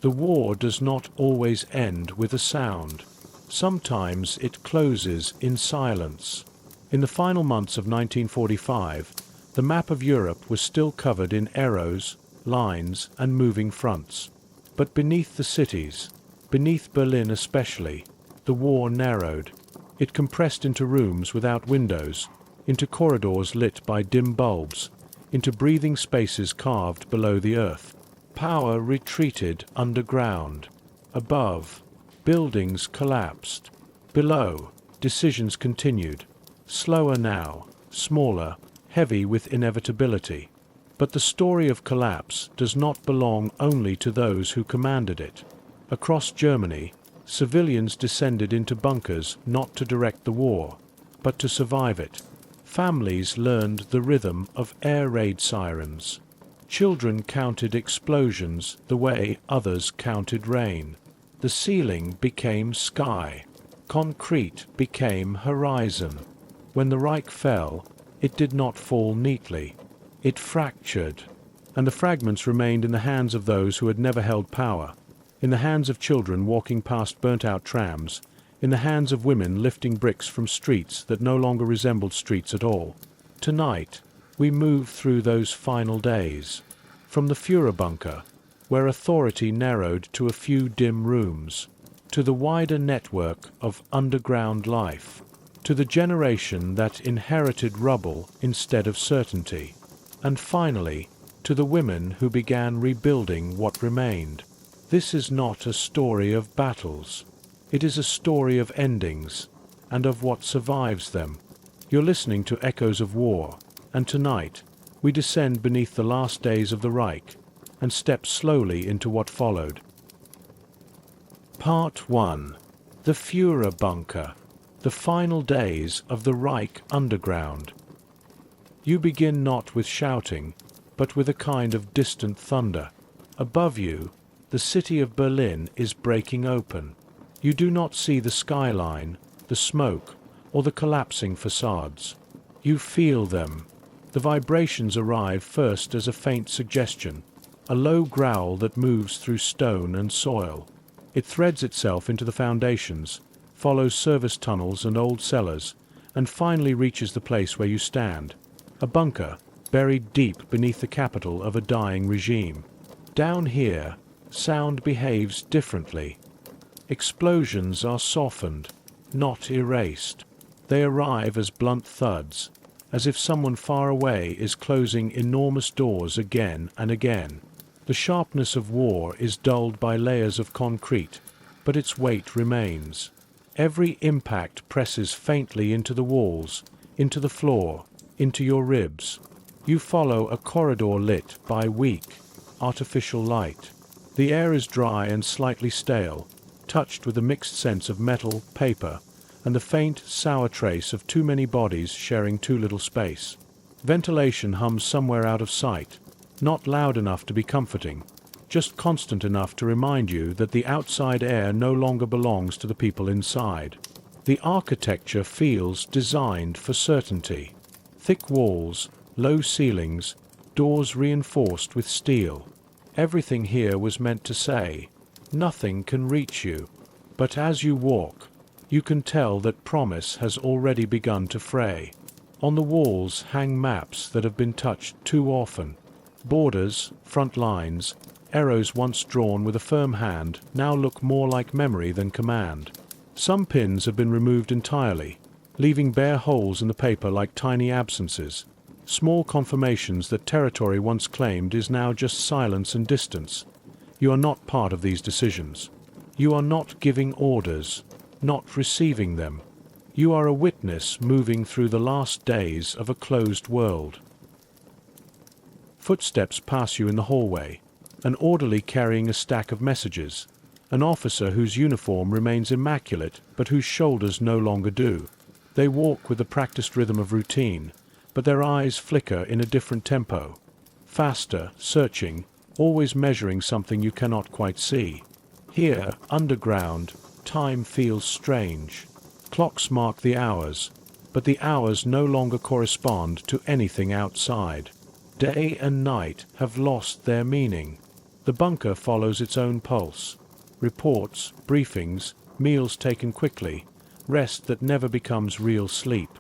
The war does not always end with a sound. Sometimes it closes in silence. In the final months of 1945, the map of Europe was still covered in arrows, lines, and moving fronts. But beneath the cities, beneath Berlin especially, the war narrowed. It compressed into rooms without windows, into corridors lit by dim bulbs, into breathing spaces carved below the earth. Power retreated underground. Above, buildings collapsed. Below, decisions continued. Slower now, smaller, heavy with inevitability. But the story of collapse does not belong only to those who commanded it. Across Germany, civilians descended into bunkers not to direct the war, but to survive it. Families learned the rhythm of air raid sirens. Children counted explosions the way others counted rain. The ceiling became sky. Concrete became horizon. When the Reich fell, it did not fall neatly. It fractured, and the fragments remained in the hands of those who had never held power, in the hands of children walking past burnt-out trams, in the hands of women lifting bricks from streets that no longer resembled streets at all. Tonight, we move through those final days, from the Führerbunker, where authority narrowed to a few dim rooms, to the wider network of underground life, to the generation that inherited rubble instead of certainty, and finally, to the women who began rebuilding what remained. This is not a story of battles. It is a story of endings, and of what survives them. You're listening to Echoes of War, and tonight, we descend beneath the last days of the Reich, and step slowly into what followed. Part 1. The Führerbunker. The final days of the Reich underground. You begin not with shouting, but with a kind of distant thunder. Above you, the city of Berlin is breaking open. You do not see the skyline, the smoke, or the collapsing facades. You feel them. The vibrations arrive first as a faint suggestion, a low growl that moves through stone and soil. It threads itself into the foundations, follows service tunnels and old cellars, and finally reaches the place where you stand, a bunker buried deep beneath the capital of a dying regime. Down here, sound behaves differently. Explosions are softened, not erased. They arrive as blunt thuds, as if someone far away is closing enormous doors again and again. The sharpness of war is dulled by layers of concrete, but its weight remains. Every impact presses faintly into the walls, into the floor, into your ribs. You follow a corridor lit by weak, artificial light. The air is dry and slightly stale, touched with a mixed sense of metal, paper, and the faint, sour trace of too many bodies sharing too little space. Ventilation hums somewhere out of sight, not loud enough to be comforting, just constant enough to remind you that the outside air no longer belongs to the people inside. The architecture feels designed for certainty. Thick walls, low ceilings, doors reinforced with steel. Everything here was meant to say, nothing can reach you. But as you walk, you can tell that promise has already begun to fray. On the walls hang maps that have been touched too often. Borders, front lines, arrows once drawn with a firm hand now look more like memory than command. Some pins have been removed entirely, leaving bare holes in the paper like tiny absences, small confirmations that territory once claimed is now just silence and distance. You are not part of these decisions. You are not giving orders, not receiving them. You are a witness moving through the last days of a closed world. Footsteps pass you in the hallway, an orderly carrying a stack of messages, an officer whose uniform remains immaculate but whose shoulders no longer do. They walk with the practiced rhythm of routine, but their eyes flicker in a different tempo, faster, searching, always measuring something you cannot quite see. Here, underground, time feels strange. Clocks mark the hours, but the hours no longer correspond to anything outside. Day and night have lost their meaning. The bunker follows its own pulse. Reports, briefings, meals taken quickly, rest that never becomes real sleep.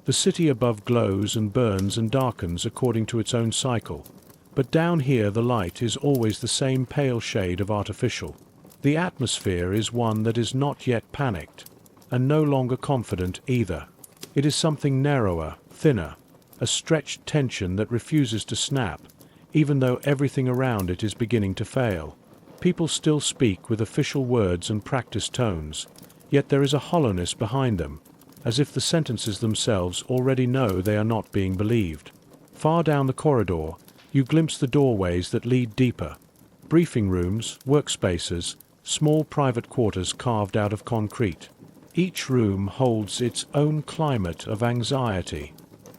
The city above glows and burns and darkens according to its own cycle. But down here the light is always the same pale shade of artificial. The atmosphere is one that is not yet panicked, and no longer confident either. It is something narrower, thinner, a stretched tension that refuses to snap, even though everything around it is beginning to fail. People still speak with official words and practiced tones, yet there is a hollowness behind them, as if the sentences themselves already know they are not being believed. Far down the corridor, you glimpse the doorways that lead deeper. Briefing rooms, workspaces, small private quarters carved out of concrete. Each room holds its own climate of anxiety.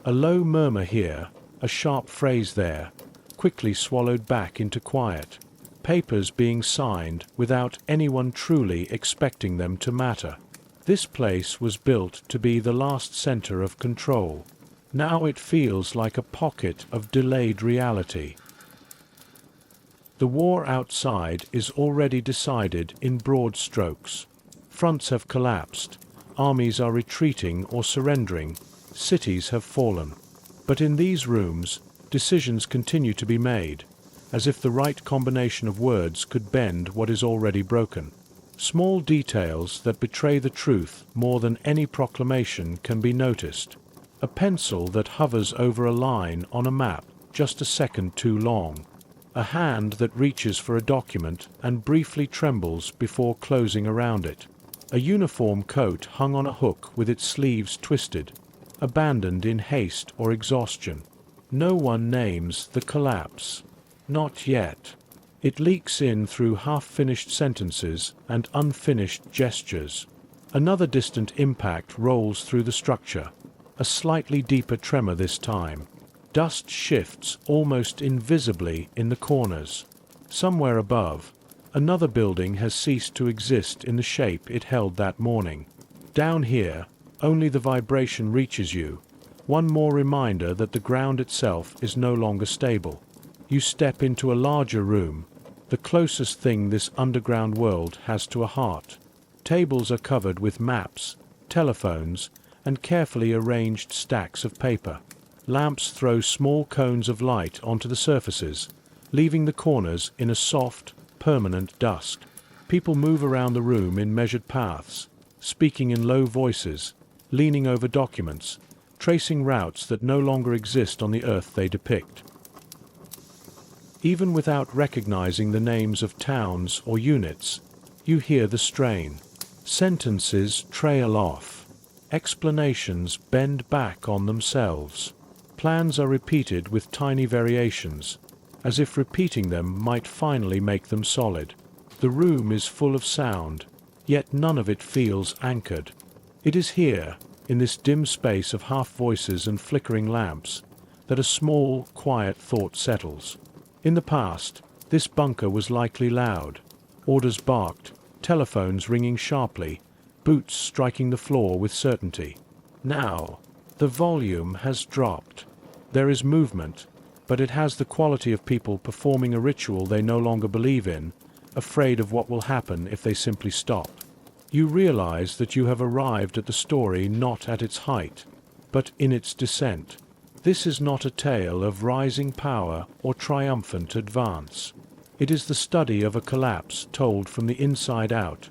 A low murmur here, a sharp phrase there, quickly swallowed back into quiet. Papers being signed without anyone truly expecting them to matter. This place was built to be the last center of control. Now it feels like a pocket of delayed reality. The war outside is already decided in broad strokes. Fronts have collapsed, armies are retreating or surrendering, cities have fallen. But in these rooms, decisions continue to be made, as if the right combination of words could bend what is already broken. Small details that betray the truth more than any proclamation can be noticed. A pencil that hovers over a line on a map just a second too long. A hand that reaches for a document and briefly trembles before closing around it. A uniform coat hung on a hook with its sleeves twisted, abandoned in haste or exhaustion. No one names the collapse. Not yet. It leaks in through half-finished sentences and unfinished gestures. Another distant impact rolls through the structure, a slightly deeper tremor this time. Dust shifts almost invisibly in the corners. Somewhere above, another building has ceased to exist in the shape it held that morning. Down here, only the vibration reaches you, one more reminder that the ground itself is no longer stable. You step into a larger room, the closest thing this underground world has to a heart. Tables are covered with maps, telephones, and carefully arranged stacks of paper. Lamps throw small cones of light onto the surfaces, leaving the corners in a soft, permanent dusk. People move around the room in measured paths, speaking in low voices, leaning over documents, tracing routes that no longer exist on the earth they depict. Even without recognizing the names of towns or units, you hear the strain. Sentences trail off. Explanations bend back on themselves. Plans are repeated with tiny variations, as if repeating them might finally make them solid. The room is full of sound, yet none of it feels anchored. It is here, in this dim space of half-voices and flickering lamps, that a small, quiet thought settles. In the past, this bunker was likely loud. Orders barked, telephones ringing sharply, boots striking the floor with certainty. Now, the volume has dropped. There is movement, but it has the quality of people performing a ritual they no longer believe in, afraid of what will happen if they simply stop. You realize that you have arrived at the story not at its height, but in its descent. This is not a tale of rising power or triumphant advance. It is the study of a collapse told from the inside out.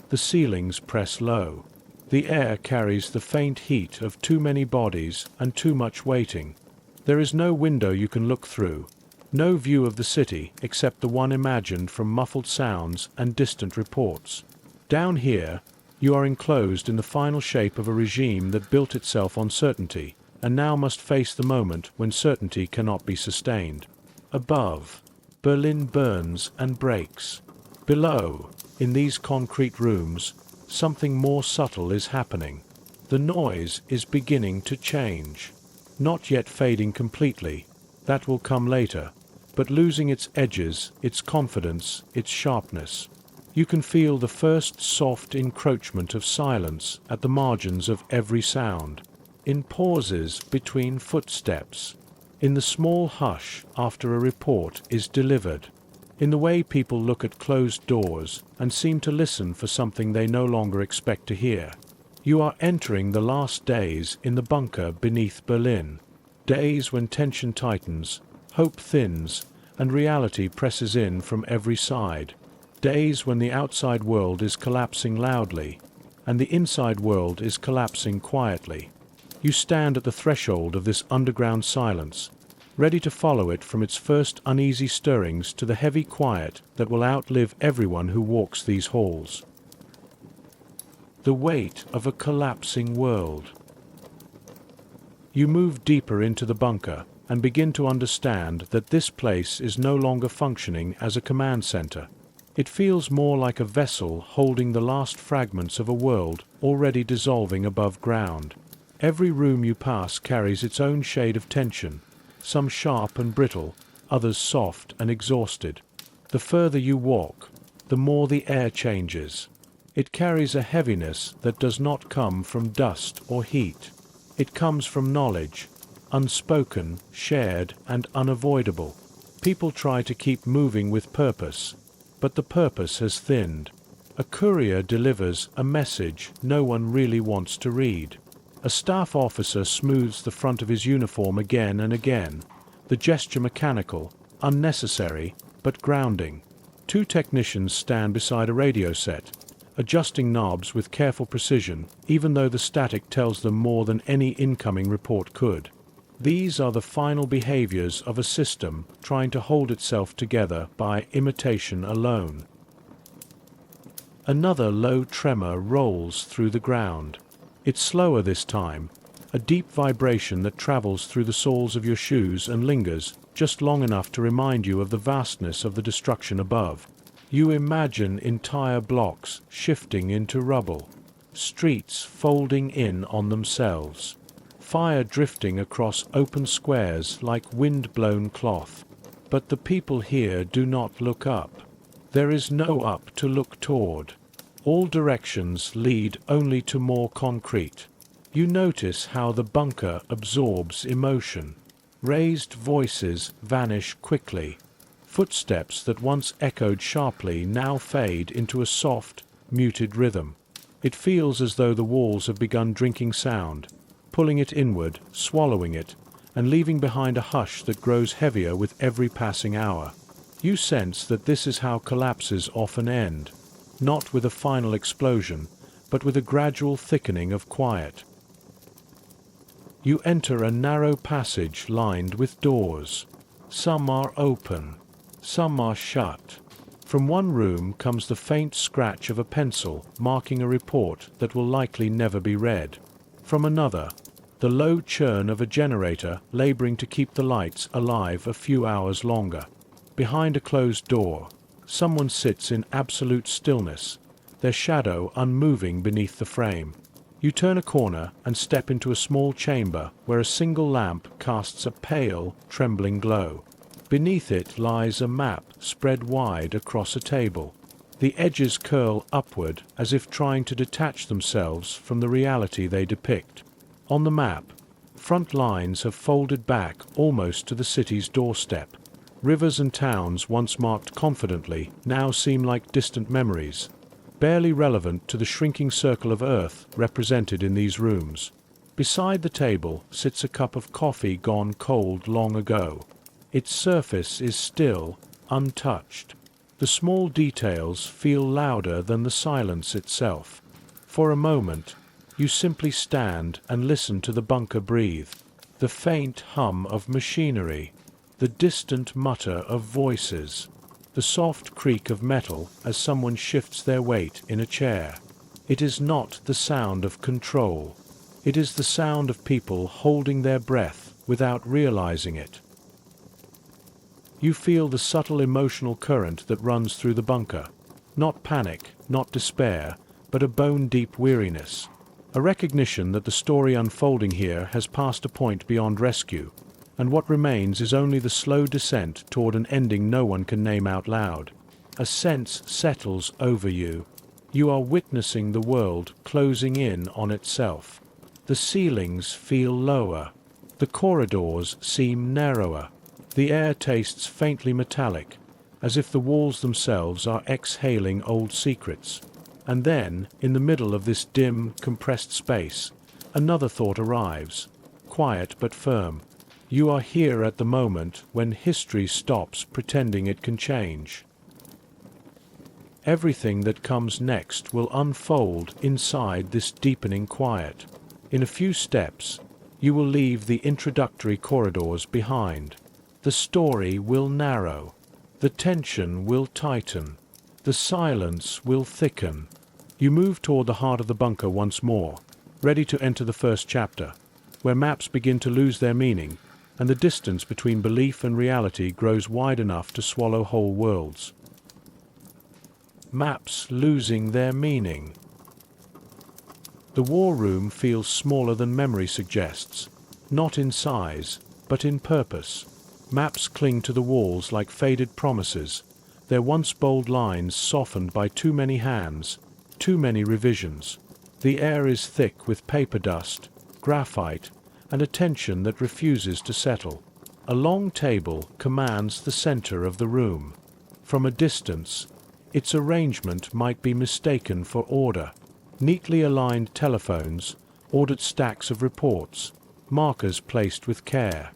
The ceilings press low. The air carries the faint heat of too many bodies and too much waiting. There is no window you can look through, no view of the city except the one imagined from muffled sounds and distant reports. Down here, you are enclosed in the final shape of a regime that built itself on certainty, and now must face the moment when certainty cannot be sustained. Above, Berlin burns and breaks. Below, in these concrete rooms, something more subtle is happening. The noise is beginning to change. Not yet fading completely, that will come later, but losing its edges, its confidence, its sharpness. You can feel the first soft encroachment of silence at the margins of every sound, in pauses between footsteps, in the small hush after a report is delivered. in the way people look at closed doors and seem to listen for something they no longer expect to hear. You are entering the last days in the bunker beneath Berlin. Days when tension tightens, hope thins, and reality presses in from every side. Days when the outside world is collapsing loudly, and the inside world is collapsing quietly. You stand at the threshold of this underground silence, ready to follow it from its first uneasy stirrings to the heavy quiet that will outlive everyone who walks these halls. The weight of a collapsing world. You move deeper into the bunker and begin to understand that this place is no longer functioning as a command center. It feels more like a vessel holding the last fragments of a world already dissolving above ground. Every room you pass carries its own shade of tension, some sharp and brittle, others soft and exhausted. The further you walk, the more the air changes. It carries a heaviness that does not come from dust or heat. It comes from knowledge, unspoken, shared, and unavoidable. People try to keep moving with purpose, but the purpose has thinned. A courier delivers a message no one really wants to read. A staff officer smooths the front of his uniform again and again, the gesture mechanical, unnecessary, but grounding. Two technicians stand beside a radio set, adjusting knobs with careful precision, even though the static tells them more than any incoming report could. These are the final behaviors of a system trying to hold itself together by imitation alone. Another low tremor rolls through the ground. It's slower this time, a deep vibration that travels through the soles of your shoes and lingers just long enough to remind you of the vastness of the destruction above. You imagine entire blocks shifting into rubble, streets folding in on themselves, fire drifting across open squares like wind-blown cloth. But the people here do not look up. There is no up to look toward. All directions lead only to more concrete. You notice how the bunker absorbs emotion. Raised voices vanish quickly. Footsteps that once echoed sharply now fade into a soft, muted rhythm. It feels as though the walls have begun drinking sound, pulling it inward, swallowing it, and leaving behind a hush that grows heavier with every passing hour. You sense that this is how collapses often end. Not with a final explosion, but with a gradual thickening of quiet. You enter a narrow passage lined with doors. Some are open, some are shut. From one room comes the faint scratch of a pencil marking a report that will likely never be read. From another, the low churn of a generator laboring to keep the lights alive a few hours longer. Behind a closed door, someone sits in absolute stillness, their shadow unmoving beneath the frame. You turn a corner and step into a small chamber where a single lamp casts a pale, trembling glow. Beneath it lies a map spread wide across a table. The edges curl upward as if trying to detach themselves from the reality they depict. On the map, front lines have folded back almost to the city's doorstep. Rivers and towns once marked confidently now seem like distant memories, barely relevant to the shrinking circle of earth represented in these rooms. Beside the table sits a cup of coffee gone cold long ago. Its surface is still, untouched. The small details feel louder than the silence itself. For a moment, you simply stand and listen to the bunker breathe. The faint hum of machinery, the distant mutter of voices, the soft creak of metal as someone shifts their weight in a chair. It is not the sound of control. It is the sound of people holding their breath without realizing it. You feel the subtle emotional current that runs through the bunker. Not panic, not despair, but a bone-deep weariness. A recognition that the story unfolding here has passed a point beyond rescue, and what remains is only the slow descent toward an ending no one can name out loud. A sense settles over you. You are witnessing the world closing in on itself. The ceilings feel lower. The corridors seem narrower. The air tastes faintly metallic, as if the walls themselves are exhaling old secrets. And then, in the middle of this dim, compressed space, another thought arrives, quiet but firm. You are here at the moment when history stops pretending it can change. Everything that comes next will unfold inside this deepening quiet. In a few steps, you will leave the introductory corridors behind. The story will narrow. The tension will tighten. The silence will thicken. You move toward the heart of the bunker once more, ready to enter the first chapter, where maps begin to lose their meaning, and the distance between belief and reality grows wide enough to swallow whole worlds. Maps losing their meaning. The war room feels smaller than memory suggests, not in size, but in purpose. Maps cling to the walls like faded promises, their once bold lines softened by too many hands, too many revisions. The air is thick with paper dust, graphite, and a tension that refuses to settle. A long table commands the center of the room. From a distance, its arrangement might be mistaken for order. Neatly aligned telephones, ordered stacks of reports, markers placed with care.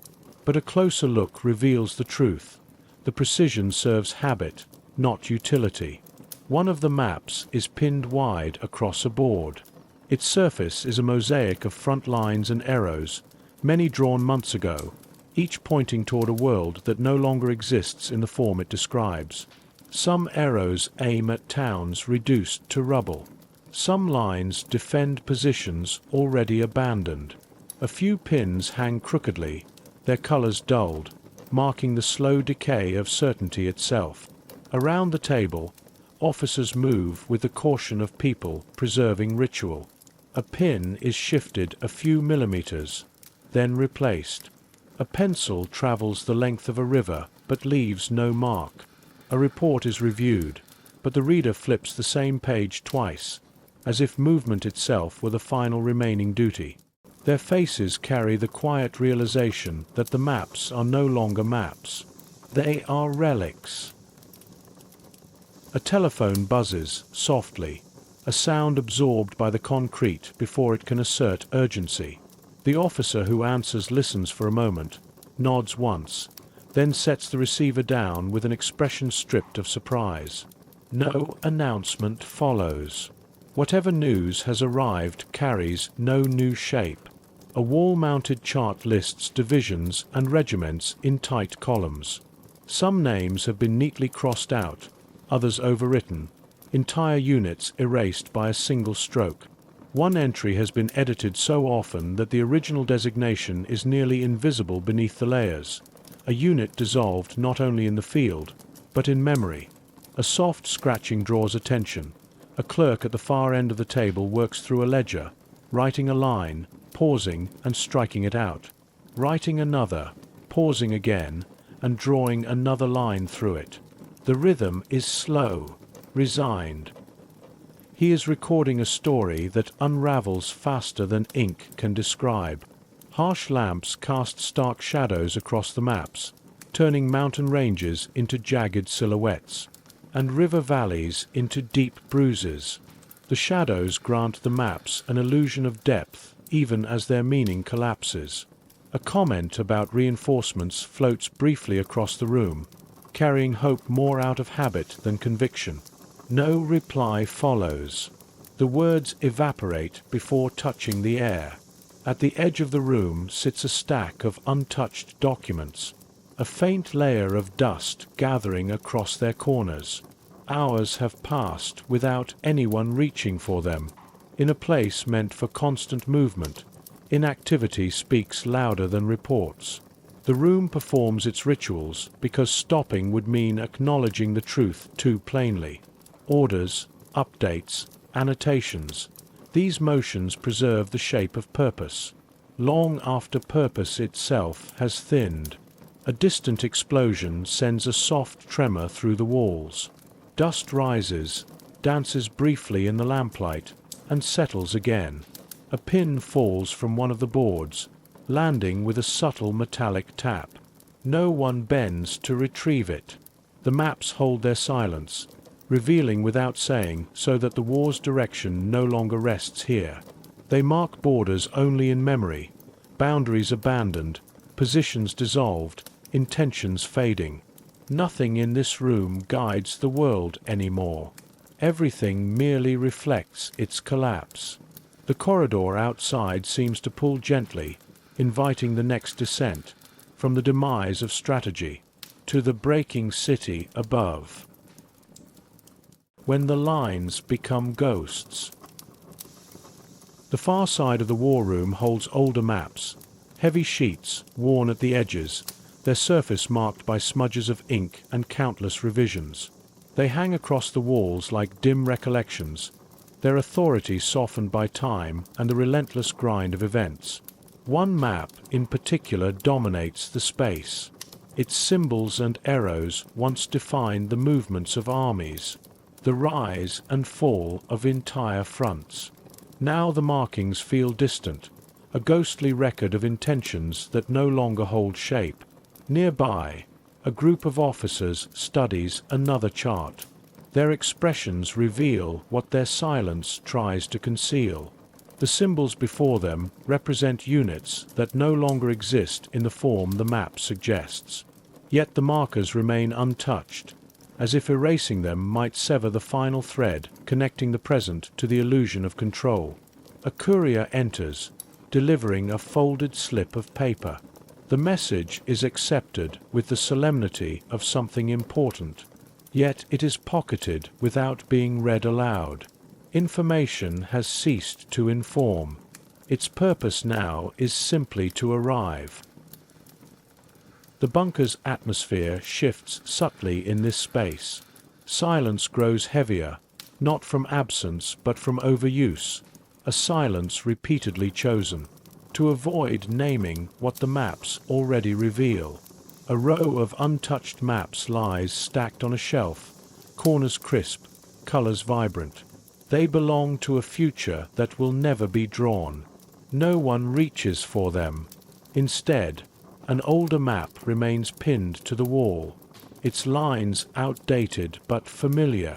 But a closer look reveals the truth. The precision serves habit, not utility. One of the maps is pinned wide across a board. Its surface is a mosaic of front lines and arrows, many drawn months ago, each pointing toward a world that no longer exists in the form it describes. Some arrows aim at towns reduced to rubble. Some lines defend positions already abandoned. A few pins hang crookedly, their colors dulled, marking the slow decay of certainty itself. Around the table, officers move with the caution of people preserving ritual. A pin is shifted a few millimeters, then replaced. A pencil travels the length of a river, but leaves no mark. A report is reviewed, but the reader flips the same page twice, as if movement itself were the final remaining duty. Their faces carry the quiet realization that the maps are no longer maps. They are relics. A telephone buzzes softly, a sound absorbed by the concrete before it can assert urgency. The officer who answers listens for a moment, nods once, then sets the receiver down with an expression stripped of surprise. No announcement follows. Whatever news has arrived carries no new shape. A wall-mounted chart lists divisions and regiments in tight columns. Some names have been neatly crossed out, others overwritten, entire units erased by a single stroke. One entry has been edited so often that the original designation is nearly invisible beneath the layers. A unit dissolved not only in the field, but in memory. A soft scratching draws attention. A clerk at the far end of the table works through a ledger, writing a line, pausing and striking it out. Writing another, pausing again, and drawing another line through it. The rhythm is slow, resigned. He is recording a story that unravels faster than ink can describe. Harsh lamps cast stark shadows across the maps, turning mountain ranges into jagged silhouettes, and river valleys into deep bruises. The shadows grant the maps an illusion of depth, even as their meaning collapses. A comment about reinforcements floats briefly across the room, carrying hope more out of habit than conviction. No reply follows. The words evaporate before touching the air. At the edge of the room sits a stack of untouched documents, a faint layer of dust gathering across their corners. Hours have passed without anyone reaching for them. In a place meant for constant movement, inactivity speaks louder than reports. The room performs its rituals because stopping would mean acknowledging the truth too plainly. Orders, updates, annotations. These motions preserve the shape of purpose, long after purpose itself has thinned. A distant explosion sends a soft tremor through the walls. Dust rises, dances briefly in the lamplight, and settles again. A pin falls from one of the boards, landing with a subtle metallic tap. No one bends to retrieve it. The maps hold their silence, revealing without saying, so that the war's direction no longer rests here. They mark borders only in memory, boundaries abandoned, positions dissolved, intentions fading. Nothing in this room guides the world anymore. Everything merely reflects its collapse. The corridor outside seems to pull gently, inviting the next descent, from the demise of strategy to the breaking city above. When the lines become ghosts. The far side of the war room holds older maps, heavy sheets worn at the edges, their surface marked by smudges of ink and countless revisions. They hang across the walls like dim recollections, their authority softened by time and the relentless grind of events. One map in particular dominates the space. Its symbols and arrows once defined the movements of armies, the rise and fall of entire fronts. Now the markings feel distant, a ghostly record of intentions that no longer hold shape. Nearby, a group of officers studies another chart. Their expressions reveal what their silence tries to conceal. The symbols before them represent units that no longer exist in the form the map suggests. Yet the markers remain untouched, as if erasing them might sever the final thread connecting the present to the illusion of control. A courier enters, delivering a folded slip of paper. The message is accepted with the solemnity of something important, yet it is pocketed without being read aloud. Information has ceased to inform. Its purpose now is simply to arrive. The bunker's atmosphere shifts subtly in this space. Silence grows heavier, not from absence but from overuse, a silence repeatedly chosen to avoid naming what the maps already reveal. A row of untouched maps lies stacked on a shelf, corners crisp, colors vibrant. They belong to a future that will never be drawn. No one reaches for them. Instead, an older map remains pinned to the wall, its lines outdated but familiar.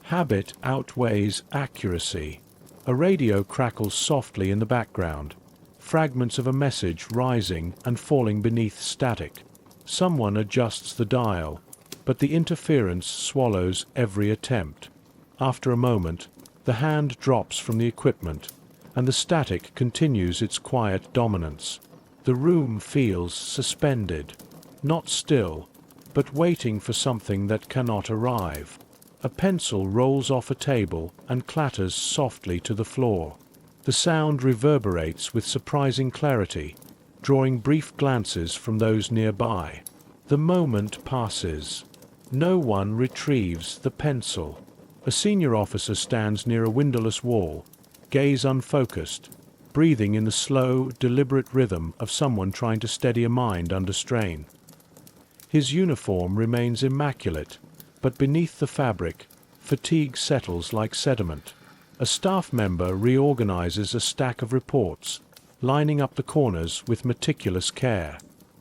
Habit outweighs accuracy. A radio crackles softly in the background, fragments of a message rising and falling beneath static. Someone adjusts the dial, but the interference swallows every attempt. After a moment, the hand drops from the equipment, and the static continues its quiet dominance. The room feels suspended, not still, but waiting for something that cannot arrive. A pencil rolls off a table and clatters softly to the floor. The sound reverberates with surprising clarity, drawing brief glances from those nearby. The moment passes. No one retrieves the pencil. A senior officer stands near a windowless wall, gaze unfocused, breathing in the slow, deliberate rhythm of someone trying to steady a mind under strain. His uniform remains immaculate, but beneath the fabric, fatigue settles like sediment. A staff member reorganizes a stack of reports, lining up the corners with meticulous care.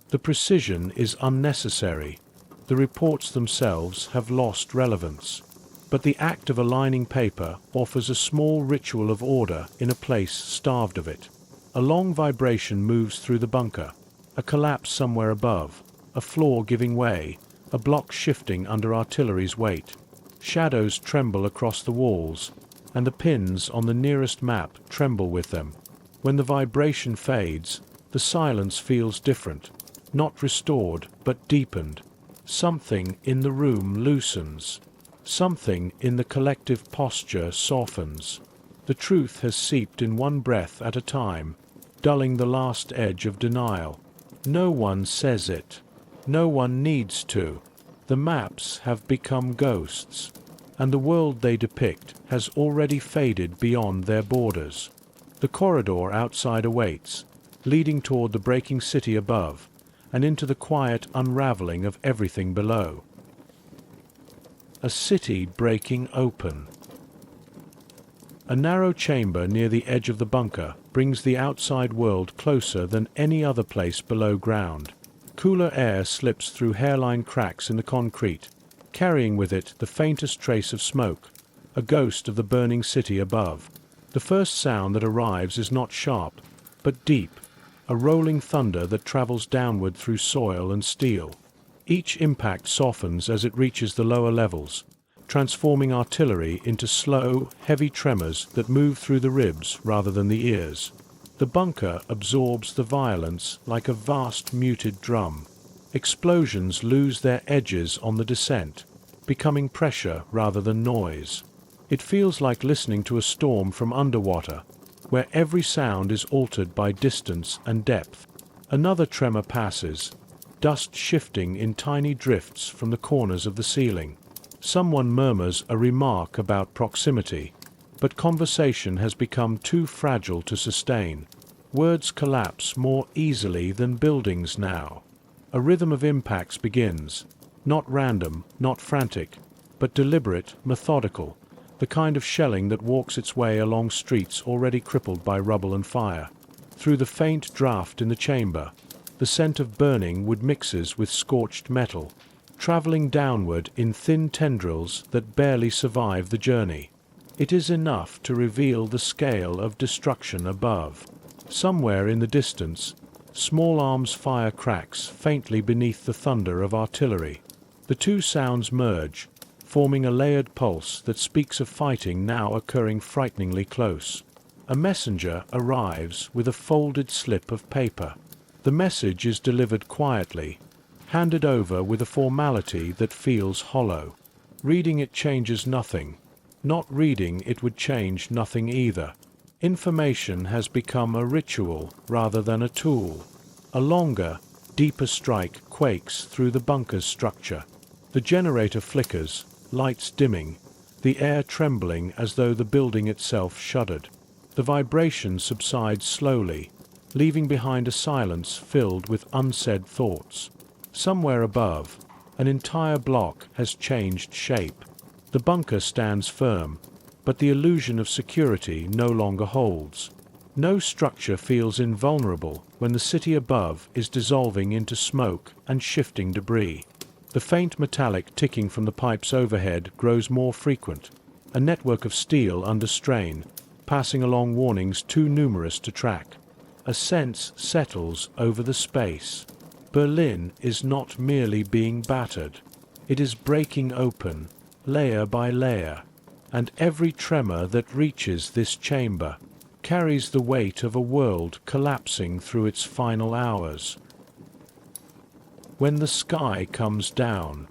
The precision is unnecessary. The reports themselves have lost relevance. But the act of aligning paper offers a small ritual of order in a place starved of it. A long vibration moves through the bunker, a collapse somewhere above, a floor giving way, a block shifting under artillery's weight. Shadows tremble across the walls, and the pins on the nearest map tremble with them. When the vibration fades, the silence feels different, not restored but deepened. Something in the room loosens. Something in the collective posture softens. The truth has seeped in one breath at a time, dulling the last edge of denial. No one says it. No one needs to. The maps have become ghosts, and the world they depict has already faded beyond their borders. The corridor outside awaits, leading toward the breaking city above, and into the quiet unraveling of everything below. A city breaking open. A narrow chamber near the edge of the bunker brings the outside world closer than any other place below ground. Cooler air slips through hairline cracks in the concrete, carrying with it the faintest trace of smoke, a ghost of the burning city above. The first sound that arrives is not sharp, but deep, a rolling thunder that travels downward through soil and steel. Each impact softens as it reaches the lower levels, transforming artillery into slow, heavy tremors that move through the ribs rather than the ears. The bunker absorbs the violence like a vast muted drum. Explosions lose their edges on the descent, becoming pressure rather than noise. It feels like listening to a storm from underwater, where every sound is altered by distance and depth. Another tremor passes, dust shifting in tiny drifts from the corners of the ceiling. Someone murmurs a remark about proximity, but conversation has become too fragile to sustain. Words collapse more easily than buildings now. A rhythm of impacts begins, not random, not frantic, but deliberate, methodical, the kind of shelling that walks its way along streets already crippled by rubble and fire. Through the faint draft in the chamber, the scent of burning wood mixes with scorched metal, traveling downward in thin tendrils that barely survive the journey. It is enough to reveal the scale of destruction above. Somewhere in the distance, small arms fire cracks faintly beneath the thunder of artillery. The two sounds merge, forming a layered pulse that speaks of fighting now occurring frighteningly close. A messenger arrives with a folded slip of paper. The message is delivered quietly, handed over with a formality that feels hollow. Reading it changes nothing. Not reading it would change nothing either. Information has become a ritual rather than a tool. A longer, deeper strike quakes through the bunker's structure. The generator flickers, lights dimming, the air trembling as though the building itself shuddered. The vibration subsides slowly, leaving behind a silence filled with unsaid thoughts. Somewhere above, an entire block has changed shape. The bunker stands firm, but the illusion of security no longer holds. No structure feels invulnerable when the city above is dissolving into smoke and shifting debris. The faint metallic ticking from the pipes overhead grows more frequent, a network of steel under strain, passing along warnings too numerous to track. A sense settles over the space. Berlin is not merely being battered. It is breaking open, layer by layer, and every tremor that reaches this chamber carries the weight of a world collapsing through its final hours. When the sky comes down,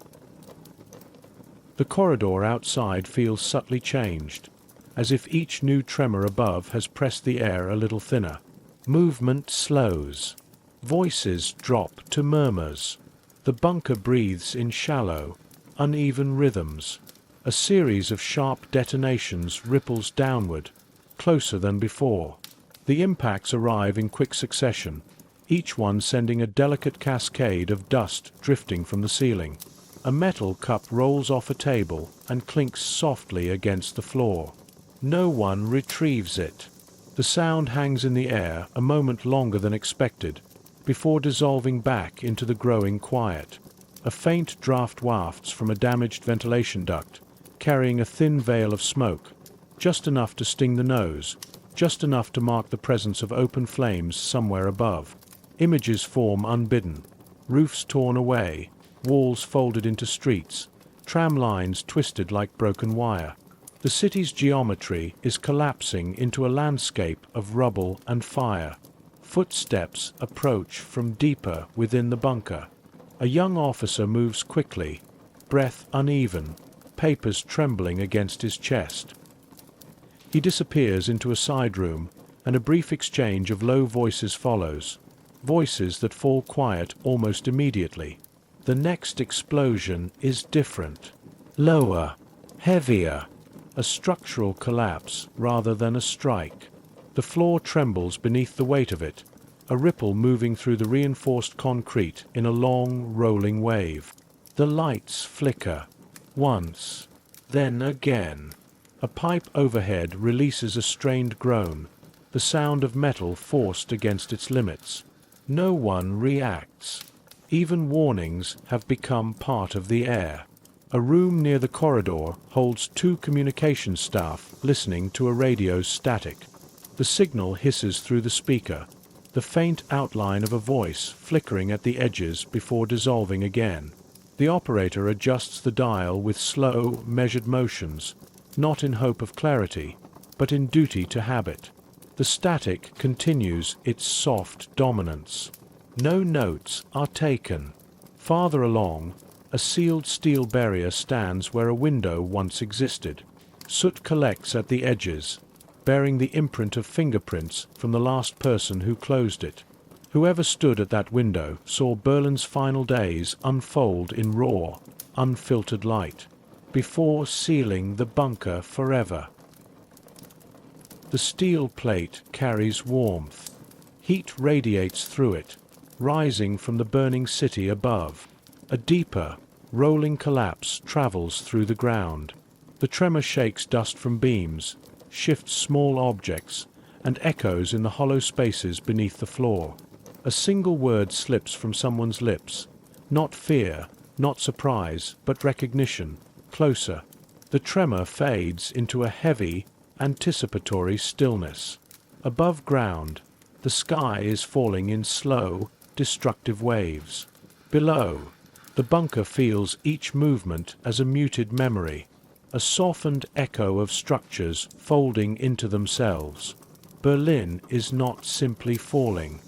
the corridor outside feels subtly changed, as if each new tremor above has pressed the air a little thinner. Movement slows. Voices drop to murmurs. The bunker breathes in shallow, uneven rhythms. A series of sharp detonations ripples downward, closer than before. The impacts arrive in quick succession, each one sending a delicate cascade of dust drifting from the ceiling. A metal cup rolls off a table and clinks softly against the floor. No one retrieves it. The sound hangs in the air a moment longer than expected, before dissolving back into the growing quiet. A faint draft wafts from a damaged ventilation duct, carrying a thin veil of smoke, just enough to sting the nose, just enough to mark the presence of open flames somewhere above. Images form unbidden, roofs torn away, walls folded into streets, tram lines twisted like broken wire. The city's geometry is collapsing into a landscape of rubble and fire. Footsteps approach from deeper within the bunker. A young officer moves quickly, breath uneven, papers trembling against his chest. He disappears into a side room, and a brief exchange of low voices follows, voices that fall quiet almost immediately. The next explosion is different. Lower, heavier, a structural collapse rather than a strike. The floor trembles beneath the weight of it, a ripple moving through the reinforced concrete in a long, rolling wave. The lights flicker. Once, then again. A pipe overhead releases a strained groan, the sound of metal forced against its limits. No one reacts. Even warnings have become part of the air. A room near the corridor holds 2 communication staff listening to a radio's static. The signal hisses through the speaker, the faint outline of a voice flickering at the edges before dissolving again. The operator adjusts the dial with slow, measured motions, not in hope of clarity, but in duty to habit. The static continues its soft dominance. No notes are taken. Farther along, a sealed steel barrier stands where a window once existed. Soot collects at the edges, bearing the imprint of fingerprints from the last person who closed it. Whoever stood at that window saw Berlin's final days unfold in raw, unfiltered light, before sealing the bunker forever. The steel plate carries warmth. Heat radiates through it, rising from the burning city above. A deeper, rolling collapse travels through the ground. The tremor shakes dust from beams, shifts small objects, and echoes in the hollow spaces beneath the floor. A single word slips from someone's lips. Not fear, not surprise, but recognition. Closer. The tremor fades into a heavy, anticipatory stillness. Above ground, the sky is falling in slow, destructive waves. Below, the bunker feels each movement as a muted memory, a softened echo of structures folding into themselves. Berlin is not simply falling.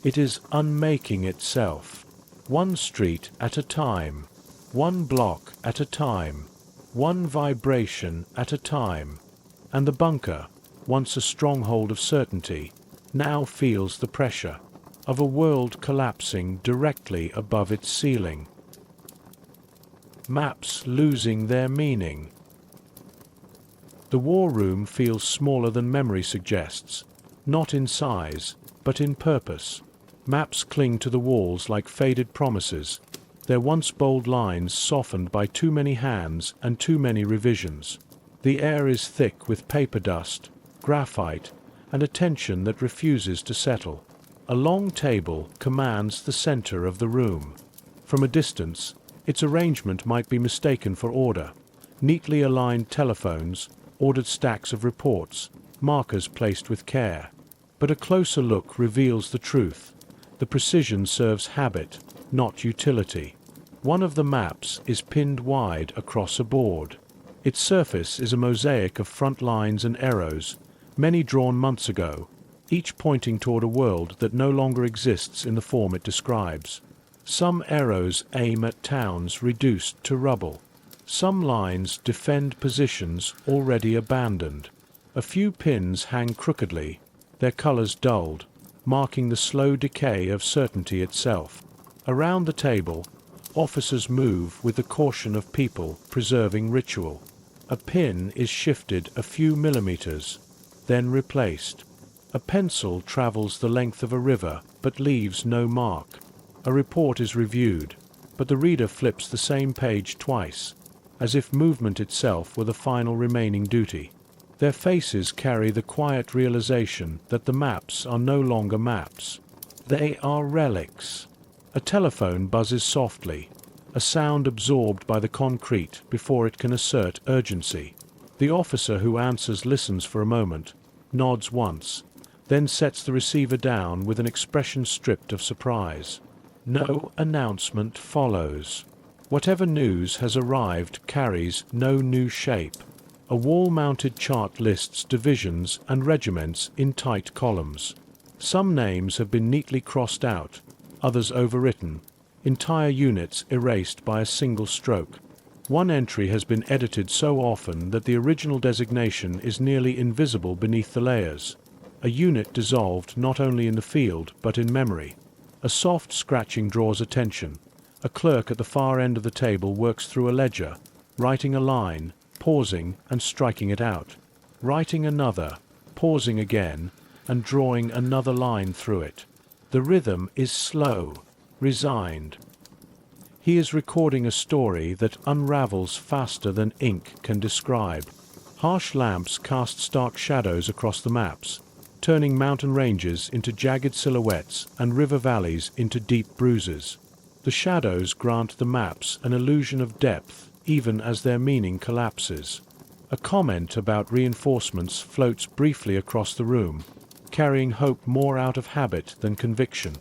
It is unmaking itself. One street at a time, one block at a time, one vibration at a time. And the bunker, once a stronghold of certainty, now feels the pressure of a world collapsing directly above its ceiling. Maps losing their meaning. The war room feels smaller than memory suggests, not in size, but in purpose. Maps cling to the walls like faded promises, their once bold lines softened by too many hands and too many revisions. The air is thick with paper dust, graphite, and a tension that refuses to settle. A long table commands the center of the room. From a distance, its arrangement might be mistaken for order. Neatly aligned telephones, ordered stacks of reports, markers placed with care. But a closer look reveals the truth. The precision serves habit, not utility. One of the maps is pinned wide across a board. Its surface is a mosaic of front lines and arrows, many drawn months ago, each pointing toward a world that no longer exists in the form it describes. Some arrows aim at towns reduced to rubble. Some lines defend positions already abandoned. A few pins hang crookedly, their colors dulled, marking the slow decay of certainty itself. Around the table, officers move with the caution of people preserving ritual. A pin is shifted a few millimeters, then replaced. A pencil travels the length of a river but leaves no mark. A report is reviewed, but the reader flips the same page twice, as if movement itself were the final remaining duty. Their faces carry the quiet realization that the maps are no longer maps. They are relics. A telephone buzzes softly, a sound absorbed by the concrete before it can assert urgency. The officer who answers listens for a moment, nods once, then sets the receiver down with an expression stripped of surprise. No announcement follows. Whatever news has arrived carries no new shape. A wall-mounted chart lists divisions and regiments in tight columns. Some names have been neatly crossed out, others overwritten, entire units erased by a single stroke. One entry has been edited so often that the original designation is nearly invisible beneath the layers. A unit dissolved not only in the field but in memory. A soft scratching draws attention. A clerk at the far end of the table works through a ledger, writing a line, pausing and striking it out. Writing another, pausing again, and drawing another line through it. The rhythm is slow, resigned. He is recording a story that unravels faster than ink can describe. Harsh lamps cast stark shadows across the maps, turning mountain ranges into jagged silhouettes and river valleys into deep bruises. The shadows grant the maps an illusion of depth, even as their meaning collapses. A comment about reinforcements floats briefly across the room, carrying hope more out of habit than conviction.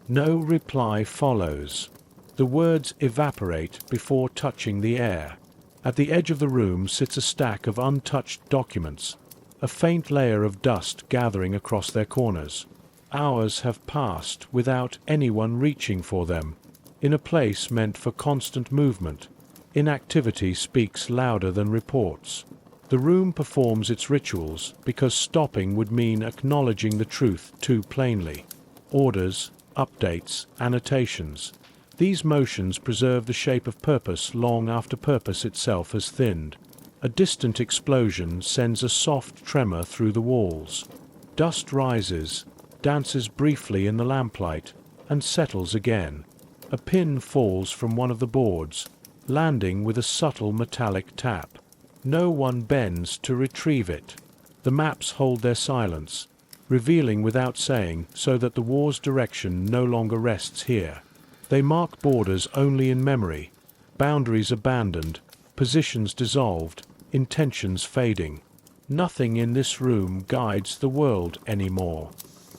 No reply follows. The words evaporate before touching the air. At the edge of the room sits a stack of untouched documents, a faint layer of dust gathering across their corners. Hours have passed without anyone reaching for them. In a place meant for constant movement, inactivity speaks louder than reports. The room performs its rituals because stopping would mean acknowledging the truth too plainly. Orders, updates, annotations. These motions preserve the shape of purpose long after purpose itself has thinned. A distant explosion sends a soft tremor through the walls. Dust rises, dances briefly in the lamplight, and settles again. A pin falls from one of the boards, landing with a subtle metallic tap. No one bends to retrieve it. The maps hold their silence, revealing without saying, so that the war's direction no longer rests here. They mark borders only in memory, boundaries abandoned, positions dissolved, intentions fading. Nothing in this room guides the world anymore.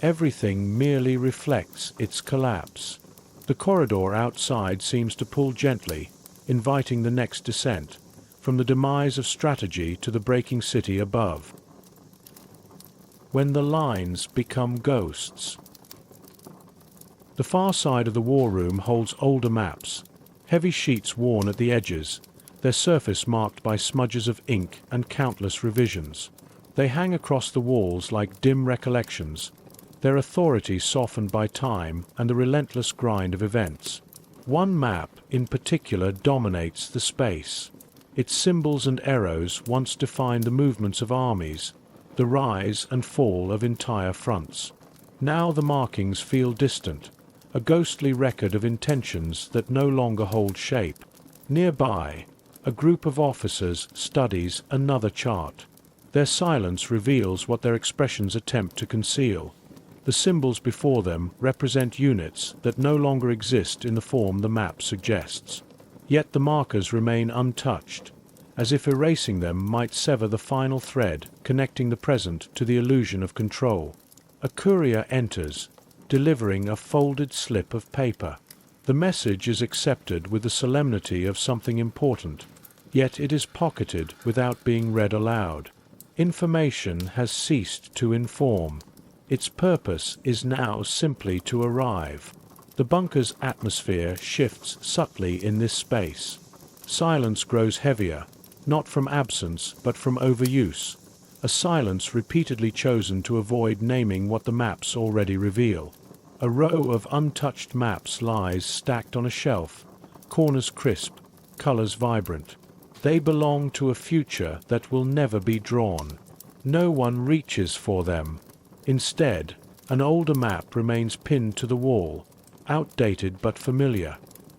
Everything merely reflects its collapse. The corridor outside seems to pull gently, inviting the next descent, from the demise of strategy to the breaking city above. When the lines become ghosts. The far side of the war room holds older maps, heavy sheets worn at the edges, their surface marked by smudges of ink and countless revisions. They hang across the walls like dim recollections, their authority softened by time and the relentless grind of events. One map, in particular, dominates the space. Its symbols and arrows once defined the movements of armies, the rise and fall of entire fronts. Now the markings feel distant, a ghostly record of intentions that no longer hold shape. Nearby, a group of officers studies another chart. Their silence reveals what their expressions attempt to conceal. The symbols before them represent units that no longer exist in the form the map suggests. Yet the markers remain untouched, as if erasing them might sever the final thread connecting the present to the illusion of control. A courier enters, delivering a folded slip of paper. The message is accepted with the solemnity of something important, yet it is pocketed without being read aloud. Information has ceased to inform. Its purpose is now simply to arrive. The bunker's atmosphere shifts subtly in this space. Silence grows heavier, not from absence but from overuse, a silence repeatedly chosen to avoid naming what the maps already reveal. A row of untouched maps lies stacked on a shelf, corners crisp, colors vibrant. They belong to a future that will never be drawn. No one reaches for them. Instead, an older map remains pinned to the wall, outdated but familiar.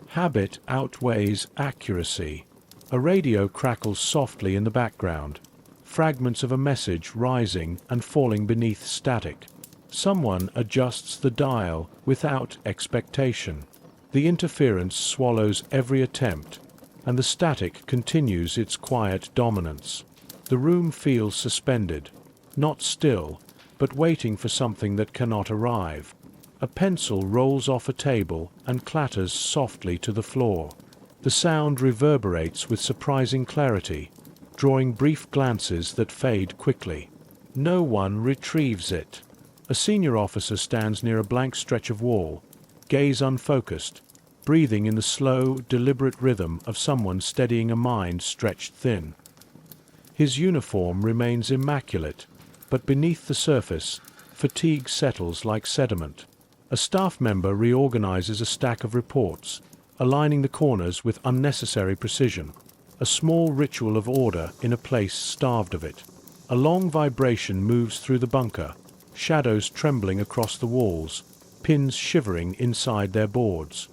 Habit outweighs accuracy. A radio crackles softly in the background, fragments of a message rising and falling beneath static. Someone adjusts the dial without expectation. The interference swallows every attempt, and the static continues its quiet dominance. The room feels suspended, not still, but waiting for something that cannot arrive. A pencil rolls off a table and clatters softly to the floor. The sound reverberates with surprising clarity, drawing brief glances that fade quickly. No one retrieves it. A senior officer stands near a blank stretch of wall, gaze unfocused, breathing in the slow, deliberate rhythm of someone steadying a mind stretched thin. His uniform remains immaculate, but beneath the surface, fatigue settles like sediment. A staff member reorganizes a stack of reports, aligning the corners with unnecessary precision. A small ritual of order in a place starved of it. A long vibration moves through the bunker, shadows trembling across the walls, pins shivering inside their boards.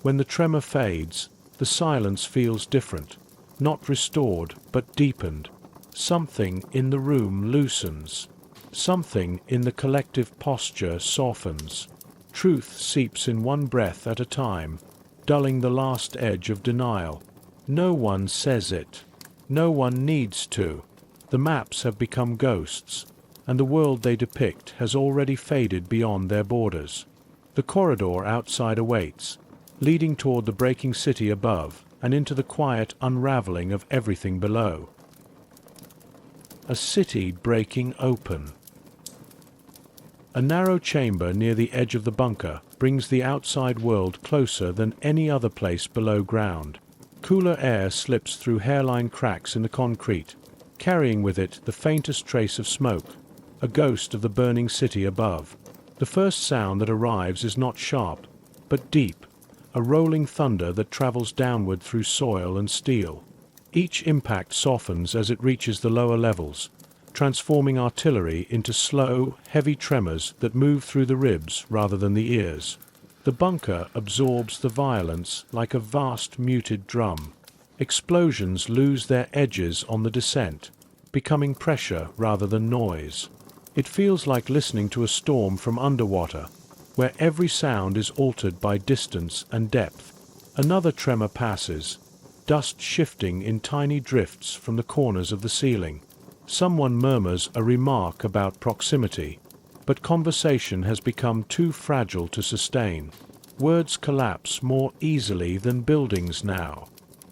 When the tremor fades, the silence feels different, not restored but deepened. Something in the room loosens. Something in the collective posture softens. Truth seeps in one breath at a time, dulling the last edge of denial. No one says it. No one needs to. The maps have become ghosts, and the world they depict has already faded beyond their borders. The corridor outside awaits, leading toward the breaking city above and into the quiet unraveling of everything below. A city breaking open. A narrow chamber near the edge of the bunker brings the outside world closer than any other place below ground. Cooler air slips through hairline cracks in the concrete, carrying with it the faintest trace of smoke, a ghost of the burning city above. The first sound that arrives is not sharp, but deep, a rolling thunder that travels downward through soil and steel. Each impact softens as it reaches the lower levels, transforming artillery into slow, heavy tremors that move through the ribs rather than the ears. The bunker absorbs the violence like a vast muted drum. Explosions lose their edges on the descent, becoming pressure rather than noise. It feels like listening to a storm from underwater, where every sound is altered by distance and depth. Another tremor passes, dust shifting in tiny drifts from the corners of the ceiling. Someone murmurs a remark about proximity, but conversation has become too fragile to sustain. Words collapse more easily than buildings now.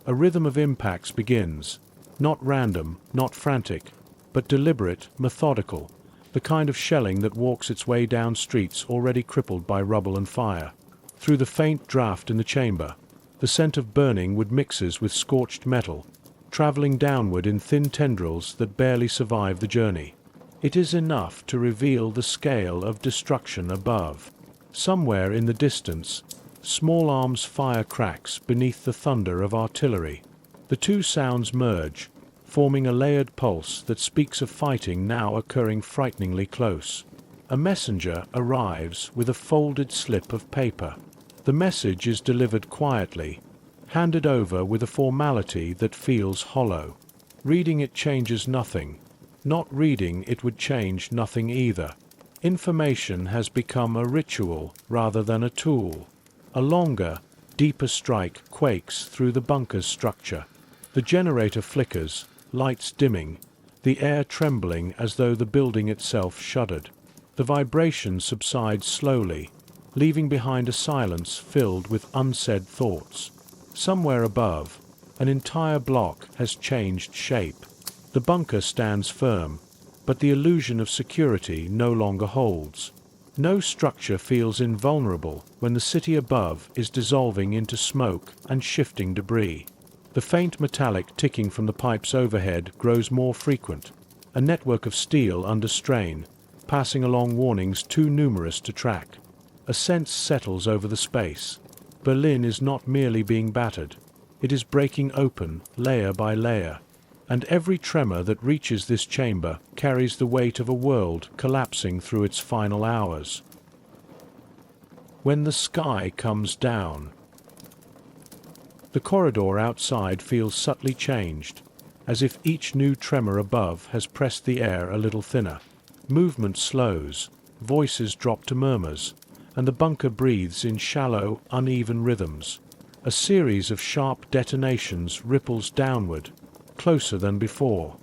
A rhythm of impacts begins, not random, not frantic, but deliberate, methodical, the kind of shelling that walks its way down streets already crippled by rubble and fire. Through the faint draft in the chamber, the scent of burning wood mixes with scorched metal, traveling downward in thin tendrils that barely survive the journey. It is enough to reveal the scale of destruction above. Somewhere in the distance, small arms fire cracks beneath the thunder of artillery. The two sounds merge, forming a layered pulse that speaks of fighting now occurring frighteningly close. A messenger arrives with a folded slip of paper. The message is delivered quietly, handed over with a formality that feels hollow. Reading it changes nothing. Not reading it would change nothing either. Information has become a ritual rather than a tool. A longer, deeper strike quakes through the bunker's structure. The generator flickers, lights dimming, the air trembling as though the building itself shuddered. The vibration subsides slowly, leaving behind a silence filled with unsaid thoughts. Somewhere above, an entire block has changed shape. The bunker stands firm, but the illusion of security no longer holds. No structure feels invulnerable when the city above is dissolving into smoke and shifting debris. The faint metallic ticking from the pipes overhead grows more frequent, a network of steel under strain, passing along warnings too numerous to track. A sense settles over the space. Berlin is not merely being battered, it is breaking open, layer by layer, and every tremor that reaches this chamber carries the weight of a world collapsing through its final hours. When the sky comes down. The corridor outside feels subtly changed, as if each new tremor above has pressed the air a little thinner. Movement slows, voices drop to murmurs, and the bunker breathes in shallow, uneven rhythms. A series of sharp detonations ripples downward, closer than before.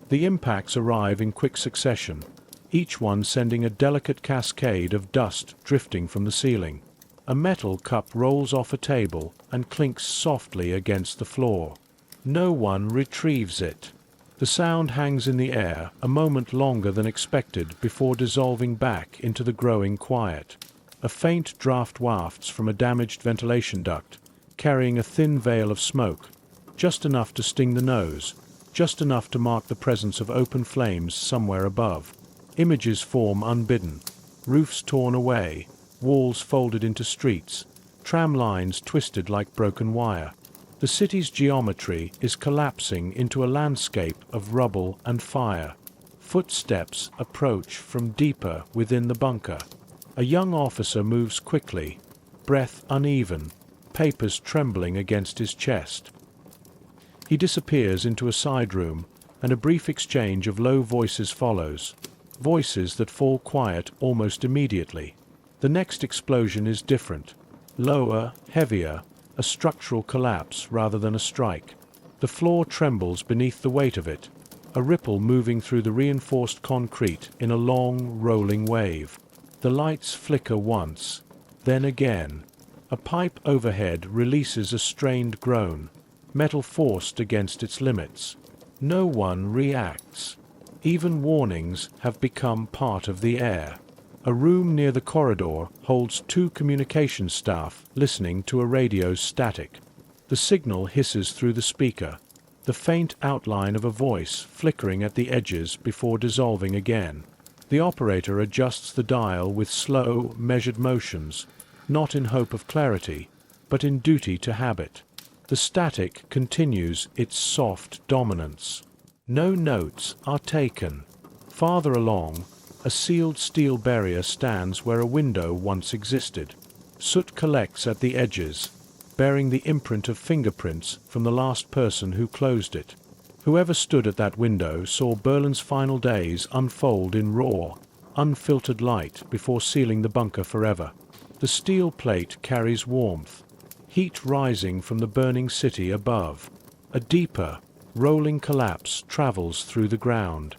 The impacts arrive in quick succession, each one sending a delicate cascade of dust drifting from the ceiling. A metal cup rolls off a table and clinks softly against the floor. No one retrieves it. The sound hangs in the air a moment longer than expected before dissolving back into the growing quiet. A faint draft wafts from a damaged ventilation duct, carrying a thin veil of smoke, just enough to sting the nose, just enough to mark the presence of open flames somewhere above. Images form unbidden, roofs torn away, walls folded into streets, tram lines twisted like broken wire. The city's geometry is collapsing into a landscape of rubble and fire. Footsteps approach from deeper within the bunker. A young officer moves quickly, breath uneven, papers trembling against his chest. He disappears into a side room, and a brief exchange of low voices follows, voices that fall quiet almost immediately. The next explosion is different, lower, heavier, a structural collapse rather than a strike. The floor trembles beneath the weight of it, a ripple moving through the reinforced concrete in a long, rolling wave. The lights flicker once, then again. A pipe overhead releases a strained groan, metal forced against its limits. No one reacts. Even warnings have become part of the air. A room near the corridor holds 2 communication staff listening to a radio's static. The signal hisses through the speaker, the faint outline of a voice flickering at the edges before dissolving again. The operator adjusts the dial with slow, measured motions, not in hope of clarity, but in duty to habit. The static continues its soft dominance. No notes are taken. Farther along, a sealed steel barrier stands where a window once existed. Soot collects at the edges, bearing the imprint of fingerprints from the last person who closed it. Whoever stood at that window saw Berlin's final days unfold in raw, unfiltered light before sealing the bunker forever. The steel plate carries warmth, heat rising from the burning city above. A deeper, rolling collapse travels through the ground.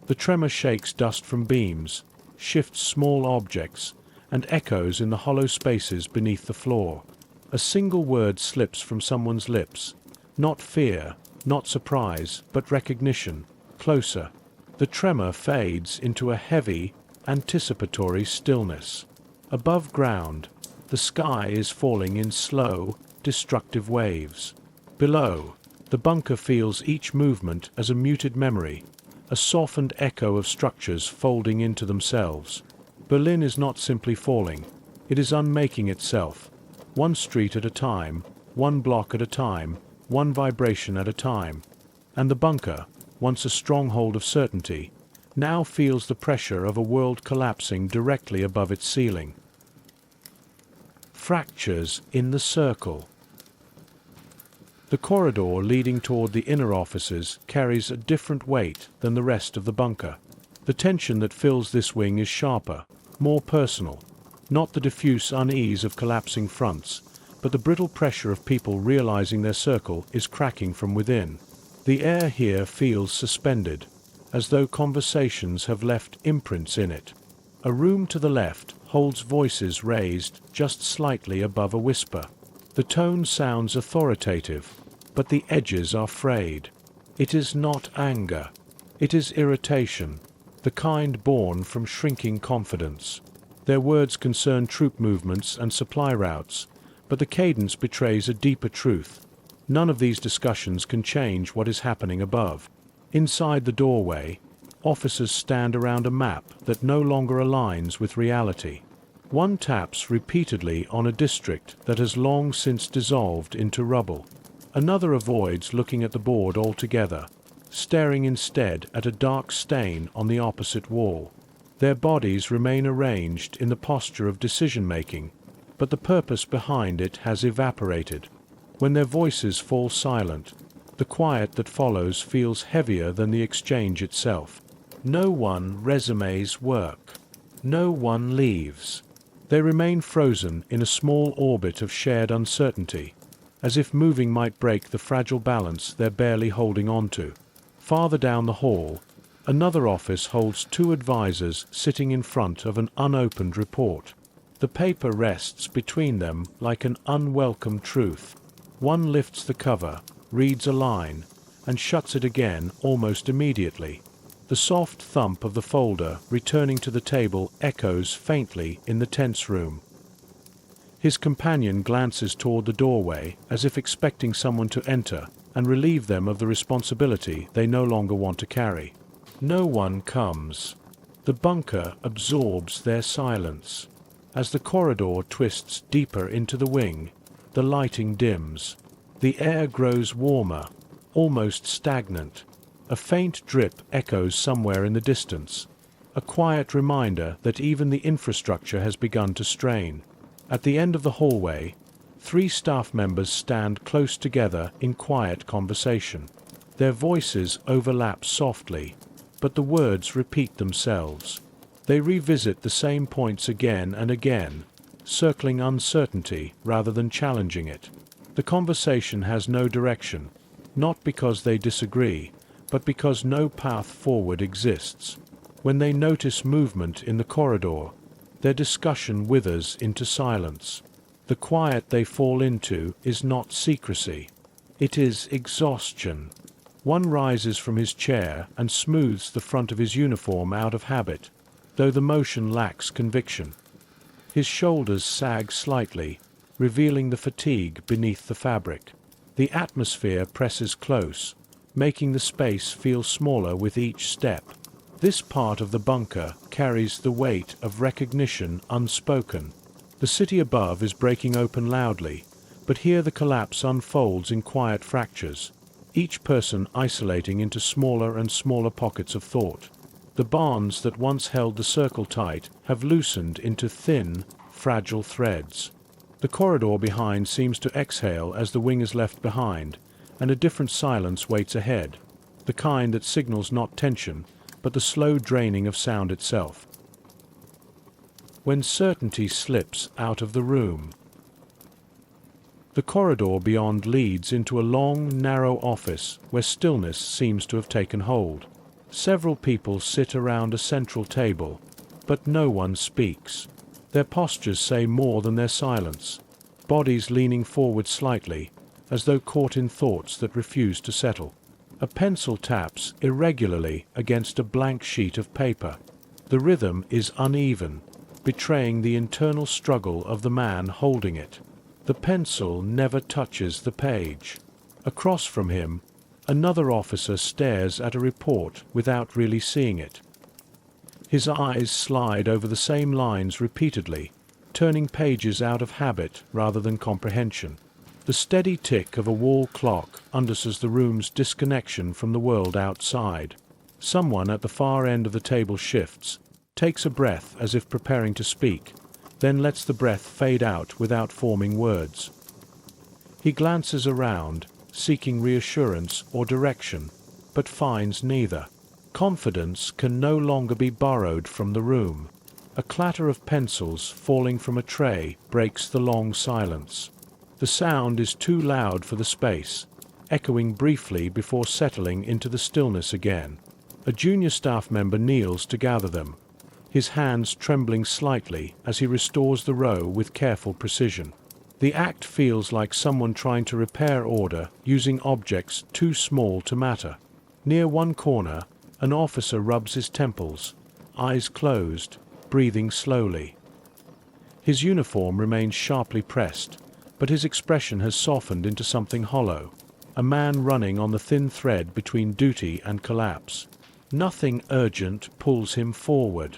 The tremor shakes dust from beams, shifts small objects, and echoes in the hollow spaces beneath the floor. A single word slips from someone's lips. Not fear, not surprise, but recognition. Closer. The tremor fades into a heavy, anticipatory stillness. Above ground, the sky is falling in slow, destructive waves. Below, the bunker feels each movement as a muted memory, a softened echo of structures folding into themselves. Berlin is not simply falling, it is unmaking itself, one street at a time, one block at a time, one vibration at a time. And the bunker, once a stronghold of certainty, now feels the pressure of a world collapsing directly above its ceiling. Fractures in the circle. The corridor leading toward the inner offices carries a different weight than the rest of the bunker. The tension that fills this wing is sharper, more personal, not the diffuse unease of collapsing fronts, but the brittle pressure of people realizing their circle is cracking from within. The air here feels suspended, as though conversations have left imprints in it. A room to the left holds voices raised just slightly above a whisper. The tone sounds authoritative, but the edges are frayed. It is not anger. It is irritation, the kind born from shrinking confidence. Their words concern troop movements and supply routes, but the cadence betrays a deeper truth. None of these discussions can change what is happening above. Inside the doorway, officers stand around a map that no longer aligns with reality. One taps repeatedly on a district that has long since dissolved into rubble. Another avoids looking at the board altogether, staring instead at a dark stain on the opposite wall. Their bodies remain arranged in the posture of decision-making, but the purpose behind it has evaporated. When their voices fall silent, the quiet that follows feels heavier than the exchange itself. No one resumes work. No one leaves. They remain frozen in a small orbit of shared uncertainty, as if moving might break the fragile balance they're barely holding on to. Farther down the hall, another office holds two advisors sitting in front of an unopened report. The paper rests between them like an unwelcome truth. One lifts the cover, reads a line, and shuts it again almost immediately. The soft thump of the folder returning to the table echoes faintly in the tense room. His companion glances toward the doorway as if expecting someone to enter and relieve them of the responsibility they no longer want to carry. No one comes. The bunker absorbs their silence. As the corridor twists deeper into the wing, the lighting dims. The air grows warmer, almost stagnant. A faint drip echoes somewhere in the distance, a quiet reminder that even the infrastructure has begun to strain. At the end of the hallway, 3 staff members stand close together in quiet conversation. Their voices overlap softly, but the words repeat themselves. They revisit the same points again and again, circling uncertainty rather than challenging it. The conversation has no direction, not because they disagree, but because no path forward exists. When they notice movement in the corridor, their discussion withers into silence. The quiet they fall into is not secrecy. It is exhaustion. One rises from his chair and smooths the front of his uniform out of habit, though the motion lacks conviction. His shoulders sag slightly, revealing the fatigue beneath the fabric. The atmosphere presses close, making the space feel smaller with each step. This part of the bunker carries the weight of recognition unspoken. The city above is breaking open loudly, but here the collapse unfolds in quiet fractures, each person isolating into smaller and smaller pockets of thought. The bonds that once held the circle tight have loosened into thin, fragile threads. The corridor behind seems to exhale as the wing is left behind, and a different silence waits ahead, the kind that signals not tension, but the slow draining of sound itself. When certainty slips out of the room. The corridor beyond leads into a long, narrow office where stillness seems to have taken hold. Several people sit around a central table, but no one speaks. Their postures say more than their silence, bodies leaning forward slightly, as though caught in thoughts that refuse to settle. A pencil taps irregularly against a blank sheet of paper. The rhythm is uneven, betraying the internal struggle of the man holding it. The pencil never touches the page. Across from him, another officer stares at a report without really seeing it. His eyes slide over the same lines repeatedly, turning pages out of habit rather than comprehension. The steady tick of a wall clock underscores the room's disconnection from the world outside. Someone at the far end of the table shifts, takes a breath as if preparing to speak, then lets the breath fade out without forming words. He glances around, seeking reassurance or direction, but finds neither. Confidence can no longer be borrowed from the room. A clatter of pencils falling from a tray breaks the long silence. The sound is too loud for the space, echoing briefly before settling into the stillness again. A junior staff member kneels to gather them, his hands trembling slightly as he restores the row with careful precision. The act feels like someone trying to repair order using objects too small to matter. Near one corner, an officer rubs his temples, eyes closed, breathing slowly. His uniform remains sharply pressed, but his expression has softened into something hollow, a man running on the thin thread between duty and collapse. Nothing urgent pulls him forward.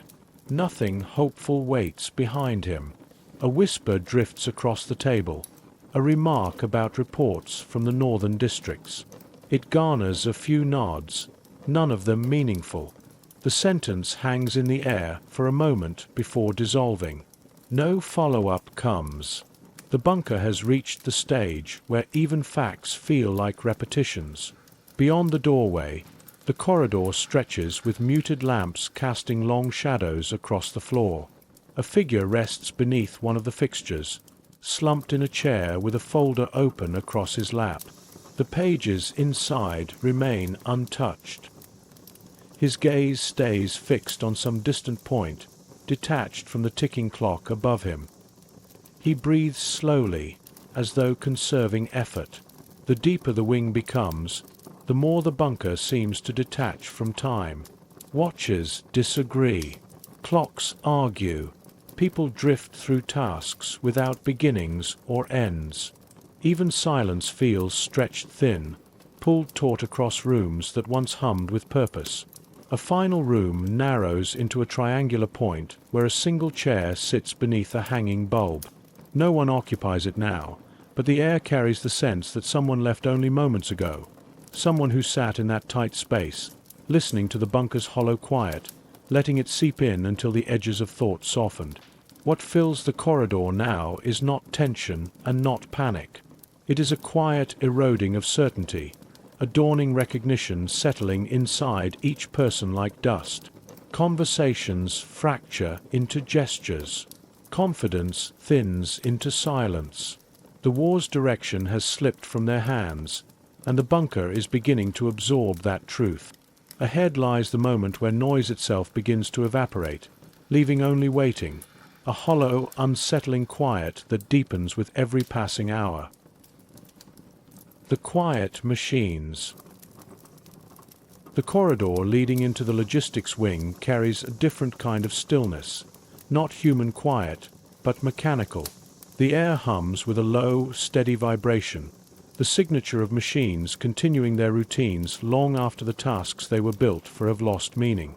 Nothing hopeful waits behind him. A whisper drifts across the table, a remark about reports from the northern districts. It garners a few nods, none of them meaningful. The sentence hangs in the air for a moment before dissolving. No follow-up comes. The bunker has reached the stage where even facts feel like repetitions. Beyond the doorway, the corridor stretches with muted lamps casting long shadows across the floor. A figure rests beneath one of the fixtures, slumped in a chair with a folder open across his lap. The pages inside remain untouched. His gaze stays fixed on some distant point, detached from the ticking clock above him. He breathes slowly, as though conserving effort. The deeper the wing becomes, the more the bunker seems to detach from time. Watches disagree. Clocks argue. People drift through tasks without beginnings or ends. Even silence feels stretched thin, pulled taut across rooms that once hummed with purpose. A final room narrows into a triangular point where a single chair sits beneath a hanging bulb. No one occupies it now, but the air carries the sense that someone left only moments ago. Someone who sat in that tight space, listening to the bunker's hollow quiet, letting it seep in until the edges of thought softened. What fills the corridor now is not tension and not panic. It is a quiet eroding of certainty, a dawning recognition settling inside each person like dust. Conversations fracture into gestures. Confidence thins into silence. The war's direction has slipped from their hands, and the bunker is beginning to absorb that truth. Ahead lies the moment where noise itself begins to evaporate, leaving only waiting, a hollow, unsettling quiet that deepens with every passing hour. The quiet machines. The corridor leading into the logistics wing carries a different kind of stillness, not human quiet, but mechanical. The air hums with a low, steady vibration, the signature of machines continuing their routines long after the tasks they were built for have lost meaning.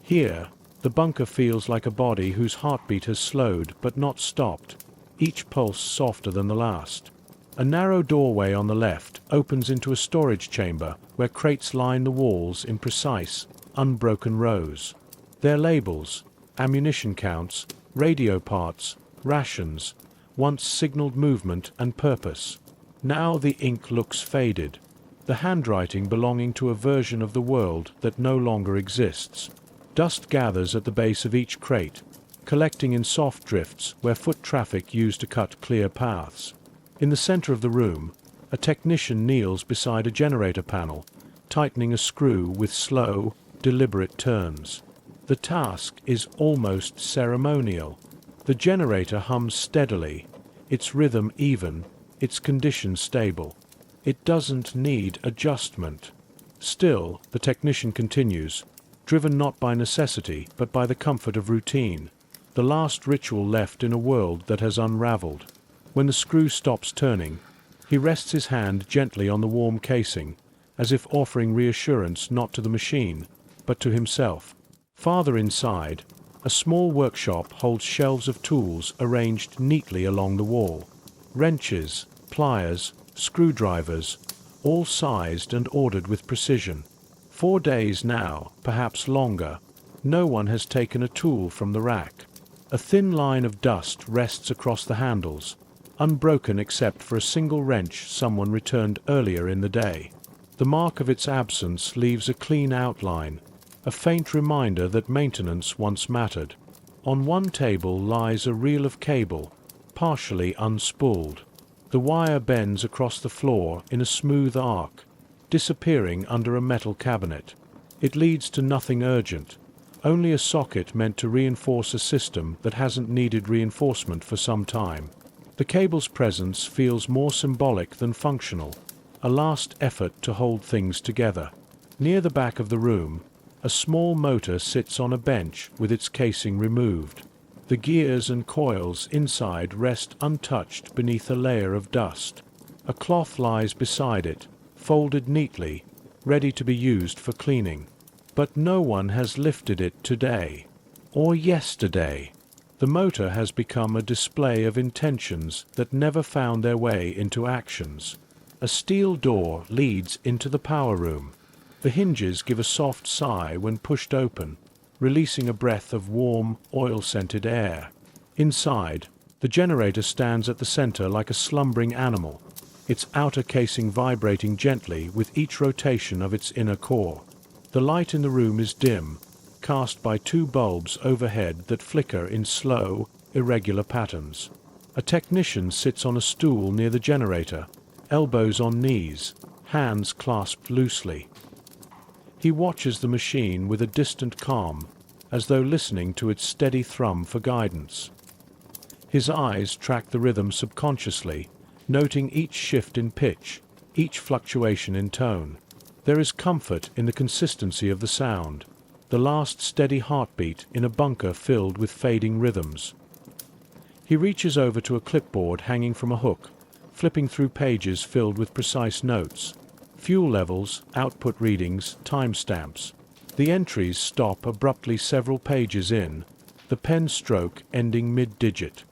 Here, the bunker feels like a body whose heartbeat has slowed but not stopped, each pulse softer than the last. A narrow doorway on the left opens into a storage chamber where crates line the walls in precise, unbroken rows. Their labels, ammunition counts, radio parts, rations, once signaled movement and purpose. Now the ink looks faded, the handwriting belonging to a version of the world that no longer exists. Dust gathers at the base of each crate, collecting in soft drifts where foot traffic used to cut clear paths. In the center of the room, a technician kneels beside a generator panel, tightening a screw with slow, deliberate turns. The task is almost ceremonial. The generator hums steadily, its rhythm even, its condition stable. It doesn't need adjustment. Still, the technician continues, driven not by necessity but by the comfort of routine, the last ritual left in a world that has unraveled. When the screw stops turning, he rests his hand gently on the warm casing, as if offering reassurance not to the machine, but to himself. Farther inside, a small workshop holds shelves of tools arranged neatly along the wall. Wrenches, pliers, screwdrivers, all sized and ordered with precision. 4 days now, perhaps longer, no one has taken a tool from the rack. A thin line of dust rests across the handles, unbroken except for a single wrench someone returned earlier in the day. The mark of its absence leaves a clean outline, a faint reminder that maintenance once mattered. On one table lies a reel of cable, partially unspooled. The wire bends across the floor in a smooth arc, disappearing under a metal cabinet. It leads to nothing urgent, only a socket meant to reinforce a system that hasn't needed reinforcement for some time. The cable's presence feels more symbolic than functional, a last effort to hold things together. Near the back of the room, a small motor sits on a bench with its casing removed. The gears and coils inside rest untouched beneath a layer of dust. A cloth lies beside it, folded neatly, ready to be used for cleaning. But no one has lifted it today, or yesterday. The motor has become a display of intentions that never found their way into actions. A steel door leads into the power room. The hinges give a soft sigh when pushed open, releasing a breath of warm, oil-scented air. Inside, the generator stands at the center like a slumbering animal, its outer casing vibrating gently with each rotation of its inner core. The light in the room is dim, cast by 2 bulbs overhead that flicker in slow, irregular patterns. A technician sits on a stool near the generator, elbows on knees, hands clasped loosely. He watches the machine with a distant calm, as though listening to its steady thrum for guidance. His eyes track the rhythm subconsciously, noting each shift in pitch, each fluctuation in tone. There is comfort in the consistency of the sound, the last steady heartbeat in a bunker filled with fading rhythms. He reaches over to a clipboard hanging from a hook, flipping through pages filled with precise notes. Fuel levels, output readings, timestamps. The entries stop abruptly several pages in, the pen stroke ending mid-digit.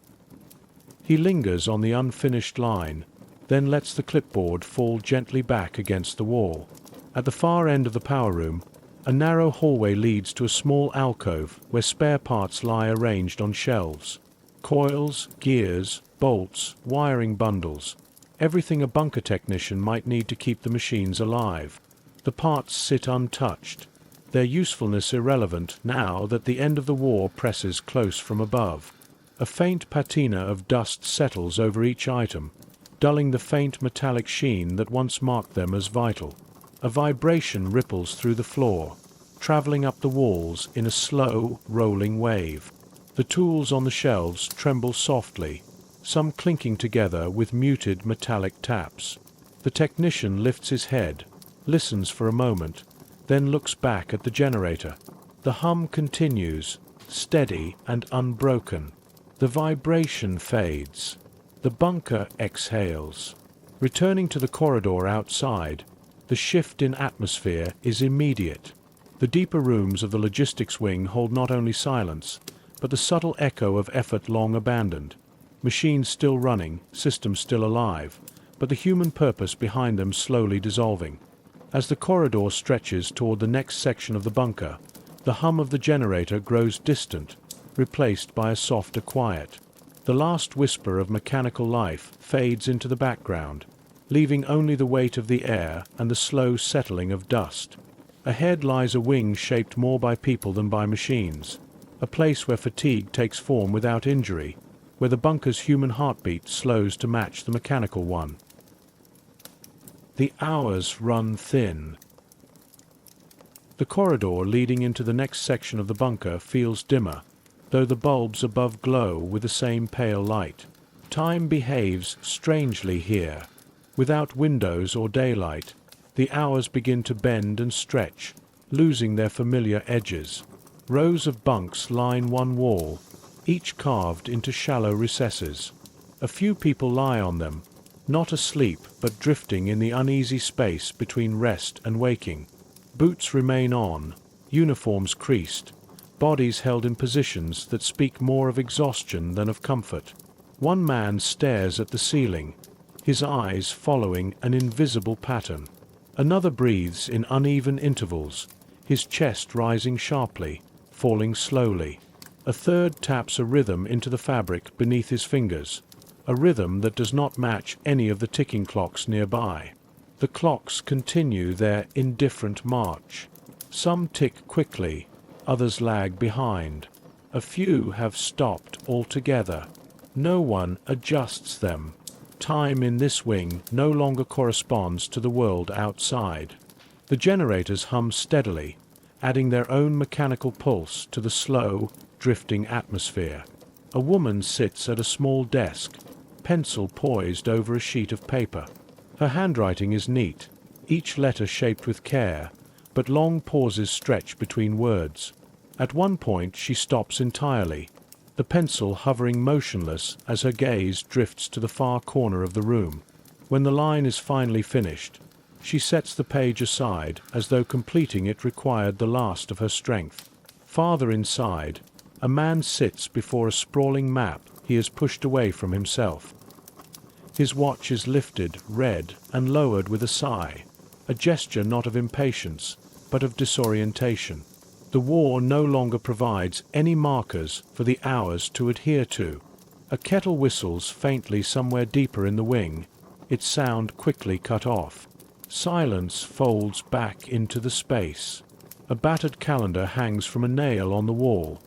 He lingers on the unfinished line, then lets the clipboard fall gently back against the wall. At the far end of the power room, a narrow hallway leads to a small alcove where spare parts lie arranged on shelves. Coils, gears, bolts, wiring bundles. Everything a bunker technician might need to keep the machines alive. The parts sit untouched, their usefulness irrelevant now that the end of the war presses close from above. A faint patina of dust settles over each item, dulling the faint metallic sheen that once marked them as vital. A vibration ripples through the floor, traveling up the walls in a slow, rolling wave. The tools on the shelves tremble softly, some clinking together with muted metallic taps. The technician lifts his head, listens for a moment, then looks back at the generator. The hum continues, steady and unbroken. The vibration fades. The bunker exhales. Returning to the corridor outside, the shift in atmosphere is immediate. The deeper rooms of the logistics wing hold not only silence, but the subtle echo of effort long abandoned. Machines still running, systems still alive, but the human purpose behind them slowly dissolving. As the corridor stretches toward the next section of the bunker, the hum of the generator grows distant, replaced by a softer quiet. The last whisper of mechanical life fades into the background, leaving only the weight of the air and the slow settling of dust. Ahead lies a wing shaped more by people than by machines, a place where fatigue takes form without injury, where the bunker's human heartbeat slows to match the mechanical one. The hours run thin. The corridor leading into the next section of the bunker feels dimmer, though the bulbs above glow with the same pale light. Time behaves strangely here. Without windows or daylight, the hours begin to bend and stretch, losing their familiar edges. Rows of bunks line one wall, each carved into shallow recesses. A few people lie on them, not asleep but drifting in the uneasy space between rest and waking. Boots remain on, uniforms creased, bodies held in positions that speak more of exhaustion than of comfort. One man stares at the ceiling, his eyes following an invisible pattern. Another breathes in uneven intervals, his chest rising sharply, falling slowly. A third taps a rhythm into the fabric beneath his fingers, a rhythm that does not match any of the ticking clocks nearby. The clocks continue their indifferent march. Some tick quickly, others lag behind. A few have stopped altogether. No one adjusts them. Time in this wing no longer corresponds to the world outside. The generators hum steadily, adding their own mechanical pulse to the slow, drifting atmosphere. A woman sits at a small desk, pencil poised over a sheet of paper. Her handwriting is neat, each letter shaped with care, but long pauses stretch between words. At one point she stops entirely, the pencil hovering motionless as her gaze drifts to the far corner of the room. When the line is finally finished, she sets the page aside as though completing it required the last of her strength. Farther inside, a man sits before a sprawling map he has pushed away from himself. His watch is lifted, read, and lowered with a sigh, a gesture not of impatience, but of disorientation. The war no longer provides any markers for the hours to adhere to. A kettle whistles faintly somewhere deeper in the wing, its sound quickly cut off. Silence folds back into the space. A battered calendar hangs from a nail on the wall.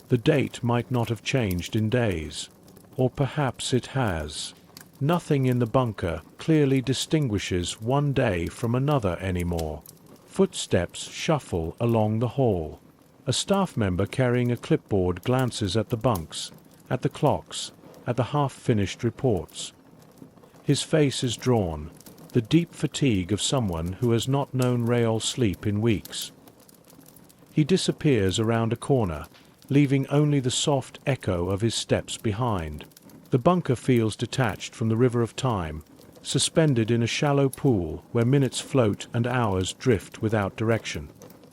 The date might not have changed in days. Or perhaps it has. Nothing in the bunker clearly distinguishes one day from another anymore. Footsteps shuffle along the hall. A staff member carrying a clipboard glances at the bunks, at the clocks, at the half-finished reports. His face is drawn, the deep fatigue of someone who has not known real sleep in weeks. He disappears around a corner, leaving only the soft echo of his steps behind. The bunker feels detached from the river of time, suspended in a shallow pool where minutes float and hours drift without direction.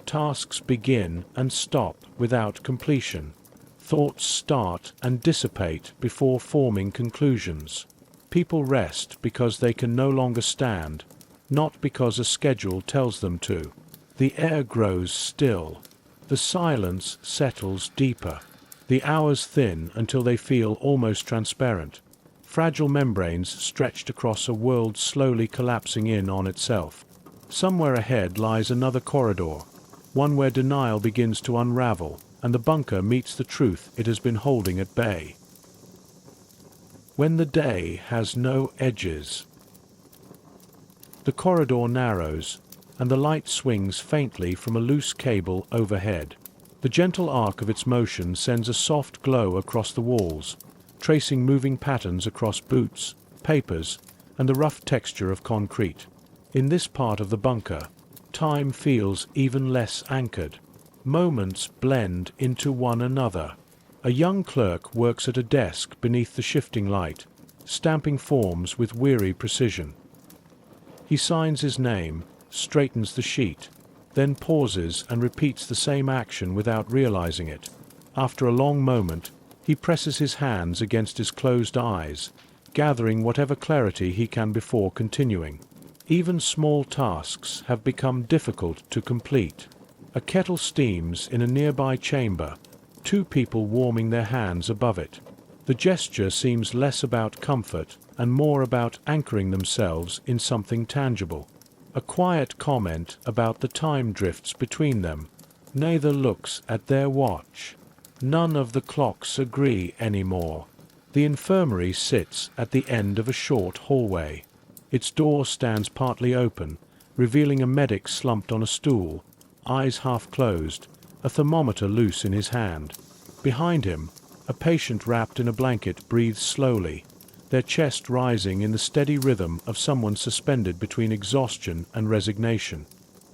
Tasks begin and stop without completion. Thoughts start and dissipate before forming conclusions. People rest because they can no longer stand, not because a schedule tells them to. The air grows still. The silence settles deeper. The hours thin until they feel almost transparent. Fragile membranes stretched across a world slowly collapsing in on itself. Somewhere ahead lies another corridor, one where denial begins to unravel and the bunker meets the truth it has been holding at bay. when the day has no edges. The corridor narrows, and the light swings faintly from a loose cable overhead. The gentle arc of its motion sends a soft glow across the walls, tracing moving patterns across boots, papers, and the rough texture of concrete. In this part of the bunker, time feels even less anchored. Moments blend into one another. A young clerk works at a desk beneath the shifting light, stamping forms with weary precision. He signs his name, straightens the sheet, then pauses and repeats the same action without realizing it. After a long moment, he presses his hands against his closed eyes, gathering whatever clarity he can before continuing. Even small tasks have become difficult to complete. A kettle steams in a nearby chamber, two people warming their hands above it. The gesture seems less about comfort and more about anchoring themselves in something tangible. A quiet comment about the time drifts between them. Neither looks at their watch. None of the clocks agree anymore. The infirmary sits at the end of a short hallway. Its door stands partly open, revealing a medic slumped on a stool, eyes half closed, a thermometer loose in his hand. Behind him, a patient wrapped in a blanket breathes slowly, their chest rising in the steady rhythm of someone suspended between exhaustion and resignation.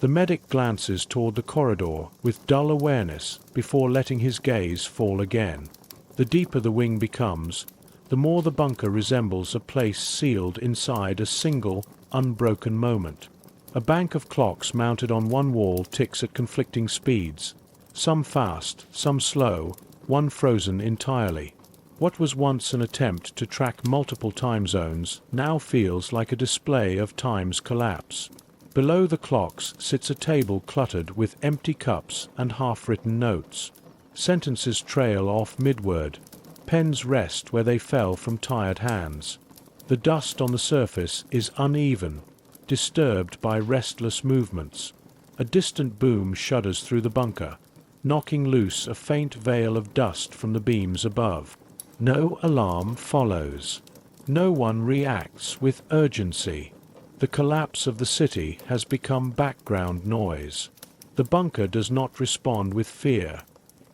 The medic glances toward the corridor with dull awareness before letting his gaze fall again. The deeper the wing becomes, the more the bunker resembles a place sealed inside a single, unbroken moment. A bank of clocks mounted on one wall ticks at conflicting speeds, some fast, some slow, one frozen entirely. What was once an attempt to track multiple time zones now feels like a display of time's collapse. Below the clocks sits a table cluttered with empty cups and half-written notes. Sentences trail off mid-word. Pens rest where they fell from tired hands. The dust on the surface is uneven, disturbed by restless movements. A distant boom shudders through the bunker, knocking loose a faint veil of dust from the beams above. No alarm follows. No one reacts with urgency. The collapse of the city has become background noise. The bunker does not respond with fear.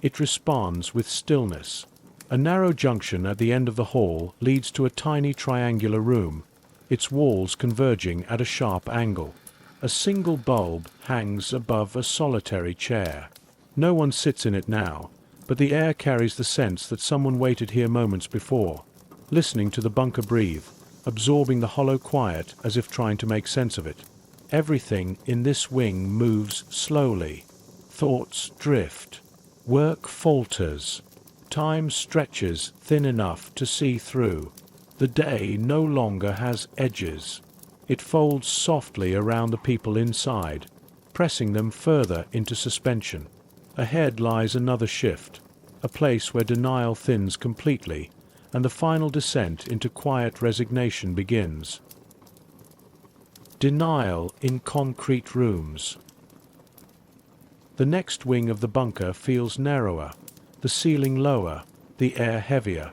It responds with stillness. A narrow junction at the end of the hall leads to a tiny triangular room, its walls converging at a sharp angle. A single bulb hangs above a solitary chair. No one sits in it now, but the air carries the sense that someone waited here moments before, listening to the bunker breathe, absorbing the hollow quiet as if trying to make sense of it. Everything in this wing moves slowly. Thoughts drift. Work falters. Time stretches thin enough to see through. The day no longer has edges. It folds softly around the people inside, pressing them further into suspension. Ahead lies another shift, a place where denial thins completely, and the final descent into quiet resignation begins. Denial in concrete rooms. The next wing of the bunker feels narrower, the ceiling lower, the air heavier.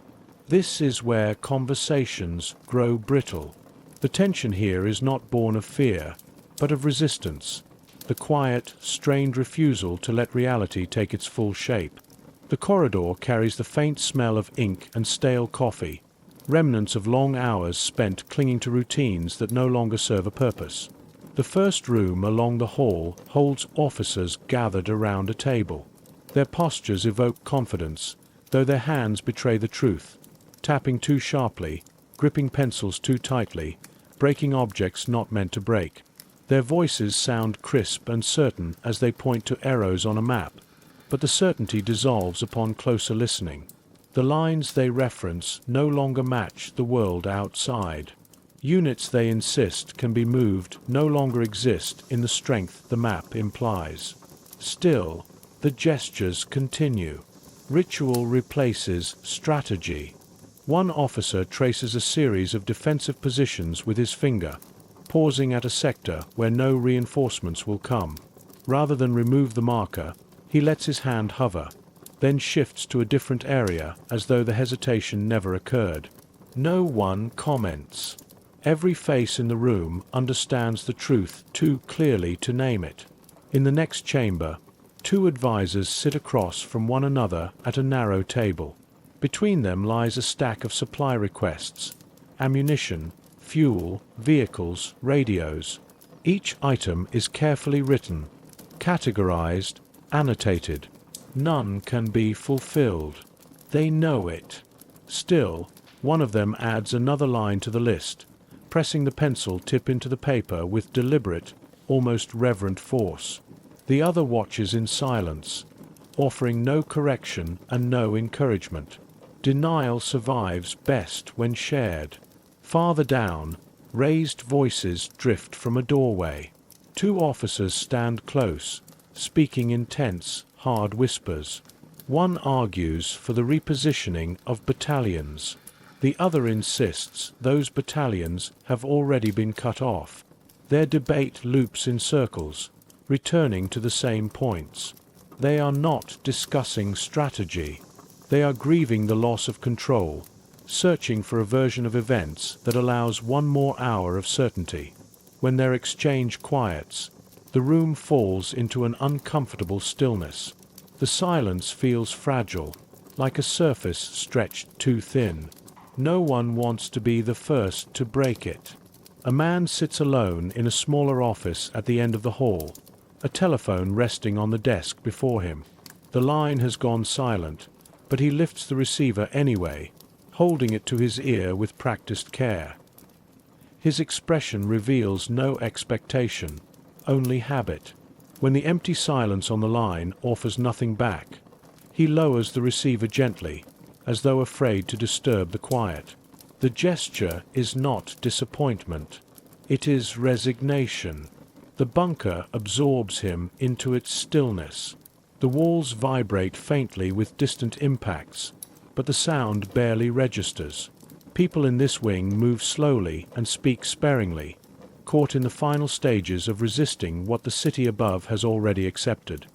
This is where conversations grow brittle. The tension here is not born of fear, but of resistance, the quiet, strained refusal to let reality take its full shape. The corridor carries the faint smell of ink and stale coffee, remnants of long hours spent clinging to routines that no longer serve a purpose. The first room along the hall holds officers gathered around a table. Their postures evoke confidence, though their hands betray the truth, tapping too sharply, gripping pencils too tightly, breaking objects not meant to break. Their voices sound crisp and certain as they point to arrows on a map, but the certainty dissolves upon closer listening. The lines they reference no longer match the world outside. Units they insist can be moved no longer exist in the strength the map implies. Still, the gestures continue. Ritual replaces strategy. One officer traces a series of defensive positions with his finger, pausing at a sector where no reinforcements will come. Rather than remove the marker, he lets his hand hover, then shifts to a different area as though the hesitation never occurred. No one comments. Every face in the room understands the truth too clearly to name it. In the next chamber, two advisors sit across from one another at a narrow table. Between them lies a stack of supply requests: ammunition, fuel, vehicles, radios. Each item is carefully written, categorized, annotated. None can be fulfilled. They know it. Still, one of them adds another line to the list, pressing the pencil tip into the paper with deliberate, almost reverent force. The other watches in silence, offering no correction and no encouragement. Denial survives best when shared. Farther down, raised voices drift from a doorway. Two officers stand close, speaking in tense, hard whispers. One argues for the repositioning of battalions. The other insists those battalions have already been cut off. Their debate loops in circles, returning to the same points. They are not discussing strategy. They are grieving the loss of control, searching for a version of events that allows one more hour of certainty. When their exchange quiets, the room falls into an uncomfortable stillness. The silence feels fragile, like a surface stretched too thin. No one wants to be the first to break it. A man sits alone in a smaller office at the end of the hall, a telephone resting on the desk before him. The line has gone silent, but he lifts the receiver anyway, holding it to his ear with practiced care. His expression reveals no expectation, only habit. When the empty silence on the line offers nothing back, he lowers the receiver gently, as though afraid to disturb the quiet. The gesture is not disappointment. It is resignation. The bunker absorbs him into its stillness. The walls vibrate faintly with distant impacts, but the sound barely registers. People in this wing move slowly and speak sparingly, caught in the final stages of resisting what the city above has already accepted.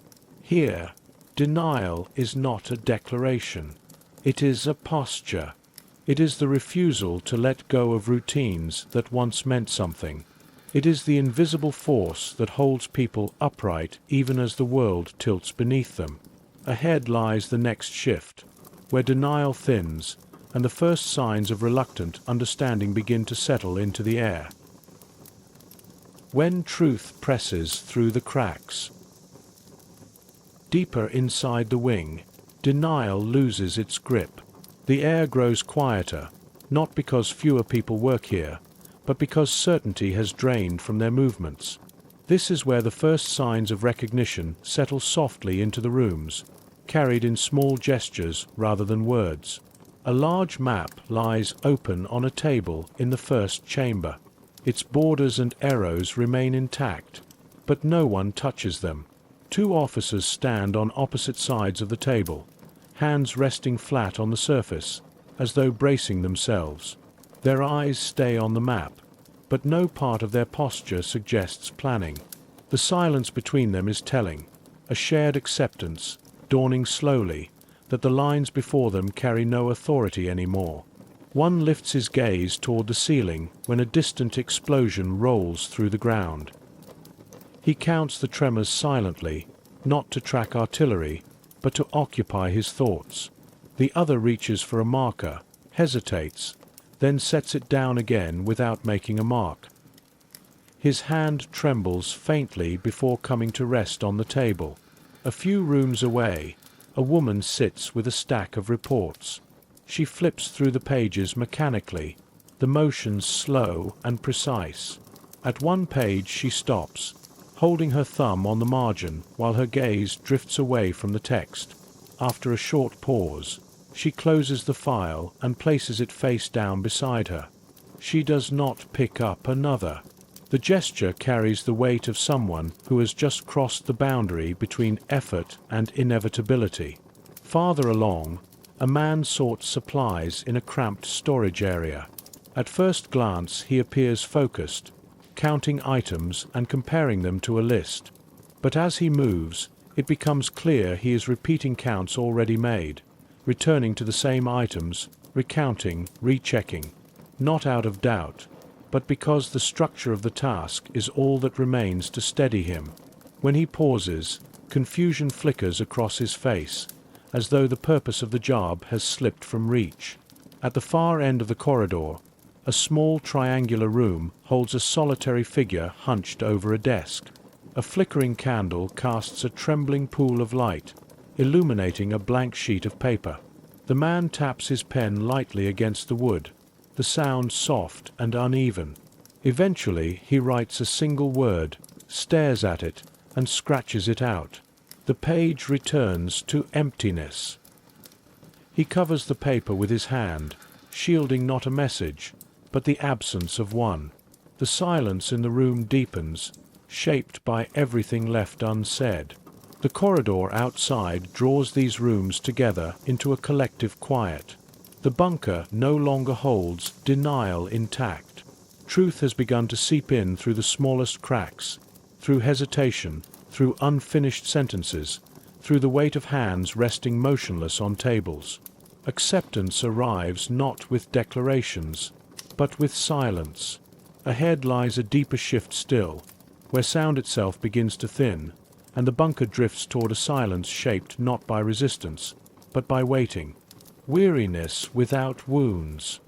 Here, denial is not a declaration. It is a posture. It is the refusal to let go of routines that once meant something. It is the invisible force that holds people upright even as the world tilts beneath them. Ahead lies the next shift, where denial thins and the first signs of reluctant understanding begin to settle into the air. When truth presses through the cracks. Deeper inside the wing, denial loses its grip. The air grows quieter, not because fewer people work here, but because certainty has drained from their movements. This is where the first signs of recognition settle softly into the rooms, carried in small gestures rather than words. A large map lies open on a table in the first chamber. Its borders and arrows remain intact, but no one touches them. Two officers stand on opposite sides of the table, hands resting flat on the surface, as though bracing themselves. Their eyes stay on the map, but no part of their posture suggests planning. The silence between them is telling, a shared acceptance, dawning slowly, that the lines before them carry no authority anymore. One lifts his gaze toward the ceiling when a distant explosion rolls through the ground. He counts the tremors silently, not to track artillery, but to occupy his thoughts. The other reaches for a marker, hesitates, then sets it down again without making a mark. His hand trembles faintly before coming to rest on the table. A few rooms away, a woman sits with a stack of reports. She flips through the pages mechanically, the motions slow and precise. At one page she stops, holding her thumb on the margin while her gaze drifts away from the text. After a short pause, she closes the file and places it face down beside her. She does not pick up another. The gesture carries the weight of someone who has just crossed the boundary between effort and inevitability. Farther along, a man sorts supplies in a cramped storage area. At first glance he appears focused, counting items and comparing them to a list. But as he moves, it becomes clear he is repeating counts already made, returning to the same items, recounting, rechecking, not out of doubt, but because the structure of the task is all that remains to steady him. When he pauses, confusion flickers across his face, as though the purpose of the job has slipped from reach. At the far end of the corridor, a small triangular room holds a solitary figure hunched over a desk. A flickering candle casts a trembling pool of light, illuminating a blank sheet of paper. The man taps his pen lightly against the wood, the sound soft and uneven. Eventually he writes a single word, stares at it, and scratches it out. The page returns to emptiness. He covers the paper with his hand, shielding not a message, but the absence of one. The silence in the room deepens, shaped by everything left unsaid. The corridor outside draws these rooms together into a collective quiet. The bunker no longer holds denial intact. Truth has begun to seep in through the smallest cracks, through hesitation, through unfinished sentences, through the weight of hands resting motionless on tables. Acceptance arrives not with declarations, but with silence. Ahead lies a deeper shift still, where sound itself begins to thin, and the bunker drifts toward a silence shaped not by resistance, but by waiting. Weariness without wounds.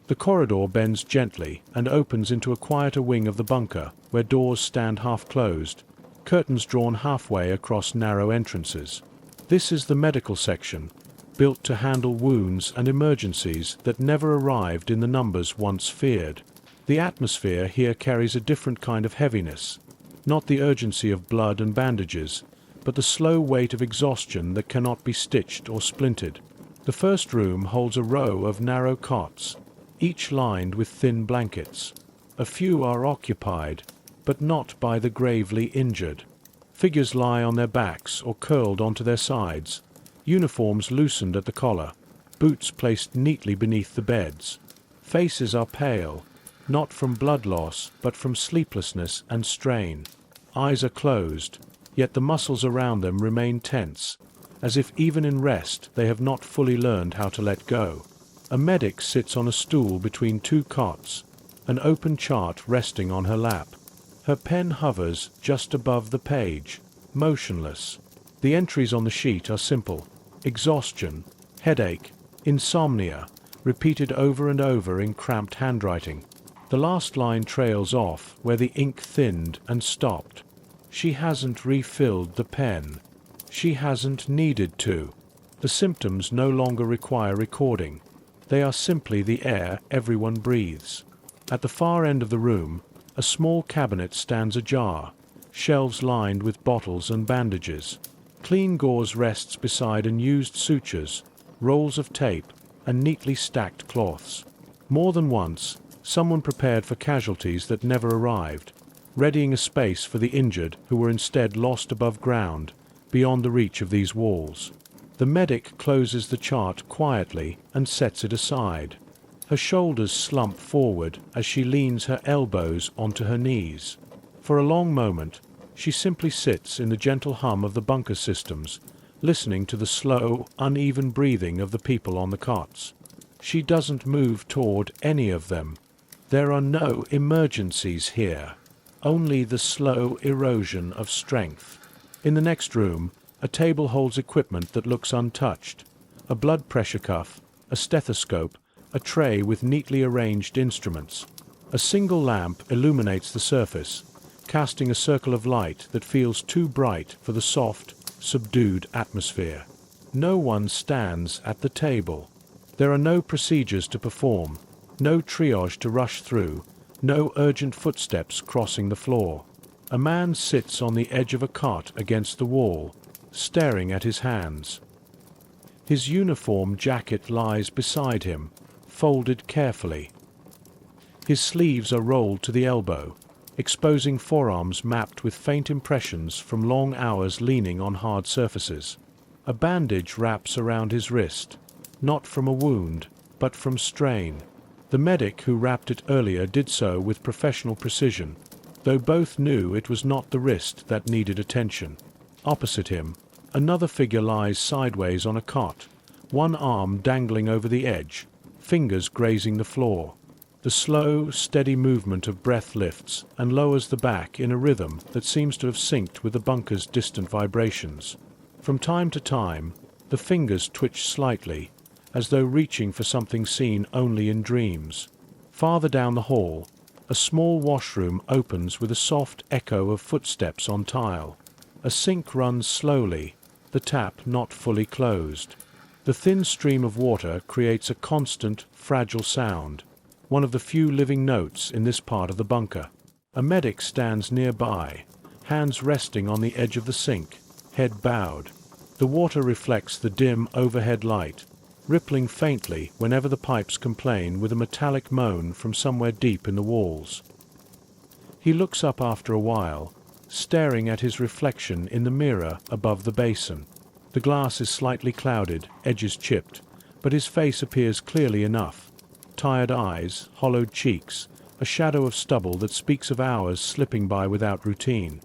The corridor bends gently and opens into a quieter wing of the bunker, where doors stand half-closed, curtains drawn halfway across narrow entrances. This is the medical section, built to handle wounds and emergencies that never arrived in the numbers once feared. The atmosphere here carries a different kind of heaviness, not the urgency of blood and bandages, but the slow weight of exhaustion that cannot be stitched or splintered. The first room holds a row of narrow cots, each lined with thin blankets. A few are occupied, but not by the gravely injured. Figures lie on their backs or curled onto their sides, uniforms loosened at the collar, boots placed neatly beneath the beds. Faces are pale, not from blood loss, but from sleeplessness and strain. Eyes are closed, yet the muscles around them remain tense, as if even in rest they have not fully learned how to let go. A medic sits on a stool between two cots, an open chart resting on her lap. Her pen hovers just above the page, motionless. The entries on the sheet are simple: exhaustion, headache, insomnia, repeated over and over in cramped handwriting. The last line trails off where the ink thinned and stopped. She hasn't refilled the pen. She hasn't needed to. The symptoms no longer require recording. They are simply the air everyone breathes. At the far end of the room, a small cabinet stands ajar, shelves lined with bottles and bandages. Clean gauze rests beside unused sutures, rolls of tape, and neatly stacked cloths. More than once, someone prepared for casualties that never arrived, readying a space for the injured who were instead lost above ground, beyond the reach of these walls. The medic closes the chart quietly and sets it aside. Her shoulders slump forward as she leans her elbows onto her knees. For a long moment, she simply sits in the gentle hum of the bunker systems, listening to the slow, uneven breathing of the people on the cots. She doesn't move toward any of them. There are no emergencies here, only the slow erosion of strength. In the next room, a table holds equipment that looks untouched: a blood pressure cuff, a stethoscope, a tray with neatly arranged instruments. A single lamp illuminates the surface, casting a circle of light that feels too bright for the soft, subdued atmosphere. No one stands at the table. There are no procedures to perform, no triage to rush through, no urgent footsteps crossing the floor. A man sits on the edge of a cot against the wall, staring at his hands. His uniform jacket lies beside him, folded carefully. His sleeves are rolled to the elbow, exposing forearms mapped with faint impressions from long hours leaning on hard surfaces. A bandage wraps around his wrist, not from a wound, but from strain. The medic who wrapped it earlier did so with professional precision, though both knew it was not the wrist that needed attention. Opposite him, another figure lies sideways on a cot, one arm dangling over the edge, fingers grazing the floor. The slow, steady movement of breath lifts and lowers the back in a rhythm that seems to have synced with the bunker's distant vibrations. From time to time, the fingers twitch slightly, as though reaching for something seen only in dreams. Farther down the hall, a small washroom opens with a soft echo of footsteps on tile. A sink runs slowly, the tap not fully closed. The thin stream of water creates a constant, fragile sound, one of the few living notes in this part of the bunker. A medic stands nearby, hands resting on the edge of the sink, head bowed. The water reflects the dim overhead light, rippling faintly whenever the pipes complain with a metallic moan from somewhere deep in the walls. He looks up after a while, staring at his reflection in the mirror above the basin. The glass is slightly clouded, edges chipped, but his face appears clearly enough. Tired eyes, hollowed cheeks, a shadow of stubble that speaks of hours slipping by without routine.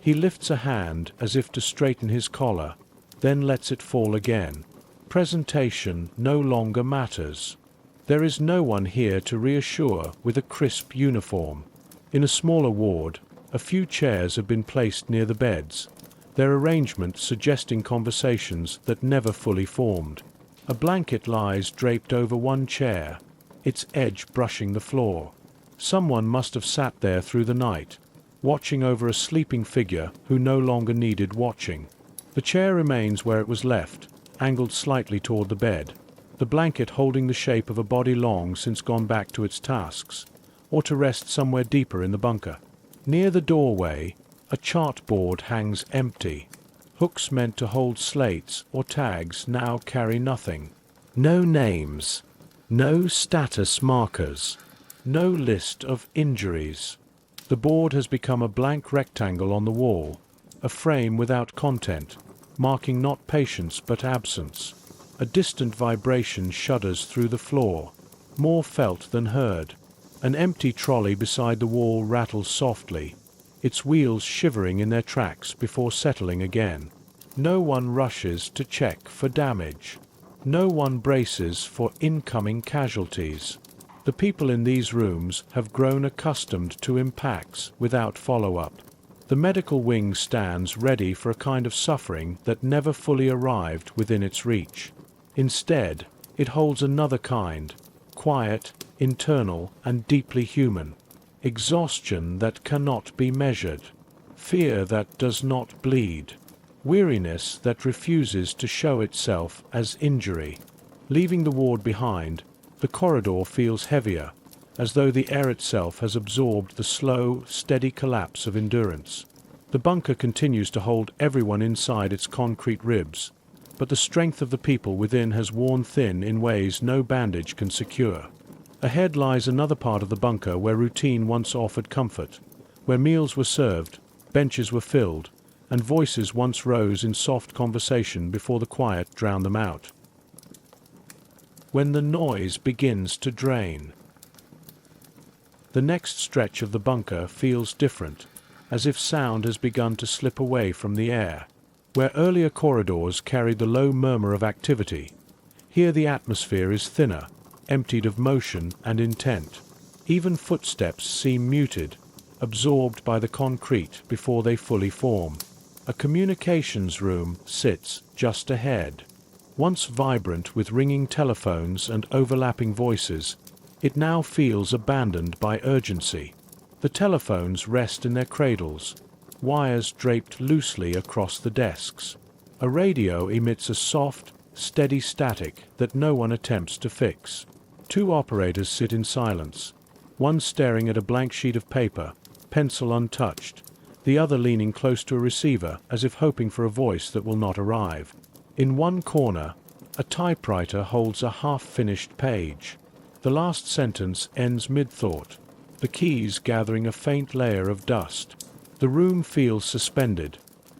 He lifts a hand as if to straighten his collar, then lets it fall again. Presentation no longer matters. There is no one here to reassure with a crisp uniform. In a smaller ward, a few chairs have been placed near the beds, their arrangement suggesting conversations that never fully formed. A blanket lies draped over one chair, its edge brushing the floor. Someone must have sat there through the night, watching over a sleeping figure who no longer needed watching. The chair remains where it was left, angled slightly toward the bed, the blanket holding the shape of a body long since gone back to its tasks, or to rest somewhere deeper in the bunker. Near the doorway, a chartboard hangs empty. Hooks meant to hold slates or tags now carry nothing. No names, no status markers, no list of injuries. The board has become a blank rectangle on the wall, a frame without content, marking not patience but absence. A distant vibration shudders through the floor, more felt than heard. An empty trolley beside the wall rattles softly, its wheels shivering in their tracks before settling again. No one rushes to check for damage. No one braces for incoming casualties. The people in these rooms have grown accustomed to impacts without follow-up. The medical wing stands ready for a kind of suffering that never fully arrived within its reach. Instead, it holds another kind, quiet, internal, and deeply human. Exhaustion that cannot be measured. Fear that does not bleed. Weariness that refuses to show itself as injury. Leaving the ward behind, the corridor feels heavier, as though the air itself has absorbed the slow, steady collapse of endurance. The bunker continues to hold everyone inside its concrete ribs, but the strength of the people within has worn thin in ways no bandage can secure. Ahead lies another part of the bunker where routine once offered comfort, where meals were served, benches were filled, and voices once rose in soft conversation before the quiet drowned them out. When the noise begins to drain. The next stretch of the bunker feels different, as if sound has begun to slip away from the air. Where earlier corridors carried the low murmur of activity, here the atmosphere is thinner, emptied of motion and intent. Even footsteps seem muted, absorbed by the concrete before they fully form. A communications room sits just ahead. Once vibrant with ringing telephones and overlapping voices, it now feels abandoned by urgency. The telephones rest in their cradles, wires draped loosely across the desks. A radio emits a soft, steady static that no one attempts to fix. Two operators sit in silence, one staring at a blank sheet of paper, pencil untouched, the other leaning close to a receiver as if hoping for a voice that will not arrive. In one corner, a typewriter holds a half-finished page. The last sentence ends mid-thought, the keys gathering a faint layer of dust. The room feels suspended,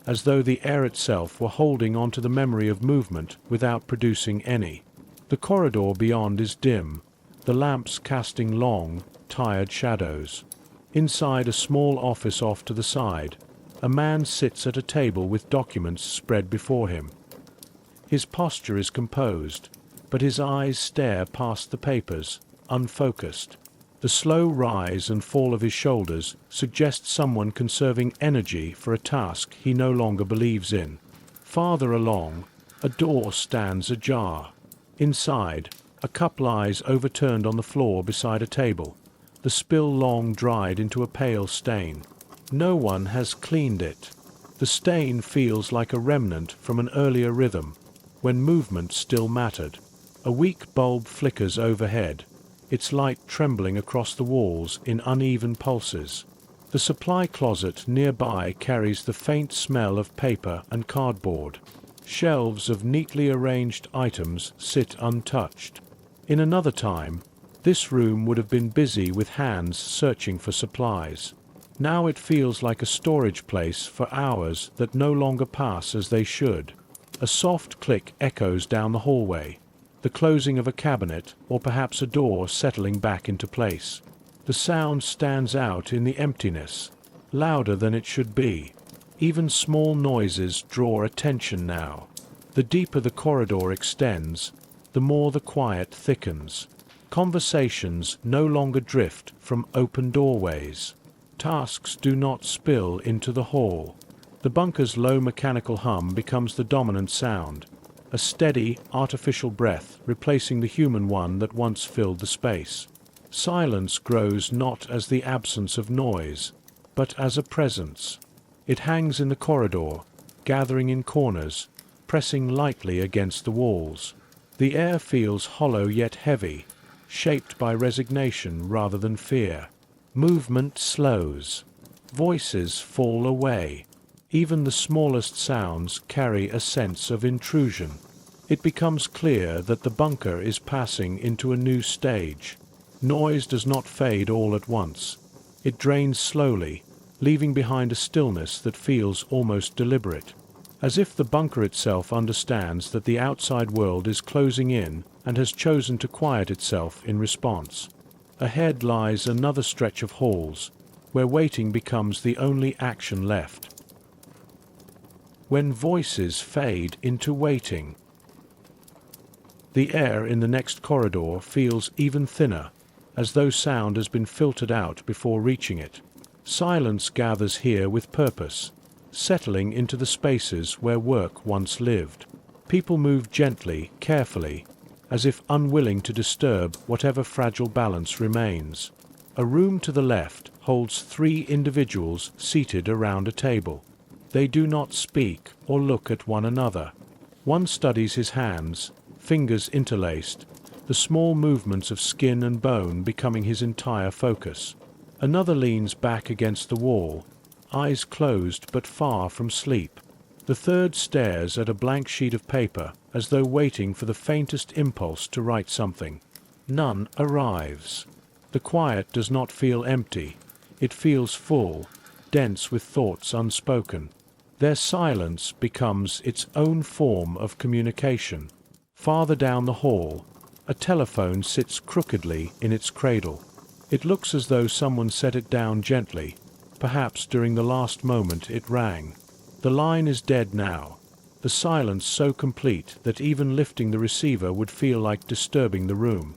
as though the air itself were holding onto the memory of movement without producing any. The corridor beyond is dim, the lamps casting long, tired shadows. Inside a small office off to the side, a man sits at a table with documents spread before him. His posture is composed, but his eyes stare past the papers, unfocused. The slow rise and fall of his shoulders suggest someone conserving energy for a task he no longer believes in. Farther along, a door stands ajar. Inside, a cup lies overturned on the floor beside a table, the spill long dried into a pale stain. No one has cleaned it. The stain feels like a remnant from an earlier rhythm, when movement still mattered. A weak bulb flickers overhead, its light trembling across the walls in uneven pulses. The supply closet nearby carries the faint smell of paper and cardboard. Shelves of neatly arranged items sit untouched. In another time, this room would have been busy with hands searching for supplies. Now it feels like a storage place for hours that no longer pass as they should. A soft click echoes down the hallway, the closing of a cabinet or perhaps a door settling back into place. The sound stands out in the emptiness, louder than it should be. Even small noises draw attention now. The deeper the corridor extends, the more the quiet thickens. Conversations no longer drift from open doorways. Tasks do not spill into the hall. The bunker's low mechanical hum becomes the dominant sound, a steady, artificial breath replacing the human one that once filled the space. Silence grows not as the absence of noise, but as a presence. It hangs in the corridor, gathering in corners, pressing lightly against the walls. The air feels hollow yet heavy, shaped by resignation rather than fear. Movement slows. Voices fall away. Even the smallest sounds carry a sense of intrusion. It becomes clear that the bunker is passing into a new stage. Noise does not fade all at once. It drains slowly, leaving behind a stillness that feels almost deliberate, as if the bunker itself understands that the outside world is closing in and has chosen to quiet itself in response. Ahead lies another stretch of halls, where waiting becomes the only action left. When voices fade into waiting. The air in the next corridor feels even thinner, as though sound has been filtered out before reaching it. Silence gathers here with purpose, settling into the spaces where work once lived. People move gently, carefully, as if unwilling to disturb whatever fragile balance remains. A room to the left holds 3 individuals seated around a table. They do not speak or look at one another. One studies his hands, fingers interlaced, the small movements of skin and bone becoming his entire focus. Another leans back against the wall, eyes closed but far from sleep. The third stares at a blank sheet of paper as though waiting for the faintest impulse to write something. None arrives. The quiet does not feel empty. It feels full, dense with thoughts unspoken. Their silence becomes its own form of communication. Farther down the hall, a telephone sits crookedly in its cradle. It looks as though someone set it down gently, perhaps during the last moment it rang. The line is dead now, the silence so complete that even lifting the receiver would feel like disturbing the room.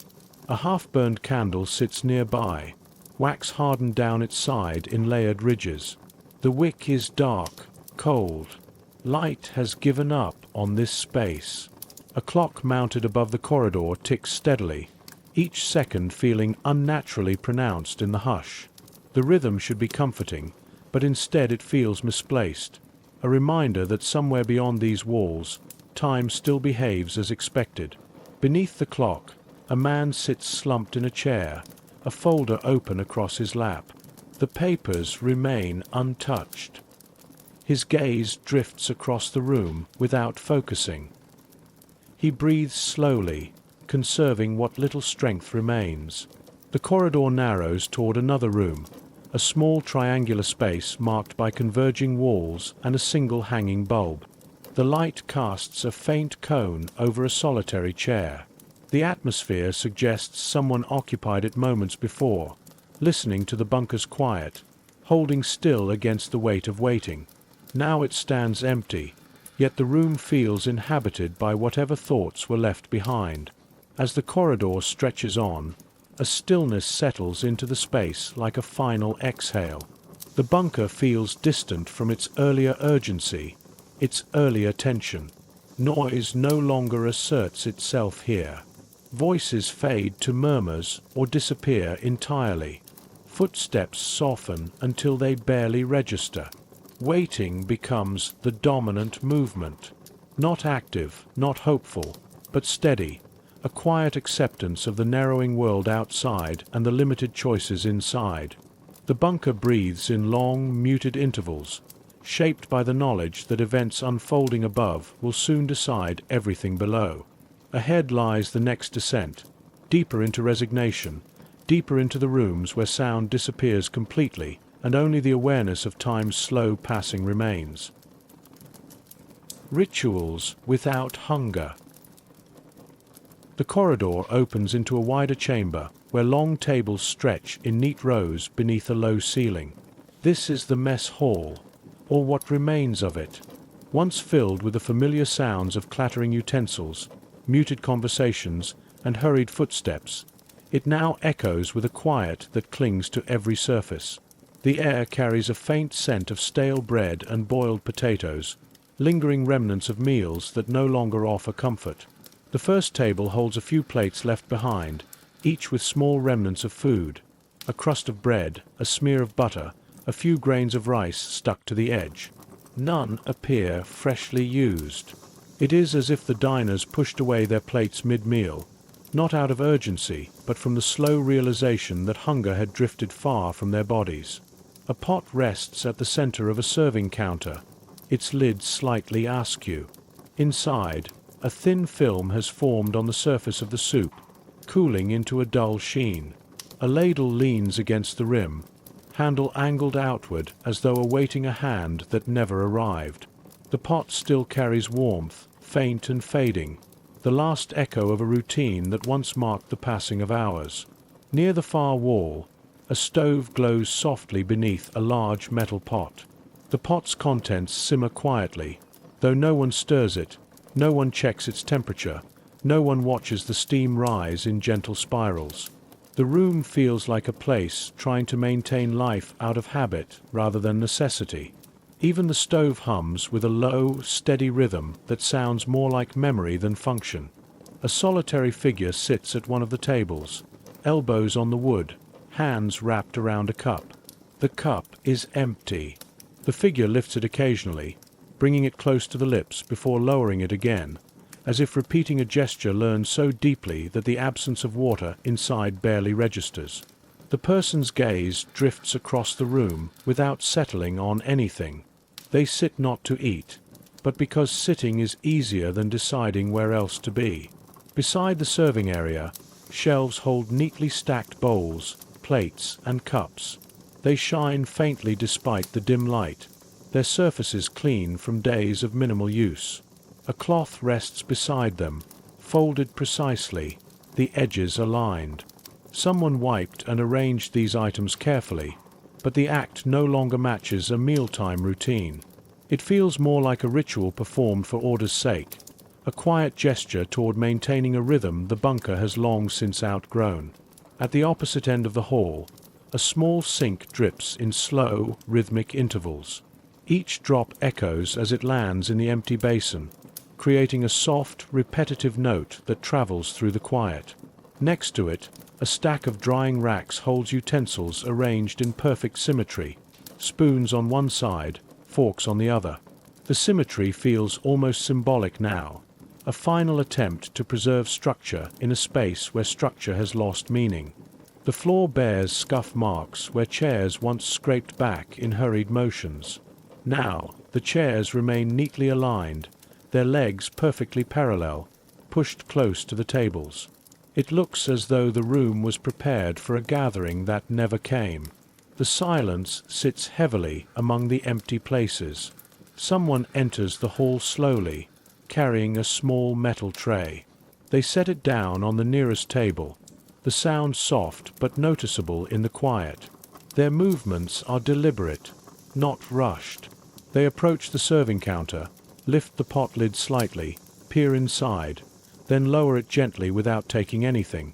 A half-burned candle sits nearby, wax hardened down its side in layered ridges. The wick is dark, cold. Light has given up on this space. A clock mounted above the corridor ticks steadily, each second feeling unnaturally pronounced in the hush. The rhythm should be comforting, but instead it feels misplaced, a reminder that somewhere beyond these walls, time still behaves as expected. Beneath the clock, a man sits slumped in a chair, a folder open across his lap. The papers remain untouched. His gaze drifts across the room without focusing. He breathes slowly, conserving what little strength remains. The corridor narrows toward another room, a small triangular space marked by converging walls and a single hanging bulb. The light casts a faint cone over a solitary chair. The atmosphere suggests someone occupied it moments before, listening to the bunker's quiet, holding still against the weight of waiting. Now it stands empty, yet the room feels inhabited by whatever thoughts were left behind. As the corridor stretches on, a stillness settles into the space like a final exhale. The bunker feels distant from its earlier urgency, its earlier tension. Noise no longer asserts itself here. Voices fade to murmurs or disappear entirely. Footsteps soften until they barely register. Waiting becomes the dominant movement. Not active, not hopeful, but steady. A quiet acceptance of the narrowing world outside and the limited choices inside. The bunker breathes in long, muted intervals, shaped by the knowledge that events unfolding above will soon decide everything below. Ahead lies the next descent, deeper into resignation, deeper into the rooms where sound disappears completely and only the awareness of time's slow passing remains. Rituals without hunger. The corridor opens into a wider chamber where long tables stretch in neat rows beneath a low ceiling. This is the mess hall, or what remains of it. Once filled with the familiar sounds of clattering utensils, muted conversations, and hurried footsteps, it now echoes with a quiet that clings to every surface. The air carries a faint scent of stale bread and boiled potatoes, lingering remnants of meals that no longer offer comfort. The first table holds a few plates left behind, each with small remnants of food, a crust of bread, a smear of butter, a few grains of rice stuck to the edge. None appear freshly used. It is as if the diners pushed away their plates mid-meal, not out of urgency, but from the slow realization that hunger had drifted far from their bodies. A pot rests at the center of a serving counter, its lid slightly askew. Inside, a thin film has formed on the surface of the soup, cooling into a dull sheen. A ladle leans against the rim, handle angled outward as though awaiting a hand that never arrived. The pot still carries warmth, faint and fading, the last echo of a routine that once marked the passing of hours. Near the far wall, a stove glows softly beneath a large metal pot. The pot's contents simmer quietly, though no one stirs it, no one checks its temperature, no one watches the steam rise in gentle spirals. The room feels like a place trying to maintain life out of habit rather than necessity. Even the stove hums with a low, steady rhythm that sounds more like memory than function. A solitary figure sits at one of the tables, elbows on the wood, hands wrapped around a cup. The cup is empty. The figure lifts it occasionally, bringing it close to the lips before lowering it again, as if repeating a gesture learned so deeply that the absence of water inside barely registers. The person's gaze drifts across the room without settling on anything. They sit not to eat, but because sitting is easier than deciding where else to be. Beside the serving area, shelves hold neatly stacked bowls, plates, and cups. They shine faintly despite the dim light, their surfaces clean from days of minimal use. A cloth rests beside them, folded precisely, the edges aligned. Someone wiped and arranged these items carefully, but the act no longer matches a mealtime routine. It feels more like a ritual performed for order's sake, a quiet gesture toward maintaining a rhythm the bunker has long since outgrown. At the opposite end of the hall, a small sink drips in slow, rhythmic intervals. Each drop echoes as it lands in the empty basin, creating a soft, repetitive note that travels through the quiet. Next to it, a stack of drying racks holds utensils arranged in perfect symmetry, spoons on one side, forks on the other. The symmetry feels almost symbolic now, a final attempt to preserve structure in a space where structure has lost meaning. The floor bears scuff marks where chairs once scraped back in hurried motions. Now, the chairs remain neatly aligned, their legs perfectly parallel, pushed close to the tables. It looks as though the room was prepared for a gathering that never came. The silence sits heavily among the empty places. Someone enters the hall slowly, carrying a small metal tray. They set it down on the nearest table, the sound soft but noticeable in the quiet. Their movements are deliberate, not rushed. They approach the serving counter, Lift the pot lid slightly, peer inside, then lower it gently without taking anything.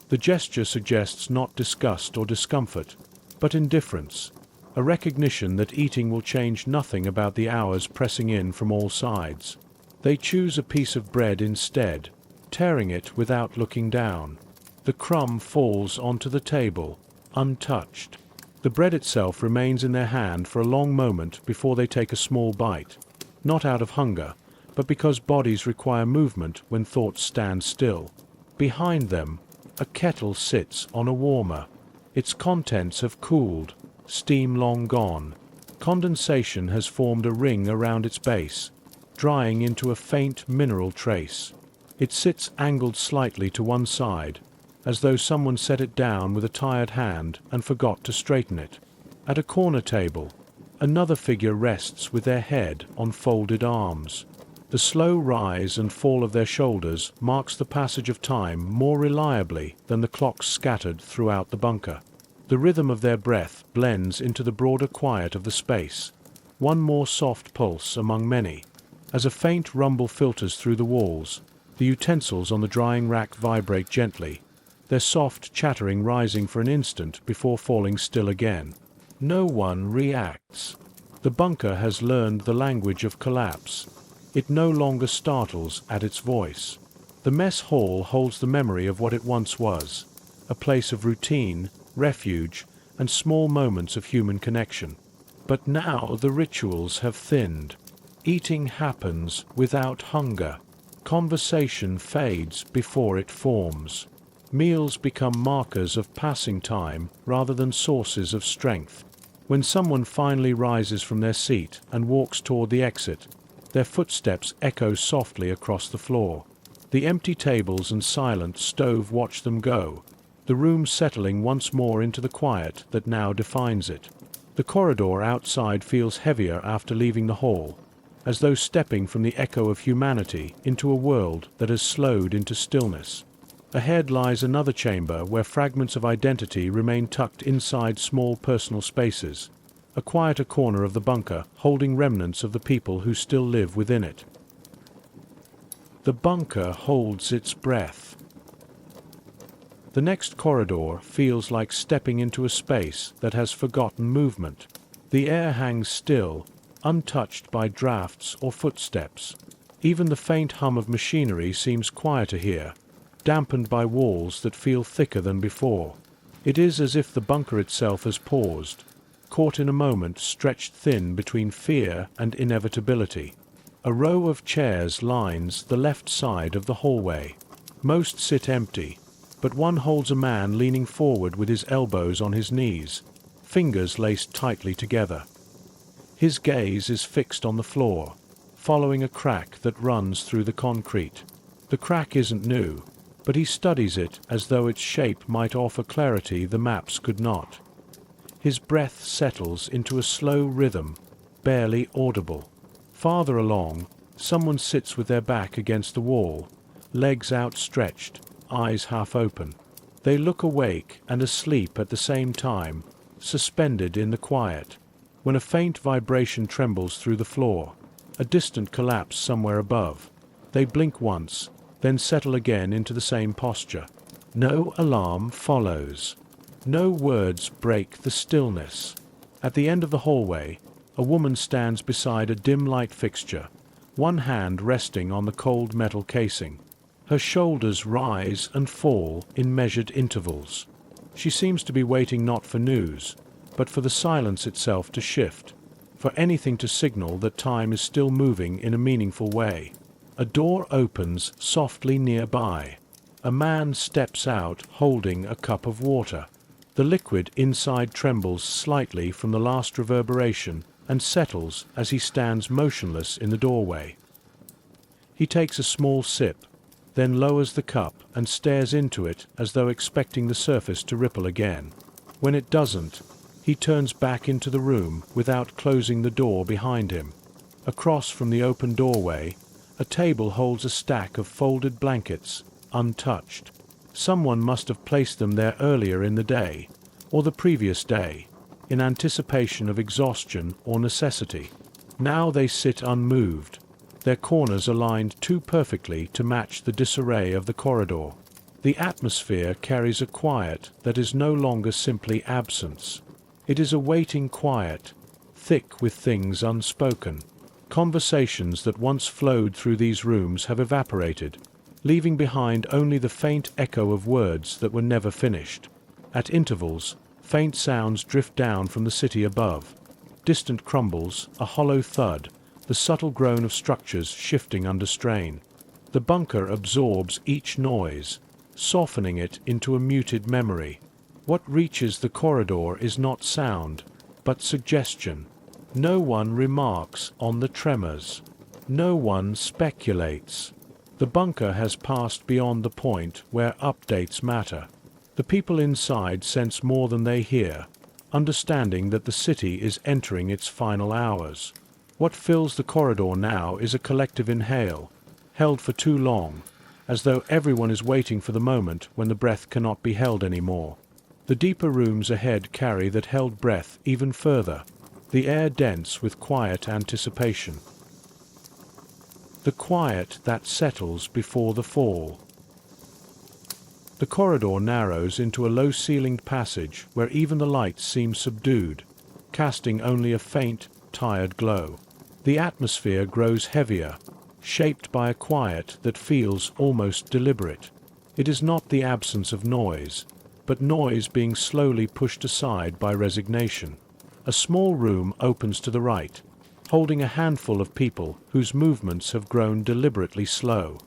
The gesture suggests not disgust or discomfort, but indifference, a recognition that eating will change nothing about the hours pressing in from all sides. They choose a piece of bread instead, tearing it without looking down. The crumb falls onto the table, untouched. The bread itself remains in their hand for a long moment before they take a small bite, not out of hunger, but because bodies require movement when thoughts stand still. Behind them, a kettle sits on a warmer. Its contents have cooled, steam long gone. Condensation has formed a ring around its base, drying into a faint mineral trace. It sits angled slightly to one side, as though someone set it down with a tired hand and forgot to straighten it. At a corner table, another figure rests with their head on folded arms. The slow rise and fall of their shoulders marks the passage of time more reliably than the clocks scattered throughout the bunker. The rhythm of their breath blends into the broader quiet of the space, one more soft pulse among many. As a faint rumble filters through the walls, the utensils on the drying rack vibrate gently, their soft chattering rising for an instant before falling still again. No one reacts. The bunker has learned the language of collapse. It no longer startles at its voice. The mess hall holds the memory of what it once was, a place of routine, refuge, and small moments of human connection. But now the rituals have thinned. Eating happens without hunger. Conversation fades before it forms. Meals become markers of passing time rather than sources of strength. When someone finally rises from their seat and walks toward the exit, their footsteps echo softly across the floor. The empty tables and silent stove watch them go, the room settling once more into the quiet that now defines it. The corridor outside feels heavier after leaving the hall, as though stepping from the echo of humanity into a world that has slowed into stillness. Ahead lies another chamber where fragments of identity remain tucked inside small personal spaces, a quieter corner of the bunker holding remnants of the people who still live within it. The bunker holds its breath. The next corridor feels like stepping into a space that has forgotten movement. The air hangs still, untouched by drafts or footsteps. Even the faint hum of machinery seems quieter here, dampened by walls that feel thicker than before. It is as if the bunker itself has paused, caught in a moment stretched thin between fear and inevitability. A row of chairs lines the left side of the hallway. Most sit empty, but one holds a man leaning forward with his elbows on his knees, fingers laced tightly together. His gaze is fixed on the floor, following a crack that runs through the concrete. The crack isn't new, but he studies it as though its shape might offer clarity the maps could not. His breath settles into a slow rhythm, barely audible. Farther along, someone sits with their back against the wall, legs outstretched, eyes half open. They look awake and asleep at the same time, suspended in the quiet. When a faint vibration trembles through the floor, a distant collapse somewhere above, they blink once, then settle again into the same posture. No alarm follows. No words break the stillness. At the end of the hallway, a woman stands beside a dim light fixture, one hand resting on the cold metal casing. Her shoulders rise and fall in measured intervals. She seems to be waiting not for news, but for the silence itself to shift, for anything to signal that time is still moving in a meaningful way. A door opens softly nearby. A man steps out holding a cup of water. The liquid inside trembles slightly from the last reverberation and settles as he stands motionless in the doorway. He takes a small sip, then lowers the cup and stares into it as though expecting the surface to ripple again. When it doesn't, he turns back into the room without closing the door behind him. Across from the open doorway, a table holds a stack of folded blankets, untouched. Someone must have placed them there earlier in the day, or the previous day, in anticipation of exhaustion or necessity. Now they sit unmoved, their corners aligned too perfectly to match the disarray of the corridor. The atmosphere carries a quiet that is no longer simply absence. It is a waiting quiet, thick with things unspoken. Conversations that once flowed through these rooms have evaporated, leaving behind only the faint echo of words that were never finished. At intervals, faint sounds drift down from the city above. Distant crumbles, a hollow thud, the subtle groan of structures shifting under strain. The bunker absorbs each noise, softening it into a muted memory. What reaches the corridor is not sound, but suggestion. No one remarks on the tremors. No one speculates. The bunker has passed beyond the point where updates matter. The people inside sense more than they hear, understanding that the city is entering its final hours. What fills the corridor now is a collective inhale, held for too long, as though everyone is waiting for the moment when the breath cannot be held anymore. The deeper rooms ahead carry that held breath even further, the air dense with quiet anticipation. The quiet that settles before the fall. The corridor narrows into a low-ceilinged passage where even the lights seem subdued, casting only a faint, tired glow. The atmosphere grows heavier, shaped by a quiet that feels almost deliberate. It is not the absence of noise, but noise being slowly pushed aside by resignation. A small room opens to the right, holding a handful of people whose movements have grown deliberately slow.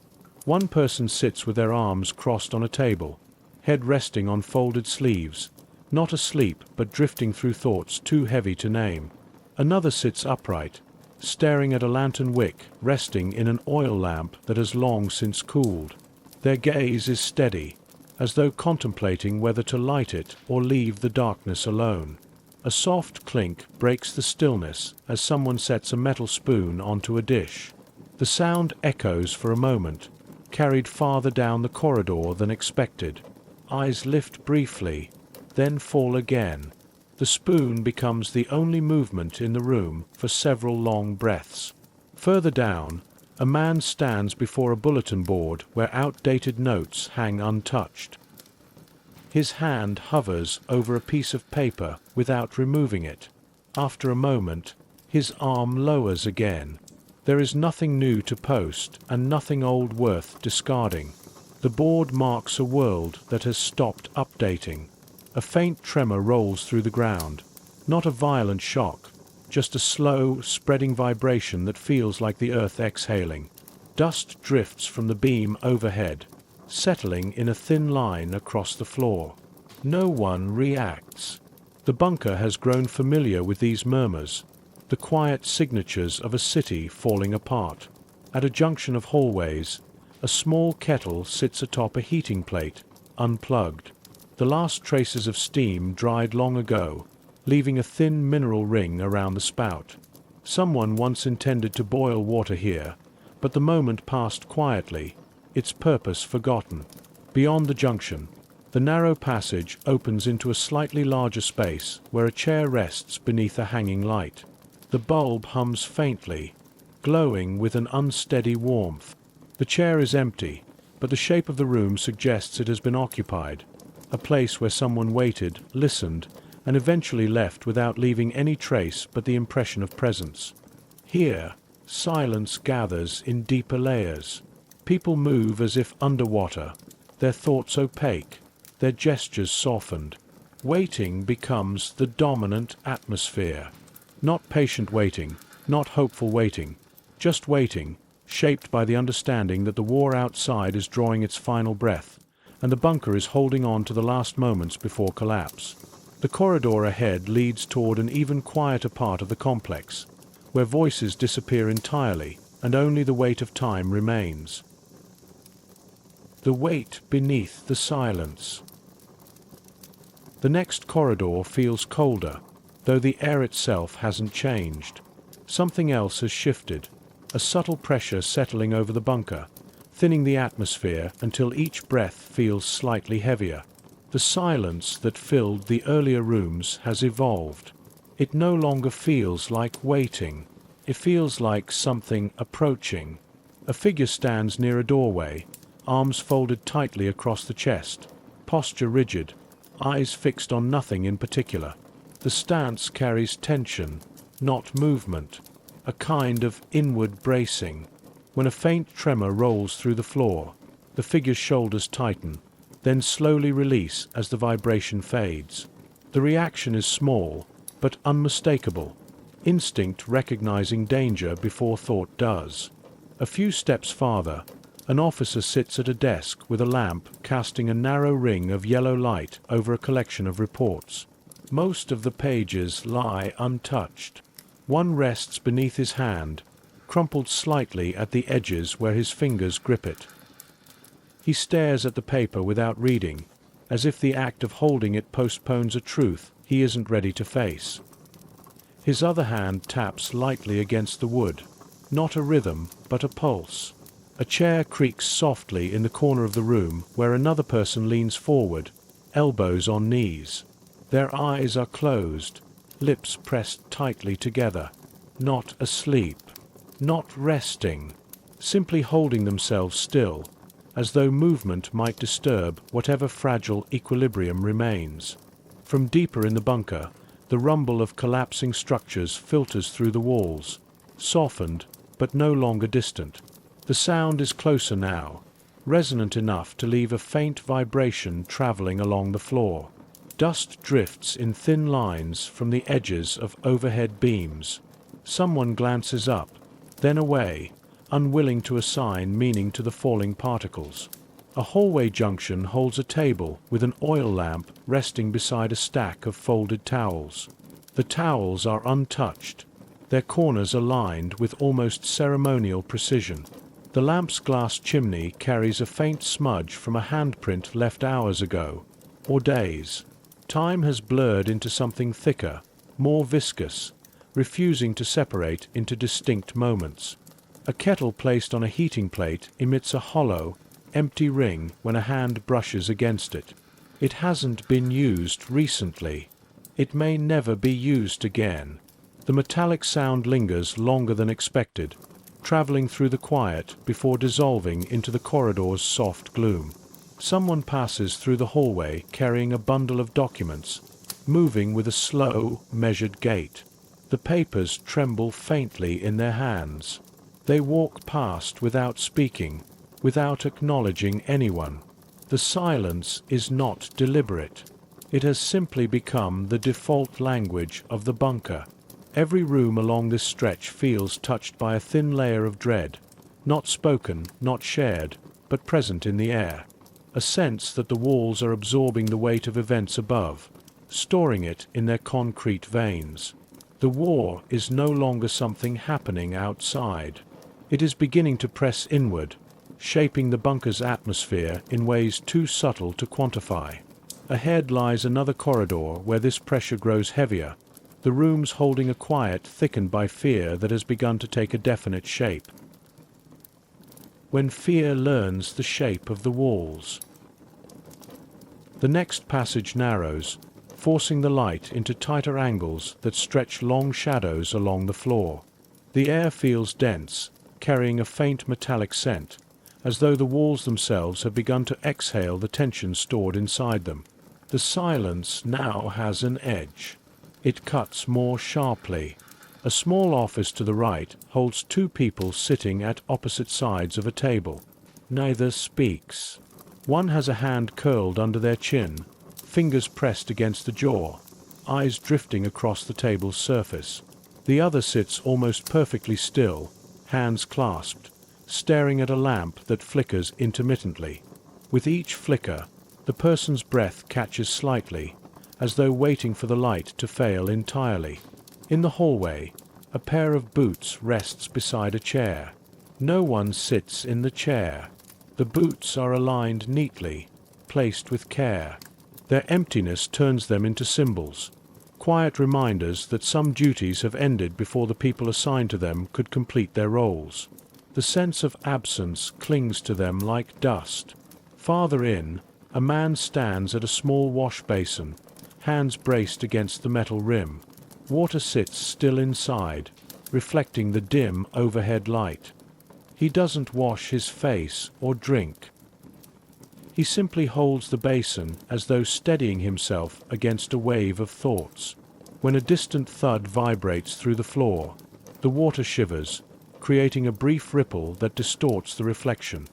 One person sits with their arms crossed on a table, head resting on folded sleeves, not asleep but drifting through thoughts too heavy to name. Another sits upright, staring at a lantern wick resting in an oil lamp that has long since cooled. Their gaze is steady, as though contemplating whether to light it or leave the darkness alone. A soft clink breaks the stillness as someone sets a metal spoon onto a dish. The sound echoes for a moment, carried farther down the corridor than expected. Eyes lift briefly, then fall again. The spoon becomes the only movement in the room for several long breaths. Further down, a man stands before a bulletin board where outdated notes hang untouched. His hand hovers over a piece of paper without removing it. After a moment, his arm lowers again. There is nothing new to post and nothing old worth discarding. The board marks a world that has stopped updating. A faint tremor rolls through the ground. Not a violent shock, just a slow, spreading vibration that feels like the earth exhaling. Dust drifts from the beam overhead, settling in a thin line across the floor. No one reacts. The bunker has grown familiar with these murmurs, the quiet signatures of a city falling apart. At a junction of hallways, a small kettle sits atop a heating plate, unplugged. The last traces of steam dried long ago, leaving a thin mineral ring around the spout. Someone once intended to boil water here, but the moment passed quietly, its purpose forgotten. Beyond the junction, the narrow passage opens into a slightly larger space where a chair rests beneath a hanging light. The bulb hums faintly, glowing with an unsteady warmth. The chair is empty, but the shape of the room suggests it has been occupied, a place where someone waited, listened, and eventually left without leaving any trace but the impression of presence. Here, silence gathers in deeper layers. People move as if underwater, their thoughts opaque, their gestures softened. Waiting becomes the dominant atmosphere. Not patient waiting, not hopeful waiting, just waiting, shaped by the understanding that the war outside is drawing its final breath, and the bunker is holding on to the last moments before collapse. The corridor ahead leads toward an even quieter part of the complex, where voices disappear entirely and only the weight of time remains. The weight beneath the silence. The next corridor feels colder, though the air itself hasn't changed. Something else has shifted, a subtle pressure settling over the bunker, thinning the atmosphere until each breath feels slightly heavier. The silence that filled the earlier rooms has evolved. It no longer feels like waiting. It feels like something approaching. A figure stands near a doorway, arms folded tightly across the chest, posture rigid, eyes fixed on nothing in particular. The stance carries tension, not movement, a kind of inward bracing. When a faint tremor rolls through the floor, the figure's shoulders tighten, then slowly release as the vibration fades. The reaction is small, but unmistakable, instinct recognizing danger before thought does. A few steps farther, an officer sits at a desk with a lamp casting a narrow ring of yellow light over a collection of reports. Most of the pages lie untouched. One rests beneath his hand, crumpled slightly at the edges where his fingers grip it. He stares at the paper without reading, as if the act of holding it postpones a truth he isn't ready to face. His other hand taps lightly against the wood, not a rhythm, but a pulse. A chair creaks softly in the corner of the room where another person leans forward, elbows on knees. Their eyes are closed, lips pressed tightly together, not asleep, not resting, simply holding themselves still, as though movement might disturb whatever fragile equilibrium remains. From deeper in the bunker, the rumble of collapsing structures filters through the walls, softened but no longer distant. The sound is closer now, resonant enough to leave a faint vibration traveling along the floor. Dust drifts in thin lines from the edges of overhead beams. Someone glances up, then away, unwilling to assign meaning to the falling particles. A hallway junction holds a table with an oil lamp resting beside a stack of folded towels. The towels are untouched, their corners aligned with almost ceremonial precision. The lamp's glass chimney carries a faint smudge from a handprint left hours ago, or days. Time has blurred into something thicker, more viscous, refusing to separate into distinct moments. A kettle placed on a heating plate emits a hollow, empty ring when a hand brushes against it. It hasn't been used recently. It may never be used again. The metallic sound lingers longer than expected, traveling through the quiet before dissolving into the corridor's soft gloom. Someone passes through the hallway carrying a bundle of documents, moving with a slow, measured gait. The papers tremble faintly in their hands. They walk past without speaking, without acknowledging anyone. The silence is not deliberate. It has simply become the default language of the bunker. Every room along this stretch feels touched by a thin layer of dread, not spoken, not shared, but present in the air. A sense that the walls are absorbing the weight of events above, storing it in their concrete veins. The war is no longer something happening outside. It is beginning to press inward, shaping the bunker's atmosphere in ways too subtle to quantify. Ahead lies another corridor where this pressure grows heavier, the rooms holding a quiet thickened by fear that has begun to take a definite shape. When fear learns the shape of the walls. The next passage narrows, forcing the light into tighter angles that stretch long shadows along the floor. The air feels dense, carrying a faint metallic scent, as though the walls themselves have begun to exhale the tension stored inside them. The silence now has an edge. It cuts more sharply. A small office to the right holds two people sitting at opposite sides of a table. Neither speaks. One has a hand curled under their chin, fingers pressed against the jaw, eyes drifting across the table's surface. The other sits almost perfectly still, hands clasped, staring at a lamp that flickers intermittently. With each flicker, the person's breath catches slightly, as though waiting for the light to fail entirely. In the hallway, a pair of boots rests beside a chair. No one sits in the chair. The boots are aligned neatly, placed with care. Their emptiness turns them into symbols, quiet reminders that some duties have ended before the people assigned to them could complete their roles. The sense of absence clings to them like dust. Farther in, a man stands at a small wash basin, hands braced against the metal rim. Water sits still inside, reflecting the dim overhead light. He doesn't wash his face or drink. He simply holds the basin as though steadying himself against a wave of thoughts. When a distant thud vibrates through the floor, the water shivers, creating a brief ripple that distorts the reflection.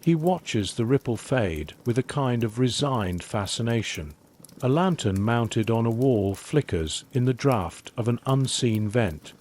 He watches the ripple fade with a kind of resigned fascination. A lantern mounted on a wall flickers in the draft of an unseen vent.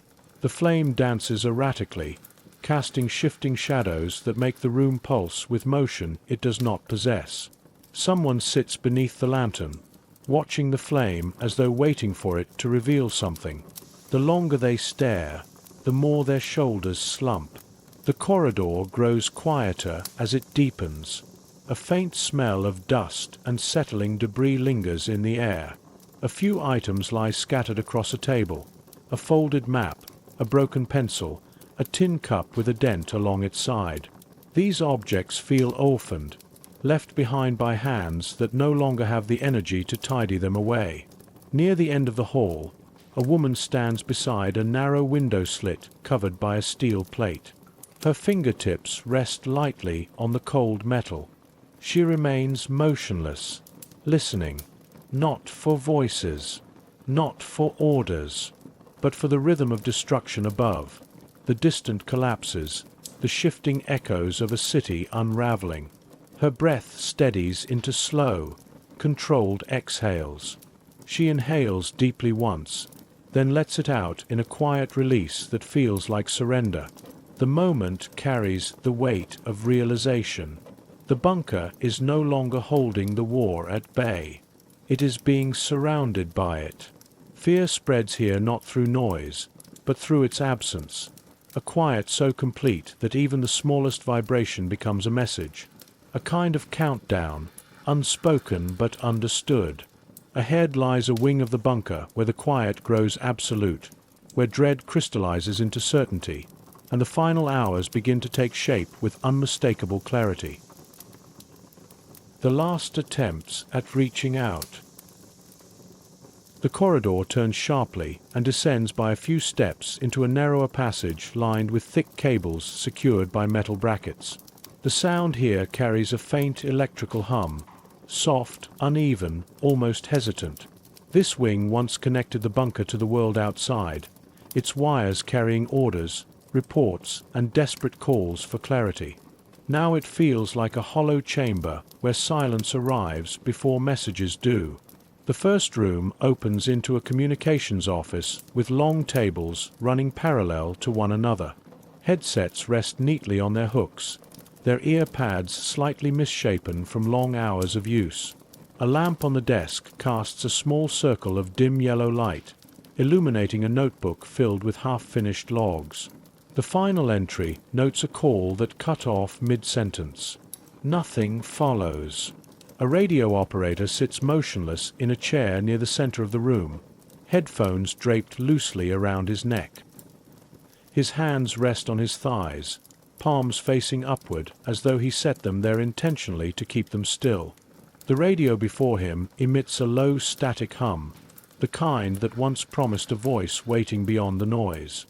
The flame dances erratically, casting shifting shadows that make the room pulse with motion it does not possess. Someone sits beneath the lantern, watching the flame as though waiting for it to reveal something. The longer they stare, the more their shoulders slump. The corridor grows quieter as it deepens. A faint smell of dust and settling debris lingers in the air. A few items lie scattered across a table. A folded map, a broken pencil, a tin cup with a dent along its side. These objects feel orphaned, left behind by hands that no longer have the energy to tidy them away. Near the end of the hall, a woman stands beside a narrow window slit covered by a steel plate. Her fingertips rest lightly on the cold metal. She remains motionless, listening, not for voices, not for orders, but for the rhythm of destruction above. The distant collapses, the shifting echoes of a city unraveling. Her breath steadies into slow, controlled exhales. She inhales deeply once, then lets it out in a quiet release that feels like surrender. The moment carries the weight of realization. The bunker is no longer holding the war at bay. It is being surrounded by it. Fear spreads here not through noise, but through its absence. A quiet so complete that even the smallest vibration becomes a message. A kind of countdown, unspoken but understood. Ahead lies a wing of the bunker where the quiet grows absolute, where dread crystallizes into certainty, and the final hours begin to take shape with unmistakable clarity. The last attempts at reaching out. The corridor turns sharply and descends by a few steps into a narrower passage lined with thick cables secured by metal brackets. The sound here carries a faint electrical hum, soft, uneven, almost hesitant. This wing once connected the bunker to the world outside, its wires carrying orders, reports, and desperate calls for clarity. Now it feels like a hollow chamber where silence arrives before messages do. The first room opens into a communications office with long tables running parallel to one another. Headsets rest neatly on their hooks, their ear pads slightly misshapen from long hours of use. A lamp on the desk casts a small circle of dim yellow light, illuminating a notebook filled with half-finished logs. The final entry notes a call that cut off mid-sentence. Nothing follows. A radio operator sits motionless in a chair near the center of the room, headphones draped loosely around his neck. His hands rest on his thighs, palms facing upward as though he set them there intentionally to keep them still. The radio before him emits a low static hum, the kind that once promised a voice waiting beyond the noise.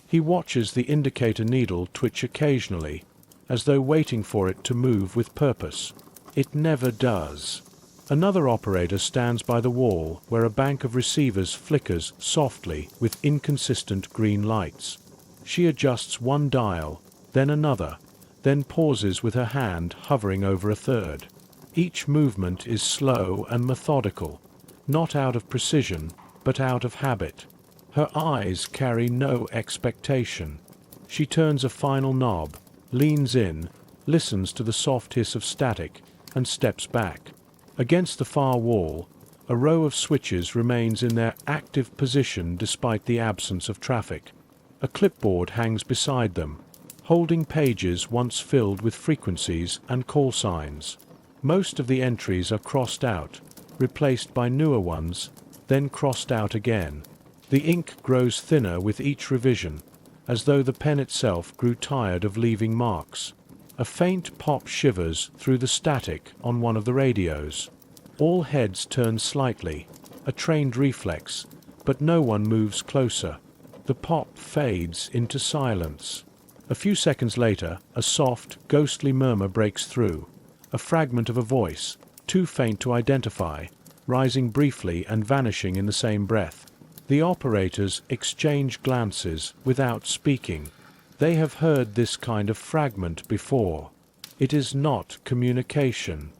He watches the indicator needle twitch occasionally, as though waiting for it to move with purpose. It never does. Another operator stands by the wall where a bank of receivers flickers softly with inconsistent green lights. She adjusts one dial, then another, then pauses with her hand hovering over a third. Each movement is slow and methodical, not out of precision, but out of habit. Her eyes carry no expectation. She turns a final knob, leans in, listens to the soft hiss of static, and steps back. Against the far wall, a row of switches remains in their active position despite the absence of traffic. A clipboard hangs beside them, holding pages once filled with frequencies and call signs. Most of the entries are crossed out, replaced by newer ones, then crossed out again. The ink grows thinner with each revision, as though the pen itself grew tired of leaving marks. A faint pop shivers through the static on one of the radios. All heads turn slightly, a trained reflex, but no one moves closer. The The pop fades into silence. A few seconds later, a soft, ghostly murmur breaks through. A fragment of a voice, too faint to identify, rising briefly and vanishing in the same breath. The operators exchange glances without speaking. They have heard this kind of fragment before. It is not communication.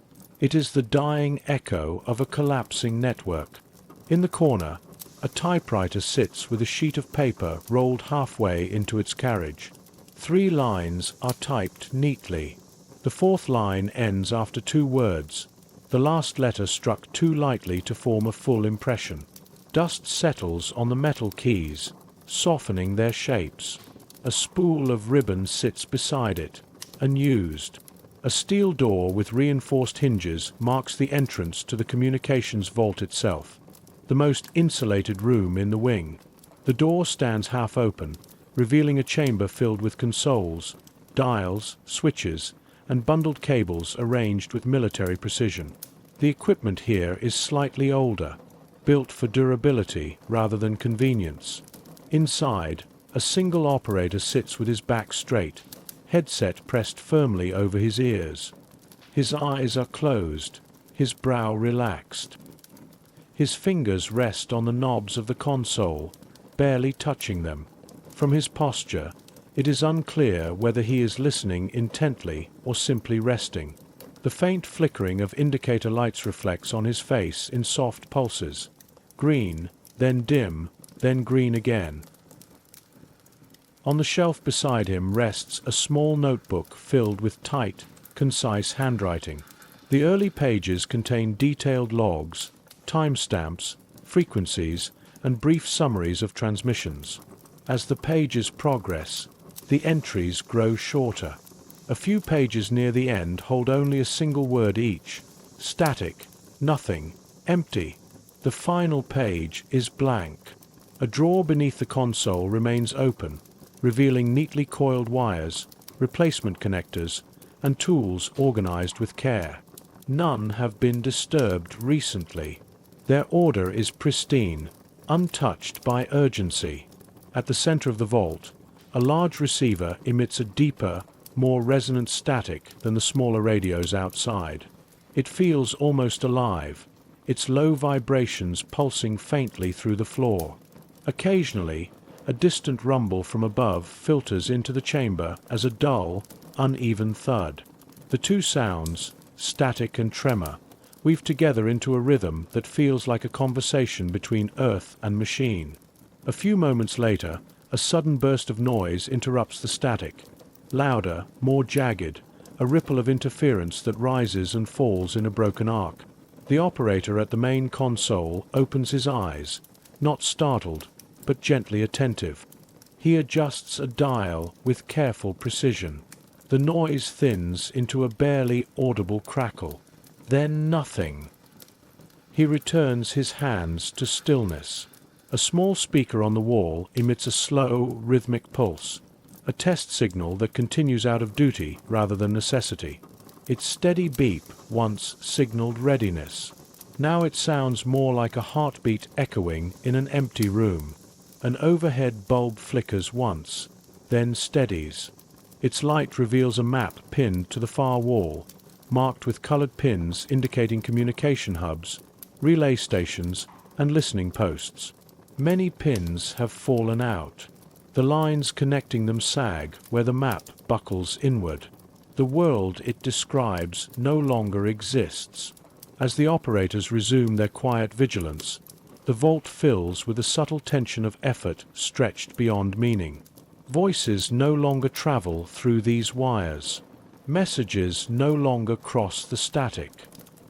It is the dying echo of a collapsing network. In the corner, a typewriter sits with a sheet of paper rolled halfway into its carriage. 3 lines are typed neatly. The 4th line ends after 2 words. The last letter struck too lightly to form a full impression. Dust settles on the metal keys, softening their shapes. A spool of ribbon sits beside it, unused. A steel door with reinforced hinges marks the entrance to the communications vault itself, the most insulated room in the wing. The door stands half open, revealing a chamber filled with consoles, dials, switches, and bundled cables arranged with military precision. The equipment here is slightly older, built for durability rather than convenience. Inside, a single operator sits with his back straight, headset pressed firmly over his ears. His eyes are closed, his brow relaxed. His fingers rest on the knobs of the console, barely touching them. From his posture, it is unclear whether he is listening intently or simply resting. The faint flickering of indicator lights reflects on his face in soft pulses. Green, then dim, then green again. On the shelf beside him rests a small notebook filled with tight, concise handwriting. The early pages contain detailed logs, timestamps, frequencies, and brief summaries of transmissions. As the pages progress, the entries grow shorter. A few pages near the end hold only a single word each. Static, nothing, empty. The final page is blank. A drawer beneath the console remains open, revealing neatly coiled wires, replacement connectors, and tools organized with care. None have been disturbed recently. Their order is pristine, untouched by urgency. At the center of the vault, a large receiver emits a deeper, more resonant static than the smaller radios outside. It feels almost alive, its low vibrations pulsing faintly through the floor. Occasionally, a distant rumble from above filters into the chamber as a dull, uneven thud. The two sounds, static and tremor, weave together into a rhythm that feels like a conversation between earth and machine. A few moments later, a sudden burst of noise interrupts the static. Louder, more jagged, a ripple of interference that rises and falls in a broken arc. The operator at the main console opens his eyes, not startled, but gently attentive. He adjusts a dial with careful precision. The noise thins into a barely audible crackle. Then nothing. He returns his hands to stillness. A small speaker on the wall emits a slow, rhythmic pulse, a test signal that continues out of duty rather than necessity. Its steady beep once signaled readiness. Now it sounds more like a heartbeat echoing in an empty room. An overhead bulb flickers once, then steadies. Its light reveals a map pinned to the far wall, marked with colored pins indicating communication hubs, relay stations, and listening posts. Many pins have fallen out. The lines connecting them sag where the map buckles inward. The world it describes no longer exists. As the operators resume their quiet vigilance, the vault fills with a subtle tension of effort stretched beyond meaning. Voices no longer travel through these wires. Messages no longer cross the static.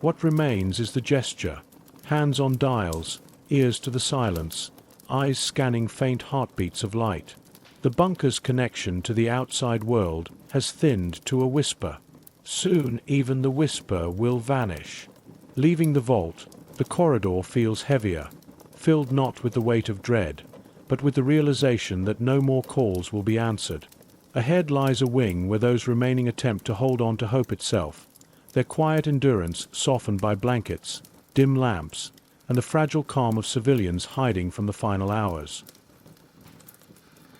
What remains is the gesture, hands on dials, ears to the silence, eyes scanning faint heartbeats of light. The bunker's connection to the outside world has thinned to a whisper. Soon even the whisper will vanish. Leaving the vault, the corridor feels heavier, filled not with the weight of dread, but with the realization that no more calls will be answered. Ahead lies a wing where those remaining attempt to hold on to hope itself, their quiet endurance softened by blankets, dim lamps, and the fragile calm of civilians hiding from the final hours.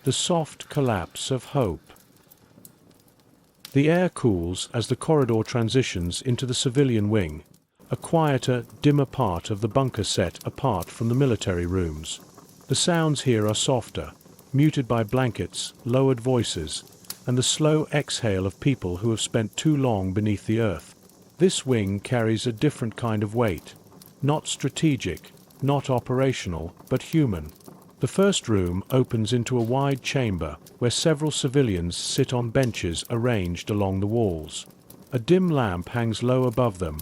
The soft collapse of hope. The air cools as the corridor transitions into the civilian wing, a quieter, dimmer part of the bunker set apart from the military rooms. The sounds here are softer, muted by blankets, lowered voices, and the slow exhale of people who have spent too long beneath the earth. This wing carries a different kind of weight, not strategic, not operational, but human. The first room opens into a wide chamber where several civilians sit on benches arranged along the walls. A dim lamp hangs low above them,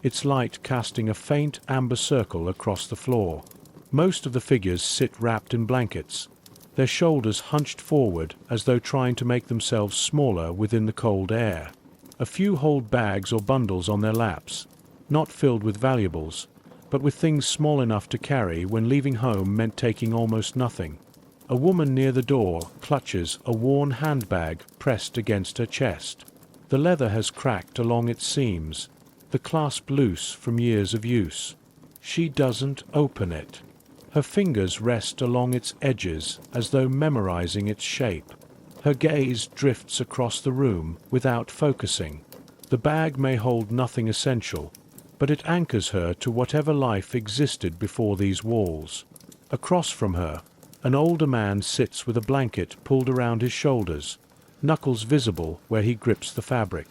its light casting a faint amber circle across the floor. Most of the figures sit wrapped in blankets, their shoulders hunched forward as though trying to make themselves smaller within the cold air. A few hold bags or bundles on their laps, not filled with valuables, but with things small enough to carry when leaving home meant taking almost nothing. A woman near the door clutches a worn handbag pressed against her chest. The leather has cracked along its seams, the clasp loose from years of use. She doesn't open it. Her fingers rest along its edges as though memorizing its shape. Her gaze drifts across the room without focusing. The bag may hold nothing essential, but it anchors her to whatever life existed before these walls. Across from her, an older man sits with a blanket pulled around his shoulders, knuckles visible where he grips the fabric.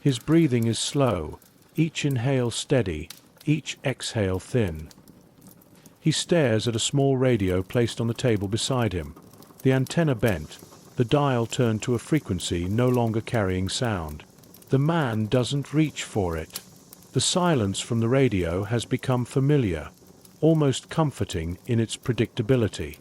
His breathing is slow, each inhale steady, each exhale thin. He stares at a small radio placed on the table beside him, the antenna bent, the dial turned to a frequency no longer carrying sound. The man doesn't reach for it. The silence from the radio has become familiar, almost comforting in its predictability.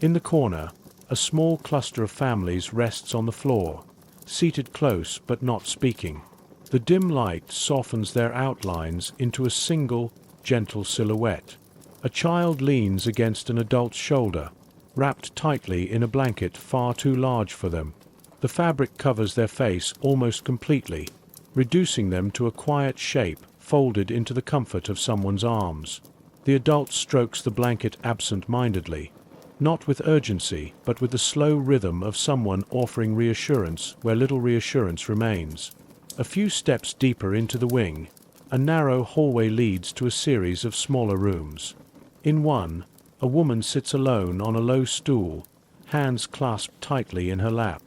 In the corner, a small cluster of families rests on the floor, seated close but not speaking. The dim light softens their outlines into a single, gentle silhouette. A child leans against an adult's shoulder, wrapped tightly in a blanket far too large for them. The fabric covers their face almost completely, reducing them to a quiet shape folded into the comfort of someone's arms. The adult strokes the blanket absent-mindedly, not with urgency, but with the slow rhythm of someone offering reassurance where little reassurance remains. A few steps deeper into the wing, a narrow hallway leads to a series of smaller rooms. In one, a woman sits alone on a low stool, hands clasped tightly in her lap.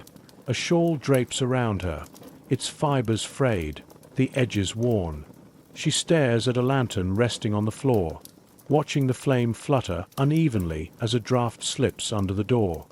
A shawl drapes around her, its fibers frayed, the edges worn. She stares at a lantern resting on the floor, watching the flame flutter unevenly as a draft slips under the door.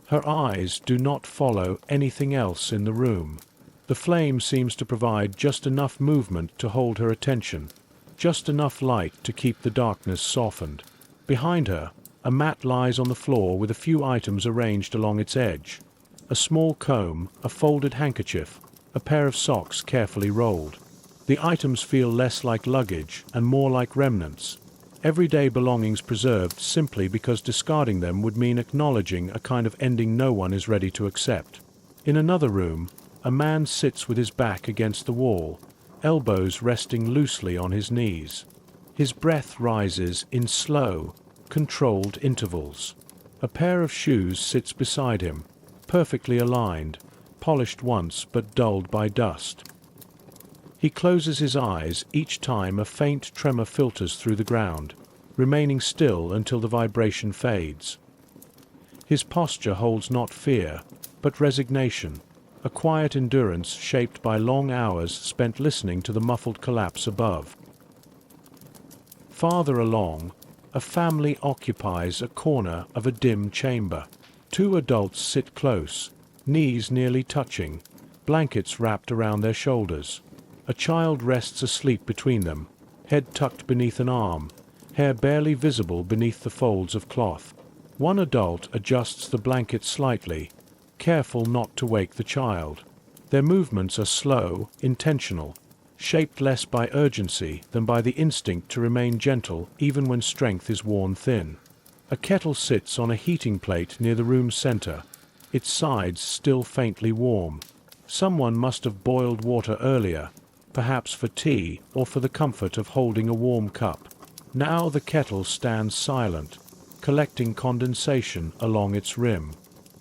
Her eyes do not follow anything else in the room. The flame seems to provide just enough movement to hold her attention, just enough light to keep the darkness softened. Behind her, a mat lies on the floor with a few items arranged along its edge. A small comb, a folded handkerchief, a pair of socks carefully rolled. The items feel less like luggage and more like remnants, everyday belongings preserved simply because discarding them would mean acknowledging a kind of ending no one is ready to accept. In another room, a man sits with his back against the wall, elbows resting loosely on his knees. His breath rises in slow, controlled intervals. A pair of shoes sits beside him, perfectly aligned, polished once but dulled by dust. He closes his eyes each time a faint tremor filters through the ground, remaining still until the vibration fades. His posture holds not fear, but resignation, a quiet endurance shaped by long hours spent listening to the muffled collapse above. Farther along, a family occupies a corner of a dim chamber. Two adults sit close, knees nearly touching, blankets wrapped around their shoulders. A child rests asleep between them, head tucked beneath an arm, hair barely visible beneath the folds of cloth. One adult adjusts the blanket slightly, careful not to wake the child. Their movements are slow, intentional, shaped less by urgency than by the instinct to remain gentle even when strength is worn thin. A kettle sits on a heating plate near the room's center, its sides still faintly warm. Someone must have boiled water earlier, perhaps for tea or for the comfort of holding a warm cup. Now the kettle stands silent, collecting condensation along its rim.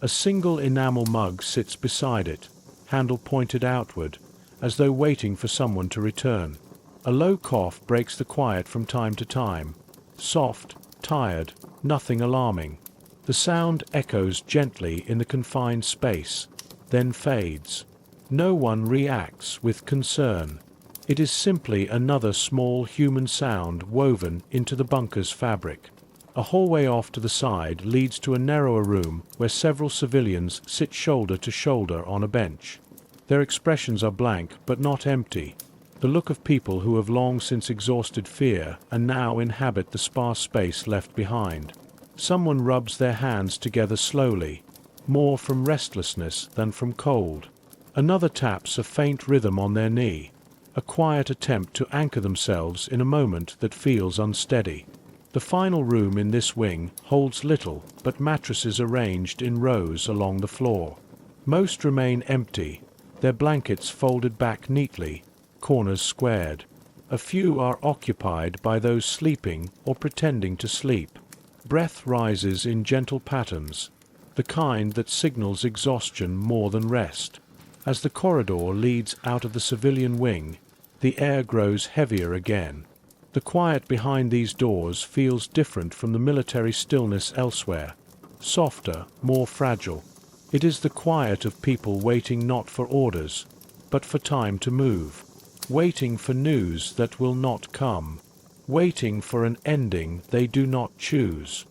A single enamel mug sits beside it, handle pointed outward, as though waiting for someone to return. A low cough breaks the quiet from time to time. Soft, tired, nothing alarming. The sound echoes gently in the confined space, then fades. No one reacts with concern. It is simply another small human sound woven into the bunker's fabric. A hallway off to the side leads to a narrower room where several civilians sit shoulder to shoulder on a bench. Their expressions are blank but not empty, the look of people who have long since exhausted fear and now inhabit the sparse space left behind. Someone rubs their hands together slowly, more from restlessness than from cold. Another taps a faint rhythm on their knee, a quiet attempt to anchor themselves in a moment that feels unsteady. The final room in this wing holds little but mattresses arranged in rows along the floor. Most remain empty, their blankets folded back neatly, corners squared. A few are occupied by those sleeping or pretending to sleep. Breath rises in gentle patterns, the kind that signals exhaustion more than rest. As the corridor leads out of the civilian wing, the air grows heavier again. The quiet behind these doors feels different from the military stillness elsewhere, softer, more fragile. It is the quiet of people waiting not for orders, but for time to move, waiting for news that will not come, waiting for an ending they do not choose.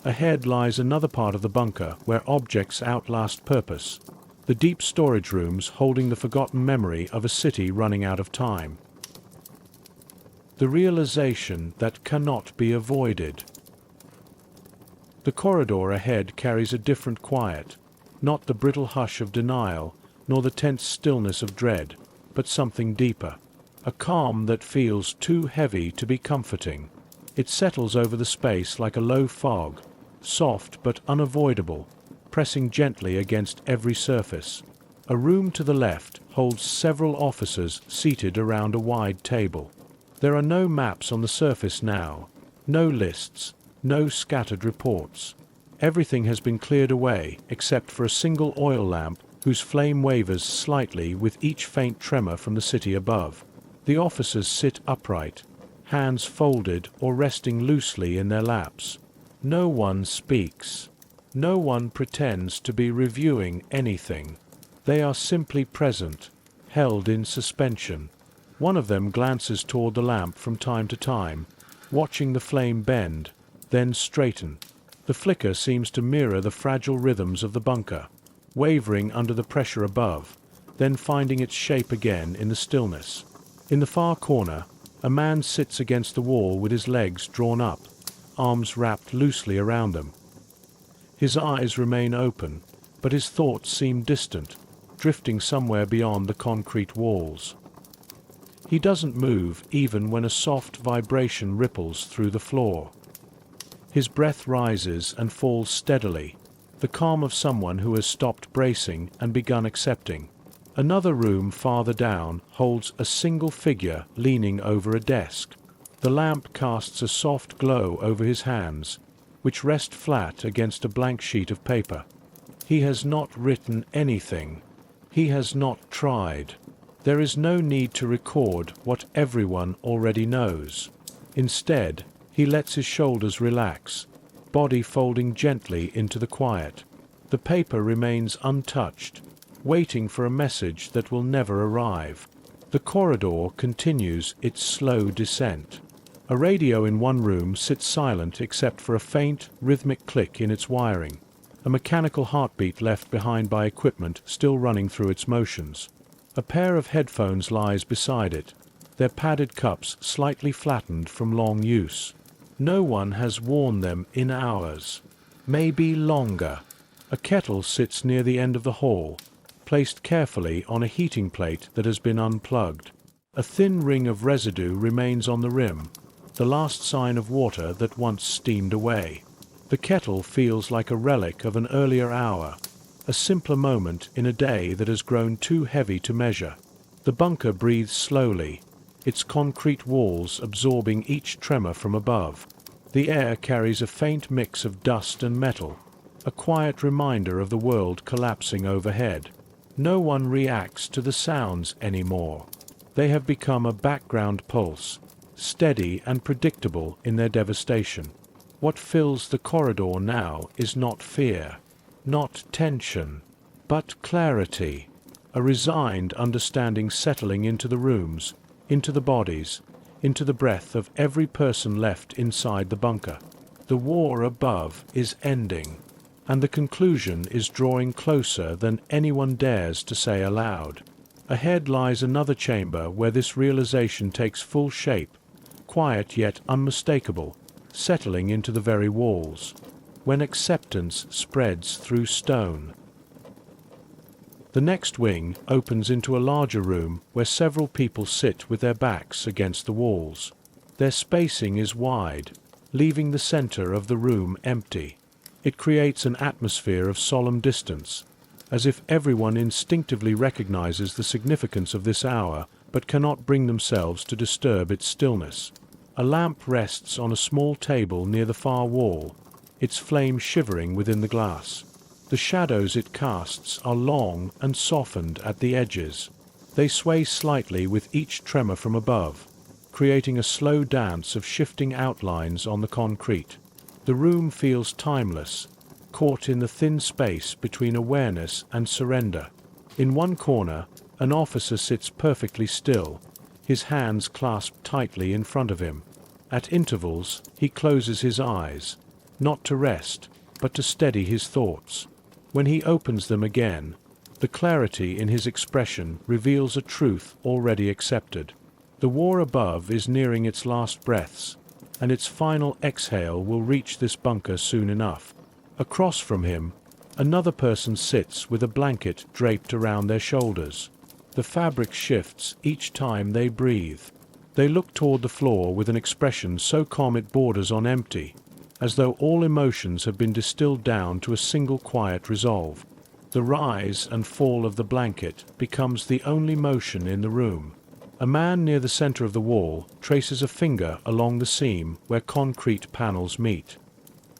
Ahead lies another part of the bunker where objects outlast purpose, the deep storage rooms holding the forgotten memory of a city running out of time. The realization that cannot be avoided. The corridor ahead carries a different quiet, not the brittle hush of denial, nor the tense stillness of dread, but something deeper, a calm that feels too heavy to be comforting. It settles over the space like a low fog, soft but unavoidable, pressing gently against every surface. A room to the left holds several officers seated around a wide table. There are no maps on the surface now, no lists, no scattered reports. Everything has been cleared away except for a single oil lamp whose flame wavers slightly with each faint tremor from the city above. The officers sit upright, hands folded or resting loosely in their laps. No one speaks. No one pretends to be reviewing anything. They are simply present, held in suspension. One of them glances toward the lamp from time to time, watching the flame bend, then straighten. The flicker seems to mirror the fragile rhythms of the bunker, wavering under the pressure above, then finding its shape again in the stillness. In the far corner, a man sits against the wall with his legs drawn up, arms wrapped loosely around them. His eyes remain open, but his thoughts seem distant, drifting somewhere beyond the concrete walls. He doesn't move even when a soft vibration ripples through the floor. His breath rises and falls steadily, the calm of someone who has stopped bracing and begun accepting. Another room farther down holds a single figure leaning over a desk. The lamp casts a soft glow over his hands, which rest flat against a blank sheet of paper. He has not written anything. He has not tried. There is no need to record what everyone already knows. Instead, he lets his shoulders relax, body folding gently into the quiet. The paper remains untouched, waiting for a message that will never arrive. The corridor continues its slow descent. A radio in one room sits silent except for a faint, rhythmic click in its wiring, a mechanical heartbeat left behind by equipment still running through its motions. A pair of headphones lies beside it, their padded cups slightly flattened from long use. No one has worn them in hours, maybe longer. A kettle sits near the end of the hall, placed carefully on a heating plate that has been unplugged. A thin ring of residue remains on the rim, the last sign of water that once steamed away. The kettle feels like a relic of an earlier hour, a simpler moment in a day that has grown too heavy to measure. The bunker breathes slowly, its concrete walls absorbing each tremor from above. The air carries a faint mix of dust and metal, a quiet reminder of the world collapsing overhead. No one reacts to the sounds anymore. They have become a background pulse, steady and predictable in their devastation. What fills the corridor now is not fear, not tension, but clarity, a resigned understanding settling into the rooms, into the bodies, into the breath of every person left inside the bunker. The war above is ending, and the conclusion is drawing closer than anyone dares to say aloud. Ahead lies another chamber where this realization takes full shape, quiet yet unmistakable, settling into the very walls, when acceptance spreads through stone. The next wing opens into a larger room where several people sit with their backs against the walls. Their spacing is wide, leaving the center of the room empty. It creates an atmosphere of solemn distance, as if everyone instinctively recognizes the significance of this hour but cannot bring themselves to disturb its stillness. A lamp rests on a small table near the far wall, its flame shivering within the glass. The shadows it casts are long and softened at the edges. They sway slightly with each tremor from above, creating a slow dance of shifting outlines on the concrete. The room feels timeless, caught in the thin space between awareness and surrender. In one corner, an officer sits perfectly still, his hands clasped tightly in front of him. At intervals, he closes his eyes, not to rest, but to steady his thoughts. When he opens them again, the clarity in his expression reveals a truth already accepted. The war above is nearing its last breaths, and its final exhale will reach this bunker soon enough. Across from him, another person sits with a blanket draped around their shoulders. The fabric shifts each time they breathe. They look toward the floor with an expression so calm it borders on empty, as though all emotions have been distilled down to a single quiet resolve. The rise and fall of the blanket becomes the only motion in the room. A man near the center of the wall traces a finger along the seam where concrete panels meet.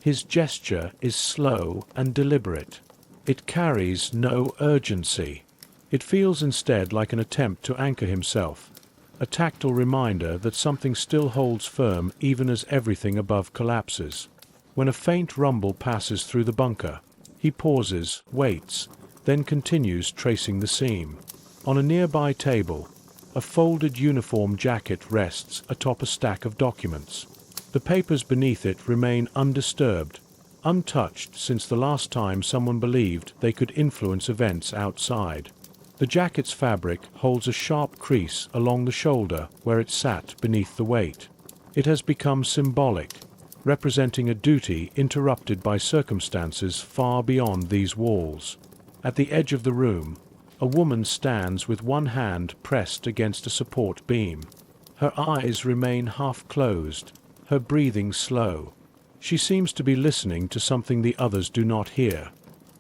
His gesture is slow and deliberate. It carries no urgency. It feels instead like an attempt to anchor himself, a tactile reminder that something still holds firm even as everything above collapses. When a faint rumble passes through the bunker, he pauses, waits, then continues tracing the seam. On a nearby table, a folded uniform jacket rests atop a stack of documents. The papers beneath it remain undisturbed, untouched since the last time someone believed they could influence events outside. The jacket's fabric holds a sharp crease along the shoulder where it sat beneath the weight. It has become symbolic, representing a duty interrupted by circumstances far beyond these walls. At the edge of the room, a woman stands with one hand pressed against a support beam. Her eyes remain half closed, her breathing slow. She seems to be listening to something the others do not hear,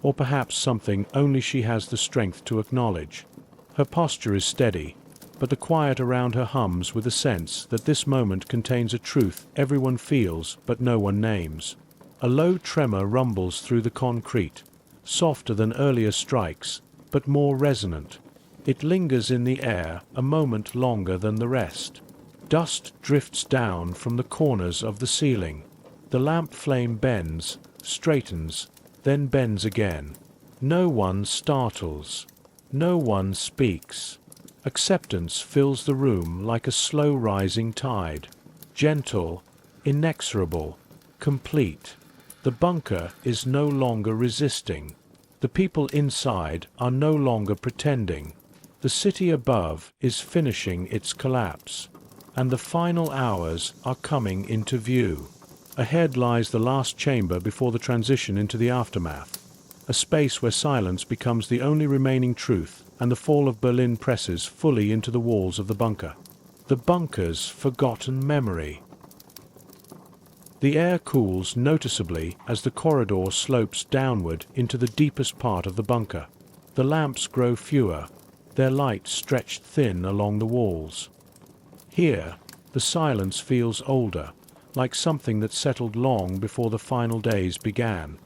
or perhaps something only she has the strength to acknowledge. Her posture is steady, but the quiet around her hums with a sense that this moment contains a truth everyone feels but no one names. A low tremor rumbles through the concrete, softer than earlier strikes, but more resonant. It lingers in the air a moment longer than the rest. Dust drifts down from the corners of the ceiling. The lamp flame bends, straightens, then bends again. No one startles. No one speaks. Acceptance fills the room like a slow-rising tide. Gentle, inexorable, complete. The bunker is no longer resisting. The people inside are no longer pretending. The city above is finishing its collapse, and the final hours are coming into view. Ahead lies the last chamber before the transition into the aftermath, a space where silence becomes the only remaining truth and the fall of Berlin presses fully into the walls of the bunker. The bunker's forgotten memory. The air cools noticeably as the corridor slopes downward into the deepest part of the bunker. The lamps grow fewer, their light stretched thin along the walls. Here, the silence feels older, like something that settled long before the final days began.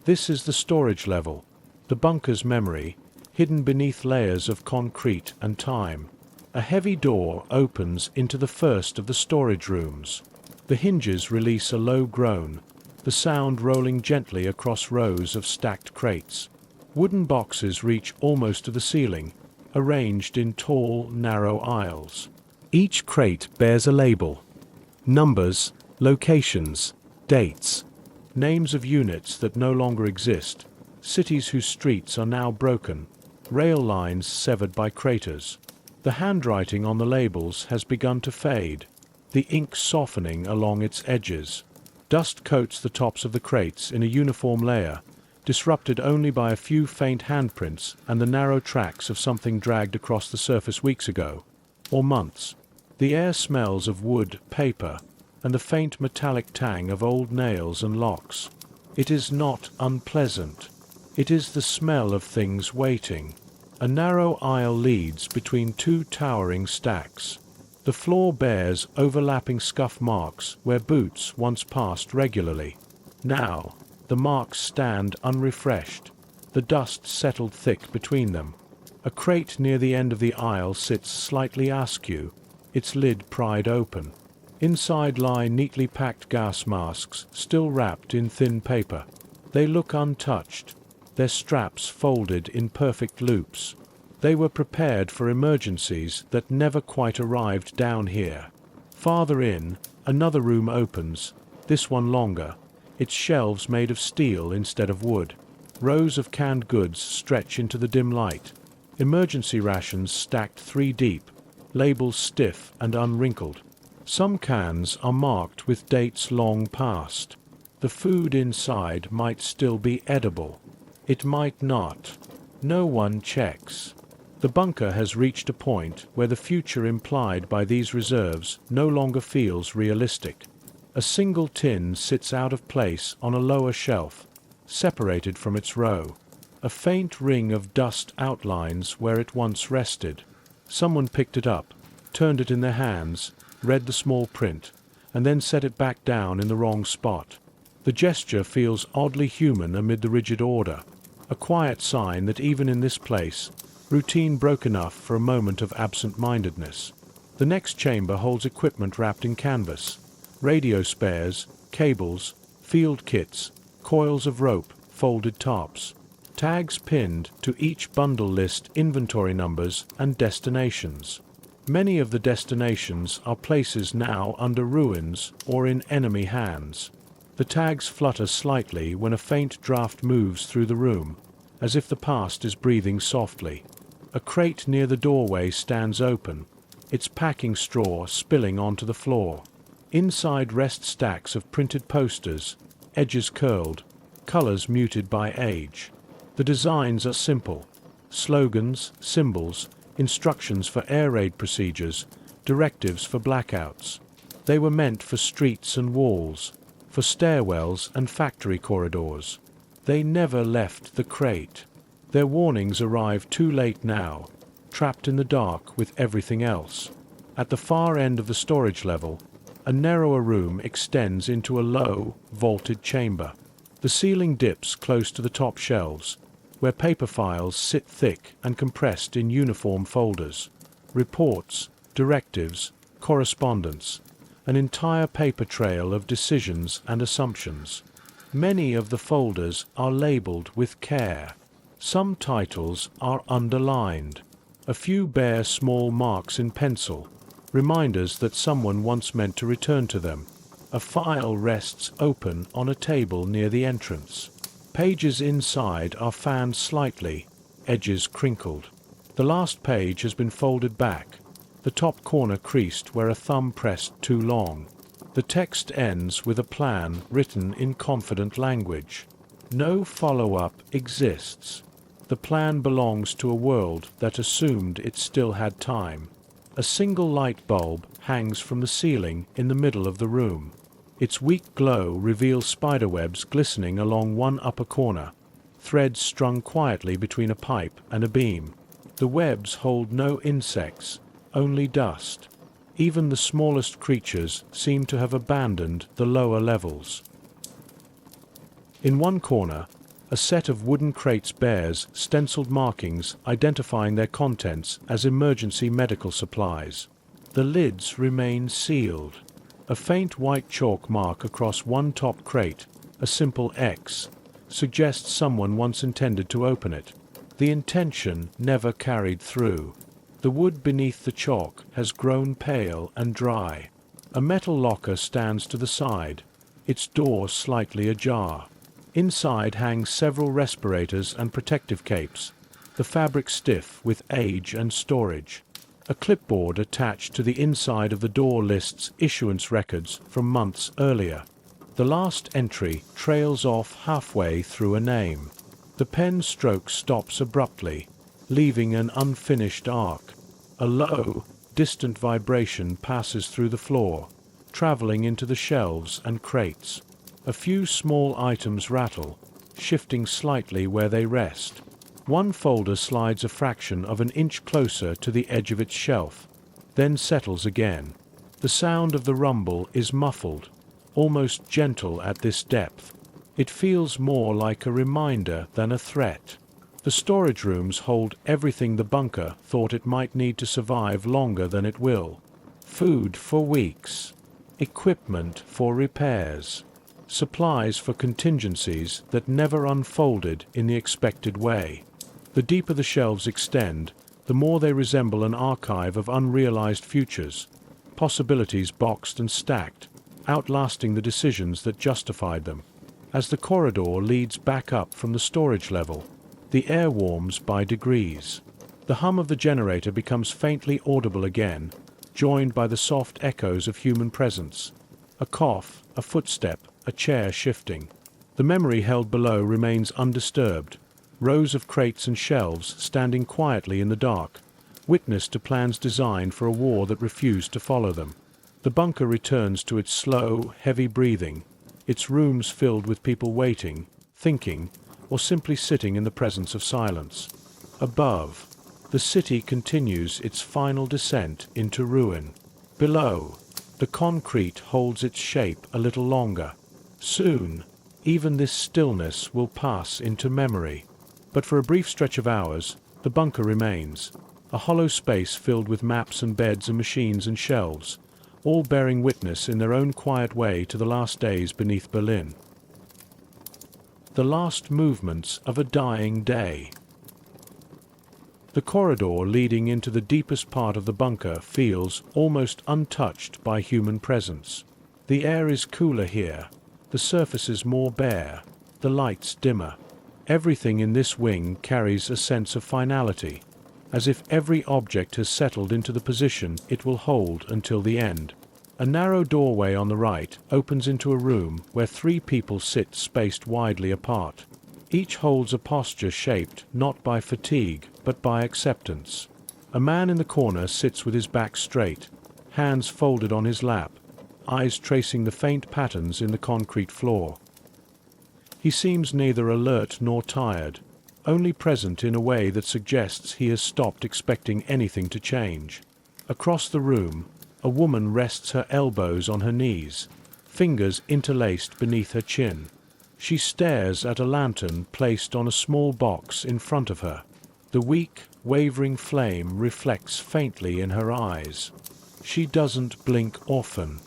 This is the storage level, the bunker's memory, hidden beneath layers of concrete and time. A heavy door opens into the first of the storage rooms. The hinges release a low groan, the sound rolling gently across rows of stacked crates. Wooden boxes reach almost to the ceiling, arranged in tall, narrow aisles. Each crate bears a label. Numbers, locations, dates. Names of units that no longer exist, cities whose streets are now broken, rail lines severed by craters. The handwriting on the labels has begun to fade, the ink softening along its edges. Dust coats the tops of the crates in a uniform layer, disrupted only by a few faint handprints and the narrow tracks of something dragged across the surface weeks ago, or months. The air smells of wood, paper, and the faint metallic tang of old nails and locks. It is not unpleasant. It is the smell of things waiting. A narrow aisle leads between two towering stacks. The floor bears overlapping scuff marks where boots once passed regularly. Now, the marks stand unrefreshed, the dust settled thick between them. A crate near the end of the aisle sits slightly askew, its lid pried open. Inside lie neatly packed gas masks, still wrapped in thin paper. They look untouched, their straps folded in perfect loops. They were prepared for emergencies that never quite arrived down here. Farther in, another room opens, this one longer, its shelves made of steel instead of wood. Rows of canned goods stretch into the dim light. Emergency rations stacked 3 deep, labels stiff and unwrinkled. Some cans are marked with dates long past. The food inside might still be edible. It might not. No one checks. The bunker has reached a point where the future implied by these reserves no longer feels realistic. A single tin sits out of place on a lower shelf, separated from its row. A faint ring of dust outlines where it once rested. Someone picked it up, turned it in their hands, read the small print, and then set it back down in the wrong spot. The gesture feels oddly human amid the rigid order, a quiet sign that even in this place, routine broke enough for a moment of absent-mindedness. The next chamber holds equipment wrapped in canvas, radio spares, cables, field kits, coils of rope, folded tops. Tags pinned to each bundle list inventory numbers and destinations. Many of the destinations are places now under ruins or in enemy hands. The tags flutter slightly when a faint draft moves through the room, as if the past is breathing softly. A crate near the doorway stands open, its packing straw spilling onto the floor. Inside rest stacks of printed posters, edges curled, colors muted by age. The designs are simple. Slogans, symbols, instructions for air raid procedures, directives for blackouts. They were meant for streets and walls, for stairwells and factory corridors. They never left the crate. Their warnings arrive too late now, trapped in the dark with everything else. At the far end of the storage level, a narrower room extends into a low, vaulted chamber. The ceiling dips close to the top shelves, where paper files sit thick and compressed in uniform folders. Reports, directives, correspondence, an entire paper trail of decisions and assumptions. Many of the folders are labeled with care. Some titles are underlined. A few bear small marks in pencil, reminders that someone once meant to return to them. A file rests open on a table near the entrance. Pages inside are fanned slightly, edges crinkled. The last page has been folded back, the top corner creased where a thumb pressed too long. The text ends with a plan written in confident language. No follow-up exists. The plan belongs to a world that assumed it still had time. A single light bulb hangs from the ceiling in the middle of the room. Its weak glow reveals spiderwebs glistening along one upper corner, threads strung quietly between a pipe and a beam. The webs hold no insects, only dust. Even the smallest creatures seem to have abandoned the lower levels. In one corner, A set of wooden crates bears stenciled markings identifying their contents as emergency medical supplies. The lids remain sealed. A faint white chalk mark across one top crate, a simple X, suggests someone once intended to open it. The intention never carried through. The wood beneath the chalk has grown pale and dry. A metal locker stands to the side, its door slightly ajar. Inside hang several respirators and protective capes, the fabric stiff with age and storage. A clipboard attached to the inside of the door lists issuance records from months earlier. The last entry trails off halfway through a name. The pen stroke stops abruptly, leaving an unfinished arc. A low, distant vibration passes through the floor, traveling into the shelves and crates. A few small items rattle, shifting slightly where they rest. One folder slides a fraction of an inch closer to the edge of its shelf, then settles again. The sound of the rumble is muffled, almost gentle at this depth. It feels more like a reminder than a threat. The storage rooms hold everything the bunker thought it might need to survive longer than it will. Food for weeks. Equipment for repairs. Supplies for contingencies that never unfolded in the expected way. The deeper the shelves extend, the more they resemble an archive of unrealized futures, possibilities boxed and stacked, outlasting the decisions that justified them. As the corridor leads back up from the storage level, the air warms by degrees. The hum of the generator becomes faintly audible again, joined by the soft echoes of human presence. A cough, a footstep, a chair shifting. The memory held below remains undisturbed. Rows of crates and shelves standing quietly in the dark, witness to plans designed for a war that refused to follow them. The bunker returns to its slow, heavy breathing, its rooms filled with people waiting, thinking, or simply sitting in the presence of silence. Above, the city continues its final descent into ruin. Below, the concrete holds its shape a little longer. Soon, even this stillness will pass into memory. But for a brief stretch of hours, the bunker remains, a hollow space filled with maps and beds and machines and shelves, all bearing witness in their own quiet way to the last days beneath Berlin. The last movements of a dying day. The corridor leading into the deepest part of the bunker feels almost untouched by human presence. The air is cooler here, the surfaces more bare, the lights dimmer. Everything in this wing carries a sense of finality, as if every object has settled into the position it will hold until the end. A narrow doorway on the right opens into a room where 3 people sit spaced widely apart. Each holds a posture shaped not by fatigue, but by acceptance. A man in the corner sits with his back straight, hands folded on his lap, eyes tracing the faint patterns in the concrete floor. He seems neither alert nor tired, only present in a way that suggests he has stopped expecting anything to change. Across the room, a woman rests her elbows on her knees, fingers interlaced beneath her chin. She stares at a lantern placed on a small box in front of her. The weak, wavering flame reflects faintly in her eyes. She doesn't blink often.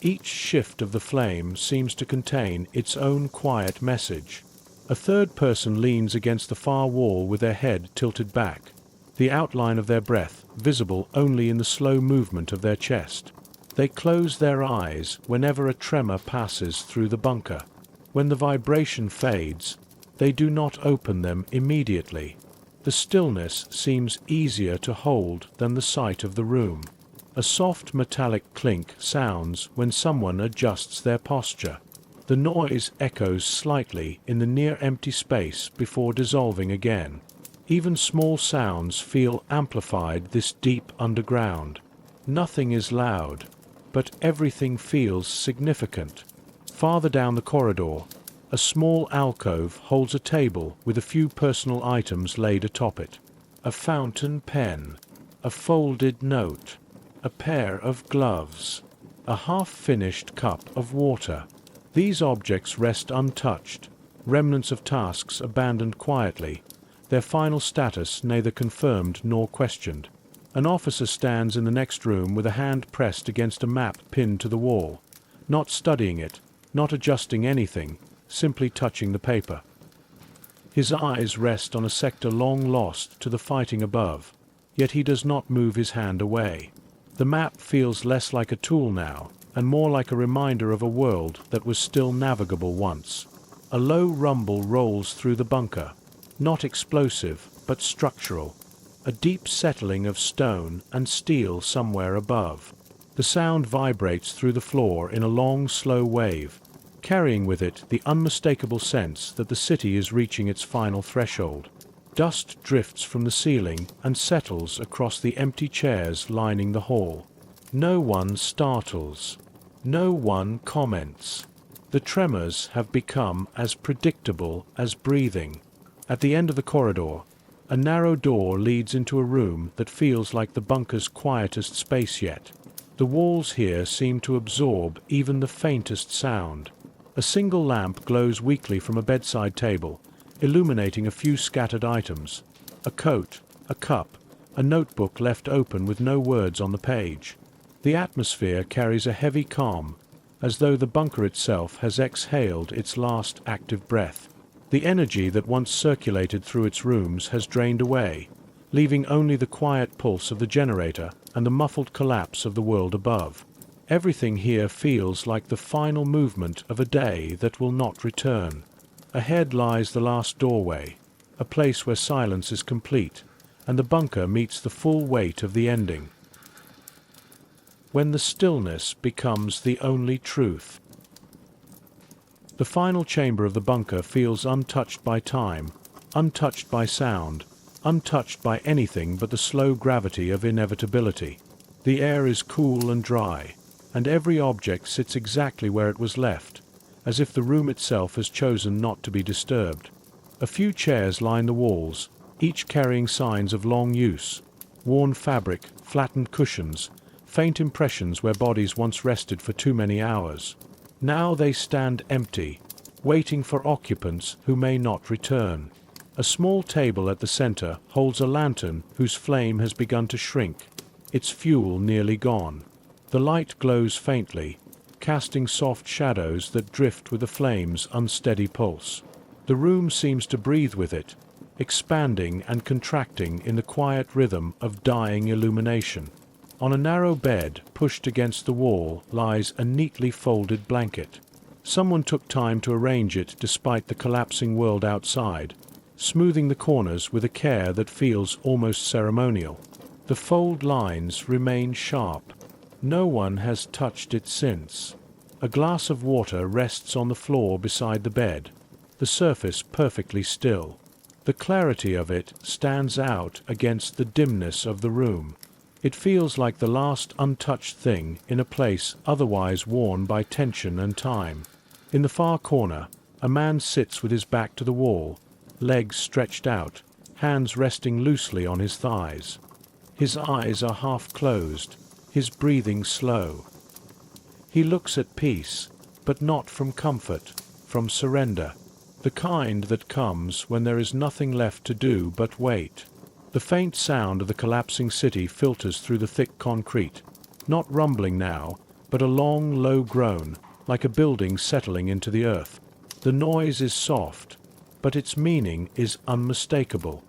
Each shift of the flame seems to contain its own quiet message. A third person leans against the far wall with their head tilted back, the outline of their breath visible only in the slow movement of their chest. They close their eyes whenever a tremor passes through the bunker. When the vibration fades, they do not open them immediately. The stillness seems easier to hold than the sight of the room. A soft metallic clink sounds when someone adjusts their posture. The noise echoes slightly in the near-empty space before dissolving again. Even small sounds feel amplified this deep underground. Nothing is loud, but everything feels significant. Farther down the corridor, a small alcove holds a table with a few personal items laid atop it. A fountain pen, a folded note, a pair of gloves, a half-finished cup of water. These objects rest untouched, remnants of tasks abandoned quietly, their final status neither confirmed nor questioned. An officer stands in the next room with a hand pressed against a map pinned to the wall, not studying it, not adjusting anything, simply touching the paper. His eyes rest on a sector long lost to the fighting above, yet he does not move his hand away. The map feels less like a tool now, and more like a reminder of a world that was still navigable once. A low rumble rolls through the bunker, not explosive, but structural. A deep settling of stone and steel somewhere above. The sound vibrates through the floor in a long, slow wave, carrying with it the unmistakable sense that the city is reaching its final threshold. Dust drifts from the ceiling and settles across the empty chairs lining the hall. No one startles. No one comments. The tremors have become as predictable as breathing. At the end of the corridor, a narrow door leads into a room that feels like the bunker's quietest space yet. The walls here seem to absorb even the faintest sound. A single lamp glows weakly from a bedside table, illuminating a few scattered items. A coat, a cup, a notebook left open with no words on the page. The atmosphere carries a heavy calm, as though the bunker itself has exhaled its last active breath. The energy that once circulated through its rooms has drained away, leaving only the quiet pulse of the generator and the muffled collapse of the world above. Everything here feels like the final movement of a day that will not return. Ahead lies the last doorway, a place where silence is complete, and the bunker meets the full weight of the ending. When the stillness becomes the only truth. The final chamber of the bunker feels untouched by time, untouched by sound, untouched by anything but the slow gravity of inevitability. The air is cool and dry, and every object sits exactly where it was left, as if the room itself has chosen not to be disturbed. A few chairs line the walls, each carrying signs of long use: worn fabric, flattened cushions, faint impressions where bodies once rested for too many hours. Now they stand empty, waiting for occupants who may not return. A small table at the center holds a lantern whose flame has begun to shrink, its fuel nearly gone. The light glows faintly, casting soft shadows that drift with the flame's unsteady pulse. The room seems to breathe with it, expanding and contracting in the quiet rhythm of dying illumination. On a narrow bed, pushed against the wall, lies a neatly folded blanket. Someone took time to arrange it despite the collapsing world outside, smoothing the corners with a care that feels almost ceremonial. The fold lines remain sharp. No one has touched it since. A glass of water rests on the floor beside the bed, the surface perfectly still. The clarity of it stands out against the dimness of the room. It feels like the last untouched thing in a place otherwise worn by tension and time. In the far corner, a man sits with his back to the wall, legs stretched out, hands resting loosely on his thighs. His eyes are half closed, his breathing slow. He looks at peace, but not from comfort, from surrender, the kind that comes when there is nothing left to do but wait. The faint sound of the collapsing city filters through the thick concrete, not rumbling now, but a long, low groan, like a building settling into the earth. The noise is soft, but its meaning is unmistakable.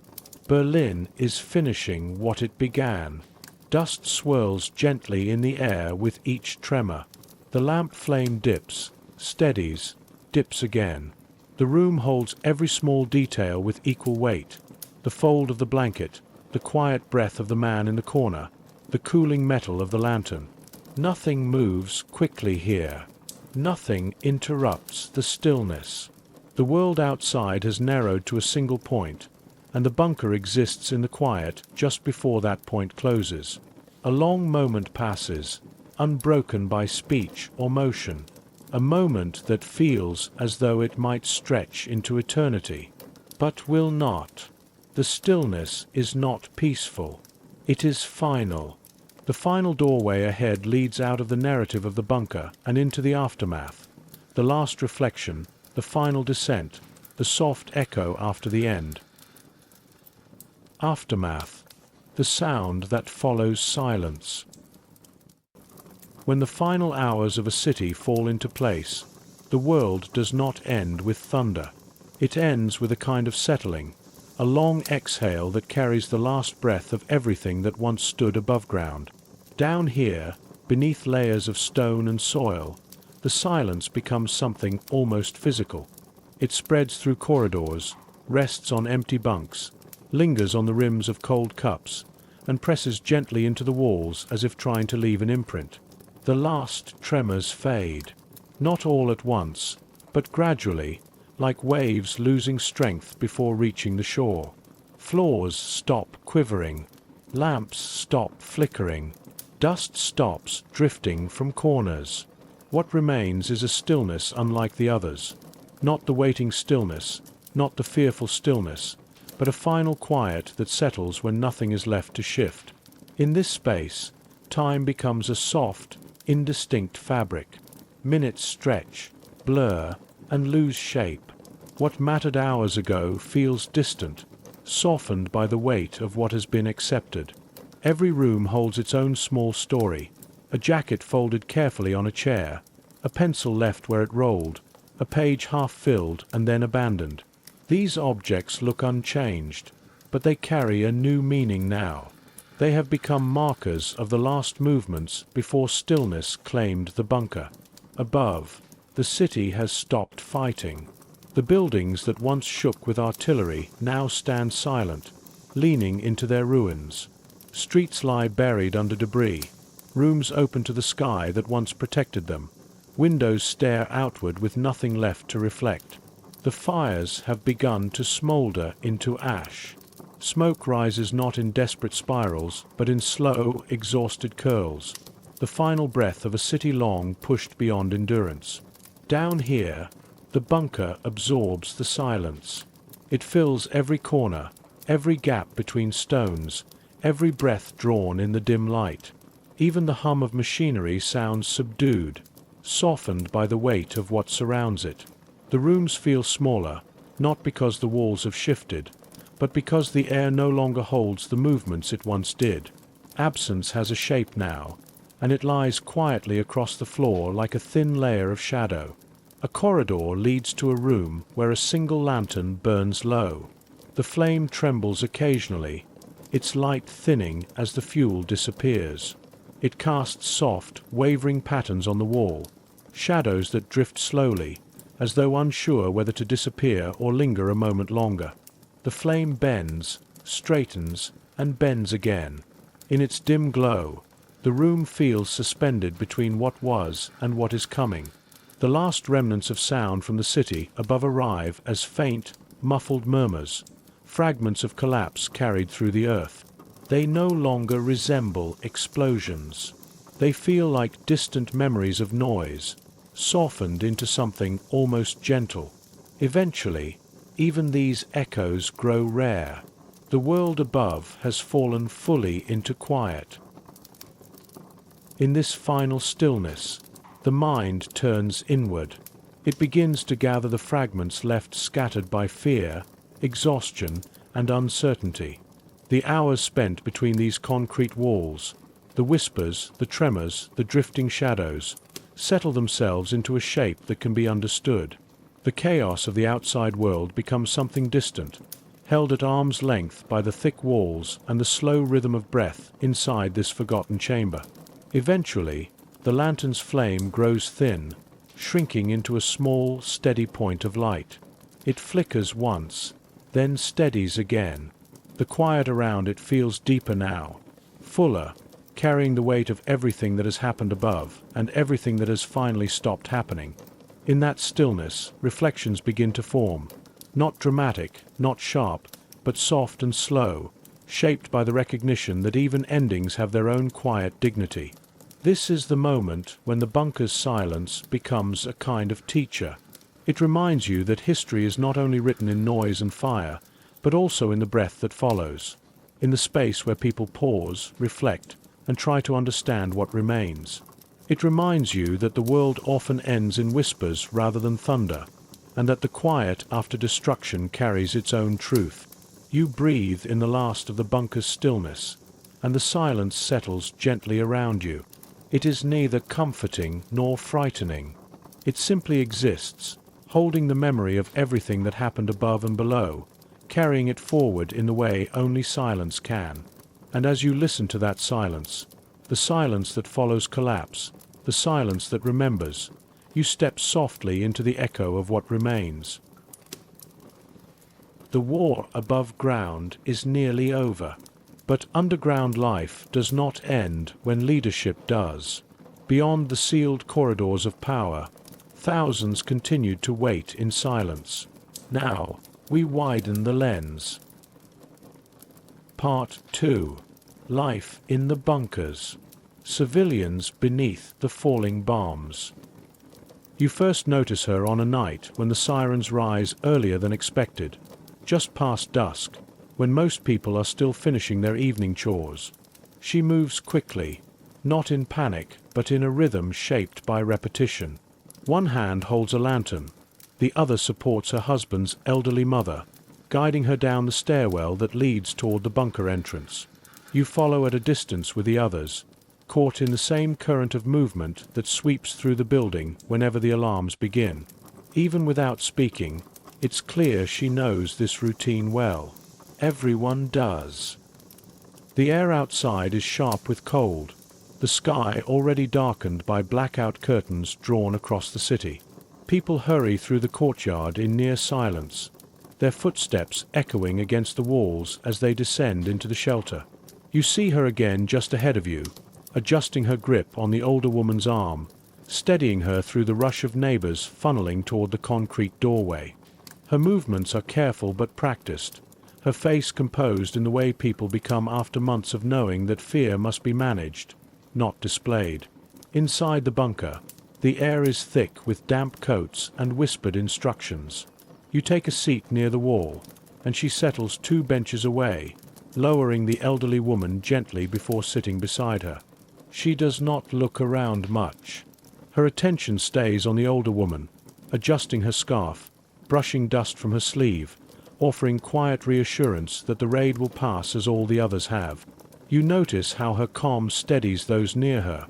Berlin is finishing what it began. Dust swirls gently in the air with each tremor. The lamp flame dips, steadies, dips again. The room holds every small detail with equal weight. The fold of the blanket, the quiet breath of the man in the corner, the cooling metal of the lantern. Nothing moves quickly here. Nothing interrupts the stillness. The world outside has narrowed to a single point, and the bunker exists in the quiet just before that point closes. A long moment passes, unbroken by speech or motion, a moment that feels as though it might stretch into eternity, but will not. The stillness is not peaceful. It is final. The final doorway ahead leads out of the narrative of the bunker and into the aftermath. The last reflection, the final descent, the soft echo after the end. Aftermath, the sound that follows silence. When the final hours of a city fall into place, the world does not end with thunder. It ends with a kind of settling, a long exhale that carries the last breath of everything that once stood above ground. Down here, beneath layers of stone and soil, the silence becomes something almost physical. It spreads through corridors, rests on empty bunks, lingers on the rims of cold cups, and presses gently into the walls as if trying to leave an imprint. The last tremors fade, not all at once, but gradually, like waves losing strength before reaching the shore. Floors stop quivering, lamps stop flickering, dust stops drifting from corners. What remains is a stillness unlike the others. Not the waiting stillness, not the fearful stillness, but a final quiet that settles when nothing is left to shift. In this space, time becomes a soft, indistinct fabric. Minutes stretch, blur, and lose shape. What mattered hours ago feels distant, softened by the weight of what has been accepted. Every room holds its own small story. A jacket folded carefully on a chair, a pencil left where it rolled, a page half filled and then abandoned. These objects look unchanged, but they carry a new meaning now. They have become markers of the last movements before stillness claimed the bunker. Above, the city has stopped fighting. The buildings that once shook with artillery now stand silent, leaning into their ruins. Streets lie buried under debris, rooms open to the sky that once protected them. Windows stare outward with nothing left to reflect. The fires have begun to smolder into ash. Smoke rises not in desperate spirals, but in slow, exhausted curls. The final breath of a city long pushed beyond endurance. Down here, the bunker absorbs the silence. It fills every corner, every gap between stones, every breath drawn in the dim light. Even the hum of machinery sounds subdued, softened by the weight of what surrounds it. The rooms feel smaller, not because the walls have shifted, but because the air no longer holds the movements it once did. Absence has a shape now, and it lies quietly across the floor like a thin layer of shadow. A corridor leads to a room where a single lantern burns low. The flame trembles occasionally, its light thinning as the fuel disappears. It casts soft, wavering patterns on the wall, shadows that drift slowly, as though unsure whether to disappear or linger a moment longer. The flame bends, straightens, and bends again. In its dim glow, the room feels suspended between what was and what is coming. The last remnants of sound from the city above arrive as faint, muffled murmurs, fragments of collapse carried through the earth. They no longer resemble explosions. They feel like distant memories of noise, softened into something almost gentle. Eventually, even these echoes grow rare. The world above has fallen fully into quiet. In this final stillness, the mind turns inward. It begins to gather the fragments left scattered by fear, exhaustion, and uncertainty. The hours spent between these concrete walls, the whispers, the tremors, the drifting shadows, settle themselves into a shape that can be understood. The chaos of the outside world becomes something distant, held at arm's length by the thick walls and the slow rhythm of breath inside this forgotten chamber. Eventually, the lantern's flame grows thin, shrinking into a small, steady point of light. It flickers once, then steadies again. The quiet around it feels deeper now, fuller, carrying the weight of everything that has happened above and everything that has finally stopped happening. In that stillness, reflections begin to form, not dramatic, not sharp, but soft and slow, shaped by the recognition that even endings have their own quiet dignity. This is the moment when the bunker's silence becomes a kind of teacher. It reminds you that history is not only written in noise and fire, but also in the breath that follows, in the space where people pause, reflect, and try to understand what remains. It reminds you that the world often ends in whispers rather than thunder, and that the quiet after destruction carries its own truth. You breathe in the last of the bunker's stillness, and the silence settles gently around you. It is neither comforting nor frightening. It simply exists, holding the memory of everything that happened above and below, carrying it forward in the way only silence can. And as you listen to that silence, the silence that follows collapse, the silence that remembers, you step softly into the echo of what remains. The war above ground is nearly over. But underground life does not end when leadership does. Beyond the sealed corridors of power, thousands continued to wait in silence. Now, we widen the lens. Part 2. Life in the bunkers. Civilians beneath the falling bombs. You first notice her on a night when the sirens rise earlier than expected, just past dusk, when most people are still finishing their evening chores. She moves quickly, not in panic, but in a rhythm shaped by repetition. One hand holds a lantern, the other supports her husband's elderly mother, guiding her down the stairwell that leads toward the bunker entrance. You follow at a distance with the others, caught in the same current of movement that sweeps through the building whenever the alarms begin. Even without speaking, it's clear she knows this routine well. Everyone does. The air outside is sharp with cold, the sky already darkened by blackout curtains drawn across the city. People hurry through the courtyard in near silence, their footsteps echoing against the walls as they descend into the shelter. You see her again just ahead of you, adjusting her grip on the older woman's arm, steadying her through the rush of neighbors funneling toward the concrete doorway. Her movements are careful but practiced, her face composed in the way people become after months of knowing that fear must be managed, not displayed. Inside the bunker, the air is thick with damp coats and whispered instructions. You take a seat near the wall, and she settles 2 benches away, lowering the elderly woman gently before sitting beside her. She does not look around much. Her attention stays on the older woman, adjusting her scarf, brushing dust from her sleeve, offering quiet reassurance that the raid will pass as all the others have. You notice how her calm steadies those near her,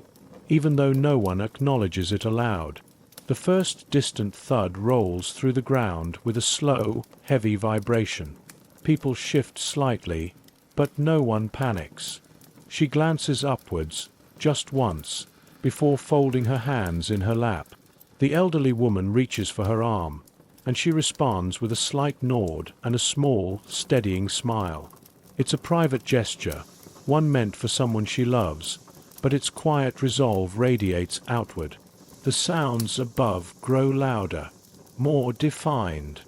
even though no one acknowledges it aloud. The first distant thud rolls through the ground with a slow, heavy vibration. People shift slightly, but no one panics. She glances upwards, just once, before folding her hands in her lap. The elderly woman reaches for her arm, and she responds with a slight nod and a small, steadying smile. It's a private gesture, one meant for someone she loves, but its quiet resolve radiates outward. The sounds above grow louder, more defined.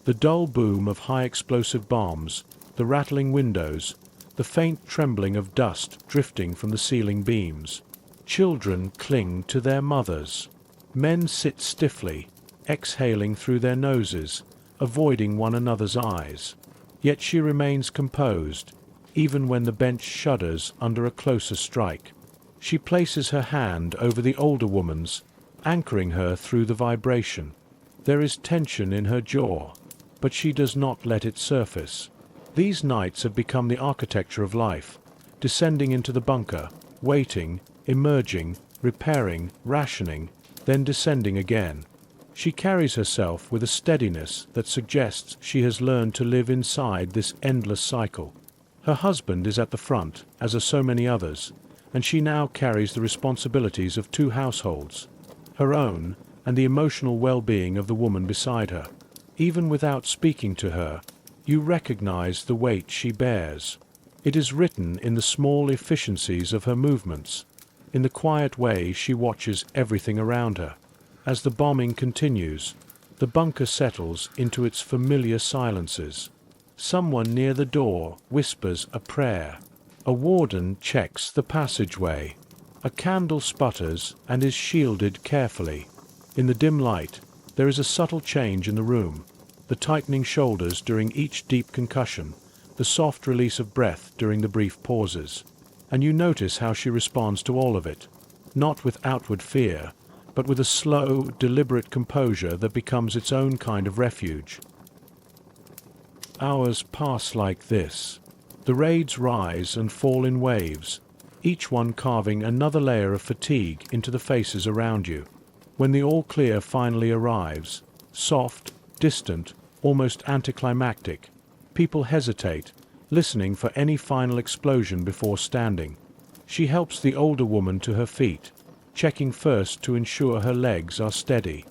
The dull boom of high-explosive bombs, the rattling windows, the faint trembling of dust drifting from the ceiling beams. Children cling to their mothers. Men sit stiffly, exhaling through their noses, avoiding one another's eyes. Yet she remains composed, even when the bench shudders under a closer strike. She places her hand over the older woman's, anchoring her through the vibration. There is tension in her jaw, but she does not let it surface. These nights have become the architecture of life, descending into the bunker, waiting, emerging, repairing, rationing, then descending again. She carries herself with a steadiness that suggests she has learned to live inside this endless cycle. Her husband is at the front, as are so many others, and she now carries the responsibilities of 2 households, her own and the emotional well-being of the woman beside her. Even without speaking to her, you recognize the weight she bears. It is written in the small efficiencies of her movements, in the quiet way she watches everything around her. As the bombing continues, the bunker settles into its familiar silences. Someone near the door whispers a prayer. A warden checks the passageway. A candle sputters and is shielded carefully. In the dim light, there is a subtle change in the room. The tightening shoulders during each deep concussion, the soft release of breath during the brief pauses. And you notice how she responds to all of it. Not with outward fear, but with a slow, deliberate composure that becomes its own kind of refuge. Hours pass like this. The raids rise and fall in waves, each one carving another layer of fatigue into the faces around you. When the all-clear finally arrives, soft, distant, almost anticlimactic, people hesitate, listening for any final explosion before standing. She helps the older woman to her feet, checking first to ensure her legs are steady.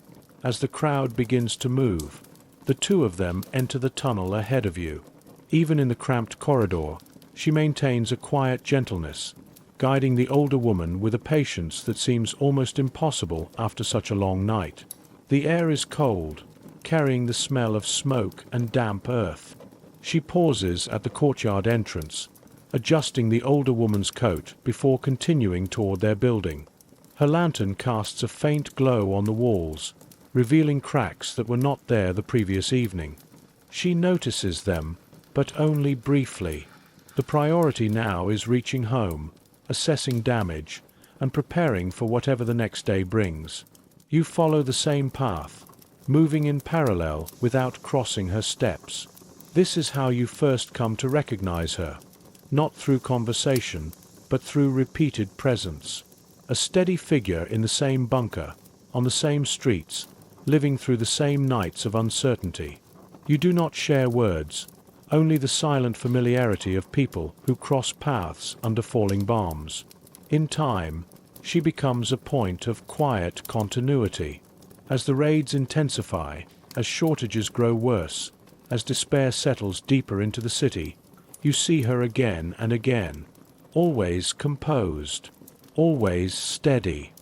As the crowd begins to move, the two of them enter the tunnel ahead of you. Even in the cramped corridor, she maintains a quiet gentleness, guiding the older woman with a patience that seems almost impossible after such a long night. The air is cold, carrying the smell of smoke and damp earth. She pauses at the courtyard entrance, adjusting the older woman's coat before continuing toward their building. Her lantern casts a faint glow on the walls, revealing cracks that were not there the previous evening. She notices them, but only briefly. The priority now is reaching home, assessing damage, and preparing for whatever the next day brings. You follow the same path, moving in parallel without crossing her steps. This is how you first come to recognize her, not through conversation, but through repeated presence. A steady figure in the same bunker, on the same streets, living through the same nights of uncertainty. You do not share words, only the silent familiarity of people who cross paths under falling bombs. In time, she becomes a point of quiet continuity. As the raids intensify, as shortages grow worse, as despair settles deeper into the city, you see her again and again, always composed, always steady,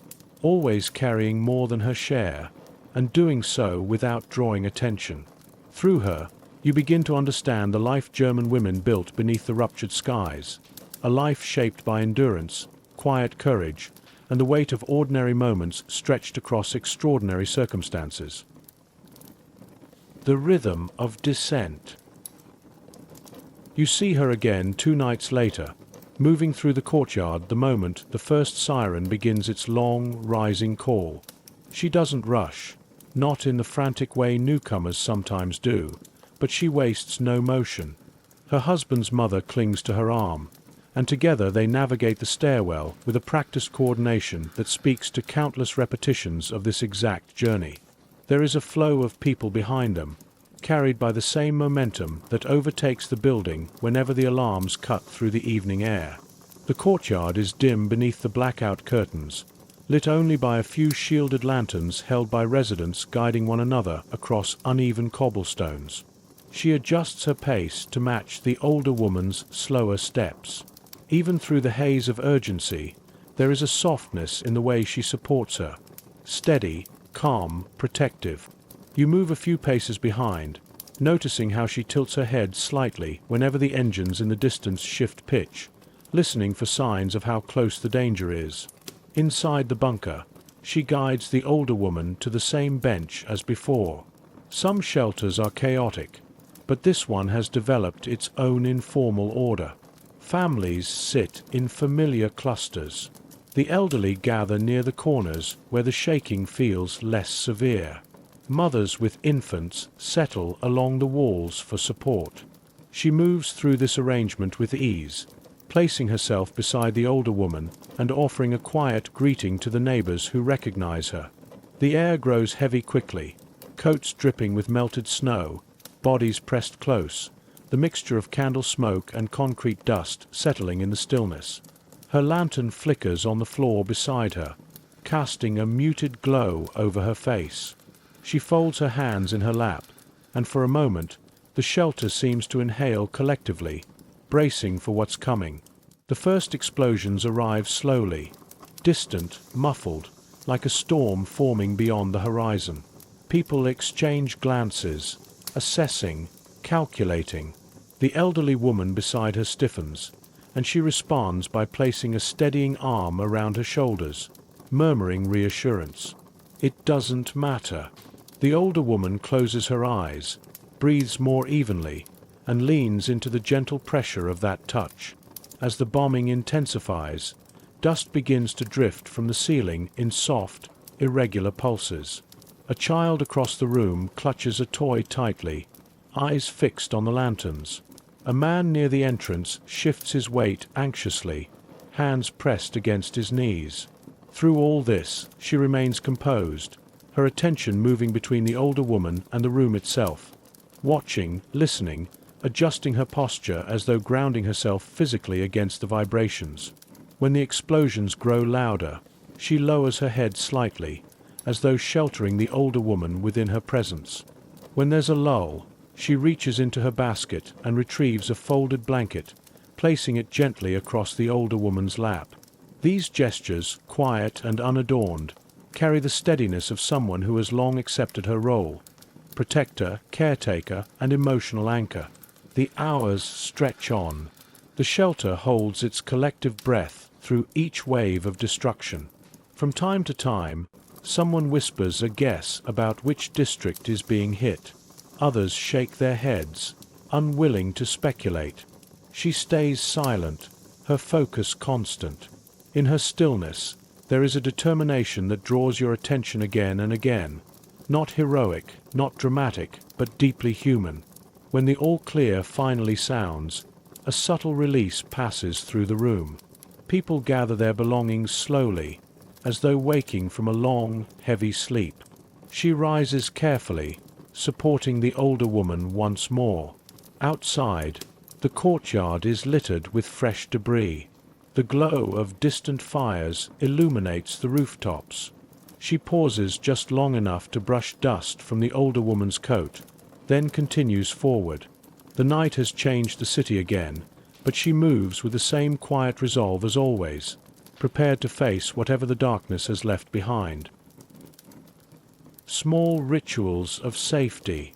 always carrying more than her share, and doing so without drawing attention. Through her, you begin to understand the life German women built beneath the ruptured skies, a life shaped by endurance, quiet courage, and the weight of ordinary moments stretched across extraordinary circumstances. The rhythm of descent. You see her again 2 nights later, moving through the courtyard the moment the first siren begins its long, rising call. She doesn't rush, not in the frantic way newcomers sometimes do, but she wastes no motion. Her husband's mother clings to her arm, and together they navigate the stairwell with a practiced coordination that speaks to countless repetitions of this exact journey. There is a flow of people behind them, carried by the same momentum that overtakes the building whenever the alarms cut through the evening air. The courtyard is dim beneath the blackout curtains, lit only by a few shielded lanterns held by residents guiding one another across uneven cobblestones. She adjusts her pace to match the older woman's slower steps. Even through the haze of urgency, there is a softness in the way she supports her. Steady, calm, protective. You move a few paces behind, noticing how she tilts her head slightly whenever the engines in the distance shift pitch, listening for signs of how close the danger is. Inside the bunker, she guides the older woman to the same bench as before. Some shelters are chaotic, but this one has developed its own informal order. Families sit in familiar clusters. The elderly gather near the corners where the shaking feels less severe. Mothers with infants settle along the walls for support. She moves through this arrangement with ease, placing herself beside the older woman and offering a quiet greeting to the neighbors who recognize her. The air grows heavy quickly, coats dripping with melted snow, bodies pressed close, the mixture of candle smoke and concrete dust settling in the stillness. Her lantern flickers on the floor beside her, casting a muted glow over her face. She folds her hands in her lap, and for a moment, the shelter seems to inhale collectively, bracing for what's coming. The first explosions arrive slowly, distant, muffled, like a storm forming beyond the horizon. People exchange glances, assessing, calculating. The elderly woman beside her stiffens, and she responds by placing a steadying arm around her shoulders, murmuring reassurance. It doesn't matter. The older woman closes her eyes, breathes more evenly, and leans into the gentle pressure of that touch. As the bombing intensifies, dust begins to drift from the ceiling in soft, irregular pulses. A child across the room clutches a toy tightly, eyes fixed on the lanterns. A man near the entrance shifts his weight anxiously, hands pressed against his knees. Through all this, she remains composed, her attention moving between the older woman and the room itself, watching, listening, adjusting her posture as though grounding herself physically against the vibrations. When the explosions grow louder, she lowers her head slightly, as though sheltering the older woman within her presence. When there's a lull, she reaches into her basket and retrieves a folded blanket, placing it gently across the older woman's lap. These gestures, quiet and unadorned, carry the steadiness of someone who has long accepted her role: protector, caretaker, and emotional anchor. The hours stretch on. The shelter holds its collective breath through each wave of destruction. From time to time, someone whispers a guess about which district is being hit. Others shake their heads, unwilling to speculate. She stays silent, her focus constant. In her stillness, there is a determination that draws your attention again and again. Not heroic, not dramatic, but deeply human. When the all-clear finally sounds, a subtle release passes through the room. People gather their belongings slowly, as though waking from a long, heavy sleep. She rises carefully, supporting the older woman once more. Outside, the courtyard is littered with fresh debris. The glow of distant fires illuminates the rooftops. She pauses just long enough to brush dust from the older woman's coat, then continues forward. The night has changed the city again, but she moves with the same quiet resolve as always, prepared to face whatever the darkness has left behind. Small rituals of safety.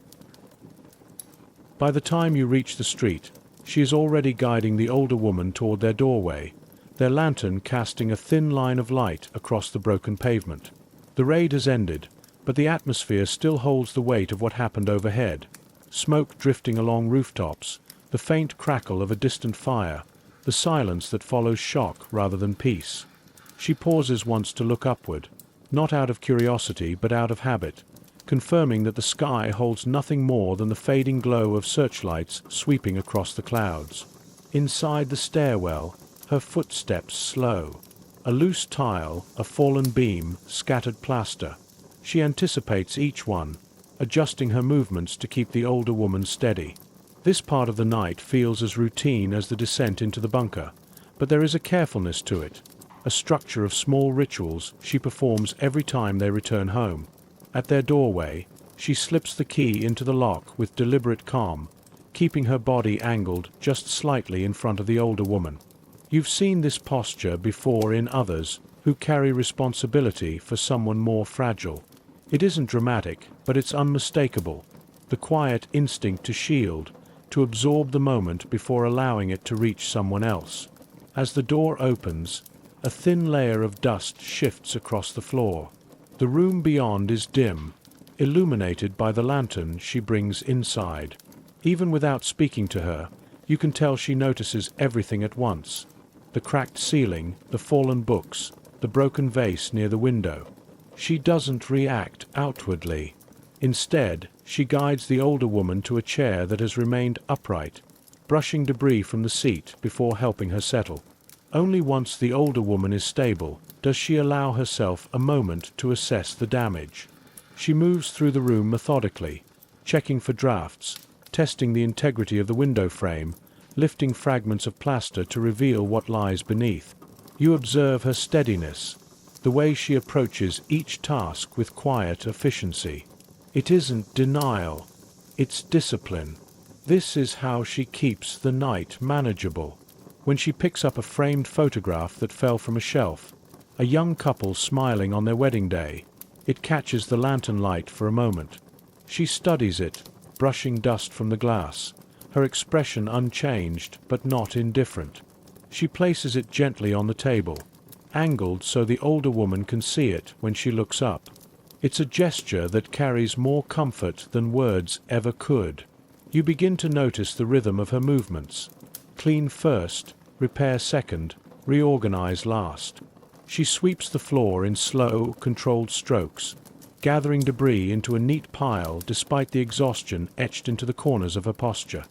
By the time you reach the street, she is already guiding the older woman toward their doorway, their lantern casting a thin line of light across the broken pavement. The raid has ended, but the atmosphere still holds the weight of what happened overhead. Smoke drifting along rooftops, the faint crackle of a distant fire, the silence that follows shock rather than peace. She pauses once to look upward, not out of curiosity but out of habit, confirming that the sky holds nothing more than the fading glow of searchlights sweeping across the clouds. Inside the stairwell, her footsteps slow. A loose tile, a fallen beam, scattered plaster. She anticipates each one, adjusting her movements to keep the older woman steady. This part of the night feels as routine as the descent into the bunker, but there is a carefulness to it, a structure of small rituals she performs every time they return home. At their doorway, she slips the key into the lock with deliberate calm, keeping her body angled just slightly in front of the older woman. You've seen this posture before in others who carry responsibility for someone more fragile. It isn't dramatic, but it's unmistakable. The quiet instinct to shield, to absorb the moment before allowing it to reach someone else. As the door opens, a thin layer of dust shifts across the floor. The room beyond is dim, illuminated by the lantern she brings inside. Even without speaking to her, you can tell she notices everything at once. The cracked ceiling, the fallen books, the broken vase near the window. She doesn't react outwardly. Instead, she guides the older woman to a chair that has remained upright, brushing debris from the seat before helping her settle. Only once the older woman is stable does she allow herself a moment to assess the damage. She moves through the room methodically, checking for drafts, testing the integrity of the window frame, lifting fragments of plaster to reveal what lies beneath. You observe her steadiness, the way she approaches each task with quiet efficiency. It isn't denial, it's discipline. This is how she keeps the night manageable. When she picks up a framed photograph that fell from a shelf, a young couple smiling on their wedding day, it catches the lantern light for a moment. She studies it, brushing dust from the glass, her expression unchanged but not indifferent. She places it gently on the table, angled so the older woman can see it when she looks up. It's a gesture that carries more comfort than words ever could. You begin to notice the rhythm of her movements. Clean first, repair second, reorganize last. She sweeps the floor in slow, controlled strokes, gathering debris into a neat pile despite the exhaustion etched into the corners of her posture.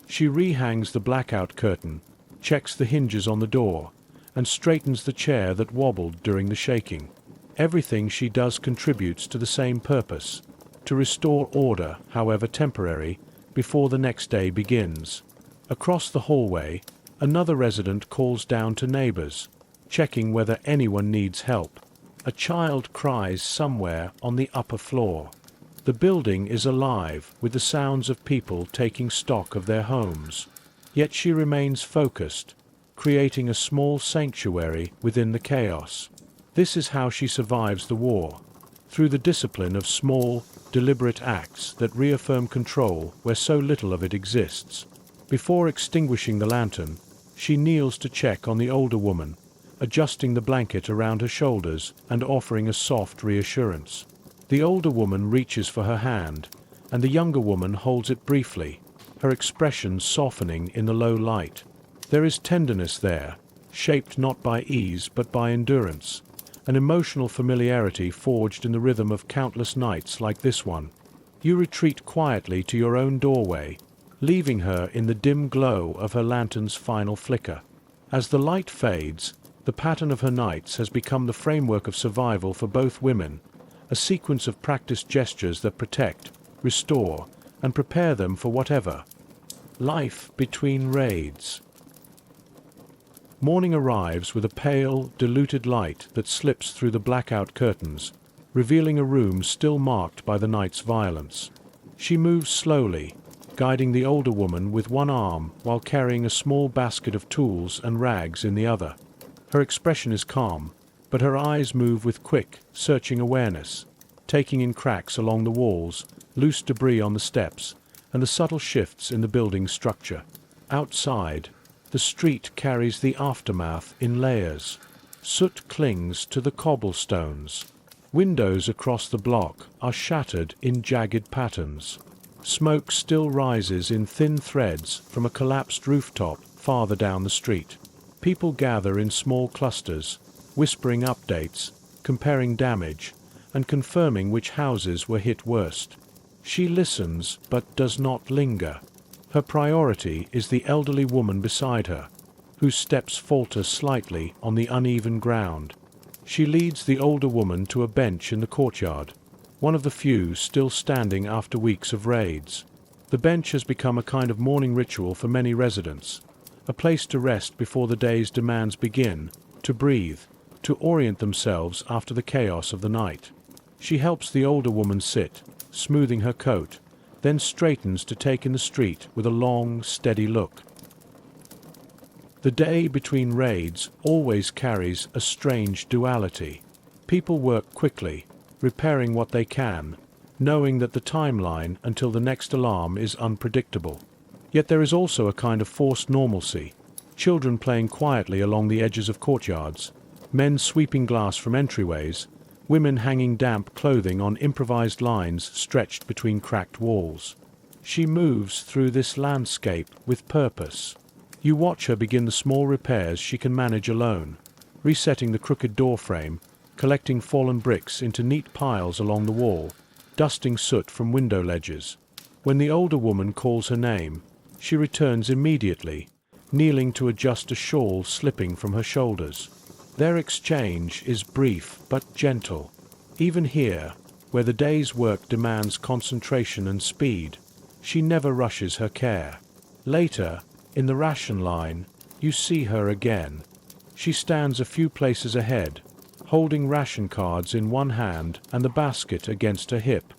She rehangs the blackout curtain, checks the hinges on the door, and straightens the chair that wobbled during the shaking. Everything she does contributes to the same purpose: to restore order, however temporary, before the next day begins. Across the hallway, another resident calls down to neighbors, checking whether anyone needs help. A child cries somewhere on the upper floor. The building is alive with the sounds of people taking stock of their homes. Yet she remains focused, creating a small sanctuary within the chaos. This is how she survives the war, through the discipline of small, deliberate acts that reaffirm control where so little of it exists. Before extinguishing the lantern, she kneels to check on the older woman, adjusting the blanket around her shoulders and offering a soft reassurance. The older woman reaches for her hand, and the younger woman holds it briefly, her expression softening in the low light. There is tenderness there, shaped not by ease but by endurance, an emotional familiarity forged in the rhythm of countless nights like this one. You retreat quietly to your own doorway, leaving her in the dim glow of her lantern's final flicker. As the light fades, the pattern of her nights has become the framework of survival for both women, a sequence of practiced gestures that protect, restore, and prepare them for whatever. Life between raids. Morning arrives with a pale, diluted light that slips through the blackout curtains, revealing a room still marked by the night's violence. She moves slowly, guiding the older woman with one arm while carrying a small basket of tools and rags in the other. Her expression is calm, but her eyes move with quick, searching awareness, taking in cracks along the walls, loose debris on the steps, and the subtle shifts in the building's structure. Outside, the street carries the aftermath in layers. Soot clings to the cobblestones. Windows across the block are shattered in jagged patterns. Smoke still rises in thin threads from a collapsed rooftop farther down the street. People gather in small clusters, whispering updates, comparing damage, and confirming which houses were hit worst. She listens but does not linger. Her priority is the elderly woman beside her, whose steps falter slightly on the uneven ground. She leads the older woman to a bench in the courtyard, one of the few still standing after weeks of raids. The bench has become a kind of morning ritual for many residents, a place to rest before the day's demands begin, to breathe, to orient themselves after the chaos of the night. She helps the older woman sit, smoothing her coat, then straightens to take in the street with a long, steady look. The day between raids always carries a strange duality. People work quickly, repairing what they can, knowing that the timeline until the next alarm is unpredictable. Yet there is also a kind of forced normalcy. Children playing quietly along the edges of courtyards, men sweeping glass from entryways, women hanging damp clothing on improvised lines stretched between cracked walls. She moves through this landscape with purpose. You watch her begin the small repairs she can manage alone, resetting the crooked door frame, collecting fallen bricks into neat piles along the wall, dusting soot from window ledges. When the older woman calls her name, she returns immediately, kneeling to adjust a shawl slipping from her shoulders. Their exchange is brief but gentle. Even here, where the day's work demands concentration and speed, she never rushes her care. Later, in the ration line, you see her again. She stands a few places ahead, holding ration cards in one hand and the basket against her hip.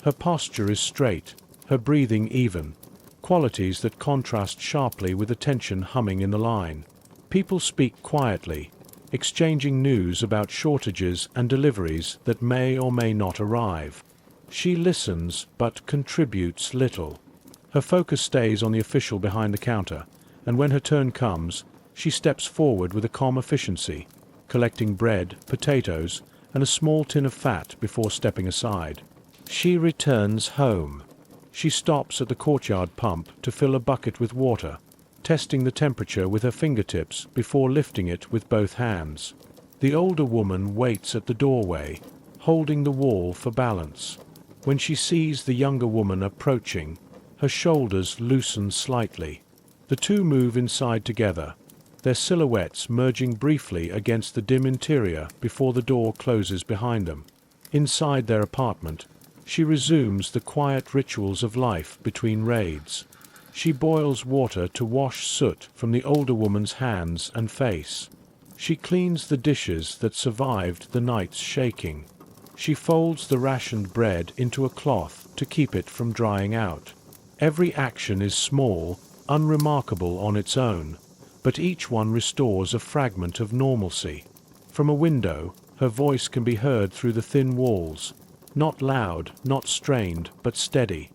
Her posture is straight, her breathing even, qualities that contrast sharply with the tension humming in the line. People speak quietly, exchanging news about shortages and deliveries that may or may not arrive. She listens but contributes little. Her focus stays on the official behind the counter, and when her turn comes, she steps forward with a calm efficiency, collecting bread, potatoes, and a small tin of fat before stepping aside. She returns home. She stops at the courtyard pump to fill a bucket with water, testing the temperature with her fingertips before lifting it with both hands. The older woman waits at the doorway, holding the wall for balance. When she sees the younger woman approaching, her shoulders loosen slightly. The two move inside together, their silhouettes merging briefly against the dim interior before the door closes behind them. Inside their apartment, she resumes the quiet rituals of life between raids. She boils water to wash soot from the older woman's hands and face. She cleans the dishes that survived the night's shaking. She folds the rationed bread into a cloth to keep it from drying out. Every action is small, unremarkable on its own, but each one restores a fragment of normalcy. From a window, her voice can be heard through the thin walls, not loud, not strained, but steady.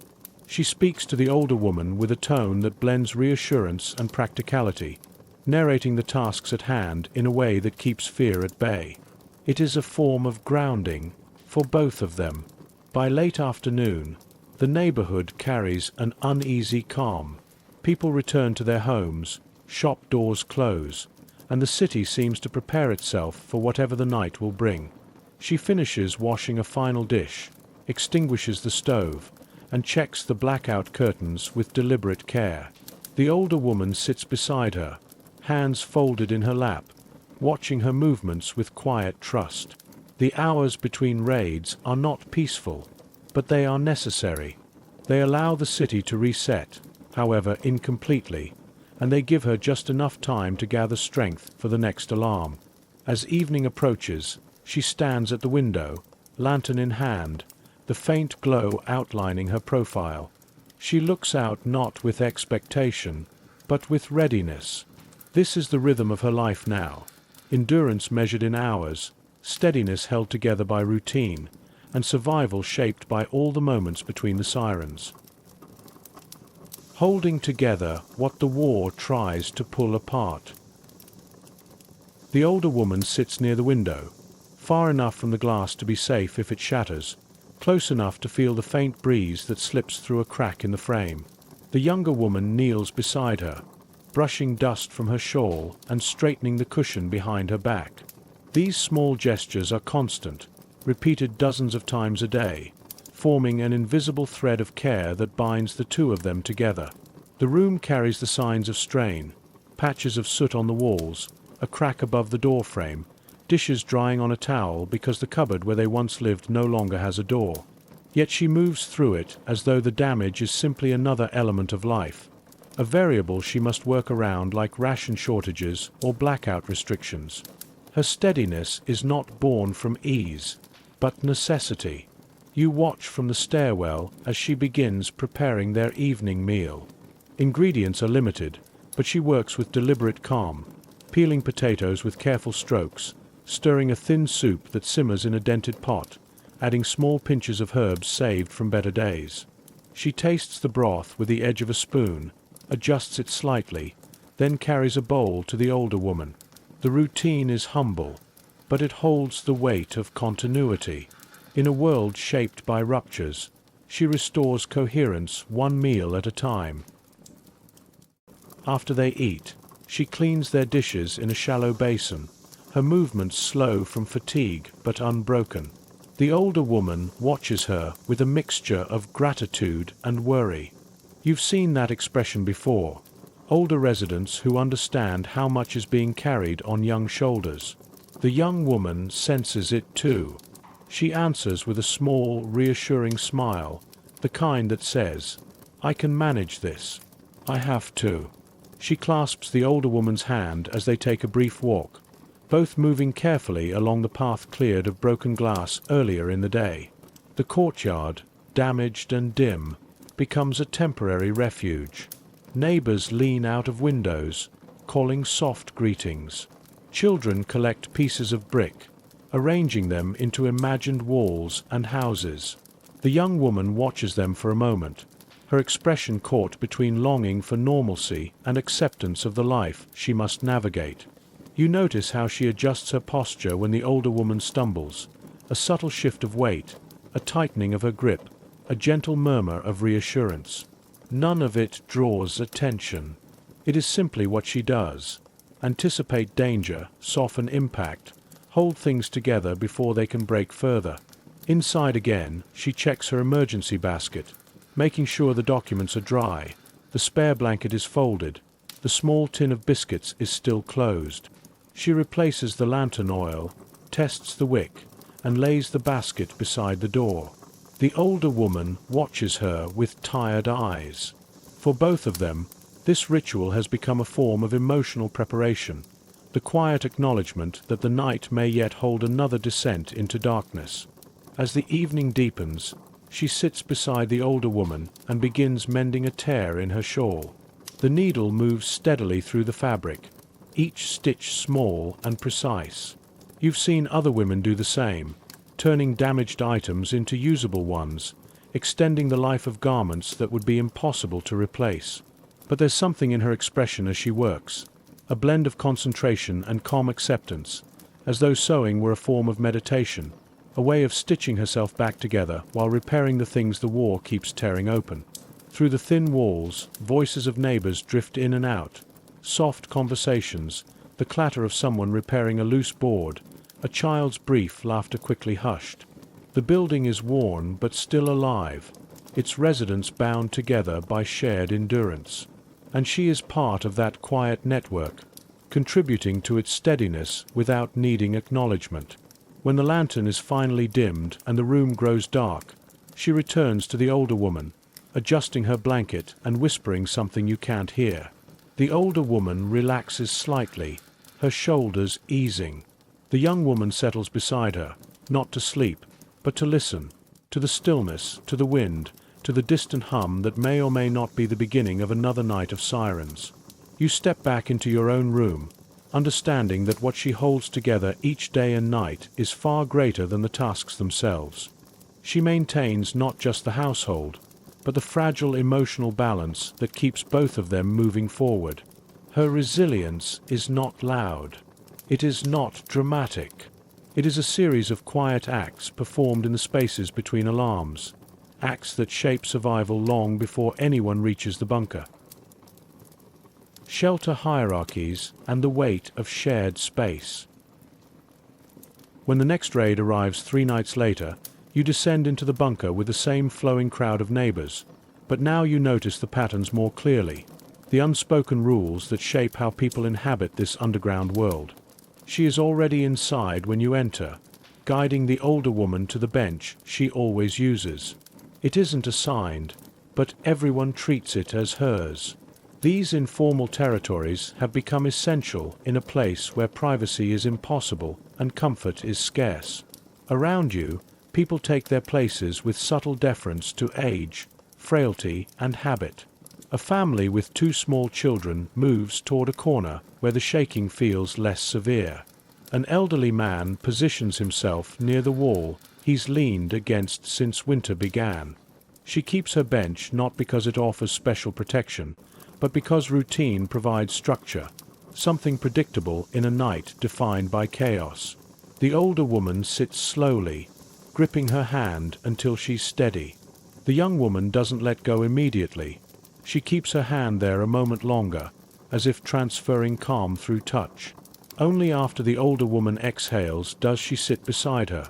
She speaks to the older woman with a tone that blends reassurance and practicality, narrating the tasks at hand in a way that keeps fear at bay. It is a form of grounding for both of them. By late afternoon, the neighborhood carries an uneasy calm. People return to their homes, shop doors close, and the city seems to prepare itself for whatever the night will bring. She finishes washing a final dish, extinguishes the stove, and checks the blackout curtains with deliberate care. The older woman sits beside her, hands folded in her lap, watching her movements with quiet trust. The hours between raids are not peaceful, but they are necessary. They allow the city to reset, however incompletely, and they give her just enough time to gather strength for the next alarm. As evening approaches, she stands at the window, lantern in hand, the faint glow outlining her profile. She looks out not with expectation, but with readiness. This is the rhythm of her life now. Endurance measured in hours, steadiness held together by routine, and survival shaped by all the moments between the sirens. Holding together what the war tries to pull apart. The older woman sits near the window, far enough from the glass to be safe if it shatters, close enough to feel the faint breeze that slips through a crack in the frame. The younger woman kneels beside her, brushing dust from her shawl and straightening the cushion behind her back. These small gestures are constant, repeated dozens of times a day, forming an invisible thread of care that binds the two of them together. The room carries the signs of strain, patches of soot on the walls, a crack above the door frame, dishes drying on a towel because the cupboard where they once lived no longer has a door. Yet she moves through it as though the damage is simply another element of life, a variable she must work around like ration shortages or blackout restrictions. Her steadiness is not born from ease, but necessity. You watch from the stairwell as she begins preparing their evening meal. Ingredients are limited, but she works with deliberate calm, peeling potatoes with careful strokes, stirring a thin soup that simmers in a dented pot, adding small pinches of herbs saved from better days. She tastes the broth with the edge of a spoon, adjusts it slightly, then carries a bowl to the older woman. The routine is humble, but it holds the weight of continuity. In a world shaped by ruptures, she restores coherence one meal at a time. After they eat, she cleans their dishes in a shallow basin, her movements slow from fatigue but unbroken. The older woman watches her with a mixture of gratitude and worry. You've seen that expression before. Older residents who understand how much is being carried on young shoulders. The young woman senses it too. She answers with a small, reassuring smile, the kind that says, "I can manage this. I have to." She clasps the older woman's hand as they take a brief walk, both moving carefully along the path cleared of broken glass earlier in the day. The courtyard, damaged and dim, becomes a temporary refuge. Neighbors lean out of windows, calling soft greetings. Children collect pieces of brick, arranging them into imagined walls and houses. The young woman watches them for a moment, her expression caught between longing for normalcy and acceptance of the life she must navigate. You notice how she adjusts her posture when the older woman stumbles, a subtle shift of weight, a tightening of her grip, a gentle murmur of reassurance. None of it draws attention. It is simply what she does. Anticipate danger, soften impact, hold things together before they can break further. Inside again, she checks her emergency basket, making sure the documents are dry. The spare blanket is folded. The small tin of biscuits is still closed. She replaces the lantern oil, tests the wick, and lays the basket beside the door. The older woman watches her with tired eyes. For both of them, this ritual has become a form of emotional preparation, the quiet acknowledgement that the night may yet hold another descent into darkness. As the evening deepens, she sits beside the older woman and begins mending a tear in her shawl. The needle moves steadily through the fabric, each stitch small and precise. You've seen other women do the same, turning damaged items into usable ones, extending the life of garments that would be impossible to replace. But there's something in her expression as she works, a blend of concentration and calm acceptance, as though sewing were a form of meditation, a way of stitching herself back together while repairing the things the war keeps tearing open. Through the thin walls, voices of neighbors drift in and out, soft conversations, the clatter of someone repairing a loose board, a child's brief laughter quickly hushed. The building is worn but still alive, its residents bound together by shared endurance. And she is part of that quiet network, contributing to its steadiness without needing acknowledgement. When the lantern is finally dimmed and the room grows dark, she returns to the older woman, adjusting her blanket and whispering something you can't hear. The older woman relaxes slightly, her shoulders easing. The young woman settles beside her, not to sleep, but to listen, to the stillness, to the wind, to the distant hum that may or may not be the beginning of another night of sirens. You step back into your own room, understanding that what she holds together each day and night is far greater than the tasks themselves. She maintains not just the household, but the fragile emotional balance that keeps both of them moving forward. Her resilience is not loud. It is not dramatic. It is a series of quiet acts performed in the spaces between alarms, acts that shape survival long before anyone reaches the bunker. Shelter hierarchies and the weight of shared space. When the next raid arrives 3 nights later, you descend into the bunker with the same flowing crowd of neighbors, but now you notice the patterns more clearly, the unspoken rules that shape how people inhabit this underground world. She is already inside when you enter, guiding the older woman to the bench she always uses. It isn't assigned, but everyone treats it as hers. These informal territories have become essential in a place where privacy is impossible and comfort is scarce. Around you, people take their places with subtle deference to age, frailty, and habit. A family with 2 small children moves toward a corner where the shaking feels less severe. An elderly man positions himself near the wall he's leaned against since winter began. She keeps her bench not because it offers special protection, but because routine provides structure, something predictable in a night defined by chaos. The older woman sits slowly, gripping her hand until she's steady. The young woman doesn't let go immediately. She keeps her hand there a moment longer, as if transferring calm through touch. Only after the older woman exhales does she sit beside her,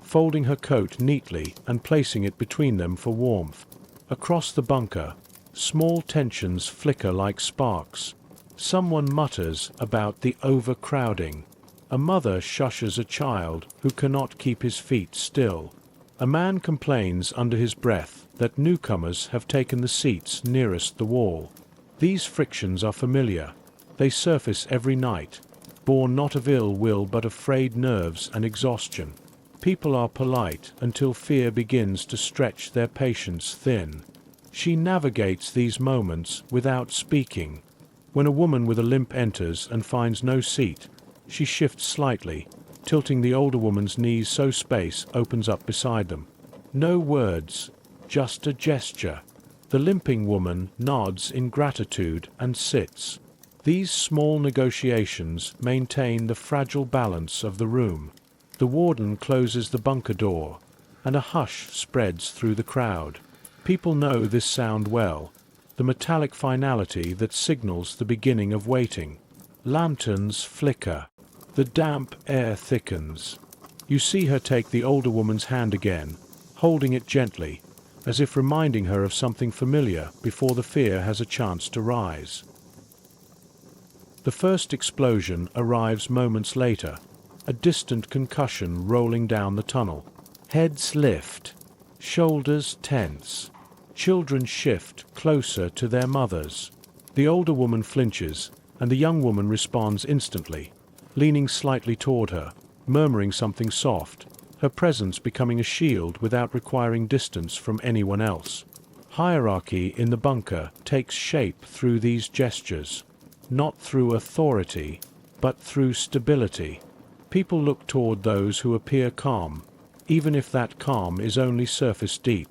folding her coat neatly and placing it between them for warmth. Across the bunker, small tensions flicker like sparks. Someone mutters about the overcrowding. A mother shushes a child who cannot keep his feet still. A man complains under his breath that newcomers have taken the seats nearest the wall. These frictions are familiar. They surface every night, born not of ill will but of frayed nerves and exhaustion. People are polite until fear begins to stretch their patience thin. She navigates these moments without speaking. When a woman with a limp enters and finds no seat, she shifts slightly, tilting the older woman's knees so space opens up beside them. No words, just a gesture. The limping woman nods in gratitude and sits. These small negotiations maintain the fragile balance of the room. The warden closes the bunker door, and a hush spreads through the crowd. People know this sound well, the metallic finality that signals the beginning of waiting. Lanterns flicker. The damp air thickens. You see her take the older woman's hand again, holding it gently, as if reminding her of something familiar before the fear has a chance to rise. The first explosion arrives moments later, a distant concussion rolling down the tunnel. Heads lift, shoulders tense. Children shift closer to their mothers. The older woman flinches, and the young woman responds instantly, leaning slightly toward her, murmuring something soft, her presence becoming a shield without requiring distance from anyone else. Hierarchy in the bunker takes shape through these gestures, not through authority, but through stability. People look toward those who appear calm, even if that calm is only surface deep.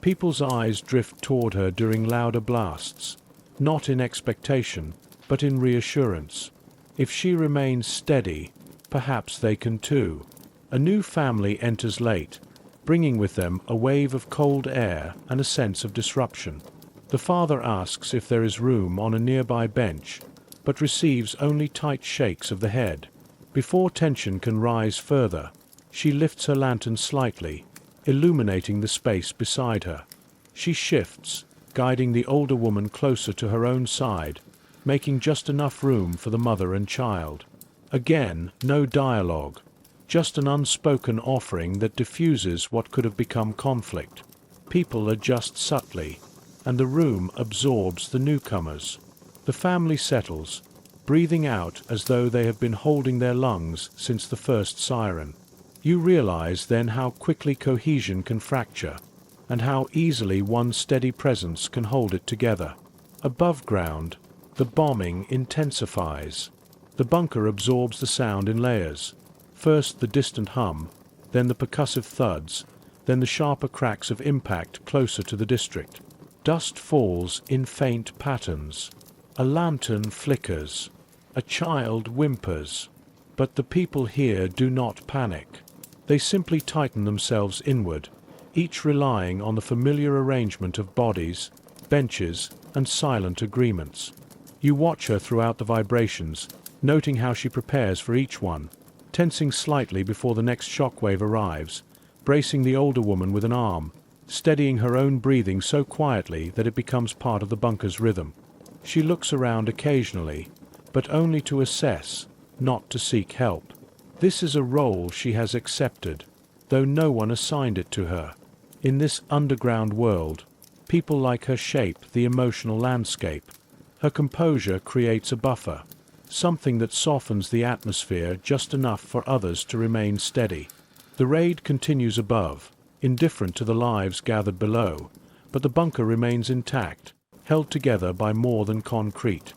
People's eyes drift toward her during louder blasts, not in expectation, but in reassurance. If she remains steady, perhaps they can too. A new family enters late, bringing with them a wave of cold air and a sense of disruption. The father asks if there is room on a nearby bench, but receives only tight shakes of the head. Before tension can rise further, she lifts her lantern slightly, illuminating the space beside her. She shifts, guiding the older woman closer to her own side, making just enough room for the mother and child. Again, no dialogue, just an unspoken offering that diffuses what could have become conflict. People adjust subtly, and the room absorbs the newcomers. The family settles, breathing out as though they have been holding their lungs since the first siren. You realize then how quickly cohesion can fracture, and how easily one steady presence can hold it together. Above ground, the bombing intensifies. The bunker absorbs the sound in layers. First the distant hum, then the percussive thuds, then the sharper cracks of impact closer to the district. Dust falls in faint patterns. A lantern flickers. A child whimpers. But the people here do not panic. They simply tighten themselves inward, each relying on the familiar arrangement of bodies, benches, and silent agreements. You watch her throughout the vibrations, noting how she prepares for each one, tensing slightly before the next shockwave arrives, bracing the older woman with an arm, steadying her own breathing so quietly that it becomes part of the bunker's rhythm. She looks around occasionally, but only to assess, not to seek help. This is a role she has accepted, though no one assigned it to her. In this underground world, people like her shape the emotional landscape. Her composure creates a buffer, something that softens the atmosphere just enough for others to remain steady. The raid continues above, indifferent to the lives gathered below, but the bunker remains intact, held together by more than concrete.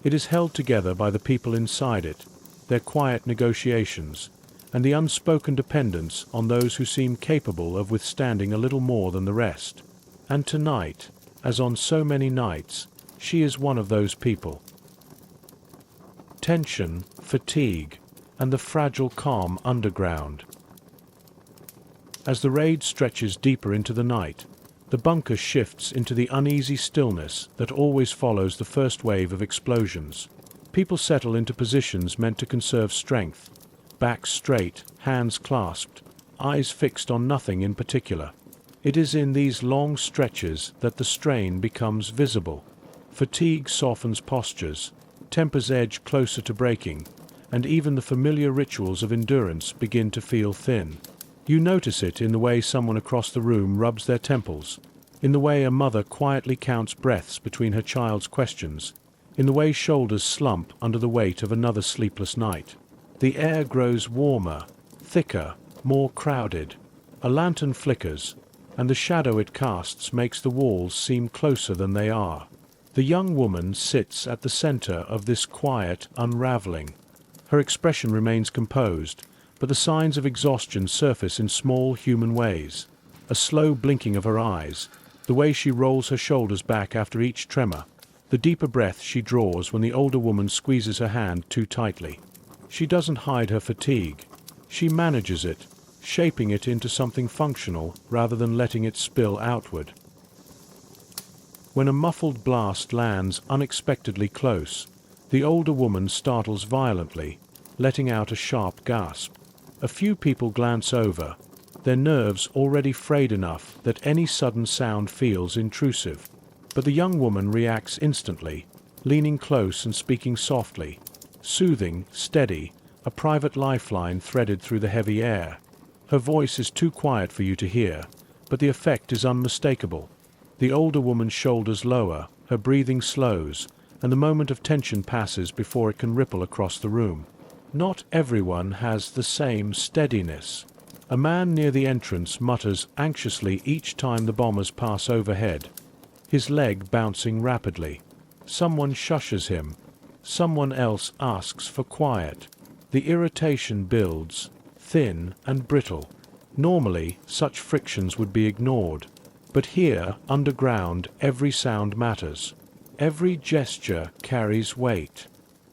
It is held together by the people inside it, their quiet negotiations, and the unspoken dependence on those who seem capable of withstanding a little more than the rest. And tonight, as on so many nights, she is one of those people. Tension, fatigue, and the fragile calm underground. As the raid stretches deeper into the night, the bunker shifts into the uneasy stillness that always follows the first wave of explosions. People settle into positions meant to conserve strength, backs straight, hands clasped, eyes fixed on nothing in particular. It is in these long stretches that the strain becomes visible. Fatigue softens postures, tempers edge closer to breaking, and even the familiar rituals of endurance begin to feel thin. You notice it in the way someone across the room rubs their temples, in the way a mother quietly counts breaths between her child's questions, in the way shoulders slump under the weight of another sleepless night. The air grows warmer, thicker, more crowded. A lantern flickers, and the shadow it casts makes the walls seem closer than they are. The young woman sits at the center of this quiet unraveling. Her expression remains composed, but the signs of exhaustion surface in small human ways. A slow blinking of her eyes, the way she rolls her shoulders back after each tremor, the deeper breath she draws when the older woman squeezes her hand too tightly. She doesn't hide her fatigue. She manages it, shaping it into something functional rather than letting it spill outward. When a muffled blast lands unexpectedly close, the older woman startles violently, letting out a sharp gasp. A few people glance over, their nerves already frayed enough that any sudden sound feels intrusive. But the young woman reacts instantly, leaning close and speaking softly, soothing, steady, a private lifeline threaded through the heavy air. Her voice is too quiet for you to hear, but the effect is unmistakable. The older woman's shoulders lower, her breathing slows, and the moment of tension passes before it can ripple across the room. Not everyone has the same steadiness. A man near the entrance mutters anxiously each time the bombers pass overhead, his leg bouncing rapidly. Someone shushes him. Someone else asks for quiet. The irritation builds, thin and brittle. Normally, such frictions would be ignored. But here, underground, every sound matters. Every gesture carries weight.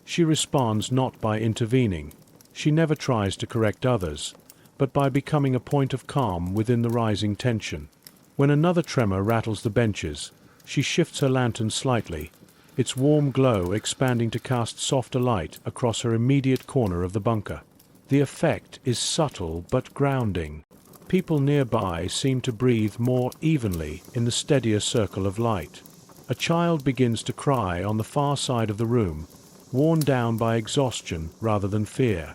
She responds not by intervening. She never tries to correct others, but by becoming a point of calm within the rising tension. When another tremor rattles the benches, she shifts her lantern slightly, its warm glow expanding to cast softer light across her immediate corner of the bunker. The effect is subtle but grounding. People nearby seem to breathe more evenly in the steadier circle of light. A child begins to cry on the far side of the room, worn down by exhaustion rather than fear.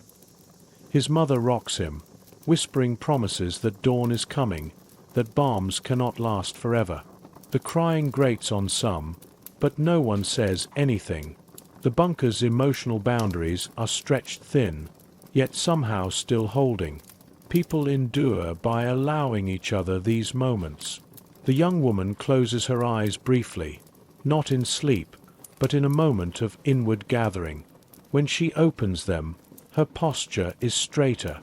His mother rocks him, whispering promises that dawn is coming, that bombs cannot last forever. The crying grates on some, but no one says anything. The bunker's emotional boundaries are stretched thin, yet somehow still holding. People endure by allowing each other these moments. The young woman closes her eyes briefly, not in sleep, but in a moment of inward gathering. When she opens them, her posture is straighter.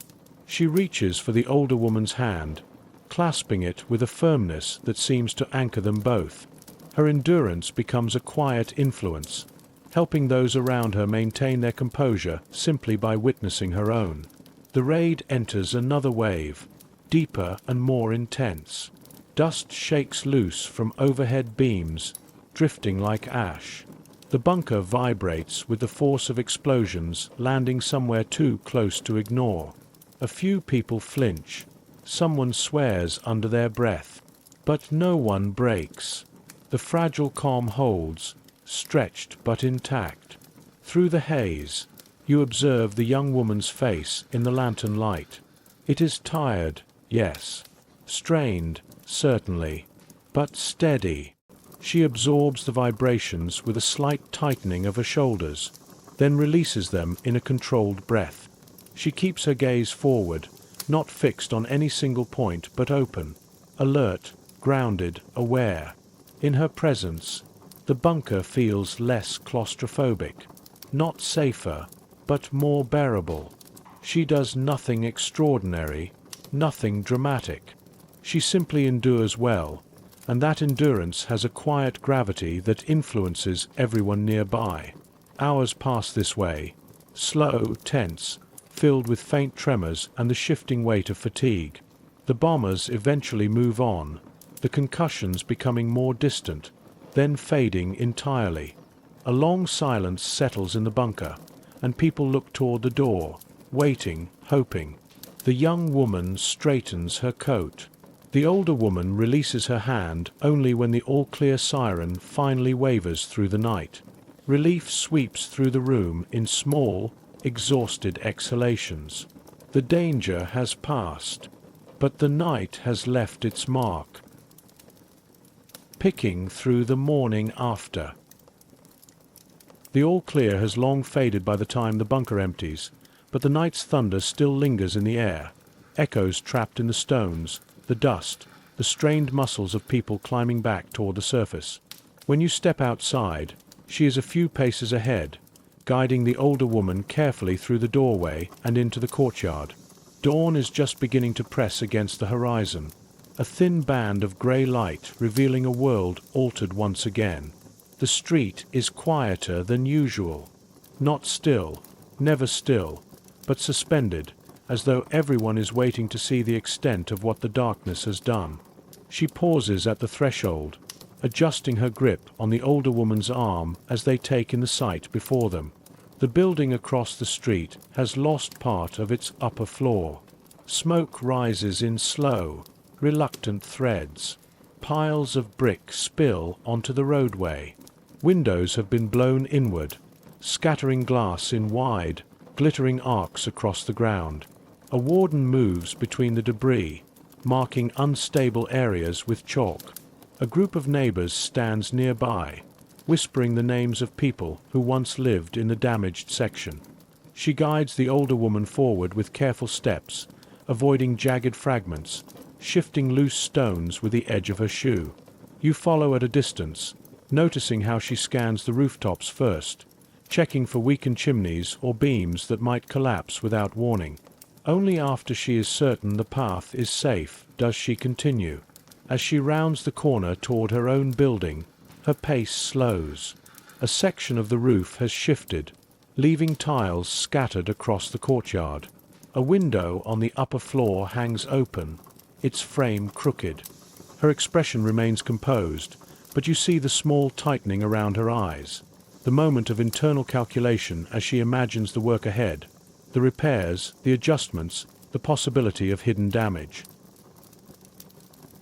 She reaches for the older woman's hand, clasping it with a firmness that seems to anchor them both. Her endurance becomes a quiet influence, helping those around her maintain their composure simply by witnessing her own. The raid enters another wave, deeper and more intense. Dust shakes loose from overhead beams, drifting like ash. The bunker vibrates with the force of explosions landing somewhere too close to ignore. A few people flinch. Someone swears under their breath. But no one breaks. The fragile calm holds, stretched but intact. Through the haze, you observe the young woman's face in the lantern light. It is tired, yes. Strained, certainly. But steady. She absorbs the vibrations with a slight tightening of her shoulders, then releases them in a controlled breath. She keeps her gaze forward, not fixed on any single point but open, alert, grounded, aware. In her presence, the bunker feels less claustrophobic, not safer, but more bearable. She does nothing extraordinary, nothing dramatic. She simply endures well, and that endurance has a quiet gravity that influences everyone nearby. Hours pass this way, slow, tense, filled with faint tremors and the shifting weight of fatigue. The bombers eventually move on, the concussions becoming more distant, then fading entirely. A long silence settles in the bunker, and people look toward the door, waiting, hoping. The young woman straightens her coat. The older woman releases her hand only when the all-clear siren finally wavers through the night. Relief sweeps through the room in small, exhausted exhalations. The danger has passed, but the night has left its mark. Picking through the morning after. The all-clear has long faded by the time the bunker empties, but the night's thunder still lingers in the air, echoes trapped in the stones, the dust, the strained muscles of people climbing back toward the surface. When you step outside, she is a few paces ahead, guiding the older woman carefully through the doorway and into the courtyard. Dawn is just beginning to press against the horizon, a thin band of grey light revealing a world altered once again. The street is quieter than usual. Not still, never still, but suspended, as though everyone is waiting to see the extent of what the darkness has done. She pauses at the threshold, adjusting her grip on the older woman's arm as they take in the sight before them. The building across the street has lost part of its upper floor. Smoke rises in slow, reluctant threads. Piles of brick spill onto the roadway. Windows have been blown inward, scattering glass in wide, glittering arcs across the ground. A warden moves between the debris, marking unstable areas with chalk. A group of neighbors stands nearby, whispering the names of people who once lived in the damaged section. She guides the older woman forward with careful steps, avoiding jagged fragments, shifting loose stones with the edge of her shoe. You follow at a distance, noticing how she scans the rooftops first, checking for weakened chimneys or beams that might collapse without warning. Only after she is certain the path is safe does she continue. As she rounds the corner toward her own building, her pace slows. A section of the roof has shifted, leaving tiles scattered across the courtyard. A window on the upper floor hangs open, its frame crooked. Her expression remains composed, but you see the small tightening around her eyes. The moment of internal calculation as she imagines the work ahead, the repairs, the adjustments, the possibility of hidden damage.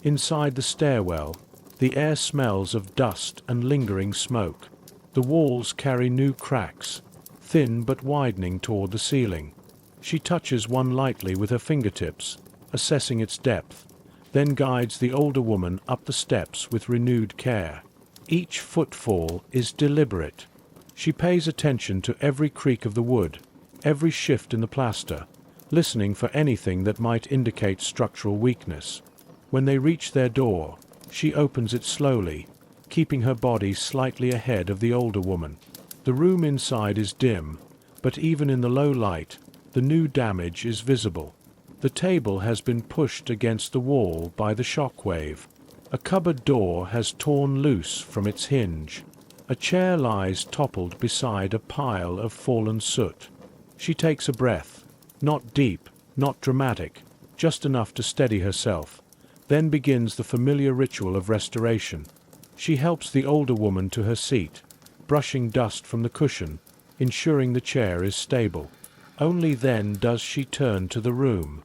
Inside the stairwell, the air smells of dust and lingering smoke. The walls carry new cracks, thin but widening toward the ceiling. She touches one lightly with her fingertips, assessing its depth, then guides the older woman up the steps with renewed care. Each footfall is deliberate. She pays attention to every creak of the wood, every shift in the plaster, listening for anything that might indicate structural weakness. When they reach their door, she opens it slowly, keeping her body slightly ahead of the older woman. The room inside is dim, but even in the low light, the new damage is visible. The table has been pushed against the wall by the shockwave. A cupboard door has torn loose from its hinge. A chair lies toppled beside a pile of fallen soot. She takes a breath, not deep, not dramatic, just enough to steady herself. Then begins the familiar ritual of restoration. She helps the older woman to her seat, brushing dust from the cushion, ensuring the chair is stable. Only then does she turn to the room.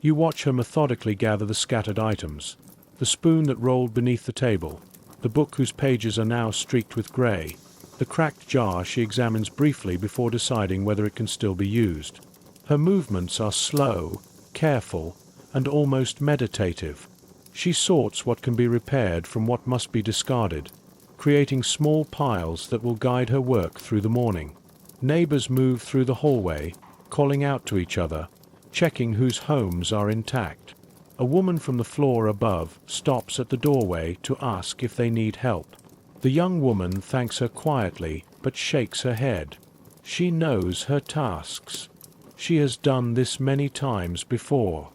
You watch her methodically gather the scattered items, the spoon that rolled beneath the table, the book whose pages are now streaked with grey, the cracked jar she examines briefly before deciding whether it can still be used. Her movements are slow, careful, and almost meditative. She sorts what can be repaired from what must be discarded, creating small piles that will guide her work through the morning. Neighbors move through the hallway, calling out to each other, checking whose homes are intact. A woman from the floor above stops at the doorway to ask if they need help. The young woman thanks her quietly, but shakes her head. She knows her tasks. She has done this many times before.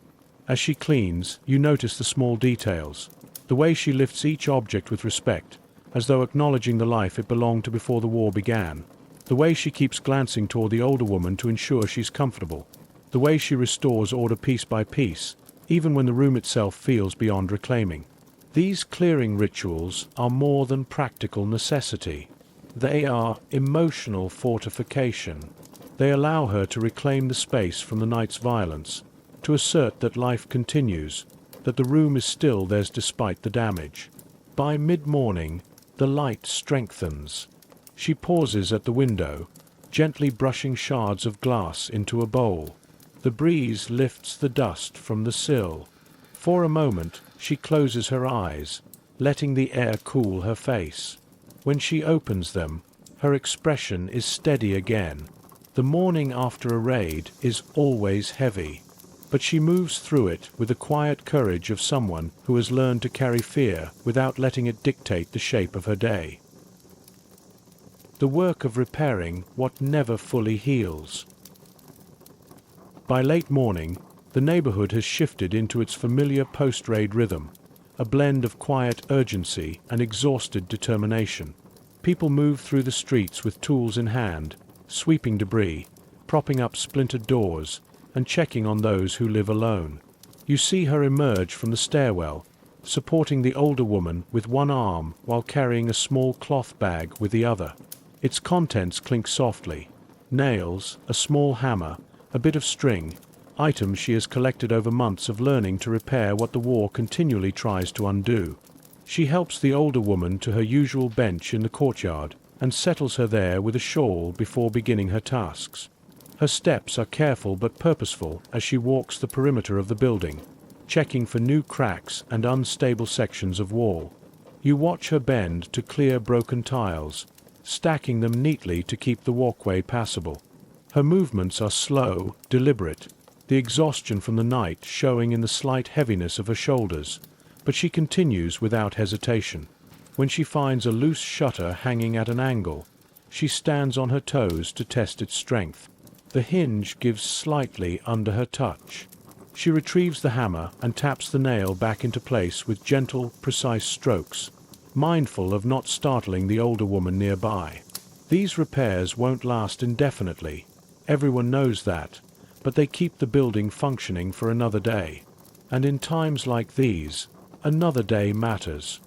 As she cleans, you notice the small details. The way she lifts each object with respect, as though acknowledging the life it belonged to before the war began. The way she keeps glancing toward the older woman to ensure she's comfortable. The way she restores order piece by piece, even when the room itself feels beyond reclaiming. These clearing rituals are more than practical necessity. They are emotional fortification. They allow her to reclaim the space from the night's violence, to assert that life continues, that the room is still theirs despite the damage. By mid-morning, the light strengthens. She pauses at the window, gently brushing shards of glass into a bowl. The breeze lifts the dust from the sill. For a moment, she closes her eyes, letting the air cool her face. When she opens them, her expression is steady again. The morning after a raid is always heavy, but she moves through it with the quiet courage of someone who has learned to carry fear without letting it dictate the shape of her day. The work of repairing what never fully heals. By late morning, the neighborhood has shifted into its familiar post-raid rhythm, a blend of quiet urgency and exhausted determination. People move through the streets with tools in hand, sweeping debris, propping up splintered doors, and checking on those who live alone. You see her emerge from the stairwell, supporting the older woman with one arm while carrying a small cloth bag with the other. Its contents clink softly, Nails, a small hammer, a bit of string, items she has collected over months of learning to repair what the war continually tries to undo. She helps the older woman to her usual bench in the courtyard and settles her there with a shawl before beginning her tasks. Her steps are careful but purposeful as she walks the perimeter of the building, checking for new cracks and unstable sections of wall. You watch her bend to clear broken tiles, stacking them neatly to keep the walkway passable. Her movements are slow, deliberate, the exhaustion from the night showing in the slight heaviness of her shoulders, but she continues without hesitation. When she finds a loose shutter hanging at an angle, she stands on her toes to test its strength. The hinge gives slightly under her touch. She retrieves the hammer and taps the nail back into place with gentle, precise strokes, mindful of not startling the older woman nearby. These repairs won't last indefinitely. Everyone knows that, but they keep the building functioning for another day. And in times like these, another day matters.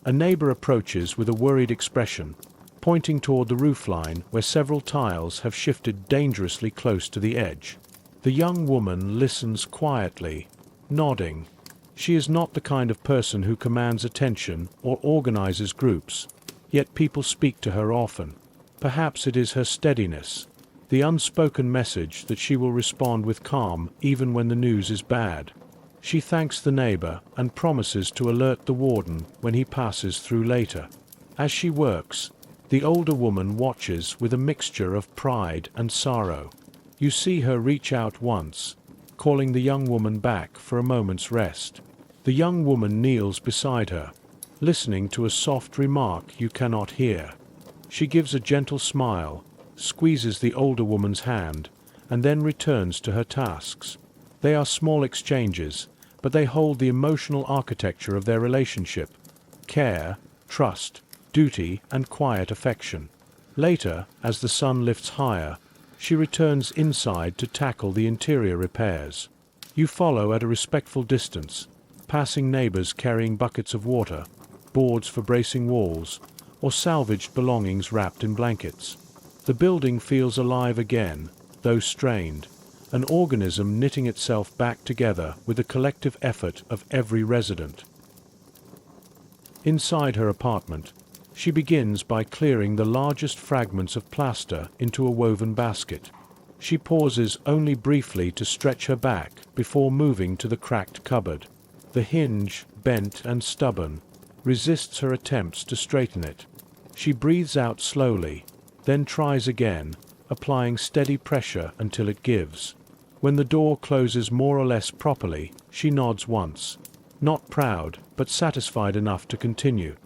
A neighbor approaches with a worried expression, pointing toward the roofline where several tiles have shifted dangerously close to the edge. The young woman listens quietly, nodding. She is not the kind of person who commands attention or organizes groups, yet people speak to her often. Perhaps it is her steadiness, the unspoken message that she will respond with calm even when the news is bad. She thanks the neighbor and promises to alert the warden when he passes through later. As she works, the older woman watches with a mixture of pride and sorrow. You see her reach out once, calling the young woman back for a moment's rest. The young woman kneels beside her, listening to a soft remark you cannot hear. She gives a gentle smile, squeezes the older woman's hand, and then returns to her tasks. They are small exchanges, but they hold the emotional architecture of their relationship: care, trust, duty, and quiet affection. Later, as the sun lifts higher, she returns inside to tackle the interior repairs. You follow at a respectful distance, passing neighbors carrying buckets of water, boards for bracing walls, or salvaged belongings wrapped in blankets. The building feels alive again, though strained, an organism knitting itself back together with the collective effort of every resident. Inside her apartment, she begins by clearing the largest fragments of plaster into a woven basket. She pauses only briefly to stretch her back before moving to the cracked cupboard. The hinge, bent and stubborn, resists her attempts to straighten it. She breathes out slowly, then tries again, applying steady pressure until it gives. When the door closes more or less properly, she nods once, not proud but satisfied enough to continue.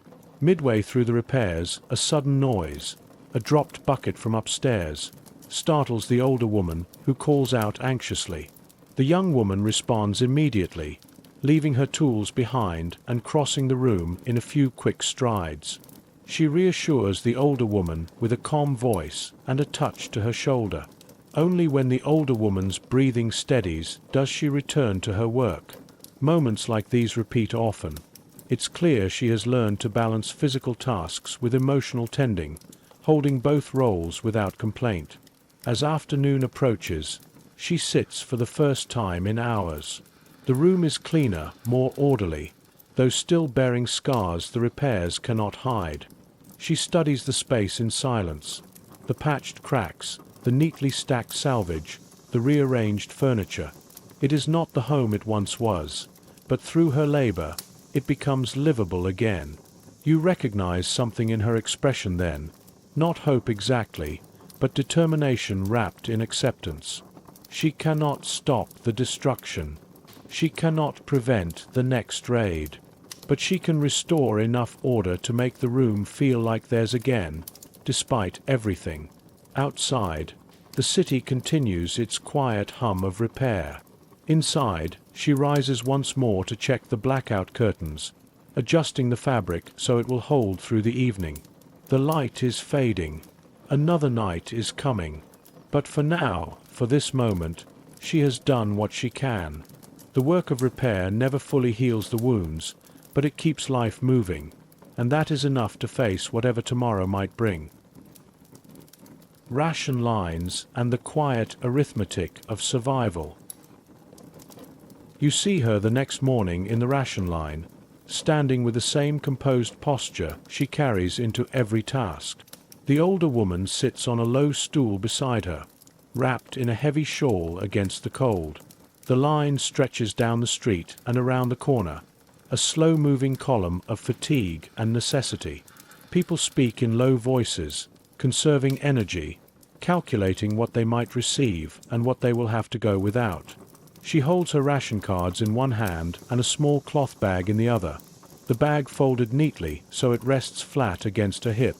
Midway through the repairs, a sudden noise, a dropped bucket from upstairs, startles the older woman, who calls out anxiously. The young woman responds immediately, leaving her tools behind and crossing the room in a few quick strides. She reassures the older woman with a calm voice and a touch to her shoulder. Only when the older woman's breathing steadies does she return to her work. Moments like these repeat often. It's clear she has learned to balance physical tasks with emotional tending, holding both roles without complaint. As afternoon approaches, she sits for the first time in hours. The room is cleaner, more orderly, though still bearing scars the repairs cannot hide. She studies the space in silence, the patched cracks, the neatly stacked salvage, the rearranged furniture. It is not the home it once was, but through her labor, it becomes livable again. You recognize something in her expression then, not hope exactly, but determination wrapped in acceptance. She cannot stop the destruction. She cannot prevent the next raid. But she can restore enough order to make the room feel like theirs again, despite everything. Outside, the city continues its quiet hum of repair. Inside, she rises once more to check the blackout curtains, adjusting the fabric so it will hold through the evening. The light is fading. Another night is coming. But for now, for this moment, she has done what she can. The work of repair never fully heals the wounds, but it keeps life moving, and that is enough to face whatever tomorrow might bring. ration lines, and the quiet arithmetic of survival. You see her the next morning in the ration line, standing with the same composed posture she carries into every task. The older woman sits on a low stool beside her, wrapped in a heavy shawl against the cold. The line stretches down the street and around the corner, a slow-moving column of fatigue and necessity. People speak in low voices, conserving energy, calculating what they might receive and what they will have to go without. She holds her ration cards in one hand and a small cloth bag in the other, the bag folded neatly so it rests flat against her hip.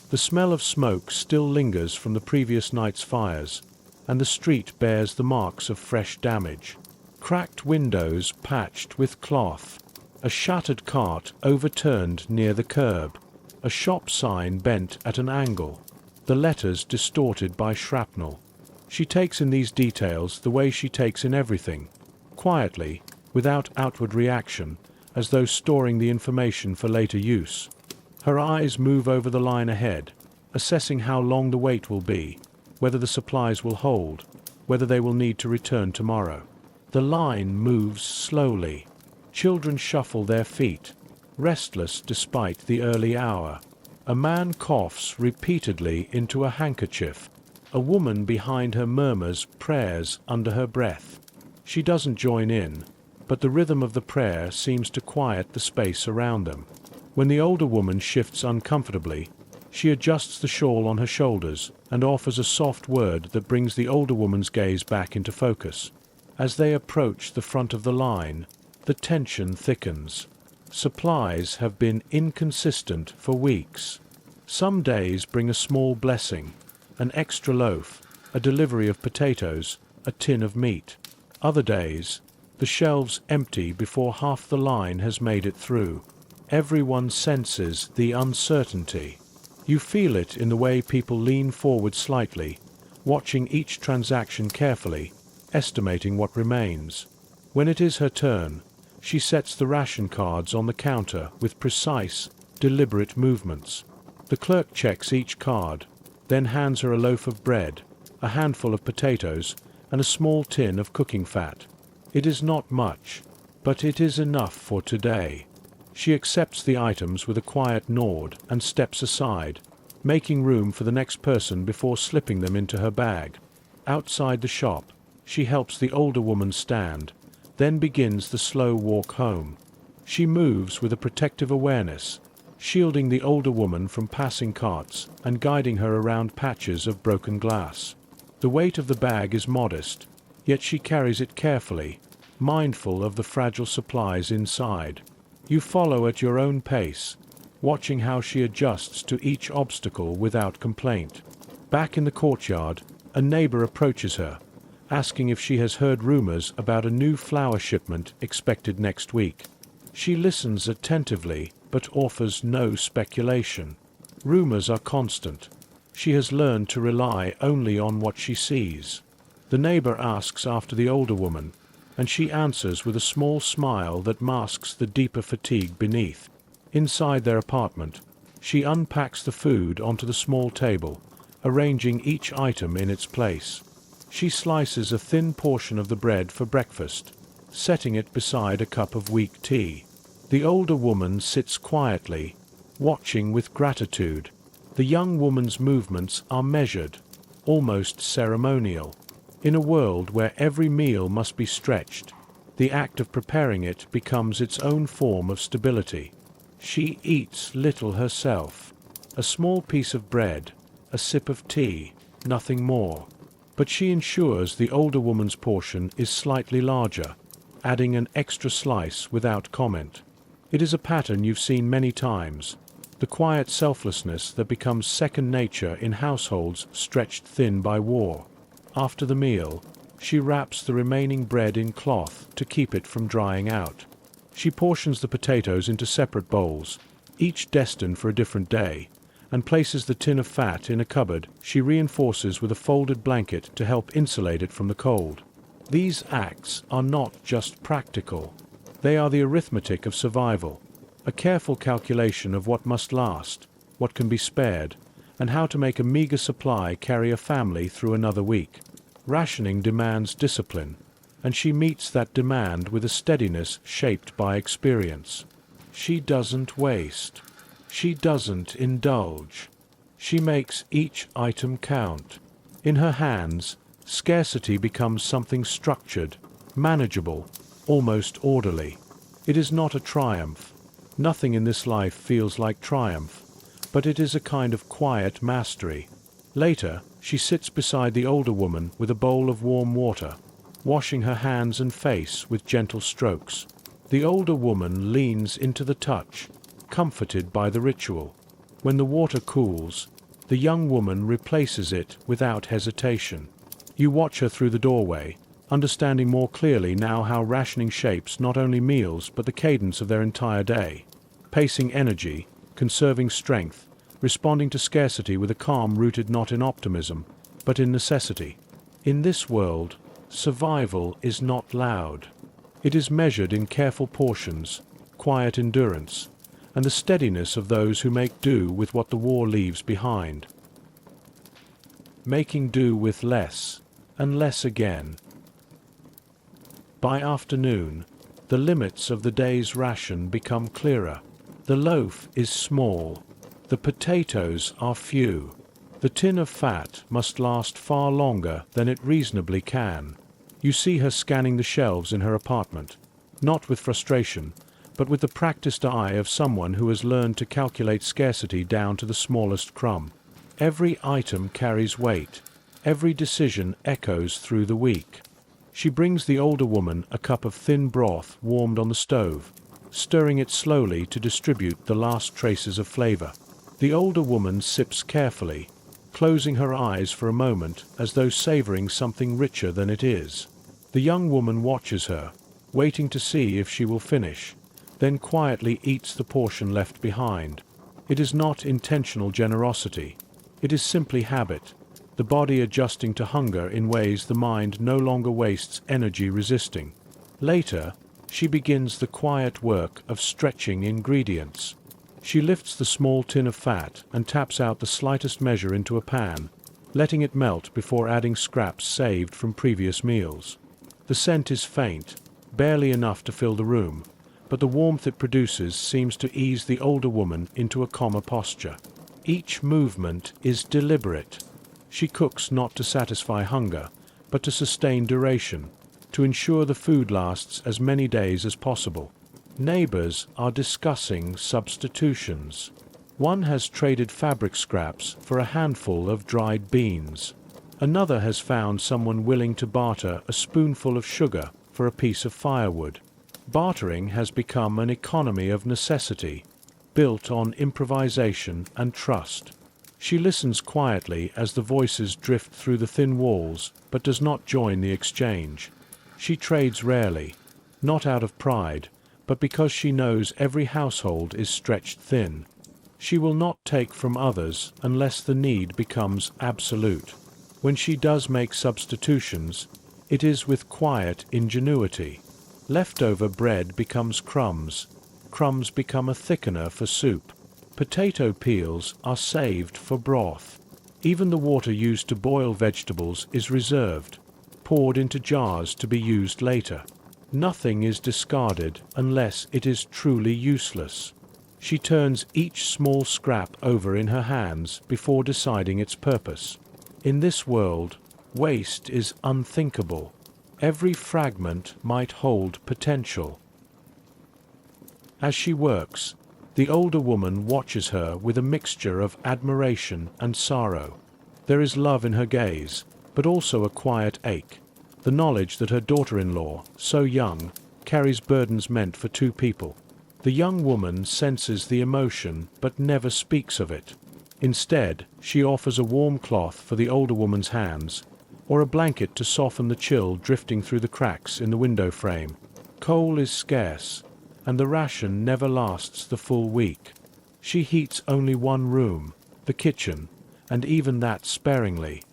The smell of smoke still lingers from the previous night's fires, and the street bears the marks of fresh damage. Cracked windows patched with cloth, a shattered cart overturned near the curb, a shop sign bent at an angle, the letters distorted by shrapnel. She takes in these details the way she takes in everything, quietly, without outward reaction, as though storing the information for later use. Her eyes move over the line ahead, assessing how long the wait will be, whether the supplies will hold, whether they will need to return tomorrow. The line moves slowly. Children shuffle their feet, restless despite the early hour. A man coughs repeatedly into a handkerchief. A woman behind her murmurs prayers under her breath. She doesn't join in, but the rhythm of the prayer seems to quiet the space around them. When the older woman shifts uncomfortably, she adjusts the shawl on her shoulders and offers a soft word that brings the older woman's gaze back into focus. As they approach the front of the line, the tension thickens. Supplies have been inconsistent for weeks. Some days bring a small blessing, an extra loaf, a delivery of potatoes, a tin of meat. Other days, the shelves empty before half the line has made it through. Everyone senses the uncertainty. You feel it in the way people lean forward slightly, watching each transaction carefully, estimating what remains. When it is her turn, she sets the ration cards on the counter with precise, deliberate movements. The clerk checks each card, then hands her a loaf of bread, a handful of potatoes, and a small tin of cooking fat. It is not much, but it is enough for today. She accepts the items with a quiet nod and steps aside, making room for the next person before slipping them into her bag. Outside the shop, she helps the older woman stand, then begins the slow walk home. She moves with a protective awareness, shielding the older woman from passing carts and guiding her around patches of broken glass. The weight of the bag is modest, yet she carries it carefully, mindful of the fragile supplies inside. You follow at your own pace, watching how she adjusts to each obstacle without complaint. Back in the courtyard, a neighbor approaches her, asking if she has heard rumors about a new flour shipment expected next week. She listens attentively, but offers no speculation. Rumors are constant. She has learned to rely only on what she sees. The neighbor asks after the older woman, and she answers with a small smile that masks the deeper fatigue beneath. Inside their apartment, she unpacks the food onto the small table, arranging each item in its place. She slices a thin portion of the bread for breakfast, setting it beside a cup of weak tea. The older woman sits quietly, watching with gratitude. The young woman's movements are measured, almost ceremonial. In a world where every meal must be stretched, the act of preparing it becomes its own form of stability. She eats little herself. A small piece of bread, a sip of tea, nothing more. But she ensures the older woman's portion is slightly larger, adding an extra slice without comment. It is a pattern you've seen many times, the quiet selflessness that becomes second nature in households stretched thin by war. After the meal, she wraps the remaining bread in cloth to keep it from drying out. She portions the potatoes into separate bowls, each destined for a different day, and places the tin of fat in a cupboard she reinforces with a folded blanket to help insulate it from the cold. These acts are not just practical. They are the arithmetic of survival, a careful calculation of what must last, what can be spared, and how to make a meager supply carry a family through another week. Rationing demands discipline, and she meets that demand with a steadiness shaped by experience. She doesn't waste. She doesn't indulge. She makes each item count. In her hands, scarcity becomes something structured, manageable, almost orderly. It is not a triumph. Nothing in this life feels like triumph, but it is a kind of quiet mastery. Later, she sits beside the older woman with a bowl of warm water, washing her hands and face with gentle strokes. The older woman leans into the touch, comforted by the ritual. When the water cools, the young woman replaces it without hesitation. You watch her through the doorway, understanding more clearly now how rationing shapes not only meals but the cadence of their entire day. Pacing energy, conserving strength, responding to scarcity with a calm rooted not in optimism, but in necessity. In this world, survival is not loud. It is measured in careful portions, quiet endurance, and the steadiness of those who make do with what the war leaves behind. Making do with less, and less again. By afternoon, the limits of the day's ration become clearer. The loaf is small. The potatoes are few. The tin of fat must last far longer than it reasonably can. You see her scanning the shelves in her apartment, not with frustration, but with the practiced eye of someone who has learned to calculate scarcity down to the smallest crumb. Every item carries weight. Every decision echoes through the week. She brings the older woman a cup of thin broth warmed on the stove, stirring it slowly to distribute the last traces of flavor. The older woman sips carefully, closing her eyes for a moment as though savoring something richer than it is. The young woman watches her, waiting to see if she will finish, then quietly eats the portion left behind. It is not intentional generosity. It is simply habit, the body adjusting to hunger in ways the mind no longer wastes energy resisting. Later, she begins the quiet work of stretching ingredients. She lifts the small tin of fat and taps out the slightest measure into a pan, letting it melt before adding scraps saved from previous meals. The scent is faint, barely enough to fill the room, but the warmth it produces seems to ease the older woman into a calmer posture. Each movement is deliberate. She cooks not to satisfy hunger, but to sustain duration, to ensure the food lasts as many days as possible. Neighbors are discussing substitutions. One has traded fabric scraps for a handful of dried beans. Another has found someone willing to barter a spoonful of sugar for a piece of firewood. Bartering has become an economy of necessity, built on improvisation and trust. She listens quietly as the voices drift through the thin walls, but does not join the exchange. She trades rarely, not out of pride, but because she knows every household is stretched thin. She will not take from others unless the need becomes absolute. When she does make substitutions, it is with quiet ingenuity. Leftover bread becomes crumbs. Crumbs become a thickener for soup. Potato peels are saved for broth. Even the water used to boil vegetables is reserved, poured into jars to be used later. Nothing is discarded unless it is truly useless. She turns each small scrap over in her hands before deciding its purpose. In this world, waste is unthinkable. Every fragment might hold potential. As she works, the older woman watches her with a mixture of admiration and sorrow. There is love in her gaze, but also a quiet ache, the knowledge that her daughter-in-law, so young, carries burdens meant for two people. The young woman senses the emotion but never speaks of it. Instead, she offers a warm cloth for the older woman's hands, or a blanket to soften the chill drifting through the cracks in the window frame. Coal is scarce, and the ration never lasts the full week. She heats only one room, the kitchen, and even that sparingly.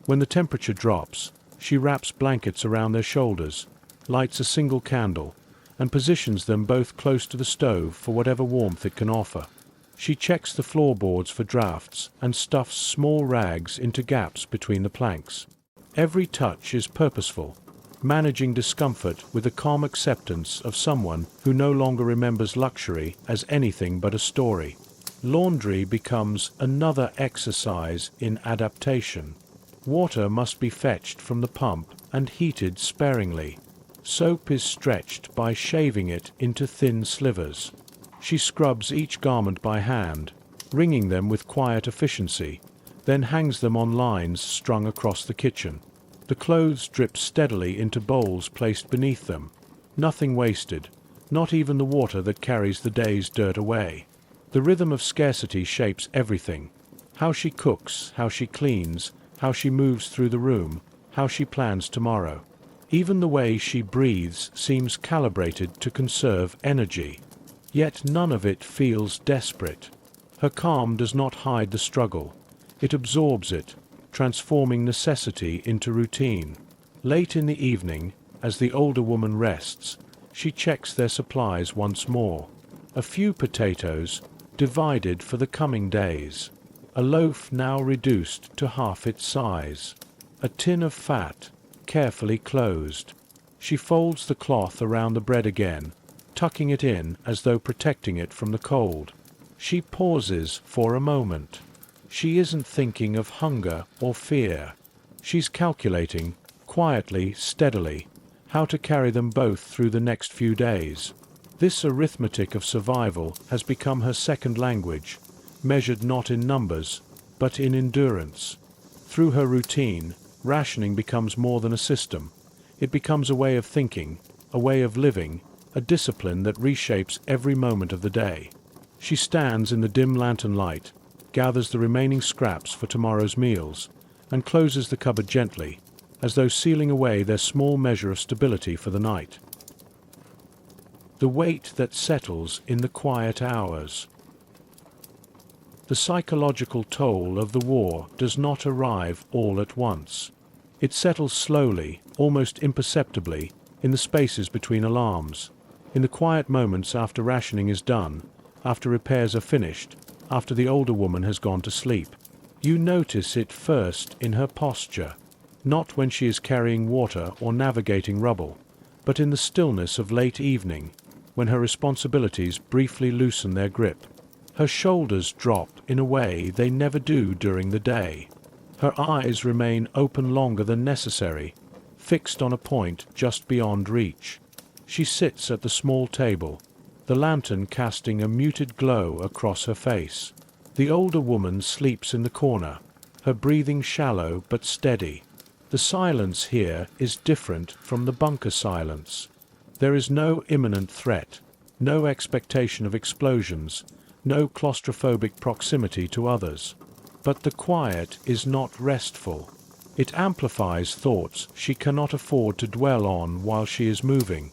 When the temperature drops, she wraps blankets around their shoulders, lights a single candle, and positions them both close to the stove for whatever warmth it can offer. She checks the floorboards for drafts and stuffs small rags into gaps between the planks. Every touch is purposeful, managing discomfort with the calm acceptance of someone who no longer remembers luxury as anything but a story. Laundry becomes another exercise in adaptation. Water must be fetched from the pump and heated sparingly. Soap is stretched by shaving it into thin slivers. She scrubs each garment by hand, wringing them with quiet efficiency, then hangs them on lines strung across the kitchen. The clothes drip steadily into bowls placed beneath them. Nothing wasted, not even the water that carries the day's dirt away. The rhythm of scarcity shapes everything. How she cooks, how she cleans, how she moves through the room, how she plans tomorrow. Even the way she breathes seems calibrated to conserve energy. Yet none of it feels desperate. Her calm does not hide the struggle. It absorbs it, transforming necessity into routine. Late in the evening, as the older woman rests, she checks their supplies once more. A few potatoes, divided for the coming days. A loaf now reduced to half its size. A tin of fat, carefully closed. She folds the cloth around the bread again, tucking it in as though protecting it from the cold. She pauses for a moment. She isn't thinking of hunger or fear. She's calculating, quietly, steadily, how to carry them both through the next few days. This arithmetic of survival has become her second language, measured not in numbers, but in endurance. Through her routine, rationing becomes more than a system. It becomes a way of thinking, a way of living, a discipline that reshapes every moment of the day. She stands in the dim lantern light, gathers the remaining scraps for tomorrow's meals, and closes the cupboard gently, as though sealing away their small measure of stability for the night. The weight that settles in the quiet hours. The psychological toll of the war does not arrive all at once. It settles slowly, almost imperceptibly, in the spaces between alarms, in the quiet moments after rationing is done, after repairs are finished, after the older woman has gone to sleep. You notice it first in her posture, not when she is carrying water or navigating rubble, but in the stillness of late evening, when her responsibilities briefly loosen their grip. Her shoulders drop in a way they never do during the day. Her eyes remain open longer than necessary, fixed on a point just beyond reach. She sits at the small table, the lantern casting a muted glow across her face. The older woman sleeps in the corner, her breathing shallow but steady. The silence here is different from the bunker silence. There is no imminent threat, no expectation of explosions, no claustrophobic proximity to others. But the quiet is not restful. It amplifies thoughts she cannot afford to dwell on while she is moving.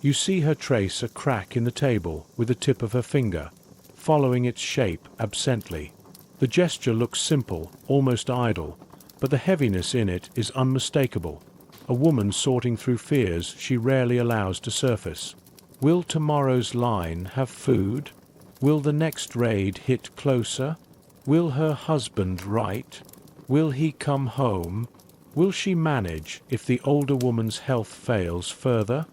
You see her trace a crack in the table with the tip of her finger, following its shape absently. The gesture looks simple, almost idle, but the heaviness in it is unmistakable. A woman sorting through fears she rarely allows to surface. Will tomorrow's line have food? Will the next raid hit closer? Will her husband write? Will he come home? Will she manage if the older woman's health fails further?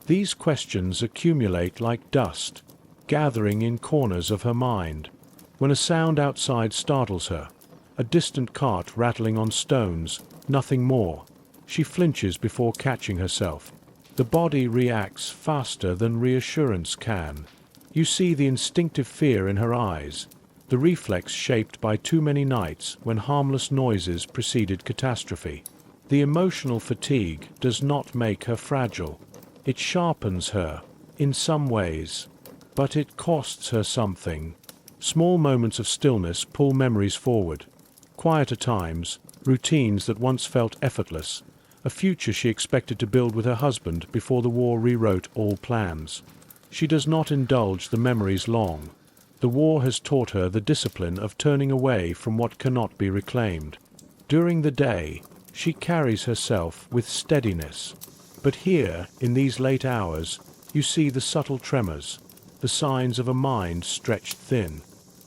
These questions accumulate like dust, gathering in corners of her mind. When a sound outside startles her, a distant cart rattling on stones, nothing more, she flinches before catching herself. The body reacts faster than reassurance can. You see the instinctive fear in her eyes, the reflex shaped by too many nights when harmless noises preceded catastrophe. The emotional fatigue does not make her fragile. It sharpens her, in some ways, but it costs her something. Small moments of stillness pull memories forward. Quieter times, routines that once felt effortless, a future she expected to build with her husband before the war rewrote all plans. She does not indulge the memories long. The war has taught her the discipline of turning away from what cannot be reclaimed. During the day, she carries herself with steadiness. But here, in these late hours, you see the subtle tremors, the signs of a mind stretched thin.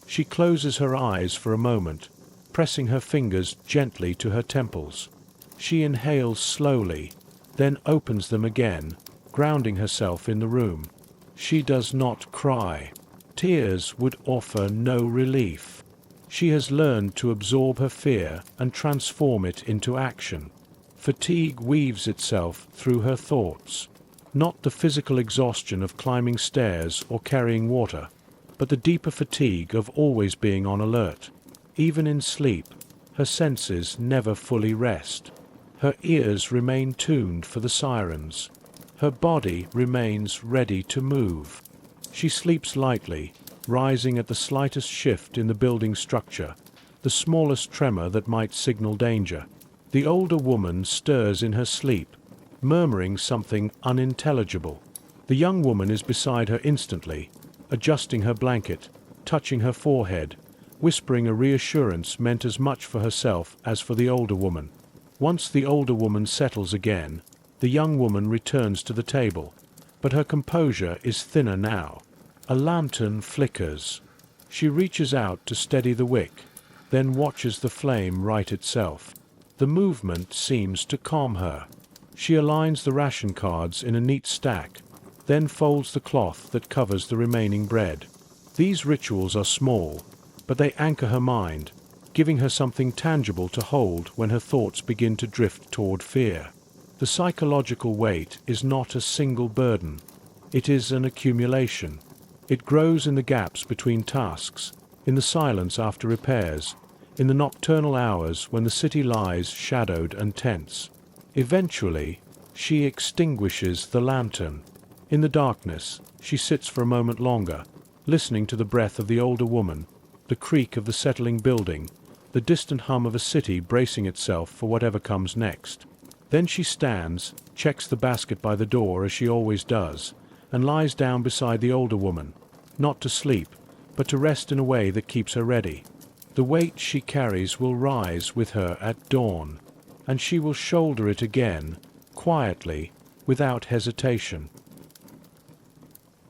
She closes her eyes for a moment, pressing her fingers gently to her temples. She inhales slowly, then opens them again, grounding herself in the room. She does not cry. Tears would offer no relief. She has learned to absorb her fear and transform it into action. Fatigue weaves itself through her thoughts. Not the physical exhaustion of climbing stairs or carrying water, but the deeper fatigue of always being on alert. Even in sleep, her senses never fully rest. Her ears remain tuned for the sirens. Her body remains ready to move. She sleeps lightly, rising at the slightest shift in the building structure, the smallest tremor that might signal danger. The older woman stirs in her sleep, murmuring something unintelligible. The young woman is beside her instantly, adjusting her blanket, touching her forehead, whispering a reassurance meant as much for herself as for the older woman. Once the older woman settles again, the young woman returns to the table, but her composure is thinner now. A lantern flickers. She reaches out to steady the wick, then watches the flame right itself. The movement seems to calm her. She aligns the ration cards in a neat stack, then folds the cloth that covers the remaining bread. These rituals are small, but they anchor her mind, giving her something tangible to hold when her thoughts begin to drift toward fear. The psychological weight is not a single burden. It is an accumulation. It grows in the gaps between tasks, in the silence after repairs, in the nocturnal hours when the city lies shadowed and tense. Eventually, she extinguishes the lantern. In the darkness, she sits for a moment longer, listening to the breath of the older woman, the creak of the settling building, the distant hum of a city bracing itself for whatever comes next. Then she stands, checks the basket by the door as she always does, and lies down beside the older woman, not to sleep, but to rest in a way that keeps her ready. The weight she carries will rise with her at dawn, and she will shoulder it again, quietly, without hesitation.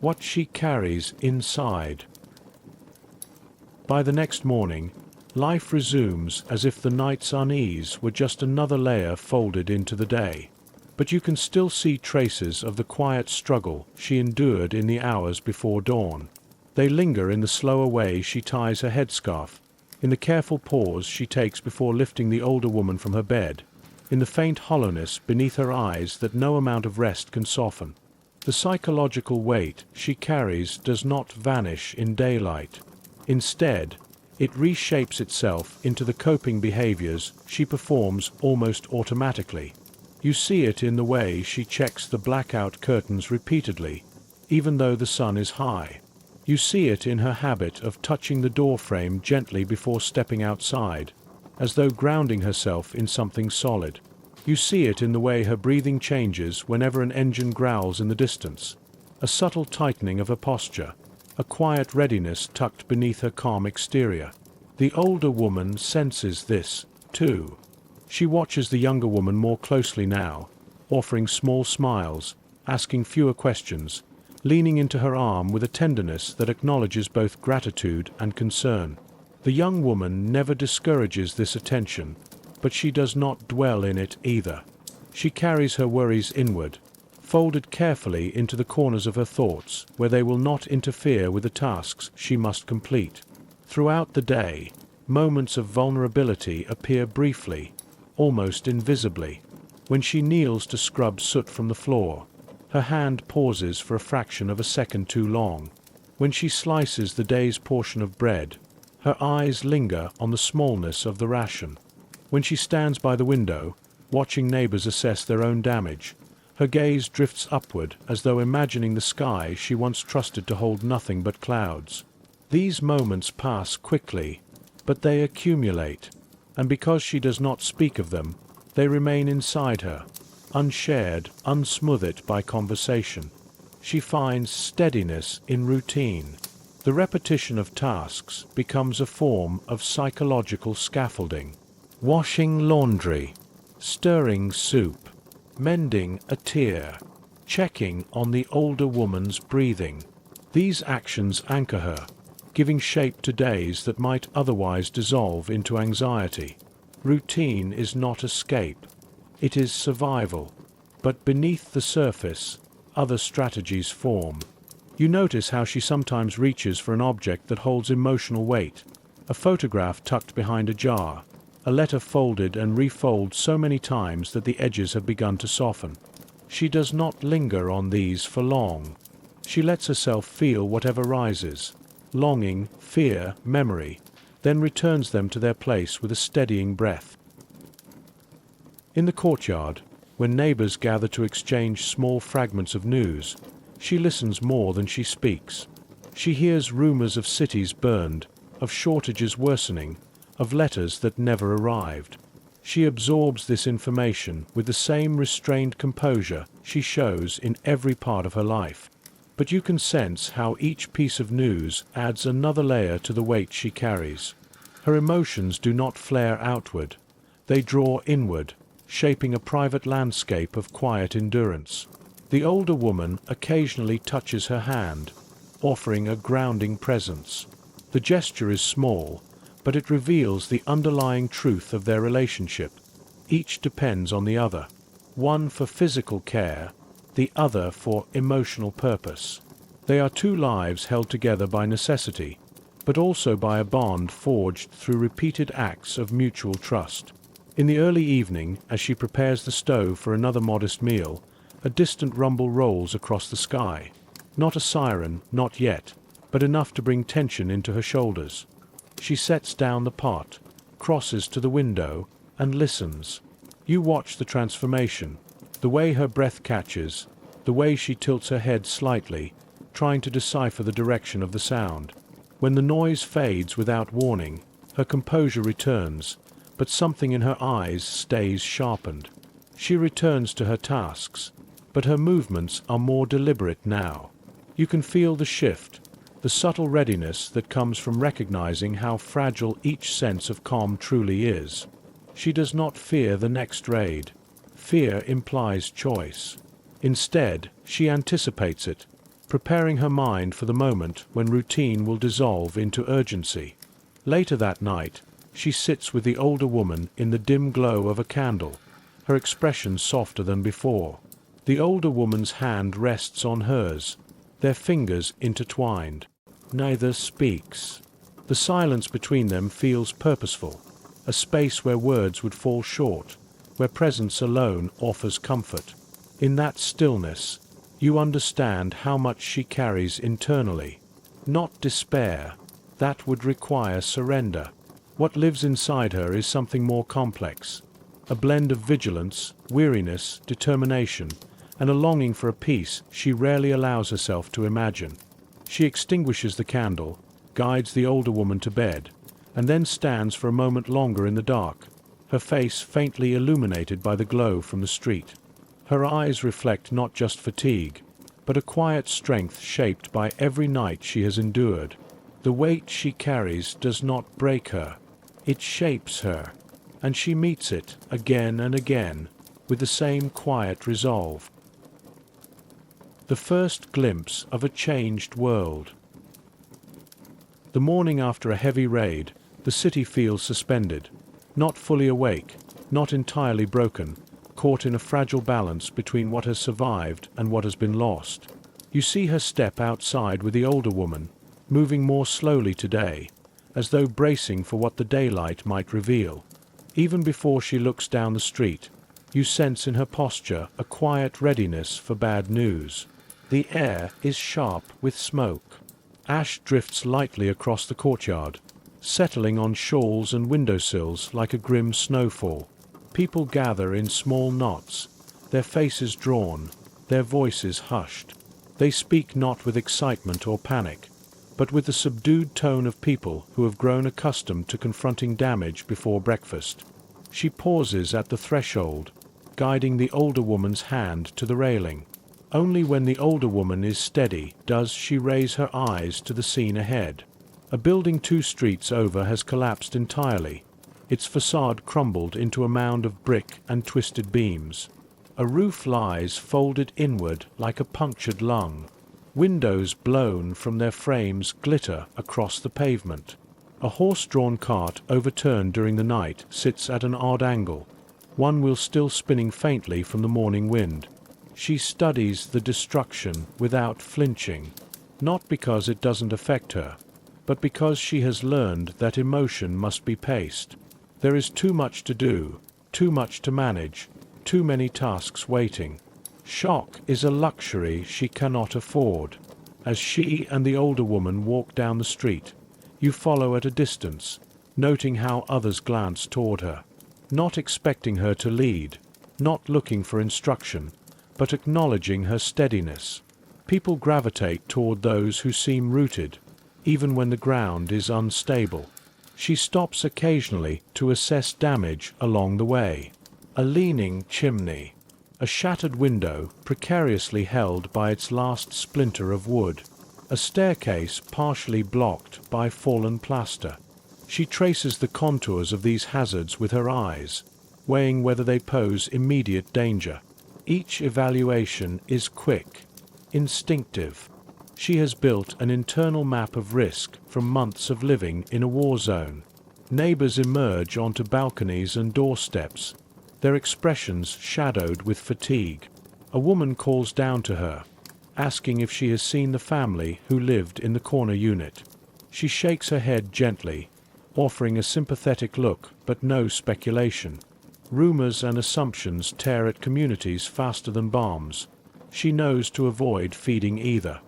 What she carries inside. By the next morning, life resumes as if the night's unease were just another layer folded into the day. But you can still see traces of the quiet struggle she endured in the hours before dawn. They linger in the slower way she ties her headscarf, in the careful pause she takes before lifting the older woman from her bed, in the faint hollowness beneath her eyes that no amount of rest can soften. The psychological weight she carries does not vanish in daylight. Instead, it reshapes itself into the coping behaviors she performs almost automatically. You see it in the way she checks the blackout curtains repeatedly, even though the sun is high. You see it in her habit of touching the doorframe gently before stepping outside, as though grounding herself in something solid. You see it in the way her breathing changes whenever an engine growls in the distance, a subtle tightening of her posture, a quiet readiness tucked beneath her calm exterior. The older woman senses this, too. She watches the younger woman more closely now, offering small smiles, asking fewer questions, leaning into her arm with a tenderness that acknowledges both gratitude and concern. The young woman never discourages this attention, but she does not dwell in it either. She carries her worries inward, folded carefully into the corners of her thoughts, where they will not interfere with the tasks she must complete. Throughout the day, moments of vulnerability appear briefly, almost invisibly. When she kneels to scrub soot from the floor, her hand pauses for a fraction of a second too long. When she slices the day's portion of bread, her eyes linger on the smallness of the ration. When she stands by the window, watching neighbors assess their own damage, her gaze drifts upward as though imagining the sky she once trusted to hold nothing but clouds. These moments pass quickly, but they accumulate, and because she does not speak of them, they remain inside her, unshared, unsmoothed by conversation. She finds steadiness in routine. The repetition of tasks becomes a form of psychological scaffolding. Washing laundry, stirring soup, mending a tear, checking on the older woman's breathing. These actions anchor her, giving shape to days that might otherwise dissolve into anxiety. Routine is not escape. It is survival. But beneath the surface, other strategies form. You notice how she sometimes reaches for an object that holds emotional weight. A photograph tucked behind a jar. A letter folded and refolded so many times that the edges have begun to soften. She does not linger on these for long. She lets herself feel whatever rises. Longing, fear, memory, then returns them to their place with a steadying breath. In the courtyard, when neighbors gather to exchange small fragments of news, she listens more than she speaks. She hears rumors of cities burned, of shortages worsening, of letters that never arrived. She absorbs this information with the same restrained composure she shows in every part of her life. But you can sense how each piece of news adds another layer to the weight she carries. Her emotions do not flare outward. They draw inward, shaping a private landscape of quiet endurance. The older woman occasionally touches her hand, offering a grounding presence. The gesture is small, but it reveals the underlying truth of their relationship. Each depends on the other, one for physical care, the other for emotional purpose. They are two lives held together by necessity, but also by a bond forged through repeated acts of mutual trust. In the early evening, as she prepares the stove for another modest meal, a distant rumble rolls across the sky. Not a siren, not yet, but enough to bring tension into her shoulders. She sets down the pot, crosses to the window, and listens. You watch the transformation, the way her breath catches, the way she tilts her head slightly, trying to decipher the direction of the sound. When the noise fades without warning, her composure returns, but something in her eyes stays sharpened. She returns to her tasks, but her movements are more deliberate now. You can feel the shift, the subtle readiness that comes from recognizing how fragile each sense of calm truly is. She does not fear the next raid. Fear implies choice. Instead, she anticipates it, preparing her mind for the moment when routine will dissolve into urgency. Later that night, she sits with the older woman in the dim glow of a candle, her expression softer than before. The older woman's hand rests on hers, their fingers intertwined. Neither speaks. The silence between them feels purposeful, a space where words would fall short, where presence alone offers comfort. In that stillness, you understand how much she carries internally. Not despair. That would require surrender. What lives inside her is something more complex, a blend of vigilance, weariness, determination, and a longing for a peace she rarely allows herself to imagine. She extinguishes the candle, guides the older woman to bed, and then stands for a moment longer in the dark, her face faintly illuminated by the glow from the street. Her eyes reflect not just fatigue, but a quiet strength shaped by every night she has endured. The weight she carries does not break her, it shapes her, and she meets it again and again with the same quiet resolve. The first glimpse of a changed world. The morning after a heavy raid, the city feels suspended, not fully awake, not entirely broken, caught in a fragile balance between what has survived and what has been lost. You see her step outside with the older woman, moving more slowly today, as though bracing for what the daylight might reveal. Even before she looks down the street, you sense in her posture a quiet readiness for bad news. The air is sharp with smoke. Ash drifts lightly across the courtyard, settling on shawls and windowsills like a grim snowfall. People gather in small knots, their faces drawn, their voices hushed. They speak not with excitement or panic, but with the subdued tone of people who have grown accustomed to confronting damage before breakfast. She pauses at the threshold, guiding the older woman's hand to the railing. Only when the older woman is steady does she raise her eyes to the scene ahead. A building 2 streets over has collapsed entirely, its facade crumbled into a mound of brick and twisted beams. A roof lies folded inward like a punctured lung. Windows blown from their frames glitter across the pavement. A horse-drawn cart overturned during the night sits at an odd angle, one wheel still spinning faintly from the morning wind. She studies the destruction without flinching, not because it doesn't affect her, but because she has learned that emotion must be paced. There is too much to do, too much to manage, too many tasks waiting. Shock is a luxury she cannot afford. As she and the older woman walk down the street, you follow at a distance, noting how others glance toward her, not expecting her to lead, not looking for instruction, but acknowledging her steadiness. People gravitate toward those who seem rooted, even when the ground is unstable. She stops occasionally to assess damage along the way. A leaning chimney, a shattered window precariously held by its last splinter of wood, a staircase partially blocked by fallen plaster. She traces the contours of these hazards with her eyes, weighing whether they pose immediate danger. Each evaluation is quick, instinctive. She has built an internal map of risk from months of living in a war zone. Neighbors emerge onto balconies and doorsteps, their expressions shadowed with fatigue. A woman calls down to her, asking if she has seen the family who lived in the corner unit. She shakes her head gently, offering a sympathetic look but no speculation. Rumors and assumptions tear at communities faster than bombs. She knows to avoid feeding either.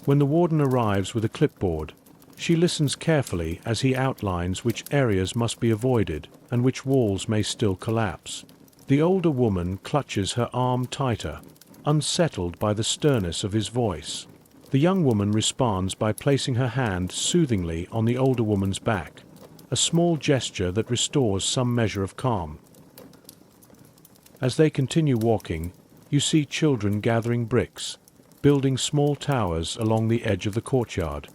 When the warden arrives with a clipboard, she listens carefully as he outlines which areas must be avoided and which walls may still collapse. The older woman clutches her arm tighter, unsettled by the sternness of his voice. The young woman responds by placing her hand soothingly on the older woman's back, a small gesture that restores some measure of calm. As they continue walking, you see children gathering bricks, building small towers along the edge of the courtyard.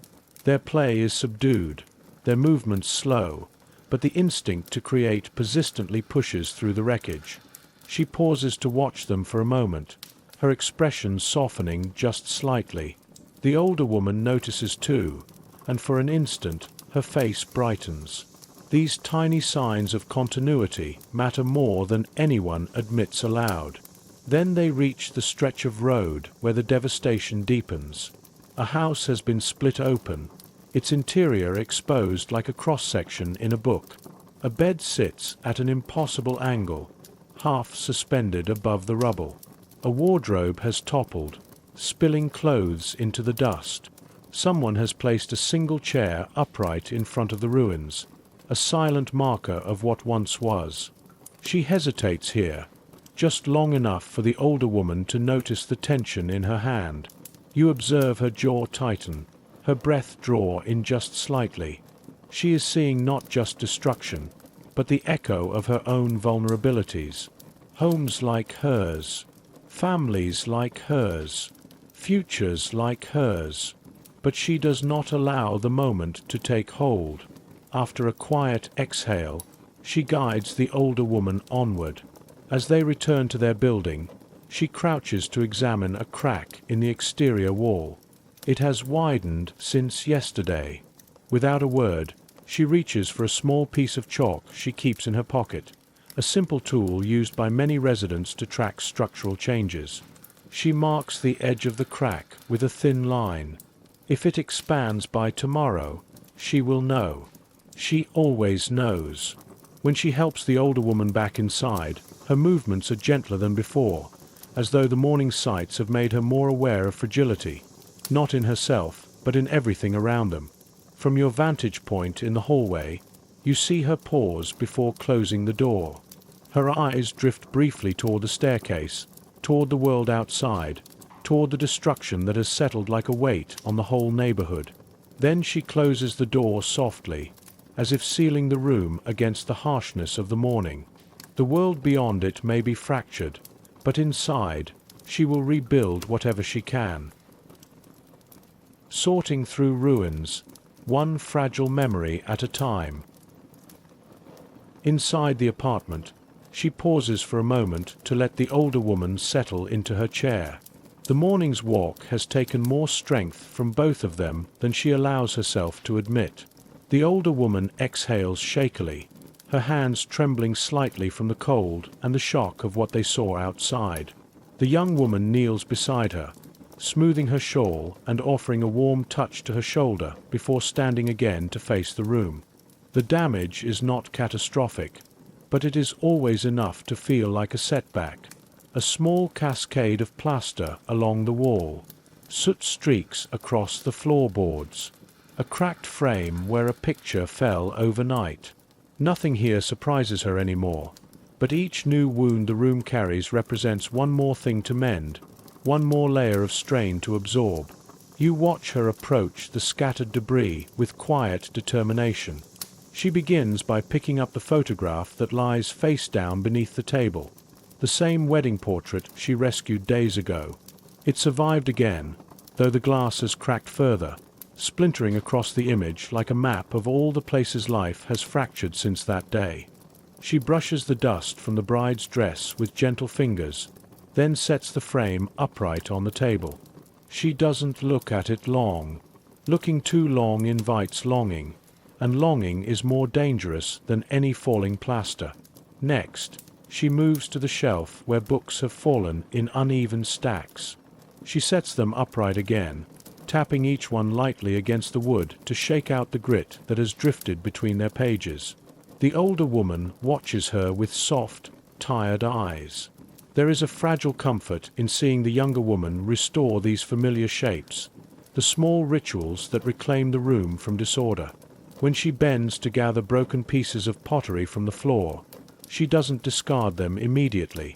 Their play is subdued, their movements slow, but the instinct to create persistently pushes through the wreckage. She pauses to watch them for a moment, her expression softening just slightly. The older woman notices too, and for an instant her face brightens. These tiny signs of continuity matter more than anyone admits aloud. Then they reach the stretch of road where the devastation deepens. A house has been split open, its interior exposed like a cross-section in a book. A bed sits at an impossible angle, half suspended above the rubble. A wardrobe has toppled, spilling clothes into the dust. Someone has placed a single chair upright in front of the ruins, a silent marker of what once was. She hesitates here, just long enough for the older woman to notice the tension in her hand. You observe her jaw tighten, her breath draw in just slightly. She is seeing not just destruction, but the echo of her own vulnerabilities. Homes like hers, families like hers, futures like hers. But she does not allow the moment to take hold. After a quiet exhale, she guides the older woman onward. As they return to their building, she crouches to examine a crack in the exterior wall. It has widened since yesterday. Without a word, she reaches for a small piece of chalk she keeps in her pocket, a simple tool used by many residents to track structural changes. She marks the edge of the crack with a thin line. If it expands by tomorrow, she will know. She always knows. When she helps the older woman back inside, her movements are gentler than before, as though the morning sights have made her more aware of fragility, not in herself, but in everything around them. From your vantage point in the hallway, you see her pause before closing the door. Her eyes drift briefly toward the staircase, toward the world outside, toward the destruction that has settled like a weight on the whole neighborhood. Then she closes the door softly, as if sealing the room against the harshness of the morning. The world beyond it may be fractured, but inside, she will rebuild whatever she can. Sorting through ruins, one fragile memory at a time. Inside the apartment, she pauses for a moment to let the older woman settle into her chair. The morning's walk has taken more strength from both of them than she allows herself to admit. The older woman exhales shakily, her hands trembling slightly from the cold and the shock of what they saw outside. The young woman kneels beside her, smoothing her shawl and offering a warm touch to her shoulder before standing again to face the room. The damage is not catastrophic, but it is always enough to feel like a setback. A small cascade of plaster along the wall, soot streaks across the floorboards, a cracked frame where a picture fell overnight. Nothing here surprises her anymore, but each new wound the room carries represents one more thing to mend, one more layer of strain to absorb. You watch her approach the scattered debris with quiet determination. She begins by picking up the photograph that lies face down beneath the table. The same wedding portrait she rescued days ago. It survived again, though the glass has cracked further, splintering across the image like a map of all the places life has fractured since that day. She brushes the dust from the bride's dress with gentle fingers, then sets the frame upright on the table. She doesn't look at it long. Looking too long invites longing, and longing is more dangerous than any falling plaster. Next, she moves to the shelf where books have fallen in uneven stacks. She sets them upright again, tapping each one lightly against the wood to shake out the grit that has drifted between their pages. The older woman watches her with soft, tired eyes. There is a fragile comfort in seeing the younger woman restore these familiar shapes, the small rituals that reclaim the room from disorder. When she bends to gather broken pieces of pottery from the floor, she doesn't discard them immediately.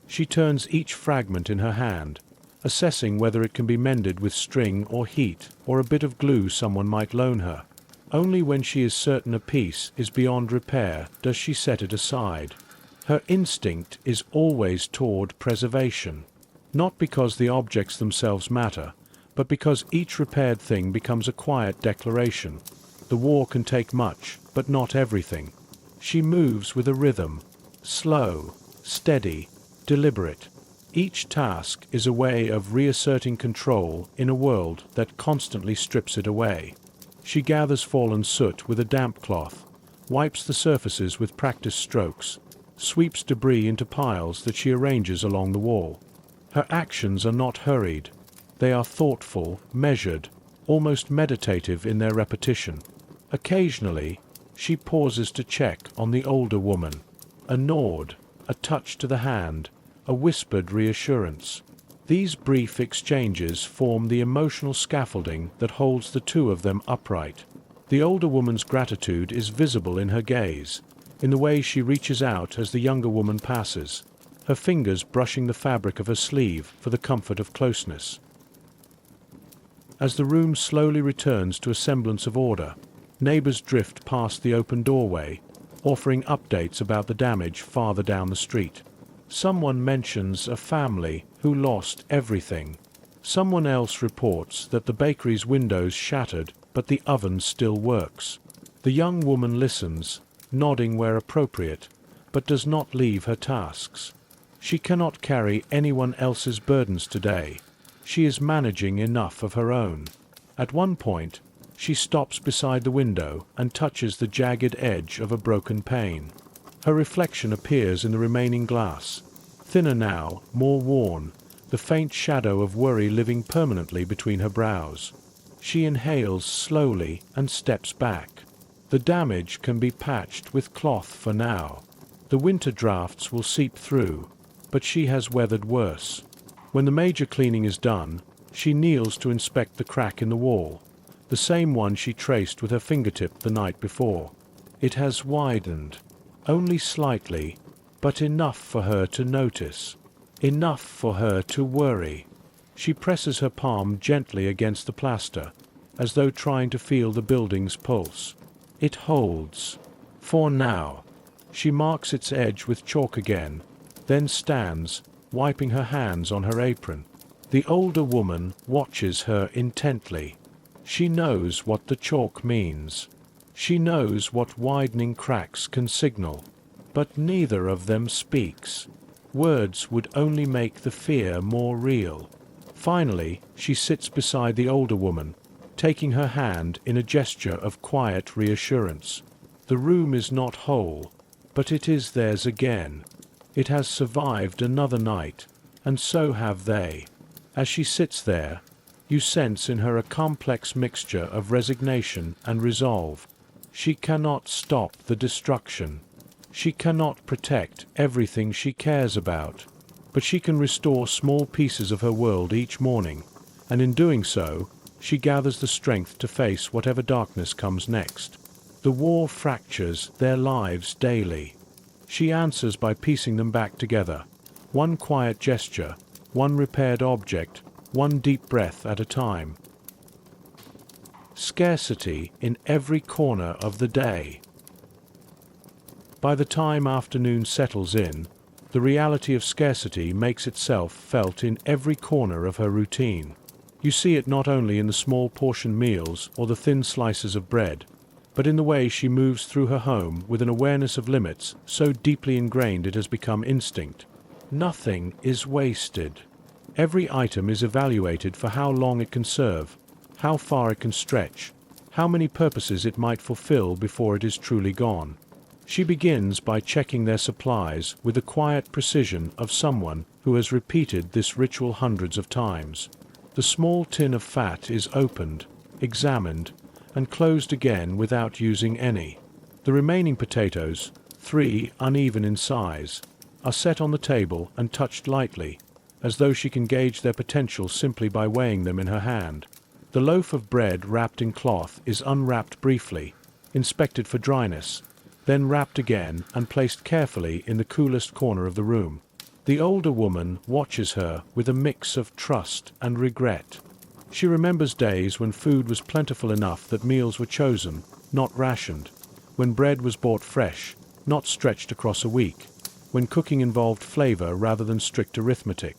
She turns each fragment in her hand, assessing whether it can be mended with string or heat or a bit of glue someone might loan her. Only when she is certain a piece is beyond repair does she set it aside. Her instinct is always toward preservation, not because the objects themselves matter, but because each repaired thing becomes a quiet declaration. The war can take much, but not everything. She moves with a rhythm, slow, steady, deliberate. Each task is a way of reasserting control in a world that constantly strips it away. She gathers fallen soot with a damp cloth, wipes the surfaces with practiced strokes, sweeps debris into piles that she arranges along the wall. Her actions are not hurried. They are thoughtful, measured, almost meditative in their repetition. Occasionally, she pauses to check on the older woman. A nod, a touch to the hand, a whispered reassurance. These brief exchanges form the emotional scaffolding that holds the two of them upright. The older woman's gratitude is visible in her gaze, in the way she reaches out as the younger woman passes, her fingers brushing the fabric of her sleeve for the comfort of closeness. As the room slowly returns to a semblance of order, neighbors drift past the open doorway, offering updates about the damage farther down the street. Someone mentions a family who lost everything. Someone else reports that the bakery's windows shattered, but the oven still works. The young woman listens, nodding where appropriate, but does not leave her tasks. She cannot carry anyone else's burdens today. She is managing enough of her own. At one point, she stops beside the window and touches the jagged edge of a broken pane. Her reflection appears in the remaining glass, thinner now, more worn, the faint shadow of worry living permanently between her brows. She inhales slowly and steps back. The damage can be patched with cloth for now. The winter drafts will seep through, but she has weathered worse. When the major cleaning is done, she kneels to inspect the crack in the wall, the same one she traced with her fingertip the night before. It has widened, only slightly, but enough for her to notice, enough for her to worry. She presses her palm gently against the plaster, as though trying to feel the building's pulse. It holds. For now. She marks its edge with chalk again, then stands, wiping her hands on her apron. The older woman watches her intently. She knows what the chalk means. She knows what widening cracks can signal. But neither of them speaks. Words would only make the fear more real. Finally, she sits beside the older woman, taking her hand in a gesture of quiet reassurance. The room is not whole, but it is theirs again. It has survived another night, and so have they. As she sits there, you sense in her a complex mixture of resignation and resolve. She cannot stop the destruction. She cannot protect everything she cares about, but she can restore small pieces of her world each morning, and in doing so, she gathers the strength to face whatever darkness comes next. The war fractures their lives daily. She answers by piecing them back together, one quiet gesture, one repaired object, one deep breath at a time. Scarcity in every corner of the day. By the time afternoon settles in, the reality of scarcity makes itself felt in every corner of her routine. You see it not only in the small portion meals or the thin slices of bread, but in the way she moves through her home with an awareness of limits so deeply ingrained it has become instinct. Nothing is wasted. Every item is evaluated for how long it can serve, how far it can stretch, how many purposes it might fulfill before it is truly gone. She begins by checking their supplies with the quiet precision of someone who has repeated this ritual hundreds of times. The small tin of fat is opened, examined, and closed again without using any. The remaining potatoes, 3 uneven in size, are set on the table and touched lightly, as though she can gauge their potential simply by weighing them in her hand. The loaf of bread wrapped in cloth is unwrapped briefly, inspected for dryness, then wrapped again and placed carefully in the coolest corner of the room. The older woman watches her with a mix of trust and regret. She remembers days when food was plentiful enough that meals were chosen, not rationed, when bread was bought fresh, not stretched across a week, when cooking involved flavor rather than strict arithmetic.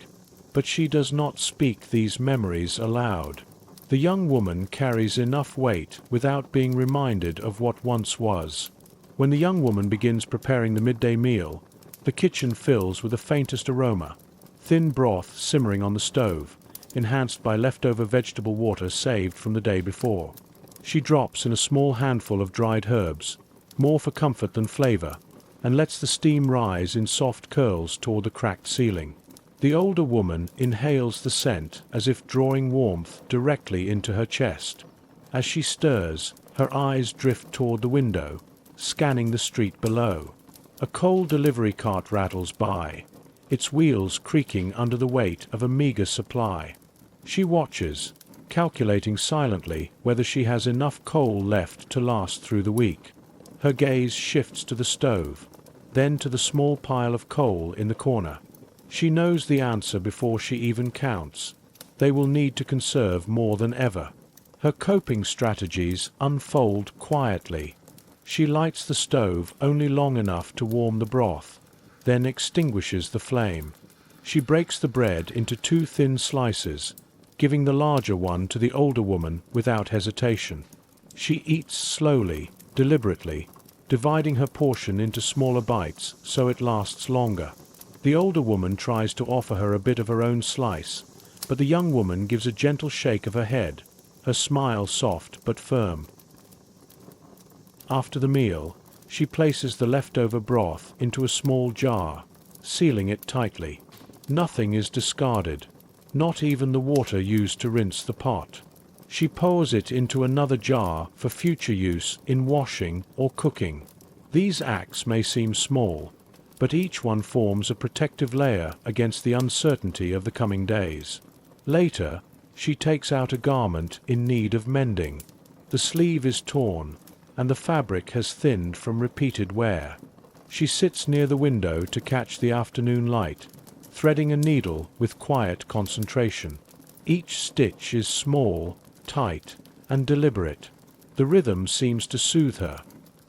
But she does not speak these memories aloud. The young woman carries enough weight without being reminded of what once was. When the young woman begins preparing the midday meal, the kitchen fills with the faintest aroma, thin broth simmering on the stove, enhanced by leftover vegetable water saved from the day before. She drops in a small handful of dried herbs, more for comfort than flavor, and lets the steam rise in soft curls toward the cracked ceiling. The older woman inhales the scent as if drawing warmth directly into her chest. As she stirs, her eyes drift toward the window, scanning the street below. A coal delivery cart rattles by, its wheels creaking under the weight of a meager supply. She watches, calculating silently whether she has enough coal left to last through the week. Her gaze shifts to the stove, then to the small pile of coal in the corner. She knows the answer before she even counts. They will need to conserve more than ever. Her coping strategies unfold quietly. She lights the stove only long enough to warm the broth, then extinguishes the flame. She breaks the bread into 2 thin slices, giving the larger one to the older woman without hesitation. She eats slowly, deliberately, dividing her portion into smaller bites so it lasts longer. The older woman tries to offer her a bit of her own slice, but the young woman gives a gentle shake of her head, her smile soft but firm. After the meal, she places the leftover broth into a small jar, sealing it tightly. Nothing is discarded, not even the water used to rinse the pot. She pours it into another jar for future use in washing or cooking. These acts may seem small, but each one forms a protective layer against the uncertainty of the coming days. Later, she takes out a garment in need of mending. The sleeve is torn, and the fabric has thinned from repeated wear. She sits near the window to catch the afternoon light, threading a needle with quiet concentration. Each stitch is small, tight, and deliberate. The rhythm seems to soothe her,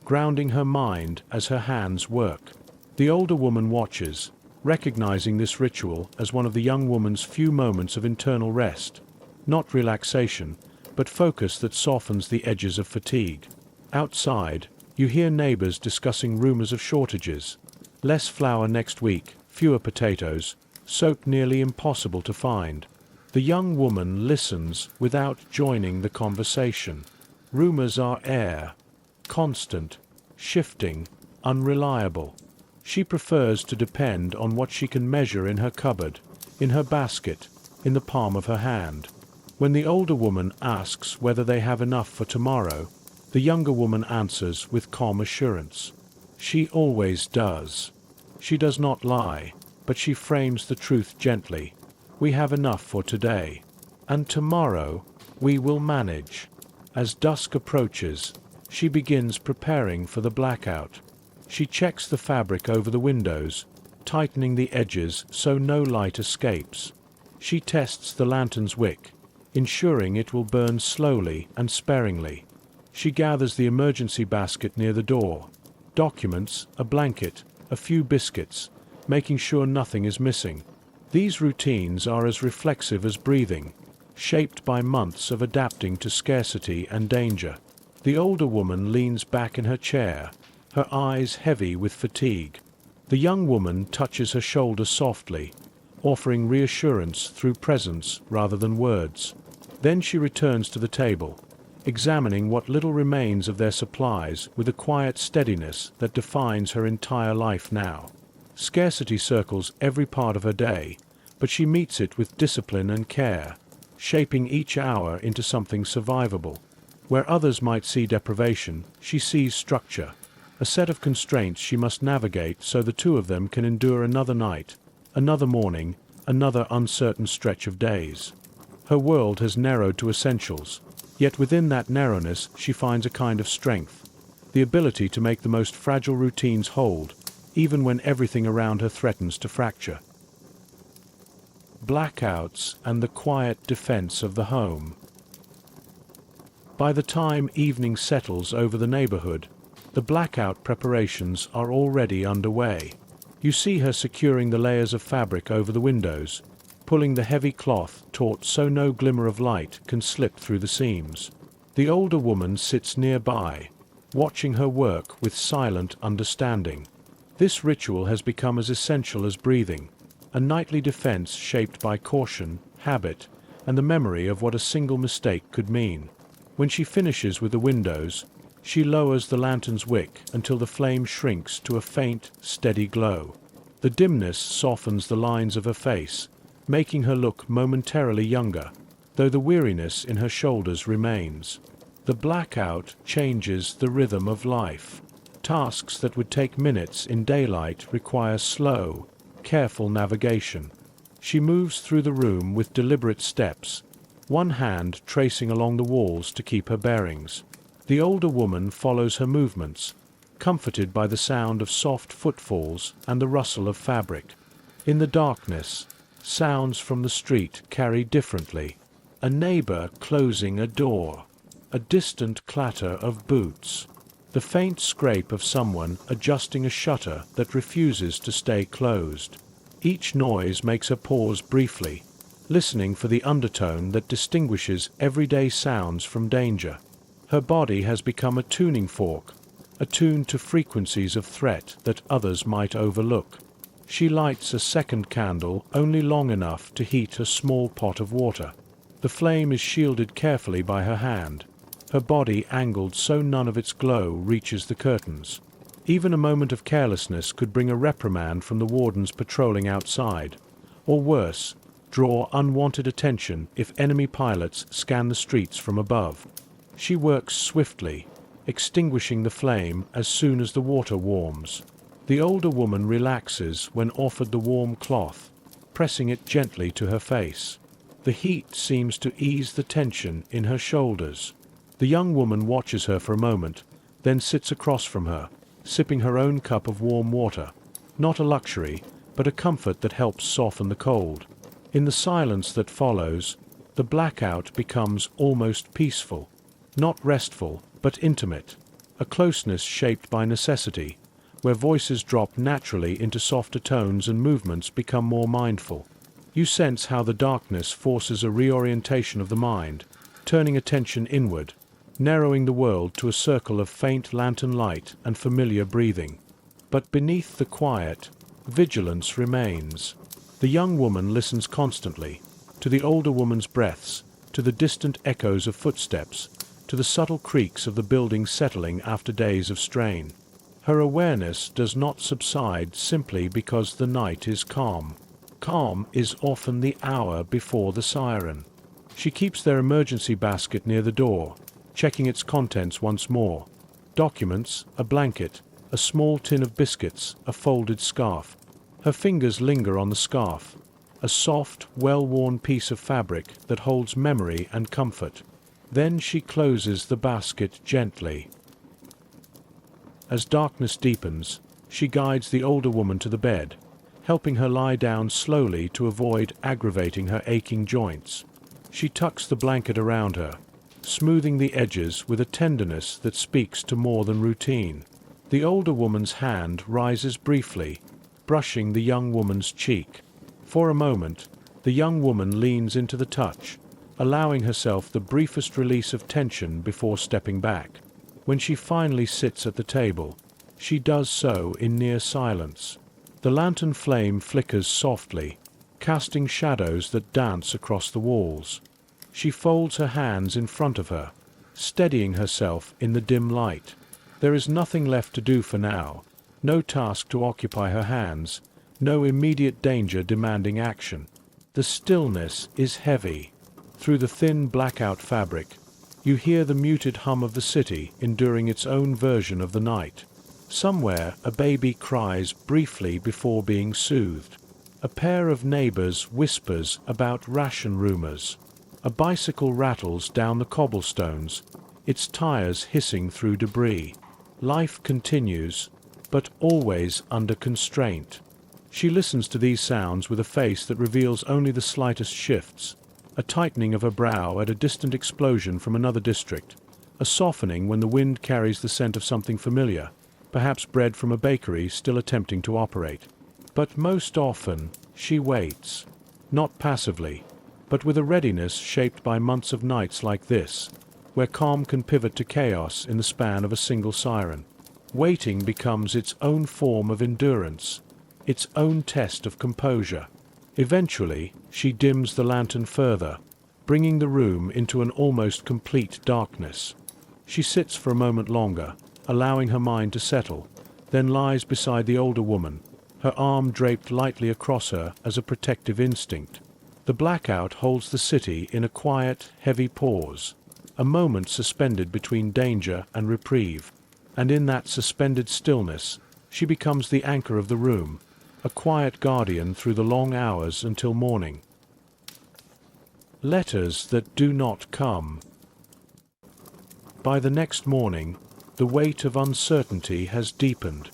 grounding her mind as her hands work. The older woman watches, recognizing this ritual as one of the young woman's few moments of internal rest, not relaxation, but focus that softens the edges of fatigue. Outside, you hear neighbors discussing rumors of shortages. Less flour next week, fewer potatoes, soap nearly impossible to find. The young woman listens without joining the conversation. Rumors are air, constant, shifting, unreliable. She prefers to depend on what she can measure in her cupboard, in her basket, in the palm of her hand. When the older woman asks whether they have enough for tomorrow, the younger woman answers with calm assurance. She always does. She does not lie, but she frames the truth gently. We have enough for today. And tomorrow, we will manage. As dusk approaches, she begins preparing for the blackout. She checks the fabric over the windows, tightening the edges so no light escapes. She tests the lantern's wick, ensuring it will burn slowly and sparingly. She gathers the emergency basket near the door. Documents, a blanket, a few biscuits, making sure nothing is missing. These routines are as reflexive as breathing, shaped by months of adapting to scarcity and danger. The older woman leans back in her chair, her eyes heavy with fatigue. The young woman touches her shoulder softly, offering reassurance through presence rather than words. Then she returns to the table, examining what little remains of their supplies with a quiet steadiness that defines her entire life now. Scarcity circles every part of her day, but she meets it with discipline and care, shaping each hour into something survivable. Where others might see deprivation, she sees structure, a set of constraints she must navigate so the two of them can endure another night, another morning, another uncertain stretch of days. Her world has narrowed to essentials, yet within that narrowness she finds a kind of strength, the ability to make the most fragile routines hold, even when everything around her threatens to fracture. Blackouts and the quiet defense of the home. By the time evening settles over the neighborhood, the blackout preparations are already underway. You see her securing the layers of fabric over the windows, pulling the heavy cloth taut so no glimmer of light can slip through the seams. The older woman sits nearby, watching her work with silent understanding. This ritual has become as essential as breathing, a nightly defense shaped by caution, habit, and the memory of what a single mistake could mean. When she finishes with the windows, she lowers the lantern's wick until the flame shrinks to a faint, steady glow. The dimness softens the lines of her face, making her look momentarily younger, though the weariness in her shoulders remains. The blackout changes the rhythm of life. Tasks that would take minutes in daylight require slow, careful navigation. She moves through the room with deliberate steps, one hand tracing along the walls to keep her bearings. The older woman follows her movements, comforted by the sound of soft footfalls and the rustle of fabric. In the darkness, sounds from the street carry differently. A neighbor closing a door, a distant clatter of boots, the faint scrape of someone adjusting a shutter that refuses to stay closed. Each noise makes her pause briefly, listening for the undertone that distinguishes everyday sounds from danger. Her body has become a tuning fork, attuned to frequencies of threat that others might overlook. She lights a second candle only long enough to heat a small pot of water. The flame is shielded carefully by her hand, her body angled so none of its glow reaches the curtains. Even a moment of carelessness could bring a reprimand from the wardens patrolling outside, or worse, draw unwanted attention if enemy pilots scan the streets from above. She works swiftly, extinguishing the flame as soon as the water warms. The older woman relaxes when offered the warm cloth, pressing it gently to her face. The heat seems to ease the tension in her shoulders. The young woman watches her for a moment, then sits across from her, sipping her own cup of warm water. Not a luxury, but a comfort that helps soften the cold. In the silence that follows, the blackout becomes almost peaceful. Not restful, but intimate, a closeness shaped by necessity, where voices drop naturally into softer tones and movements become more mindful. You sense how the darkness forces a reorientation of the mind, turning attention inward, narrowing the world to a circle of faint lantern light and familiar breathing. But beneath the quiet, vigilance remains. The young woman listens constantly, to the older woman's breaths, to the distant echoes of footsteps, to the subtle creaks of the building settling after days of strain. Her awareness does not subside simply because the night is calm. Calm is often the hour before the siren. She keeps their emergency basket near the door, checking its contents once more. Documents, a blanket, a small tin of biscuits, a folded scarf. Her fingers linger on the scarf, a soft, well-worn piece of fabric that holds memory and comfort. Then she closes the basket gently. As darkness deepens, she guides the older woman to the bed, helping her lie down slowly to avoid aggravating her aching joints. She tucks the blanket around her, smoothing the edges with a tenderness that speaks to more than routine. The older woman's hand rises briefly, brushing the young woman's cheek. For a moment, the young woman leans into the touch, allowing herself the briefest release of tension before stepping back. When she finally sits at the table, she does so in near silence. The lantern flame flickers softly, casting shadows that dance across the walls. She folds her hands in front of her, steadying herself in the dim light. There is nothing left to do for now, no task to occupy her hands, no immediate danger demanding action. The stillness is heavy. Through the thin blackout fabric, you hear the muted hum of the city enduring its own version of the night. Somewhere a baby cries briefly before being soothed. A pair of neighbors whispers about ration rumors. A bicycle rattles down the cobblestones, its tires hissing through debris. Life continues, but always under constraint. She listens to these sounds with a face that reveals only the slightest shifts. A tightening of her brow at a distant explosion from another district. A softening when the wind carries the scent of something familiar, perhaps bread from a bakery still attempting to operate. But most often, she waits. Not passively, but with a readiness shaped by months of nights like this, where calm can pivot to chaos in the span of a single siren. Waiting becomes its own form of endurance, its own test of composure. Eventually, she dims the lantern further, bringing the room into an almost complete darkness. She sits for a moment longer, allowing her mind to settle, then lies beside the older woman, her arm draped lightly across her as a protective instinct. The blackout holds the city in a quiet, heavy pause, a moment suspended between danger and reprieve. And in that suspended stillness, she becomes the anchor of the room, a quiet guardian through the long hours until morning. Letters that do not come. By the next morning, the weight of uncertainty has deepened.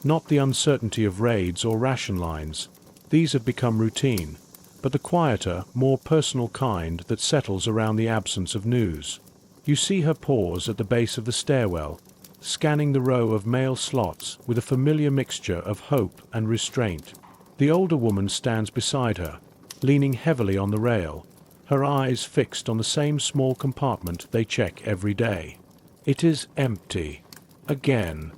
Not the uncertainty of raids or ration lines, these have become routine, but the quieter, more personal kind that settles around the absence of news. You see her pause at the base of the stairwell, scanning the row of mail slots with a familiar mixture of hope and restraint. The older woman stands beside her, leaning heavily on the rail, her eyes fixed on the same small compartment they check every day. It is empty. Again.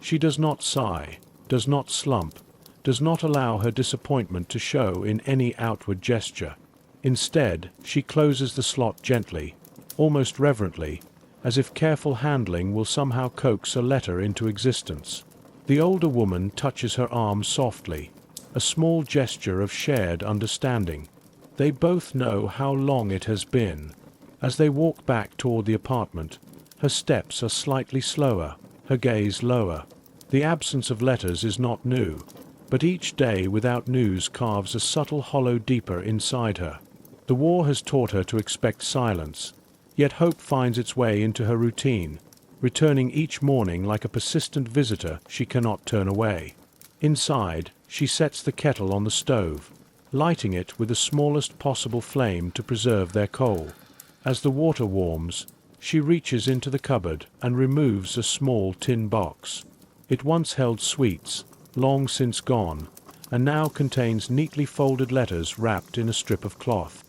She does not sigh, does not slump, does not allow her disappointment to show in any outward gesture. Instead, she closes the slot gently, almost reverently, as if careful handling will somehow coax a letter into existence. The older woman touches her arm softly, a small gesture of shared understanding. They both know how long it has been. As they walk back toward the apartment, her steps are slightly slower, her gaze lower. The absence of letters is not new, but each day without news carves a subtle hollow deeper inside her. The war has taught her to expect silence, yet hope finds its way into her routine, returning each morning like a persistent visitor she cannot turn away. Inside, she sets the kettle on the stove, lighting it with the smallest possible flame to preserve their coal. As the water warms, she reaches into the cupboard and removes a small tin box. It once held sweets, long since gone, and now contains neatly folded letters wrapped in a strip of cloth.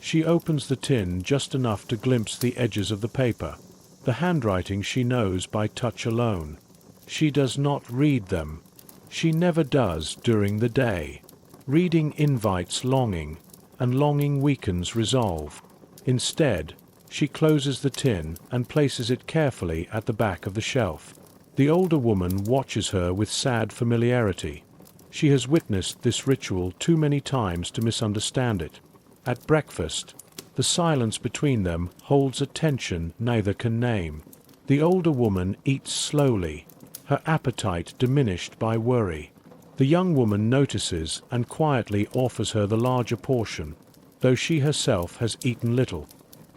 She opens the tin just enough to glimpse the edges of the paper, the handwriting she knows by touch alone. She does not read them. She never does during the day. Reading invites longing, and longing weakens resolve. Instead, she closes the tin and places it carefully at the back of the shelf. The older woman watches her with sad familiarity. She has witnessed this ritual too many times to misunderstand it. At breakfast, the silence between them holds a tension neither can name. The older woman eats slowly, her appetite diminished by worry. The young woman notices and quietly offers her the larger portion, though she herself has eaten little.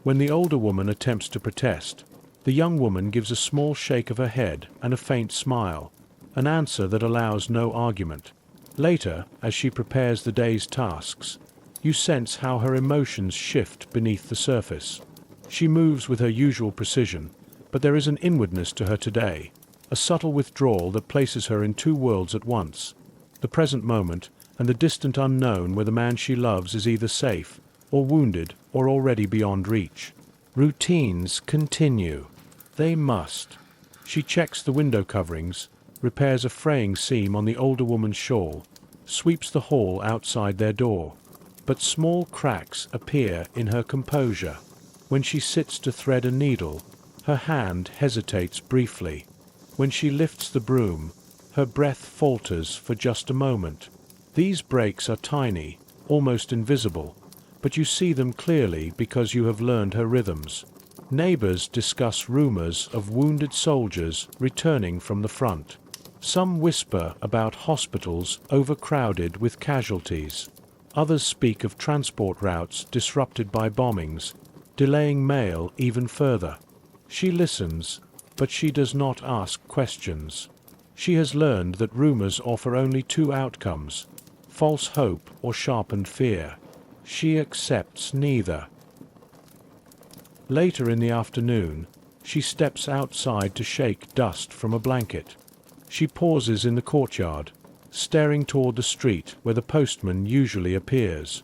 When the older woman attempts to protest, the young woman gives a small shake of her head and a faint smile, an answer that allows no argument. Later, as she prepares the day's tasks, you sense how her emotions shift beneath the surface. She moves with her usual precision, but there is an inwardness to her today, a subtle withdrawal that places her in two worlds at once, the present moment and the distant unknown where the man she loves is either safe, or wounded, or already beyond reach. Routines continue. They must. She checks the window coverings, repairs a fraying seam on the older woman's shawl, sweeps the hall outside their door. But small cracks appear in her composure. When she sits to thread a needle, her hand hesitates briefly. When she lifts the broom, her breath falters for just a moment. These breaks are tiny, almost invisible, but you see them clearly because you have learned her rhythms. Neighbors discuss rumors of wounded soldiers returning from the front. Some whisper about hospitals overcrowded with casualties. Others speak of transport routes disrupted by bombings, delaying mail even further. She listens, but she does not ask questions. She has learned that rumors offer only two outcomes: false hope or sharpened fear. She accepts neither. Later in the afternoon, she steps outside to shake dust from a blanket. She pauses in the courtyard, staring toward the street where the postman usually appears.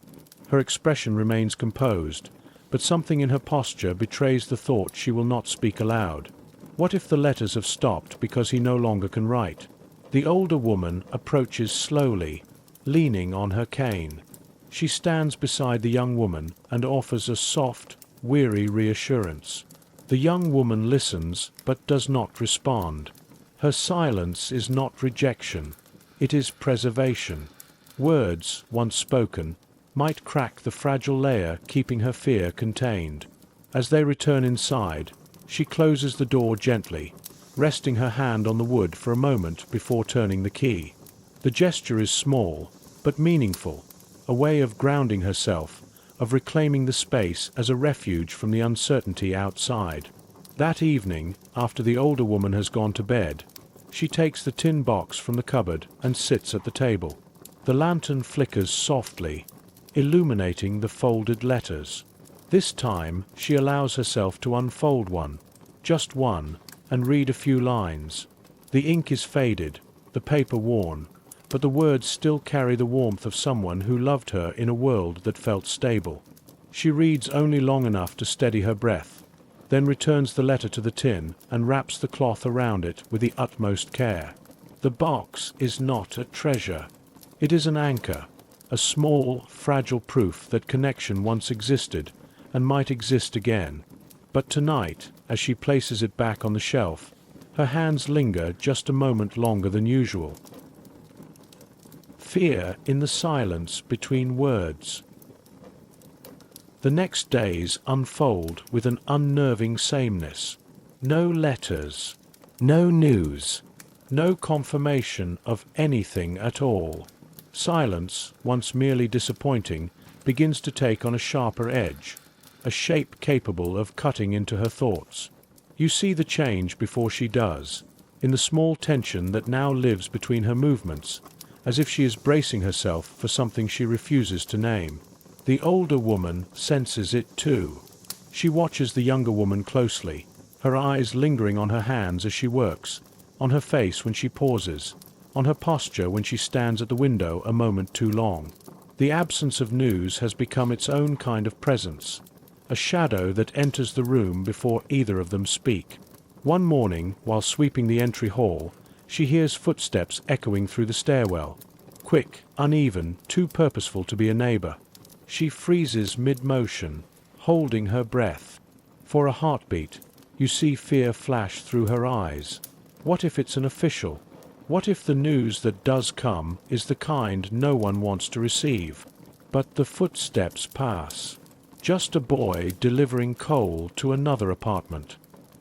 Her expression remains composed, but something in her posture betrays the thought she will not speak aloud. What if the letters have stopped because he no longer can write? The older woman approaches slowly, leaning on her cane. She stands beside the young woman and offers a soft, weary reassurance. The young woman listens but does not respond. Her silence is not rejection, it is preservation. Words, once spoken, might crack the fragile layer keeping her fear contained. As they return inside, she closes the door gently, resting her hand on the wood for a moment before turning the key. The gesture is small, but meaningful, a way of grounding herself, of reclaiming the space as a refuge from the uncertainty outside. That evening, after the older woman has gone to bed, she takes the tin box from the cupboard and sits at the table. The lantern flickers softly, illuminating the folded letters. This time, she allows herself to unfold one, just one, and read a few lines. The ink is faded, the paper worn, but the words still carry the warmth of someone who loved her in a world that felt stable. She reads only long enough to steady her breath, then returns the letter to the tin and wraps the cloth around it with the utmost care. The box is not a treasure. It is an anchor, a small, fragile proof that connection once existed and might exist again. But tonight, as she places it back on the shelf, her hands linger just a moment longer than usual. Fear in the silence between words. The next days unfold with an unnerving sameness. No letters, no news, no confirmation of anything at all. Silence, once merely disappointing, begins to take on a sharper edge, a shape capable of cutting into her thoughts. You see the change before she does, in the small tension that now lives between her movements, as if she is bracing herself for something she refuses to name. The older woman senses it too. She watches the younger woman closely, her eyes lingering on her hands as she works, on her face when she pauses, on her posture when she stands at the window a moment too long. The absence of news has become its own kind of presence, a shadow that enters the room before either of them speak. One morning, while sweeping the entry hall, she hears footsteps echoing through the stairwell. Quick, uneven, too purposeful to be a neighbor. She freezes mid-motion, holding her breath. For a heartbeat, you see fear flash through her eyes. What if it's an official? What if the news that does come is the kind no one wants to receive? But the footsteps pass. Just a boy delivering coal to another apartment.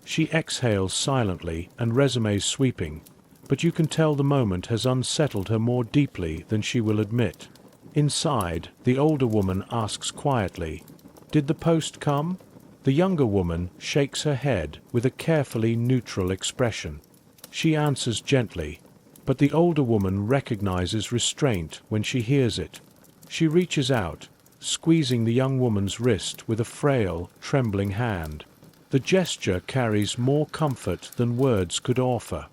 She exhales silently and resumes sweeping, but you can tell the moment has unsettled her more deeply than she will admit. Inside, the older woman asks quietly, "Did the post come?" The younger woman shakes her head with a carefully neutral expression. She answers gently, but the older woman recognizes restraint when she hears it. She reaches out, squeezing the young woman's wrist with a frail, trembling hand. The gesture carries more comfort than words could offer.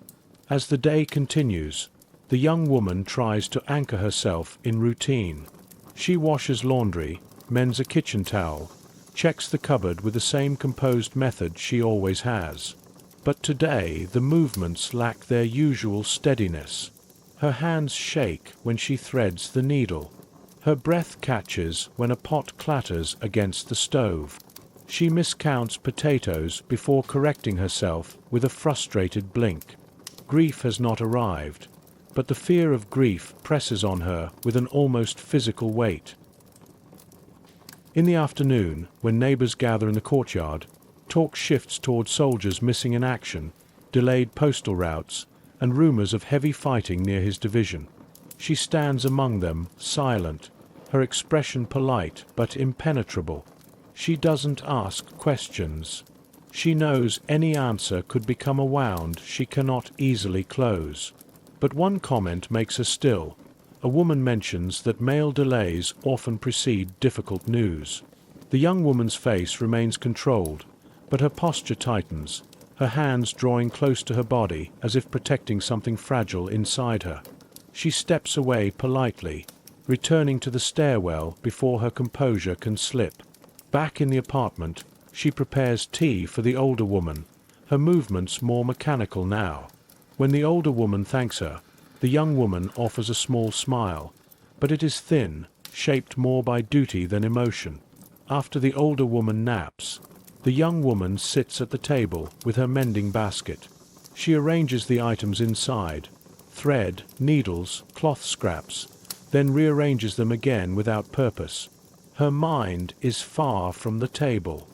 As the day continues, the young woman tries to anchor herself in routine. She washes laundry, mends a kitchen towel, checks the cupboard with the same composed method she always has. But today the movements lack their usual steadiness. Her hands shake when she threads the needle. Her breath catches when a pot clatters against the stove. She miscounts potatoes before correcting herself with a frustrated blink. Grief has not arrived, but the fear of grief presses on her with an almost physical weight. In the afternoon, when neighbors gather in the courtyard, talk shifts toward soldiers missing in action, delayed postal routes, and rumors of heavy fighting near his division. She stands among them, silent, her expression polite but impenetrable. She doesn't ask questions. She knows any answer could become a wound she cannot easily close. But one comment makes her still. A woman mentions that mail delays often precede difficult news. The young woman's face remains controlled, but her posture tightens, her hands drawing close to her body as if protecting something fragile inside her. She steps away politely, returning to the stairwell before her composure can slip. Back in the apartment, she prepares tea for the older woman, her movements more mechanical now. When the older woman thanks her, the young woman offers a small smile, but it is thin, shaped more by duty than emotion. After the older woman naps, the young woman sits at the table with her mending basket. She arranges the items inside, thread, needles, cloth scraps, then rearranges them again without purpose. Her mind is far from the table.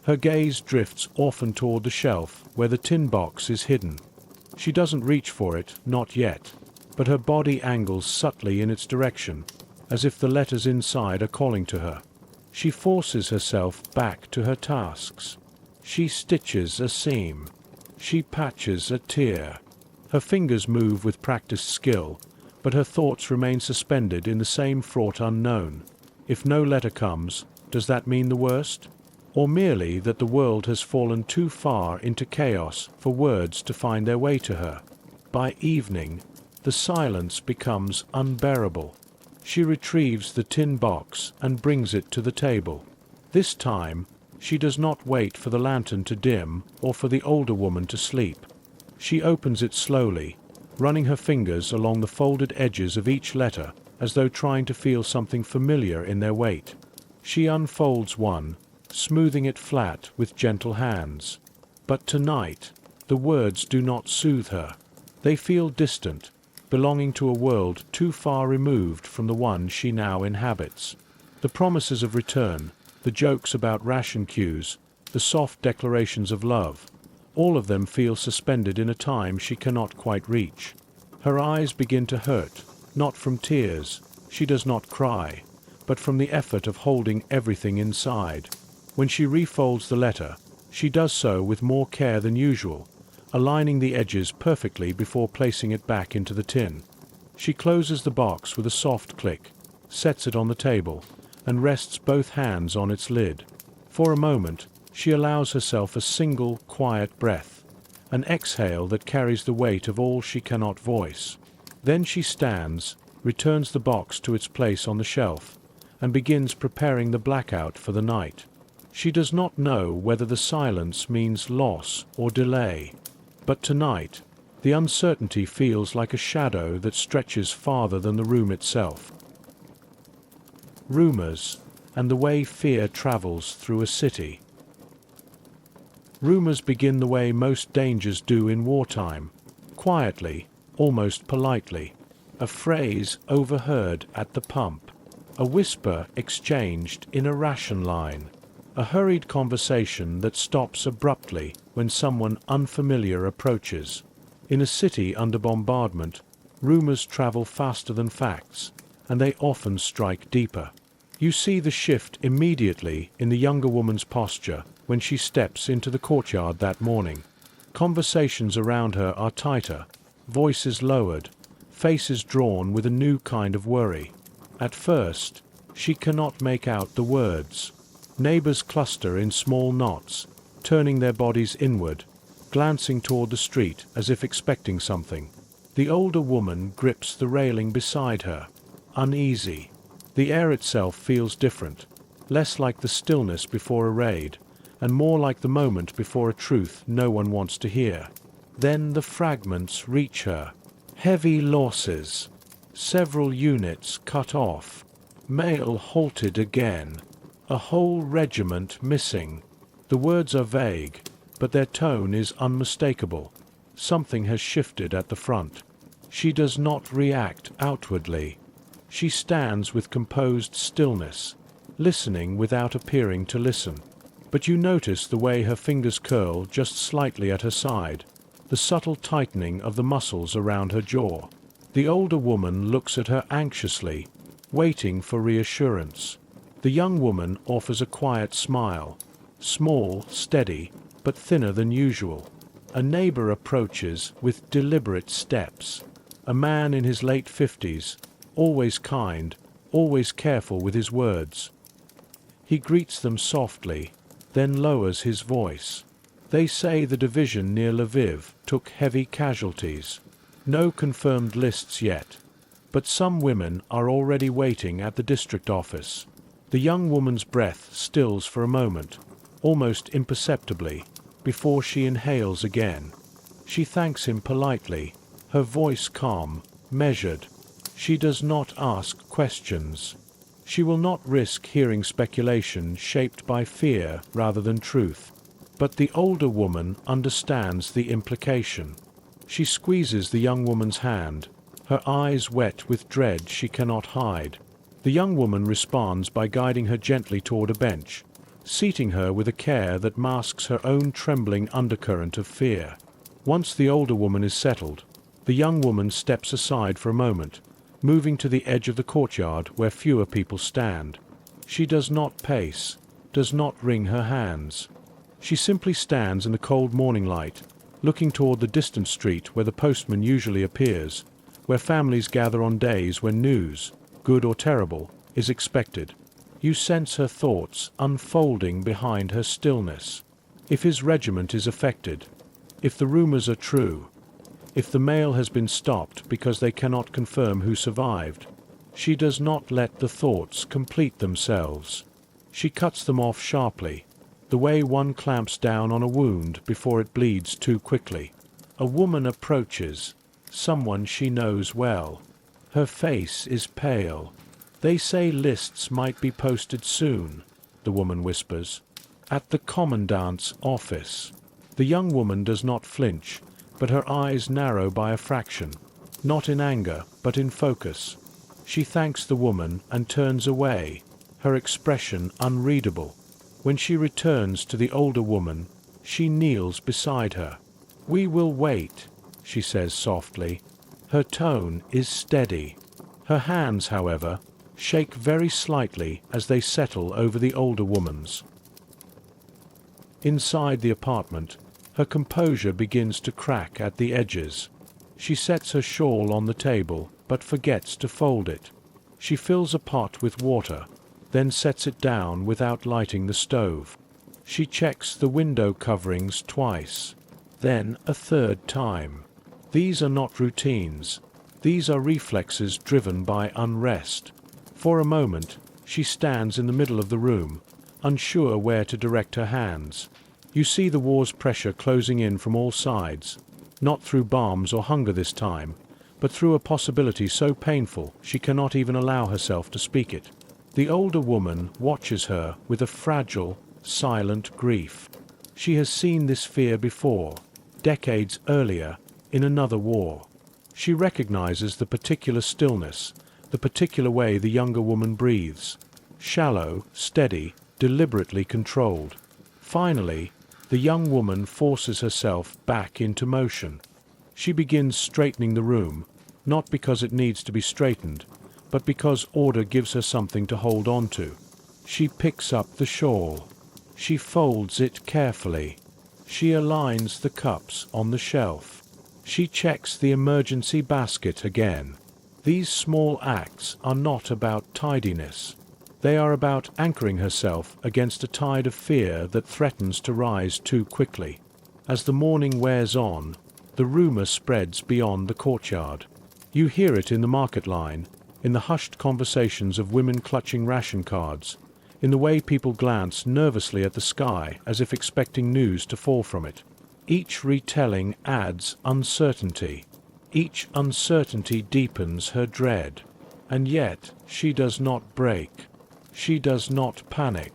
Her gaze drifts often toward the shelf where the tin box is hidden. She doesn't reach for it, not yet, but her body angles subtly in its direction, as if the letters inside are calling to her. She forces herself back to her tasks. She stitches a seam. She patches a tear. Her fingers move with practiced skill, but her thoughts remain suspended in the same fraught unknown. If no letter comes, does that mean the worst? Or merely that the world has fallen too far into chaos for words to find their way to her? By evening, the silence becomes unbearable. She retrieves the tin box and brings it to the table. This time, she does not wait for the lantern to dim or for the older woman to sleep. She opens it slowly, running her fingers along the folded edges of each letter as though trying to feel something familiar in their weight. She unfolds one, smoothing it flat with gentle hands. But tonight, the words do not soothe her. They feel distant, belonging to a world too far removed from the one she now inhabits. The promises of return, the jokes about ration queues, the soft declarations of love, all of them feel suspended in a time she cannot quite reach. Her eyes begin to hurt, not from tears, she does not cry, but from the effort of holding everything inside. When she refolds the letter, she does so with more care than usual, aligning the edges perfectly before placing it back into the tin. She closes the box with a soft click, sets it on the table, and rests both hands on its lid. For a moment, she allows herself a single, quiet breath, an exhale that carries the weight of all she cannot voice. Then she stands, returns the box to its place on the shelf, and begins preparing the blackout for the night. She does not know whether the silence means loss or delay. But tonight, the uncertainty feels like a shadow that stretches farther than the room itself. Rumors. and the way fear travels through a city. Rumors begin the way most dangers do in wartime, quietly, almost politely. A phrase overheard at the pump, a whisper exchanged in a ration line, a hurried conversation that stops abruptly when someone unfamiliar approaches. In a city under bombardment, rumors travel faster than facts, and they often strike deeper. You see the shift immediately in the younger woman's posture when she steps into the courtyard that morning. Conversations around her are tighter, voices lowered, faces drawn with a new kind of worry. At first, she cannot make out the words. Neighbors cluster in small knots, turning their bodies inward, glancing toward the street as if expecting something. The older woman grips the railing beside her, uneasy. The air itself feels different, less like the stillness before a raid, and more like the moment before a truth no one wants to hear. Then the fragments reach her. Heavy losses. Several units cut off. Mail halted again. A whole regiment missing. The words are vague, but their tone is unmistakable. Something has shifted at the front. She does not react outwardly. She stands with composed stillness, listening without appearing to listen. But you notice the way her fingers curl just slightly at her side, the subtle tightening of the muscles around her jaw. The older woman looks at her anxiously, waiting for reassurance. The young woman offers a quiet smile, small, steady, but thinner than usual. A neighbor approaches with deliberate steps. A man in his late 50s, always kind, always careful with his words. He greets them softly, then lowers his voice. They say the division near Lviv took heavy casualties. No confirmed lists yet, but some women are already waiting at the district office. The young woman's breath stills for a moment, almost imperceptibly, before she inhales again. She thanks him politely, her voice calm, measured. She does not ask questions. She will not risk hearing speculation shaped by fear rather than truth. But the older woman understands the implication. She squeezes the young woman's hand, her eyes wet with dread she cannot hide. The young woman responds by guiding her gently toward a bench, seating her with a care that masks her own trembling undercurrent of fear. Once the older woman is settled, the young woman steps aside for a moment, moving to the edge of the courtyard where fewer people stand. She does not pace, does not wring her hands. She simply stands in the cold morning light, looking toward the distant street where the postman usually appears, where families gather on days when news, good or terrible, is expected. You sense her thoughts unfolding behind her stillness. If his regiment is affected, if the rumors are true, if the mail has been stopped because they cannot confirm who survived, she does not let the thoughts complete themselves. She cuts them off sharply, the way one clamps down on a wound before it bleeds too quickly. A woman approaches, someone she knows well. Her face is pale. They say lists might be posted soon, the woman whispers. At the commandant's office. The young woman does not flinch, but her eyes narrow by a fraction, not in anger, but in focus. She thanks the woman and turns away, her expression unreadable. When she returns to the older woman, she kneels beside her. "We will wait," she says softly. Her tone is steady. Her hands, however, shake very slightly as they settle over the older woman's. Inside the apartment, her composure begins to crack at the edges. She sets her shawl on the table, but forgets to fold it. She fills a pot with water, then sets it down without lighting the stove. She checks the window coverings twice, then a third time. These are not routines. These are reflexes driven by unrest. For a moment, she stands in the middle of the room, unsure where to direct her hands. You see the war's pressure closing in from all sides, not through bombs or hunger this time, but through a possibility so painful she cannot even allow herself to speak it. The older woman watches her with a fragile, silent grief. She has seen this fear before, decades earlier, in another war. She recognizes the particular stillness, the particular way the younger woman breathes. Shallow, steady, deliberately controlled. Finally, the young woman forces herself back into motion. She begins straightening the room, not because it needs to be straightened, but because order gives her something to hold on to. She picks up the shawl. She folds it carefully. She aligns the cups on the shelf. She checks the emergency basket again. These small acts are not about tidiness. They are about anchoring herself against a tide of fear that threatens to rise too quickly. As the morning wears on, the rumor spreads beyond the courtyard. You hear it in the market line, in the hushed conversations of women clutching ration cards, in the way people glance nervously at the sky as if expecting news to fall from it. Each retelling adds uncertainty. Each uncertainty deepens her dread. And yet, she does not break. She does not panic.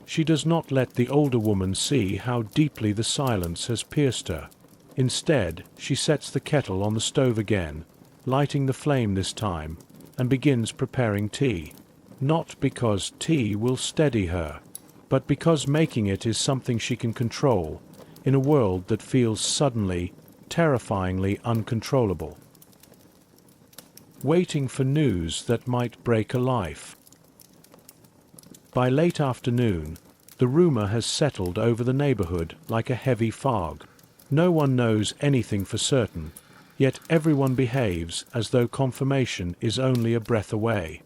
She does not let the older woman see how deeply the silence has pierced her. Instead, she sets the kettle on the stove again, lighting the flame this time, and begins preparing tea. Not because tea will steady her, but because making it is something she can control, in a world that feels suddenly, terrifyingly uncontrollable. Waiting for news that might break a life. By late afternoon, the rumor has settled over the neighborhood like a heavy fog. No one knows anything for certain, yet everyone behaves as though confirmation is only a breath away.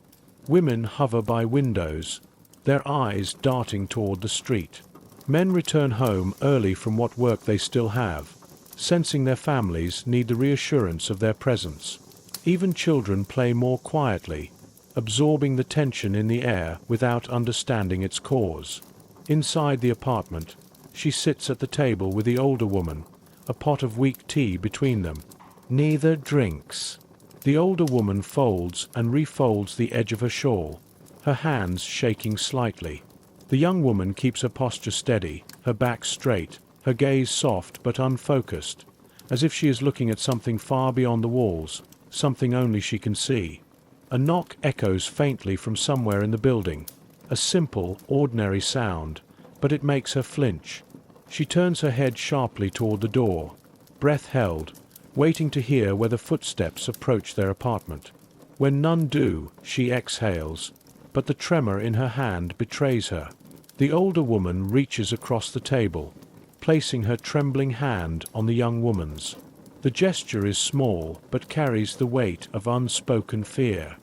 Women hover by windows, their eyes darting toward the street. Men return home early from what work they still have, sensing their families need the reassurance of their presence. Even children play more quietly, absorbing the tension in the air without understanding its cause. Inside the apartment, she sits at the table with the older woman, a pot of weak tea between them. Neither drinks. The older woman folds and refolds the edge of her shawl, her hands shaking slightly. The young woman keeps her posture steady, her back straight, her gaze soft but unfocused, as if she is looking at something far beyond the walls, something only she can see. A knock echoes faintly from somewhere in the building, a simple, ordinary sound, but it makes her flinch. She turns her head sharply toward the door, breath held, waiting to hear whether footsteps approach their apartment. When none do, she exhales, but the tremor in her hand betrays her. The older woman reaches across the table, placing her trembling hand on the young woman's. The gesture is small, but carries the weight of unspoken fear.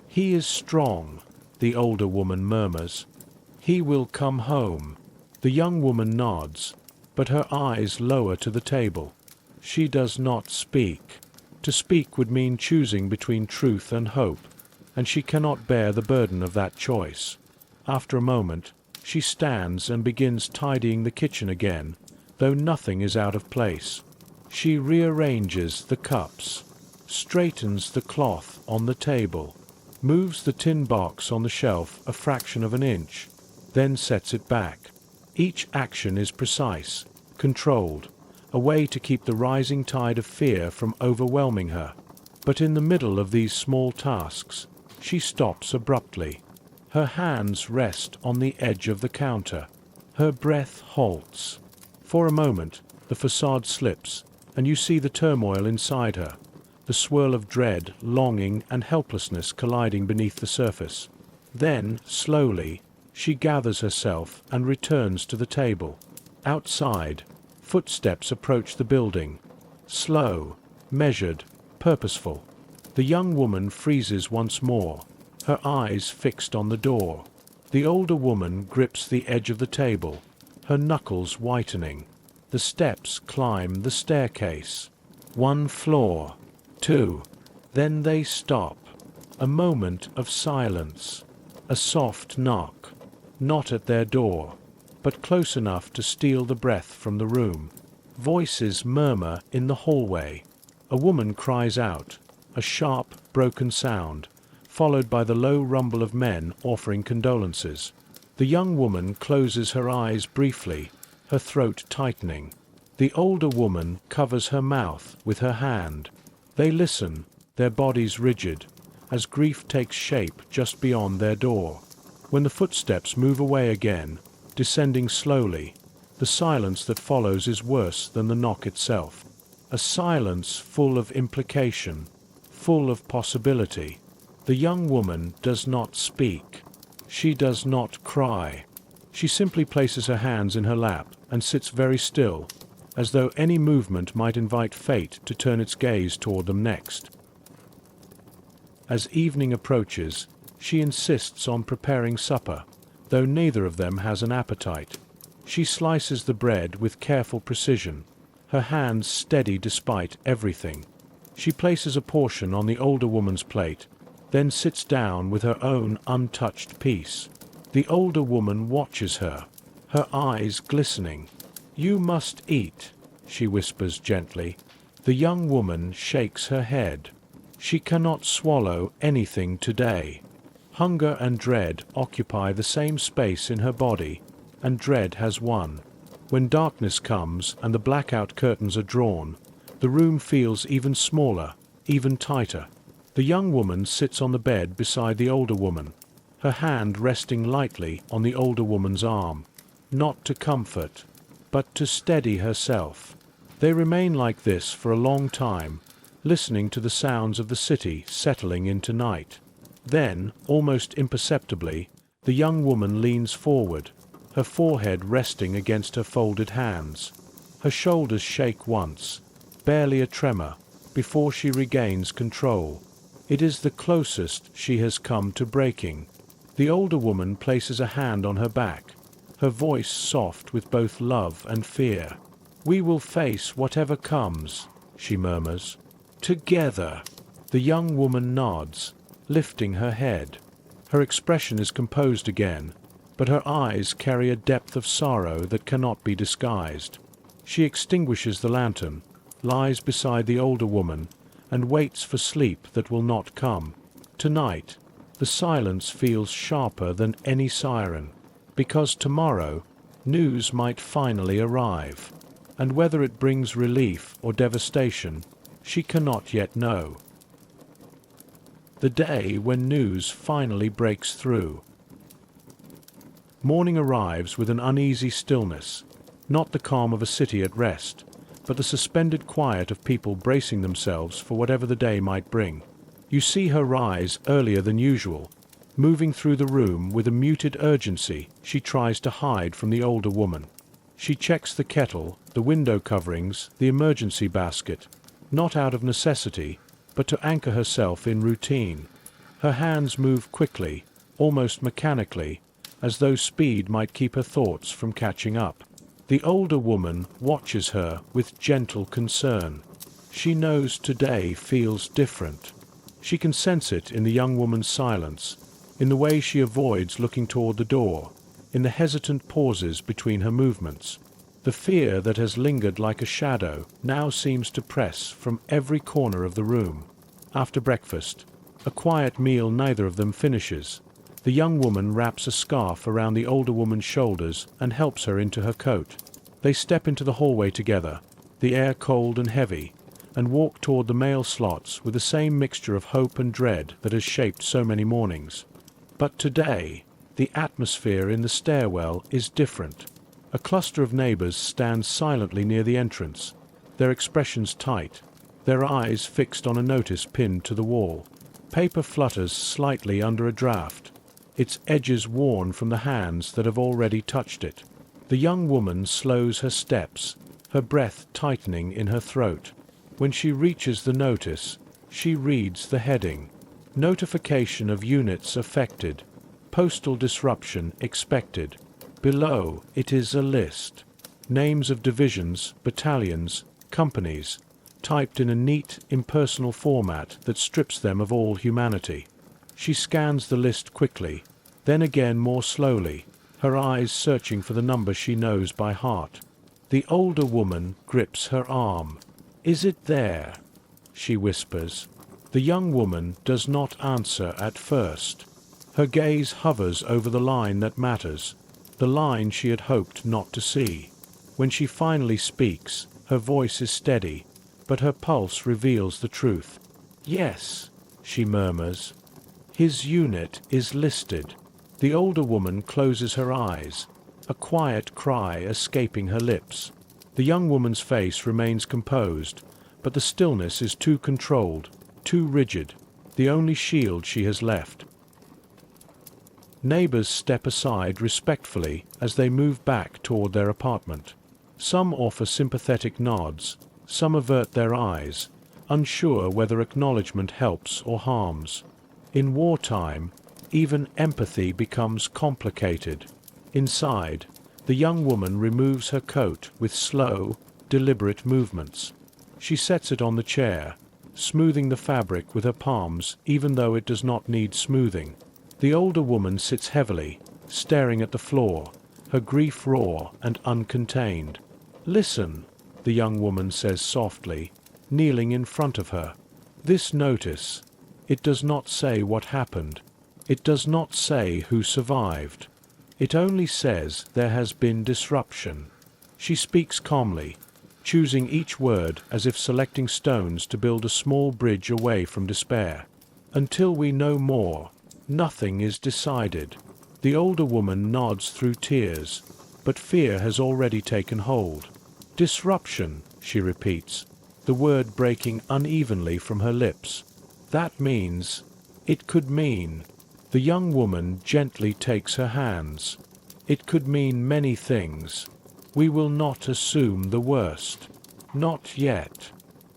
"He is strong," the older woman murmurs. "He will come home." The young woman nods, but her eyes lower to the table. She does not speak. To speak would mean choosing between truth and hope, and she cannot bear the burden of that choice. After a moment, she stands and begins tidying the kitchen again, though nothing is out of place. She rearranges the cups, straightens the cloth on the table, moves the tin box on the shelf a fraction of an inch, then sets it back. Each action is precise, controlled, a way to keep the rising tide of fear from overwhelming her. But in the middle of these small tasks, she stops abruptly. Her hands rest on the edge of the counter. Her breath halts. For a moment, the facade slips, and you see the turmoil inside her, the swirl of dread, longing, and helplessness colliding beneath the surface. Then, slowly, she gathers herself and returns to the table. Outside, footsteps approach the building. Slow, measured, purposeful. The young woman freezes once more, her eyes fixed on the door. The older woman grips the edge of the table, her knuckles whitening. The steps climb the staircase. 1 floor, 2. Then they stop. A moment of silence. A soft knock. Not at their door, but close enough to steal the breath from the room. Voices murmur in the hallway. A woman cries out, a sharp, broken sound, followed by the low rumble of men offering condolences. The young woman closes her eyes briefly, her throat tightening. The older woman covers her mouth with her hand. They listen, their bodies rigid, as grief takes shape just beyond their door. When the footsteps move away again, descending slowly, the silence that follows is worse than the knock itself. A silence full of implication, full of possibility. The young woman does not speak. She does not cry. She simply places her hands in her lap and sits very still, as though any movement might invite fate to turn its gaze toward them next. As evening approaches, she insists on preparing supper, though neither of them has an appetite. She slices the bread with careful precision, her hands steady despite everything. She places a portion on the older woman's plate, then sits down with her own untouched piece. The older woman watches her, her eyes glistening. "You must eat," she whispers gently. The young woman shakes her head. She cannot swallow anything today. Hunger and dread occupy the same space in her body, and dread has won. When darkness comes and the blackout curtains are drawn, the room feels even smaller, even tighter. The young woman sits on the bed beside the older woman, her hand resting lightly on the older woman's arm, not to comfort, but to steady herself. They remain like this for a long time, listening to the sounds of the city settling into night. Then, almost imperceptibly, the young woman leans forward, her forehead resting against her folded hands. Her shoulders shake once, barely a tremor, before she regains control. It is the closest she has come to breaking. The older woman places a hand on her back, her voice soft with both love and fear. "We will face whatever comes," she murmurs. "Together." The young woman nods, lifting her head. Her expression is composed again, but her eyes carry a depth of sorrow that cannot be disguised. She extinguishes the lantern, lies beside the older woman, and waits for sleep that will not come. Tonight, the silence feels sharper than any siren, because tomorrow, news might finally arrive, and whether it brings relief or devastation, she cannot yet know. The day when news finally breaks through. Morning arrives with an uneasy stillness, not the calm of a city at rest, but the suspended quiet of people bracing themselves for whatever the day might bring. You see her rise earlier than usual, moving through the room with a muted urgency she tries to hide from the older woman. She checks the kettle, the window coverings, the emergency basket, not out of necessity, but to anchor herself in routine. Her hands move quickly, almost mechanically, as though speed might keep her thoughts from catching up. The older woman watches her with gentle concern. She knows today feels different. She can sense it in the young woman's silence, in the way she avoids looking toward the door, in the hesitant pauses between her movements. The fear that has lingered like a shadow now seems to press from every corner of the room. After breakfast, a quiet meal neither of them finishes, the young woman wraps a scarf around the older woman's shoulders and helps her into her coat. They step into the hallway together, the air cold and heavy, and walk toward the mail slots with the same mixture of hope and dread that has shaped so many mornings. But today, the atmosphere in the stairwell is different. A cluster of neighbors stands silently near the entrance, their expressions tight, their eyes fixed on a notice pinned to the wall. Paper flutters slightly under a draft, its edges worn from the hands that have already touched it. The young woman slows her steps, her breath tightening in her throat. When she reaches the notice, she reads the heading: Notification of units affected. Postal disruption expected. Below it is a list. Names of divisions, battalions, companies, typed in a neat, impersonal format that strips them of all humanity. She scans the list quickly, then again more slowly, her eyes searching for the number she knows by heart. The older woman grips her arm. "Is it there?" she whispers. The young woman does not answer at first. Her gaze hovers over the line that matters, the line she had hoped not to see. When she finally speaks, her voice is steady, but her pulse reveals the truth. "Yes," she murmurs. "His unit is listed." The older woman closes her eyes, a quiet cry escaping her lips. The young woman's face remains composed, but the stillness is too controlled, too rigid, the only shield she has left. Neighbors step aside respectfully as they move back toward their apartment. Some offer sympathetic nods, some avert their eyes, unsure whether acknowledgement helps or harms. In wartime, even empathy becomes complicated. Inside, the young woman removes her coat with slow, deliberate movements. She sets it on the chair, smoothing the fabric with her palms even though it does not need smoothing. The older woman sits heavily, staring at the floor, her grief raw and uncontained. "Listen," the young woman says softly, kneeling in front of her. "This notice, it does not say what happened. It does not say who survived. It only says there has been disruption." She speaks calmly, choosing each word as if selecting stones to build a small bridge away from despair. "Until we know more, nothing is decided." The older woman nods through tears, but fear has already taken hold. "Disruption," she repeats, the word breaking unevenly from her lips. "That means, it could mean." The young woman gently takes her hands. "It could mean many things. We will not assume the worst. Not yet."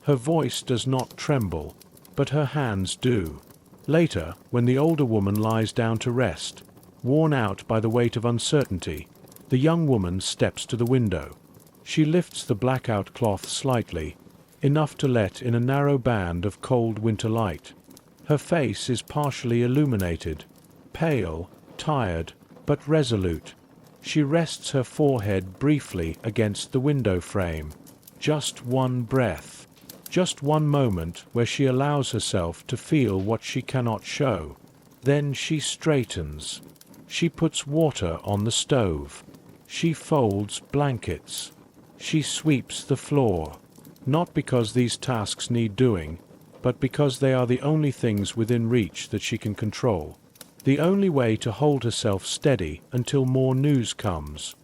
Her voice does not tremble, but her hands do. Later, when the older woman lies down to rest, worn out by the weight of uncertainty, the young woman steps to the window. She lifts the blackout cloth slightly, enough to let in a narrow band of cold winter light. Her face is partially illuminated, pale, tired, but resolute. She rests her forehead briefly against the window frame. Just one breath. Just one moment where she allows herself to feel what she cannot show. Then she straightens. She puts water on the stove. She folds blankets. She sweeps the floor. Not because these tasks need doing, but because they are the only things within reach that she can control. The only way to hold herself steady until more news comes.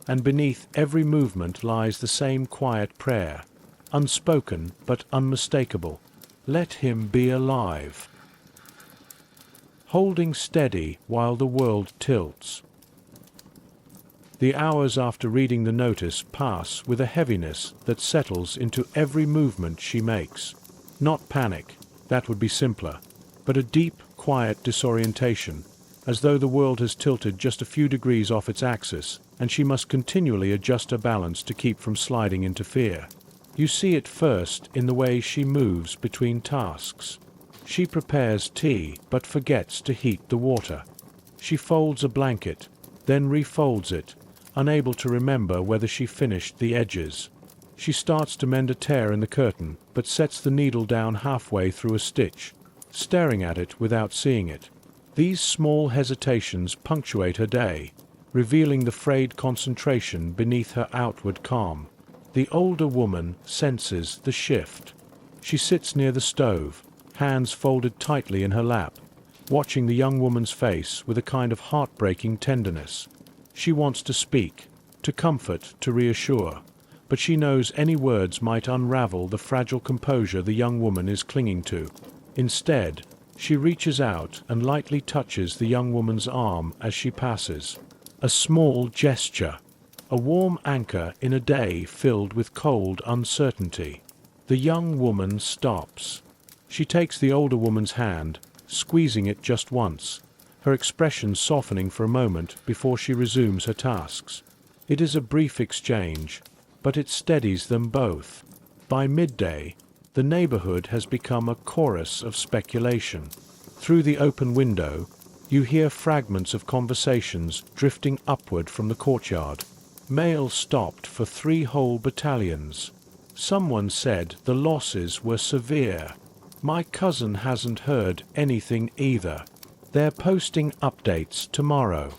And beneath every movement lies the same quiet prayer, unspoken but unmistakable. Let him be alive. Holding steady while the world tilts. The hours after reading the notice pass with a heaviness that settles into every movement she makes. Not panic, that would be simpler, but a deep, quiet disorientation, as though the world has tilted just a few degrees off its axis, and she must continually adjust her balance to keep from sliding into fear. You see it first in the way she moves between tasks. She prepares tea, but forgets to heat the water. She folds a blanket, then refolds it, unable to remember whether she finished the edges. She starts to mend a tear in the curtain, but sets the needle down halfway through a stitch, staring at it without seeing it. These small hesitations punctuate her day, revealing the frayed concentration beneath her outward calm. The older woman senses the shift. She sits near the stove, hands folded tightly in her lap, watching the young woman's face with a kind of heartbreaking tenderness. She wants to speak, to comfort, to reassure, but she knows any words might unravel the fragile composure the young woman is clinging to. Instead, she reaches out and lightly touches the young woman's arm as she passes. A small gesture, a warm anchor in a day filled with cold uncertainty. The young woman stops. She takes the older woman's hand, squeezing it just once, her expression softening for a moment before she resumes her tasks. It is a brief exchange, but it steadies them both. By midday, the neighborhood has become a chorus of speculation. Through the open window, you hear fragments of conversations drifting upward from the courtyard. Mail stopped for 3 whole battalions. Someone said the losses were severe. My cousin hasn't heard anything either. They're posting updates tomorrow.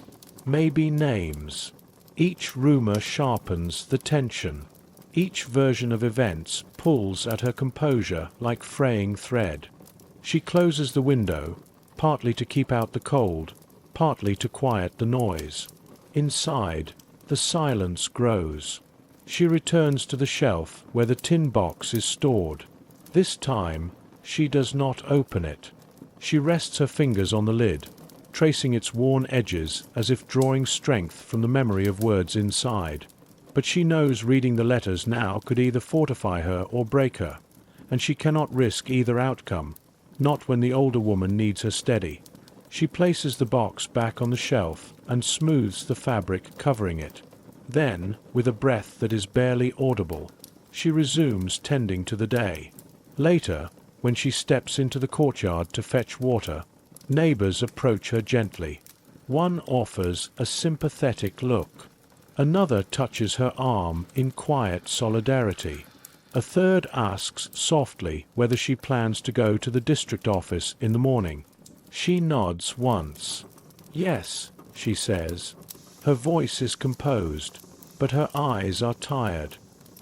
Maybe names. Each rumor sharpens the tension. Each version of events pulls at her composure like fraying thread. She closes the window, partly to keep out the cold, partly to quiet the noise. Inside, the silence grows. She returns to the shelf where the tin box is stored. This time, she does not open it. She rests her fingers on the lid, tracing its worn edges as if drawing strength from the memory of words inside. But she knows reading the letters now could either fortify her or break her, and she cannot risk either outcome, not when the older woman needs her steady. She places the box back on the shelf and smooths the fabric covering it. Then, with a breath that is barely audible, she resumes tending to the day. Later, when she steps into the courtyard to fetch water, neighbors approach her gently. One offers a sympathetic look. Another touches her arm in quiet solidarity. A third asks softly whether she plans to go to the district office in the morning. She nods once. Yes, she says. Her voice is composed, but her eyes are tired.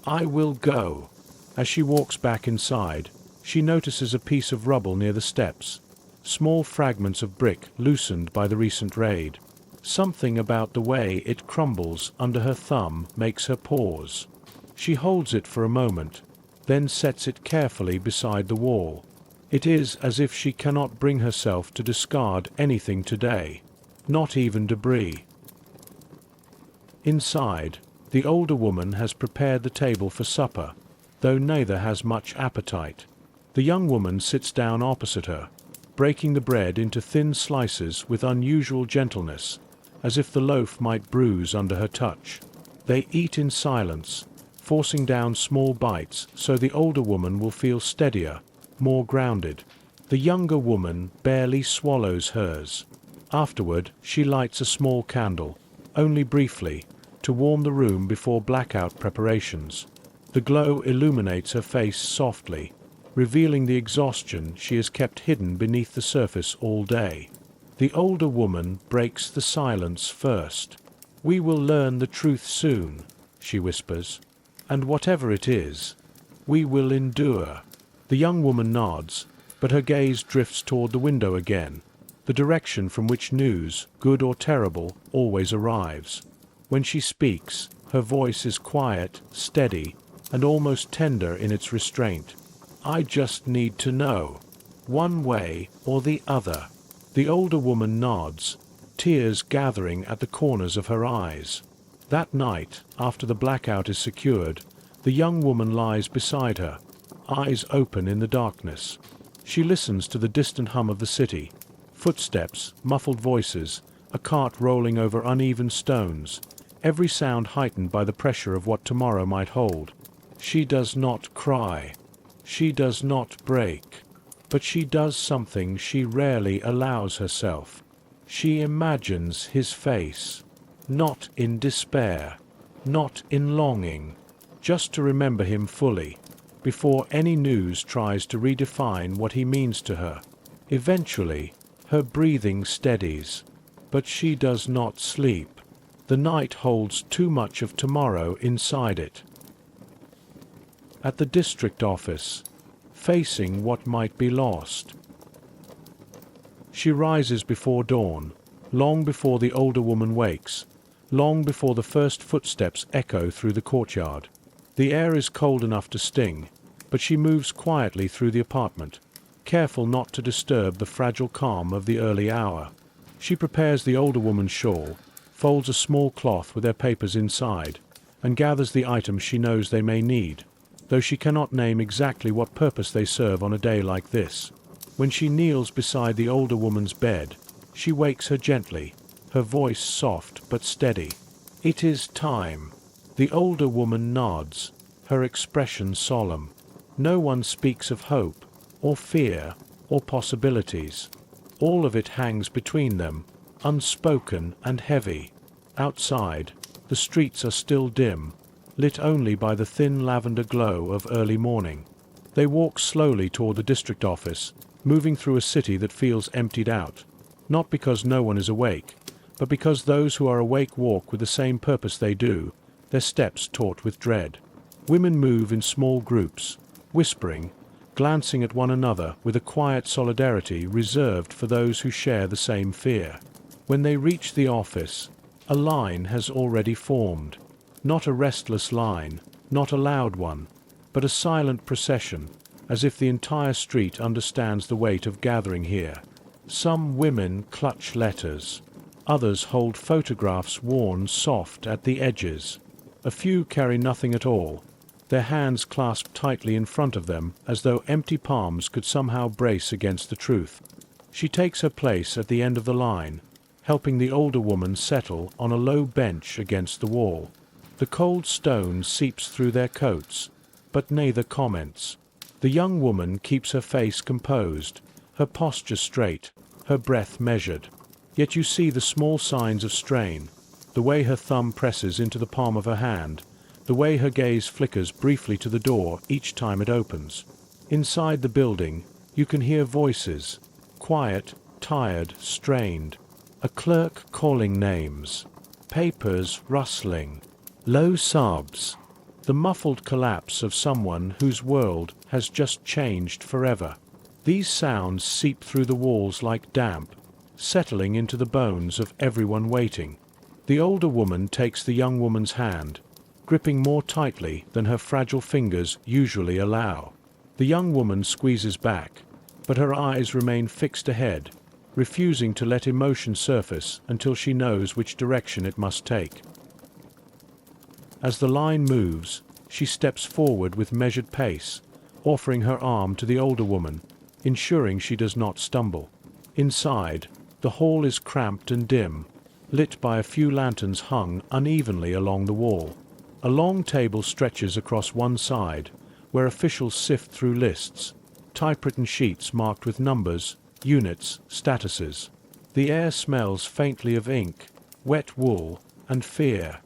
I will go. As she walks back inside, she notices a piece of rubble near the steps, small fragments of brick loosened by the recent raid. Something about the way it crumbles under her thumb makes her pause. She holds it for a moment, then sets it carefully beside the wall. It is as if she cannot bring herself to discard anything today, not even debris. Inside, the older woman has prepared the table for supper, though neither has much appetite. The young woman sits down opposite her, breaking the bread into thin slices with unusual gentleness, as if the loaf might bruise under her touch. They eat in silence, forcing down small bites so the older woman will feel steadier, more grounded. The younger woman barely swallows hers. Afterward, she lights a small candle, only briefly, to warm the room before blackout preparations. The glow illuminates her face softly, revealing the exhaustion she has kept hidden beneath the surface all day. The older woman breaks the silence first. We will learn the truth soon, she whispers. And whatever it is, we will endure. The young woman nods, but her gaze drifts toward the window again, the direction from which news, good or terrible, always arrives. When she speaks, her voice is quiet, steady, and almost tender in its restraint. I just need to know, one way or the other. The older woman nods, tears gathering at the corners of her eyes. That night, after the blackout is secured, the young woman lies beside her, eyes open in the darkness. She listens to the distant hum of the city, footsteps, muffled voices, a cart rolling over uneven stones, every sound heightened by the pressure of what tomorrow might hold. She does not cry. She does not break. But she does something she rarely allows herself. She imagines his face, not in despair, not in longing, just to remember him fully, before any news tries to redefine what he means to her. Eventually, her breathing steadies, but she does not sleep. The night holds too much of tomorrow inside it. At the district office, facing what might be lost. She rises before dawn, long before the older woman wakes, long before the first footsteps echo through the courtyard. The air is cold enough to sting, but she moves quietly through the apartment, careful not to disturb the fragile calm of the early hour. She prepares the older woman's shawl, folds a small cloth with their papers inside, and gathers the items she knows they may need, though she cannot name exactly what purpose they serve on a day like this. When she kneels beside the older woman's bed, she wakes her gently, her voice soft but steady. It is time. The older woman nods, her expression solemn. No one speaks of hope, or fear, or possibilities. All of it hangs between them, unspoken and heavy. Outside, the streets are still dim, lit only by the thin lavender glow of early morning. They walk slowly toward the district office, moving through a city that feels emptied out, not because no one is awake, but because those who are awake walk with the same purpose they do, their steps taut with dread. Women move in small groups, whispering, glancing at one another with a quiet solidarity reserved for those who share the same fear. When they reach the office, a line has already formed. Not a restless line, not a loud one, but a silent procession, as if the entire street understands the weight of gathering here. Some women clutch letters. Others hold photographs worn soft at the edges. A few carry nothing at all, their hands clasped tightly in front of them as though empty palms could somehow brace against the truth. She takes her place at the end of the line, helping the older woman settle on a low bench against the wall. The cold stone seeps through their coats, but neither comments. The young woman keeps her face composed, her posture straight, her breath measured. Yet you see the small signs of strain, the way her thumb presses into the palm of her hand, the way her gaze flickers briefly to the door each time it opens. Inside the building, you can hear voices, quiet, tired, strained. A clerk calling names, papers rustling, low sobs, the muffled collapse of someone whose world has just changed forever. These sounds seep through the walls like damp, settling into the bones of everyone waiting. The older woman takes the young woman's hand, gripping more tightly than her fragile fingers usually allow. The young woman squeezes back, but her eyes remain fixed ahead, refusing to let emotion surface until she knows which direction it must take. As the line moves, she steps forward with measured pace, offering her arm to the older woman, ensuring she does not stumble. Inside, the hall is cramped and dim, lit by a few lanterns hung unevenly along the wall. A long table stretches across one side, where officials sift through lists, typewritten sheets marked with numbers, units, statuses. The air smells faintly of ink, wet wool, and fear.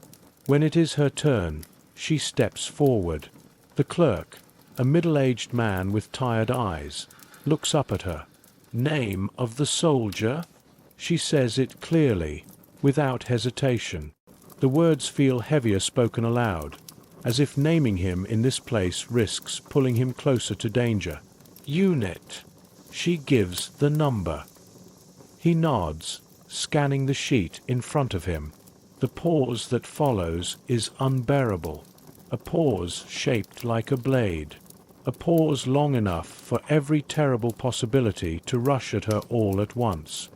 When it is her turn, she steps forward. The clerk, a middle-aged man with tired eyes, looks up at her. "Name of the soldier?" She says it clearly, without hesitation. The words feel heavier spoken aloud, as if naming him in this place risks pulling him closer to danger. "Unit." She gives the number. He nods, scanning the sheet in front of him. The pause that follows is unbearable. A pause shaped like a blade. A pause long enough for every terrible possibility to rush at her all at once.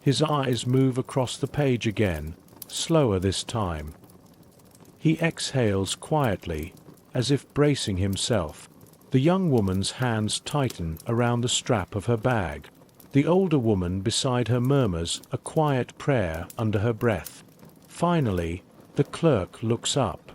His eyes move across the page again, slower this time. He exhales quietly, as if bracing himself. The young woman's hands tighten around the strap of her bag. The older woman beside her murmurs a quiet prayer under her breath. Finally, the clerk looks up.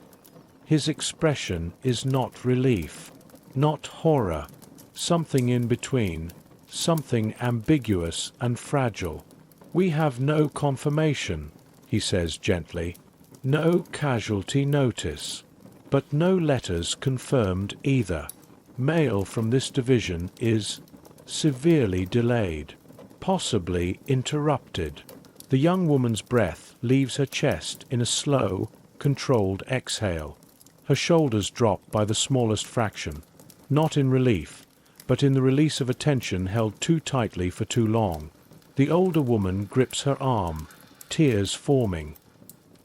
His expression is not relief, not horror, something in between, something ambiguous and fragile. "We have no confirmation," he says gently. "No casualty notice. But no letters confirmed either. Mail from this division is severely delayed, possibly interrupted." The young woman's breath leaves her chest in a slow, controlled exhale. Her shoulders drop by the smallest fraction, not in relief, but in the release of a tension held too tightly for too long. The older woman grips her arm, tears forming.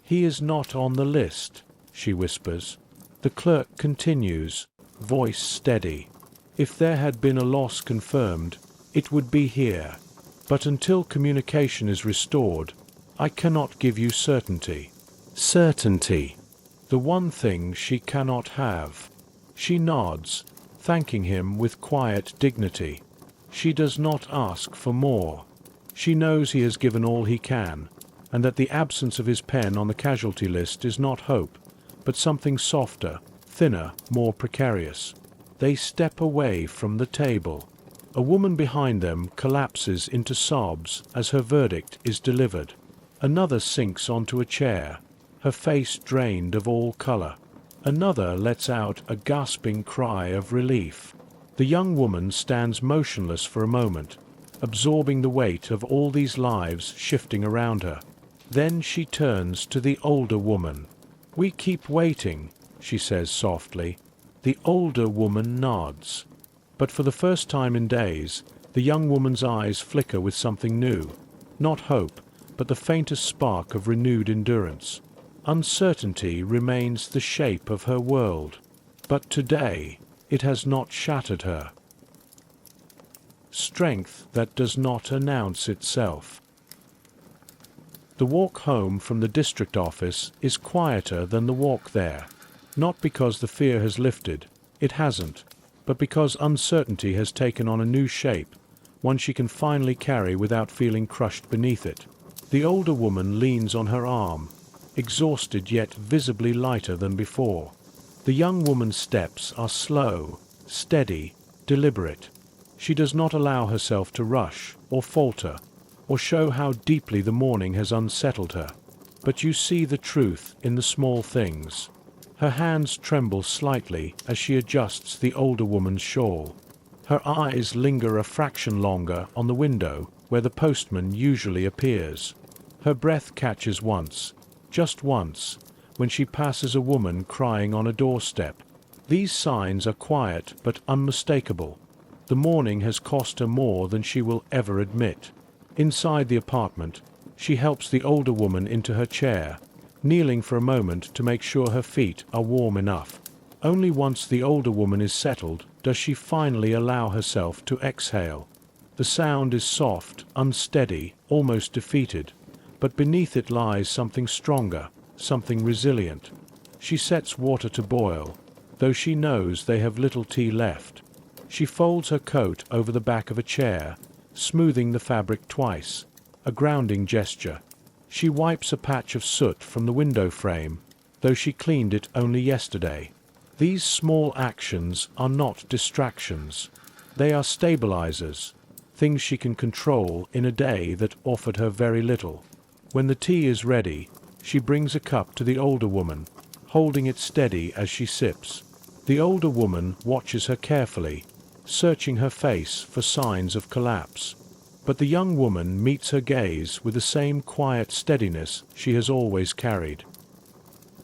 "He is not on the list," she whispers. The clerk continues, voice steady. "If there had been a loss confirmed, it would be here. But until communication is restored, I cannot give you certainty." Certainty. The one thing she cannot have. She nods, thanking him with quiet dignity. She does not ask for more. She knows he has given all he can, and that the absence of his pen on the casualty list is not hope, but something softer, thinner, more precarious. They step away from the table. A woman behind them collapses into sobs as her verdict is delivered. Another sinks onto a chair, her face drained of all color. Another lets out a gasping cry of relief. The young woman stands motionless for a moment, absorbing the weight of all these lives shifting around her. Then she turns to the older woman. "We keep waiting," she says softly. The older woman nods. But for the first time in days, the young woman's eyes flicker with something new. Not hope, but the faintest spark of renewed endurance. Uncertainty remains the shape of her world. But today, it has not shattered her. Strength that does not announce itself. The walk home from the district office is quieter than the walk there. Not because the fear has lifted, it hasn't, but because uncertainty has taken on a new shape, one she can finally carry without feeling crushed beneath it. The older woman leans on her arm, exhausted yet visibly lighter than before. The young woman's steps are slow, steady, deliberate. She does not allow herself to rush or falter or show how deeply the morning has unsettled her. But you see the truth in the small things. Her hands tremble slightly as she adjusts the older woman's shawl. Her eyes linger a fraction longer on the window where the postman usually appears. Her breath catches once, just once, when she passes a woman crying on a doorstep. These signs are quiet but unmistakable. The morning has cost her more than she will ever admit. Inside the apartment, she helps the older woman into her chair, kneeling for a moment to make sure her feet are warm enough. Only once the older woman is settled does she finally allow herself to exhale. The sound is soft, unsteady, almost defeated, but beneath it lies something stronger, something resilient. She sets water to boil, though she knows they have little tea left. She folds her coat over the back of a chair, smoothing the fabric twice, a grounding gesture. She wipes a patch of soot from the window frame, though she cleaned it only yesterday. These small actions are not distractions. They are stabilizers, things she can control in a day that offered her very little. When the tea is ready, she brings a cup to the older woman, holding it steady as she sips. The older woman watches her carefully, searching her face for signs of collapse. But the young woman meets her gaze with the same quiet steadiness she has always carried.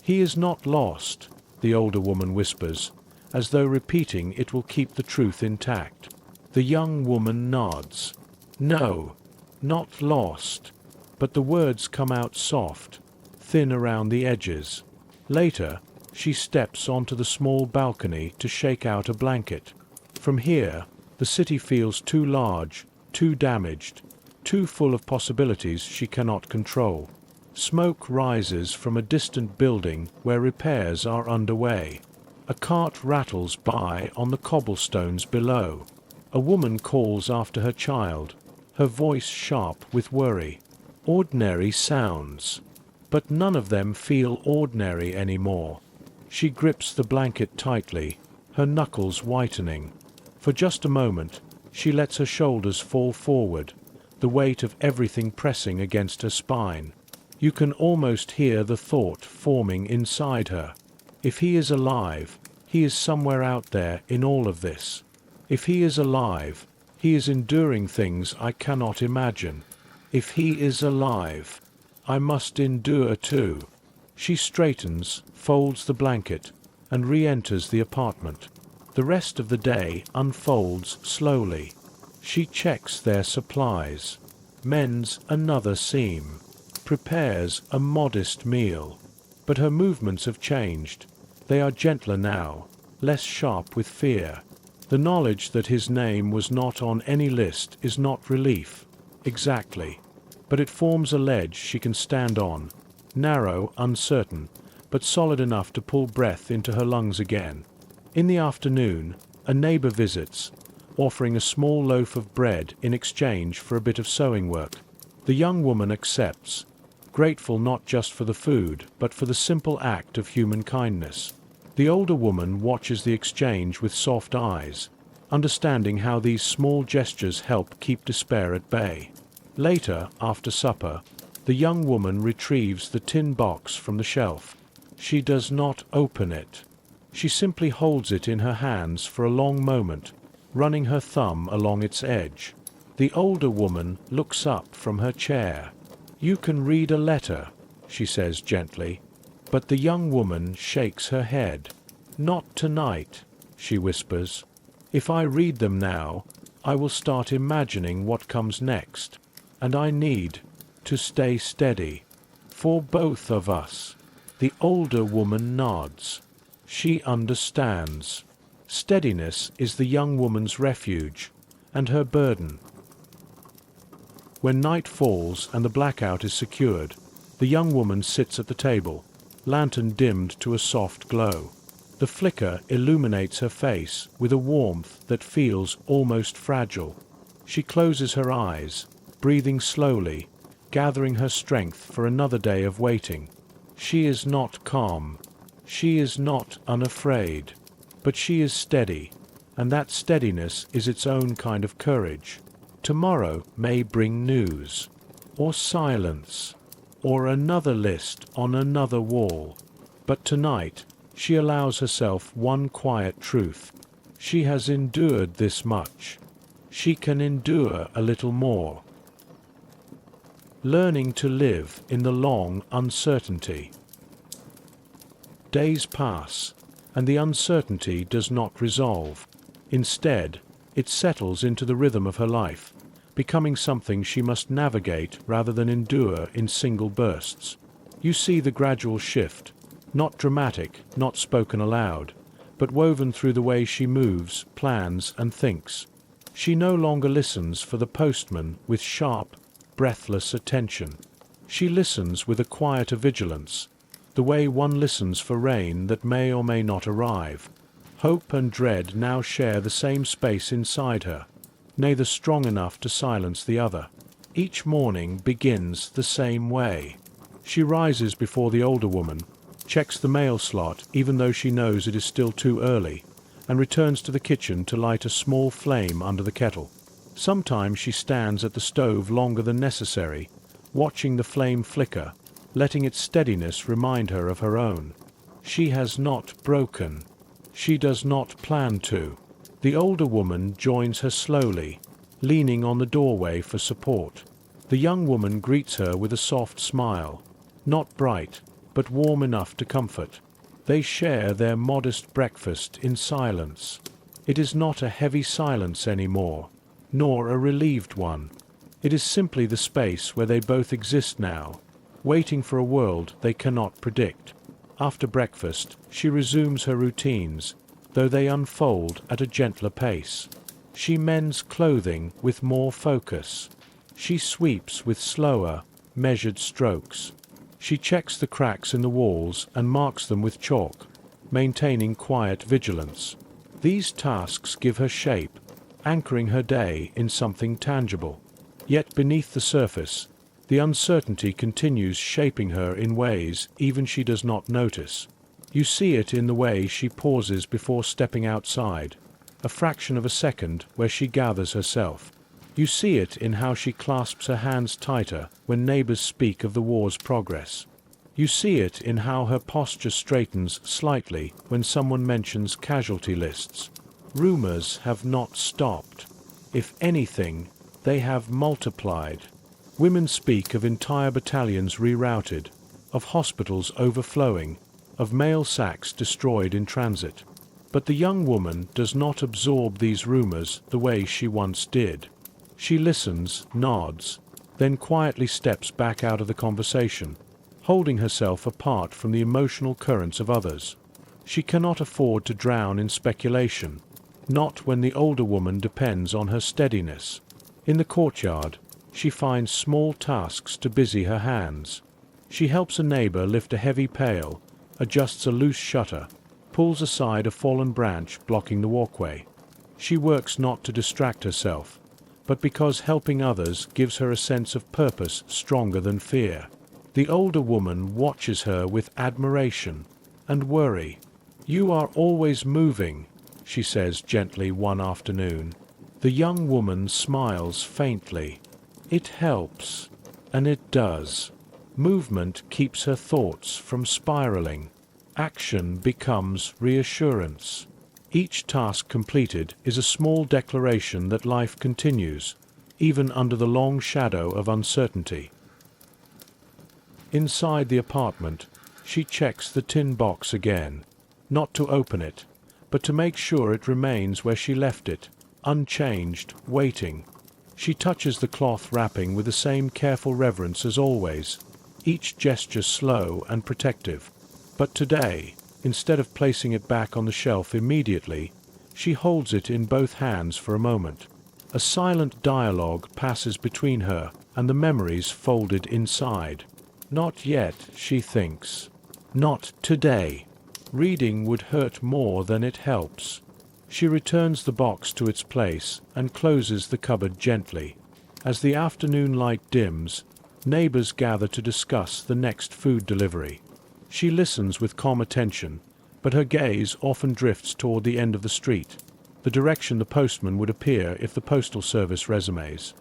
"He is not lost," the older woman whispers, as though repeating it will keep the truth intact. The young woman nods. "No, not lost." But the words come out soft, thin around the edges. Later, she steps onto the small balcony to shake out a blanket. From here, the city feels too large, too damaged, too full of possibilities she cannot control. Smoke rises from a distant building where repairs are underway. A cart rattles by on the cobblestones below. A woman calls after her child, her voice sharp with worry. Ordinary sounds. But none of them feel ordinary anymore. She grips the blanket tightly, her knuckles whitening. For just a moment, she lets her shoulders fall forward, the weight of everything pressing against her spine. You can almost hear the thought forming inside her. If he is alive, he is somewhere out there in all of this. If he is alive, he is enduring things I cannot imagine. If he is alive, I must endure too. She straightens, folds the blanket, and re-enters the apartment. The rest of the day unfolds slowly. She checks their supplies, mends another seam, prepares a modest meal. But her movements have changed. They are gentler now, less sharp with fear. The knowledge that his name was not on any list is not relief, exactly. But it forms a ledge she can stand on, narrow, uncertain, but solid enough to pull breath into her lungs again. In the afternoon, a neighbor visits, offering a small loaf of bread in exchange for a bit of sewing work. The young woman accepts, grateful not just for the food, but for the simple act of human kindness. The older woman watches the exchange with soft eyes, understanding how these small gestures help keep despair at bay. Later, after supper, the young woman retrieves the tin box from the shelf. She does not open it. She simply holds it in her hands for a long moment, running her thumb along its edge. The older woman looks up from her chair. "You can read a letter," she says gently, but the young woman shakes her head. "Not tonight," she whispers. "If I read them now, I will start imagining what comes next, and I need to stay steady. For both of us." The older woman nods. She understands. Steadiness is the young woman's refuge, and her burden. When night falls and the blackout is secured, the young woman sits at the table, lantern dimmed to a soft glow. The flicker illuminates her face with a warmth that feels almost fragile. She closes her eyes, breathing slowly, gathering her strength for another day of waiting. She is not calm. She is not unafraid. But she is steady, and that steadiness is its own kind of courage. Tomorrow may bring news, or silence, or another list on another wall. But tonight, she allows herself one quiet truth. She has endured this much. She can endure a little more. Learning to live in the long uncertainty. Days pass, and the uncertainty does not resolve. Instead, it settles into the rhythm of her life, becoming something she must navigate rather than endure in single bursts. You see the gradual shift, not dramatic, not spoken aloud, but woven through the way she moves, plans, and thinks. She no longer listens for the postman with sharp, breathless attention. She listens with a quieter vigilance, the way one listens for rain that may or may not arrive. Hope and dread now share the same space inside her, neither strong enough to silence the other. Each morning begins the same way. She rises before the older woman, checks the mail slot even though she knows it is still too early, and returns to the kitchen to light a small flame under the kettle. Sometimes she stands at the stove longer than necessary, watching the flame flicker, letting its steadiness remind her of her own. She has not broken. She does not plan to. The older woman joins her slowly, leaning on the doorway for support. The young woman greets her with a soft smile, not bright, but warm enough to comfort. They share their modest breakfast in silence. It is not a heavy silence anymore, nor a relieved one. It is simply the space where they both exist now, waiting for a world they cannot predict. After breakfast, she resumes her routines, though they unfold at a gentler pace. She mends clothing with more focus. She sweeps with slower, measured strokes. She checks the cracks in the walls and marks them with chalk, maintaining quiet vigilance. These tasks give her shape, anchoring her day in something tangible. Yet beneath the surface, the uncertainty continues shaping her in ways even she does not notice. You see it in the way she pauses before stepping outside, a fraction of a second where she gathers herself. You see it in how she clasps her hands tighter when neighbors speak of the war's progress. You see it in how her posture straightens slightly when someone mentions casualty lists. Rumors have not stopped. If anything, they have multiplied. Women speak of entire battalions rerouted, of hospitals overflowing, of mail sacks destroyed in transit. But the young woman does not absorb these rumors the way she once did. She listens, nods, then quietly steps back out of the conversation, holding herself apart from the emotional currents of others. She cannot afford to drown in speculation, not when the older woman depends on her steadiness. In the courtyard, she finds small tasks to busy her hands. She helps a neighbor lift a heavy pail, adjusts a loose shutter, pulls aside a fallen branch blocking the walkway. She works not to distract herself, but because helping others gives her a sense of purpose stronger than fear. The older woman watches her with admiration and worry. "You are always moving," she says gently one afternoon. The young woman smiles faintly. It helps, and it does. Movement keeps her thoughts from spiraling. Action becomes reassurance. Each task completed is a small declaration that life continues, even under the long shadow of uncertainty. Inside the apartment, she checks the tin box again, not to open it, but to make sure it remains where she left it, unchanged, waiting. She touches the cloth wrapping with the same careful reverence as always, each gesture slow and protective. But today, instead of placing it back on the shelf immediately, she holds it in both hands for a moment. A silent dialogue passes between her and the memories folded inside. Not yet, she thinks. Not today. Reading would hurt more than it helps. She returns the box to its place and closes the cupboard gently. As the afternoon light dims, neighbors gather to discuss the next food delivery. She listens with calm attention, but her gaze often drifts toward the end of the street, the direction the postman would appear if the postal service resumes.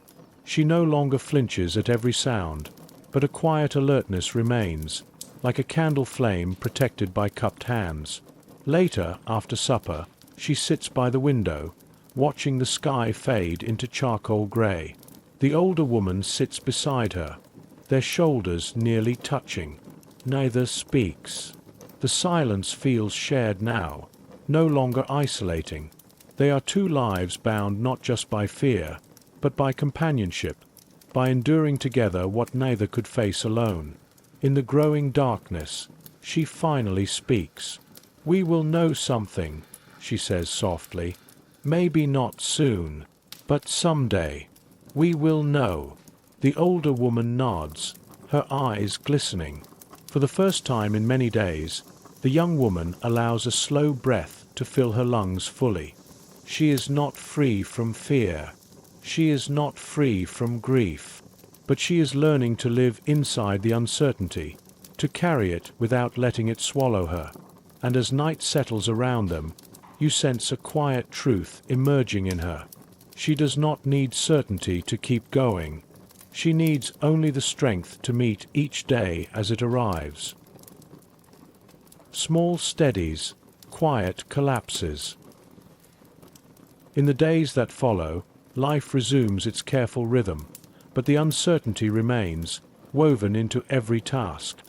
She no longer flinches at every sound, but a quiet alertness remains, like a candle flame protected by cupped hands. Later, after supper, she sits by the window, watching the sky fade into charcoal gray. The older woman sits beside her, their shoulders nearly touching. Neither speaks. The silence feels shared now, no longer isolating. They are two lives bound not just by fear, but by companionship, by enduring together what neither could face alone. In the growing darkness, she finally speaks. "We will know something," she says softly. "Maybe not soon, but someday. We will know." The older woman nods, her eyes glistening. For the first time in many days, the young woman allows a slow breath to fill her lungs fully. She is not free from fear. She is not free from grief. But she is learning to live inside the uncertainty, to carry it without letting it swallow her. And as night settles around them, you sense a quiet truth emerging in her. She does not need certainty to keep going. She needs only the strength to meet each day as it arrives. Small steadies, quiet collapses. In the days that follow, life resumes its careful rhythm, but the uncertainty remains, woven into every task.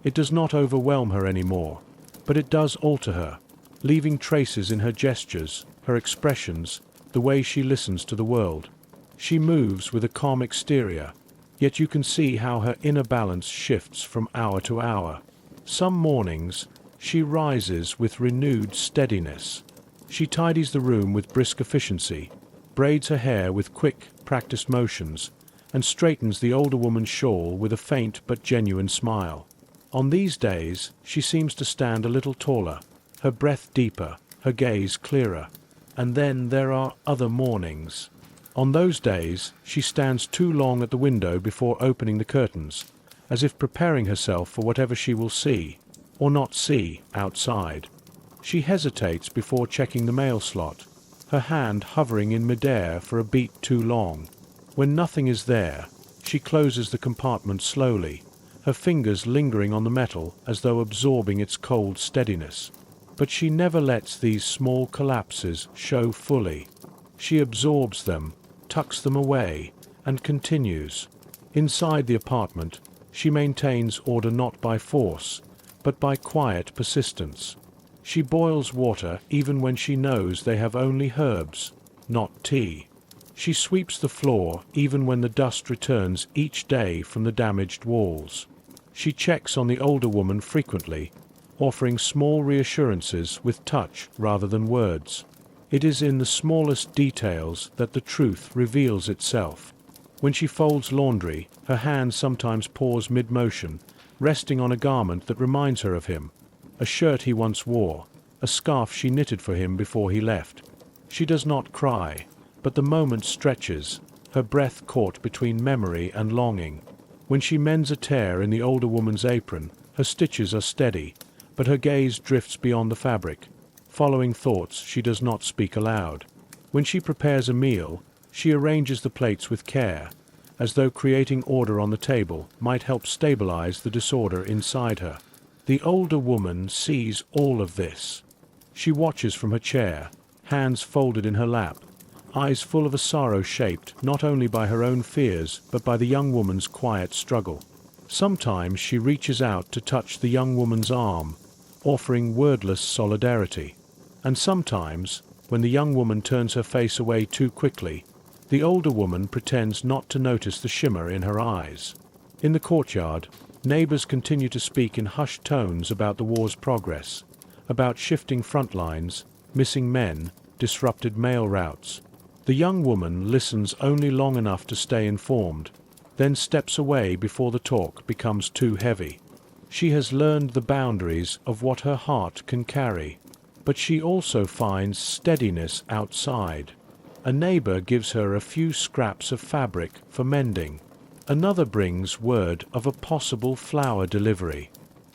It does not overwhelm her anymore, but it does alter her, leaving traces in her gestures, her expressions, the way she listens to the world. She moves with a calm exterior, yet you can see how her inner balance shifts from hour to hour. Some mornings, she rises with renewed steadiness. She tidies the room with brisk efficiency, braids her hair with quick, practiced motions, and straightens the older woman's shawl with a faint but genuine smile. On these days, she seems to stand a little taller, her breath deeper, her gaze clearer. And then there are other mornings. On those days, she stands too long at the window before opening the curtains, as if preparing herself for whatever she will see, or not see, outside. She hesitates before checking the mail slot, her hand hovering in midair for a beat too long. When nothing is there, she closes the compartment slowly, her fingers lingering on the metal as though absorbing its cold steadiness. But she never lets these small collapses show fully. She absorbs them, tucks them away, and continues. Inside the apartment, she maintains order not by force, but by quiet persistence. She boils water even when she knows they have only herbs, not tea. She sweeps the floor even when the dust returns each day from the damaged walls. She checks on the older woman frequently, offering small reassurances with touch rather than words. It is in the smallest details that the truth reveals itself. When she folds laundry, her hand sometimes pause mid-motion, resting on a garment that reminds her of him, a shirt he once wore, a scarf she knitted for him before he left. She does not cry, but the moment stretches, her breath caught between memory and longing. When she mends a tear in the older woman's apron, her stitches are steady, but her gaze drifts beyond the fabric, following thoughts she does not speak aloud. When she prepares a meal, she arranges the plates with care, as though creating order on the table might help stabilize the disorder inside her. The older woman sees all of this. She watches from her chair, hands folded in her lap, eyes full of a sorrow shaped not only by her own fears but by the young woman's quiet struggle. Sometimes she reaches out to touch the young woman's arm, offering wordless solidarity. And sometimes, when the young woman turns her face away too quickly, the older woman pretends not to notice the shimmer in her eyes. In the courtyard, neighbors continue to speak in hushed tones about the war's progress, about shifting front lines, missing men, disrupted mail routes. The young woman listens only long enough to stay informed, then steps away before the talk becomes too heavy. She has learned the boundaries of what her heart can carry, but she also finds steadiness outside. A neighbor gives her a few scraps of fabric for mending. Another brings word of a possible flower delivery.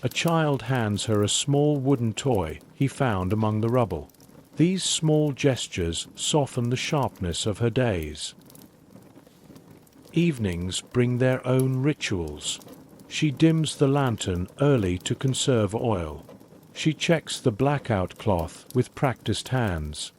A child hands her a small wooden toy he found among the rubble. These small gestures soften the sharpness of her days. Evenings bring their own rituals. She dims the lantern early to conserve oil. She checks the blackout cloth with practiced hands.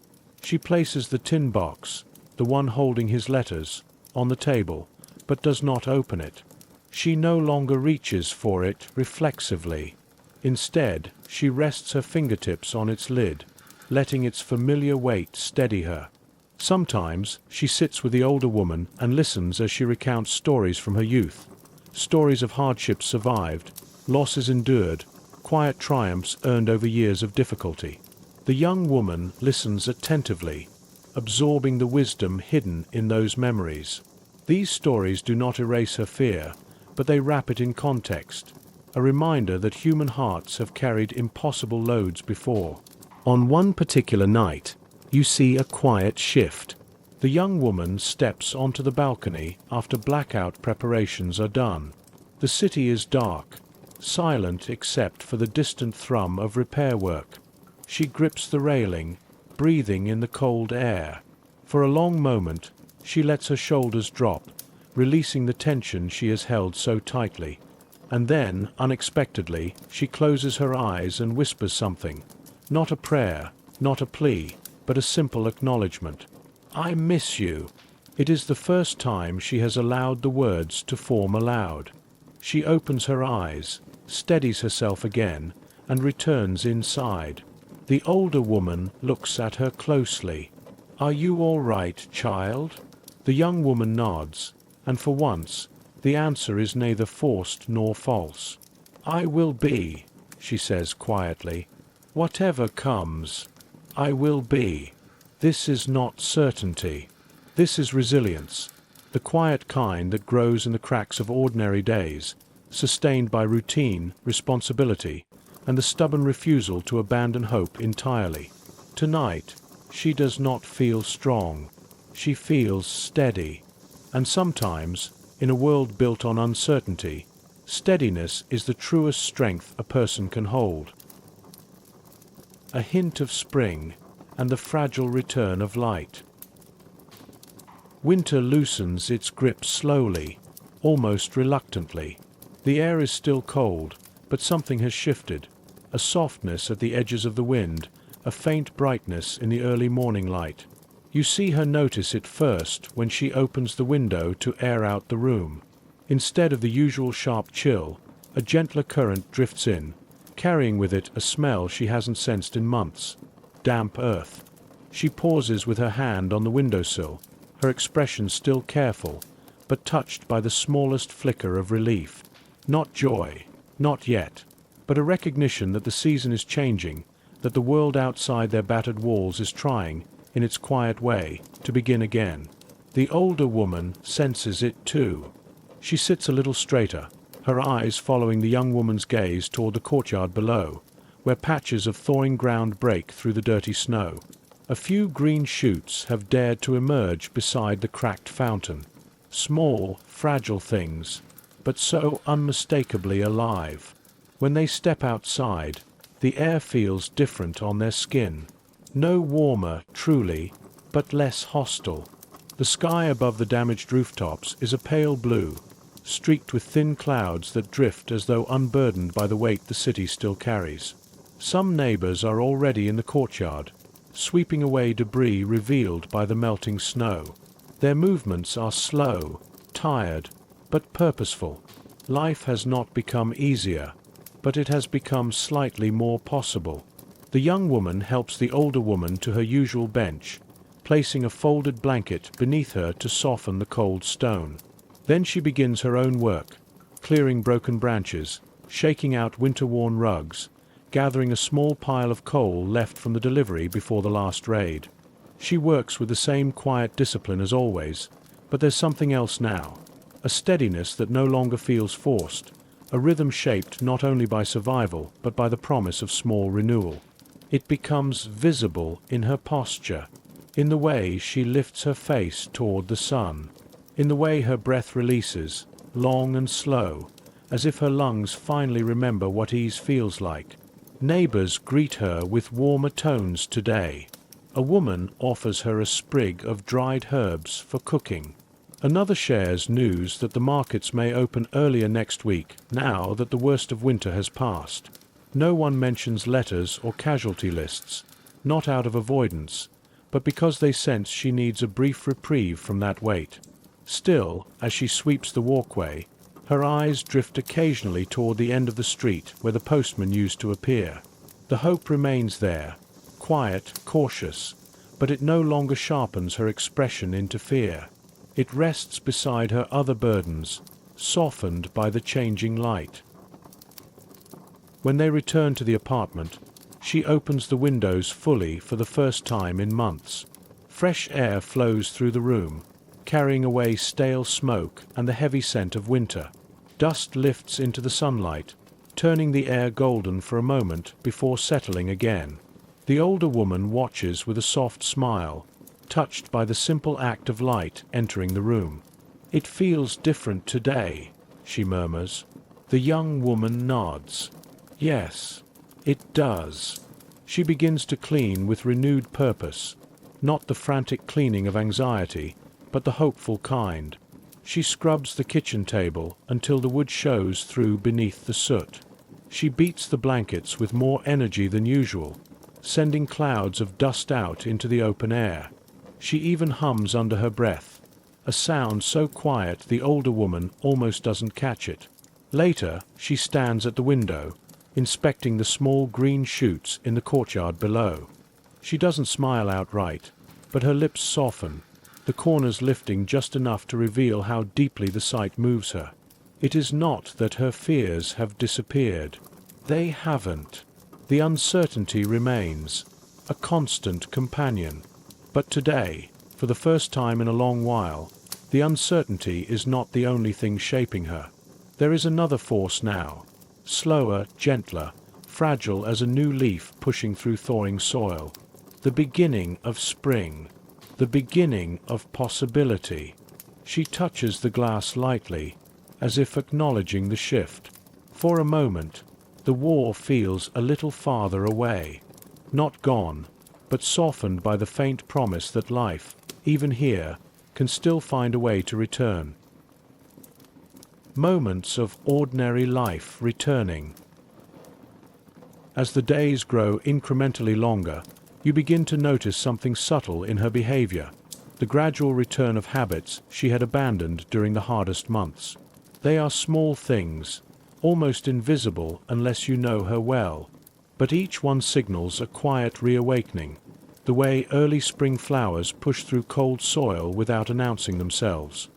She places the tin box, the one holding his letters, on the table, but does not open it. She no longer reaches for it reflexively. Instead, she rests her fingertips on its lid, letting its familiar weight steady her. Sometimes she sits with the older woman and listens as she recounts stories from her youth, stories of hardships survived, losses endured, quiet triumphs earned over years of difficulty. The young woman listens attentively, absorbing the wisdom hidden in those memories. These stories do not erase her fear, but they wrap it in context, a reminder that human hearts have carried impossible loads before. On one particular night, you see a quiet shift. The young woman steps onto the balcony after blackout preparations are done. The city is dark, silent except for the distant thrum of repair work. She grips the railing, breathing in the cold air. For a long moment, she lets her shoulders drop, releasing the tension she has held so tightly. And then, unexpectedly, she closes her eyes and whispers something. Not a prayer, not a plea, but a simple acknowledgement. "I miss you." It is the first time she has allowed the words to form aloud. She opens her eyes, steadies herself again, and returns inside. The older woman looks at her closely. "Are you all right, child?" The young woman nods, and for once, the answer is neither forced nor false. "I will be," she says quietly. "Whatever comes, I will be." This is not certainty. This is resilience, the quiet kind that grows in the cracks of ordinary days, sustained by routine, responsibility, and the stubborn refusal to abandon hope entirely. Tonight, she does not feel strong. She feels steady. And sometimes, in a world built on uncertainty, steadiness is the truest strength a person can hold. A hint of spring, and the fragile return of light. Winter loosens its grip slowly, almost reluctantly. The air is still cold, but something has shifted. A softness at the edges of the wind, a faint brightness in the early morning light. You see her notice it first when she opens the window to air out the room. Instead of the usual sharp chill, a gentler current drifts in, carrying with it a smell she hasn't sensed in months. Damp earth. She pauses with her hand on the windowsill, her expression still careful, but touched by the smallest flicker of relief. Not joy, not yet, but a recognition that the season is changing, that the world outside their battered walls is trying, in its quiet way, to begin again. The older woman senses it too. She sits a little straighter, her eyes following the young woman's gaze toward the courtyard below, where patches of thawing ground break through the dirty snow. A few green shoots have dared to emerge beside the cracked fountain. Small, fragile things, but so unmistakably alive. When they step outside, the air feels different on their skin. No warmer, truly, but less hostile. The sky above the damaged rooftops is a pale blue, streaked with thin clouds that drift as though unburdened by the weight the city still carries. Some neighbors are already in the courtyard, sweeping away debris revealed by the melting snow. Their movements are slow, tired, but purposeful. Life has not become easier, but it has become slightly more possible. The young woman helps the older woman to her usual bench, placing a folded blanket beneath her to soften the cold stone. Then she begins her own work, clearing broken branches, shaking out winter-worn rugs, gathering a small pile of coal left from the delivery before the last raid. She works with the same quiet discipline as always, but there's something else now. A steadiness that no longer feels forced, a rhythm shaped not only by survival but by the promise of small renewal. It becomes visible in her posture, in the way she lifts her face toward the sun, in the way her breath releases, long and slow, as if her lungs finally remember what ease feels like. Neighbors greet her with warmer tones today. A woman offers her a sprig of dried herbs for cooking. Another shares news that the markets may open earlier next week, now that the worst of winter has passed. No one mentions letters or casualty lists, not out of avoidance, but because they sense she needs a brief reprieve from that weight. Still, as she sweeps the walkway, her eyes drift occasionally toward the end of the street where the postman used to appear. The hope remains there, quiet, cautious, but it no longer sharpens her expression into fear. It rests beside her other burdens, softened by the changing light. When they return to the apartment, she opens the windows fully for the first time in months. Fresh air flows through the room, carrying away stale smoke and the heavy scent of winter. Dust lifts into the sunlight, turning the air golden for a moment before settling again. The older woman watches with a soft smile, touched by the simple act of light entering the room. "It feels different today," she murmurs. The young woman nods. "Yes, it does." She begins to clean with renewed purpose, not the frantic cleaning of anxiety, but the hopeful kind. She scrubs the kitchen table until the wood shows through beneath the soot. She beats the blankets with more energy than usual, sending clouds of dust out into the open air. She even hums under her breath, a sound so quiet the older woman almost doesn't catch it. Later, she stands at the window, inspecting the small green shoots in the courtyard below. She doesn't smile outright, but her lips soften, the corners lifting just enough to reveal how deeply the sight moves her. It is not that her fears have disappeared. They haven't. The uncertainty remains, a constant companion. But today, for the first time in a long while, the uncertainty is not the only thing shaping her. There is another force now, slower, gentler, fragile as a new leaf pushing through thawing soil. The beginning of spring, the beginning of possibility. She touches the glass lightly, as if acknowledging the shift. For a moment, the war feels a little farther away. Not gone, but softened by the faint promise that life, even here, can still find a way to return. Moments of ordinary life returning. As the days grow incrementally longer, you begin to notice something subtle in her behavior, the gradual return of habits she had abandoned during the hardest months. They are small things, almost invisible unless you know her well, but each one signals a quiet reawakening, the way early spring flowers push through cold soil without announcing themselves.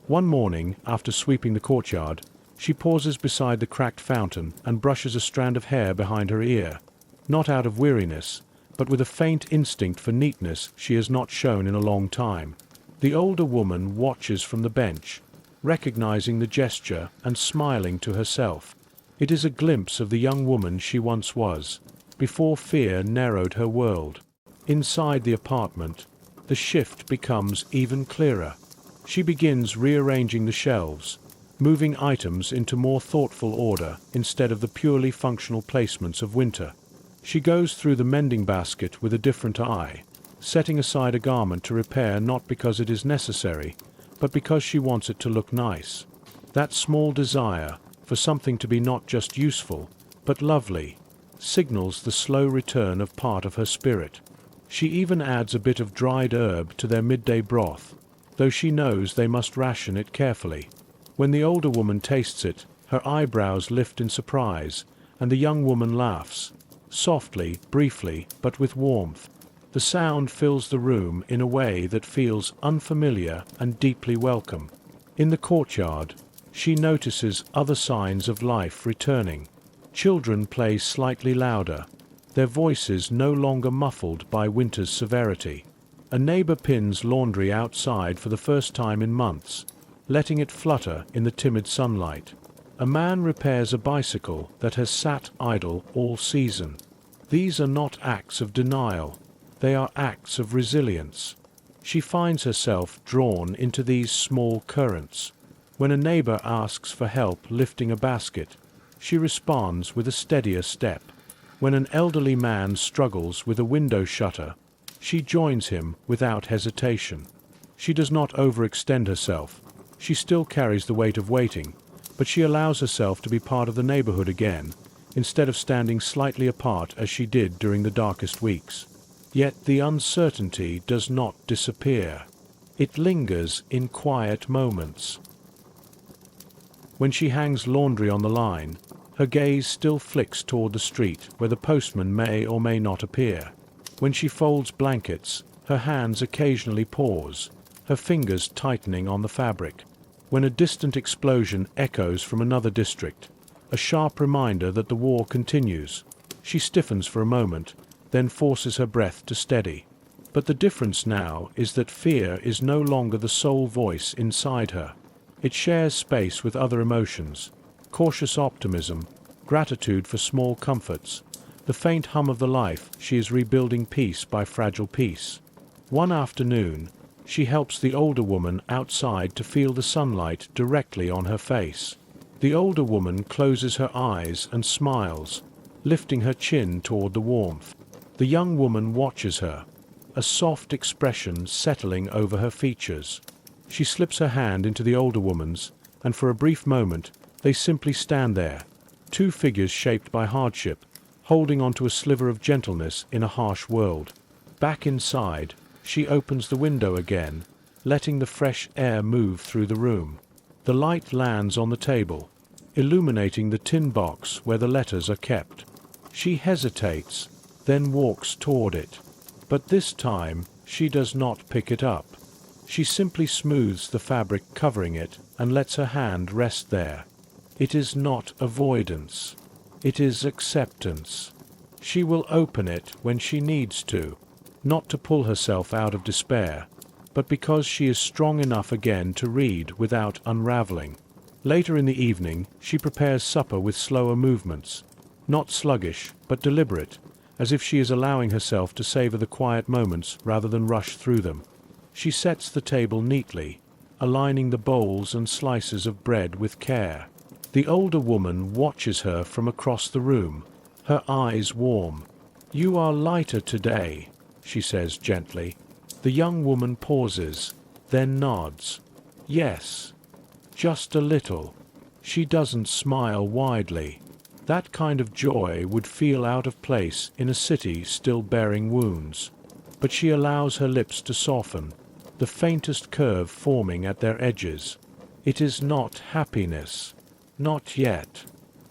One morning, after sweeping the courtyard, she pauses beside the cracked fountain and brushes a strand of hair behind her ear, not out of weariness, but with a faint instinct for neatness she has not shown in a long time. The older woman watches from the bench, recognizing the gesture and smiling to herself. It is a glimpse of the young woman she once was, before fear narrowed her world. Inside the apartment, the shift becomes even clearer. She begins rearranging the shelves, moving items into more thoughtful order instead of the purely functional placements of winter. She goes through the mending basket with a different eye, setting aside a garment to repair not because it is necessary, but because she wants it to look nice. That small desire for something to be not just useful, but lovely, signals the slow return of part of her spirit. She even adds a bit of dried herb to their midday broth, though she knows they must ration it carefully. When the older woman tastes it, her eyebrows lift in surprise, and the young woman laughs, softly, briefly, but with warmth. The sound fills the room in a way that feels unfamiliar and deeply welcome. In the courtyard, she notices other signs of life returning. Children play slightly louder, their voices no longer muffled by winter's severity. A neighbor pins laundry outside for the first time in months, letting it flutter in the timid sunlight. A man repairs a bicycle that has sat idle all season. These are not acts of denial, they are acts of resilience. She finds herself drawn into these small currents. When a neighbor asks for help lifting a basket, she responds with a steadier step. When an elderly man struggles with a window shutter, she joins him without hesitation. She does not overextend herself. She still carries the weight of waiting, but she allows herself to be part of the neighborhood again, instead of standing slightly apart as she did during the darkest weeks. Yet the uncertainty does not disappear. It lingers in quiet moments. When she hangs laundry on the line, her gaze still flicks toward the street where the postman may or may not appear. When she folds blankets, her hands occasionally pause, her fingers tightening on the fabric. When a distant explosion echoes from another district, a sharp reminder that the war continues, she stiffens for a moment, then forces her breath to steady. But the difference now is that fear is no longer the sole voice inside her. It shares space with other emotions: cautious optimism, gratitude for small comforts, the faint hum of the life she is rebuilding piece by fragile piece. One afternoon, she helps the older woman outside to feel the sunlight directly on her face. The older woman closes her eyes and smiles, lifting her chin toward the warmth. The young woman watches her, a soft expression settling over her features. She slips her hand into the older woman's, and for a brief moment, they simply stand there, two figures shaped by hardship, holding onto a sliver of gentleness in a harsh world. Back inside, she opens the window again, letting the fresh air move through the room. The light lands on the table, illuminating the tin box where the letters are kept. She hesitates, then walks toward it. But this time, she does not pick it up. She simply smooths the fabric covering it and lets her hand rest there. It is not avoidance. It is acceptance. She will open it when she needs to, not to pull herself out of despair, but because she is strong enough again to read without unraveling. Later in the evening, she prepares supper with slower movements, not sluggish, but deliberate, as if she is allowing herself to savor the quiet moments rather than rush through them. She sets the table neatly, aligning the bowls and slices of bread with care. The older woman watches her from across the room, her eyes warm. "You are lighter today," she says gently. The young woman pauses, then nods. "Yes, just a little." She doesn't smile widely. That kind of joy would feel out of place in a city still bearing wounds. But she allows her lips to soften, the faintest curve forming at their edges. It is not happiness. Not yet.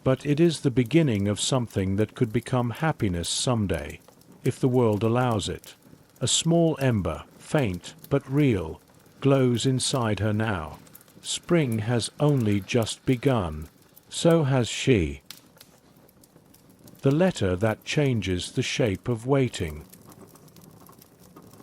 But it is the beginning of something that could become happiness someday, if the world allows it. A small ember, faint but real, glows inside her now. Spring has only just begun. So has she. The letter that changes the shape of waiting.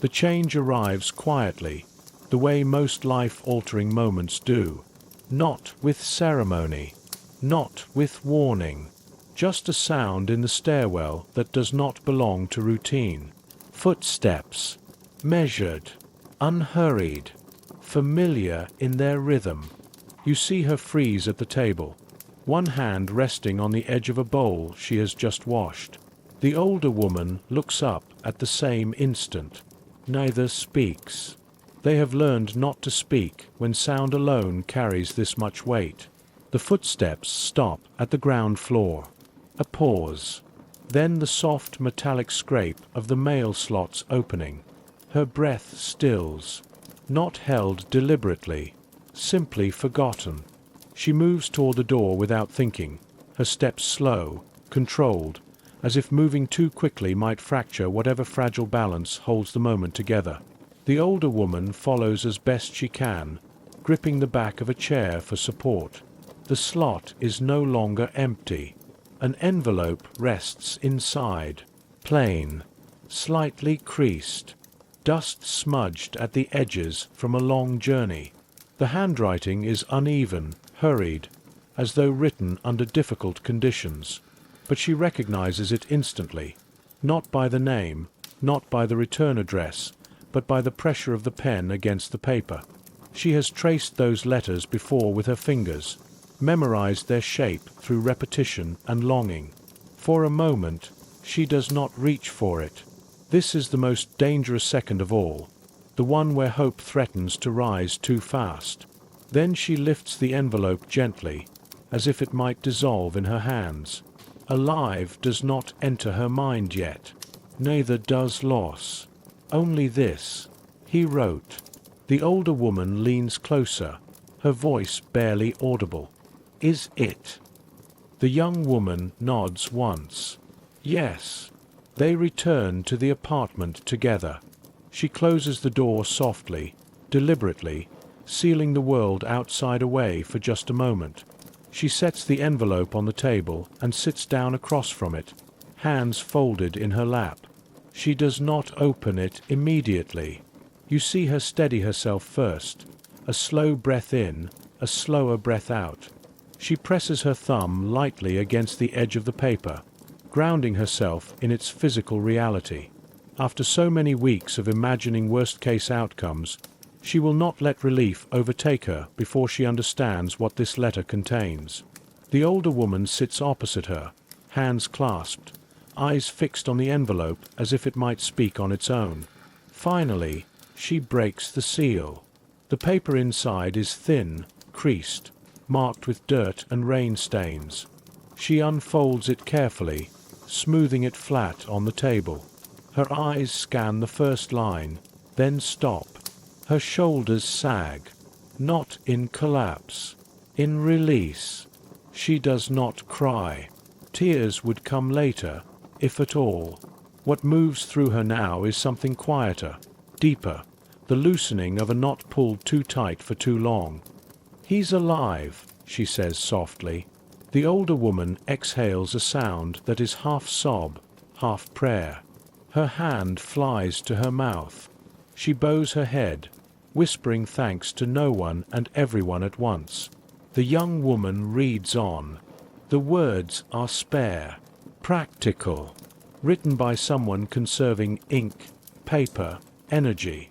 The change arrives quietly, the way most life-altering moments do. Not with ceremony, not with warning. Just a sound in the stairwell that does not belong to routine. Footsteps, measured, unhurried, familiar in their rhythm. You see her freeze at the table, one hand resting on the edge of a bowl she has just washed. The older woman looks up at the same instant. Neither speaks. They have learned not to speak when sound alone carries this much weight. The footsteps stop at the ground floor. A pause. Then the soft metallic scrape of the mail slots opening. Her breath stills. Not held deliberately. Simply forgotten. She moves toward the door without thinking, her steps slow, controlled, as if moving too quickly might fracture whatever fragile balance holds the moment together. The older woman follows as best she can, gripping the back of a chair for support. The slot is no longer empty. An envelope rests inside, plain, slightly creased, dust smudged at the edges from a long journey. The handwriting is uneven, hurried, as though written under difficult conditions. But she recognizes it instantly, not by the name, not by the return address, but by the pressure of the pen against the paper. She has traced those letters before with her fingers, memorized their shape through repetition and longing. For a moment, she does not reach for it. This is the most dangerous second of all, the one where hope threatens to rise too fast. Then she lifts the envelope gently, as if it might dissolve in her hands. Alive does not enter her mind yet. Neither does loss. Only this. He wrote. The older woman leans closer, her voice barely audible. Is it? The young woman nods once. Yes. They return to the apartment together. She closes the door softly, deliberately, sealing the world outside away for just a moment. She sets the envelope on the table and sits down across from it, hands folded in her lap. She does not open it immediately. You see her steady herself first, a slow breath in, a slower breath out. She presses her thumb lightly against the edge of the paper, grounding herself in its physical reality. After so many weeks of imagining worst-case outcomes, she will not let relief overtake her before she understands what this letter contains. The older woman sits opposite her, hands clasped, eyes fixed on the envelope as if it might speak on its own. Finally, she breaks the seal. The paper inside is thin, creased, marked with dirt and rain stains. She unfolds it carefully, smoothing it flat on the table. Her eyes scan the first line, then stop. Her shoulders sag, not in collapse, in release. She does not cry. Tears would come later, if at all. What moves through her now is something quieter, deeper, the loosening of a knot pulled too tight for too long. He's alive, she says softly. The older woman exhales a sound that is half sob, half prayer. Her hand flies to her mouth. She bows her head, whispering thanks to no one and everyone at once. The young woman reads on. The words are spare, practical, written by someone conserving ink, paper, energy.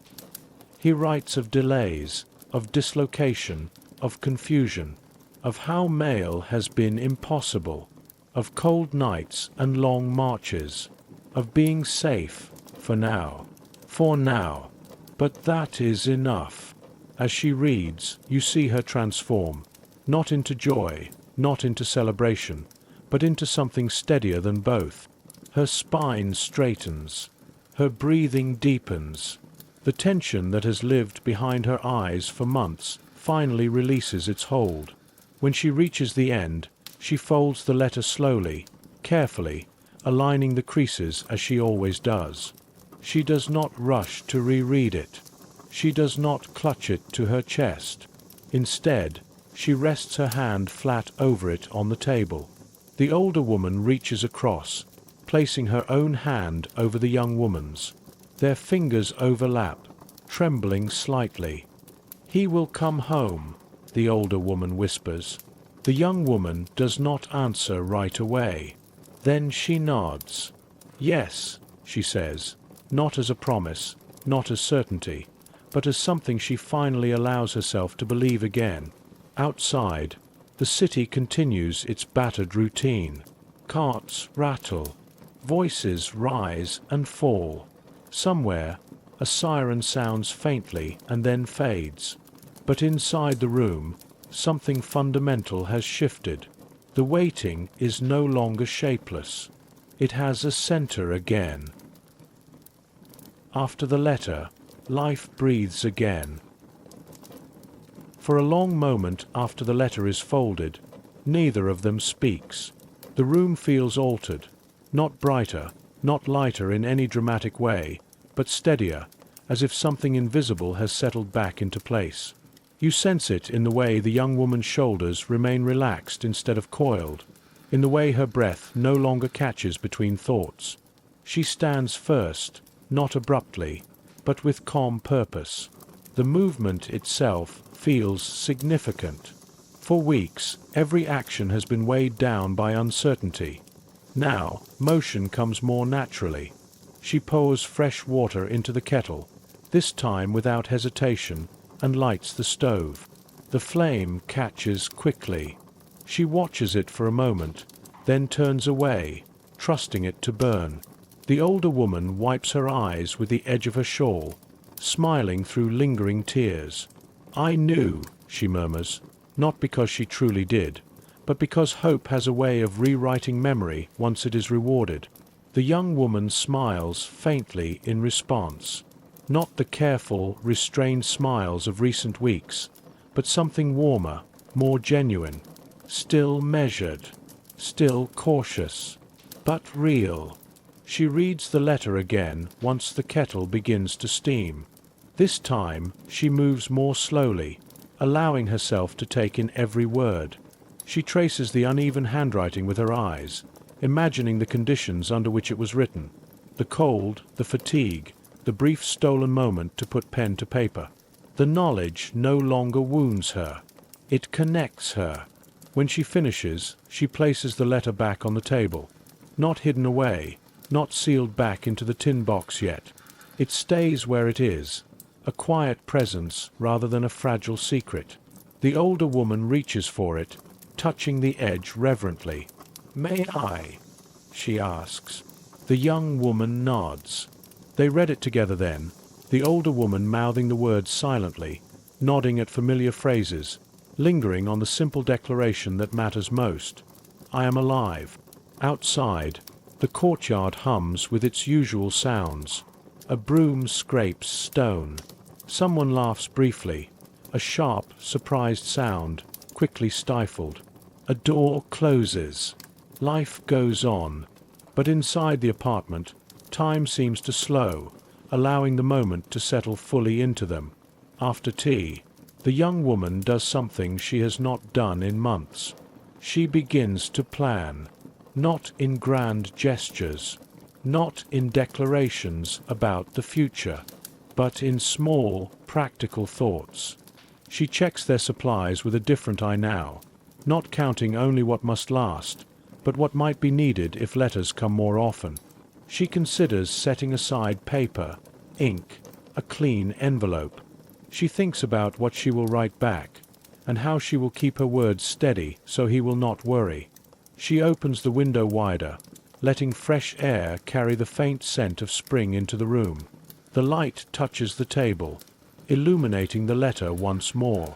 He writes of delays, of dislocation, of confusion, of how mail has been impossible, of cold nights and long marches, of being safe, for now. But that is enough. As she reads, you see her transform, not into joy, not into celebration, but into something steadier than both. Her spine straightens, her breathing deepens. The tension that has lived behind her eyes for months finally releases its hold. When she reaches the end, she folds the letter slowly, carefully, aligning the creases as she always does. She does not rush to reread it. She does not clutch it to her chest. Instead, she rests her hand flat over it on the table. The older woman reaches across, placing her own hand over the young woman's. Their fingers overlap, trembling slightly. He will come home, the older woman whispers. The young woman does not answer right away. Then she nods. Yes, she says, not as a promise, not as certainty, but as something she finally allows herself to believe again. Outside, the city continues its battered routine. Carts rattle. Voices rise and fall. Somewhere, a siren sounds faintly and then fades. But inside the room, something fundamental has shifted. The waiting is no longer shapeless. It has a center again. After the letter, life breathes again. For a long moment after the letter is folded, neither of them speaks. The room feels altered, not brighter, not lighter in any dramatic way, but steadier, as if something invisible has settled back into place. You sense it in the way the young woman's shoulders remain relaxed instead of coiled, in the way her breath no longer catches between thoughts. She stands first, not abruptly, but with calm purpose. The movement itself feels significant. For weeks, every action has been weighed down by uncertainty. Now, motion comes more naturally. She pours fresh water into the kettle, this time without hesitation, and lights the stove. The flame catches quickly. She watches it for a moment, then turns away, trusting it to burn. The older woman wipes her eyes with the edge of her shawl, smiling through lingering tears. "I knew," she murmurs, not because she truly did, but because hope has a way of rewriting memory once it is rewarded. The young woman smiles faintly in response. Not the careful, restrained smiles of recent weeks, but something warmer, more genuine, still measured, still cautious, but real. She reads the letter again once the kettle begins to steam. This time she moves more slowly, allowing herself to take in every word. She traces the uneven handwriting with her eyes, imagining the conditions under which it was written. The cold, the fatigue, the brief stolen moment to put pen to paper. The knowledge no longer wounds her. It connects her. When she finishes, she places the letter back on the table. Not hidden away, not sealed back into the tin box yet. It stays where it is, a quiet presence rather than a fragile secret. The older woman reaches for it, touching the edge reverently. "May I?" she asks. The young woman nods. They read it together then, the older woman mouthing the words silently, nodding at familiar phrases, lingering on the simple declaration that matters most. "I am alive." Outside, the courtyard hums with its usual sounds. A broom scrapes stone. Someone laughs briefly, a sharp, surprised sound, quickly stifled. A door closes. Life goes on, but inside the apartment, time seems to slow, allowing the moment to settle fully into them. After tea, the young woman does something she has not done in months. She begins to plan, not in grand gestures, not in declarations about the future, but in small, practical thoughts. She checks their supplies with a different eye now, not counting only what must last, but what might be needed if letters come more often. She considers setting aside paper, ink, a clean envelope. She thinks about what she will write back, and how she will keep her words steady so he will not worry. She opens the window wider, letting fresh air carry the faint scent of spring into the room. The light touches the table, illuminating the letter once more.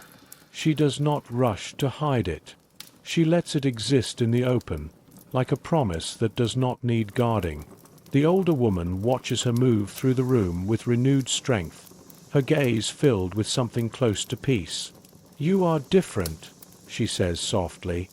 She does not rush to hide it. She lets it exist in the open, like a promise that does not need guarding. The older woman watches her move through the room with renewed strength, her gaze filled with something close to peace. "You are different," she says softly.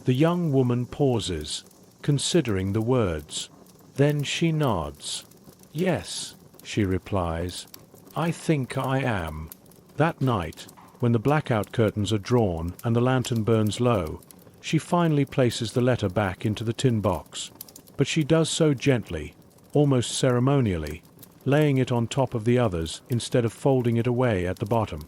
The young woman pauses, considering the words. Then she nods. "Yes," she replies. "I think I am." That night, when the blackout curtains are drawn and the lantern burns low, she finally places the letter back into the tin box. But she does so gently, almost ceremonially, laying it on top of the others instead of folding it away at the bottom.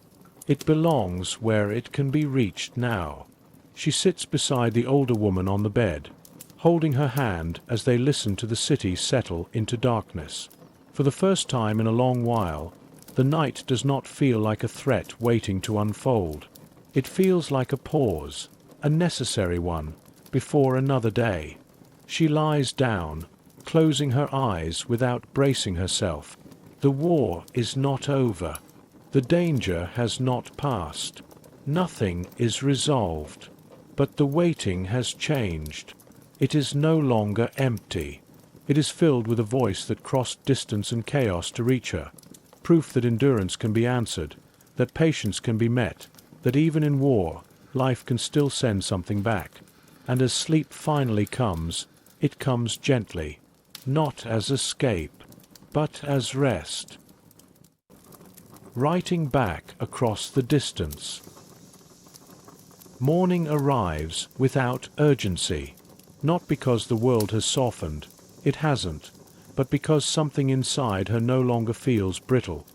It belongs where it can be reached now. She sits beside the older woman on the bed, holding her hand as they listen to the city settle into darkness. For the first time in a long while, the night does not feel like a threat waiting to unfold. It feels like a pause, a necessary one, before another day. She lies down, closing her eyes without bracing herself. The war is not over. The danger has not passed. Nothing is resolved. But the waiting has changed. It is no longer empty. It is filled with a voice that crossed distance and chaos to reach her. Proof that endurance can be answered, that patience can be met, that even in war, life can still send something back. And as sleep finally comes, it comes gently, not as escape, but as rest. Writing back across the distance. Morning arrives without urgency, not because the world has softened, it hasn't, but because something inside her no longer feels brittle.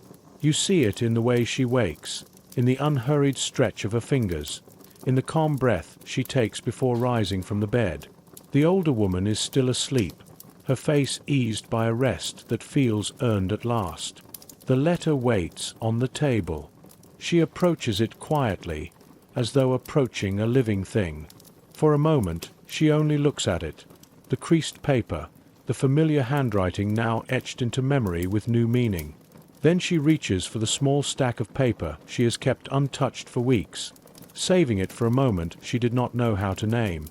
You see it in the way she wakes, in the unhurried stretch of her fingers, in the calm breath she takes before rising from the bed. The older woman is still asleep, her face eased by a rest that feels earned at last. The letter waits on the table. She approaches it quietly, as though approaching a living thing. For a moment, she only looks at it. The creased paper, the familiar handwriting now etched into memory with new meaning. Then she reaches for the small stack of paper she has kept untouched for weeks, saving it for a moment she did not know how to name.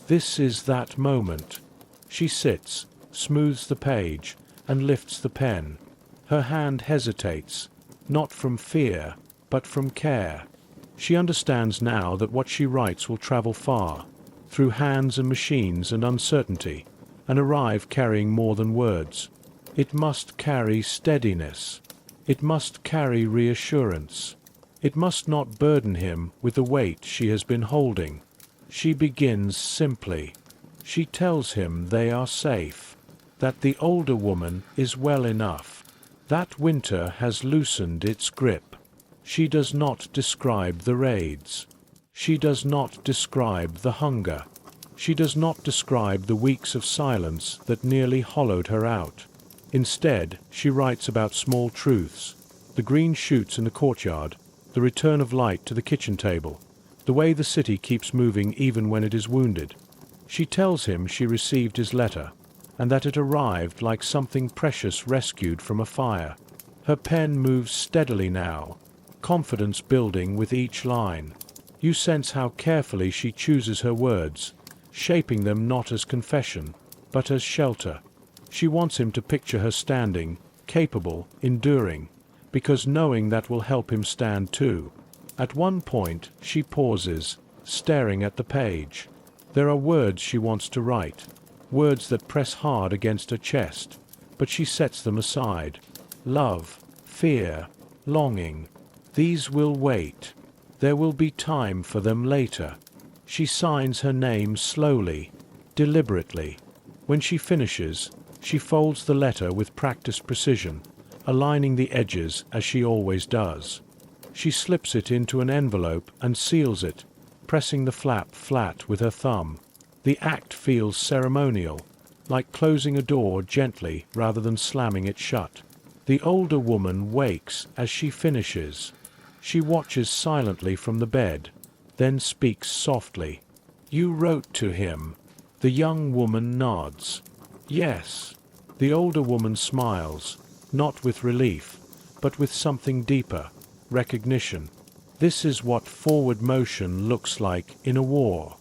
This is that moment. She sits, smooths the page, and lifts the pen. Her hand hesitates, not from fear, but from care. She understands now that what she writes will travel far, through hands and machines and uncertainty, and arrive carrying more than words. It must carry steadiness. It must carry reassurance. It must not burden him with the weight she has been holding. She begins simply. She tells him they are safe, that the older woman is well enough. That winter has loosened its grip. She does not describe the raids. She does not describe the hunger. She does not describe the weeks of silence that nearly hollowed her out. Instead, she writes about small truths, the green shoots in the courtyard, the return of light to the kitchen table, the way the city keeps moving even when it is wounded. She tells him she received his letter, and that it arrived like something precious rescued from a fire. Her pen moves steadily now, confidence building with each line. You sense how carefully she chooses her words, shaping them not as confession, but as shelter. She wants him to picture her standing, capable, enduring, because knowing that will help him stand too. At one point, she pauses, staring at the page. There are words she wants to write, words that press hard against her chest, but she sets them aside. Love, fear, longing. These will wait. There will be time for them later. She signs her name slowly, deliberately. When she finishes, she folds the letter with practiced precision, aligning the edges as she always does. She slips it into an envelope and seals it, pressing the flap flat with her thumb. The act feels ceremonial, like closing a door gently rather than slamming it shut. The older woman wakes as she finishes. She watches silently from the bed, then speaks softly. "You wrote to him." The young woman nods. "Yes." The older woman smiles, not with relief, but with something deeper, recognition. This is what forward motion looks like in a war.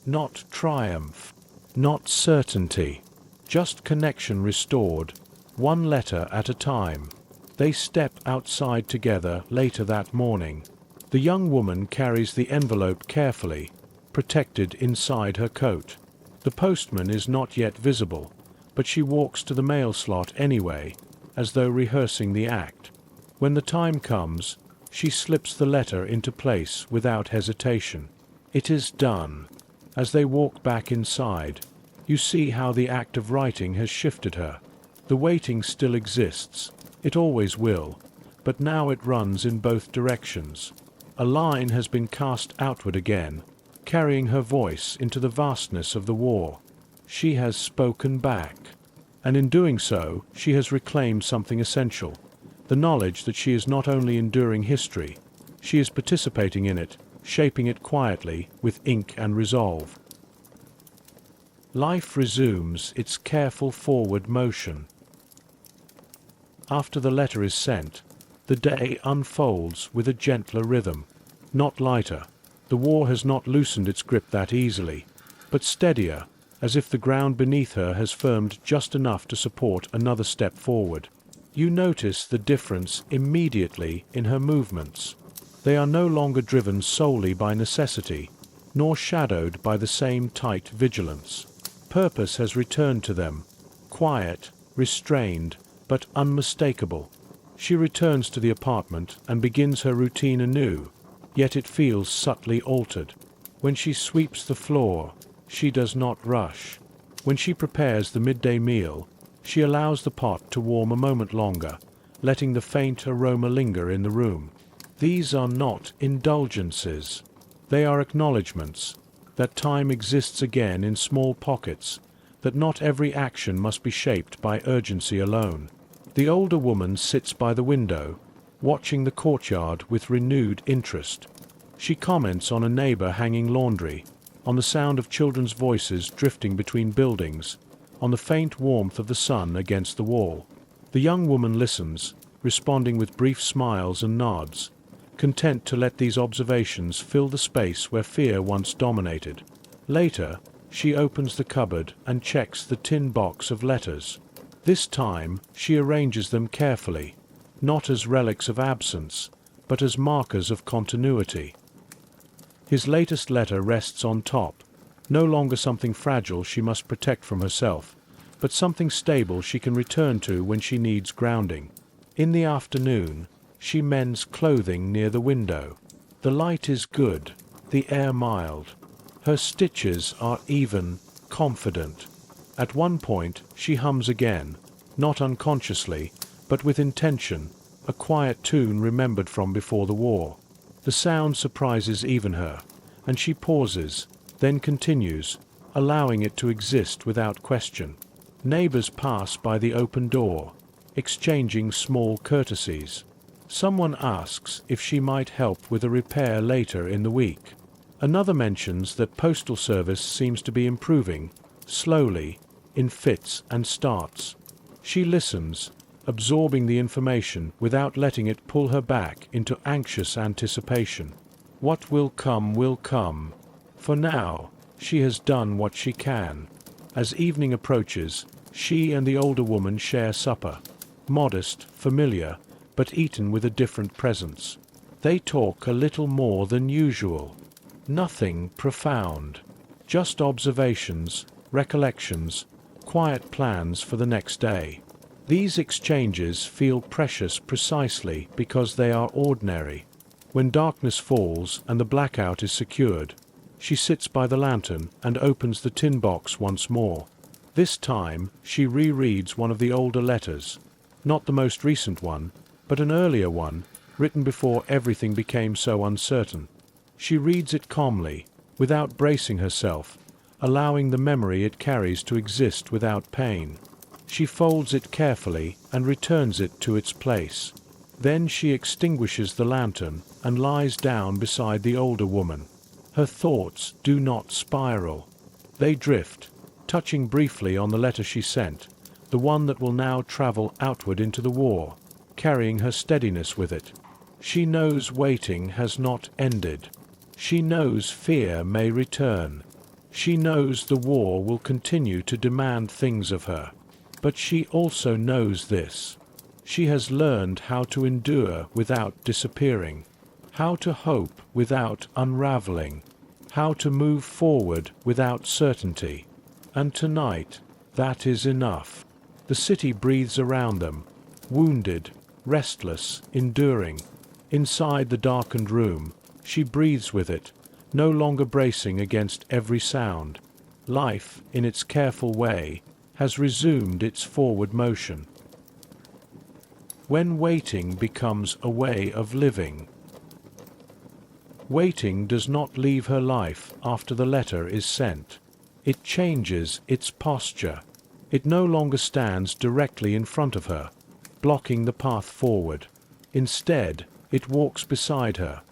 Not triumph, not certainty, just connection restored, one letter at a time. They step outside together later that morning. The young woman carries the envelope carefully, protected inside her coat. The postman is not yet visible, but she walks to the mail slot anyway, as though rehearsing the act. When the time comes, she slips the letter into place without hesitation. It is done. As they walk back inside, you see how the act of writing has shifted her. The waiting still exists. It always will, but now it runs in both directions. A line has been cast outward again, carrying her voice into the vastness of the war. She has spoken back, and in doing so, she has reclaimed something essential, the knowledge that she is not only enduring history, she is participating in it, shaping it quietly with ink and resolve. Life resumes its careful forward motion. After the letter is sent, the day unfolds with a gentler rhythm, not lighter. The war has not loosened its grip that easily, but steadier, as if the ground beneath her has firmed just enough to support another step forward. You notice the difference immediately in her movements. They are no longer driven solely by necessity, nor shadowed by the same tight vigilance. Purpose has returned to them, quiet, restrained, but unmistakable. She returns to the apartment and begins her routine anew, yet it feels subtly altered. When she sweeps the floor, she does not rush. When she prepares the midday meal, she allows the pot to warm a moment longer, letting the faint aroma linger in the room. These are not indulgences. They are acknowledgments that time exists again in small pockets, that not every action must be shaped by urgency alone. The older woman sits by the window, watching the courtyard with renewed interest. She comments on a neighbor hanging laundry, on the sound of children's voices drifting between buildings, on the faint warmth of the sun against the wall. The young woman listens, responding with brief smiles and nods, content to let these observations fill the space where fear once dominated. Later, she opens the cupboard and checks the tin box of letters. This time, she arranges them carefully, not as relics of absence, but as markers of continuity. His latest letter rests on top, no longer something fragile she must protect from herself, but something stable she can return to when she needs grounding. In the afternoon, she mends clothing near the window. The light is good, the air mild. Her stitches are even, confident. At one point, she hums again, not unconsciously, but with intention, a quiet tune remembered from before the war. The sound surprises even her, and she pauses, then continues, allowing it to exist without question. Neighbors pass by the open door, exchanging small courtesies. Someone asks if she might help with a repair later in the week. Another mentions that postal service seems to be improving, slowly, in fits and starts. She listens, absorbing the information without letting it pull her back into anxious anticipation. What will come will come. For now, she has done what she can. As evening approaches, she and the older woman share supper. Modest, familiar, but eaten with a different presence. They talk a little more than usual. Nothing profound. Just observations, recollections, quiet plans for the next day. These exchanges feel precious precisely because they are ordinary. When darkness falls and the blackout is secured, she sits by the lantern and opens the tin box once more. This time, she rereads one of the older letters. Not the most recent one, but an earlier one, written before everything became so uncertain. She reads it calmly, without bracing herself, allowing the memory it carries to exist without pain. She folds it carefully and returns it to its place. Then she extinguishes the lantern and lies down beside the older woman. Her thoughts do not spiral. They drift, touching briefly on the letter she sent, the one that will now travel outward into the war, carrying her steadiness with it. She knows waiting has not ended. She knows fear may return. She knows the war will continue to demand things of her. But she also knows this. She has learned how to endure without disappearing, how to hope without unraveling, how to move forward without certainty. And tonight, that is enough. The city breathes around them, wounded, restless, enduring. Inside the darkened room, she breathes with it, no longer bracing against every sound. Life, in its careful way, has resumed its forward motion. When waiting becomes a way of living. Waiting does not leave her life after the letter is sent. It changes its posture. It no longer stands directly in front of her, blocking the path forward. Instead, it walks beside her,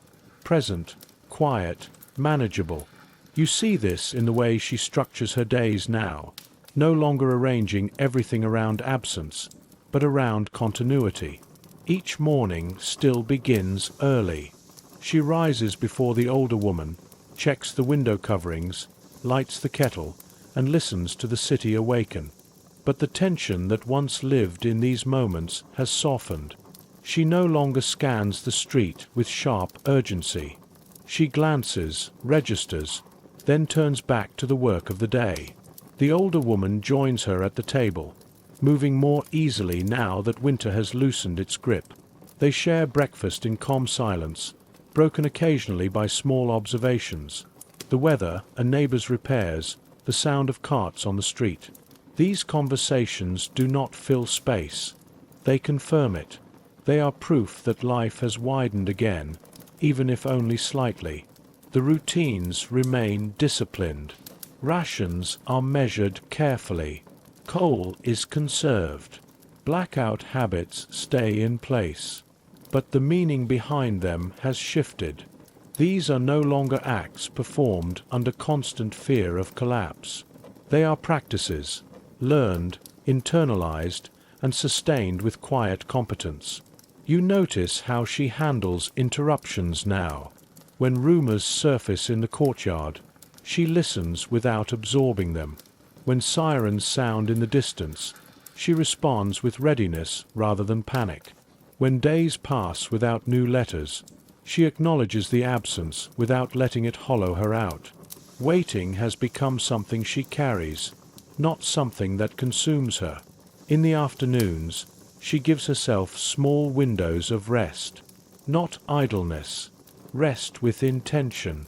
present, quiet, manageable. You see this in the way she structures her days now, no longer arranging everything around absence, but around continuity. Each morning still begins early. She rises before the older woman, checks the window coverings, lights the kettle, and listens to the city awaken. But the tension that once lived in these moments has softened. She no longer scans the street with sharp urgency. She glances, registers, then turns back to the work of the day. The older woman joins her at the table, moving more easily now that winter has loosened its grip. They share breakfast in calm silence, broken occasionally by small observations. The weather, a neighbor's repairs, the sound of carts on the street. These conversations do not fill space. They confirm it. They are proof that life has widened again, even if only slightly. The routines remain disciplined. Rations are measured carefully. Coal is conserved. Blackout habits stay in place. But the meaning behind them has shifted. These are no longer acts performed under constant fear of collapse. They are practices, learned, internalized, and sustained with quiet competence. You notice how she handles interruptions now. When rumors surface in the courtyard, she listens without absorbing them. When sirens sound in the distance, she responds with readiness rather than panic. When days pass without new letters, she acknowledges the absence without letting it hollow her out. Waiting has become something she carries, not something that consumes her. In the afternoons, she gives herself small windows of rest. Not idleness, rest with intention.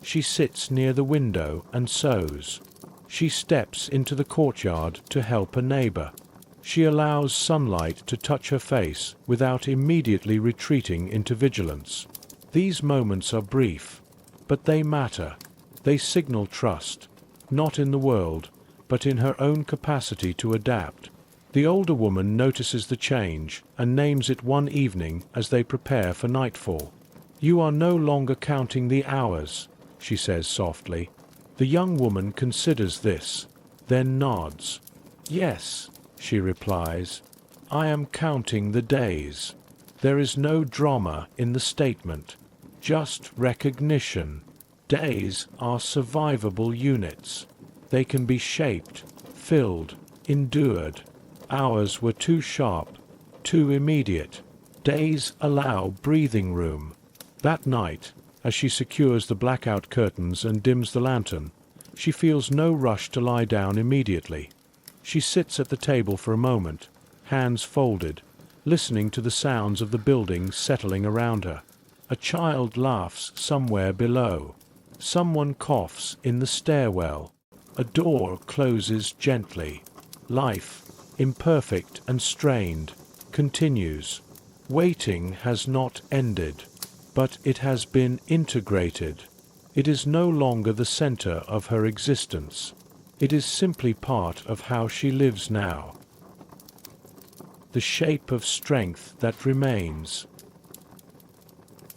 She sits near the window and sews. She steps into the courtyard to help a neighbor. She allows sunlight to touch her face without immediately retreating into vigilance. These moments are brief, but they matter. They signal trust, not in the world, but in her own capacity to adapt. The older woman notices the change and names it one evening as they prepare for nightfall. "You are no longer counting the hours," she says softly. The young woman considers this, then nods. "Yes," she replies, "I am counting the days." There is no drama in the statement, just recognition. Days are survivable units. They can be shaped, filled, endured. Hours were too sharp, too immediate. Days allow breathing room. That night, as she secures the blackout curtains and dims the lantern, she feels no rush to lie down immediately. She sits at the table for a moment, hands folded, listening to the sounds of the building settling around her. A child laughs somewhere below. Someone coughs in the stairwell. A door closes gently. Life, imperfect and strained, continues. Waiting has not ended, but it has been integrated. It is no longer the center of her existence. It is simply part of how she lives now. The shape of strength that remains.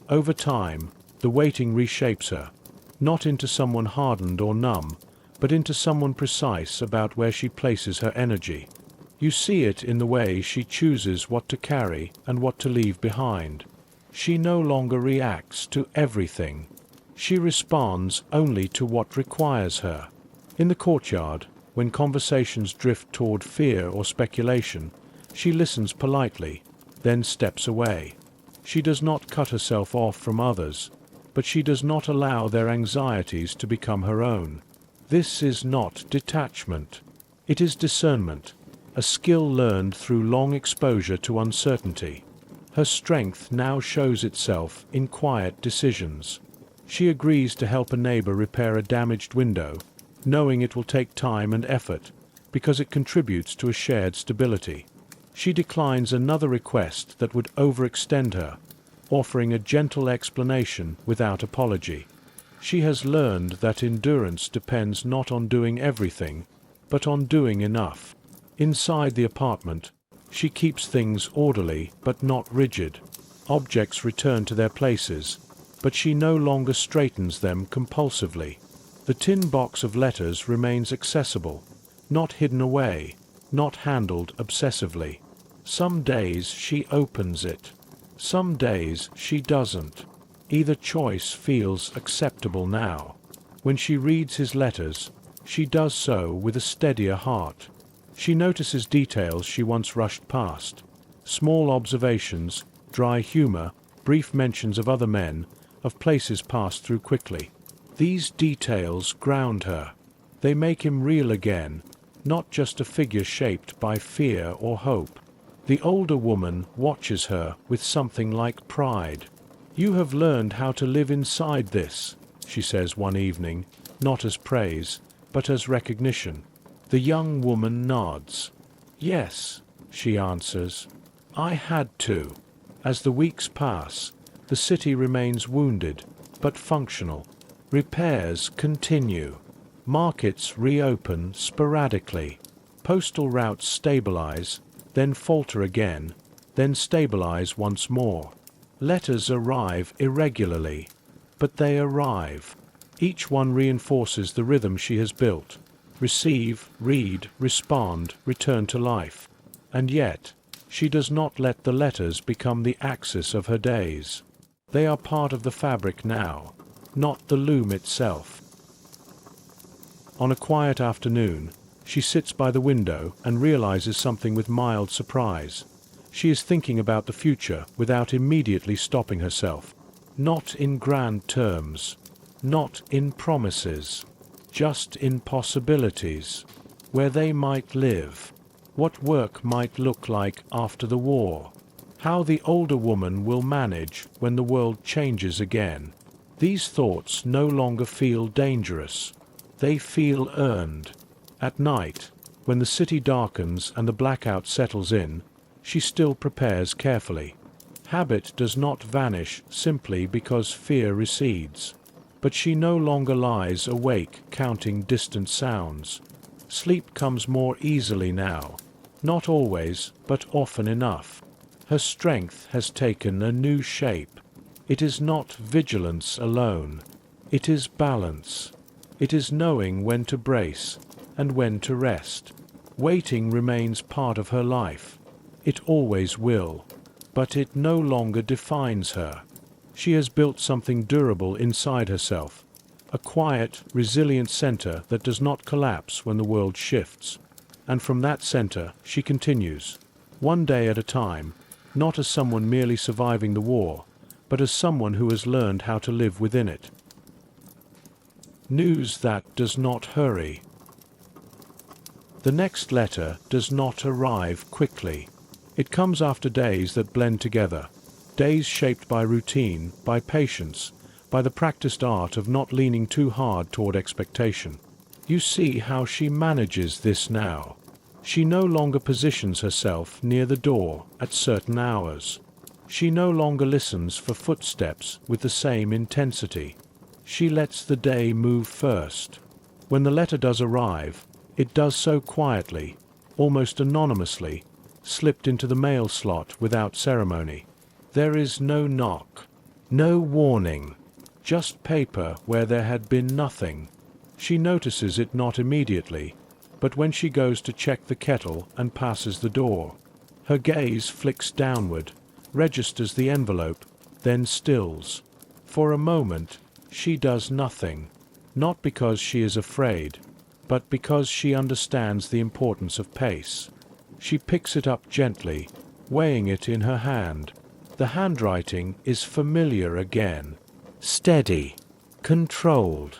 Over time, the waiting reshapes her, not into someone hardened or numb, but into someone precise about where she places her energy. You see it in the way she chooses what to carry and what to leave behind. She no longer reacts to everything. She responds only to what requires her. In the courtyard, when conversations drift toward fear or speculation, she listens politely, then steps away. She does not cut herself off from others, but she does not allow their anxieties to become her own. This is not detachment. It is discernment, a skill learned through long exposure to uncertainty. Her strength now shows itself in quiet decisions. She agrees to help a neighbor repair a damaged window, knowing it will take time and effort, because it contributes to a shared stability. She declines another request that would overextend her, offering a gentle explanation without apology. She has learned that endurance depends not on doing everything, but on doing enough. Inside the apartment, she keeps things orderly but not rigid. Objects return to their places, but she no longer straightens them compulsively. The tin box of letters remains accessible, not hidden away, not handled obsessively. Some days she opens it. Some days she doesn't. Either choice feels acceptable now. When she reads his letters, She does so with a steadier heart. She notices details she once rushed past. Small observations, dry humor, brief mentions of other men, of places passed through quickly. These details ground her. They make him real again, not just a figure shaped by fear or hope. The older woman watches her with something like pride. "You have learned how to live inside this," she says one evening, not as praise, but as recognition. The young woman nods. "Yes," she answers, "I had to." As the weeks pass, the city remains wounded, but functional. Repairs continue. Markets reopen sporadically. Postal routes stabilize, then falter again, then stabilize once more. Letters arrive irregularly, but they arrive. Each one reinforces the rhythm she has built. Receive, read, respond, return to life. And yet, she does not let the letters become the axis of her days. They are part of the fabric now, not the loom itself. On a quiet afternoon, she sits by the window and realizes something with mild surprise. She is thinking about the future without immediately stopping herself. Not in grand terms, not in promises, just in possibilities. Where they might live, what work might look like after the war, how the older woman will manage when the world changes again. These thoughts no longer feel dangerous. They feel earned. At night, when the city darkens and the blackout settles in, she still prepares carefully. Habit does not vanish simply because fear recedes. But she no longer lies awake counting distant sounds. Sleep comes more easily now. Not always, but often enough. Her strength has taken a new shape. It is not vigilance alone. It is balance. It is knowing when to brace and when to rest. Waiting remains part of her life. It always will. But it no longer defines her. She has built something durable inside herself. A quiet, resilient center that does not collapse when the world shifts. And from that center, she continues, one day at a time, not as someone merely surviving the war, but as someone who has learned how to live within it. News that does not hurry. The next letter does not arrive quickly. It comes after days that blend together, days shaped by routine, by patience, by the practiced art of not leaning too hard toward expectation. You see how she manages this now. She no longer positions herself near the door at certain hours. She no longer listens for footsteps with the same intensity. She lets the day move first. When the letter does arrive, it does so quietly, almost anonymously, slipped into the mail slot without ceremony. There is no knock, no warning, just paper where there had been nothing. She notices it not immediately, but when she goes to check the kettle and passes the door, her gaze flicks downward, registers the envelope, then stills. For a moment, she does nothing, not because she is afraid, but because she understands the importance of pace. She picks it up gently, weighing it in her hand. The handwriting is familiar again. Steady, controlled,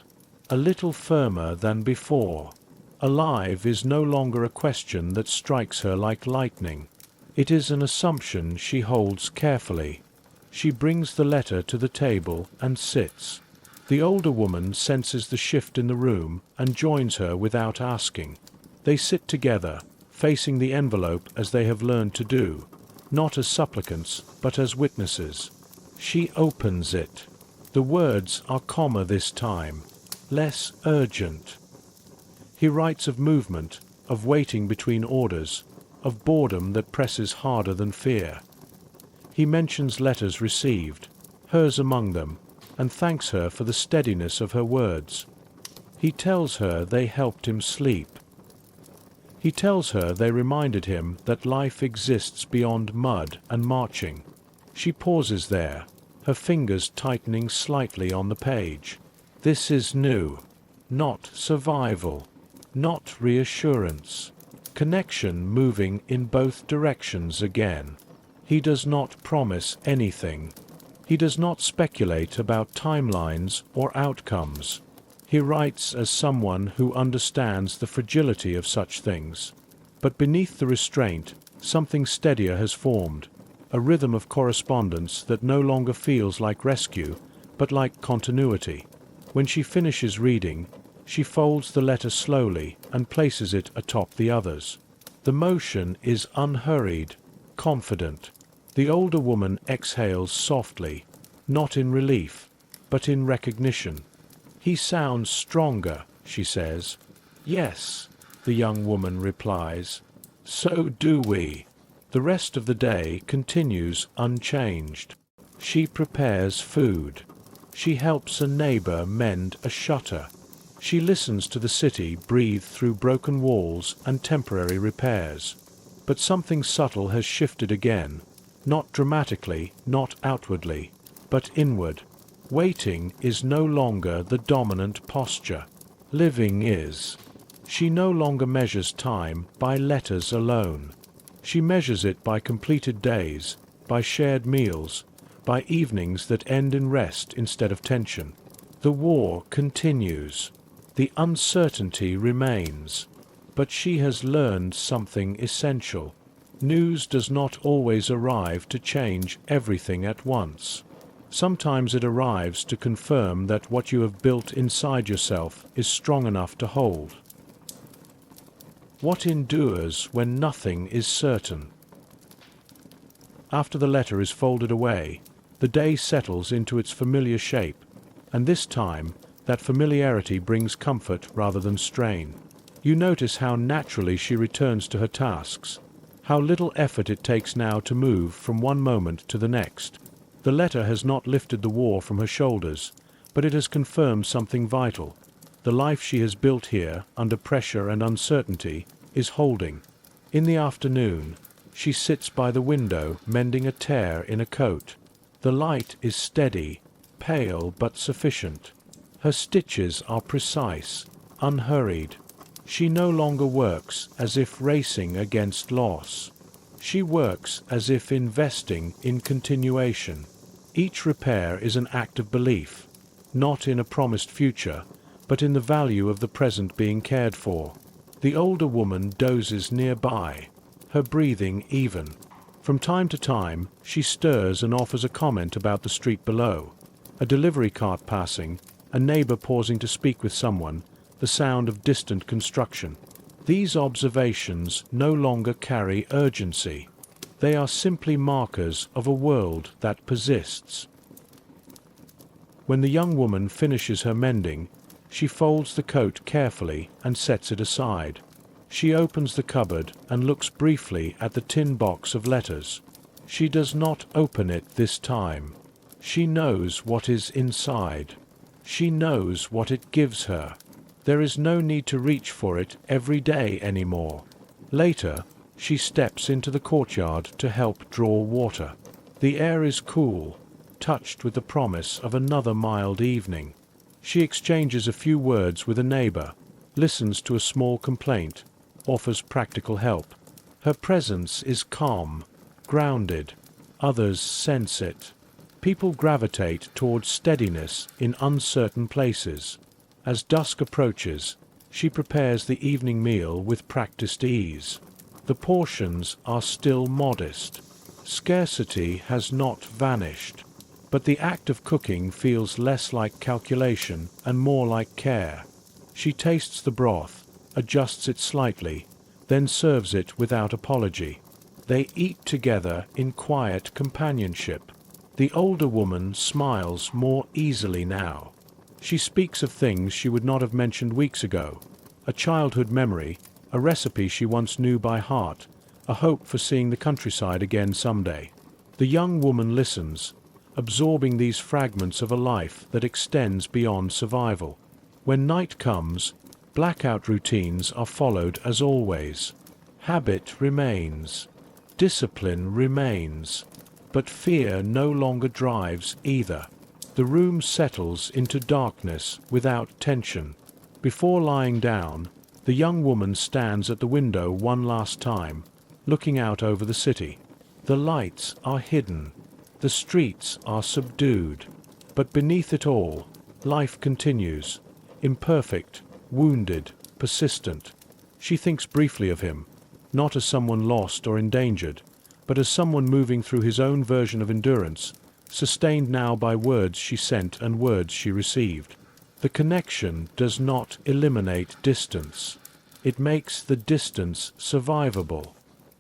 a little firmer than before. Alive is no longer a question that strikes her like lightning. It is an assumption she holds carefully. She brings the letter to the table and sits. The older woman senses the shift in the room and joins her without asking. They sit together, facing the envelope as they have learned to do, not as supplicants, but as witnesses. She opens it. The words are calmer this time, less urgent. He writes of movement, of waiting between orders, of boredom that presses harder than fear. He mentions letters received, hers among them, and thanks her for the steadiness of her words. He tells her they helped him sleep. He tells her they reminded him that life exists beyond mud and marching. She pauses there, her fingers tightening slightly on the page. This is new, not survival. not reassurance. Connection moving in both directions again. He does not promise anything. He does not speculate about timelines or outcomes. He writes as someone who understands the fragility of such things. But beneath the restraint, something steadier has formed, a rhythm of correspondence that no longer feels like rescue, but like continuity. When she finishes reading, she folds the letter slowly and places it atop the others. The motion is unhurried, confident. The older woman exhales softly, not in relief, but in recognition. "He sounds stronger," she says. "Yes," the young woman replies. "So do we." The rest of the day continues unchanged. She prepares food. She helps a neighbor mend a shutter. She listens to the city breathe through broken walls and temporary repairs. But something subtle has shifted again, not dramatically, not outwardly, but inward. Waiting is no longer the dominant posture. Living is. She no longer measures time by letters alone. She measures it by completed days, by shared meals, by evenings that end in rest instead of tension. The war continues. The uncertainty remains. But she has learned something essential. News does not always arrive to change everything at once. Sometimes it arrives to confirm that what you have built inside yourself is strong enough to hold. What endures when nothing is certain? After the letter is folded away, the day settles into its familiar shape, and this time, that familiarity brings comfort rather than strain. You notice how naturally she returns to her tasks, how little effort it takes now to move from one moment to the next. The letter has not lifted the war from her shoulders, but it has confirmed something vital. The life she has built here, under pressure and uncertainty, is holding. In the afternoon, she sits by the window mending a tear in a coat. The light is steady, pale but sufficient. Her stitches are precise, unhurried. She no longer works as if racing against loss. She works as if investing in continuation. Each repair is an act of belief, not in a promised future, but in the value of the present being cared for. The older woman dozes nearby, her breathing even. From time to time, she stirs and offers a comment about the street below. A delivery cart passing, a neighbor pausing to speak with someone, the sound of distant construction. These observations no longer carry urgency. They are simply markers of a world that persists. When the young woman finishes her mending, she folds the coat carefully and sets it aside. She opens the cupboard and looks briefly at the tin box of letters. She does not open it this time. She knows what is inside. She knows what it gives her. There is no need to reach for it every day anymore. Later, she steps into the courtyard to help draw water. The air is cool, touched with the promise of another mild evening. She exchanges a few words with a neighbor, listens to a small complaint, offers practical help. Her presence is calm, grounded. Others sense it. People gravitate towards steadiness in uncertain places. As dusk approaches, she prepares the evening meal with practiced ease. The portions are still modest. Scarcity has not vanished. But the act of cooking feels less like calculation and more like care. She tastes the broth, adjusts it slightly, then serves it without apology. They eat together in quiet companionship. The older woman smiles more easily now. She speaks of things she would not have mentioned weeks ago. A childhood memory, a recipe she once knew by heart, a hope for seeing the countryside again someday. The young woman listens, absorbing these fragments of a life that extends beyond survival. When night comes, blackout routines are followed as always. Habit remains. Discipline remains. But fear no longer drives either. The room settles into darkness without tension. Before lying down, The young woman stands at the window one last time, looking out over the city. The lights are hidden. The streets are subdued. But beneath it all, life continues. Imperfect, wounded, persistent. She thinks briefly of him, not as someone lost or endangered, but as someone moving through his own version of endurance, sustained now by words she sent and words she received. The connection does not eliminate distance. It makes the distance survivable.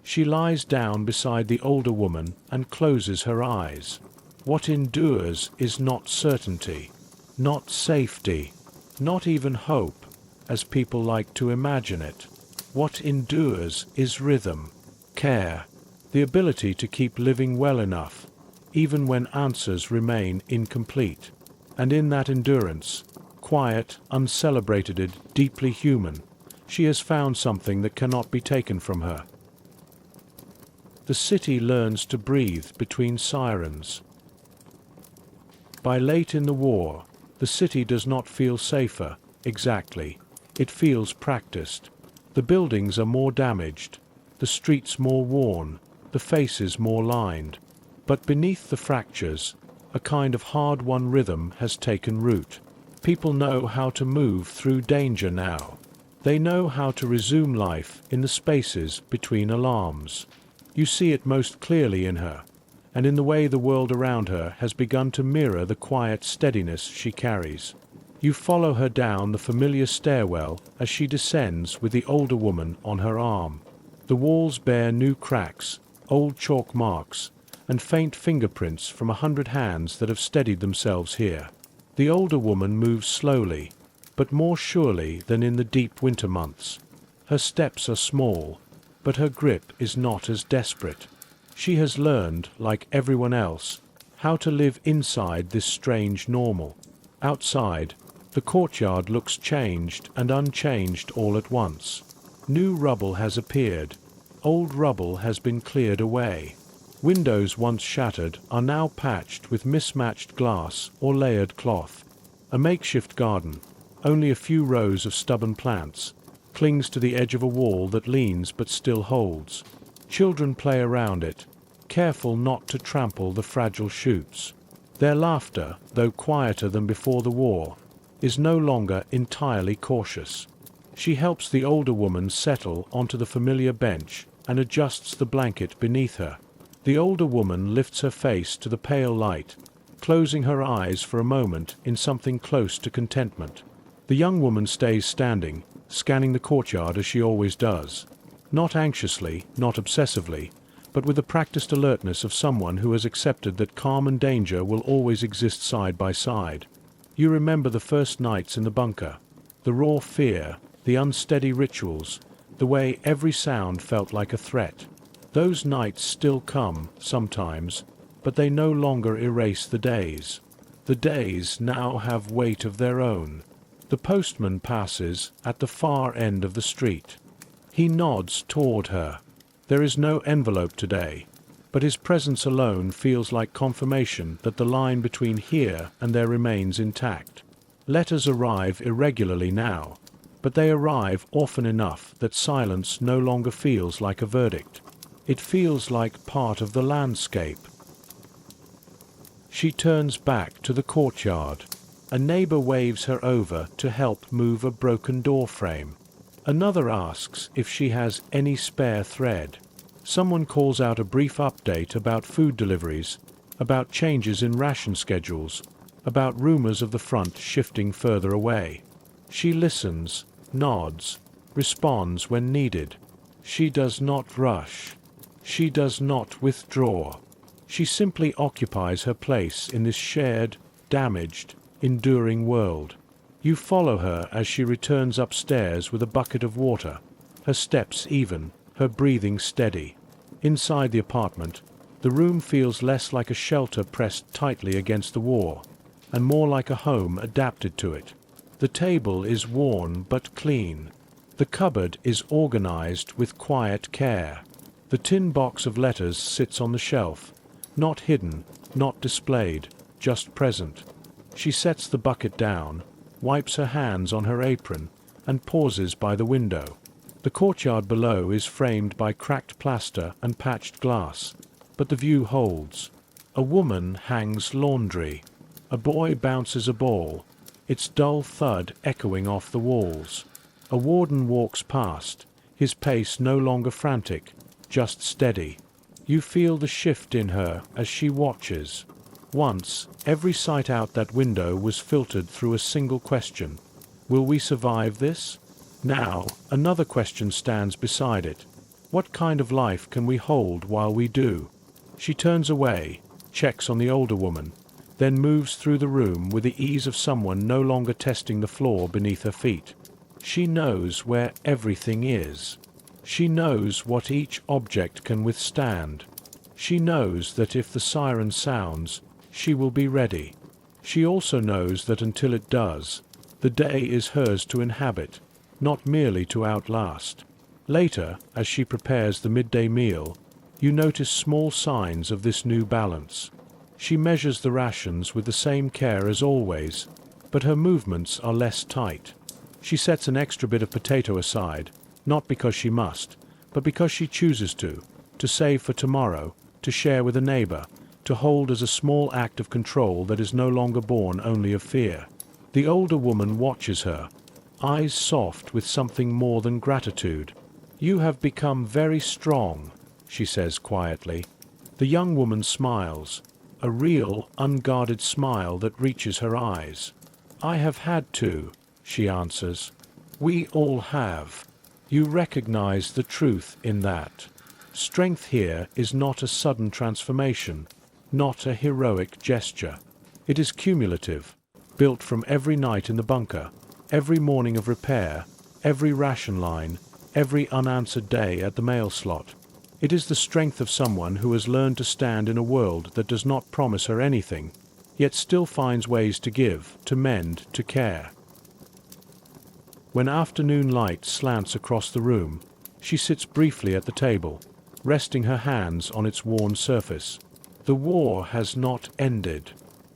She lies down beside the older woman and closes her eyes. What endures is not certainty, not safety, not even hope, as people like to imagine it. What endures is rhythm, care, the ability to keep living well enough, even when answers remain incomplete. And in that endurance, quiet, uncelebrated, deeply human, she has found something that cannot be taken from her. The city learns to breathe between sirens. By late in the war, the city does not feel safer, exactly. It feels practiced. The buildings are more damaged, the streets more worn, the faces more lined. But beneath the fractures, a kind of hard-won rhythm has taken root. People know how to move through danger now. They know how to resume life in the spaces between alarms. You see it most clearly in her, and in the way the world around her has begun to mirror the quiet steadiness she carries. You follow her down the familiar stairwell as she descends with the older woman on her arm. The walls bear new cracks, old chalk marks, and faint fingerprints from 100 hands that have steadied themselves here. The older woman moves slowly, but more surely than in the deep winter months. Her steps are small, but her grip is not as desperate. She has learned, like everyone else, how to live inside this strange normal. Outside, the courtyard looks changed and unchanged all at once. New rubble has appeared. Old rubble has been cleared away. Windows once shattered are now patched with mismatched glass or layered cloth. A makeshift garden, only a few rows of stubborn plants, clings to the edge of a wall that leans but still holds. Children play around it, careful not to trample the fragile shoots. Their laughter, though quieter than before the war, is no longer entirely cautious. She helps the older woman settle onto the familiar bench and adjusts the blanket beneath her. The older woman lifts her face to the pale light, closing her eyes for a moment in something close to contentment. The young woman stays standing, scanning the courtyard as she always does. Not anxiously, not obsessively, but with the practiced alertness of someone who has accepted that calm and danger will always exist side by side. You remember the first nights in the bunker, the raw fear, the unsteady rituals, the way every sound felt like a threat. Those nights still come, sometimes, but they no longer erase the days. The days now have weight of their own. The postman passes at the far end of the street. He nods toward her. There is no envelope today, but his presence alone feels like confirmation that the line between here and there remains intact. Letters arrive irregularly now, but they arrive often enough that silence no longer feels like a verdict. It feels like part of the landscape. She turns back to the courtyard. A neighbor waves her over to help move a broken door frame. Another asks if she has any spare thread. Someone calls out a brief update about food deliveries, about changes in ration schedules, about rumors of the front shifting further away. She listens, nods, responds when needed. She does not rush. She does not withdraw. She simply occupies her place in this shared, damaged, enduring world. You follow her as she returns upstairs with a bucket of water, her steps even, her breathing steady. Inside the apartment, the room feels less like a shelter pressed tightly against the wall, and more like a home adapted to it. The table is worn but clean. The cupboard is organized with quiet care. The tin box of letters sits on the shelf, not hidden, not displayed, just present. She sets the bucket down, wipes her hands on her apron, and pauses by the window. The courtyard below is framed by cracked plaster and patched glass, but the view holds. A woman hangs laundry. A boy bounces a ball, its dull thud echoing off the walls. A warden walks past, his pace no longer frantic, just steady. You feel the shift in her as she watches. Once, every sight out that window was filtered through a single question. Will we survive this? Now, another question stands beside it. What kind of life can we hold while we do? She turns away, checks on the older woman, then moves through the room with the ease of someone no longer testing the floor beneath her feet. She knows where everything is. She knows what each object can withstand. She knows that if the siren sounds, she will be ready. She also knows that until it does, the day is hers to inhabit, not merely to outlast. Later, as she prepares the midday meal, you notice small signs of this new balance. She measures the rations with the same care as always, but her movements are less tight. She sets an extra bit of potato aside, not because she must, but because she chooses to save for tomorrow, to share with a neighbor, to hold as a small act of control that is no longer born only of fear. The older woman watches her, eyes soft with something more than gratitude. "You have become very strong," she says quietly. The young woman smiles, a real, unguarded smile that reaches her eyes. "I have had to," she answers. "We all have." You recognize the truth in that. Strength here is not a sudden transformation, not a heroic gesture. It is cumulative, built from every night in the bunker, every morning of repair, every ration line, every unanswered day at the mail slot. It is the strength of someone who has learned to stand in a world that does not promise her anything, yet still finds ways to give, to mend, to care. When afternoon light slants across the room, she sits briefly at the table, resting her hands on its worn surface. The war has not ended.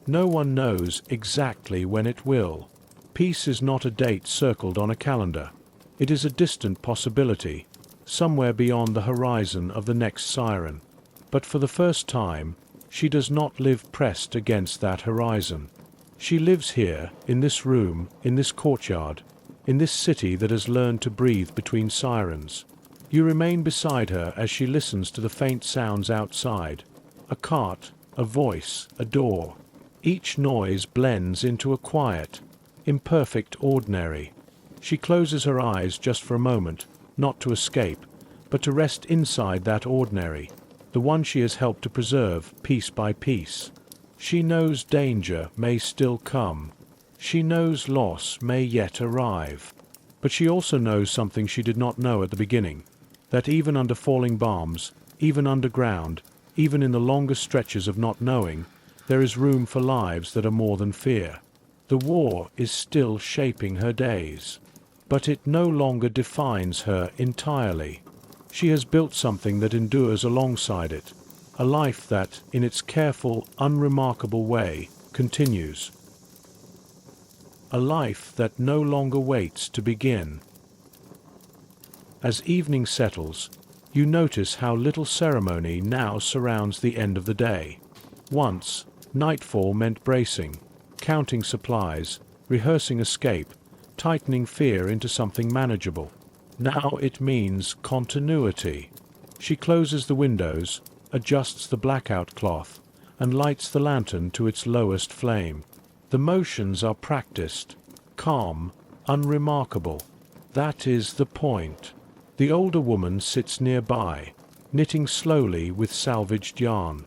No one knows exactly when it will. Peace is not a date circled on a calendar. It is a distant possibility, somewhere beyond the horizon of the next siren. But for the first time, she does not live pressed against that horizon. She lives here, in this room, in this courtyard, in this city that has learned to breathe between sirens. You remain beside her as she listens to the faint sounds outside. A cart, a voice, a door. Each noise blends into a quiet, imperfect ordinary. She closes her eyes just for a moment, not to escape, but to rest inside that ordinary, the one she has helped to preserve piece by piece. She knows danger may still come. She knows loss may yet arrive. But she also knows something she did not know at the beginning, that even under falling bombs, even underground, even in the longest stretches of not knowing, there is room for lives that are more than fear. The war is still shaping her days, but it no longer defines her entirely. She has built something that endures alongside it, a life that, in its careful, unremarkable way, continues. A life that no longer waits to begin. As evening settles, you notice how little ceremony now surrounds the end of the day. Once, nightfall meant bracing, counting supplies, rehearsing escape, tightening fear into something manageable. Now it means continuity. She closes the windows, adjusts the blackout cloth, and lights the lantern to its lowest flame. The motions are practiced, calm, unremarkable. That is the point. The older woman sits nearby, knitting slowly with salvaged yarn.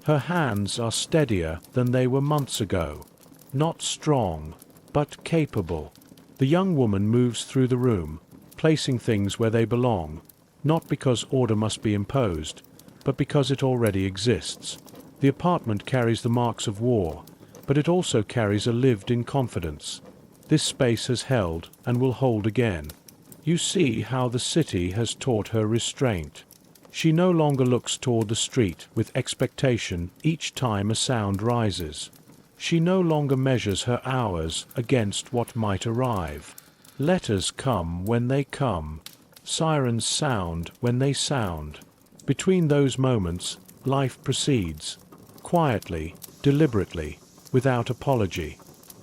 Her hands are steadier than they were months ago. Not strong, but capable. The young woman moves through the room, placing things where they belong, not because order must be imposed, but because it already exists. The apartment carries the marks of war, but it also carries a lived-in confidence. This space has held and will hold again. You see how the city has taught her restraint. She no longer looks toward the street with expectation each time a sound rises. She no longer measures her hours against what might arrive. Letters come when they come. Sirens sound when they sound. Between those moments, life proceeds, quietly, deliberately, without apology.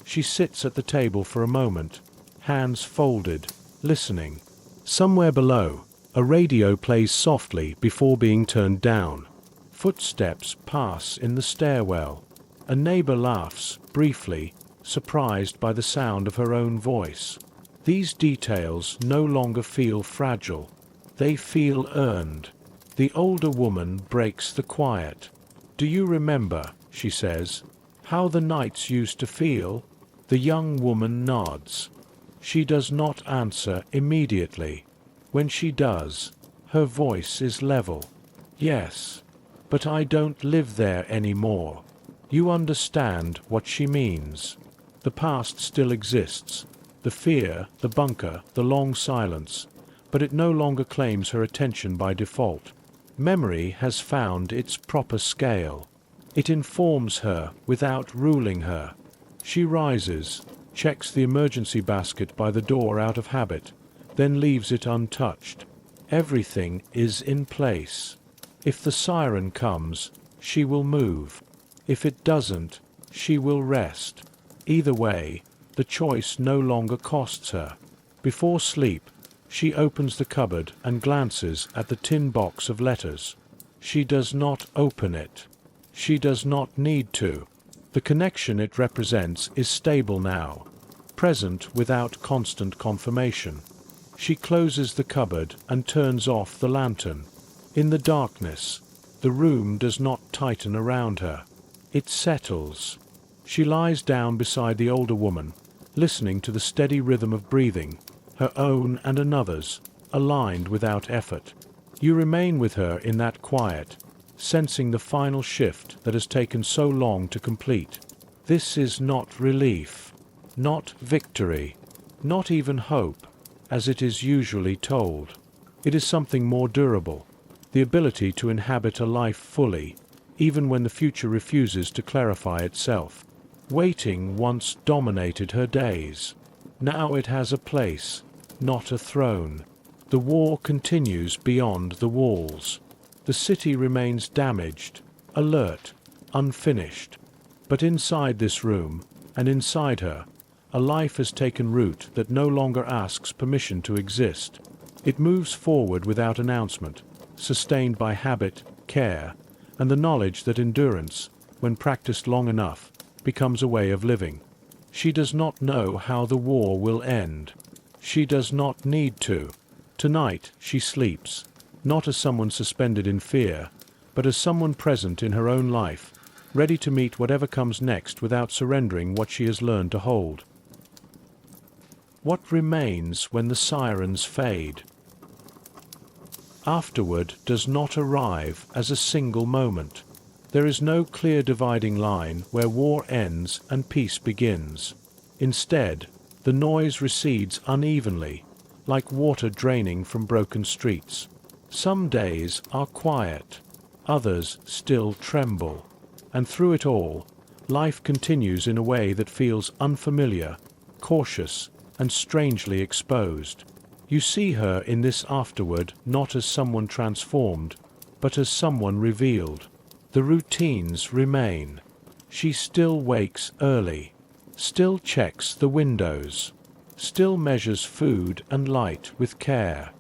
She sits at the table for a moment, hands folded, listening. Somewhere below, a radio plays softly before being turned down. Footsteps pass in the stairwell. A neighbor laughs, briefly, surprised by the sound of her own voice. These details no longer feel fragile. They feel earned. The older woman breaks the quiet. "Do you remember," she says, "how the nights used to feel?" The young woman nods. She does not answer immediately. When she does, her voice is level. "Yes, but I don't live there anymore." You understand what she means. The past still exists. The fear, the bunker, the long silence, but it no longer claims her attention by default. Memory has found its proper scale. It informs her without ruling her. She rises, checks the emergency basket by the door out of habit, then leaves it untouched. Everything is in place. If the siren comes, she will move. If it doesn't, she will rest. Either way, the choice no longer costs her. Before sleep, she opens the cupboard and glances at the tin box of letters. She does not open it. She does not need to. The connection it represents is stable now, present without constant confirmation. She closes the cupboard and turns off the lantern. In the darkness, the room does not tighten around her. It settles. She lies down beside the older woman, listening to the steady rhythm of breathing, her own and another's, aligned without effort. You remain with her in that quiet, sensing the final shift that has taken so long to complete. This is not relief, not victory, not even hope, as it is usually told. It is something more durable, the ability to inhabit a life fully, even when the future refuses to clarify itself. Waiting once dominated her days. Now it has a place, not a throne. The war continues beyond the walls. The city remains damaged, alert, unfinished. But inside this room, and inside her, a life has taken root that no longer asks permission to exist. It moves forward without announcement, sustained by habit, care, and the knowledge that endurance, when practiced long enough, becomes a way of living. She does not know how the war will end. She does not need to. Tonight she sleeps, not as someone suspended in fear, but as someone present in her own life, ready to meet whatever comes next without surrendering what she has learned to hold. What remains when the sirens fade? Afterward does not arrive as a single moment. There is no clear dividing line where war ends and peace begins. Instead, the noise recedes unevenly, like water draining from broken streets. Some days are quiet, others still tremble, and through it all, life continues in a way that feels unfamiliar, cautious, and strangely exposed. You see her in this afterward not as someone transformed, but as someone revealed. The routines remain. She still wakes early, still checks the windows, still measures food and light with care.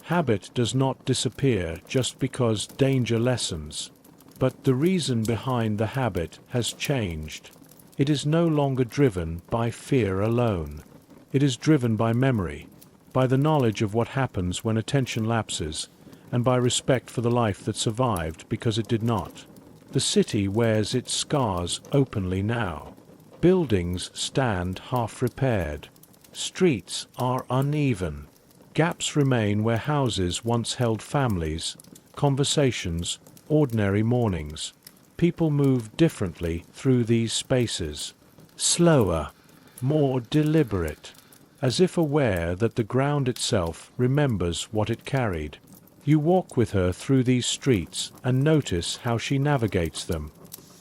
Habit does not disappear just because danger lessens, but the reason behind the habit has changed. It is no longer driven by fear alone. It is driven by memory, by the knowledge of what happens when attention lapses, and by respect for the life that survived because it did not. The city wears its scars openly now. Buildings stand half-repaired. Streets are uneven. Gaps remain where houses once held families, conversations, ordinary mornings. People move differently through these spaces. Slower, more deliberate, as if aware that the ground itself remembers what it carried. You walk with her through these streets and notice how she navigates them.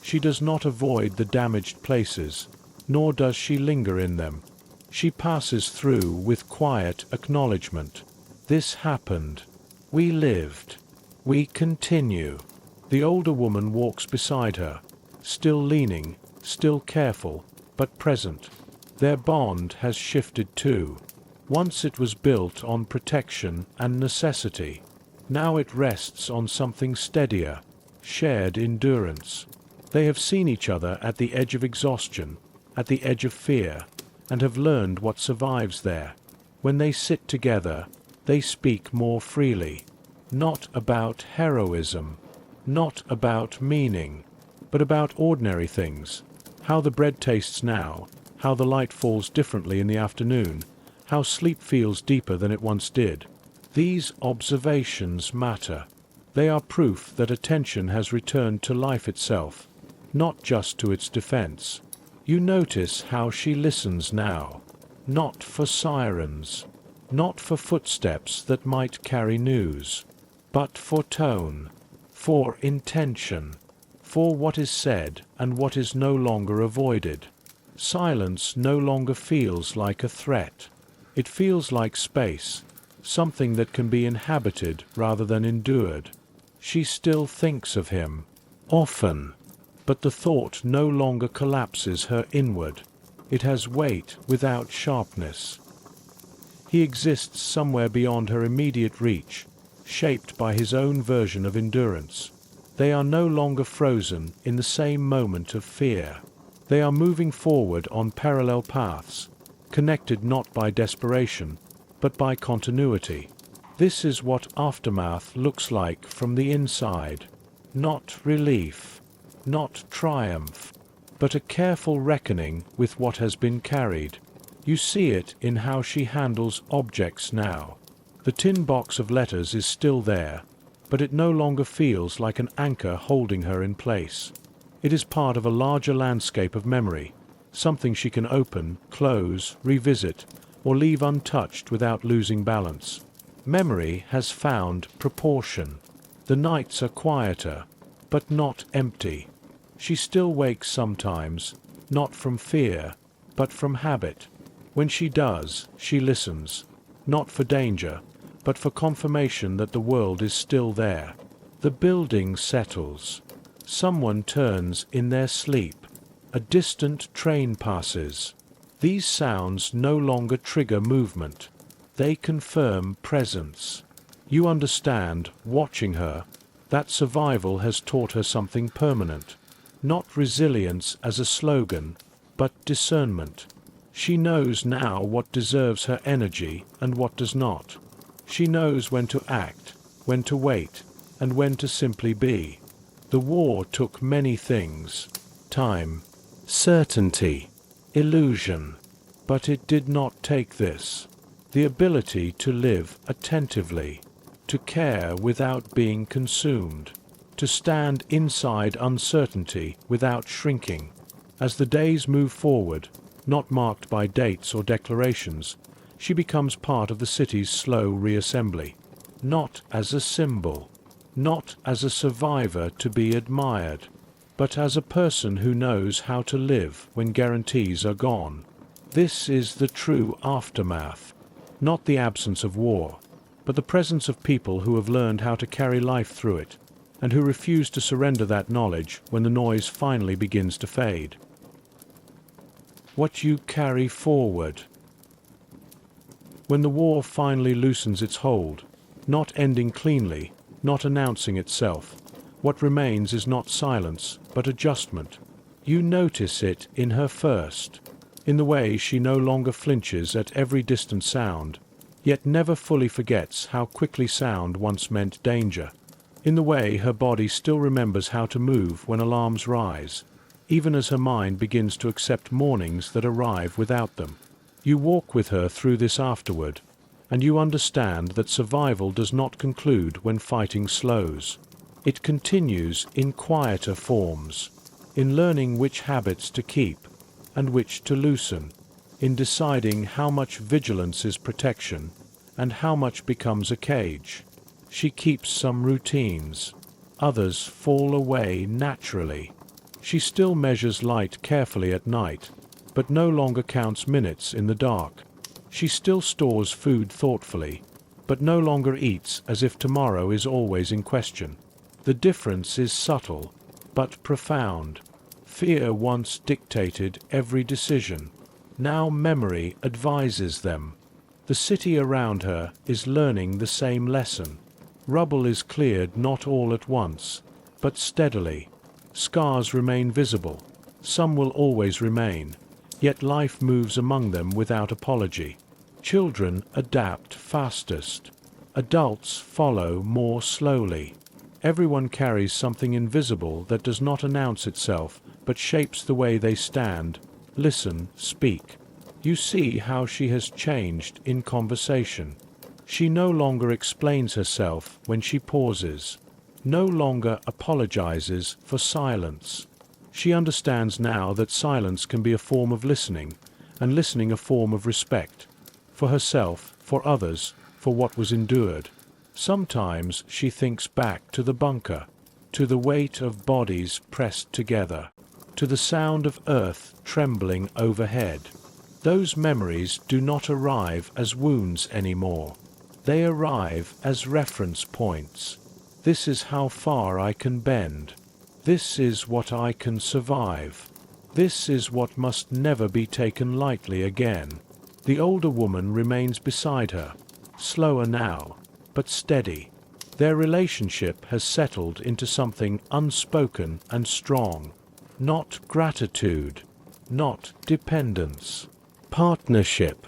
She does not avoid the damaged places, nor does she linger in them. She passes through with quiet acknowledgement. This happened. We lived. We continue. The older woman walks beside her, still leaning, still careful, but present. Their bond has shifted too. Once it was built on protection and necessity. Now it rests on something steadier, shared endurance. They have seen each other at the edge of exhaustion, at the edge of fear, and have learned what survives there. When they sit together, they speak more freely. Not about heroism, not about meaning, but about ordinary things. How the bread tastes now, how the light falls differently in the afternoon, how sleep feels deeper than it once did. These observations matter. They are proof that attention has returned to life itself, not just to its defense. You notice how she listens now. Not for sirens, not for footsteps that might carry news, but for tone, for intention, for what is said and what is no longer avoided. Silence no longer feels like a threat. It feels like space, something that can be inhabited rather than endured. She still thinks of him, often, but the thought no longer collapses her inward. It has weight without sharpness. He exists somewhere beyond her immediate reach, shaped by his own version of endurance. They are no longer frozen in the same moment of fear. They are moving forward on parallel paths, connected not by desperation, but by continuity. This is what aftermath looks like from the inside. Not relief, not triumph, but a careful reckoning with what has been carried. You see it in how she handles objects now. The tin box of letters is still there, but it no longer feels like an anchor holding her in place. It is part of a larger landscape of memory, something she can open, close, revisit, or leave untouched without losing balance. Memory has found proportion. The nights are quieter, but not empty. She still wakes sometimes, not from fear, but from habit. When she does, she listens, not for danger, but for confirmation that the world is still there. The building settles. Someone turns in their sleep. A distant train passes. These sounds no longer trigger movement. They confirm presence. You understand, watching her, that survival has taught her something permanent. Not resilience as a slogan, but discernment. She knows now what deserves her energy and what does not. She knows when to act, when to wait, and when to simply be. The war took many things: time, certainty, illusion. But it did not take this. The ability to live attentively, to care without being consumed, to stand inside uncertainty without shrinking. As the days move forward, not marked by dates or declarations, she becomes part of the city's slow reassembly. Not as a symbol, not as a survivor to be admired, but as a person who knows how to live when guarantees are gone. This is the true aftermath, not the absence of war, but the presence of people who have learned how to carry life through it, and who refuse to surrender that knowledge when the noise finally begins to fade. What you carry forward. When the war finally loosens its hold, not ending cleanly, not announcing itself, what remains is not silence, but adjustment. You notice it in her first, in the way she no longer flinches at every distant sound, yet never fully forgets how quickly sound once meant danger, in the way her body still remembers how to move when alarms rise, even as her mind begins to accept mornings that arrive without them. You walk with her through this afterward, and you understand that survival does not conclude when fighting slows. It continues in quieter forms, in learning which habits to keep and which to loosen, in deciding how much vigilance is protection and how much becomes a cage. She keeps some routines. Others fall away naturally. She still measures light carefully at night, but no longer counts minutes in the dark. She still stores food thoughtfully, but no longer eats as if tomorrow is always in question. The difference is subtle, but profound. Fear once dictated every decision. Now memory advises them. The city around her is learning the same lesson. Rubble is cleared not all at once, but steadily. Scars remain visible. Some will always remain, yet life moves among them without apology. Children adapt fastest. Adults follow more slowly. Everyone carries something invisible that does not announce itself, but shapes the way they stand, listen, speak. You see how she has changed in conversation. She no longer explains herself when she pauses, no longer apologizes for silence. She understands now that silence can be a form of listening, and listening a form of respect. For herself, for others, for what was endured. Sometimes she thinks back to the bunker, to the weight of bodies pressed together, to the sound of earth trembling overhead. Those memories do not arrive as wounds anymore. They arrive as reference points. This is how far I can bend. This is what I can survive. This is what must never be taken lightly again. The older woman remains beside her, slower now, but steady. Their relationship has settled into something unspoken and strong. Not gratitude, not dependence. Partnership.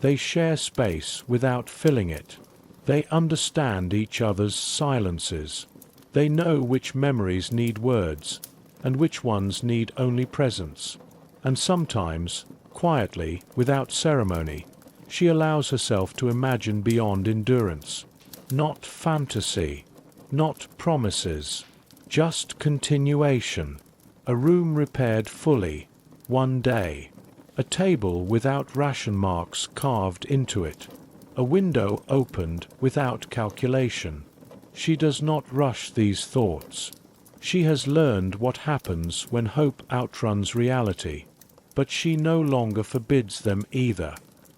They share space without filling it. They understand each other's silences. They know which memories need words, and which ones need only presence. And sometimes, quietly, without ceremony, she allows herself to imagine beyond endurance. Not fantasy, not promises, just continuation. A room repaired fully, one day. A table without ration marks carved into it. A window opened without calculation. She does not rush these thoughts. She has learned what happens when hope outruns reality. But she no longer forbids them either.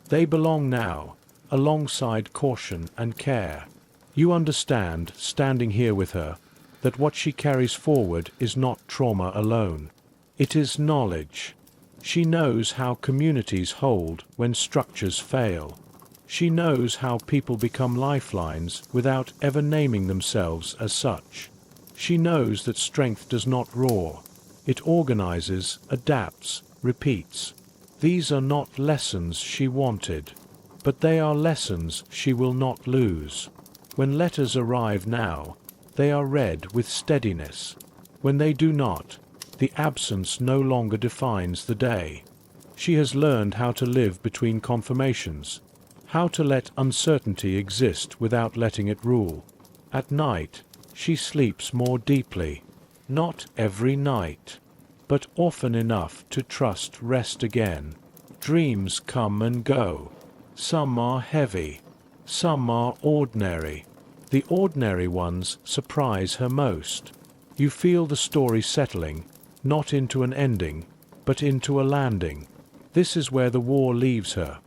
They belong now, alongside caution and care. You understand, standing here with her, that what she carries forward is not trauma alone. It is knowledge. She knows how communities hold when structures fail. She knows how people become lifelines without ever naming themselves as such. She knows that strength does not roar. It organizes, adapts, repeats. These are not lessons she wanted, but they are lessons she will not lose. When letters arrive now, they are read with steadiness. When they do not, the absence no longer defines the day. She has learned how to live between confirmations, how to let uncertainty exist without letting it rule. At night, she sleeps more deeply. Not every night, but often enough to trust rest again. Dreams come and go. Some are heavy, some are ordinary. The ordinary ones surprise her most. You feel the story settling, not into an ending, but into a landing. This is where the war leaves her.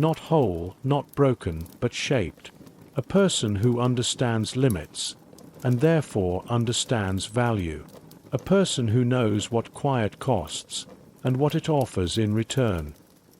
Not whole, not broken, but shaped. A person who understands limits, and therefore understands value. A person who knows what quiet costs, and what it offers in return.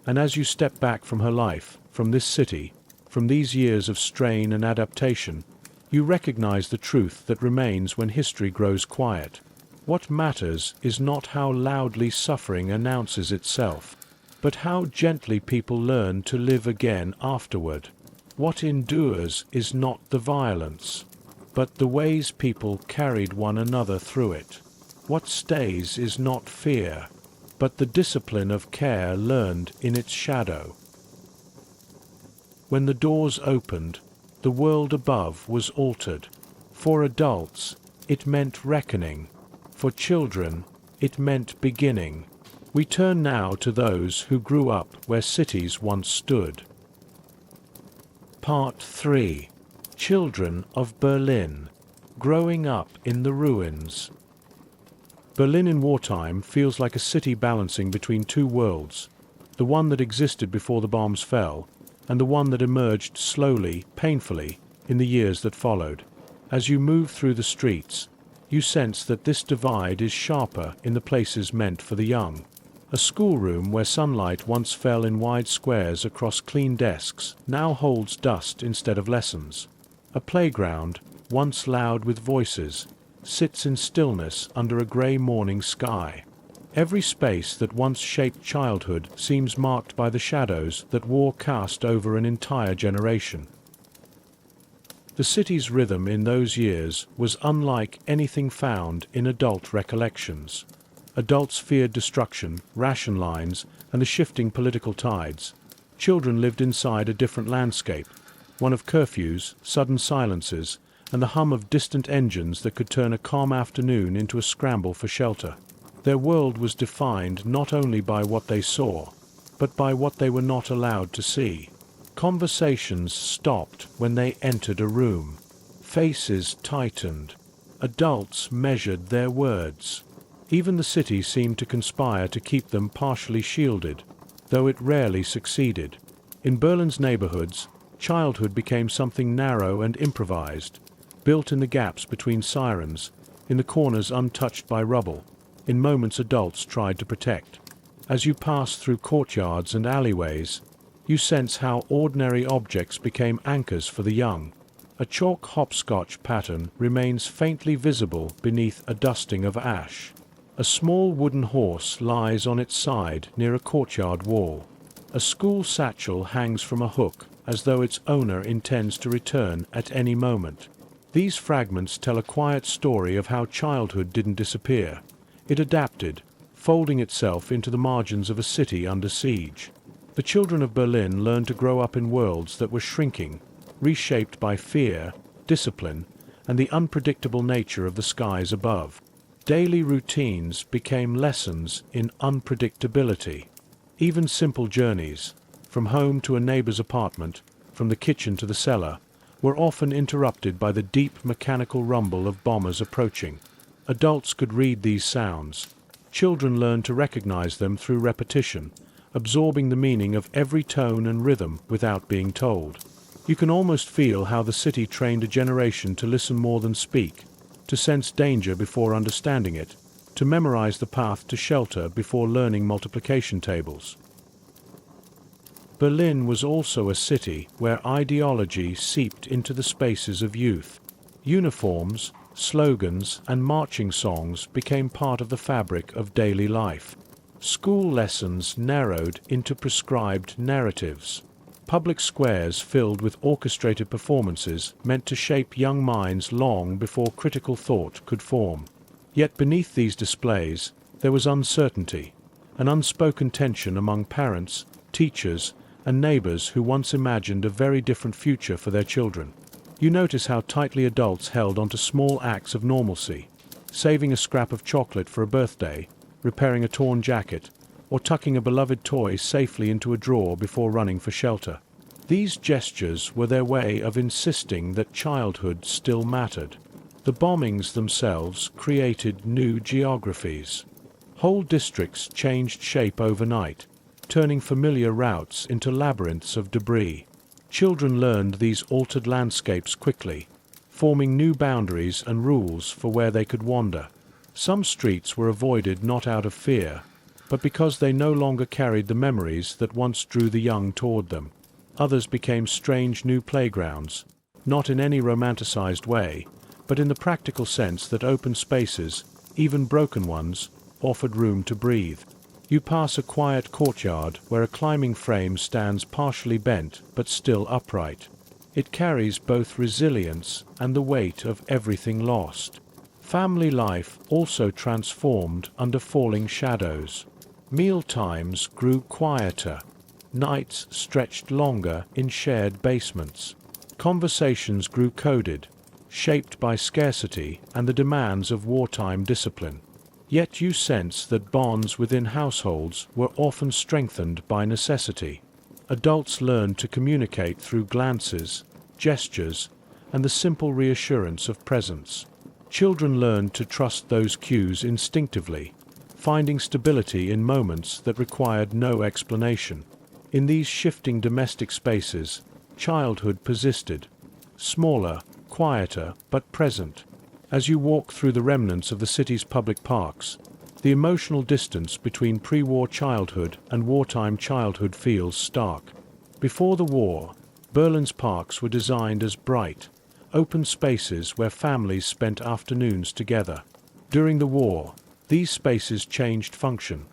And as you step back from her life, from this city, from these years of strain and adaptation, you recognize the truth that remains when history grows quiet. What matters is not how loudly suffering announces itself, but how gently people learn to live again afterward. What endures is not the violence, but the ways people carried one another through it. What stays is not fear, but the discipline of care learned in its shadow. When the doors opened, the world above was altered. For adults, it meant reckoning. For children, it meant beginning. We turn now to those who grew up where cities once stood. Part 3. Children of Berlin. Growing up in the ruins. Berlin in wartime feels like a city balancing between two worlds, the one that existed before the bombs fell, and the one that emerged slowly, painfully, in the years that followed. As you move through the streets, you sense that this divide is sharper in the places meant for the young. A schoolroom where sunlight once fell in wide squares across clean desks now holds dust instead of lessons. A playground, once loud with voices, sits in stillness under a grey morning sky. Every space that once shaped childhood seems marked by the shadows that war cast over an entire generation. The city's rhythm in those years was unlike anything found in adult recollections. Adults feared destruction, ration lines, and the shifting political tides. Children lived inside a different landscape, one of curfews, sudden silences, and the hum of distant engines that could turn a calm afternoon into a scramble for shelter. Their world was defined not only by what they saw, but by what they were not allowed to see. Conversations stopped when they entered a room. Faces tightened. Adults measured their words. Even the city seemed to conspire to keep them partially shielded, though it rarely succeeded. In Berlin's neighborhoods, childhood became something narrow and improvised, built in the gaps between sirens, in the corners untouched by rubble, in moments adults tried to protect. As you pass through courtyards and alleyways, you sense how ordinary objects became anchors for the young. A chalk hopscotch pattern remains faintly visible beneath a dusting of ash. A small wooden horse lies on its side near a courtyard wall. A school satchel hangs from a hook, as though its owner intends to return at any moment. These fragments tell a quiet story of how childhood didn't disappear. It adapted, folding itself into the margins of a city under siege. The children of Berlin learned to grow up in worlds that were shrinking, reshaped by fear, discipline, and the unpredictable nature of the skies above. Daily routines became lessons in unpredictability. Even simple journeys, from home to a neighbor's apartment, from the kitchen to the cellar, were often interrupted by the deep mechanical rumble of bombers approaching. Adults could read these sounds. Children learned to recognize them through repetition, absorbing the meaning of every tone and rhythm without being told. You can almost feel how the city trained a generation to listen more than speak, to sense danger before understanding it, to memorize the path to shelter before learning multiplication tables. Berlin was also a city where ideology seeped into the spaces of youth. Uniforms, slogans, and marching songs became part of the fabric of daily life. School lessons narrowed into prescribed narratives. Public squares filled with orchestrated performances meant to shape young minds long before critical thought could form. Yet beneath these displays, there was uncertainty, an unspoken tension among parents, teachers, and neighbors who once imagined a very different future for their children. You notice how tightly adults held onto small acts of normalcy, saving a scrap of chocolate for a birthday, repairing a torn jacket, or tucking a beloved toy safely into a drawer before running for shelter. These gestures were their way of insisting that childhood still mattered. The bombings themselves created new geographies. Whole districts changed shape overnight, turning familiar routes into labyrinths of debris. Children learned these altered landscapes quickly, forming new boundaries and rules for where they could wander. Some streets were avoided not out of fear, but because they no longer carried the memories that once drew the young toward them. Others became strange new playgrounds, not in any romanticized way, but in the practical sense that open spaces, even broken ones, offered room to breathe. You pass a quiet courtyard where a climbing frame stands partially bent but still upright. It carries both resilience and the weight of everything lost. Family life also transformed under falling shadows. Meal times grew quieter. Nights stretched longer in shared basements. Conversations grew coded, shaped by scarcity and the demands of wartime discipline. Yet you sense that bonds within households were often strengthened by necessity. Adults learned to communicate through glances, gestures, and the simple reassurance of presence. Children learned to trust those cues instinctively, finding stability in moments that required no explanation. In these shifting domestic spaces, childhood persisted, smaller, quieter, but present. As you walk through the remnants of the city's public parks, the emotional distance between pre-war childhood and wartime childhood feels stark. Before the war, Berlin's parks were designed as bright, open spaces where families spent afternoons together. During the war, these spaces changed function.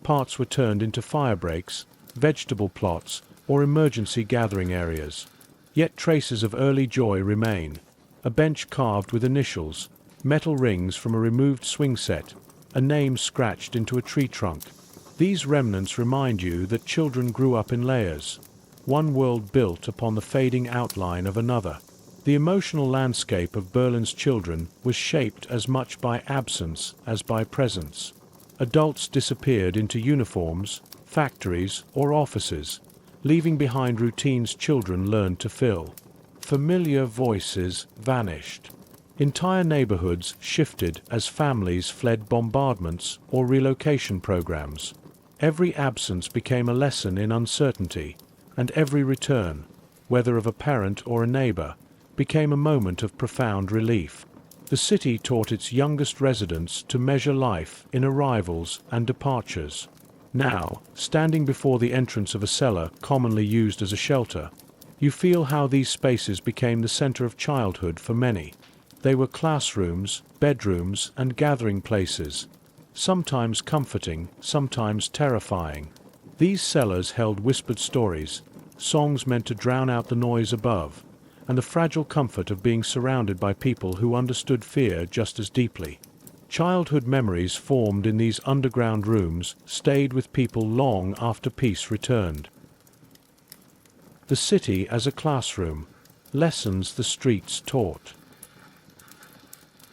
Parts were turned into fire breaks, vegetable plots, or emergency gathering areas. Yet traces of early joy remain. A bench carved with initials, metal rings from a removed swing set, a name scratched into a tree trunk. These remnants remind you that children grew up in layers, one world built upon the fading outline of another. The emotional landscape of Berlin's children was shaped as much by absence as by presence. Adults disappeared into uniforms, factories, or offices, leaving behind routines children learned to fill. Familiar voices vanished. Entire neighborhoods shifted as families fled bombardments or relocation programs. Every absence became a lesson in uncertainty, and every return, whether of a parent or a neighbor, became a moment of profound relief. The city taught its youngest residents to measure life in arrivals and departures. Now, standing before the entrance of a cellar commonly used as a shelter, you feel how these spaces became the center of childhood for many. They were classrooms, bedrooms, and gathering places, sometimes comforting, sometimes terrifying. These cellars held whispered stories, songs meant to drown out the noise above, and the fragile comfort of being surrounded by people who understood fear just as deeply. Childhood memories formed in these underground rooms stayed with people long after peace returned. The city as a classroom, lessons the streets taught.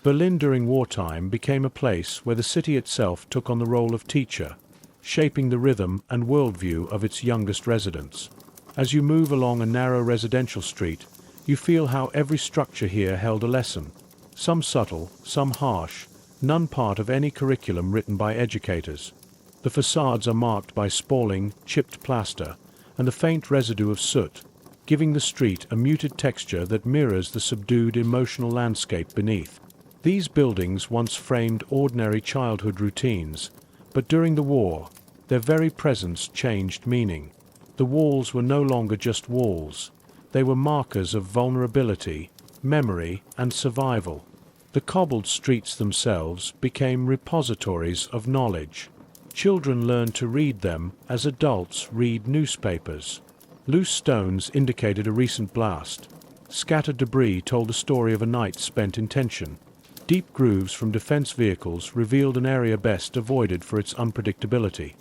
Berlin during wartime became a place where the city itself took on the role of teacher, shaping the rhythm and worldview of its youngest residents. As you move along a narrow residential street, you feel how every structure here held a lesson, some subtle, some harsh, none part of any curriculum written by educators. The facades are marked by spalling, chipped plaster, and the faint residue of soot, giving the street a muted texture that mirrors the subdued emotional landscape beneath. These buildings once framed ordinary childhood routines, but during the war, their very presence changed meaning. The walls were no longer just walls. They were markers of vulnerability, memory, and survival. The cobbled streets themselves became repositories of knowledge. Children learned to read them as adults read newspapers. Loose stones indicated a recent blast. Scattered debris told the story of a night spent in tension. Deep grooves from defense vehicles revealed an area best avoided for its unpredictability.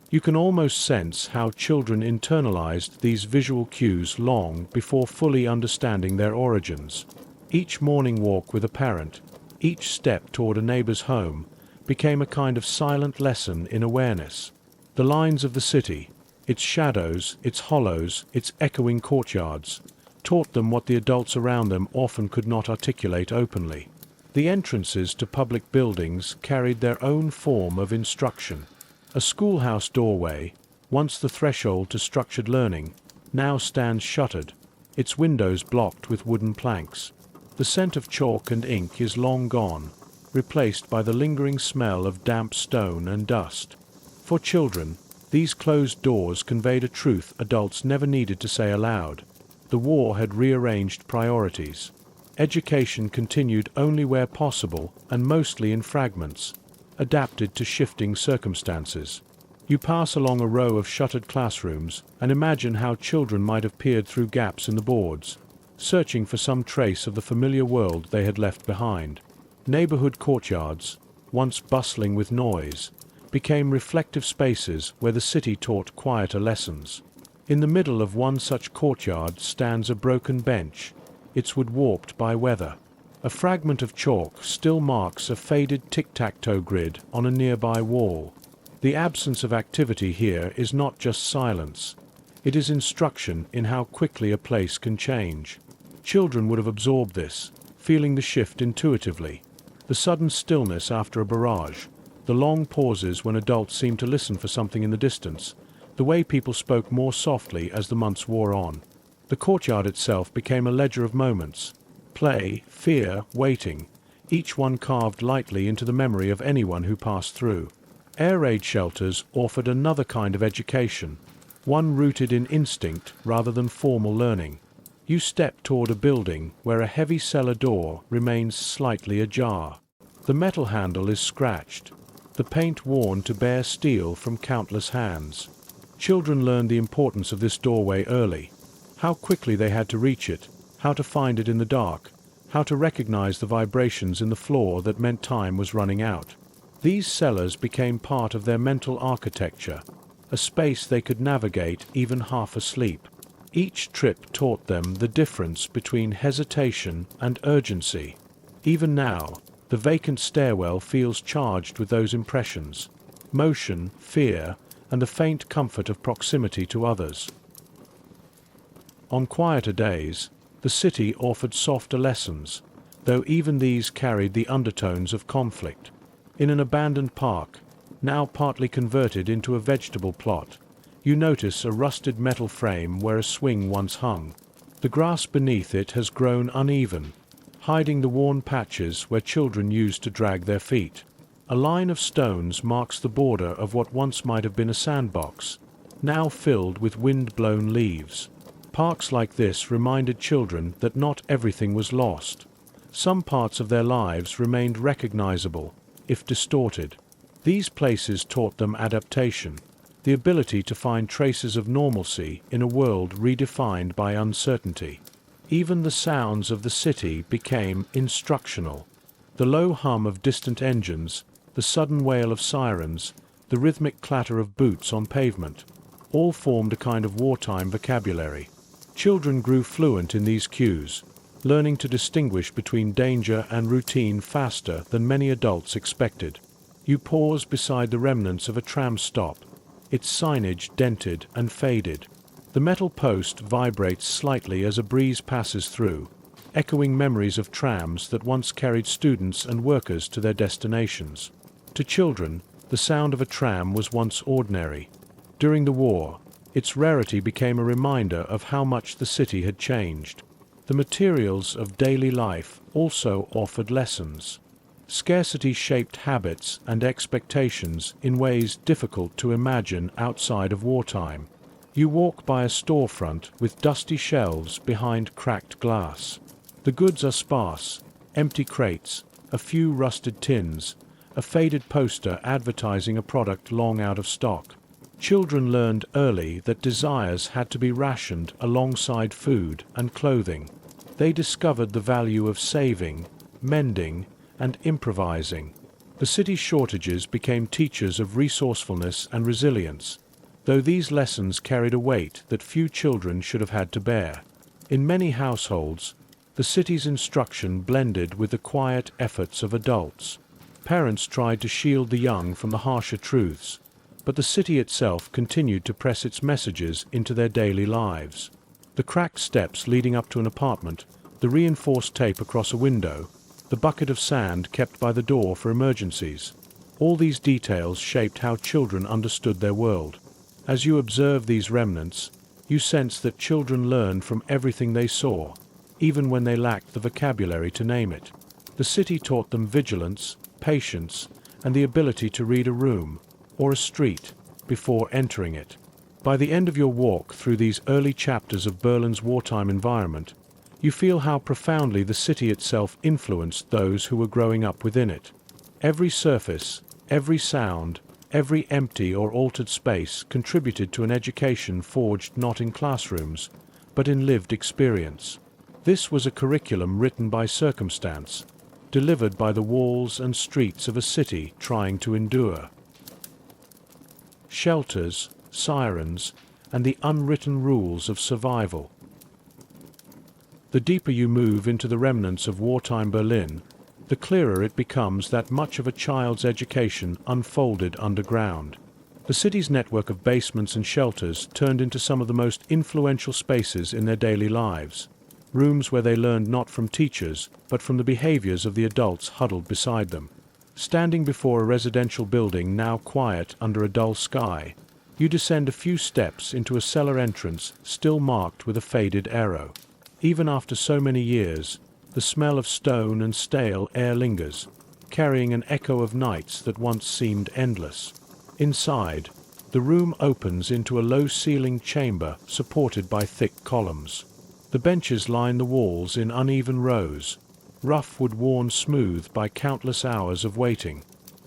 You can almost sense how children internalized these visual cues long before fully understanding their origins. Each morning walk with a parent, each step toward a neighbor's home, became a kind of silent lesson in awareness. The lines of the city, its shadows, its hollows, its echoing courtyards, taught them what the adults around them often could not articulate openly. The entrances to public buildings carried their own form of instruction. A schoolhouse doorway, once the threshold to structured learning, now stands shuttered, its windows blocked with wooden planks. The scent of chalk and ink is long gone, replaced by the lingering smell of damp stone and dust. For children, these closed doors conveyed a truth adults never needed to say aloud. The war had rearranged priorities. Education continued only where possible and mostly in fragments, adapted to shifting circumstances. You pass along a row of shuttered classrooms and imagine how children might have peered through gaps in the boards, searching for some trace of the familiar world they had left behind. Neighborhood courtyards, once bustling with noise, became reflective spaces where the city taught quieter lessons. In the middle of one such courtyard stands a broken bench, its wood warped by weather. A fragment of chalk still marks a faded tic-tac-toe grid on a nearby wall. The absence of activity here is not just silence. It is instruction in how quickly a place can change. Children would have absorbed this, feeling the shift intuitively. The sudden stillness after a barrage, the long pauses when adults seemed to listen for something in the distance, the way people spoke more softly as the months wore on. The courtyard itself became a ledger of moments. Play, fear, waiting, each one carved lightly into the memory of anyone who passed through. Air raid shelters offered another kind of education, one rooted in instinct rather than formal learning. You step toward a building where a heavy cellar door remains slightly ajar. The metal handle is scratched, the paint worn to bare steel from countless hands. Children learned the importance of this doorway early, how quickly they had to reach it, how to find it in the dark, how to recognize the vibrations in the floor that meant time was running out. These cellars became part of their mental architecture, a space they could navigate even half asleep. Each trip taught them the difference between hesitation and urgency. Even now, the vacant stairwell feels charged with those impressions: motion, fear, and the faint comfort of proximity to others. On quieter days, the city offered softer lessons, though even these carried the undertones of conflict. In an abandoned park, now partly converted into a vegetable plot, you notice a rusted metal frame where a swing once hung. The grass beneath it has grown uneven, hiding the worn patches where children used to drag their feet. A line of stones marks the border of what once might have been a sandbox, now filled with wind-blown leaves. Parks like this reminded children that not everything was lost. Some parts of their lives remained recognizable, if distorted. These places taught them adaptation, the ability to find traces of normalcy in a world redefined by uncertainty. Even the sounds of the city became instructional. The low hum of distant engines, the sudden wail of sirens, the rhythmic clatter of boots on pavement, all formed a kind of wartime vocabulary. Children grew fluent in these cues, learning to distinguish between danger and routine faster than many adults expected. You pause beside the remnants of a tram stop, its signage dented and faded. The metal post vibrates slightly as a breeze passes through, echoing memories of trams that once carried students and workers to their destinations. To children, the sound of a tram was once ordinary. During the war, its rarity became a reminder of how much the city had changed. The materials of daily life also offered lessons. Scarcity shaped habits and expectations in ways difficult to imagine outside of wartime. You walk by a storefront with dusty shelves behind cracked glass. The goods are sparse: empty crates, a few rusted tins, a faded poster advertising a product long out of stock. Children learned early that desires had to be rationed alongside food and clothing. They discovered the value of saving, mending, and improvising. The city's shortages became teachers of resourcefulness and resilience, though these lessons carried a weight that few children should have had to bear. In many households, the city's instruction blended with the quiet efforts of adults. Parents tried to shield the young from the harsher truths, but the city itself continued to press its messages into their daily lives. The cracked steps leading up to an apartment, the reinforced tape across a window, the bucket of sand kept by the door for emergencies. All these details shaped how children understood their world. As you observe these remnants, you sense that children learned from everything they saw, even when they lacked the vocabulary to name it. The city taught them vigilance, patience, and the ability to read a room, or a street, before entering it. By the end of your walk through these early chapters of Berlin's wartime environment, you feel how profoundly the city itself influenced those who were growing up within it. Every surface, every sound, every empty or altered space contributed to an education forged not in classrooms, but in lived experience. This was a curriculum written by circumstance, delivered by the walls and streets of a city trying to endure. Shelters, sirens, and the unwritten rules of survival. The deeper you move into the remnants of wartime Berlin, the clearer it becomes that much of a child's education unfolded underground. The city's network of basements and shelters turned into some of the most influential spaces in their daily lives, rooms where they learned not from teachers, but from the behaviors of the adults huddled beside them. Standing before a residential building now quiet under a dull sky, you descend a few steps into a cellar entrance still marked with a faded arrow. Even after so many years, the smell of stone and stale air lingers, carrying an echo of nights that once seemed endless. Inside, the room opens into a low-ceilinged chamber supported by thick columns. The benches line the walls in uneven rows, rough wood worn smooth by countless hours of waiting.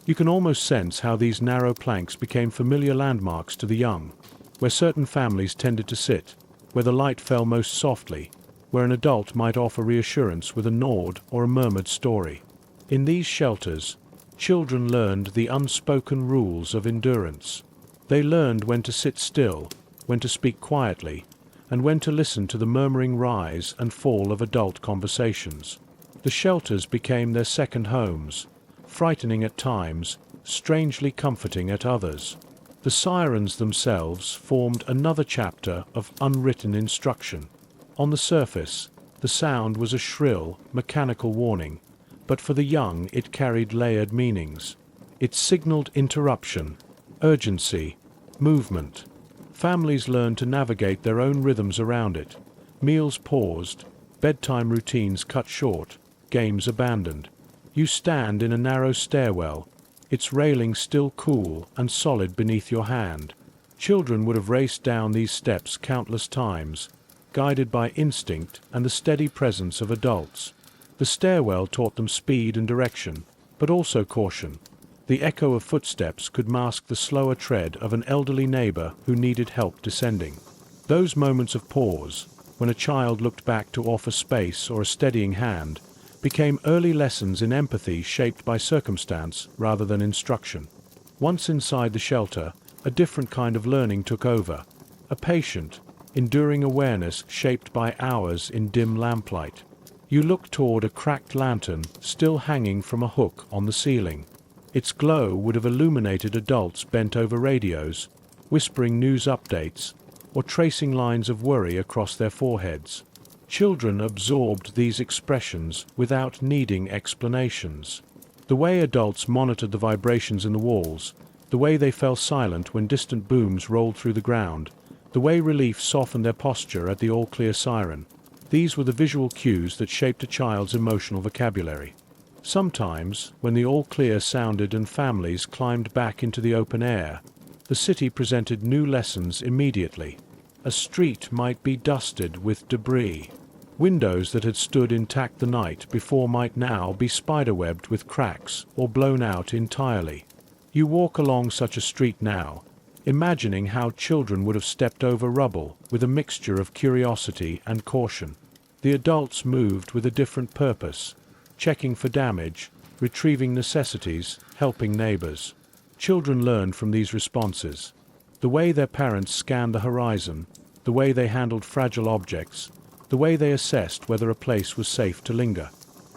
You can almost sense how these narrow planks became familiar landmarks to the young, where certain families tended to sit, where the light fell most softly, where an adult might offer reassurance with a nod or a murmured story. In these shelters, children learned the unspoken rules of endurance. They learned when to sit still, when to speak quietly, and when to listen to the murmuring rise and fall of adult conversations. The shelters became their second homes, frightening at times, strangely comforting at others. The sirens themselves formed another chapter of unwritten instruction. On the surface, the sound was a shrill, mechanical warning, but for the young it carried layered meanings. It signaled interruption, urgency, movement. Families learned to navigate their own rhythms around it. Meals paused, bedtime routines cut short, games abandoned. You stand in a narrow stairwell, its railing still cool and solid beneath your hand. Children would have raced down these steps countless times, guided by instinct and the steady presence of adults. The stairwell taught them speed and direction, but also caution. The echo of footsteps could mask the slower tread of an elderly neighbor who needed help descending. Those moments of pause, when a child looked back to offer space or a steadying hand, became early lessons in empathy shaped by circumstance rather than instruction. Once inside the shelter, a different kind of learning took over, a patient, enduring awareness shaped by hours in dim lamplight. You look toward a cracked lantern still hanging from a hook on the ceiling. Its glow would have illuminated adults bent over radios, whispering news updates, or tracing lines of worry across their foreheads. Children absorbed these expressions without needing explanations. The way adults monitored the vibrations in the walls, the way they fell silent when distant booms rolled through the ground, the way relief softened their posture at the all-clear siren, these were the visual cues that shaped a child's emotional vocabulary. Sometimes, when the all-clear sounded and families climbed back into the open air, the city presented new lessons immediately. A street might be dusted with debris. Windows that had stood intact the night before might now be spiderwebbed with cracks or blown out entirely. You walk along such a street now, imagining how children would have stepped over rubble with a mixture of curiosity and caution. The adults moved with a different purpose, checking for damage, retrieving necessities, helping neighbors. Children learned from these responses. The way their parents scanned the horizon, the way they handled fragile objects, the way they assessed whether a place was safe to linger.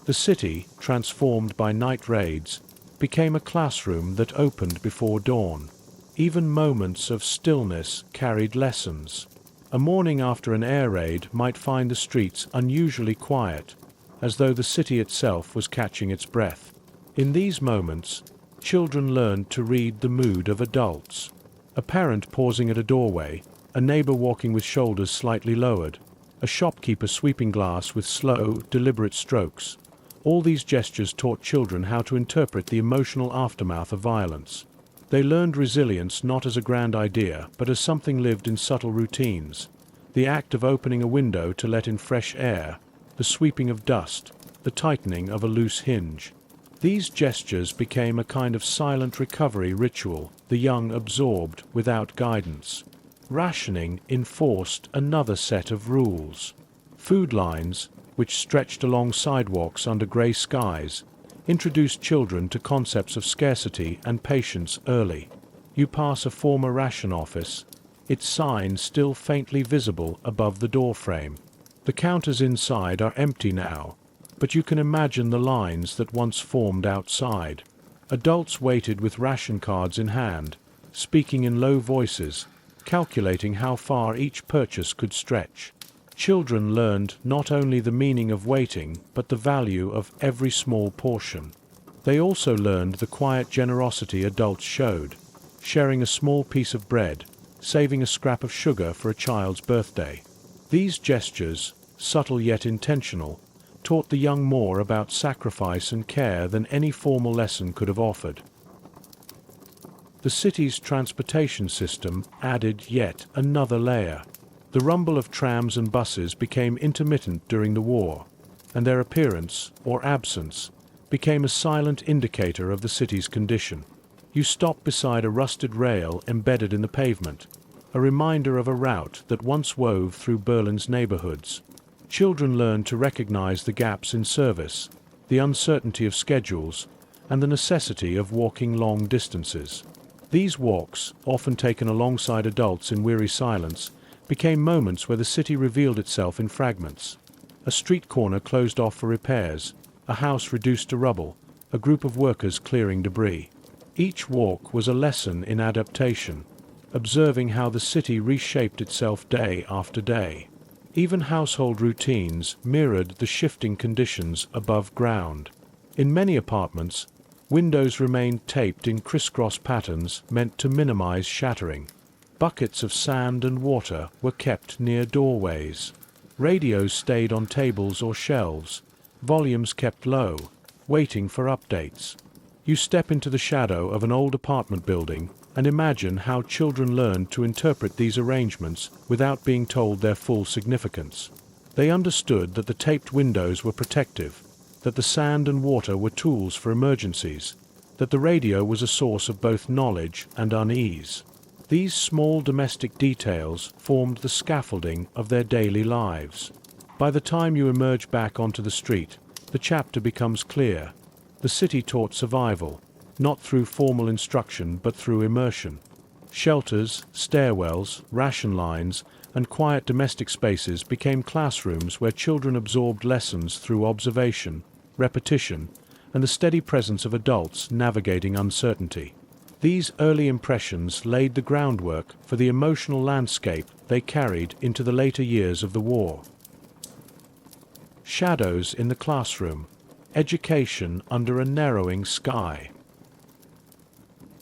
The city, transformed by night raids, became a classroom that opened before dawn. Even moments of stillness carried lessons. A morning after an air raid might find the streets unusually quiet, as though the city itself was catching its breath. In these moments, children learned to read the mood of adults. A parent pausing at a doorway, a neighbor walking with shoulders slightly lowered, a shopkeeper sweeping glass with slow, deliberate strokes. All these gestures taught children how to interpret the emotional aftermath of violence. They learned resilience not as a grand idea, but as something lived in subtle routines. The act of opening a window to let in fresh air, the sweeping of dust, the tightening of a loose hinge. These gestures became a kind of silent recovery ritual the young absorbed without guidance. Rationing enforced another set of rules. Food lines, which stretched along sidewalks under gray skies, introduced children to concepts of scarcity and patience early. You pass a former ration office, its sign still faintly visible above the doorframe. The counters inside are empty now, but you can imagine the lines that once formed outside. Adults waited with ration cards in hand, speaking in low voices, calculating how far each purchase could stretch. Children learned not only the meaning of waiting, but the value of every small portion. They also learned the quiet generosity adults showed, sharing a small piece of bread, saving a scrap of sugar for a child's birthday. These gestures, subtle yet intentional, taught the young more about sacrifice and care than any formal lesson could have offered. The city's transportation system added yet another layer. The rumble of trams and buses became intermittent during the war, and their appearance, or absence, became a silent indicator of the city's condition. You stopped beside a rusted rail embedded in the pavement, a reminder of a route that once wove through Berlin's neighborhoods. Children learned to recognize the gaps in service, the uncertainty of schedules, and the necessity of walking long distances. These walks, often taken alongside adults in weary silence, became moments where the city revealed itself in fragments. A street corner closed off for repairs, a house reduced to rubble, a group of workers clearing debris. Each walk was a lesson in adaptation, observing how the city reshaped itself day after day. Even household routines mirrored the shifting conditions above ground. In many apartments, windows remained taped in crisscross patterns meant to minimize shattering. Buckets of sand and water were kept near doorways. Radios stayed on tables or shelves, volumes kept low, waiting for updates. You step into the shadow of an old apartment building and imagine how children learned to interpret these arrangements without being told their full significance. They understood that the taped windows were protective, that the sand and water were tools for emergencies, that the radio was a source of both knowledge and unease. These small domestic details formed the scaffolding of their daily lives. By the time you emerge back onto the street, the chapter becomes clear. The city taught survival, not through formal instruction but through immersion. Shelters, stairwells, ration lines, and quiet domestic spaces became classrooms where children absorbed lessons through observation, repetition, and the steady presence of adults navigating uncertainty. These early impressions laid the groundwork for the emotional landscape they carried into the later years of the war. Shadows in the classroom. Education under a narrowing sky.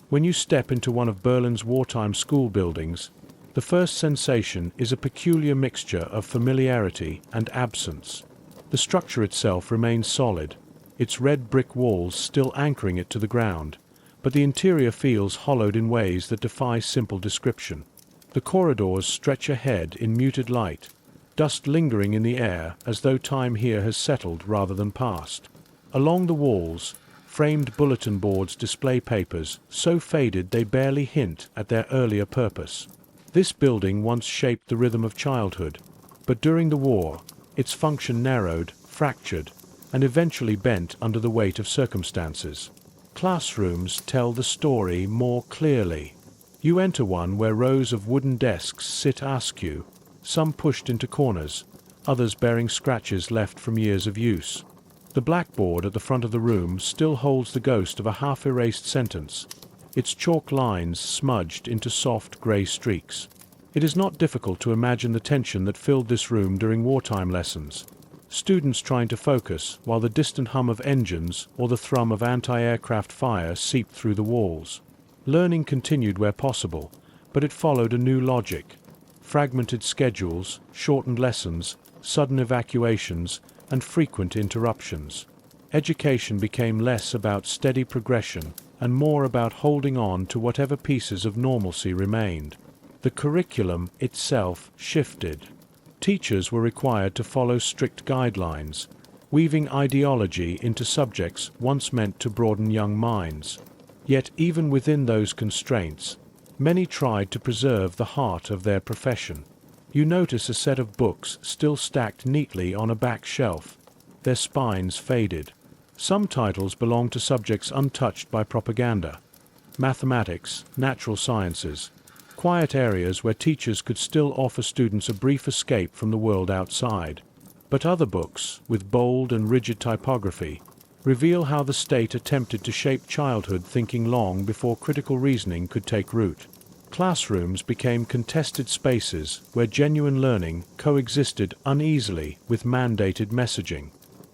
When you step into one of Berlin's wartime school buildings, the first sensation is a peculiar mixture of familiarity and absence. The structure itself remains solid, its red brick walls still anchoring it to the ground, but the interior feels hollowed in ways that defy simple description. The corridors stretch ahead in muted light, dust lingering in the air as though time here has settled rather than passed. Along the walls, framed bulletin boards display papers so faded they barely hint at their earlier purpose. This building once shaped the rhythm of childhood, but during the war, its function narrowed, fractured, and eventually bent under the weight of circumstances. Classrooms tell the story more clearly. You enter one where rows of wooden desks sit askew, some pushed into corners, others bearing scratches left from years of use. The blackboard at the front of the room still holds the ghost of a half-erased sentence, its chalk lines smudged into soft grey streaks. It is not difficult to imagine the tension that filled this room during wartime lessons. Students trying to focus while the distant hum of engines or the thrum of anti-aircraft fire seeped through the walls. Learning continued where possible, but it followed a new logic. Fragmented schedules, shortened lessons, sudden evacuations, and frequent interruptions. Education became less about steady progression and more about holding on to whatever pieces of normalcy remained. The curriculum itself shifted. Teachers were required to follow strict guidelines, weaving ideology into subjects once meant to broaden young minds. Yet even within those constraints, many tried to preserve the heart of their profession. You notice a set of books still stacked neatly on a back shelf, their spines faded. Some titles belong to subjects untouched by propaganda. Mathematics, natural sciences, quiet areas where teachers could still offer students a brief escape from the world outside. But other books, with bold and rigid typography, reveal how the state attempted to shape childhood thinking long before critical reasoning could take root. Classrooms became contested spaces where genuine learning coexisted uneasily with mandated messaging.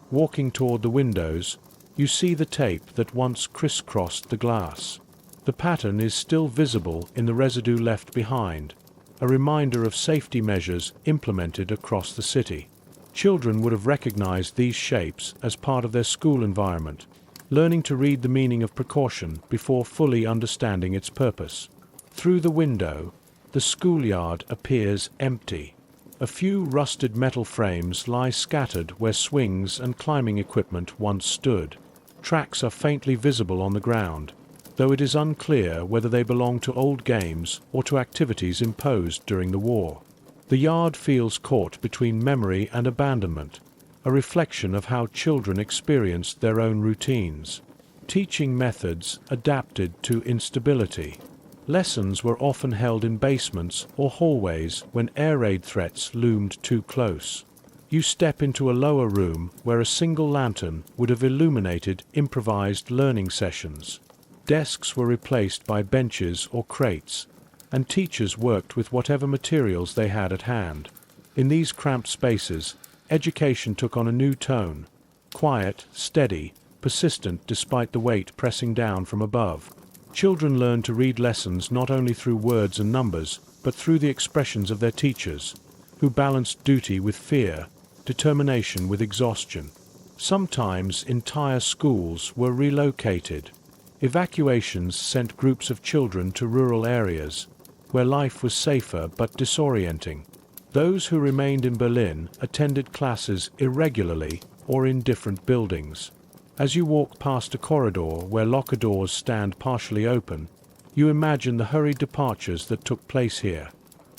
Walking toward the windows, You see the tape that once crisscrossed the glass. The pattern is still visible in the residue left behind, a reminder of safety measures implemented across the city. Children would have recognized these shapes as part of their school environment, learning to read the meaning of precaution before fully understanding its purpose. Through the window, the schoolyard appears empty. A few rusted metal frames lie scattered where swings and climbing equipment once stood. Tracks are faintly visible on the ground, though it is unclear whether they belong to old games or to activities imposed during the war. The yard feels caught between memory and abandonment, a reflection of how children experienced their own routines. Teaching methods adapted to instability. Lessons were often held in basements or hallways when air raid threats loomed too close. You step into a lower room where a single lantern would have illuminated improvised learning sessions. Desks were replaced by benches or crates, and teachers worked with whatever materials they had at hand. In these cramped spaces, education took on a new tone, quiet, steady, persistent despite the weight pressing down from above. Children learned to read lessons not only through words and numbers, but through the expressions of their teachers, who balanced duty with fear, determination with exhaustion. Sometimes entire schools were relocated. Evacuations sent groups of children to rural areas, where life was safer but disorienting. Those who remained in Berlin attended classes irregularly or in different buildings. As you walk past a corridor where locker doors stand partially open, you imagine the hurried departures that took place here.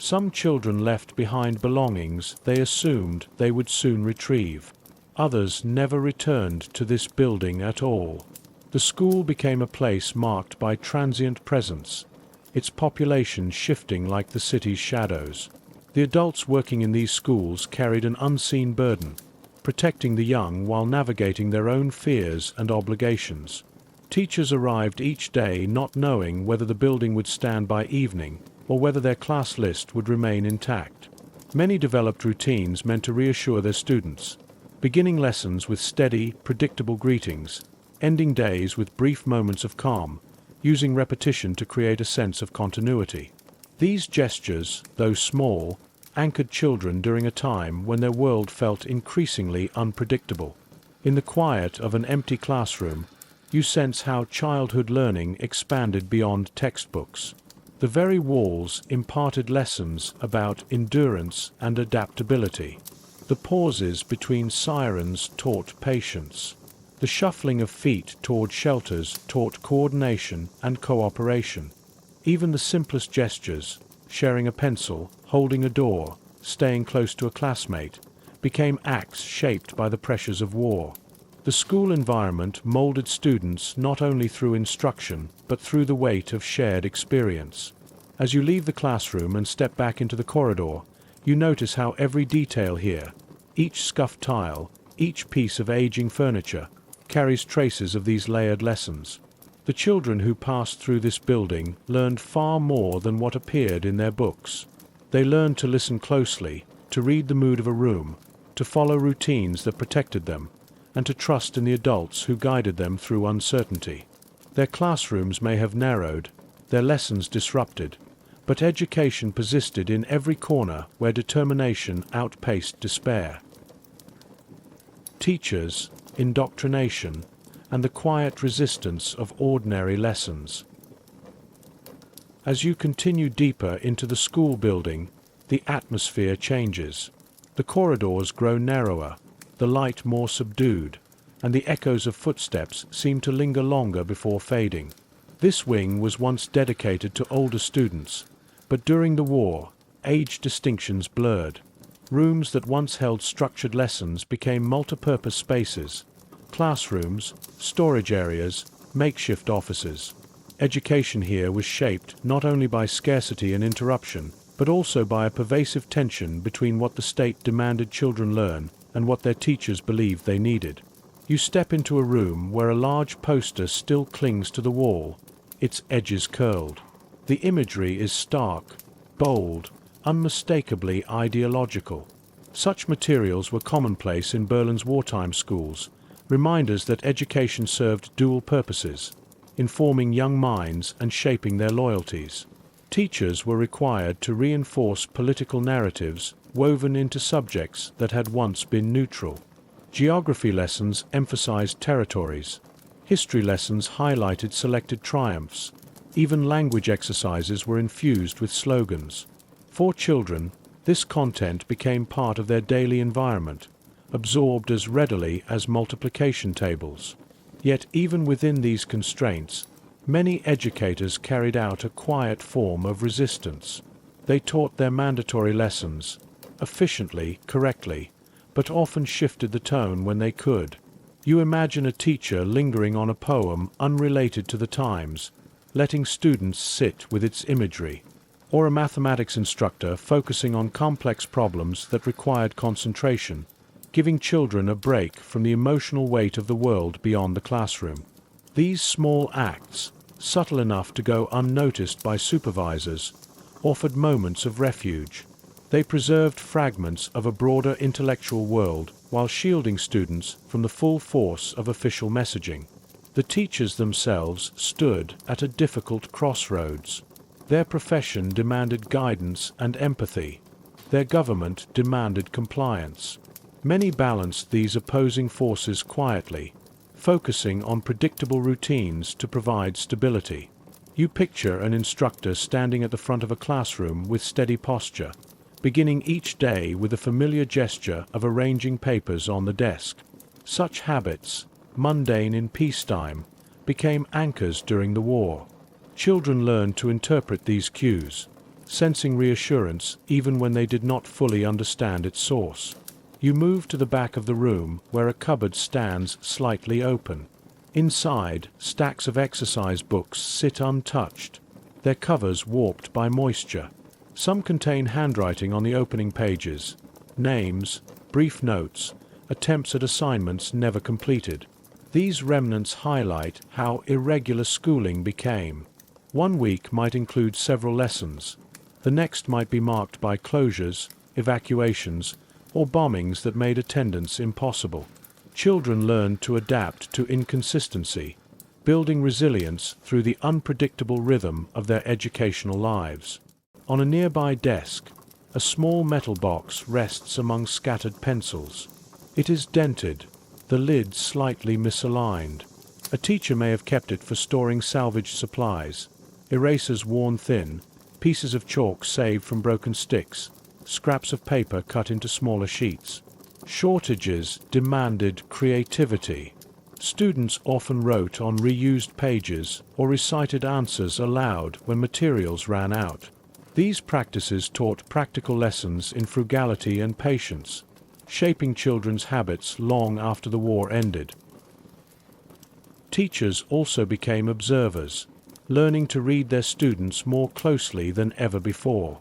Some children left behind belongings they assumed they would soon retrieve. Others never returned to this building at all. The school became a place marked by transient presence, its population shifting like the city's shadows. The adults working in these schools carried an unseen burden, protecting the young while navigating their own fears and obligations. Teachers arrived each day not knowing whether the building would stand by evening or whether their class list would remain intact. Many developed routines meant to reassure their students, beginning lessons with steady, predictable greetings, ending days with brief moments of calm, using repetition to create a sense of continuity. These gestures, though small, anchored children during a time when their world felt increasingly unpredictable. In the quiet of an empty classroom, you sense how childhood learning expanded beyond textbooks. The very walls imparted lessons about endurance and adaptability. The pauses between sirens taught patience. The shuffling of feet toward shelters taught coordination and cooperation. Even the simplest gestures, sharing a pencil, holding a door, staying close to a classmate, became acts shaped by the pressures of war. The school environment molded students not only through instruction, but through the weight of shared experience. As you leave the classroom and step back into the corridor, you notice how every detail here, each scuffed tile, each piece of aging furniture, carries traces of these layered lessons. The children who passed through this building learned far more than what appeared in their books. They learned to listen closely, to read the mood of a room, to follow routines that protected them, and to trust in the adults who guided them through uncertainty. Their classrooms may have narrowed, their lessons disrupted, but education persisted in every corner where determination outpaced despair. Teachers, indoctrination, and the quiet resistance of ordinary lessons. As you continue deeper into the school building, the atmosphere changes. The corridors grow narrower, the light more subdued, and the echoes of footsteps seem to linger longer before fading. This wing was once dedicated to older students, but during the war, age distinctions blurred. Rooms that once held structured lessons became multipurpose spaces, classrooms, storage areas, makeshift offices. Education here was shaped not only by scarcity and interruption, but also by a pervasive tension between what the state demanded children learn and what their teachers believed they needed. You step into a room where a large poster still clings to the wall, its edges curled. The imagery is stark, bold, unmistakably ideological. Such materials were commonplace in Berlin's wartime schools, reminders that education served dual purposes, informing young minds and shaping their loyalties. Teachers were required to reinforce political narratives woven into subjects that had once been neutral. Geography lessons emphasized territories. History lessons highlighted selected triumphs. Even language exercises were infused with slogans. For children, this content became part of their daily environment, absorbed as readily as multiplication tables. Yet even within these constraints, many educators carried out a quiet form of resistance. They taught their mandatory lessons, efficiently, correctly, but often shifted the tone when they could. You imagine a teacher lingering on a poem unrelated to the times, letting students sit with its imagery, or a mathematics instructor focusing on complex problems that required concentration, giving children a break from the emotional weight of the world beyond the classroom. These small acts, subtle enough to go unnoticed by supervisors, offered moments of refuge. They preserved fragments of a broader intellectual world while shielding students from the full force of official messaging. The teachers themselves stood at a difficult crossroads. Their profession demanded guidance and empathy. Their government demanded compliance. Many balanced these opposing forces quietly, focusing on predictable routines to provide stability. You picture an instructor standing at the front of a classroom with steady posture, beginning each day with a familiar gesture of arranging papers on the desk. Such habits, mundane in peacetime, became anchors during the war. Children learned to interpret these cues, sensing reassurance even when they did not fully understand its source. You move to the back of the room where a cupboard stands slightly open. Inside, stacks of exercise books sit untouched, their covers warped by moisture. Some contain handwriting on the opening pages, names, brief notes, attempts at assignments never completed. These remnants highlight how irregular schooling became. One week might include several lessons. The next might be marked by closures, evacuations, or bombings that made attendance impossible. Children learned to adapt to inconsistency, building resilience through the unpredictable rhythm of their educational lives. On a nearby desk, a small metal box rests among scattered pencils. It is dented, the lid slightly misaligned. A teacher may have kept it for storing salvaged supplies, erasers worn thin, pieces of chalk saved from broken sticks, scraps of paper cut into smaller sheets. Shortages demanded creativity. Students often wrote on reused pages or recited answers aloud when materials ran out. These practices taught practical lessons in frugality and patience, shaping children's habits long after the war ended. Teachers also became observers, learning to read their students more closely than ever before.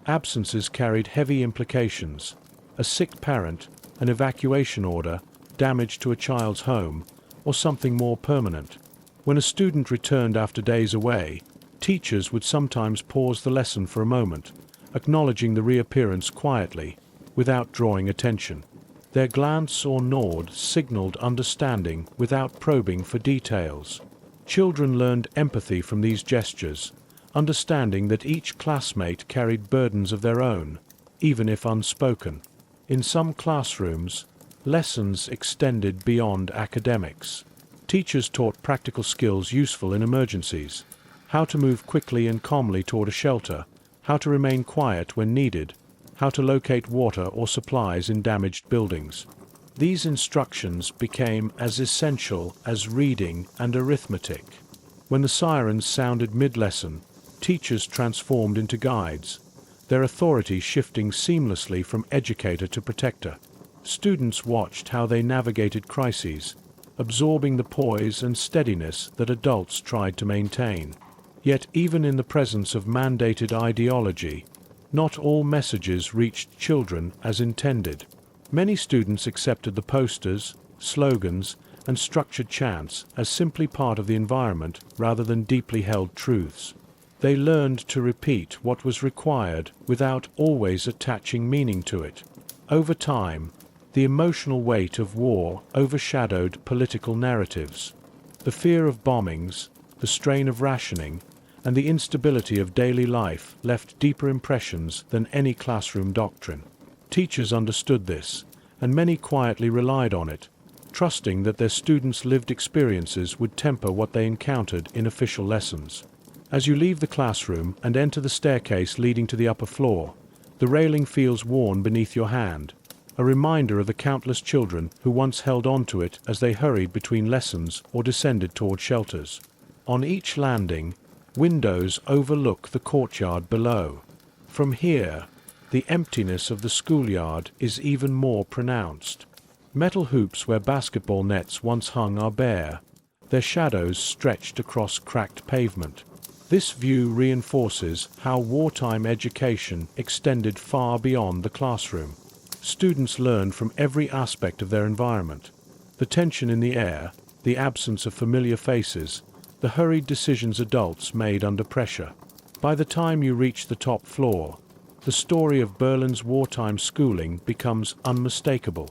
Absences carried heavy implications. A sick parent, an evacuation order, damage to a child's home, or something more permanent. When a student returned after days away, teachers would sometimes pause the lesson for a moment, acknowledging the reappearance quietly, without drawing attention. Their glance or nod signaled understanding without probing for details. Children learned empathy from these gestures, understanding that each classmate carried burdens of their own, even if unspoken. In some classrooms, lessons extended beyond academics. Teachers taught practical skills useful in emergencies: how to move quickly and calmly toward a shelter, how to remain quiet when needed, how to locate water or supplies in damaged buildings. These instructions became as essential as reading and arithmetic. When the sirens sounded mid-lesson, teachers transformed into guides, their authority shifting seamlessly from educator to protector. Students watched how they navigated crises, absorbing the poise and steadiness that adults tried to maintain. Yet even in the presence of mandated ideology, not all messages reached children as intended. Many students accepted the posters, slogans, and structured chants as simply part of the environment rather than deeply held truths. They learned to repeat what was required without always attaching meaning to it. Over time, The emotional weight of war overshadowed political narratives. The fear of bombings, the strain of rationing, and the instability of daily life left deeper impressions than any classroom doctrine. Teachers understood this, and many quietly relied on it, trusting that their students' lived experiences would temper what they encountered in official lessons. As you leave the classroom and enter the staircase leading to the upper floor, the railing feels worn beneath your hand, a reminder of the countless children who once held on to it as they hurried between lessons or descended toward shelters. On each landing, windows overlook the courtyard below. From here, the emptiness of the schoolyard is even more pronounced. Metal hoops where basketball nets once hung are bare, their shadows stretched across cracked pavement. This view reinforces how wartime education extended far beyond the classroom. Students learned from every aspect of their environment. The tension in the air, the absence of familiar faces, the hurried decisions adults made under pressure. By the time you reach the top floor, the story of Berlin's wartime schooling becomes unmistakable.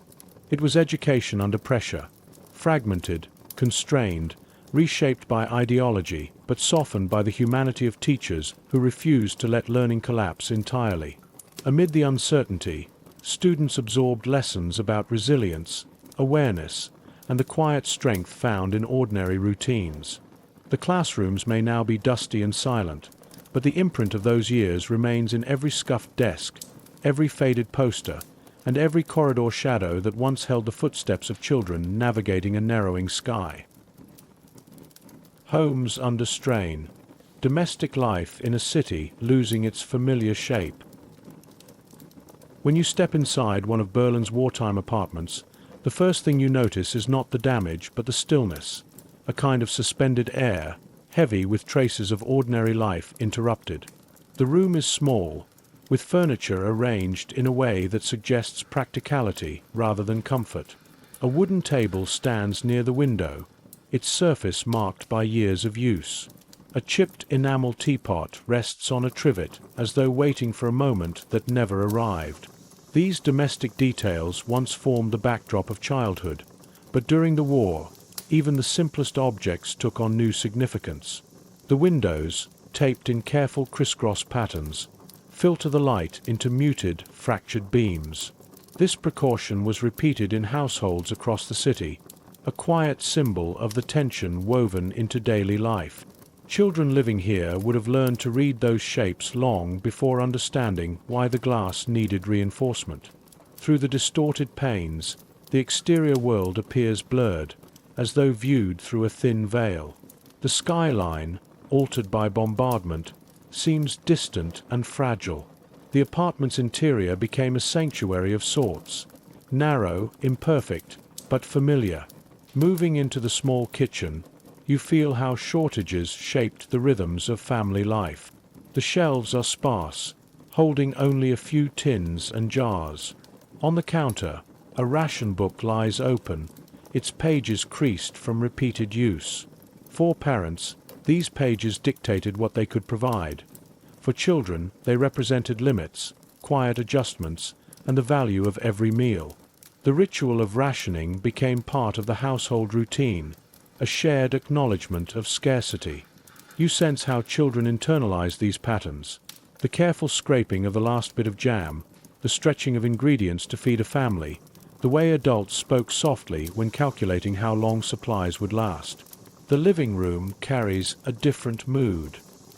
It was education under pressure, fragmented, constrained, reshaped by ideology, but softened by the humanity of teachers who refused to let learning collapse entirely. Amid the uncertainty, students absorbed lessons about resilience, awareness, and the quiet strength found in ordinary routines. The classrooms may now be dusty and silent, but the imprint of those years remains in every scuffed desk, every faded poster, and every corridor shadow that once held the footsteps of children navigating a narrowing sky. Homes under strain. Domestic life in a city losing its familiar shape. When you step inside one of Berlin's wartime apartments, the first thing you notice is not the damage but the stillness, a kind of suspended air, heavy with traces of ordinary life interrupted. The room is small, with furniture arranged in a way that suggests practicality rather than comfort. A wooden table stands near the window, its surface marked by years of use. A chipped enamel teapot rests on a trivet as though waiting for a moment that never arrived. These domestic details once formed the backdrop of childhood, but during the war, even the simplest objects took on new significance. The windows, taped in careful crisscross patterns, filter the light into muted, fractured beams. This precaution was repeated in households across the city, a quiet symbol of the tension woven into daily life. Children living here would have learned to read those shapes long before understanding why the glass needed reinforcement. Through the distorted panes, the exterior world appears blurred, as though viewed through a thin veil. The skyline, altered by bombardment, seems distant and fragile. The apartment's interior became a sanctuary of sorts, narrow, imperfect, but familiar. Moving into the small kitchen, you feel how shortages shaped the rhythms of family life. The shelves are sparse, holding only a few tins and jars. On the counter, a ration book lies open, its pages creased from repeated use. For parents, these pages dictated what they could provide. For children, they represented limits, quiet adjustments, and the value of every meal. The ritual of rationing became part of the household routine, a shared acknowledgement of scarcity. You sense how children internalize these patterns. The careful scraping of the last bit of jam, the stretching of ingredients to feed a family, the way adults spoke softly when calculating how long supplies would last. The living room carries a different mood.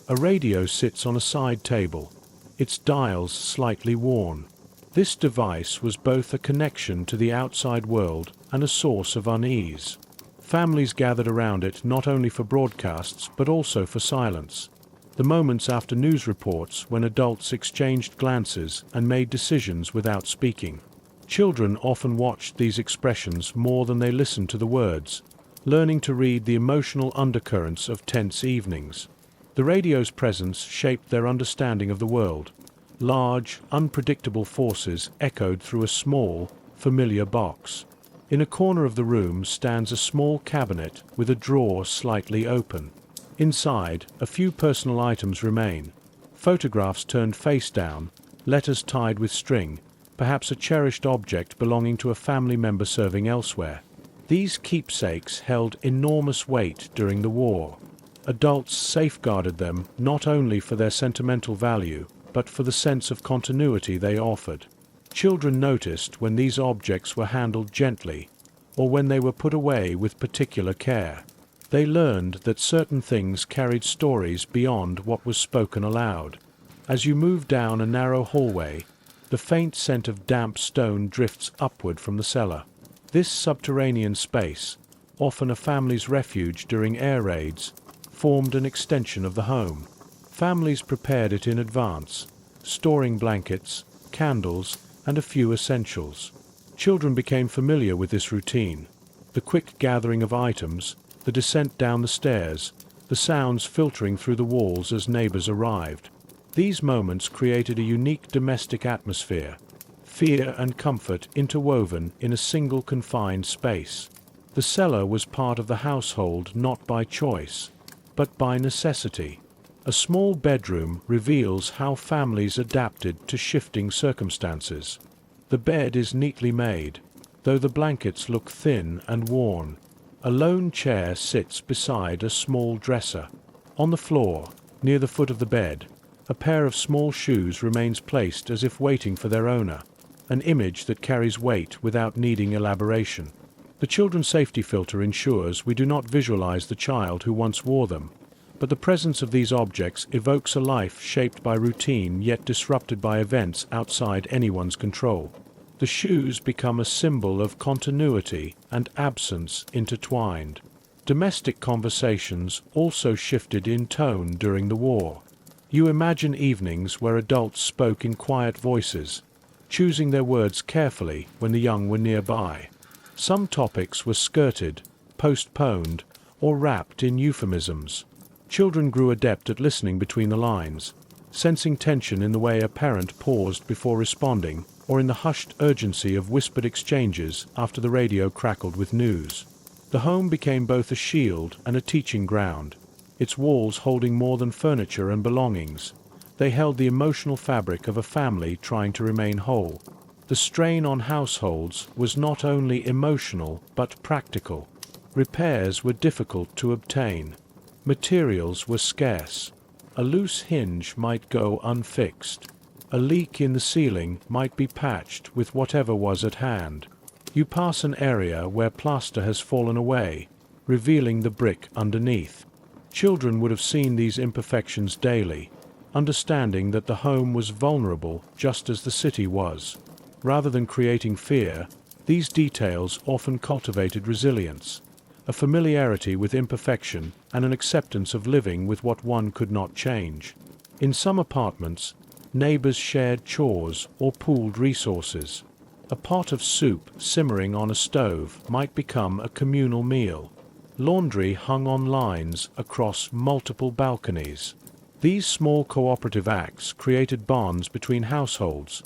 A radio sits on a side table, its dials slightly worn. This device was both a connection to the outside world and a source of unease. Families gathered around it not only for broadcasts but also for silence. The moments after news reports when adults exchanged glances and made decisions without speaking. Children often watched these expressions more than they listened to the words, learning to read the emotional undercurrents of tense evenings. The radio's presence shaped their understanding of the world. Large, unpredictable forces echoed through a small, familiar box. In a corner of the room stands a small cabinet with a drawer slightly open. Inside, a few personal items remain. Photographs turned face down, letters tied with string, perhaps a cherished object belonging to a family member serving elsewhere. These keepsakes held enormous weight during the war. Adults safeguarded them not only for their sentimental value, but for the sense of continuity they offered. Children noticed when these objects were handled gently, or when they were put away with particular care. They learned that certain things carried stories beyond what was spoken aloud. As you move down a narrow hallway, the faint scent of damp stone drifts upward from the cellar. This subterranean space, often a family's refuge during air raids, formed an extension of the home. Families prepared it in advance, storing blankets, candles, and a few essentials. Children became familiar with this routine. The quick gathering of items, the descent down the stairs, the sounds filtering through the walls as neighbors arrived. These moments created a unique domestic atmosphere, fear and comfort interwoven in a single confined space. The cellar was part of the household not by choice, but by necessity. A small bedroom reveals how families adapted to shifting circumstances. The bed is neatly made, though the blankets look thin and worn. A lone chair sits beside a small dresser. On the floor, near the foot of the bed, a pair of small shoes remains placed as if waiting for their owner, an image that carries weight without needing elaboration. The children's safety filter ensures we do not visualize the child who once wore them, but the presence of these objects evokes a life shaped by routine yet disrupted by events outside anyone's control. The shoes become a symbol of continuity and absence intertwined. Domestic conversations also shifted in tone during the war. You imagine evenings where adults spoke in quiet voices, choosing their words carefully when the young were nearby. Some topics were skirted, postponed, or wrapped in euphemisms. Children grew adept at listening between the lines, sensing tension in the way a parent paused before responding, or in the hushed urgency of whispered exchanges after the radio crackled with news. The home became both a shield and a teaching ground, its walls holding more than furniture and belongings. They held the emotional fabric of a family trying to remain whole. The strain on households was not only emotional but practical. Repairs were difficult to obtain. Materials were scarce. A loose hinge might go unfixed. A leak in the ceiling might be patched with whatever was at hand. You pass an area where plaster has fallen away, revealing the brick underneath. Children would have seen these imperfections daily, understanding that the home was vulnerable just as the city was. Rather than creating fear, these details often cultivated resilience, a familiarity with imperfection and an acceptance of living with what one could not change. In some apartments, neighbors shared chores or pooled resources. A pot of soup simmering on a stove might become a communal meal. Laundry hung on lines across multiple balconies. These small cooperative acts created bonds between households,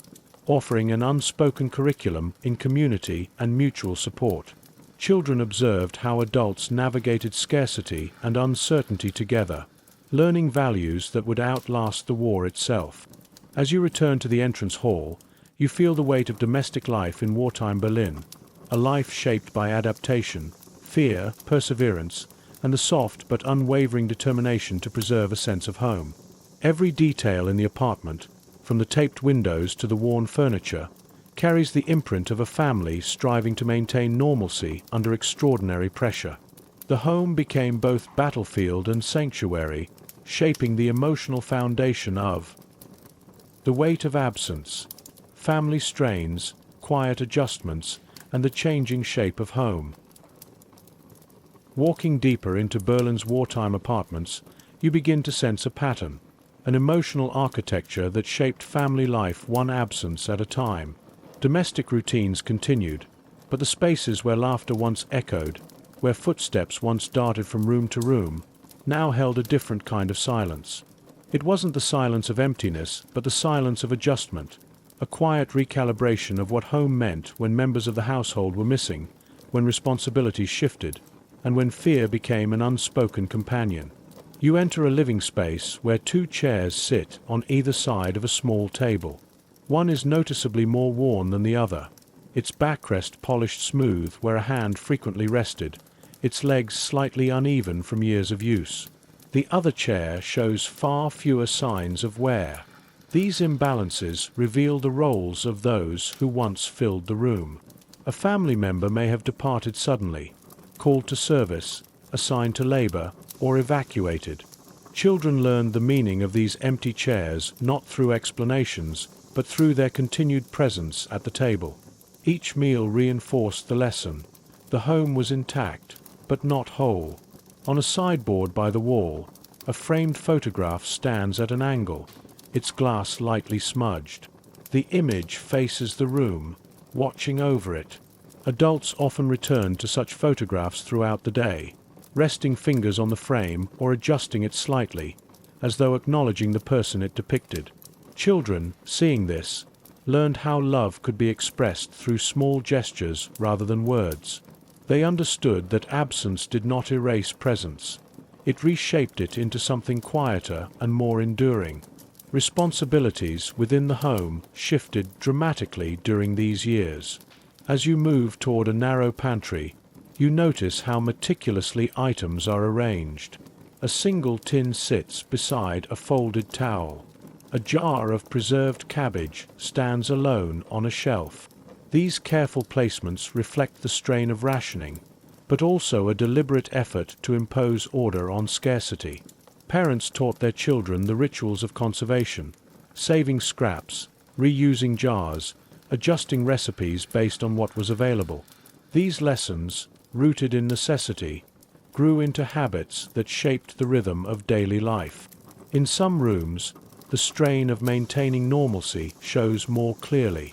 offering an unspoken curriculum in community and mutual support. Children observed how adults navigated scarcity and uncertainty together, learning values that would outlast the war itself. As you return to the entrance hall, you feel the weight of domestic life in wartime Berlin, a life shaped by adaptation, fear, perseverance, and the soft but unwavering determination to preserve a sense of home. Every detail in the apartment, from the taped windows to the worn furniture, carries the imprint of a family striving to maintain normalcy under extraordinary pressure. The home became both battlefield and sanctuary, shaping the emotional foundation of the weight of absence, family strains, quiet adjustments, and the changing shape of home. Walking deeper into Berlin's wartime apartments, you begin to sense a pattern, an emotional architecture that shaped family life one absence at a time. Domestic routines continued, but the spaces where laughter once echoed, where footsteps once darted from room to room, now held a different kind of silence. It wasn't the silence of emptiness, but the silence of adjustment, a quiet recalibration of what home meant when members of the household were missing, when responsibilities shifted, and when fear became an unspoken companion. You enter a living space where two chairs sit on either side of a small table. One is noticeably more worn than the other, its backrest polished smooth where a hand frequently rested, its legs slightly uneven from years of use. The other chair shows far fewer signs of wear. These imbalances reveal the roles of those who once filled the room. A family member may have departed suddenly, called to service, assigned to labor, or evacuated. Children learned the meaning of these empty chairs not through explanations, but through their continued presence at the table. Each meal reinforced the lesson. The home was intact, but not whole. On a sideboard by the wall, a framed photograph stands at an angle, its glass lightly smudged. The image faces the room, watching over it. Adults often return to such photographs throughout the day, resting fingers on the frame or adjusting it slightly, as though acknowledging the person it depicted. Children, seeing this, learned how love could be expressed through small gestures rather than words. They understood that absence did not erase presence. It reshaped it into something quieter and more enduring. Responsibilities within the home shifted dramatically during these years. As you move toward a narrow pantry, you notice how meticulously items are arranged. A single tin sits beside a folded towel. A jar of preserved cabbage stands alone on a shelf. These careful placements reflect the strain of rationing, but also a deliberate effort to impose order on scarcity. Parents taught their children the rituals of conservation, saving scraps, reusing jars, adjusting recipes based on what was available. These lessons, rooted in necessity, grew into habits that shaped the rhythm of daily life. In some rooms, the strain of maintaining normalcy shows more clearly.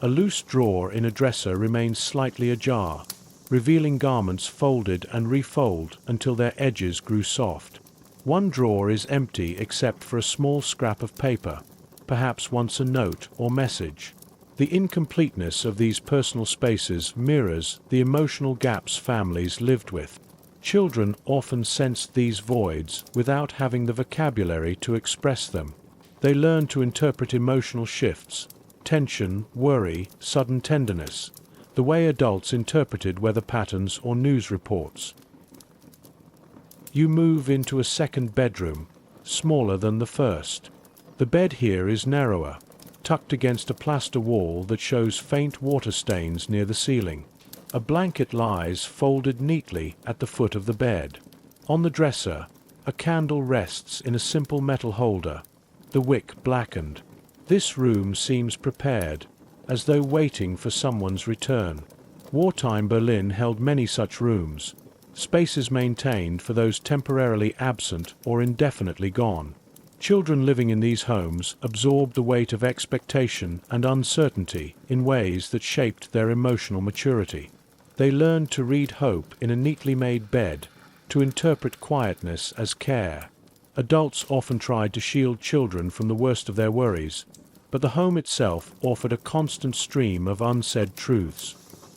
A loose drawer in a dresser remains slightly ajar, revealing garments folded and refolded until their edges grew soft. One drawer is empty except for a small scrap of paper, perhaps once a note or message. The incompleteness of these personal spaces mirrors the emotional gaps families lived with. Children often sensed these voids without having the vocabulary to express them. They learned to interpret emotional shifts, tension, worry, sudden tenderness, the way adults interpreted weather patterns or news reports. You move into a second bedroom, smaller than the first. The bed here is narrower, tucked against a plaster wall that shows faint water stains near the ceiling. A blanket lies folded neatly at the foot of the bed. On the dresser, a candle rests in a simple metal holder, the wick blackened. This room seems prepared, as though waiting for someone's return. Wartime Berlin held many such rooms, spaces maintained for those temporarily absent or indefinitely gone. Children living in these homes absorbed the weight of expectation and uncertainty in ways that shaped their emotional maturity. They learned to read hope in a neatly made bed, to interpret quietness as care. Adults often tried to shield children from the worst of their worries, but the home itself offered a constant stream of unsaid truths.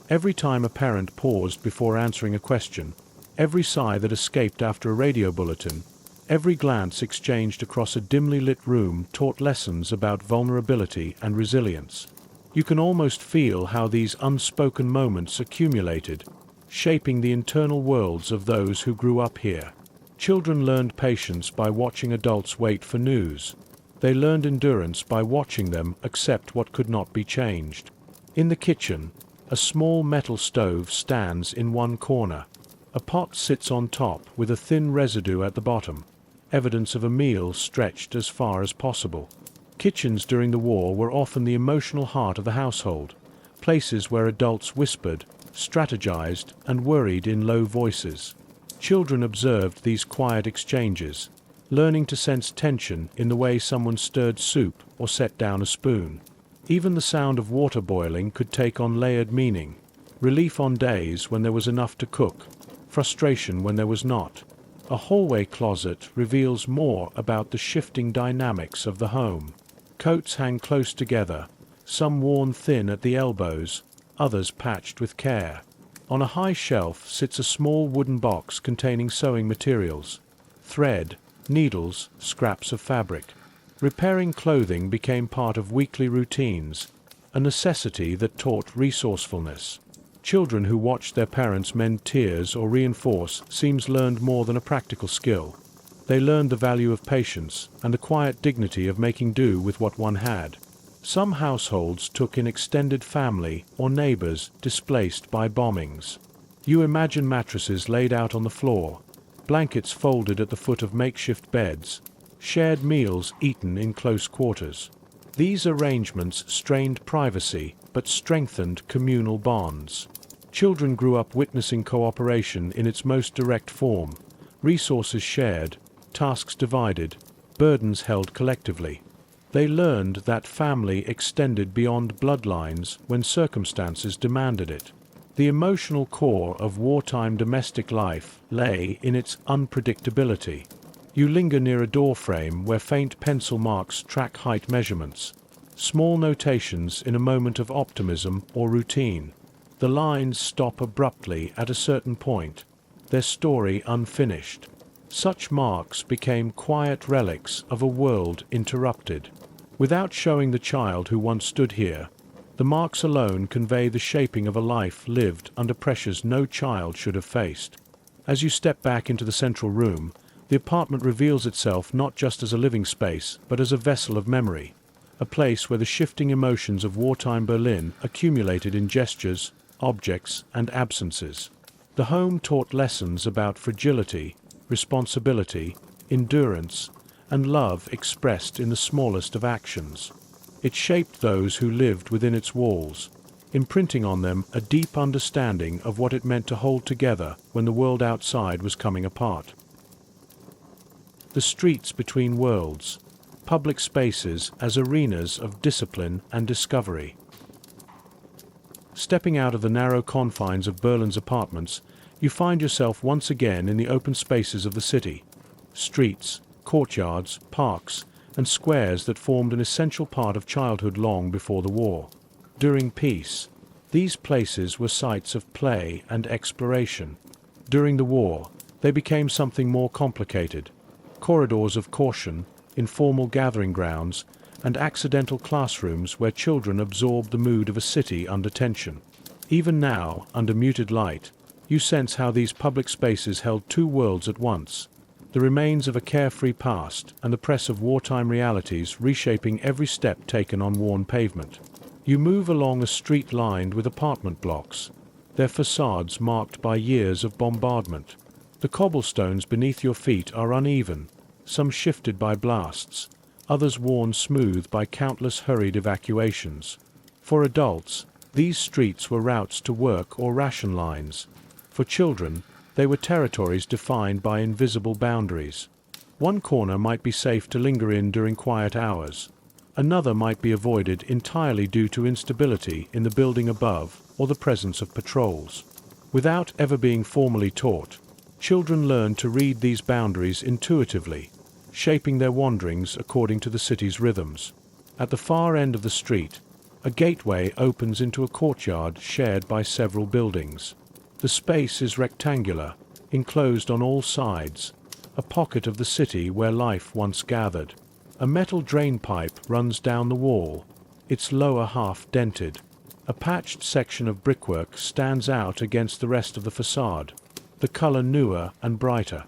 Every time a parent paused before answering a question, every sigh that escaped after a radio bulletin, every glance exchanged across a dimly lit room taught lessons about vulnerability and resilience. You can almost feel how these unspoken moments accumulated, shaping the internal worlds of those who grew up here. Children learned patience by watching adults wait for news. They learned endurance by watching them accept what could not be changed. In the kitchen, a small metal stove stands in one corner. A pot sits on top with a thin residue at the bottom, evidence of a meal stretched as far as possible. Kitchens during the war were often the emotional heart of the household, places where adults whispered, strategized, and worried in low voices. Children observed these quiet exchanges, learning to sense tension in the way someone stirred soup or set down a spoon. Even the sound of water boiling could take on layered meaning, relief on days when there was enough to cook, frustration when there was not. A hallway closet reveals more about the shifting dynamics of the home. Coats hang close together, some worn thin at the elbows, others patched with care. On a high shelf sits a small wooden box containing sewing materials, thread, needles, scraps of fabric. Repairing clothing became part of weekly routines, a necessity that taught resourcefulness. Children who watched their parents mend tears or reinforce seams learned more than a practical skill. They learned the value of patience and the quiet dignity of making do with what one had. Some households took in extended family or neighbors displaced by bombings. You imagine mattresses laid out on the floor, blankets folded at the foot of makeshift beds, shared meals eaten in close quarters. These arrangements strained privacy but strengthened communal bonds. Children grew up witnessing cooperation in its most direct form, resources shared, tasks divided, burdens held collectively. They learned that family extended beyond bloodlines when circumstances demanded it. The emotional core of wartime domestic life lay in its unpredictability. You linger near a doorframe where faint pencil marks track height measurements, small notations in a moment of optimism or routine. The lines stop abruptly at a certain point, their story unfinished. Such marks became quiet relics of a world interrupted. Without showing the child who once stood here, the marks alone convey the shaping of a life lived under pressures no child should have faced. As you step back into the central room, the apartment reveals itself not just as a living space, but as a vessel of memory, a place where the shifting emotions of wartime Berlin accumulated in gestures, objects, and absences. The home taught lessons about fragility, responsibility, endurance, and love expressed in the smallest of actions. It shaped those who lived within its walls, imprinting on them a deep understanding of what it meant to hold together when the world outside was coming apart. The streets between worlds, public spaces as arenas of discipline and discovery. Stepping out of the narrow confines of Berlin's apartments, you find yourself once again in the open spaces of the city. Streets, courtyards, parks, and squares that formed an essential part of childhood long before the war. During peace, these places were sites of play and exploration. During the war, they became something more complicated. Corridors of caution, informal gathering grounds, and accidental classrooms where children absorbed the mood of a city under tension. Even now, under muted light, you sense how these public spaces held two worlds at once, the remains of a carefree past and the press of wartime realities reshaping every step taken on worn pavement. You move along a street lined with apartment blocks, their facades marked by years of bombardment. The cobblestones beneath your feet are uneven, some shifted by blasts, others worn smooth by countless hurried evacuations. For adults, these streets were routes to work or ration lines. For children, they were territories defined by invisible boundaries. One corner might be safe to linger in during quiet hours. Another might be avoided entirely due to instability in the building above or the presence of patrols. Without ever being formally taught, children learned to read these boundaries intuitively, shaping their wanderings according to the city's rhythms. At the far end of the street, a gateway opens into a courtyard shared by several buildings. The space is rectangular, enclosed on all sides, a pocket of the city where life once gathered. A metal drain pipe runs down the wall, its lower half dented. A patched section of brickwork stands out against the rest of the facade, the color newer and brighter.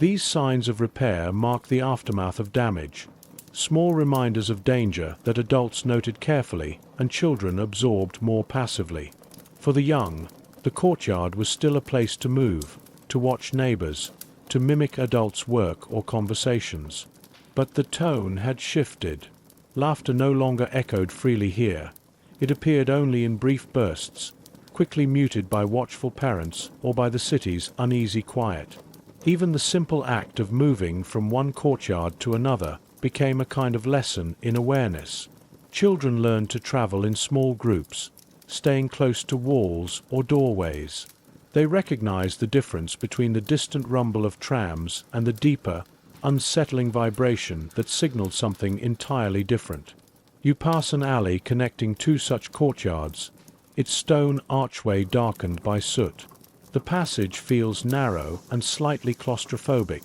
These signs of repair mark the aftermath of damage, small reminders of danger that adults noted carefully and children absorbed more passively. For the young, the courtyard was still a place to move, to watch neighbors, to mimic adults' work or conversations. But the tone had shifted. Laughter no longer echoed freely here. It appeared only in brief bursts, quickly muted by watchful parents or by the city's uneasy quiet. Even the simple act of moving from one courtyard to another became a kind of lesson in awareness. Children learned to travel in small groups, staying close to walls or doorways. They recognized the difference between the distant rumble of trams and the deeper, unsettling vibration that signaled something entirely different. You pass an alley connecting two such courtyards, its stone archway darkened by soot. The passage feels narrow and slightly claustrophobic,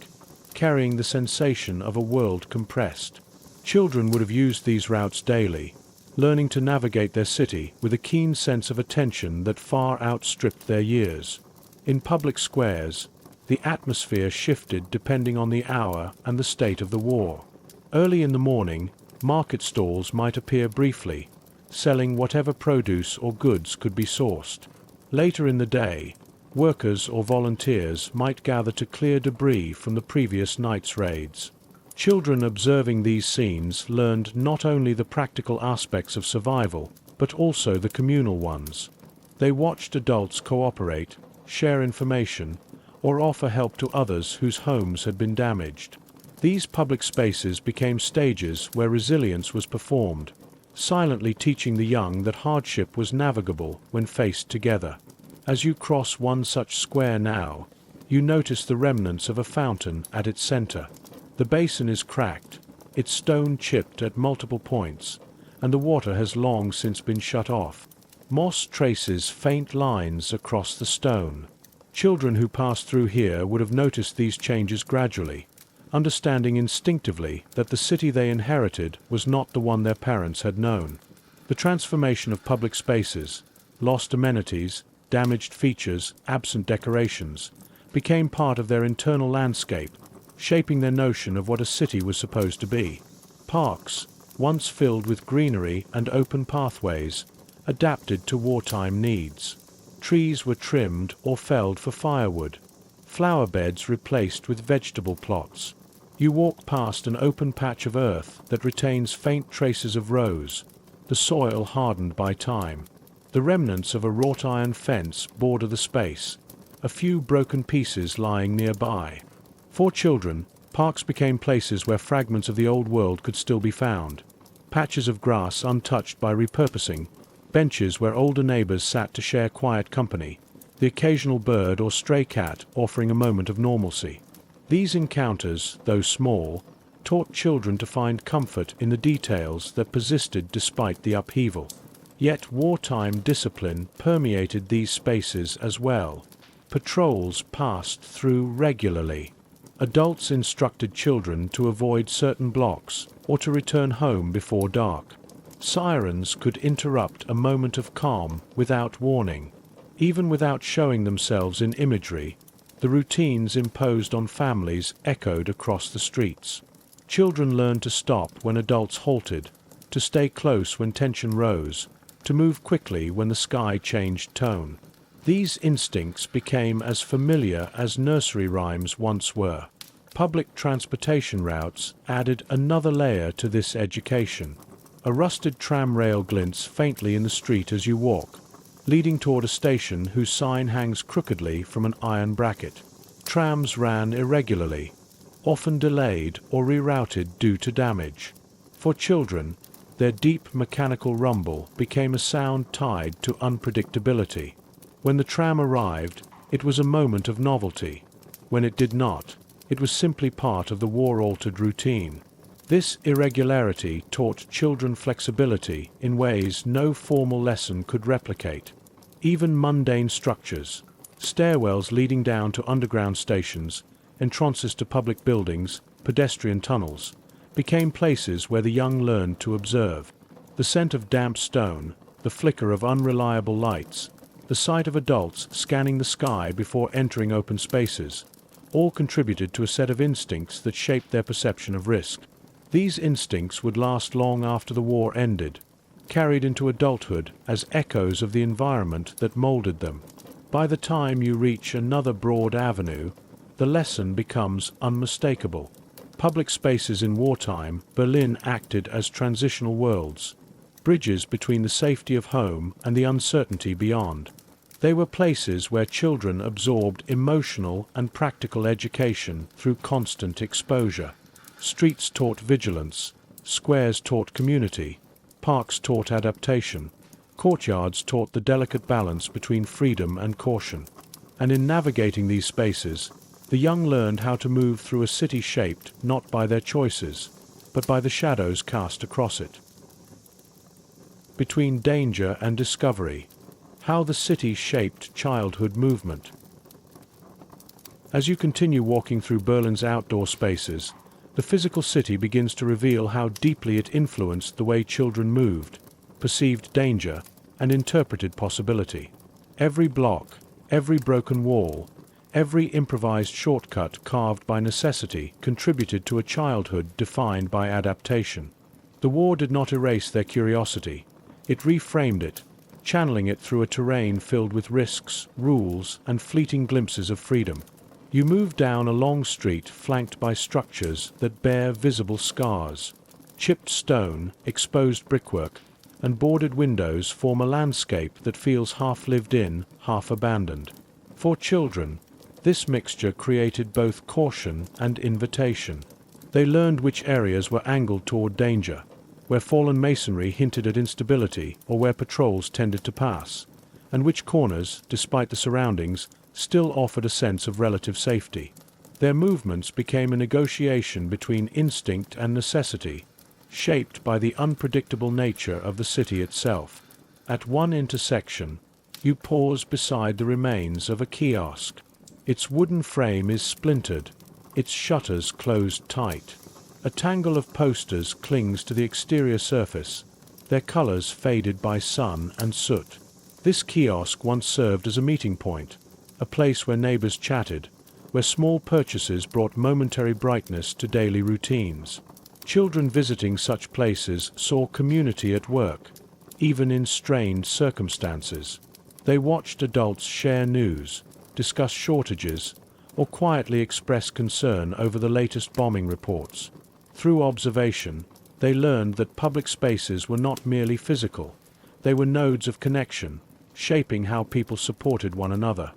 carrying the sensation of a world compressed. Children would have used these routes daily, learning to navigate their city with a keen sense of attention that far outstripped their years. In public squares, the atmosphere shifted depending on the hour and the state of the war. Early in the morning, market stalls might appear briefly, selling whatever produce or goods could be sourced. Later in the day, workers or volunteers might gather to clear debris from the previous night's raids. Children observing these scenes learned not only the practical aspects of survival, but also the communal ones. They watched adults cooperate, share information, or offer help to others whose homes had been damaged. These public spaces became stages where resilience was performed, silently teaching the young that hardship was navigable when faced together. As you cross one such square now, you notice the remnants of a fountain at its center. The basin is cracked, its stone chipped at multiple points, and the water has long since been shut off. Moss traces faint lines across the stone. Children who passed through here would have noticed these changes gradually, understanding instinctively that the city they inherited was not the one their parents had known. The transformation of public spaces, lost amenities, damaged features, absent decorations, became part of their internal landscape, shaping their notion of what a city was supposed to be. Parks, once filled with greenery and open pathways, adapted to wartime needs. Trees were trimmed or felled for firewood. Flower beds replaced with vegetable plots. You walk past an open patch of earth that retains faint traces of rose, the soil hardened by time. The remnants of a wrought iron fence border the space, a few broken pieces lying nearby. For children, parks became places where fragments of the old world could still be found. Patches of grass untouched by repurposing, benches where older neighbors sat to share quiet company, the occasional bird or stray cat offering a moment of normalcy. These encounters, though small, taught children to find comfort in the details that persisted despite the upheaval. Yet wartime discipline permeated these spaces as well. Patrols passed through regularly. Adults instructed children to avoid certain blocks or to return home before dark. Sirens could interrupt a moment of calm without warning. Even without showing themselves in imagery, the routines imposed on families echoed across the streets. Children learned to stop when adults halted, to stay close when tension rose, to move quickly when the sky changed tone. These instincts became as familiar as nursery rhymes once were. Public transportation routes added another layer to this education. A rusted tram rail glints faintly in the street as you walk, leading toward a station whose sign hangs crookedly from an iron bracket. Trams ran irregularly, often delayed or rerouted due to damage. For children, their deep mechanical rumble became a sound tied to unpredictability. When the tram arrived, it was a moment of novelty. When it did not, it was simply part of the war-altered routine. This irregularity taught children flexibility in ways no formal lesson could replicate. Even mundane structures, stairwells leading down to underground stations, entrances to public buildings, pedestrian tunnels, became places where the young learned to observe. The scent of damp stone, the flicker of unreliable lights, the sight of adults scanning the sky before entering open spaces, all contributed to a set of instincts that shaped their perception of risk. These instincts would last long after the war ended, carried into adulthood as echoes of the environment that molded them. By the time you reach another broad avenue, the lesson becomes unmistakable. Public spaces in wartime, Berlin acted as transitional worlds, bridges between the safety of home and the uncertainty beyond. They were places where children absorbed emotional and practical education through constant exposure. Streets taught vigilance, squares taught community, parks taught adaptation, courtyards taught the delicate balance between freedom and caution. And in navigating these spaces, the young learned how to move through a city shaped not by their choices, but by the shadows cast across it. Between danger and discovery, how the city shaped childhood movement. As you continue walking through Berlin's outdoor spaces, The physical city begins to reveal how deeply it influenced the way children moved, perceived danger, and interpreted possibility. Every block, every broken wall, every improvised shortcut carved by necessity contributed to a childhood defined by adaptation. The war did not erase their curiosity. It reframed it, channeling it through a terrain filled with risks, rules, and fleeting glimpses of freedom. You move down a long street flanked by structures that bear visible scars. Chipped stone, exposed brickwork, and boarded windows form a landscape that feels half lived in, half abandoned. For children, this mixture created both caution and invitation. They learned which areas were angled toward danger, where fallen masonry hinted at instability or where patrols tended to pass, and which corners, despite the surroundings, still offered a sense of relative safety. Their movements became a negotiation between instinct and necessity, shaped by the unpredictable nature of the city itself. At one intersection, you pause beside the remains of a kiosk. Its wooden frame is splintered, its shutters closed tight. A tangle of posters clings to the exterior surface, their colors faded by sun and soot. This kiosk once served as a meeting point, a place where neighbors chatted, where small purchases brought momentary brightness to daily routines. Children visiting such places saw community at work, even in strained circumstances. They watched adults share news, discuss shortages, or quietly express concern over the latest bombing reports. Through observation, they learned that public spaces were not merely physical. They were nodes of connection, shaping how people supported one another.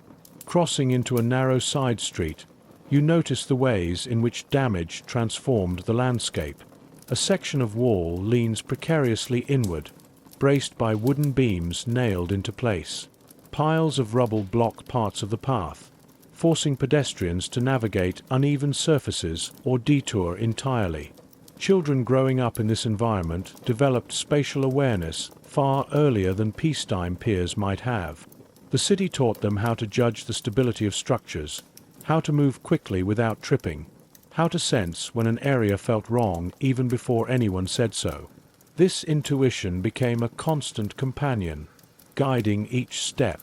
Crossing into a narrow side street, you notice the ways in which damage transformed the landscape. A section of wall leans precariously inward, braced by wooden beams nailed into place. Piles of rubble block parts of the path, forcing pedestrians to navigate uneven surfaces or detour entirely. Children growing up in this environment developed spatial awareness far earlier than peacetime peers might have. The city taught them how to judge the stability of structures, how to move quickly without tripping, how to sense when an area felt wrong even before anyone said so. This intuition became a constant companion, guiding each step.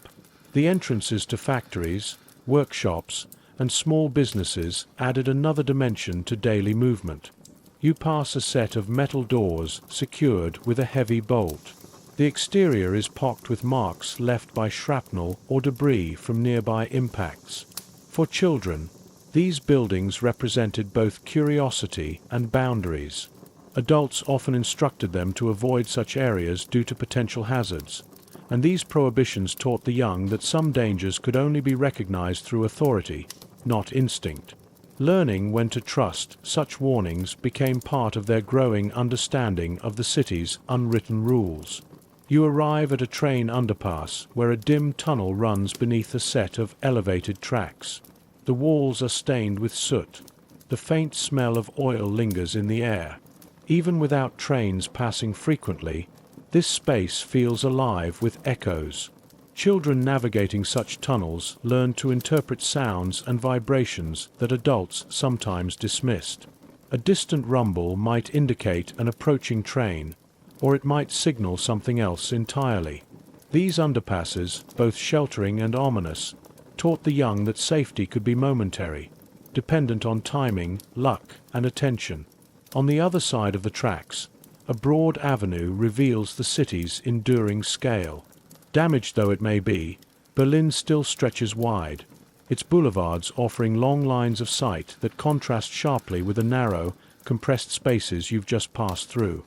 The entrances to factories, workshops, and small businesses added another dimension to daily movement. You pass a set of metal doors secured with a heavy bolt. The exterior is pocked with marks left by shrapnel or debris from nearby impacts. For children, these buildings represented both curiosity and boundaries. Adults often instructed them to avoid such areas due to potential hazards, and these prohibitions taught the young that some dangers could only be recognized through authority, not instinct. Learning when to trust such warnings became part of their growing understanding of the city's unwritten rules. You arrive at a train underpass where a dim tunnel runs beneath a set of elevated tracks. The walls are stained with soot. The faint smell of oil lingers in the air. Even without trains passing frequently, this space feels alive with echoes. Children navigating such tunnels learn to interpret sounds and vibrations that adults sometimes dismissed. A distant rumble might indicate an approaching train, or it might signal something else entirely. These underpasses, both sheltering and ominous, taught the young that safety could be momentary, dependent on timing, luck, and attention. On the other side of the tracks, a broad avenue reveals the city's enduring scale. Damaged though it may be, Berlin still stretches wide, its boulevards offering long lines of sight that contrast sharply with the narrow, compressed spaces you've just passed through.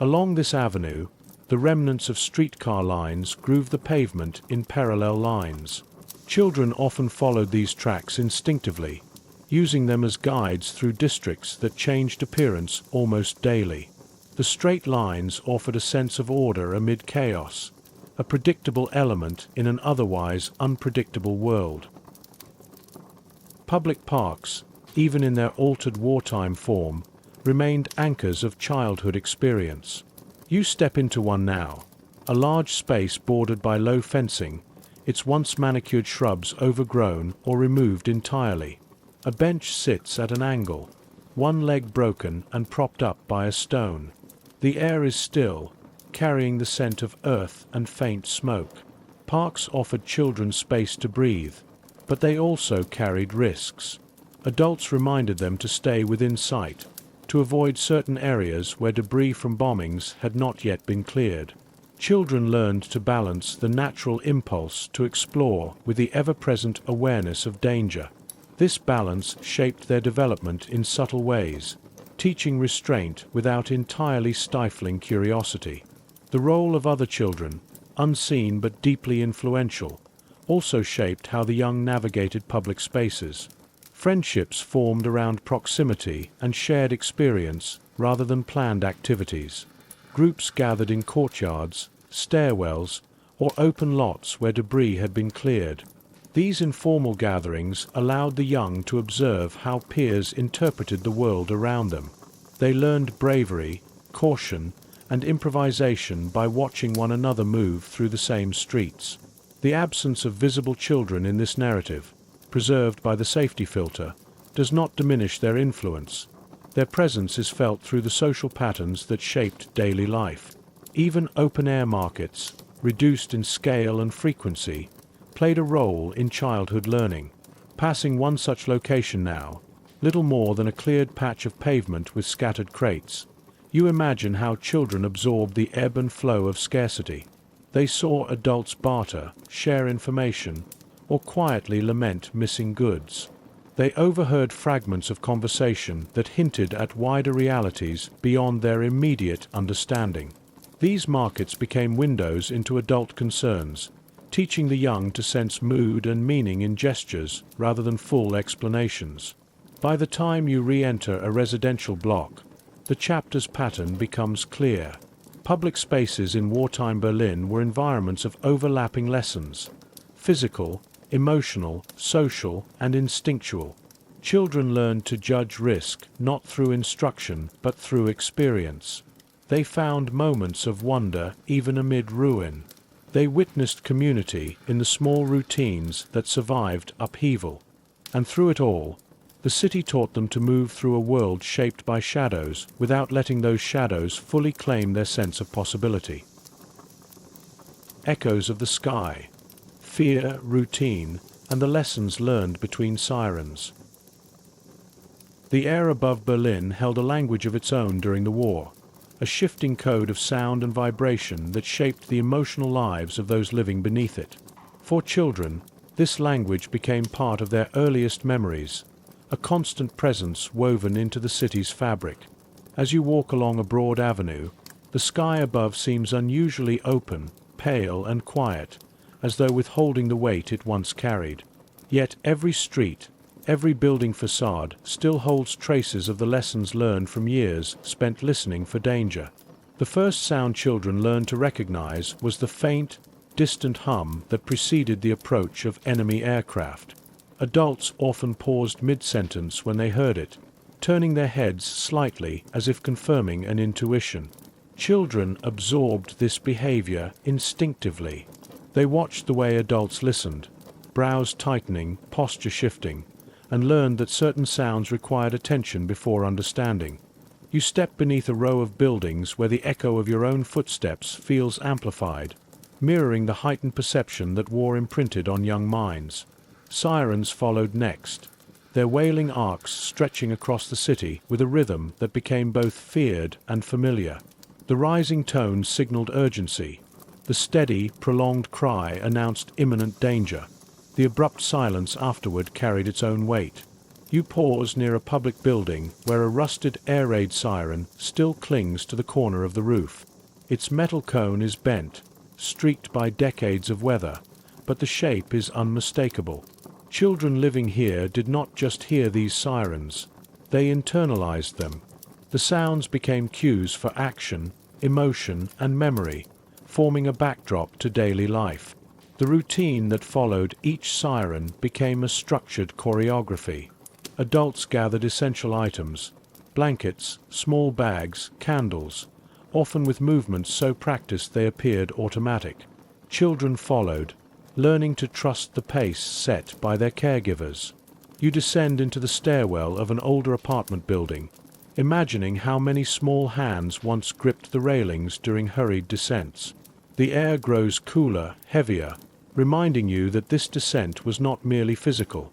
Along this avenue, the remnants of streetcar lines groove the pavement in parallel lines. Children often followed these tracks instinctively, using them as guides through districts that changed appearance almost daily. The straight lines offered a sense of order amid chaos, a predictable element in an otherwise unpredictable world. Public parks, even in their altered wartime form, remained anchors of childhood experience. You step into one now, a large space bordered by low fencing, its once manicured shrubs overgrown or removed entirely. A bench sits at an angle, one leg broken and propped up by a stone. The air is still, carrying the scent of earth and faint smoke. Parks offered children space to breathe, but they also carried risks. Adults reminded them to stay within sight, to avoid certain areas where debris from bombings had not yet been cleared. Children learned to balance the natural impulse to explore with the ever-present awareness of danger. This balance shaped their development in subtle ways, teaching restraint without entirely stifling curiosity. The role of other children, unseen but deeply influential, also shaped how the young navigated public spaces. Friendships formed around proximity and shared experience rather than planned activities. Groups gathered in courtyards, stairwells, or open lots where debris had been cleared. These informal gatherings allowed the young to observe how peers interpreted the world around them. They learned bravery, caution, and improvisation by watching one another move through the same streets. The absence of visible children in this narrative, preserved by the safety filter, does not diminish their influence. Their presence is felt through the social patterns that shaped daily life. Even open-air markets, reduced in scale and frequency, played a role in childhood learning. Passing one such location now, little more than a cleared patch of pavement with scattered crates, you imagine how children absorbed the ebb and flow of scarcity. They saw adults barter, share information, or quietly lament missing goods. They overheard fragments of conversation that hinted at wider realities beyond their immediate understanding. These markets became windows into adult concerns, teaching the young to sense mood and meaning in gestures rather than full explanations. By the time you re-enter a residential block, the chapter's pattern becomes clear. Public spaces in wartime Berlin were environments of overlapping lessons: physical, emotional, social, and instinctual. Children learned to judge risk not through instruction but through experience. They found moments of wonder even amid ruin. They witnessed community in the small routines that survived upheaval. And through it all, the city taught them to move through a world shaped by shadows without letting those shadows fully claim their sense of possibility. Echoes of the sky, fear, routine, and the lessons learned between sirens. The air above Berlin held a language of its own during the war, a shifting code of sound and vibration that shaped the emotional lives of those living beneath it. For children, this language became part of their earliest memories, a constant presence woven into the city's fabric. As you walk along a broad avenue, the sky above seems unusually open, pale, and quiet, as though withholding the weight it once carried. Yet every street, every building facade still holds traces of the lessons learned from years spent listening for danger. The first sound children learned to recognize was the faint, distant hum that preceded the approach of enemy aircraft. Adults often paused mid-sentence when they heard it, turning their heads slightly as if confirming an intuition. Children absorbed this behavior instinctively. They watched the way adults listened, brows tightening, posture shifting, and learned that certain sounds required attention before understanding. You step beneath a row of buildings where the echo of your own footsteps feels amplified, mirroring the heightened perception that war imprinted on young minds. Sirens followed next, their wailing arcs stretching across the city with a rhythm that became both feared and familiar. The rising tone signaled urgency. The steady, prolonged cry announced imminent danger. The abrupt silence afterward carried its own weight. You pause near a public building where a rusted air raid siren still clings to the corner of the roof. Its metal cone is bent, streaked by decades of weather, but the shape is unmistakable. Children living here did not just hear these sirens, they internalized them. The sounds became cues for action, emotion, and memory, forming a backdrop to daily life. The routine that followed each siren became a structured choreography. Adults gathered essential items: blankets, small bags, candles, often with movements so practiced they appeared automatic. Children followed, learning to trust the pace set by their caregivers. You descend into the stairwell of an older apartment building, imagining how many small hands once gripped the railings during hurried descents. The air grows cooler, heavier, reminding you that this descent was not merely physical.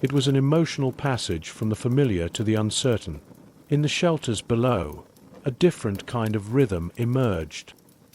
It was an emotional passage from the familiar to the uncertain. In the shelters below, a different kind of rhythm emerged.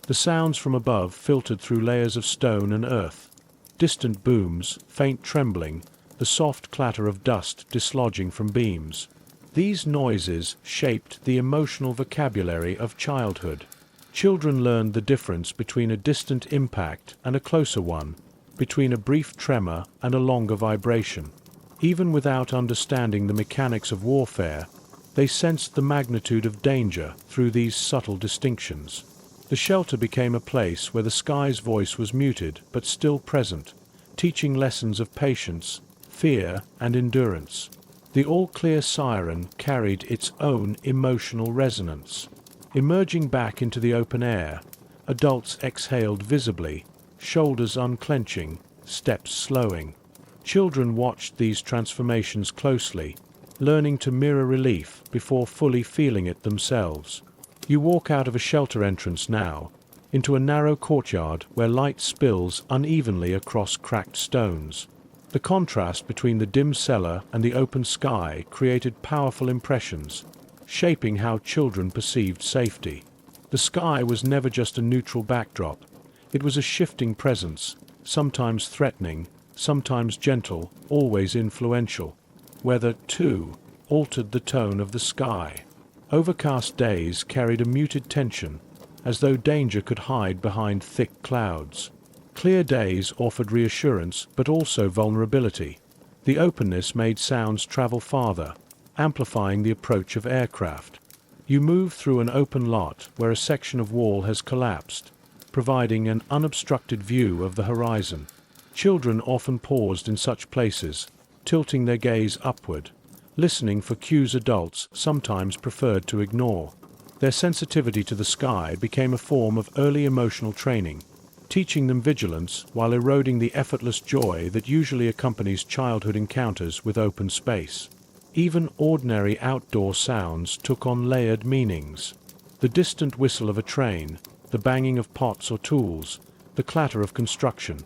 The sounds from above filtered through layers of stone and earth. Distant booms, faint trembling, the soft clatter of dust dislodging from beams. These noises shaped the emotional vocabulary of childhood. Children learned the difference between a distant impact and a closer one, between a brief tremor and a longer vibration. Even without understanding the mechanics of warfare, they sensed the magnitude of danger through these subtle distinctions. The shelter became a place where the sky's voice was muted but still present, teaching lessons of patience, fear, and endurance. The all-clear siren carried its own emotional resonance. Emerging back into the open air, adults exhaled visibly, shoulders unclenching, steps slowing. Children watched these transformations closely, learning to mirror relief before fully feeling it themselves. You walk out of a shelter entrance now, into a narrow courtyard where light spills unevenly across cracked stones. The contrast between the dim cellar and the open sky created powerful impressions, shaping how children perceived safety. The sky was never just a neutral backdrop. It was a shifting presence, sometimes threatening, sometimes gentle, always influential. Weather, too, altered the tone of the sky. Overcast days carried a muted tension, as though danger could hide behind thick clouds. Clear days offered reassurance but also vulnerability. The openness made sounds travel farther, amplifying the approach of aircraft. You move through an open lot where a section of wall has collapsed, providing an unobstructed view of the horizon. Children often paused in such places, tilting their gaze upward, listening for cues adults sometimes preferred to ignore. Their sensitivity to the sky became a form of early emotional training, teaching them vigilance while eroding the effortless joy that usually accompanies childhood encounters with open space. Even ordinary outdoor sounds took on layered meanings. The distant whistle of a train, the banging of pots or tools, the clatter of construction.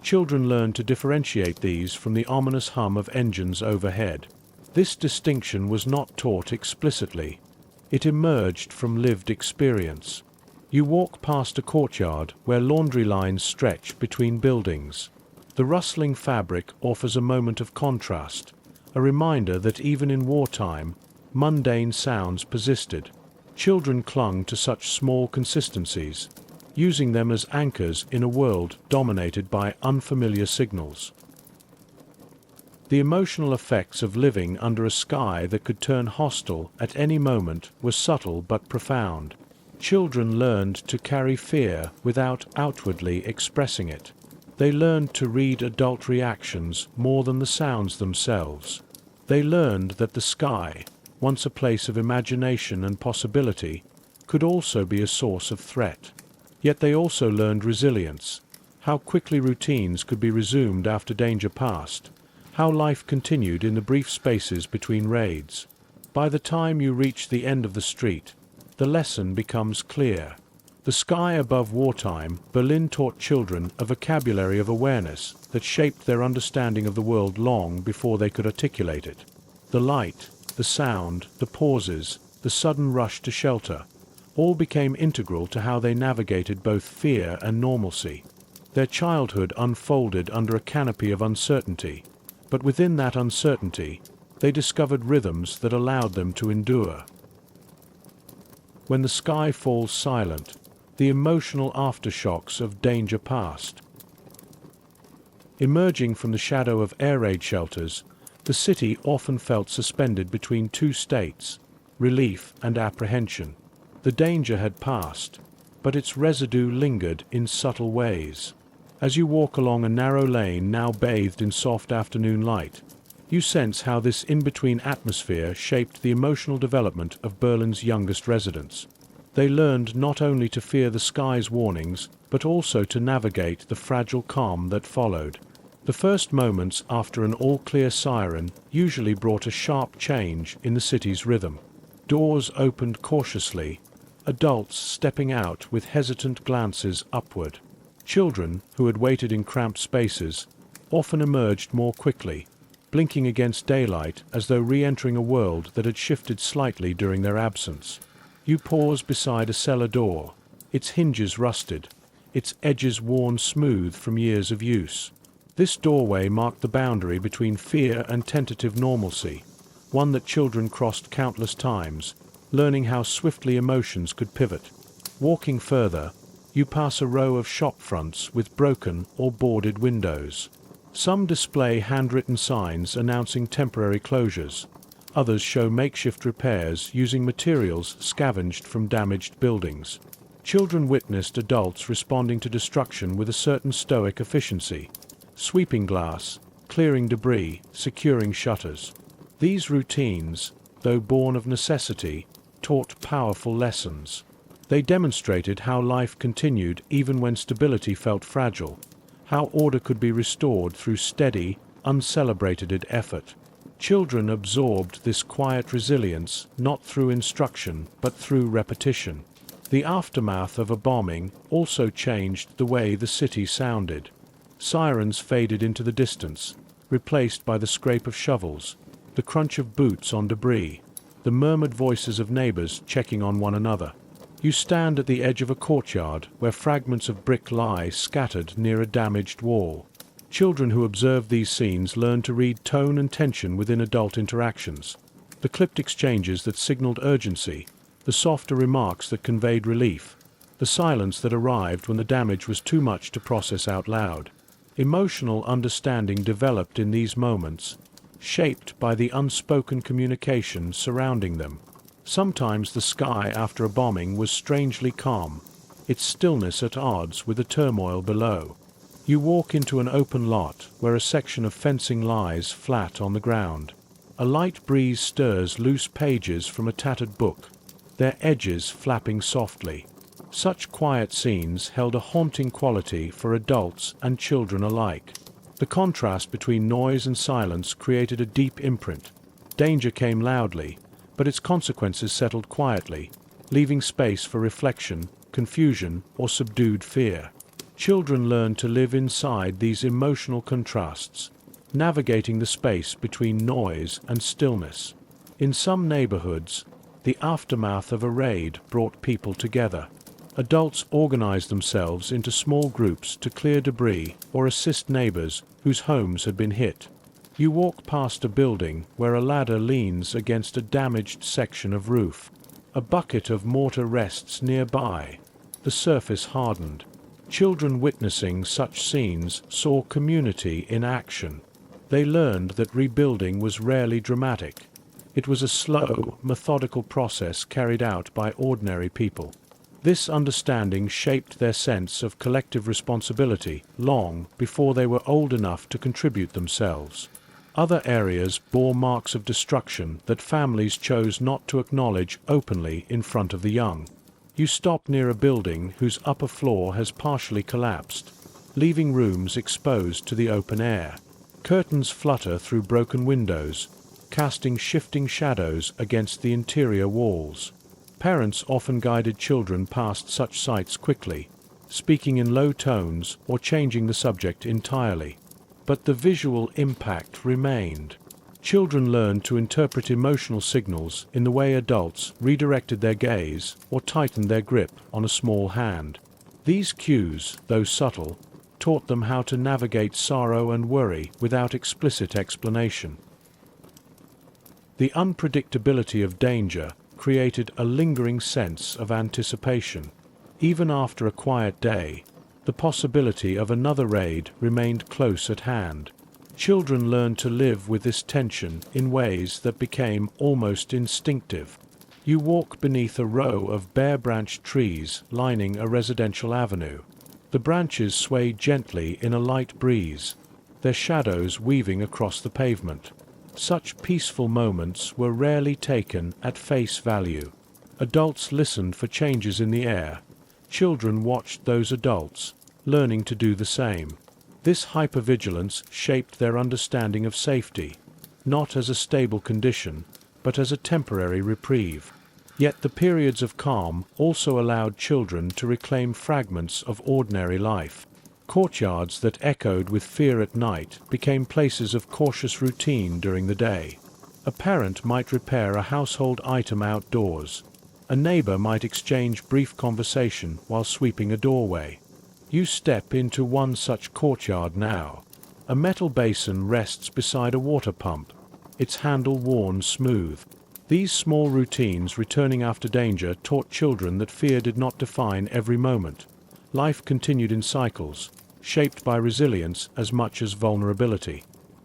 Children learned to differentiate these from the ominous hum of engines overhead. This distinction was not taught explicitly. It emerged from lived experience. You walk past a courtyard where laundry lines stretch between buildings. The rustling fabric offers a moment of contrast, a reminder that even in wartime, mundane sounds persisted. Children clung to such small consistencies, using them as anchors in a world dominated by unfamiliar signals. The emotional effects of living under a sky that could turn hostile at any moment were subtle but profound. Children learned to carry fear without outwardly expressing it. They learned to read adult reactions more than the sounds themselves. They learned that the sky, once a place of imagination and possibility, could also be a source of threat. Yet they also learned resilience, how quickly routines could be resumed after danger passed, how life continued in the brief spaces between raids. By the time you reach the end of the street, the lesson becomes clear. The sky above wartime, Berlin taught children a vocabulary of awareness that shaped their understanding of the world long before they could articulate it. The light, the sound, the pauses, the sudden rush to shelter, all became integral to how they navigated both fear and normalcy. Their childhood unfolded under a canopy of uncertainty, but within that uncertainty, they discovered rhythms that allowed them to endure. When the sky falls silent, the emotional aftershocks of danger passed. Emerging from the shadow of air raid shelters, the city often felt suspended between two states, relief and apprehension. The danger had passed, but its residue lingered in subtle ways. As you walk along a narrow lane now bathed in soft afternoon light, you sense how this in-between atmosphere shaped the emotional development of Berlin's youngest residents. They learned not only to fear the sky's warnings, but also to navigate the fragile calm that followed. The first moments after an all-clear siren usually brought a sharp change in the city's rhythm. Doors opened cautiously, adults stepping out with hesitant glances upward. Children, who had waited in cramped spaces, often emerged more quickly, blinking against daylight as though re-entering a world that had shifted slightly during their absence. You pause beside a cellar door, its hinges rusted, its edges worn smooth from years of use. This doorway marked the boundary between fear and tentative normalcy, one that children crossed countless times, learning how swiftly emotions could pivot. Walking further, you pass a row of shop fronts with broken or boarded windows. Some display handwritten signs announcing temporary closures. Others show makeshift repairs using materials scavenged from damaged buildings. Children witnessed adults responding to destruction with a certain stoic efficiency, sweeping glass, clearing debris, securing shutters. These routines, though born of necessity, taught powerful lessons. They demonstrated how life continued even when stability felt fragile, how order could be restored through steady, uncelebrated effort. Children absorbed this quiet resilience not through instruction but through repetition. The aftermath of a bombing also changed the way the city sounded. Sirens faded into the distance, replaced by the scrape of shovels, the crunch of boots on debris, the murmured voices of neighbors checking on one another. You stand at the edge of a courtyard where fragments of brick lie scattered near a damaged wall. Children who observe these scenes learn to read tone and tension within adult interactions. The clipped exchanges that signaled urgency, the softer remarks that conveyed relief, the silence that arrived when the damage was too much to process out loud. Emotional understanding developed in these moments, shaped by the unspoken communication surrounding them. Sometimes the sky after a bombing was strangely calm, its stillness at odds with the turmoil below. You walk into an open lot where a section of fencing lies flat on the ground. A light breeze stirs loose pages from a tattered book, their edges flapping softly. Such quiet scenes held a haunting quality for adults and children alike. The contrast between noise and silence created a deep imprint. Danger came loudly, but its consequences settled quietly, leaving space for reflection, confusion, or subdued fear. Children learn to live inside these emotional contrasts, navigating the space between noise and stillness. In some neighborhoods, the aftermath of a raid brought people together. Adults organized themselves into small groups to clear debris or assist neighbors whose homes had been hit. You walk past a building where a ladder leans against a damaged section of roof. A bucket of mortar rests nearby, the surface hardened. Children witnessing such scenes saw community in action. They learned that rebuilding was rarely dramatic. It was a slow, methodical process carried out by ordinary people. This understanding shaped their sense of collective responsibility long before they were old enough to contribute themselves. Other areas bore marks of destruction that families chose not to acknowledge openly in front of the young. You stop near a building whose upper floor has partially collapsed, leaving rooms exposed to the open air. Curtains flutter through broken windows, casting shifting shadows against the interior walls. Parents often guided children past such sights quickly, speaking in low tones or changing the subject entirely. But the visual impact remained. Children learned to interpret emotional signals in the way adults redirected their gaze or tightened their grip on a small hand. These cues, though subtle, taught them how to navigate sorrow and worry without explicit explanation. The unpredictability of danger created a lingering sense of anticipation. Even after a quiet day, the possibility of another raid remained close at hand. Children learned to live with this tension in ways that became almost instinctive. You walk beneath a row of bare-branched trees lining a residential avenue. The branches sway gently in a light breeze, their shadows weaving across the pavement. Such peaceful moments were rarely taken at face value. Adults listened for changes in the air. Children watched those adults, learning to do the same. This hypervigilance shaped their understanding of safety, not as a stable condition, but as a temporary reprieve. Yet the periods of calm also allowed children to reclaim fragments of ordinary life. Courtyards that echoed with fear at night became places of cautious routine during the day. A parent might repair a household item outdoors. A neighbor might exchange brief conversation while sweeping a doorway. You step into one such courtyard now. A metal basin rests beside a water pump, its handle worn smooth. These small routines returning after danger taught children that fear did not define every moment. Life continued in cycles, shaped by resilience as much as vulnerability.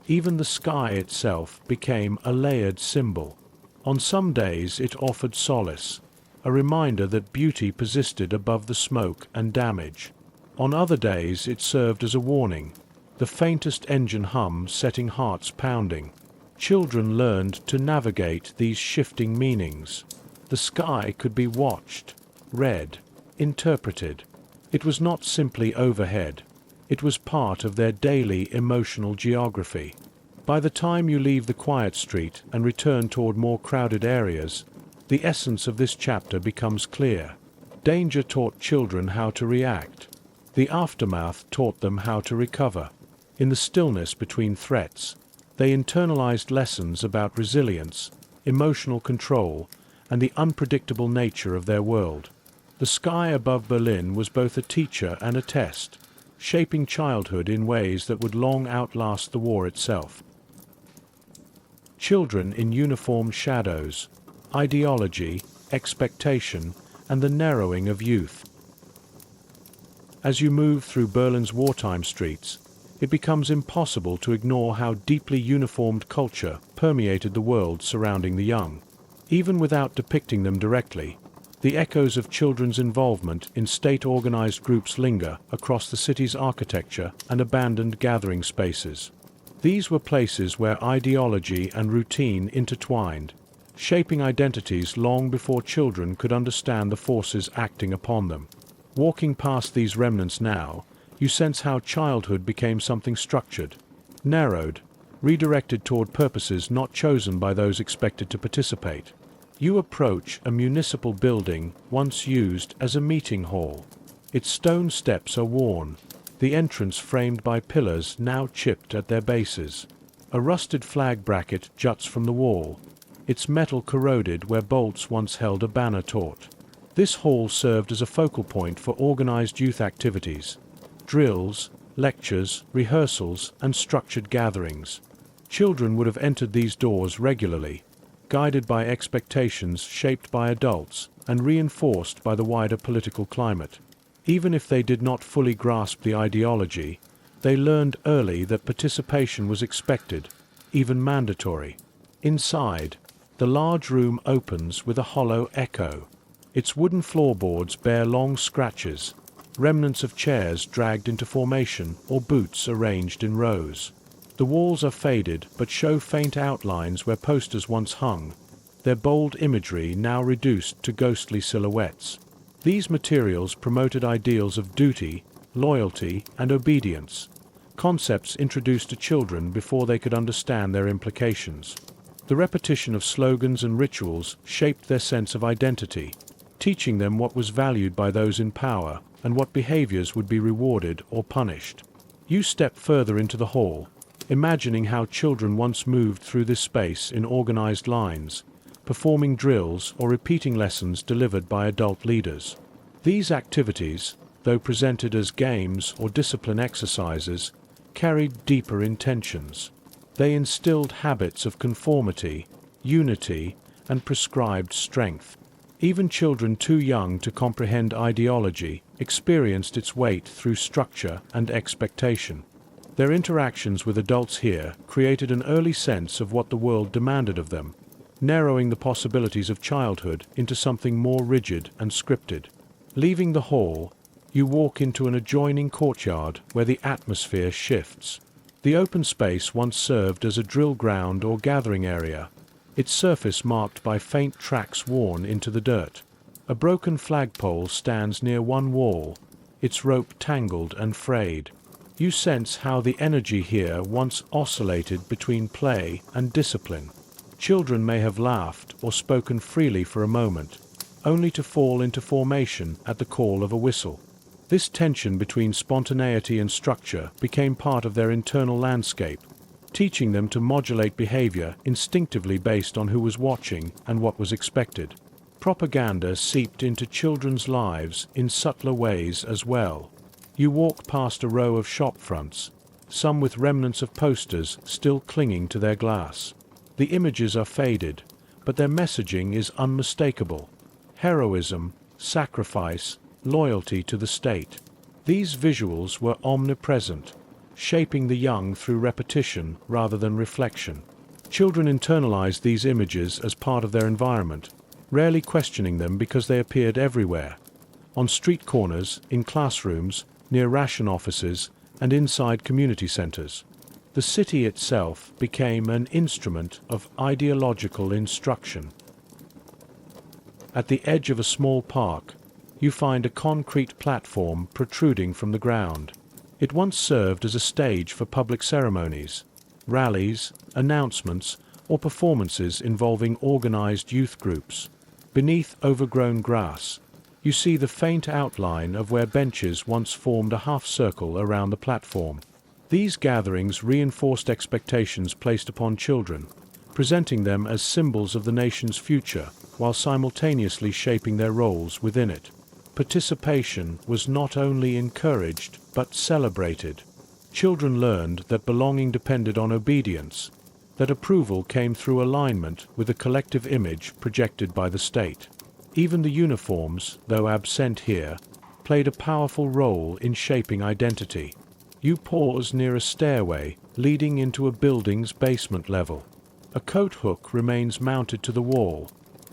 Even the sky itself became a layered symbol. On some days it offered solace, a reminder that beauty persisted above the smoke and damage. On other days it served as a warning, the faintest engine hum setting hearts pounding. Children learned to navigate these shifting meanings. The sky could be watched, read, interpreted. It was not simply overhead. It was part of their daily emotional geography. By the time you leave the quiet street and return toward more crowded areas, the essence of this chapter becomes clear. Danger taught children how to react. The aftermath taught them how to recover. In the stillness between threats, they internalized lessons about resilience, emotional control, and the unpredictable nature of their world. The sky above Berlin was both a teacher and a test, shaping childhood in ways that would long outlast the war itself. Children in uniformed shadows, ideology, expectation, and the narrowing of youth. As you move through Berlin's wartime streets, it becomes impossible to ignore how deeply uniformed culture permeated the world surrounding the young. Even without depicting them directly, the echoes of children's involvement in state-organized groups linger across the city's architecture and abandoned gathering spaces. These were places where ideology and routine intertwined, shaping identities long before children could understand the forces acting upon them. Walking past these remnants now, you sense how childhood became something structured, narrowed, redirected toward purposes not chosen by those expected to participate. You approach a municipal building once used as a meeting hall. Its stone steps are worn, the entrance framed by pillars now chipped at their bases. A rusted flag bracket juts from the wall, its metal corroded where bolts once held a banner taut. This hall served as a focal point for organized youth activities. Drills, lectures, rehearsals, and structured gatherings. Children would have entered these doors regularly, guided by expectations shaped by adults and reinforced by the wider political climate. Even if they did not fully grasp the ideology, they learned early that participation was expected, even mandatory. Inside, the large room opens with a hollow echo. Its wooden floorboards bear long scratches, remnants of chairs dragged into formation or boots arranged in rows. The walls are faded but show faint outlines where posters once hung, their bold imagery now reduced to ghostly silhouettes. These materials promoted ideals of duty, loyalty, and obedience, concepts introduced to children before they could understand their implications. The repetition of slogans and rituals shaped their sense of identity, teaching them what was valued by those in power and what behaviors would be rewarded or punished. You step further into the hall, imagining how children once moved through this space in organized lines, performing drills or repeating lessons delivered by adult leaders. These activities, though presented as games or discipline exercises, carried deeper intentions. They instilled habits of conformity, unity, and prescribed strength. Even children too young to comprehend ideology experienced its weight through structure and expectation. Their interactions with adults here created an early sense of what the world demanded of them, narrowing the possibilities of childhood into something more rigid and scripted. Leaving the hall, you walk into an adjoining courtyard where the atmosphere shifts. The open space once served as a drill ground or gathering area, its surface marked by faint tracks worn into the dirt. A broken flagpole stands near one wall, its rope tangled and frayed. You sense how the energy here once oscillated between play and discipline. Children may have laughed or spoken freely for a moment, only to fall into formation at the call of a whistle. This tension between spontaneity and structure became part of their internal landscape, teaching them to modulate behavior instinctively based on who was watching and what was expected. Propaganda seeped into children's lives in subtler ways as well. You walk past a row of shop fronts, some with remnants of posters still clinging to their glass. The images are faded, but their messaging is unmistakable. Heroism, sacrifice, loyalty to the state. These visuals were omnipresent, shaping the young through repetition rather than reflection. Children internalized these images as part of their environment, rarely questioning them because they appeared everywhere. On street corners, in classrooms, near ration offices, and inside community centers. The city itself became an instrument of ideological instruction. At the edge of a small park, you find a concrete platform protruding from the ground. It once served as a stage for public ceremonies, rallies, announcements, or performances involving organized youth groups. Beneath overgrown grass, you see the faint outline of where benches once formed a half-circle around the platform. These gatherings reinforced expectations placed upon children, presenting them as symbols of the nation's future, while simultaneously shaping their roles within it. Participation was not only encouraged, but celebrated. Children learned that belonging depended on obedience, that approval came through alignment with a collective image projected by the state. Even the uniforms, though absent here, played a powerful role in shaping identity. You pause near a stairway leading into a building's basement level. A coat hook remains mounted to the wall,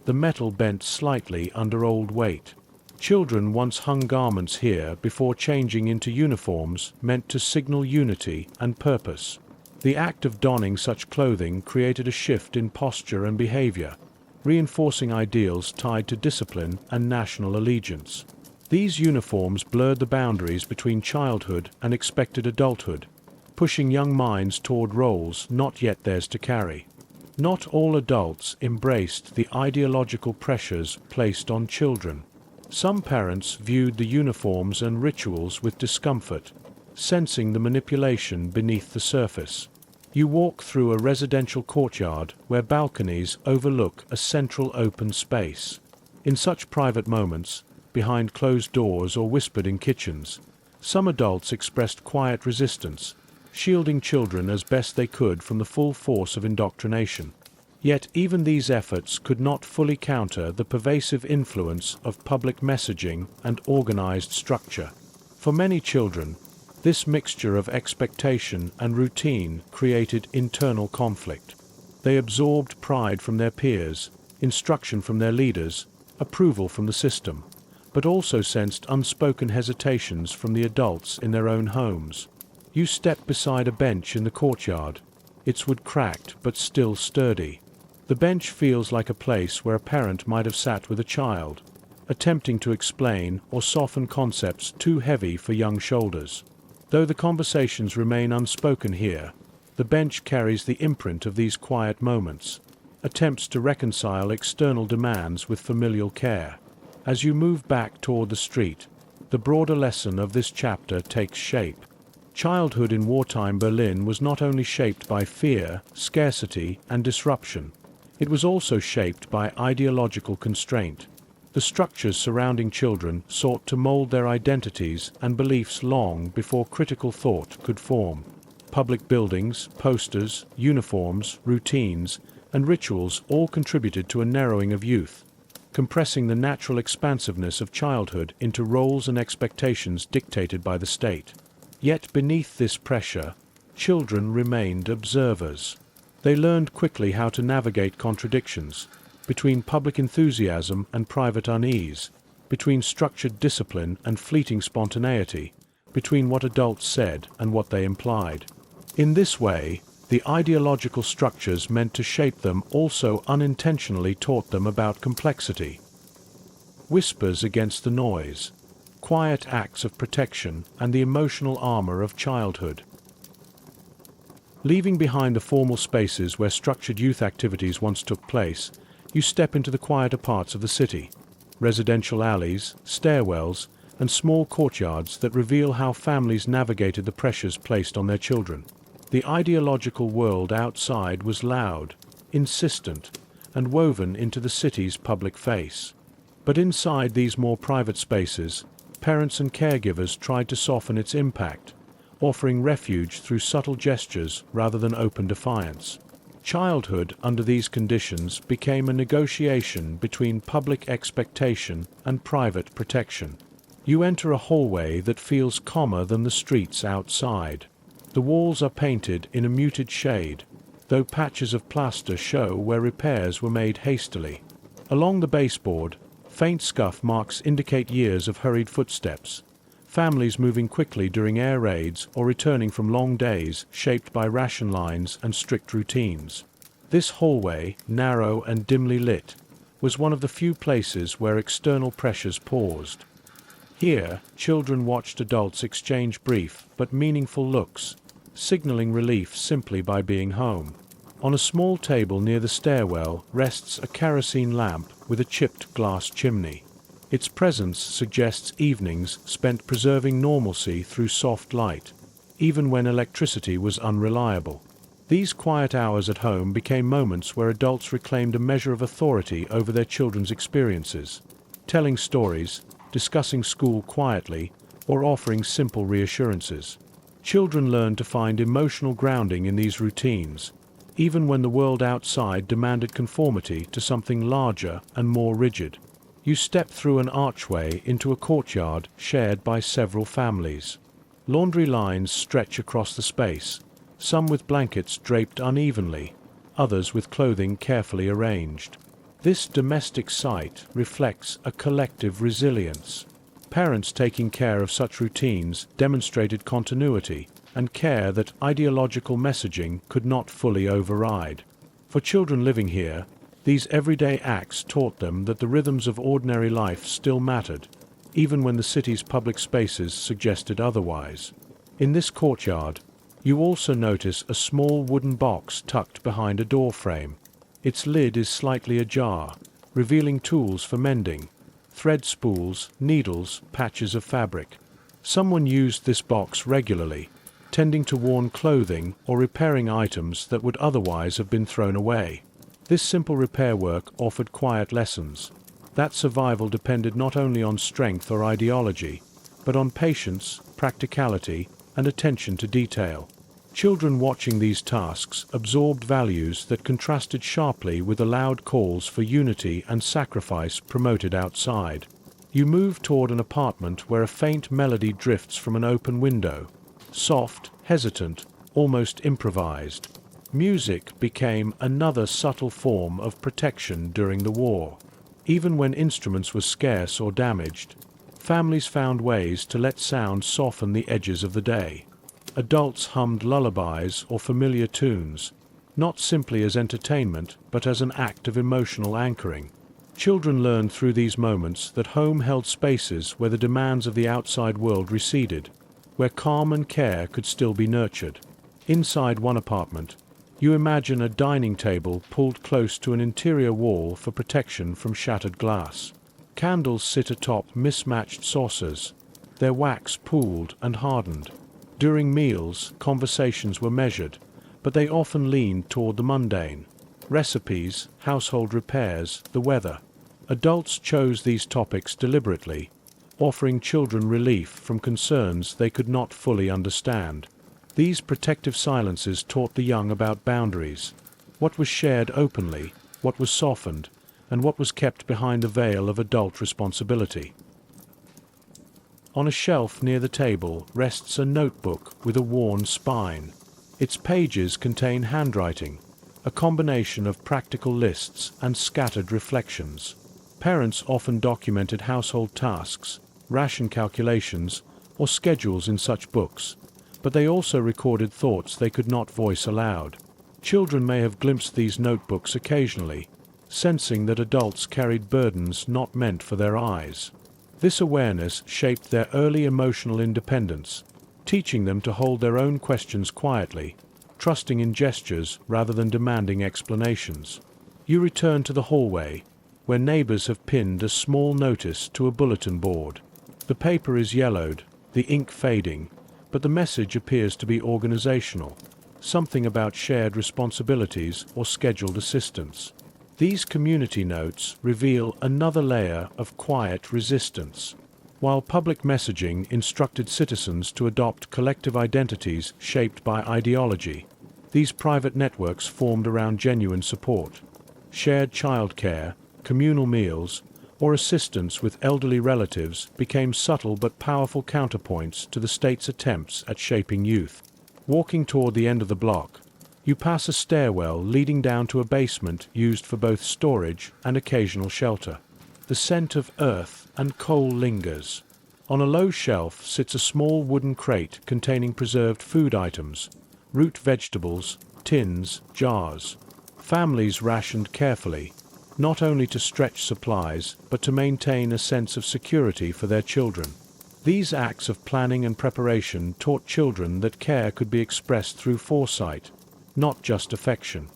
the metal bent slightly under old weight. Children once hung garments here before changing into uniforms meant to signal unity and purpose. The act of donning such clothing created a shift in posture and behavior, reinforcing ideals tied to discipline and national allegiance. These uniforms blurred the boundaries between childhood and expected adulthood, pushing young minds toward roles not yet theirs to carry. Not all adults embraced the ideological pressures placed on children. Some parents viewed the uniforms and rituals with discomfort, sensing the manipulation beneath the surface. You walk through a residential courtyard where balconies overlook a central open space. In such private moments, behind closed doors or whispered in kitchens, some adults expressed quiet resistance, shielding children as best they could from the full force of indoctrination. Yet even these efforts could not fully counter the pervasive influence of public messaging and organized structure. For many children, this mixture of expectation and routine created internal conflict. They absorbed pride from their peers, instruction from their leaders, approval from the system, but also sensed unspoken hesitations from the adults in their own homes. You step beside a bench in the courtyard, its wood cracked but still sturdy. The bench feels like a place where a parent might have sat with a child, attempting to explain or soften concepts too heavy for young shoulders. Though the conversations remain unspoken here, the bench carries the imprint of these quiet moments, attempts to reconcile external demands with familial care. As you move back toward the street, the broader lesson of this chapter takes shape. Childhood in wartime Berlin was not only shaped by fear, scarcity, and disruption. It was also shaped by ideological constraint. The structures surrounding children sought to mold their identities and beliefs long before critical thought could form. Public buildings, posters, uniforms, routines, and rituals all contributed to a narrowing of youth, compressing the natural expansiveness of childhood into roles and expectations dictated by the state. Yet beneath this pressure, children remained observers. They learned quickly how to navigate contradictions, between public enthusiasm and private unease, between structured discipline and fleeting spontaneity, between what adults said and what they implied. In this way, the ideological structures meant to shape them also unintentionally taught them about complexity. Whispers against the noise. quiet acts of protection and the emotional armor of childhood. Leaving behind the formal spaces where structured youth activities once took place, you step into the quieter parts of the city. Residential alleys, stairwells, and small courtyards that reveal how families navigated the pressures placed on their children. The ideological world outside was loud, insistent, and woven into the city's public face. But inside these more private spaces, parents and caregivers tried to soften its impact, offering refuge through subtle gestures rather than open defiance. Childhood under these conditions became a negotiation between public expectation and private protection. You enter a hallway that feels calmer than the streets outside. The walls are painted in a muted shade, though patches of plaster show where repairs were made hastily. Along the baseboard, faint scuff marks indicate years of hurried footsteps, families moving quickly during air raids or returning from long days shaped by ration lines and strict routines. This hallway, narrow and dimly lit, was one of the few places where external pressures paused. Here, children watched adults exchange brief but meaningful looks, signaling relief simply by being home. On a small table near the stairwell rests a kerosene lamp with a chipped glass chimney. Its presence suggests evenings spent preserving normalcy through soft light, even when electricity was unreliable. These quiet hours at home became moments where adults reclaimed a measure of authority over their children's experiences, telling stories, discussing school quietly, or offering simple reassurances. Children learned to find emotional grounding in these routines, even when the world outside demanded conformity to something larger and more rigid. You step through an archway into a courtyard shared by several families. Laundry lines stretch across the space, some with blankets draped unevenly, others with clothing carefully arranged. This domestic site reflects a collective resilience. Parents taking care of such routines demonstrated continuity and care that ideological messaging could not fully override. For children living here, these everyday acts taught them that the rhythms of ordinary life still mattered, even when the city's public spaces suggested otherwise. In this courtyard, you also notice a small wooden box tucked behind a door frame. Its lid is slightly ajar, revealing tools for mending, thread spools, needles, patches of fabric. Someone used this box regularly, tending to worn clothing or repairing items that would otherwise have been thrown away. This simple repair work offered quiet lessons. That survival depended not only on strength or ideology, but on patience, practicality, and attention to detail. Children watching these tasks absorbed values that contrasted sharply with the loud calls for unity and sacrifice promoted outside. You move toward an apartment where a faint melody drifts from an open window. Soft, hesitant, almost improvised. Music became another subtle form of protection during the war. Even when instruments were scarce or damaged, families found ways to let sound soften the edges of the day. Adults hummed lullabies or familiar tunes, not simply as entertainment but as an act of emotional anchoring. Children learned through these moments that home held spaces where the demands of the outside world receded, where calm and care could still be nurtured. Inside one apartment, you imagine a dining table pulled close to an interior wall for protection from shattered glass. Candles sit atop mismatched saucers, their wax pooled and hardened. During meals, conversations were measured, but they often leaned toward the mundane. Recipes, household repairs, the weather. Adults chose these topics deliberately, offering children relief from concerns they could not fully understand. These protective silences taught the young about boundaries, what was shared openly, what was softened, and what was kept behind the veil of adult responsibility. On a shelf near the table rests a notebook with a worn spine. Its pages contain handwriting, a combination of practical lists and scattered reflections. Parents often documented household tasks, ration calculations, or schedules in such books, but they also recorded thoughts they could not voice aloud. Children may have glimpsed these notebooks occasionally, sensing that adults carried burdens not meant for their eyes. This awareness shaped their early emotional independence, teaching them to hold their own questions quietly, trusting in gestures rather than demanding explanations. You return to the hallway, where neighbors have pinned a small notice to a bulletin board. The paper is yellowed, the ink fading, but the message appears to be organizational, something about shared responsibilities or scheduled assistance. These community notes reveal another layer of quiet resistance. While public messaging instructed citizens to adopt collective identities shaped by ideology, these private networks formed around genuine support. Shared childcare, communal meals, or assistance with elderly relatives became subtle but powerful counterpoints to the state's attempts at shaping youth. Walking toward the end of the block, you pass a stairwell leading down to a basement used for both storage and occasional shelter. The scent of earth and coal lingers. On a low shelf sits a small wooden crate containing preserved food items, root vegetables, tins, jars. Families rationed carefully, not only to stretch supplies, but to maintain a sense of security for their children. These acts of planning and preparation taught children that care could be expressed through foresight, not just affection.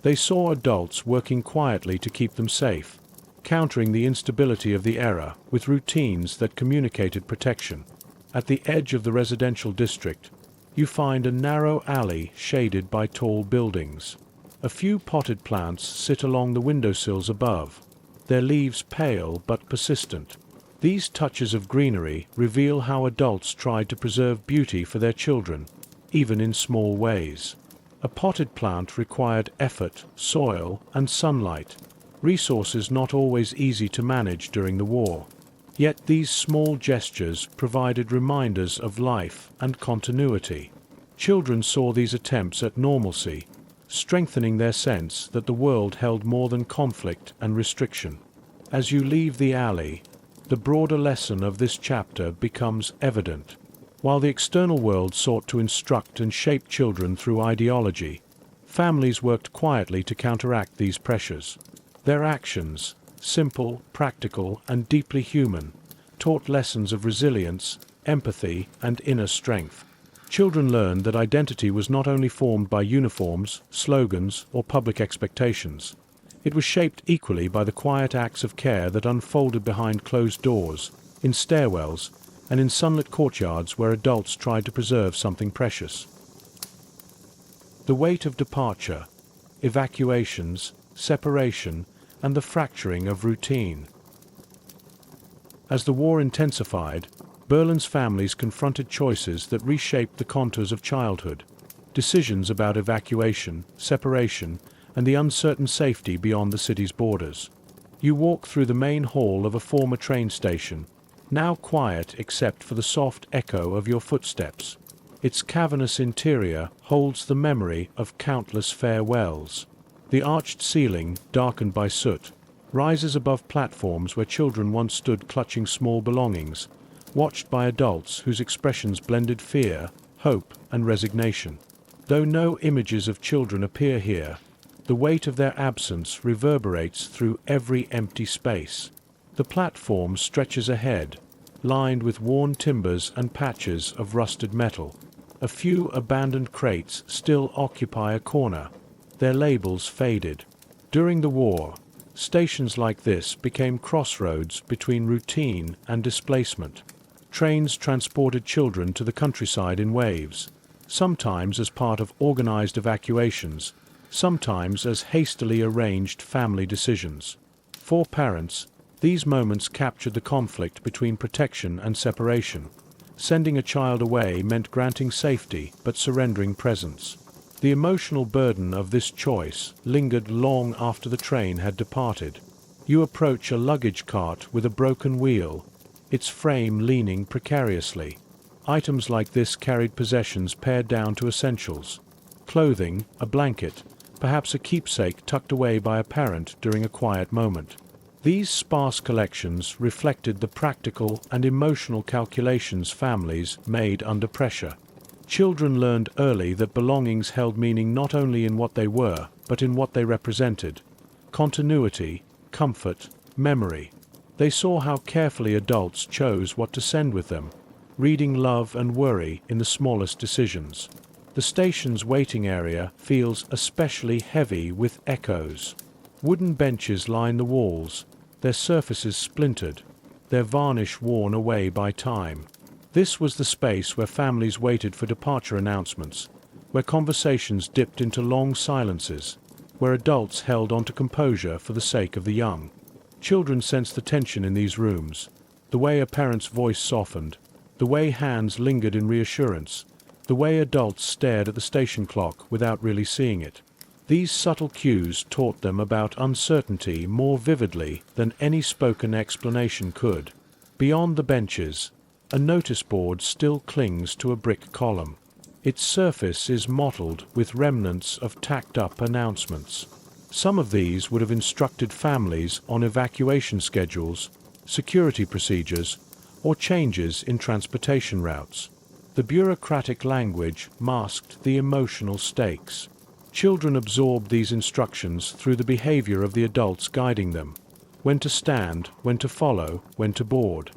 They saw adults working quietly to keep them safe, countering the instability of the era with routines that communicated protection. At the edge of the residential district, you find a narrow alley shaded by tall buildings. A few potted plants sit along the windowsills above, their leaves pale but persistent. These touches of greenery reveal how adults tried to preserve beauty for their children, even in small ways. A potted plant required effort, soil, and sunlight, resources not always easy to manage during the war. Yet these small gestures provided reminders of life and continuity. Children saw these attempts at normalcy, strengthening their sense that the world held more than conflict and restriction. As you leave the alley, the broader lesson of this chapter becomes evident. While the external world sought to instruct and shape children through ideology, families worked quietly to counteract these pressures. Their actions, simple, practical, and deeply human, taught lessons of resilience, empathy, and inner strength. Children learned that identity was not only formed by uniforms, slogans, or public expectations. It was shaped equally by the quiet acts of care that unfolded behind closed doors, in stairwells, and in sunlit courtyards where adults tried to preserve something precious. The weight of departure, evacuations, separation, and the fracturing of routine. As the war intensified, Berlin's families confronted choices that reshaped the contours of childhood, decisions about evacuation, separation, and the uncertain safety beyond the city's borders. You walk through the main hall of a former train station, now quiet except for the soft echo of your footsteps. Its cavernous interior holds the memory of countless farewells. The arched ceiling, darkened by soot, rises above platforms where children once stood clutching small belongings, watched by adults whose expressions blended fear, hope, and resignation. Though no images of children appear here, the weight of their absence reverberates through every empty space. The platform stretches ahead, lined with worn timbers and patches of rusted metal. A few abandoned crates still occupy a corner, their labels faded. During the war, stations like this became crossroads between routine and displacement. Trains transported children to the countryside in waves, sometimes as part of organized evacuations, sometimes as hastily arranged family decisions. For parents, these moments captured the conflict between protection and separation. Sending a child away meant granting safety but surrendering presence. The emotional burden of this choice lingered long after the train had departed. You approach a luggage cart with a broken wheel, its frame leaning precariously. Items like this carried possessions pared down to essentials: clothing, a blanket, perhaps a keepsake tucked away by a parent during a quiet moment. These sparse collections reflected the practical and emotional calculations families made under pressure. Children learned early that belongings held meaning not only in what they were, but in what they represented: continuity, comfort, memory. They saw how carefully adults chose what to send with them, reading love and worry in the smallest decisions. The station's waiting area feels especially heavy with echoes. Wooden benches line the walls, their surfaces splintered, their varnish worn away by time. This was the space where families waited for departure announcements, where conversations dipped into long silences, where adults held on to composure for the sake of the young. Children sensed the tension in these rooms, the way a parent's voice softened, the way hands lingered in reassurance, the way adults stared at the station clock without really seeing it. These subtle cues taught them about uncertainty more vividly than any spoken explanation could. Beyond the benches, a notice board still clings to a brick column. Its surface is mottled with remnants of tacked-up announcements. Some of these would have instructed families on evacuation schedules, security procedures, or changes in transportation routes. The bureaucratic language masked the emotional stakes. Children absorbed these instructions through the behavior of the adults guiding them: when to stand, when to follow, when to board.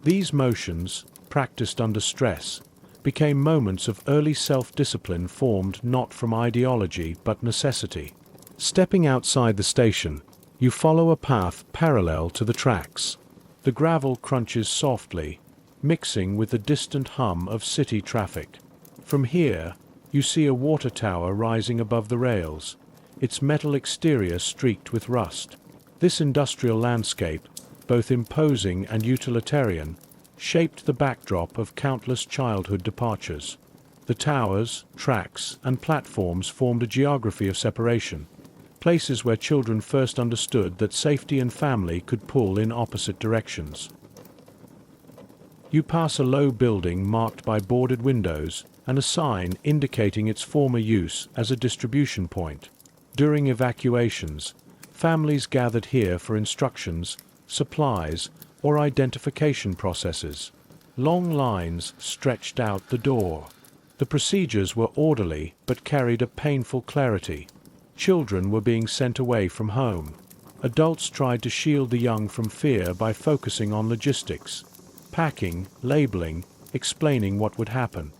These motions, practiced under stress, became moments of early self-discipline formed not from ideology but necessity. Stepping outside the station, you follow a path parallel to the tracks. The gravel crunches softly, mixing with the distant hum of city traffic. From here, you see a water tower rising above the rails, its metal exterior streaked with rust. This industrial landscape, both imposing and utilitarian, shaped the backdrop of countless childhood departures. The towers, tracks, and platforms formed a geography of separation, places where children first understood that safety and family could pull in opposite directions. You pass a low building marked by boarded windows and a sign indicating its former use as a distribution point. During evacuations, families gathered here for instructions, supplies, or identification processes. Long lines stretched out the door. The procedures were orderly but carried a painful clarity. Children were being sent away from home. Adults tried to shield the young from fear by focusing on logistics: packing, labeling, explaining what would happen.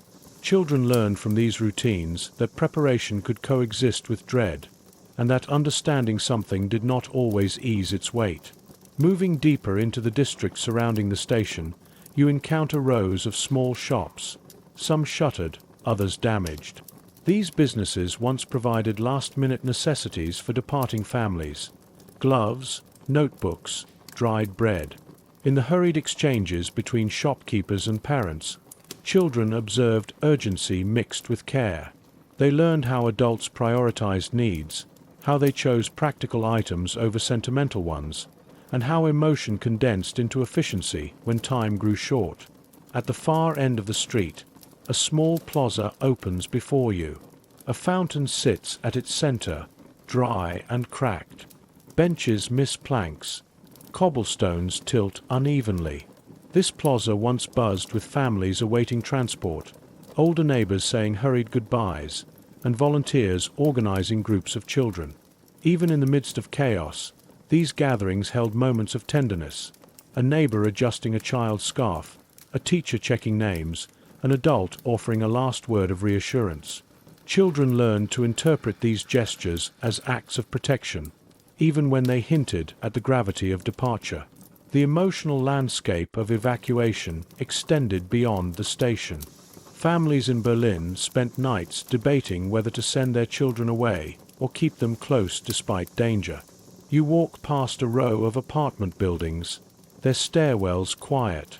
Children learned from these routines that preparation could coexist with dread, and that understanding something did not always ease its weight. Moving deeper into the district surrounding the station, you encounter rows of small shops, some shuttered, others damaged. These businesses once provided last-minute necessities for departing families: gloves, notebooks, dried bread. In the hurried exchanges between shopkeepers and parents, children observed urgency mixed with care. They learned how adults prioritized needs, how they chose practical items over sentimental ones, and how emotion condensed into efficiency when time grew short. At the far end of the street, a small plaza opens before you. A fountain sits at its center, dry and cracked. Benches miss planks. Cobblestones tilt unevenly. This plaza once buzzed with families awaiting transport, older neighbors saying hurried goodbyes, and volunteers organizing groups of children. Even in the midst of chaos, these gatherings held moments of tenderness: a neighbor adjusting a child's scarf, a teacher checking names, an adult offering a last word of reassurance. Children learned to interpret these gestures as acts of protection, even when they hinted at the gravity of departure. The emotional landscape of evacuation extended beyond the station. Families in Berlin spent nights debating whether to send their children away or keep them close despite danger. You walk past a row of apartment buildings, their stairwells quiet.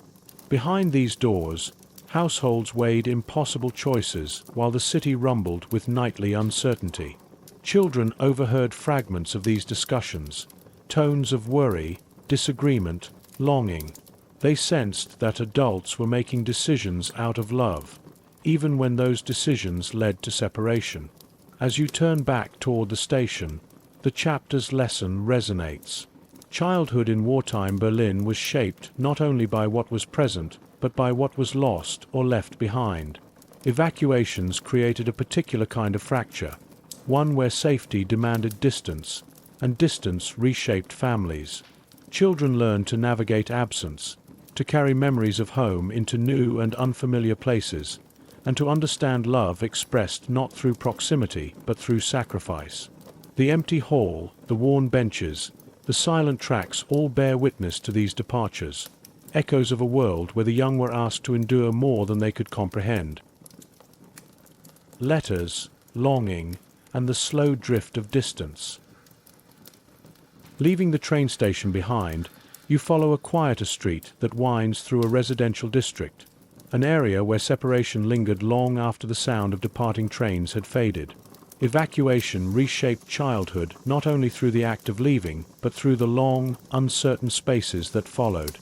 Behind these doors, households weighed impossible choices while the city rumbled with nightly uncertainty. Children overheard fragments of these discussions, tones of worry, disagreement, longing. They sensed that adults were making decisions out of love, even when those decisions led to separation. As you turn back toward the station, the chapter's lesson resonates. Childhood in wartime Berlin was shaped not only by what was present, but by what was lost or left behind. Evacuations created a particular kind of fracture, one where safety demanded distance, and distance reshaped families. Children learn to navigate absence, to carry memories of home into new and unfamiliar places, and to understand love expressed not through proximity but through sacrifice. The empty hall, the worn benches, the silent tracks all bear witness to these departures, echoes of a world where the young were asked to endure more than they could comprehend. Letters, longing, and the slow drift of distance. Leaving the train station behind, you follow a quieter street that winds through a residential district, an area where separation lingered long after the sound of departing trains had faded. Evacuation reshaped childhood not only through the act of leaving, but through the long, uncertain spaces that followed.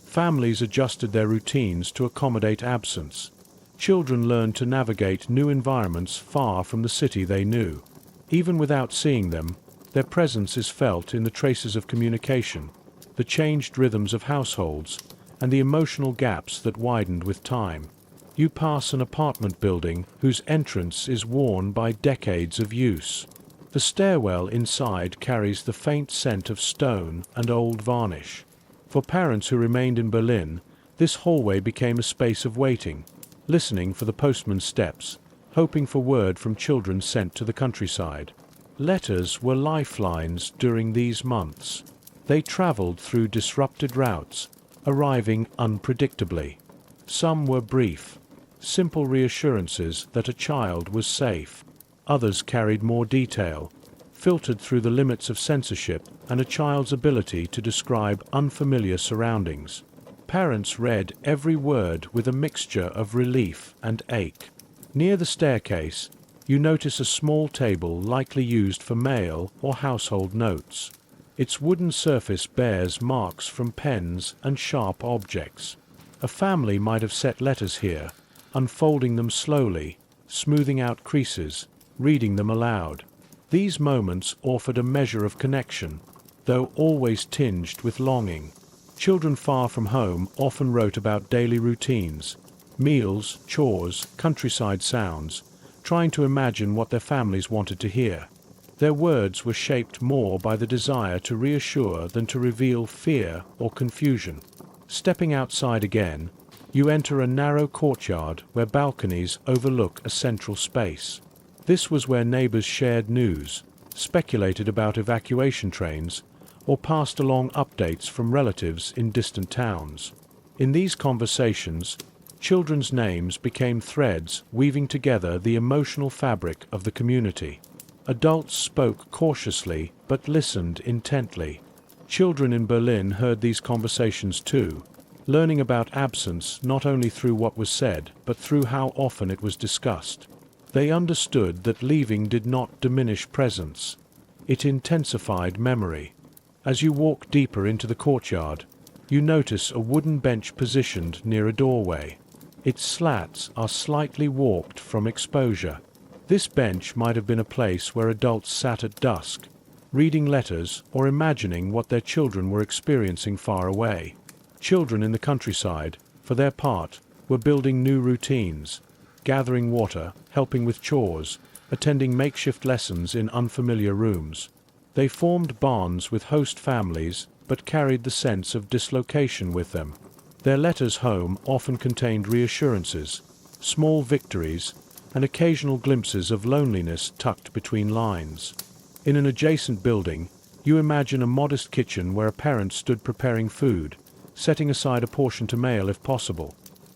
Families adjusted their routines to accommodate absence. Children learned to navigate new environments far from the city they knew. Even without seeing them, their presence is felt in the traces of communication, the changed rhythms of households, and the emotional gaps that widened with time. You pass an apartment building whose entrance is worn by decades of use. The stairwell inside carries the faint scent of stone and old varnish. For parents who remained in Berlin, this hallway became a space of waiting, listening for the postman's steps, hoping for word from children sent to the countryside. Letters were lifelines during these months. They traveled through disrupted routes, arriving unpredictably. Some were brief, simple reassurances that a child was safe. Others carried more detail, filtered through the limits of censorship and a child's ability to describe unfamiliar surroundings. Parents read every word with a mixture of relief and ache. Near the staircase, you notice a small table likely used for mail or household notes. Its wooden surface bears marks from pens and sharp objects. A family might have set letters here, unfolding them slowly, smoothing out creases, reading them aloud. These moments offered a measure of connection, though always tinged with longing. Children far from home often wrote about daily routines, meals, chores, countryside sounds, trying to imagine what their families wanted to hear. Their words were shaped more by the desire to reassure than to reveal fear or confusion. Stepping outside again, you enter a narrow courtyard where balconies overlook a central space. This was where neighbors shared news, speculated about evacuation trains, or passed along updates from relatives in distant towns. In these conversations, children's names became threads weaving together the emotional fabric of the community. Adults spoke cautiously but listened intently. Children in Berlin heard these conversations too, learning about absence not only through what was said but through how often it was discussed. They understood that leaving did not diminish presence. It intensified memory. As you walk deeper into the courtyard, you notice a wooden bench positioned near a doorway. Its slats are slightly warped from exposure. This bench might have been a place where adults sat at dusk, reading letters or imagining what their children were experiencing far away. Children in the countryside, for their part, were building new routines, gathering water, helping with chores, attending makeshift lessons in unfamiliar rooms. They formed bonds with host families but carried the sense of dislocation with them. Their letters home often contained reassurances, small victories, and occasional glimpses of loneliness tucked between lines. In an adjacent building, you imagine a modest kitchen where a parent stood preparing food, setting aside a portion to mail if possible.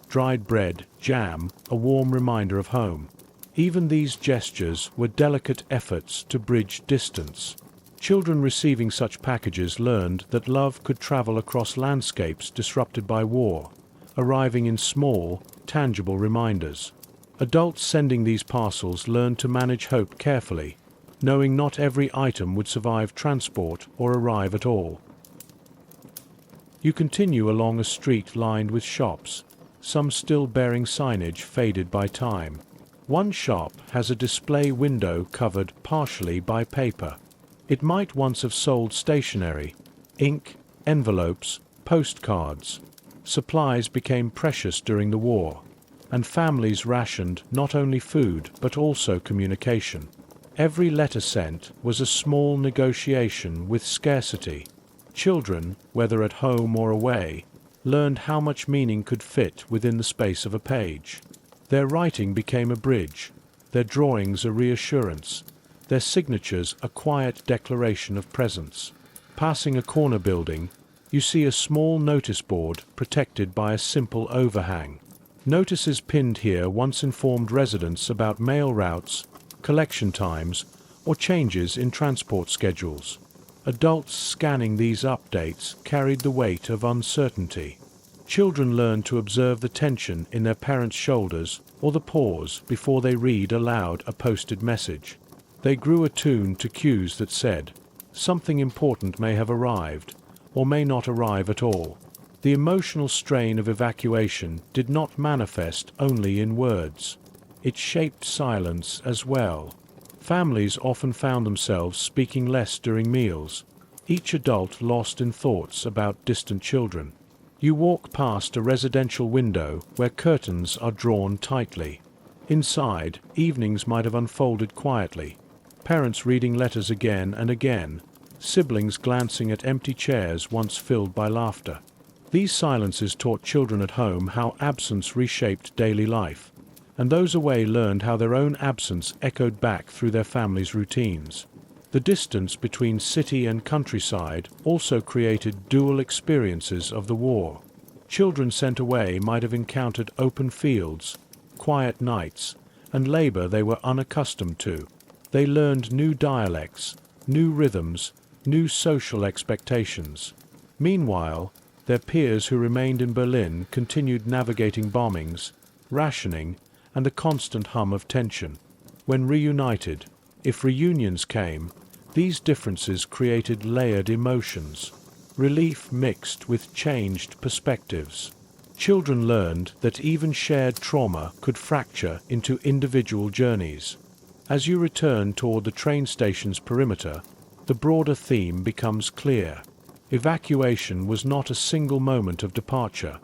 Dried bread, jam, a warm reminder of home. Even these gestures were delicate efforts to bridge distance. Children receiving such packages learned that love could travel across landscapes disrupted by war, arriving in small, tangible reminders. Adults sending these parcels learned to manage hope carefully, knowing not every item would survive transport or arrive at all. You continue along a street lined with shops, some still bearing signage faded by time. One shop has a display window covered partially by paper. It might once have sold stationery, ink, envelopes, postcards. Supplies became precious during the war, and families rationed not only food but also communication. Every letter sent was a small negotiation with scarcity. Children, whether at home or away, learned how much meaning could fit within the space of a page. Their writing became a bridge, their drawings a reassurance, their signatures a quiet declaration of presence. Passing a corner building, you see a small notice board protected by a simple overhang. Notices pinned here once informed residents about mail routes, collection times, or changes in transport schedules. Adults scanning these updates carried the weight of uncertainty. Children learned to observe the tension in their parents' shoulders or the pause before they read aloud a posted message. They grew attuned to cues that said, something important may have arrived, or may not arrive at all. The emotional strain of evacuation did not manifest only in words. It shaped silence as well. Families often found themselves speaking less during meals, each adult lost in thoughts about distant children. You walk past a residential window where curtains are drawn tightly. Inside, evenings might have unfolded quietly. Parents reading letters again and again, siblings glancing at empty chairs once filled by laughter. These silences taught children at home how absence reshaped daily life, and those away learned how their own absence echoed back through their families' routines. The distance between city and countryside also created dual experiences of the war. Children sent away might have encountered open fields, quiet nights, and labor they were unaccustomed to. They learned new dialects, new rhythms, new social expectations. Meanwhile, their peers who remained in Berlin continued navigating bombings, rationing, and the constant hum of tension. When reunited, if reunions came, these differences created layered emotions, relief mixed with changed perspectives. Children learned that even shared trauma could fracture into individual journeys. As you return toward the train station's perimeter, the broader theme becomes clear. Evacuation was not a single moment of departure.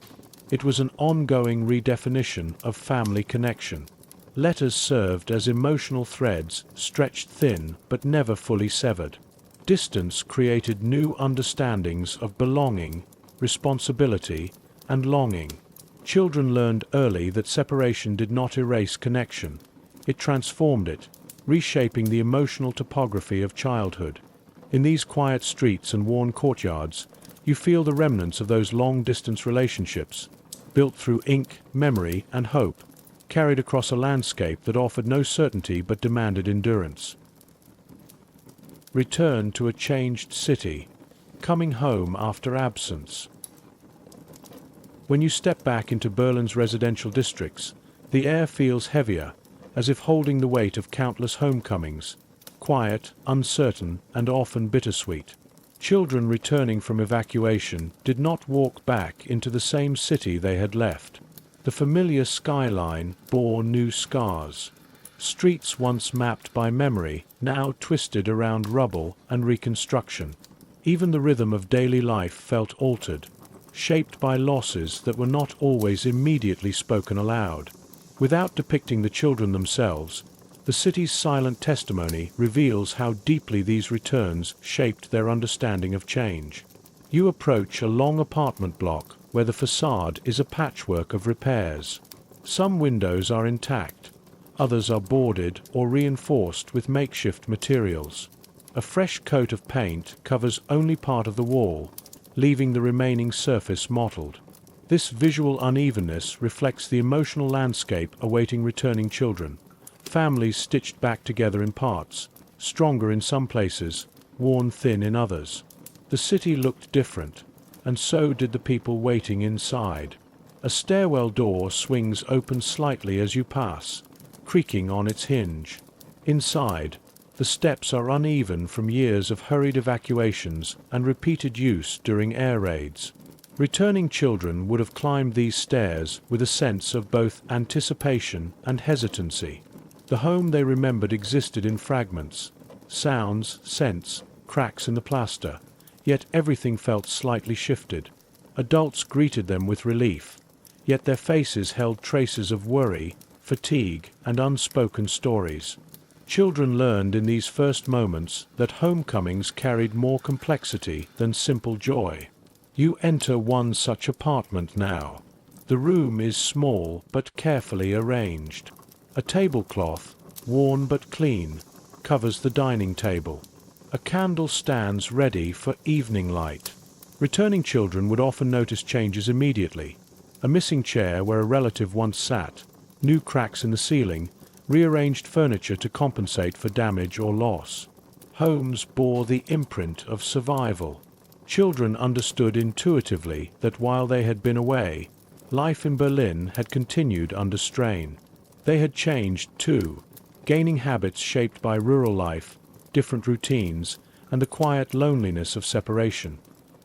It was an ongoing redefinition of family connection. Letters served as emotional threads, stretched thin but never fully severed. Distance created new understandings of belonging, responsibility, and longing. Children learned early that separation did not erase connection. It transformed it, reshaping the emotional topography of childhood. In these quiet streets and worn courtyards, you feel the remnants of those long-distance relationships, built through ink, memory, and hope, carried across a landscape that offered no certainty but demanded endurance. Return to a changed city, coming home after absence. When you step back into Berlin's residential districts, the air feels heavier, as if holding the weight of countless homecomings, quiet, uncertain, and often bittersweet. Children returning from evacuation did not walk back into the same city they had left. The familiar skyline bore new scars. Streets once mapped by memory, now twisted around rubble and reconstruction. Even the rhythm of daily life felt altered, shaped by losses that were not always immediately spoken aloud. Without depicting the children themselves, the city's silent testimony reveals how deeply these returns shaped their understanding of change. You approach a long apartment block where the facade is a patchwork of repairs. Some windows are intact, others are boarded or reinforced with makeshift materials. A fresh coat of paint covers only part of the wall, leaving the remaining surface mottled. This visual unevenness reflects the emotional landscape awaiting returning children. Families stitched back together in parts, stronger in some places, worn thin in others. The city looked different, and so did the people waiting inside. A stairwell door swings open slightly as you pass, creaking on its hinge. Inside, the steps are uneven from years of hurried evacuations and repeated use during air raids. Returning children would have climbed these stairs with a sense of both anticipation and hesitancy. The home they remembered existed in fragments, sounds, scents, cracks in the plaster, yet everything felt slightly shifted. Adults greeted them with relief, yet their faces held traces of worry, fatigue, and unspoken stories. Children learned in these first moments that homecomings carried more complexity than simple joy. You enter one such apartment now. The room is small but carefully arranged. A tablecloth, worn but clean, covers the dining table. A candle stands ready for evening light. Returning children would often notice changes immediately. A missing chair where a relative once sat, new cracks in the ceiling, rearranged furniture to compensate for damage or loss. Homes bore the imprint of survival. Children understood intuitively that while they had been away, life in Berlin had continued under strain. They had changed too, gaining habits shaped by rural life, different routines, and the quiet loneliness of separation.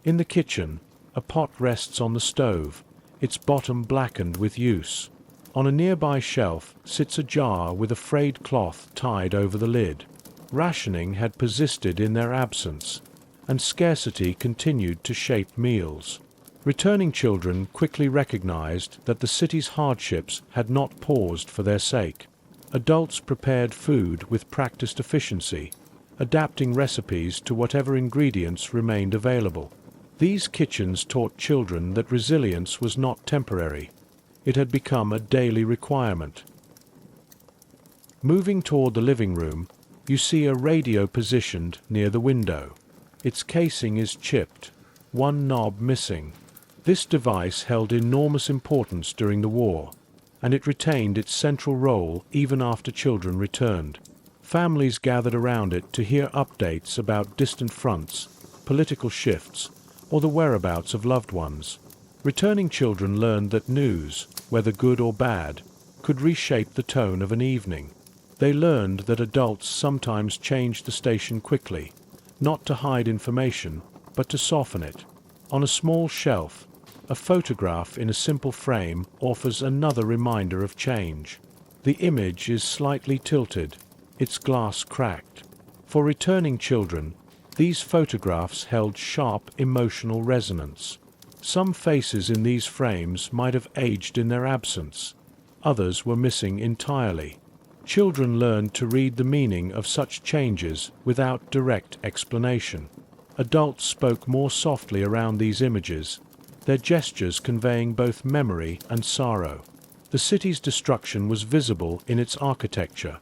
In the kitchen, a pot rests on the stove, its bottom blackened with use. On a nearby shelf sits a jar with a frayed cloth tied over the lid. Rationing had persisted in their absence, and scarcity continued to shape meals. Returning children quickly recognized that the city's hardships had not paused for their sake. Adults prepared food with practiced efficiency, adapting recipes to whatever ingredients remained available. These kitchens taught children that resilience was not temporary. It had become a daily requirement. Moving toward the living room, you see a radio positioned near the window. Its casing is chipped, one knob missing. This device held enormous importance during the war, and it retained its central role even after children returned. Families gathered around it to hear updates about distant fronts, political shifts, or the whereabouts of loved ones. Returning children learned that news, whether good or bad, could reshape the tone of an evening. They learned that adults sometimes changed the station quickly, not to hide information, but to soften it. On a small shelf, a photograph in a simple frame offers another reminder of change. The image is slightly tilted, its glass cracked. For returning children, these photographs held sharp emotional resonance. Some faces in these frames might have aged in their absence. Others were missing entirely. Children learned to read the meaning of such changes without direct explanation. Adults spoke more softly around these images, their gestures conveying both memory and sorrow. The city's destruction was visible in its architecture.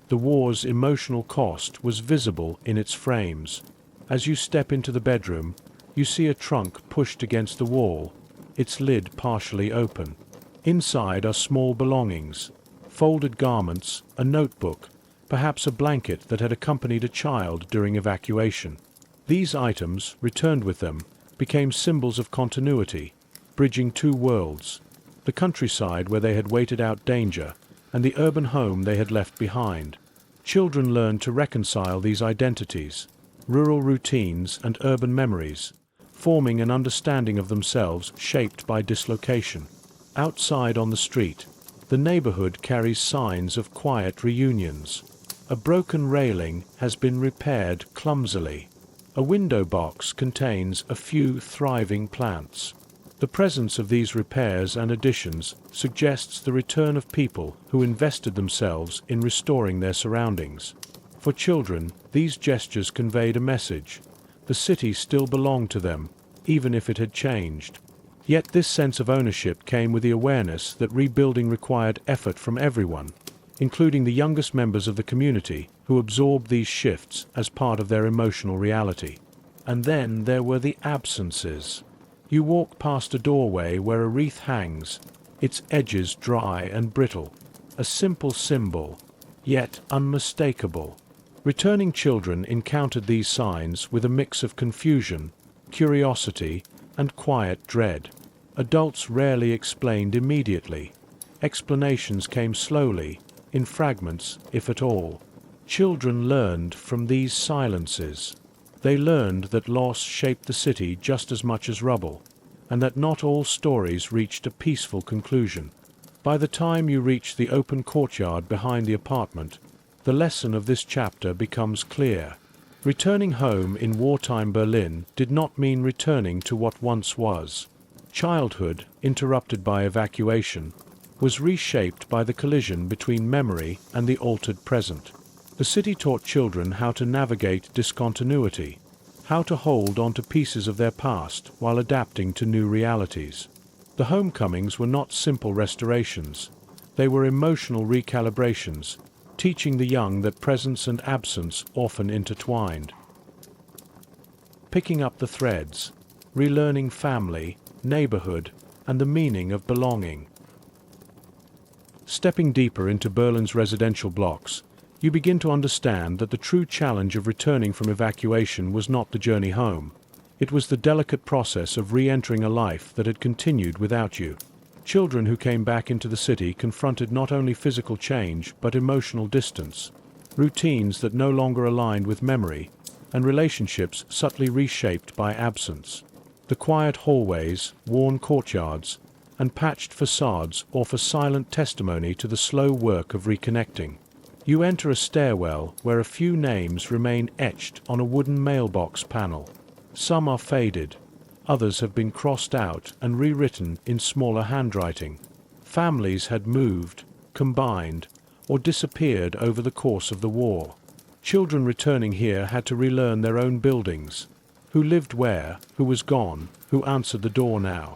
The war's emotional cost was visible in its frames. As you step into the bedroom, you see a trunk pushed against the wall, its lid partially open. Inside are small belongings, folded garments, a notebook, perhaps a blanket that had accompanied a child during evacuation. These items, returned with them, became symbols of continuity, bridging two worlds: the countryside where they had waited out danger, and the urban home they had left behind. Children learned to reconcile these identities, rural routines and urban memories, forming an understanding of themselves shaped by dislocation. Outside on the street, the neighborhood carries signs of quiet reunions. A broken railing has been repaired clumsily. A window box contains a few thriving plants. The presence of these repairs and additions suggests the return of people who invested themselves in restoring their surroundings. For children, these gestures conveyed a message. The city still belonged to them, even if it had changed. Yet this sense of ownership came with the awareness that rebuilding required effort from everyone, including the youngest members of the community, who absorbed these shifts as part of their emotional reality. And then there were the absences. You walk past a doorway where a wreath hangs, its edges dry and brittle, a simple symbol, yet unmistakable. Returning children encountered these signs with a mix of confusion, curiosity, and quiet dread. Adults rarely explained immediately. Explanations came slowly, in fragments, if at all. Children learned from these silences. They learned that loss shaped the city just as much as rubble, and that not all stories reached a peaceful conclusion. By the time you reach the open courtyard behind the apartment, the lesson of this chapter becomes clear. Returning home in wartime Berlin did not mean returning to what once was. Childhood, interrupted by evacuation, was reshaped by the collision between memory and the altered present. The city taught children how to navigate discontinuity, how to hold on to pieces of their past while adapting to new realities. The homecomings were not simple restorations. They were emotional recalibrations, teaching the young that presence and absence often intertwined. Picking up the threads, relearning family, neighborhood, and the meaning of belonging. Stepping deeper into Berlin's residential blocks, you begin to understand that the true challenge of returning from evacuation was not the journey home. It was the delicate process of re-entering a life that had continued without you. Children who came back into the city confronted not only physical change but emotional distance, routines that no longer aligned with memory, and relationships subtly reshaped by absence. The quiet hallways, worn courtyards, and patched facades offer silent testimony to the slow work of reconnecting. You enter a stairwell where a few names remain etched on a wooden mailbox panel. Some are faded, others have been crossed out and rewritten in smaller handwriting. Families had moved, combined, or disappeared over the course of the war. Children returning here had to relearn their own buildings. Who lived where, who was gone, who answered the door now.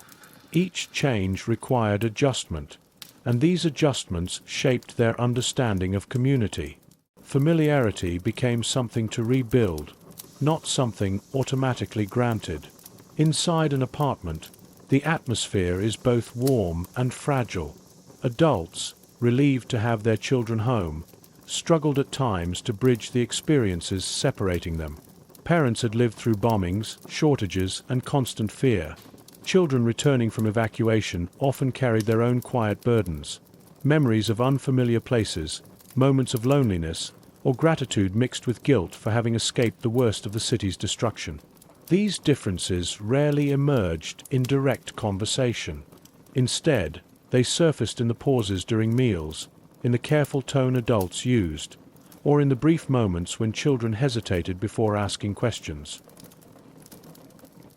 Each change required adjustment, and these adjustments shaped their understanding of community. Familiarity became something to rebuild, not something automatically granted. Inside an apartment, the atmosphere is both warm and fragile. Adults, relieved to have their children home, struggled at times to bridge the experiences separating them. Parents had lived through bombings, shortages, and constant fear. Children returning from evacuation often carried their own quiet burdens, memories of unfamiliar places, moments of loneliness, or gratitude mixed with guilt for having escaped the worst of the city's destruction. These differences rarely emerged in direct conversation. Instead, they surfaced in the pauses during meals, in the careful tone adults used, or in the brief moments when children hesitated before asking questions.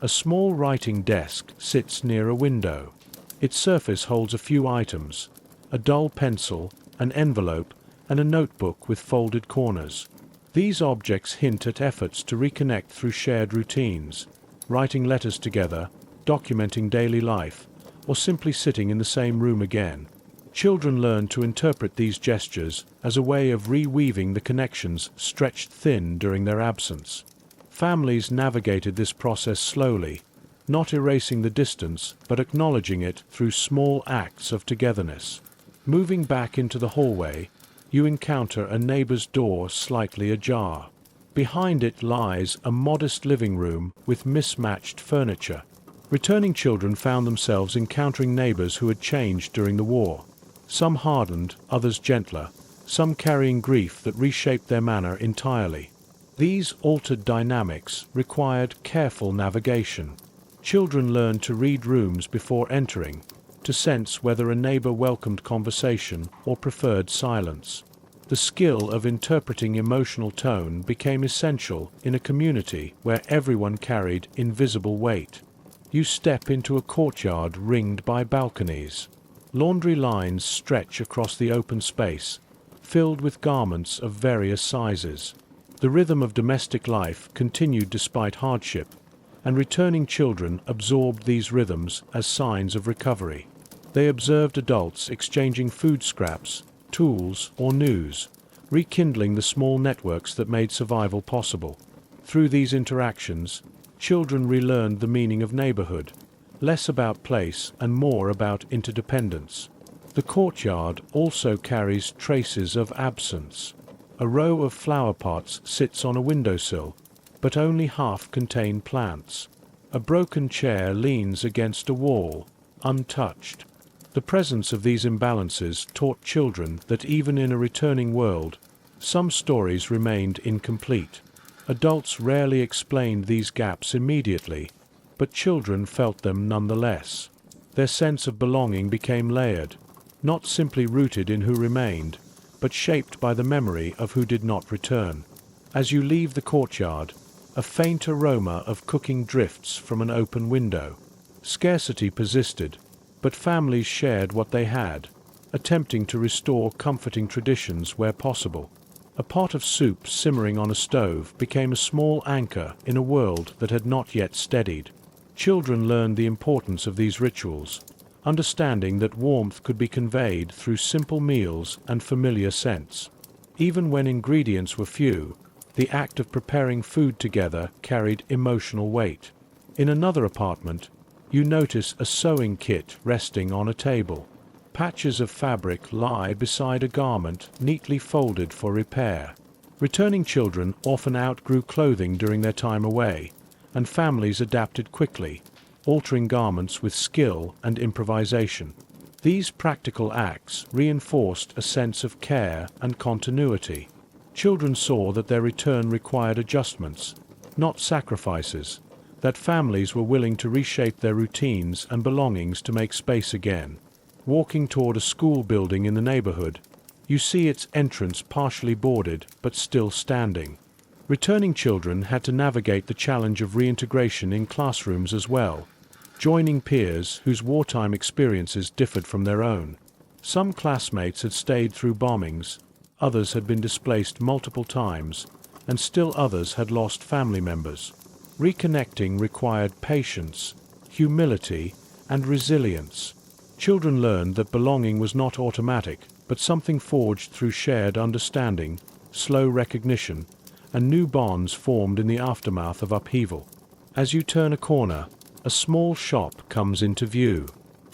A small writing desk sits near a window. Its surface holds a few items: a dull pencil, an envelope, and a notebook with folded corners. These objects hint at efforts to reconnect through shared routines, writing letters together, documenting daily life, or simply sitting in the same room again. Children learn to interpret these gestures as a way of reweaving the connections stretched thin during their absence. Families navigated this process slowly, not erasing the distance but acknowledging it through small acts of togetherness. Moving back into the hallway, you encounter a neighbor's door slightly ajar. Behind it lies a modest living room with mismatched furniture. Returning children found themselves encountering neighbors who had changed during the war. Some hardened, others gentler, some carrying grief that reshaped their manner entirely. These altered dynamics required careful navigation. Children learned to read rooms before entering, to sense whether a neighbor welcomed conversation or preferred silence. The skill of interpreting emotional tone became essential in a community where everyone carried invisible weight. You step into a courtyard ringed by balconies. Laundry lines stretch across the open space, filled with garments of various sizes. The rhythm of domestic life continued despite hardship, and returning children absorbed these rhythms as signs of recovery. They observed adults exchanging food scraps, tools, or news, rekindling the small networks that made survival possible. Through these interactions, children relearned the meaning of neighborhood, less about place and more about interdependence. The courtyard also carries traces of absence. A row of flower pots sits on a windowsill, but only half contain plants. A broken chair leans against a wall, untouched. The presence of these imbalances taught children that even in a returning world, some stories remained incomplete. Adults rarely explained these gaps immediately, but children felt them nonetheless. Their sense of belonging became layered, not simply rooted in who remained, but shaped by the memory of who did not return. As you leave the courtyard, a faint aroma of cooking drifts from an open window. Scarcity persisted, but families shared what they had, attempting to restore comforting traditions where possible. A pot of soup simmering on a stove became a small anchor in a world that had not yet steadied. Children learned the importance of these rituals, understanding that warmth could be conveyed through simple meals and familiar scents. Even when ingredients were few, the act of preparing food together carried emotional weight. In another apartment, you notice a sewing kit resting on a table. Patches of fabric lie beside a garment neatly folded for repair. Returning children often outgrew clothing during their time away, and families adapted quickly, altering garments with skill and improvisation. These practical acts reinforced a sense of care and continuity. Children saw that their return required adjustments, not sacrifices, that families were willing to reshape their routines and belongings to make space again. Walking toward a school building in the neighborhood, you see its entrance partially boarded but still standing. Returning children had to navigate the challenge of reintegration in classrooms as well, joining peers whose wartime experiences differed from their own. Some classmates had stayed through bombings, others had been displaced multiple times, and still others had lost family members. Reconnecting required patience, humility, and resilience. Children learned that belonging was not automatic, but something forged through shared understanding, slow recognition, and new bonds formed in the aftermath of upheaval. As you turn a corner, a small shop comes into view.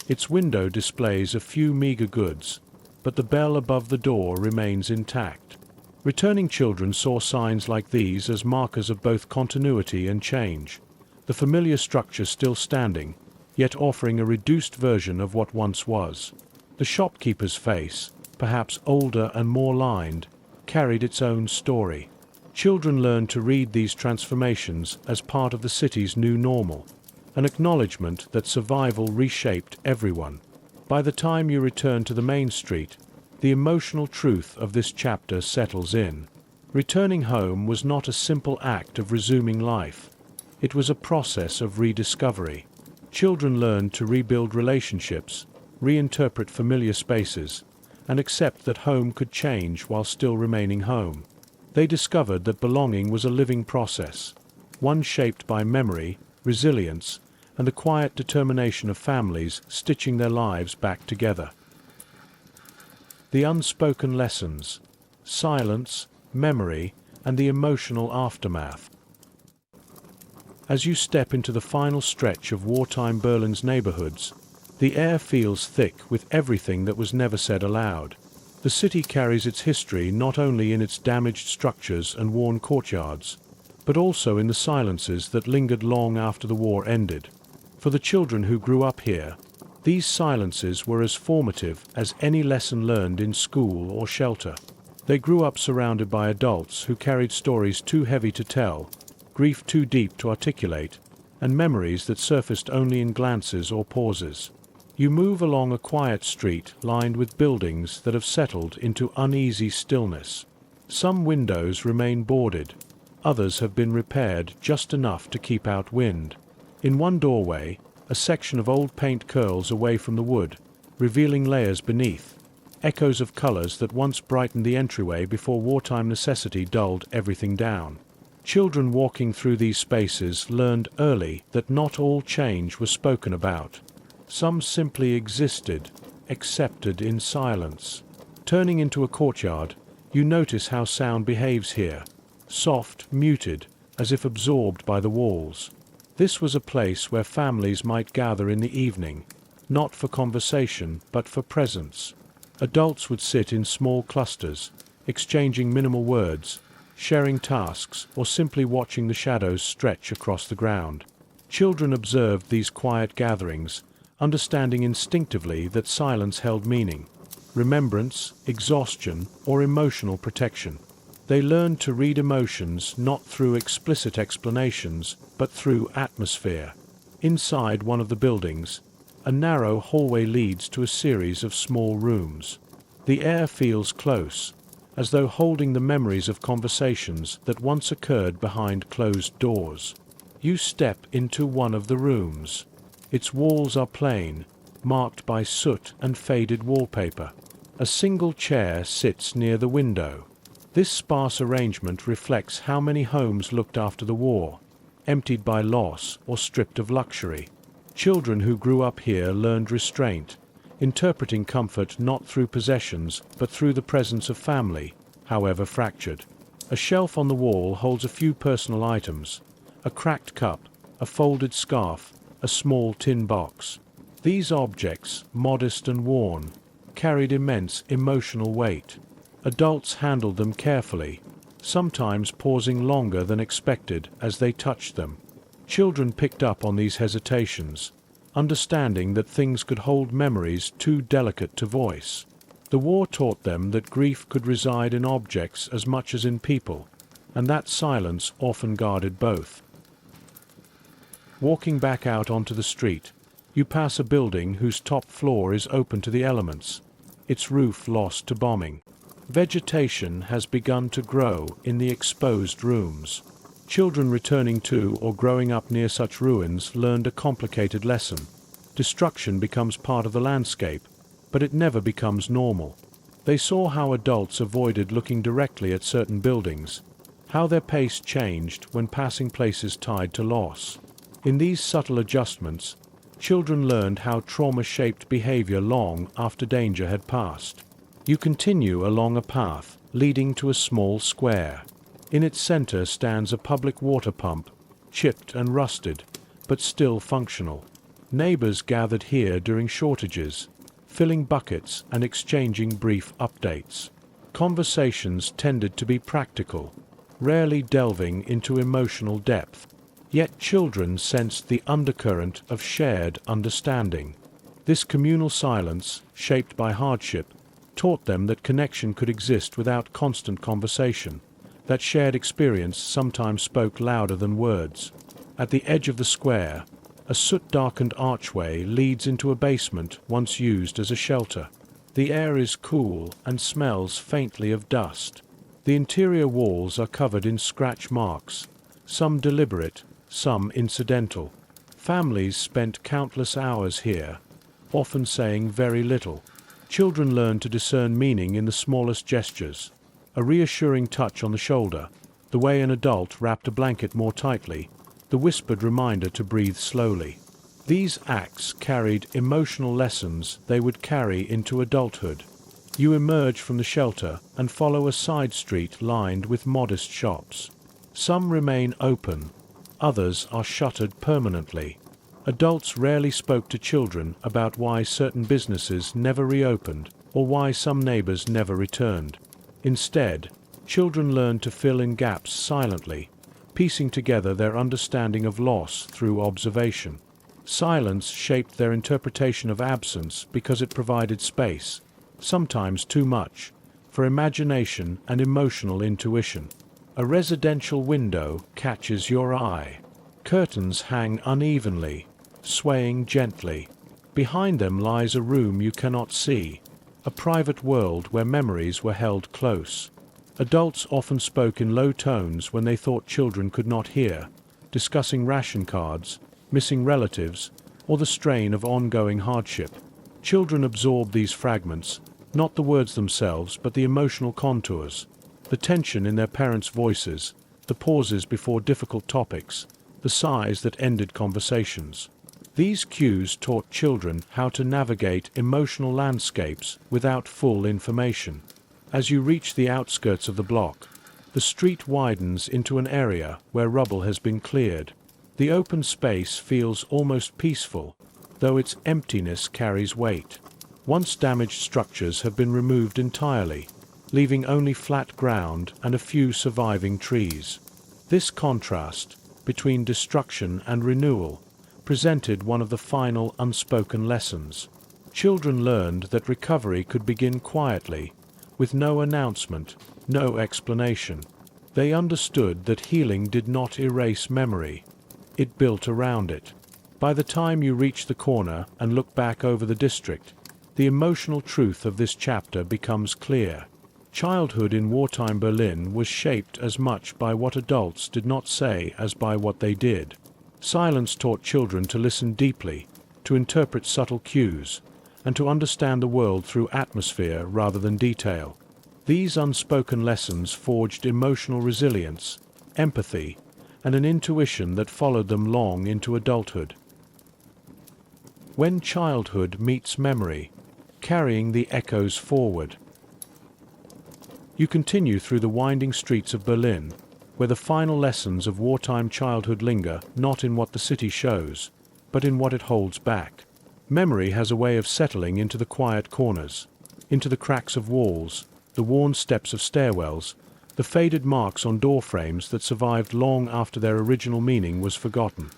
Its window displays a few meager goods, but the bell above the door remains intact. Returning children saw signs like these as markers of both continuity and change, the familiar structure still standing, yet offering a reduced version of what once was. The shopkeeper's face, perhaps older and more lined, carried its own story. Children learned to read these transformations as part of the city's new normal, an acknowledgement that survival reshaped everyone. By the time you return to the main street, the emotional truth of this chapter settles in. Returning home was not a simple act of resuming life. It was a process of rediscovery. Children learned to rebuild relationships, reinterpret familiar spaces, and accept that home could change while still remaining home. They discovered that belonging was a living process, one shaped by memory, resilience, and the quiet determination of families stitching their lives back together. The unspoken lessons, silence, memory, and the emotional aftermath. As you step into the final stretch of wartime Berlin's neighborhoods, the air feels thick with everything that was never said aloud. The city carries its history not only in its damaged structures and worn courtyards, but also in the silences that lingered long after the war ended. For the children who grew up here, these silences were as formative as any lesson learned in school or shelter. They grew up surrounded by adults who carried stories too heavy to tell, grief too deep to articulate, and memories that surfaced only in glances or pauses. You move along a quiet street lined with buildings that have settled into uneasy stillness. Some windows remain boarded, others have been repaired just enough to keep out wind. In one doorway, a section of old paint curls away from the wood, revealing layers beneath, echoes of colors that once brightened the entryway before wartime necessity dulled everything down. Children walking through these spaces learned early that not all change was spoken about. Some simply existed, accepted in silence. Turning into a courtyard, you notice how sound behaves here. Soft, muted, as if absorbed by the walls. This was a place where families might gather in the evening, not for conversation, but for presence. Adults would sit in small clusters, exchanging minimal words, sharing tasks, or simply watching the shadows stretch across the ground. Children observed these quiet gatherings, understanding instinctively that silence held meaning, remembrance, exhaustion, or emotional protection. They learned to read emotions not through explicit explanations, but through atmosphere. Inside one of the buildings, a narrow hallway leads to a series of small rooms. The air feels close, as though holding the memories of conversations that once occurred behind closed doors. You step into one of the rooms. Its walls are plain, marked by soot and faded wallpaper. A single chair sits near the window. This sparse arrangement reflects how many homes looked after the war, emptied by loss or stripped of luxury. Children who grew up here learned restraint, interpreting comfort not through possessions but through the presence of family, however fractured. A shelf on the wall holds a few personal items: a cracked cup, a folded scarf, a small tin box. These objects, modest and worn, carried immense emotional weight. Adults handled them carefully, sometimes pausing longer than expected as they touched them. Children picked up on these hesitations, understanding that things could hold memories too delicate to voice. The war taught them that grief could reside in objects as much as in people, and that silence often guarded both. Walking back out onto the street, you pass a building whose top floor is open to the elements, its roof lost to bombing. Vegetation has begun to grow in the exposed rooms. Children returning to or growing up near such ruins learned a complicated lesson. Destruction becomes part of the landscape, but it never becomes normal. They saw how adults avoided looking directly at certain buildings, how their pace changed when passing places tied to loss. In these subtle adjustments, children learned how trauma shaped behavior long after danger had passed. You continue along a path leading to a small square. In its center stands a public water pump, chipped and rusted, but still functional. Neighbors gathered here during shortages, filling buckets and exchanging brief updates. Conversations tended to be practical, rarely delving into emotional depth. Yet children sensed the undercurrent of shared understanding. This communal silence, shaped by hardship, taught them that connection could exist without constant conversation, that shared experience sometimes spoke louder than words. At the edge of the square, a soot-darkened archway leads into a basement once used as a shelter. The air is cool and smells faintly of dust. The interior walls are covered in scratch marks, some deliberate, some incidental. Families spent countless hours here, often saying very little. Children learn to discern meaning in the smallest gestures. A reassuring touch on the shoulder, the way an adult wrapped a blanket more tightly, the whispered reminder to breathe slowly. These acts carried emotional lessons they would carry into adulthood. You emerge from the shelter and follow a side street lined with modest shops. Some remain open, others are shuttered permanently. Adults rarely spoke to children about why certain businesses never reopened or why some neighbors never returned. Instead, children learned to fill in gaps silently, piecing together their understanding of loss through observation. Silence shaped their interpretation of absence because it provided space, sometimes too much, for imagination and emotional intuition. A residential window catches your eye. Curtains hang unevenly, swaying gently. Behind them lies a room you cannot see, a private world where memories were held close. Adults often spoke in low tones when they thought children could not hear, discussing ration cards, missing relatives, or the strain of ongoing hardship. Children absorbed these fragments, not the words themselves but the emotional contours, the tension in their parents' voices, the pauses before difficult topics, the sighs that ended conversations. These cues taught children how to navigate emotional landscapes without full information. As you reach the outskirts of the block, the street widens into an area where rubble has been cleared. The open space feels almost peaceful, though its emptiness carries weight. Once damaged structures have been removed entirely, leaving only flat ground and a few surviving trees. This contrast between destruction and renewal presented one of the final unspoken lessons. Children learned that recovery could begin quietly, with no announcement, no explanation. They understood that healing did not erase memory. It built around it. By the time you reach the corner and look back over the district, the emotional truth of this chapter becomes clear. Childhood in wartime Berlin was shaped as much by what adults did not say as by what they did. Silence taught children to listen deeply, to interpret subtle cues, and to understand the world through atmosphere rather than detail. These unspoken lessons forged emotional resilience, empathy, and an intuition that followed them long into adulthood. When childhood meets memory, carrying the echoes forward. You continue through the winding streets of Berlin, where the final lessons of wartime childhood linger not in what the city shows, but in what it holds back. Memory has a way of settling into the quiet corners, into the cracks of walls, the worn steps of stairwells, the faded marks on door frames that survived long after their original meaning was forgotten.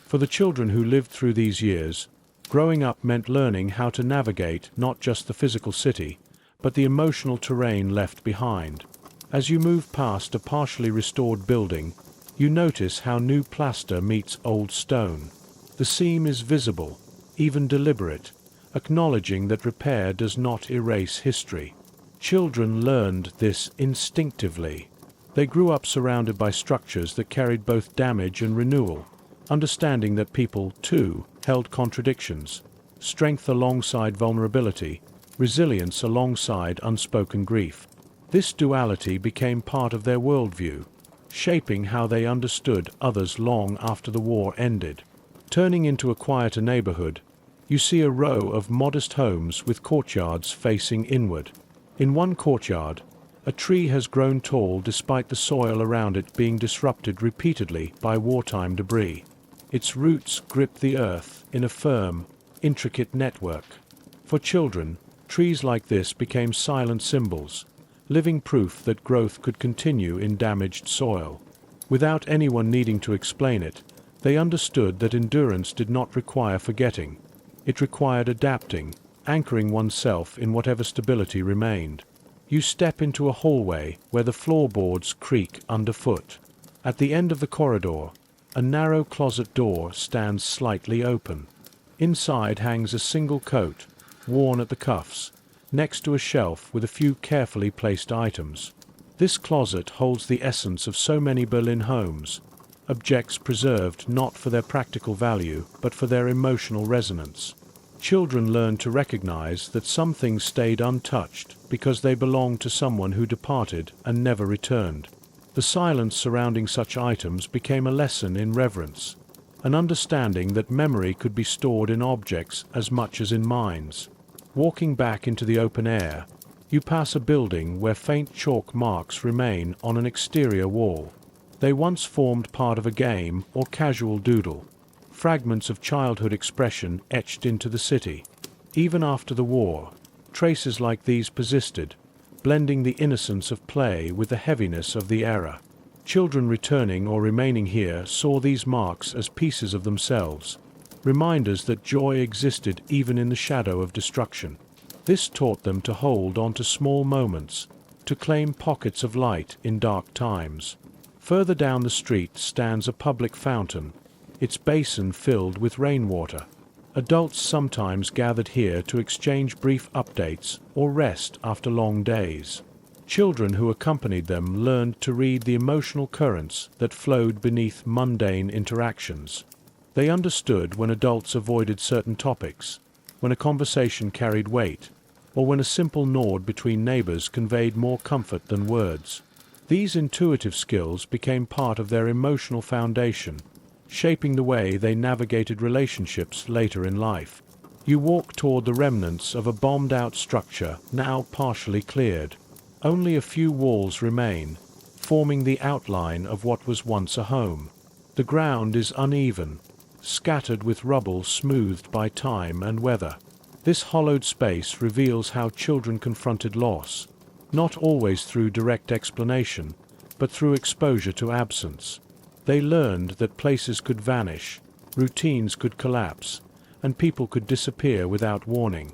For the children who lived through these years, growing up meant learning how to navigate not just the physical city, but the emotional terrain left behind. As you move past a partially restored building, you notice how new plaster meets old stone. The seam is visible, even deliberate, acknowledging that repair does not erase history. Children learned this instinctively. They grew up surrounded by structures that carried both damage and renewal, understanding that people, too, held contradictions, strength alongside vulnerability, resilience alongside unspoken grief. This duality became part of their worldview, shaping how they understood others long after the war ended. Turning into a quieter neighborhood, you see a row of modest homes with courtyards facing inward. In one courtyard, a tree has grown tall despite the soil around it being disrupted repeatedly by wartime debris. Its roots grip the earth in a firm, intricate network. For children, trees like this became silent symbols, living proof that growth could continue in damaged soil. Without anyone needing to explain it, they understood that endurance did not require forgetting. It required adapting, anchoring oneself in whatever stability remained. You step into a hallway where the floorboards creak underfoot. At the end of the corridor, a narrow closet door stands slightly open. Inside hangs a single coat, worn at the cuffs, next to a shelf with a few carefully placed items. This closet holds the essence of so many Berlin homes, objects preserved not for their practical value but for their emotional resonance. Children learn to recognize that some things stayed untouched because they belonged to someone who departed and never returned. The silence surrounding such items became a lesson in reverence, an understanding that memory could be stored in objects as much as in minds. Walking back into the open air, you pass a building where faint chalk marks remain on an exterior wall. They once formed part of a game or casual doodle, fragments of childhood expression etched into the city. Even after the war, traces like these persisted, blending the innocence of play with the heaviness of the era. Children returning or remaining here saw these marks as pieces of themselves, reminders that joy existed even in the shadow of destruction. This taught them to hold on to small moments, to claim pockets of light in dark times. Further down the street stands a public fountain, its basin filled with rainwater. Adults sometimes gathered here to exchange brief updates or rest after long days. Children who accompanied them learned to read the emotional currents that flowed beneath mundane interactions. They understood when adults avoided certain topics, when a conversation carried weight, or when a simple nod between neighbors conveyed more comfort than words. These intuitive skills became part of their emotional foundation, shaping the way they navigated relationships later in life. You walk toward the remnants of a bombed-out structure now partially cleared. Only a few walls remain, forming the outline of what was once a home. The ground is uneven, scattered with rubble smoothed by time and weather. This hollowed space reveals how children confronted loss, not always through direct explanation, but through exposure to absence. They learned that places could vanish, routines could collapse, and people could disappear without warning.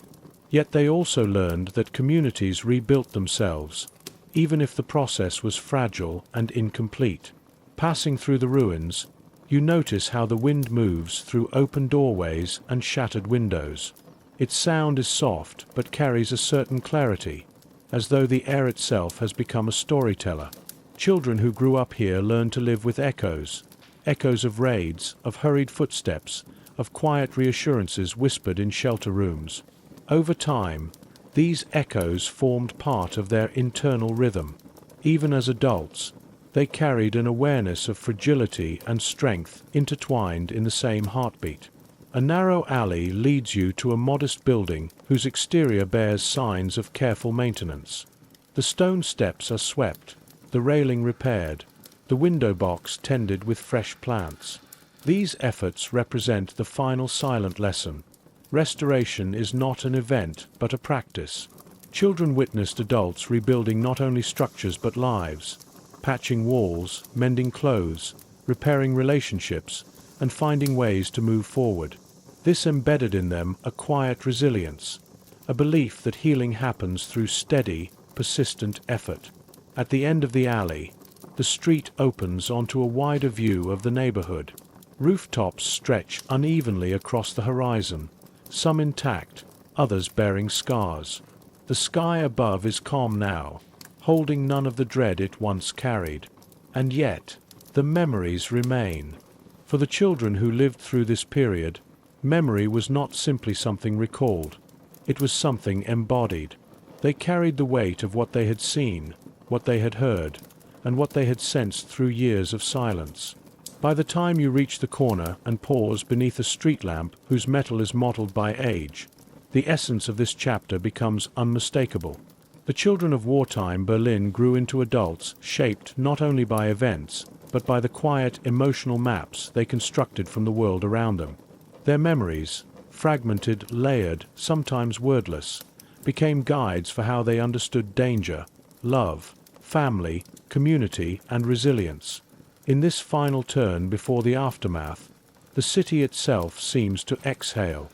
Yet they also learned that communities rebuilt themselves, even if the process was fragile and incomplete. Passing through the ruins, you notice how the wind moves through open doorways and shattered windows. Its sound is soft but carries a certain clarity, as though the air itself has become a storyteller. Children who grew up here learned to live with echoes, echoes of raids, of hurried footsteps, of quiet reassurances whispered in shelter rooms. Over time, These echoes formed part of their internal rhythm. Even as adults, they carried an awareness of fragility and strength intertwined in the same heartbeat. A narrow alley leads you to a modest building whose exterior bears signs of careful maintenance. The stone steps are swept, the railing repaired, the window box tended with fresh plants. These efforts represent the final silent lesson. Restoration is not an event, but a practice. Children witnessed adults rebuilding not only structures but lives, patching walls, mending clothes, repairing relationships, and finding ways to move forward. This embedded in them a quiet resilience, a belief that healing happens through steady, persistent effort. At the end of the alley, the street opens onto a wider view of the neighborhood. Rooftops stretch unevenly across the horizon, some intact, others bearing scars. The sky above is calm now, holding none of the dread it once carried. And yet, the memories remain. For the children who lived through this period, memory was not simply something recalled. It was something embodied. They carried the weight of what they had seen, what they had heard, and what they had sensed through years of silence. By the time you reach the corner and pause beneath a street lamp whose metal is mottled by age, the essence of this chapter becomes unmistakable. The children of wartime Berlin grew into adults shaped not only by events, but by the quiet, emotional maps they constructed from the world around them. Their memories, fragmented, layered, sometimes wordless, became guides for how they understood danger, love, family, community, and resilience. In this final turn before the aftermath, the city itself seems to exhale.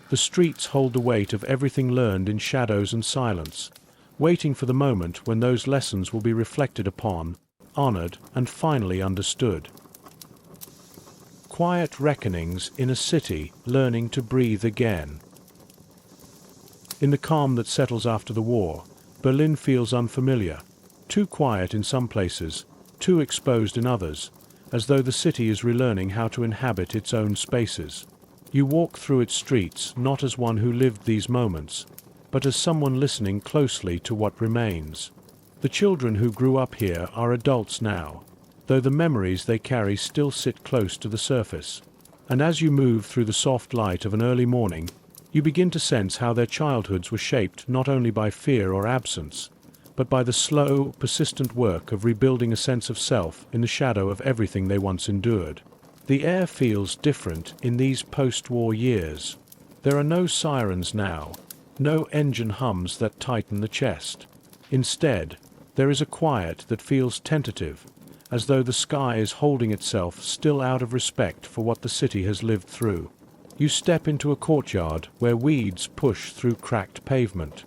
The streets hold the weight of everything learned in shadows and silence, waiting for the moment when those lessons will be reflected upon, honored, and finally understood. Quiet reckonings in a city learning to breathe again. In the calm that settles after the war, Berlin feels unfamiliar, too quiet in some places, too exposed in others, as though the city is relearning how to inhabit its own spaces. You walk through its streets not as one who lived these moments, but as someone listening closely to what remains. The children who grew up here are adults now, though the memories they carry still sit close to the surface. And as you move through the soft light of an early morning, you begin to sense how their childhoods were shaped not only by fear or absence, but by the slow, persistent work of rebuilding a sense of self in the shadow of everything they once endured. The air feels different in these post-war years. There are no sirens now, no engine hums that tighten the chest. Instead, there is a quiet that feels tentative, as though the sky is holding itself still out of respect for what the city has lived through. You step into a courtyard where weeds push through cracked pavement.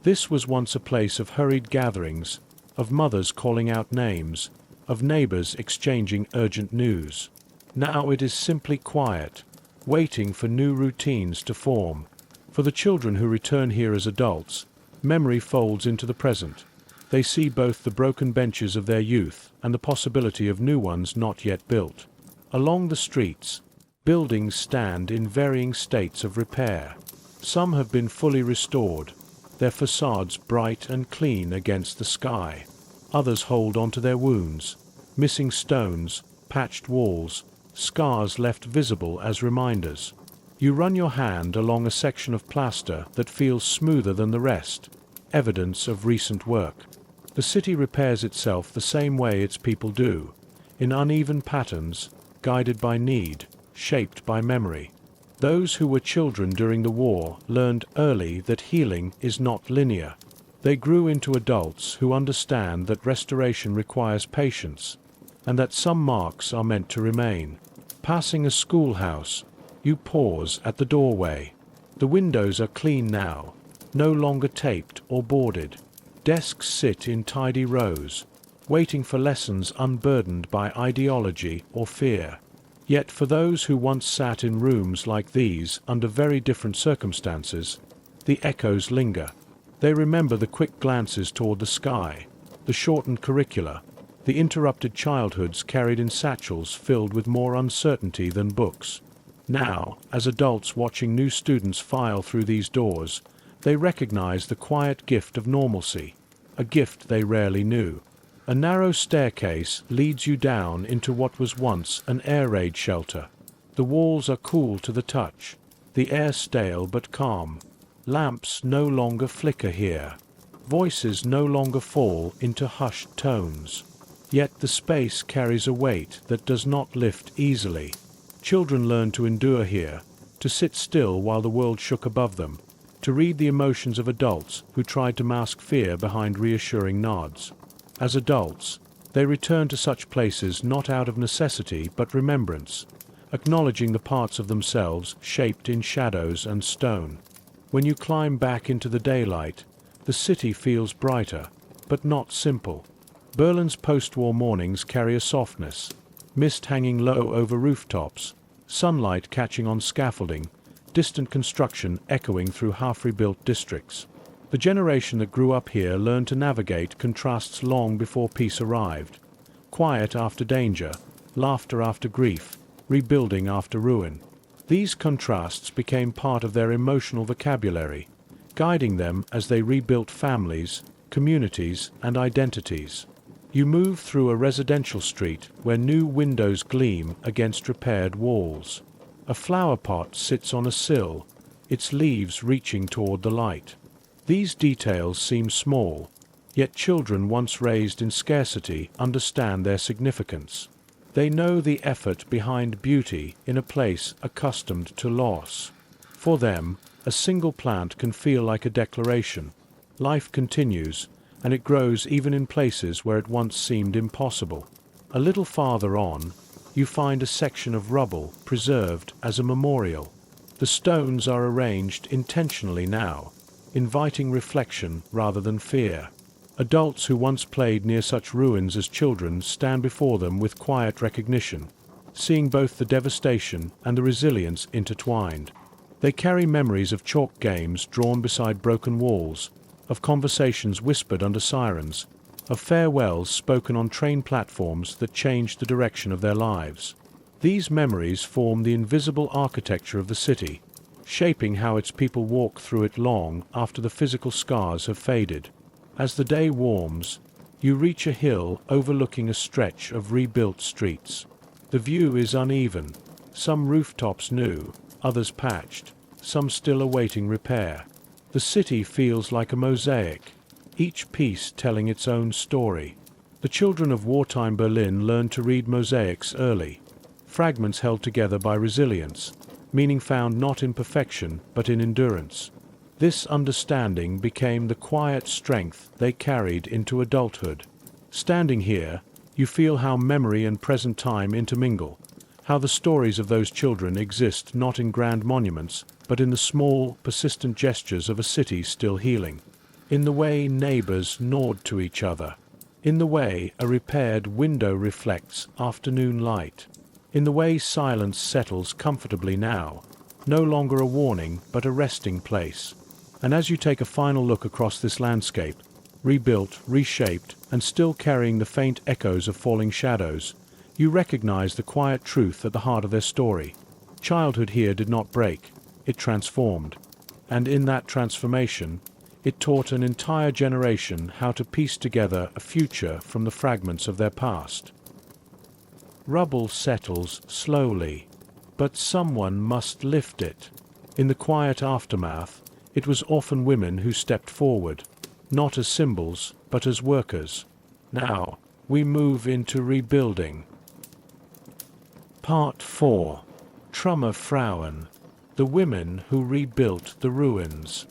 This was once a place of hurried gatherings, of mothers calling out names, of neighbors exchanging urgent news. Now it is simply quiet, waiting for new routines to form. For the children who return here as adults, memory folds into the present. They see both the broken benches of their youth and the possibility of new ones not yet built. Along the streets, buildings stand in varying states of repair. Some have been fully restored, their facades bright and clean against the sky. Others hold onto their wounds, missing stones, patched walls, scars left visible as reminders. You run your hand along a section of plaster that feels smoother than the rest, evidence of recent work. The city repairs itself the same way its people do, in uneven patterns, guided by need, shaped by memory. Those who were children during the war learned early that healing is not linear. They grew into adults who understand that restoration requires patience, and that some marks are meant to remain. Passing a schoolhouse, you pause at the doorway. The windows are clean now, no longer taped or boarded. Desks sit in tidy rows, waiting for lessons unburdened by ideology or fear. Yet for those who once sat in rooms like these under very different circumstances, the echoes linger. They remember the quick glances toward the sky, the shortened curricula, the interrupted childhoods carried in satchels filled with more uncertainty than books. Now, as adults watching new students file through these doors, They recognize the quiet gift of normalcy, a gift they rarely knew. A narrow staircase leads you down into what was once an air raid shelter. The walls are cool to the touch, the air stale but calm. Lamps no longer flicker here. Voices no longer fall into hushed tones. Yet the space carries a weight that does not lift easily. Children learn to endure here, to sit still while the world shook above them, to read the emotions of adults who tried to mask fear behind reassuring nods. As adults, they return to such places not out of necessity but remembrance, acknowledging the parts of themselves shaped in shadows and stone. When you climb back into the daylight, the city feels brighter, but not simple. Berlin's post-war mornings carry a softness, mist hanging low over rooftops, sunlight catching on scaffolding, distant construction echoing through half-rebuilt districts. The generation that grew up here learned to navigate contrasts long before peace arrived. Quiet after danger, laughter after grief, rebuilding after ruin. These contrasts became part of their emotional vocabulary, guiding them as they rebuilt families, communities, and identities. You move through a residential street where new windows gleam against repaired walls. A flower pot sits on a sill, its leaves reaching toward the light. These details seem small, yet children once raised in scarcity understand their significance. They know the effort behind beauty in a place accustomed to loss. For them, a single plant can feel like a declaration. Life continues, and it grows even in places where it once seemed impossible. A little farther on, you find a section of rubble preserved as a memorial. The stones are arranged intentionally now, inviting reflection rather than fear. Adults who once played near such ruins as children stand before them with quiet recognition, seeing both the devastation and the resilience intertwined. They carry memories of chalk games drawn beside broken walls, of conversations whispered under sirens, of farewells spoken on train platforms that changed the direction of their lives. These memories form the invisible architecture of the city, shaping how its people walk through it long after the physical scars have faded. As the day warms, you reach a hill overlooking a stretch of rebuilt streets. The view is uneven, some rooftops new, others patched, some still awaiting repair. The city feels like a mosaic, each piece telling its own story. The children of wartime Berlin learned to read mosaics early, fragments held together by resilience, meaning found not in perfection but in endurance. This understanding became the quiet strength they carried into adulthood. Standing here, you feel how memory and present time intermingle, how the stories of those children exist not in grand monuments, but in the small, persistent gestures of a city still healing. In the way neighbors nod to each other. In the way a repaired window reflects afternoon light. In the way silence settles comfortably now, no longer a warning but a resting place. And as you take a final look across this landscape, rebuilt, reshaped, and still carrying the faint echoes of falling shadows, you recognize the quiet truth at the heart of their story. Childhood here did not break, it transformed. And in that transformation, it taught an entire generation how to piece together a future from the fragments of their past. Rubble settles slowly, but someone must lift it. In the quiet aftermath, it was often women who stepped forward, not as symbols, but as workers. Now, we move into rebuilding. Part 4. Trümmerfrauen, the women who rebuilt the ruins.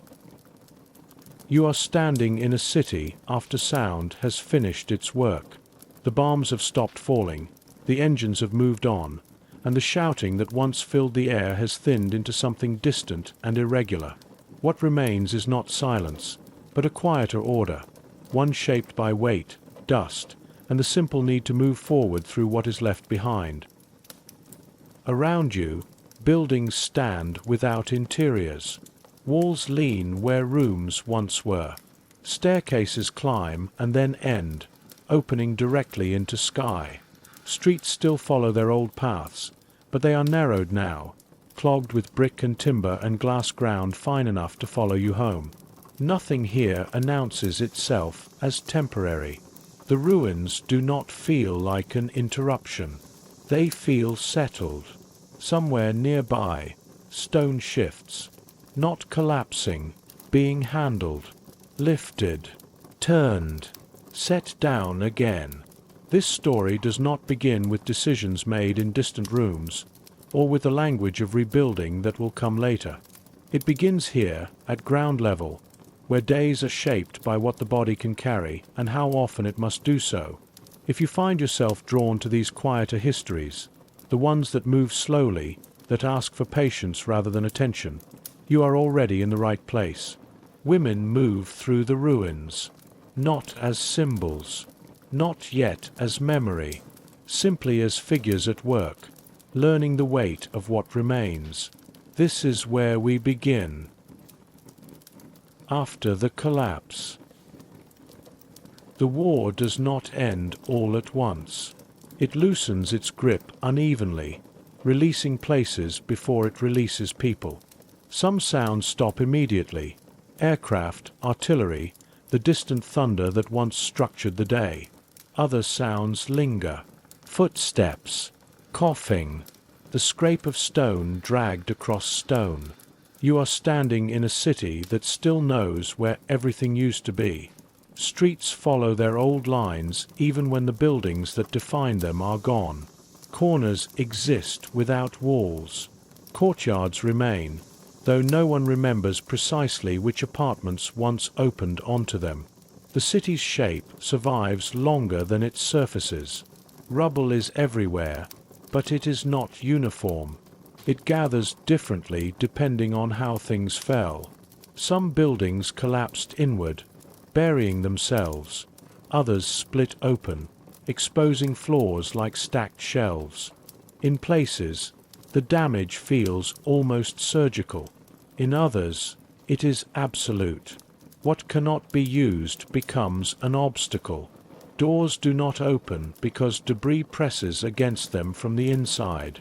You are standing in a city after sound has finished its work. The bombs have stopped falling, the engines have moved on, and the shouting that once filled the air has thinned into something distant and irregular. What remains is not silence, but a quieter order, one shaped by weight, dust, and the simple need to move forward through what is left behind. Around you, buildings stand without interiors. Walls lean where rooms once were. Staircases climb and then end, opening directly into sky. Streets still follow their old paths, but they are narrowed now, clogged with brick and timber and glass ground fine enough to follow you home. Nothing here announces itself as temporary. The ruins do not feel like an interruption. They feel settled. Somewhere nearby, stone shifts, not collapsing, being handled, lifted, turned, set down again. This story does not begin with decisions made in distant rooms, or with the language of rebuilding that will come later. It begins here, at ground level, where days are shaped by what the body can carry and how often it must do so. If you find yourself drawn to these quieter histories, the ones that move slowly, that ask for patience rather than attention, you are already in the right place. Women move through the ruins, not as symbols, not yet as memory, simply as figures at work, learning the weight of what remains. This is where we begin. After the collapse. The war does not end all at once. It loosens its grip unevenly, releasing places before it releases people. Some sounds stop immediately. Aircraft, artillery, the distant thunder that once structured the day. Other sounds linger. Footsteps, coughing, the scrape of stone dragged across stone. You are standing in a city that still knows where everything used to be. Streets follow their old lines even when the buildings that define them are gone. Corners exist without walls. Courtyards remain, though no one remembers precisely which apartments once opened onto them. The city's shape survives longer than its surfaces. Rubble is everywhere, but it is not uniform. It gathers differently depending on how things fell. Some buildings collapsed inward, burying themselves. Others split open, exposing floors like stacked shelves. In places, the damage feels almost surgical. In others, it is absolute. What cannot be used becomes an obstacle. Doors do not open because debris presses against them from the inside.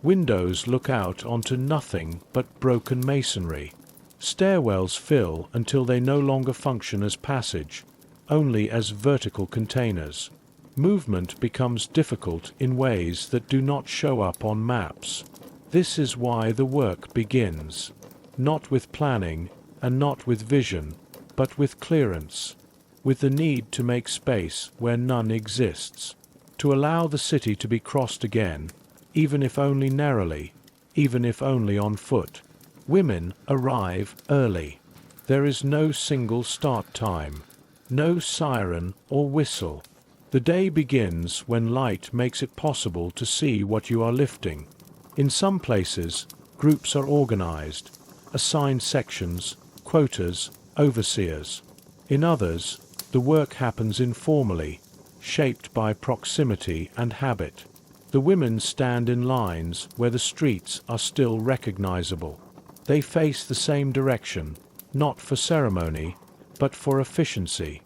Windows look out onto nothing but broken masonry. Stairwells fill until they no longer function as passage, only as vertical containers. Movement becomes difficult in ways that do not show up on maps. This is why the work begins. Not with planning, and not with vision, but with clearance. With the need to make space where none exists. To allow the city to be crossed again, even if only narrowly, even if only on foot. Women arrive early. There is no single start time, no siren or whistle. The day begins when light makes it possible to see what you are lifting. In some places, groups are organized, assigned sections, quotas, overseers. In others, the work happens informally, shaped by proximity and habit. The women stand in lines where the streets are still recognizable. They face the same direction, not for ceremony, but for efficiency.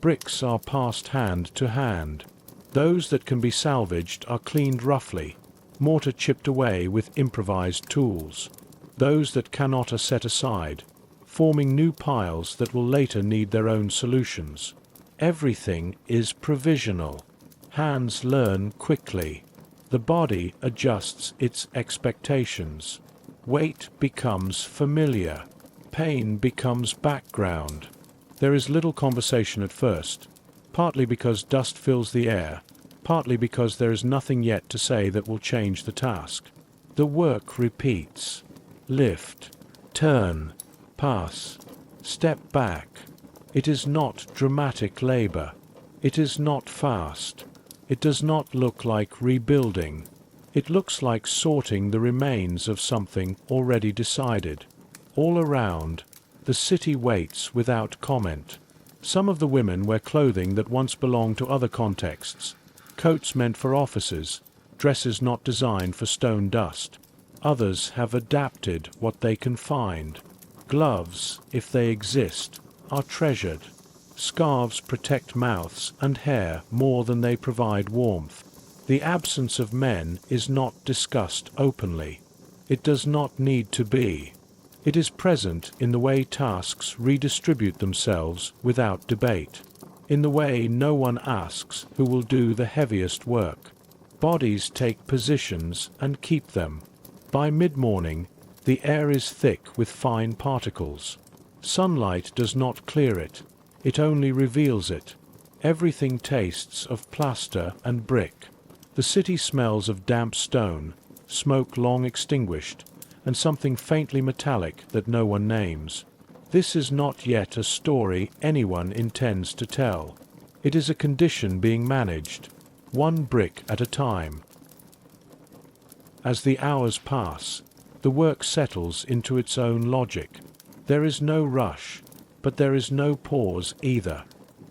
Bricks are passed hand to hand. Those that can be salvaged are cleaned roughly, mortar chipped away with improvised tools. Those that cannot are set aside, forming new piles that will later need their own solutions. Everything is provisional. Hands learn quickly. The body adjusts its expectations. Weight becomes familiar. Pain becomes background. There is little conversation at first, partly because dust fills the air, partly because there is nothing yet to say that will change the task. The work repeats. Lift, turn, pass, step back. It is not dramatic labor. It is not fast. It does not look like rebuilding. It looks like sorting the remains of something already decided. All around, the city waits without comment. Some of the women wear clothing that once belonged to other contexts. Coats meant for officers, dresses not designed for stone dust. Others have adapted what they can find. Gloves, if they exist, are treasured. Scarves protect mouths and hair more than they provide warmth. The absence of men is not discussed openly. It does not need to be. It is present in the way tasks redistribute themselves without debate, in the way no one asks who will do the heaviest work. Bodies take positions and keep them. By mid-morning, the air is thick with fine particles. Sunlight does not clear it, it only reveals it. Everything tastes of plaster and brick. The city smells of damp stone, smoke long extinguished, and something faintly metallic that no one names. This is not yet a story anyone intends to tell. It is a condition being managed, one brick at a time. As the hours pass, the work settles into its own logic. There is no rush, but there is no pause either.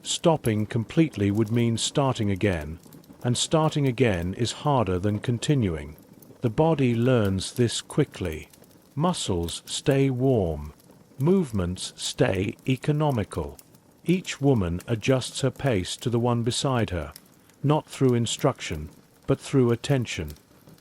Stopping completely would mean starting again, and starting again is harder than continuing. The body learns this quickly. Muscles stay warm. Movements stay economical. Each woman adjusts her pace to the one beside her, not through instruction, but through attention.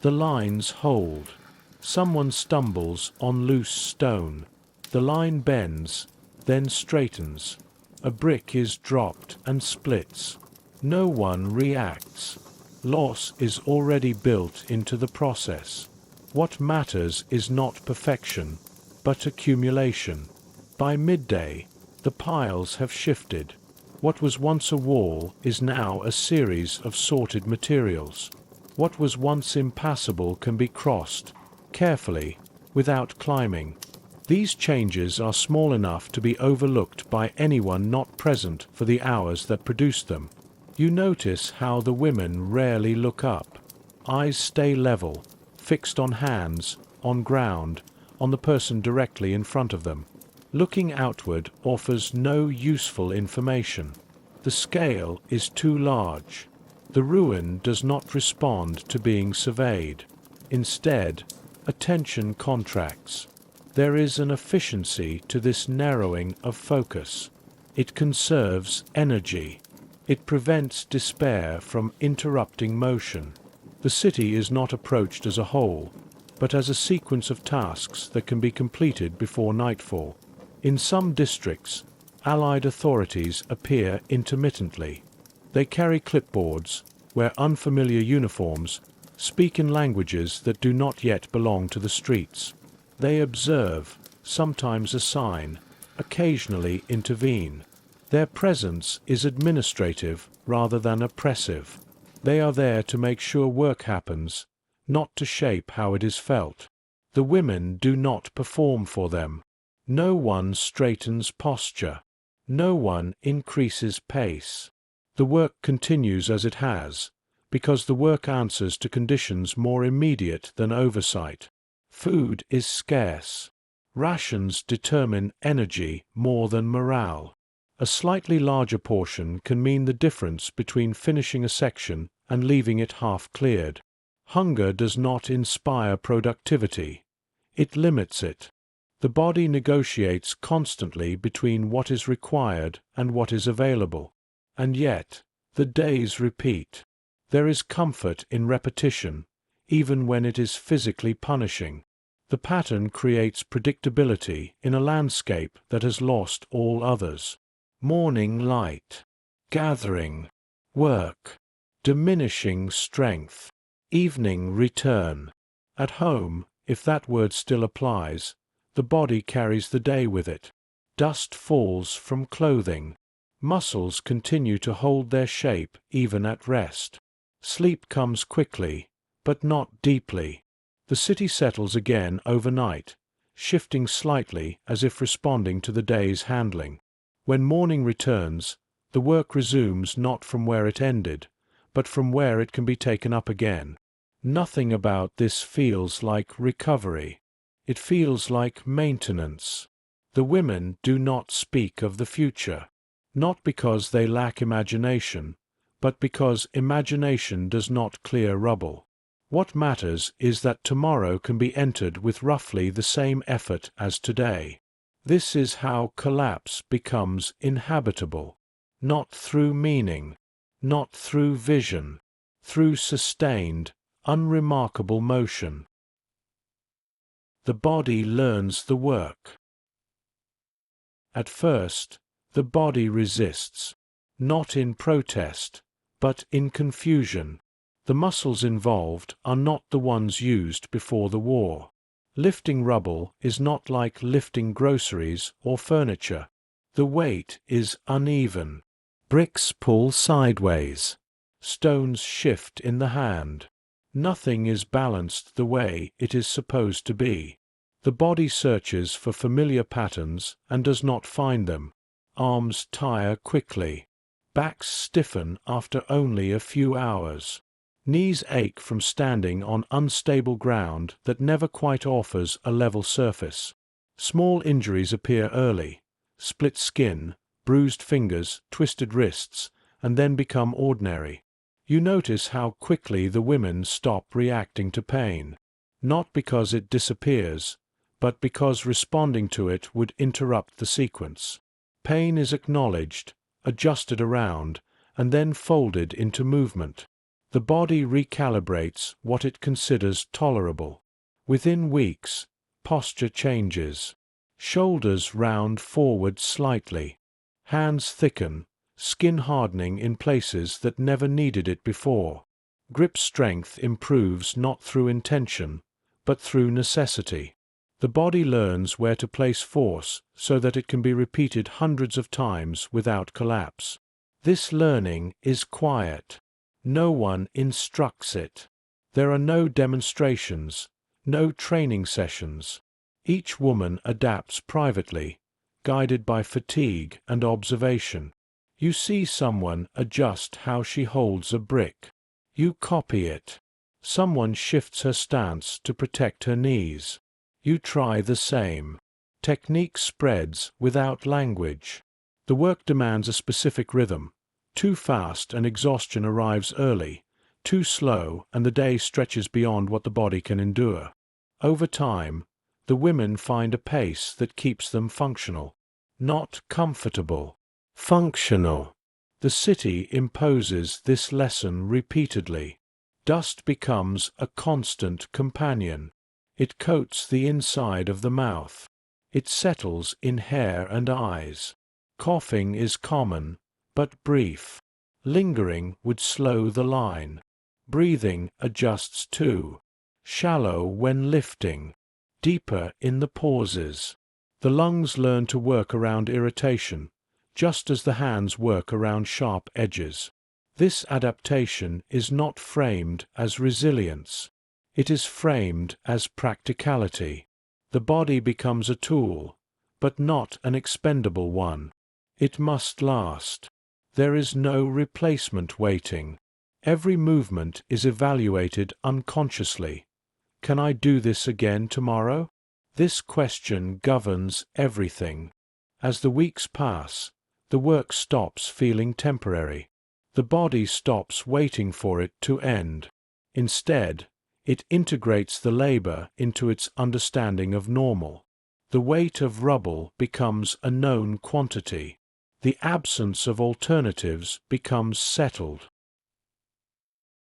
The lines hold. Someone stumbles on loose stone. The line bends, then straightens. A brick is dropped and splits. No one reacts. Loss is already built into the process. What matters is not perfection, but accumulation. By midday, the piles have shifted. What was once a wall is now a series of sorted materials. What was once impassable can be crossed, carefully, without climbing. These changes are small enough to be overlooked by anyone not present for the hours that produced them. You notice how the women rarely look up. Eyes stay level, fixed on hands, on ground, on the person directly in front of them. Looking outward offers no useful information. The scale is too large. The ruin does not respond to being surveyed. Instead, attention contracts. There is an efficiency to this narrowing of focus. It conserves energy. It prevents despair from interrupting motion. The city is not approached as a whole, but as a sequence of tasks that can be completed before nightfall. In some districts, Allied authorities appear intermittently. They carry clipboards, wear unfamiliar uniforms, speak in languages that do not yet belong to the streets. They observe, sometimes assign, occasionally intervene. Their presence is administrative rather than oppressive. They are there to make sure work happens, not to shape how it is felt. The women do not perform for them. No one straightens posture. No one increases pace. The work continues as it has, because the work answers to conditions more immediate than oversight. Food is scarce. Rations determine energy more than morale. A slightly larger portion can mean the difference between finishing a section and leaving it half cleared. Hunger does not inspire productivity. It limits it. The body negotiates constantly between what is required and what is available. And yet, the days repeat. There is comfort in repetition, even when it is physically punishing. The pattern creates predictability in a landscape that has lost all others. Morning light, gathering, work, diminishing strength, evening return. At home, if that word still applies, the body carries the day with it. Dust falls from clothing. Muscles continue to hold their shape even at rest. Sleep comes quickly, but not deeply. The city settles again overnight, shifting slightly as if responding to the day's handling. When morning returns, the work resumes not from where it ended, but from where it can be taken up again. Nothing about this feels like recovery. It feels like maintenance. The women do not speak of the future, not because they lack imagination, but because imagination does not clear rubble. What matters is that tomorrow can be entered with roughly the same effort as today. This is how collapse becomes inhabitable, not through meaning, not through vision, through sustained, unremarkable motion. the body learns the work. At first, the body resists, not in protest, but in confusion. The muscles involved are not the ones used before the war. Lifting rubble is not like lifting groceries or furniture. The weight is uneven. Bricks pull sideways. Stones shift in the hand. Nothing is balanced the way it is supposed to be. The body searches for familiar patterns and does not find them. Arms tire quickly. Backs stiffen after only a few hours. Knees ache from standing on unstable ground that never quite offers a level surface. Small injuries appear early. Split skin, bruised fingers, twisted wrists, and then become ordinary. You notice how quickly the women stop reacting to pain. Not because it disappears, but because responding to it would interrupt the sequence. Pain is acknowledged, adjusted around, and then folded into movement. The body recalibrates what it considers tolerable. Within weeks, posture changes. Shoulders round forward slightly. Hands thicken, skin hardening in places that never needed it before. Grip strength improves not through intention, but through necessity. The body learns where to place force so that it can be repeated hundreds of times without collapse. This learning is quiet. No one instructs it. There are no demonstrations, no training sessions. Each woman adapts privately, guided by fatigue and observation. You see someone adjust how she holds a brick. You copy it. Someone shifts her stance to protect her knees. You try the same. Technique spreads without language. The work demands a specific rhythm. Too fast and exhaustion arrives early. Too slow and the day stretches beyond what the body can endure. Over time, the women find a pace that keeps them functional. Not comfortable. Functional. The city imposes this lesson repeatedly. Dust becomes a constant companion. It coats the inside of the mouth. It settles in hair and eyes. Coughing is common, but brief. Lingering would slow the line. Breathing adjusts too. Shallow when lifting. Deeper in the pauses. The lungs learn to work around irritation, just as the hands work around sharp edges. This adaptation is not framed as resilience. It is framed as practicality. The body becomes a tool, but not an expendable one. It must last. There is no replacement waiting. Every movement is evaluated unconsciously. Can I do this again tomorrow? This question governs everything. As the weeks pass, the work stops feeling temporary. The body stops waiting for it to end. Instead, it integrates the labor into its understanding of normal. The weight of rubble becomes a known quantity. The absence of alternatives becomes settled.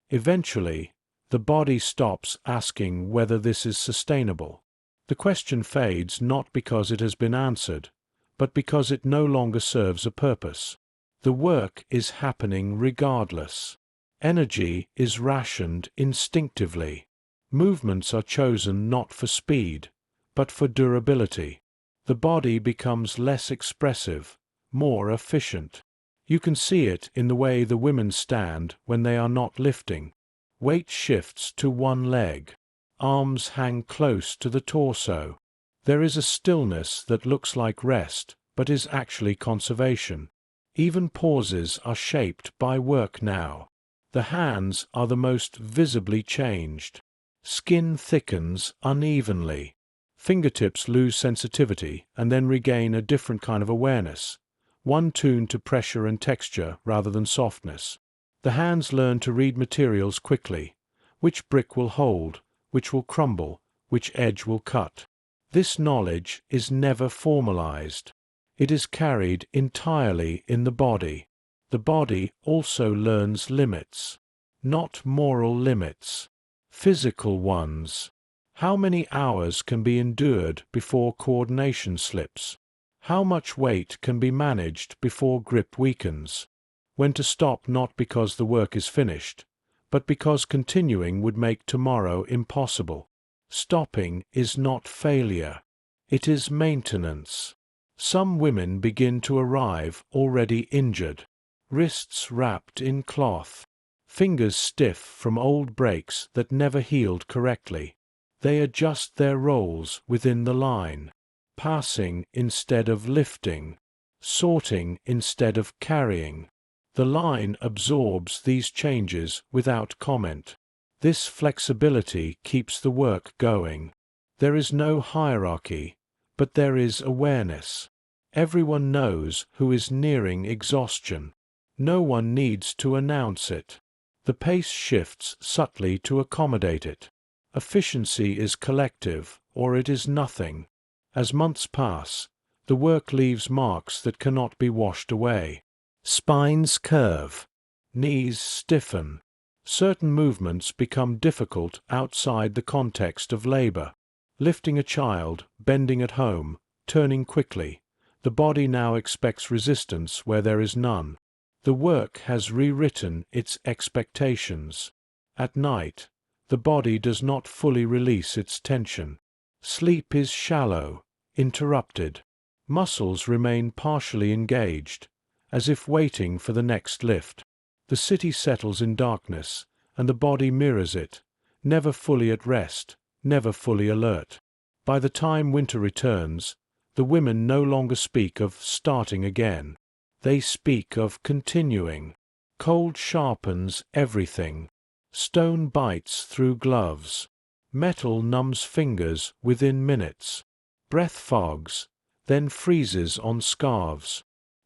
Eventually, the body stops asking whether this is sustainable. The question fades not because it has been answered, but because it no longer serves a purpose. The work is happening regardless. Energy is rationed instinctively. Movements are chosen not for speed, but for durability. The body becomes less expressive, more efficient. You can see it in the way the women stand when they are not lifting. Weight shifts to one leg. Arms hang close to the torso. There is a stillness that looks like rest, but is actually conservation. Even pauses are shaped by work now. The hands are the most visibly changed. Skin thickens unevenly. Fingertips lose sensitivity and then regain a different kind of awareness, one tuned to pressure and texture rather than softness. The hands learn to read materials quickly. Which brick will hold, which will crumble, which edge will cut. This knowledge is never formalized. It is carried entirely in the body. The body also learns limits. Not moral limits. Physical ones. How many hours can be endured before coordination slips? How much weight can be managed before grip weakens? When to stop, not because the work is finished, but because continuing would make tomorrow impossible. Stopping is not failure. It is maintenance. Some women begin to arrive already injured, wrists wrapped in cloth, fingers stiff from old breaks that never healed correctly. They adjust their roles within the line, passing instead of lifting, sorting instead of carrying. The line absorbs these changes without comment. This flexibility keeps the work going. There is no hierarchy, but there is awareness. Everyone knows who is nearing exhaustion. No one needs to announce it. The pace shifts subtly to accommodate it. Efficiency is collective, or it is nothing. As months pass, the work leaves marks that cannot be washed away. Spines curve. Knees stiffen. Certain movements become difficult outside the context of labor. Lifting a child, bending at home, turning quickly. The body now expects resistance where there is none. The work has rewritten its expectations. At night, the body does not fully release its tension. Sleep is shallow, interrupted. Muscles remain partially engaged, as if waiting for the next lift. The city settles in darkness, and the body mirrors it, never fully at rest, never fully alert. By the time winter returns, the women no longer speak of starting again. They speak of continuing. Cold sharpens everything. Stone bites through gloves. Metal numbs fingers within minutes. Breath fogs, then freezes on scarves.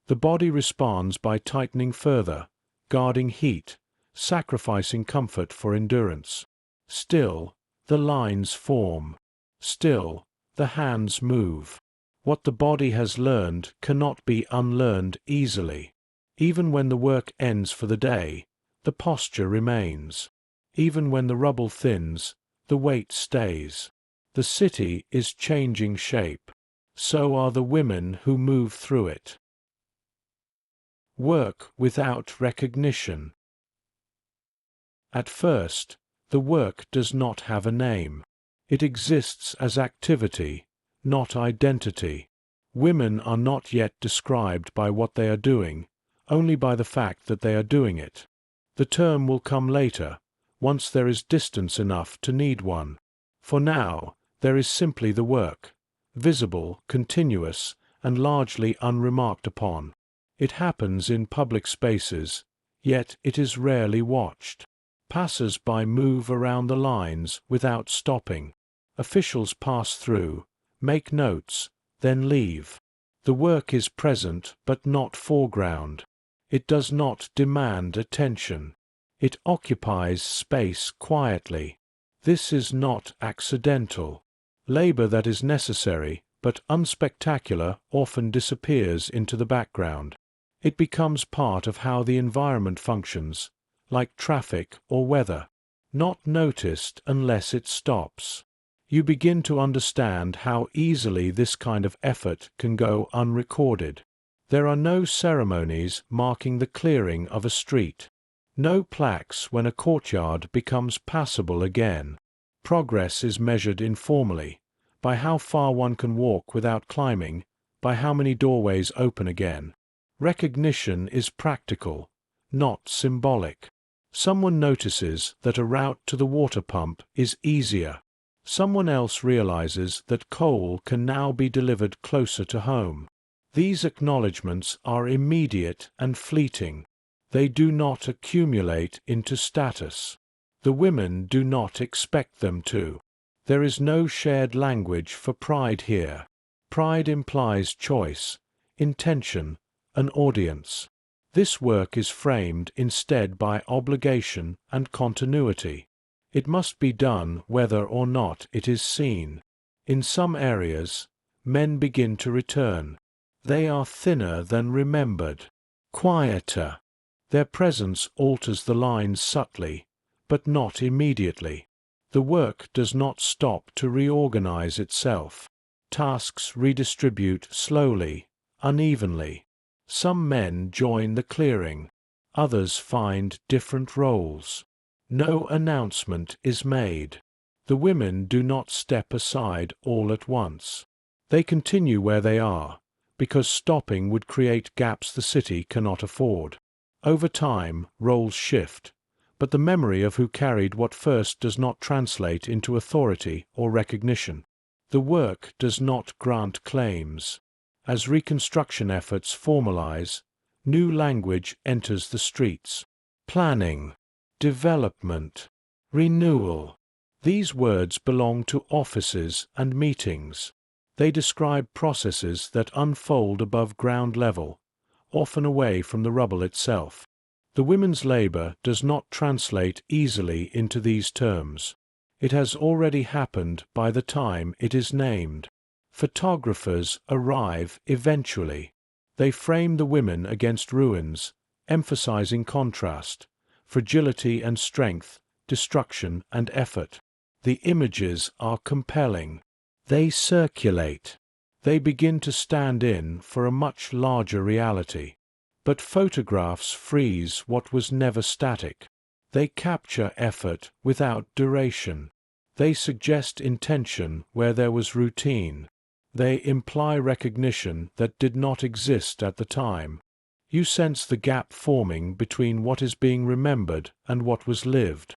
The body responds by tightening further, guarding heat, sacrificing comfort for endurance. Still, the lines form. Still, the hands move. What the body has learned cannot be unlearned easily. Even when the work ends for the day, the posture remains. Even when the rubble thins, the weight stays. The city is changing shape. So are the women who move through it. Work without recognition. At first, the work does not have a name. It exists as activity, not identity. Women are not yet described by what they are doing, only by the fact that they are doing it. The term will come later, once there is distance enough to need one. For now, there is simply the work, visible, continuous, and largely unremarked upon. It happens in public spaces, yet it is rarely watched. Passers-by move around the lines without stopping. Officials pass through, make notes, then leave. The work is present but not foreground. It does not demand attention. It occupies space quietly. This is not accidental. Labor that is necessary but unspectacular often disappears into the background. It becomes part of how the environment functions, like traffic or weather, not noticed unless it stops. You begin to understand how easily this kind of effort can go unrecorded. There are no ceremonies marking the clearing of a street. No plaques when a courtyard becomes passable again. Progress is measured informally, by how far one can walk without climbing, by how many doorways open again. Recognition is practical, not symbolic. Someone notices that a route to the water pump is easier. Someone else realizes that coal can now be delivered closer to home. These acknowledgments are immediate and fleeting. They do not accumulate into status. The women do not expect them to. There is no shared language for pride here. Pride implies choice, intention, an audience. This work is framed instead by obligation and continuity. It must be done whether or not it is seen. In some areas, men begin to return. They are thinner than remembered, quieter. Their presence alters the lines subtly, but not immediately. The work does not stop to reorganize itself. Tasks redistribute slowly, unevenly. Some men join the clearing. Others find different roles. No announcement is made. The women do not step aside all at once. They continue where they are, because stopping would create gaps the city cannot afford. Over time, roles shift, but the memory of who carried what first does not translate into authority or recognition. The work does not grant claims. As reconstruction efforts formalize, new language enters the streets. Planning, development, renewal. These words belong to offices and meetings. They describe processes that unfold above ground level, often away from the rubble itself. The women's labor does not translate easily into these terms. It has already happened by the time it is named. Photographers arrive eventually. They frame the women against ruins, emphasizing contrast, fragility and strength, destruction and effort. The images are compelling. They circulate. They begin to stand in for a much larger reality. But photographs freeze what was never static. They capture effort without duration. They suggest intention where there was routine. They imply recognition that did not exist at the time. You sense the gap forming between what is being remembered and what was lived.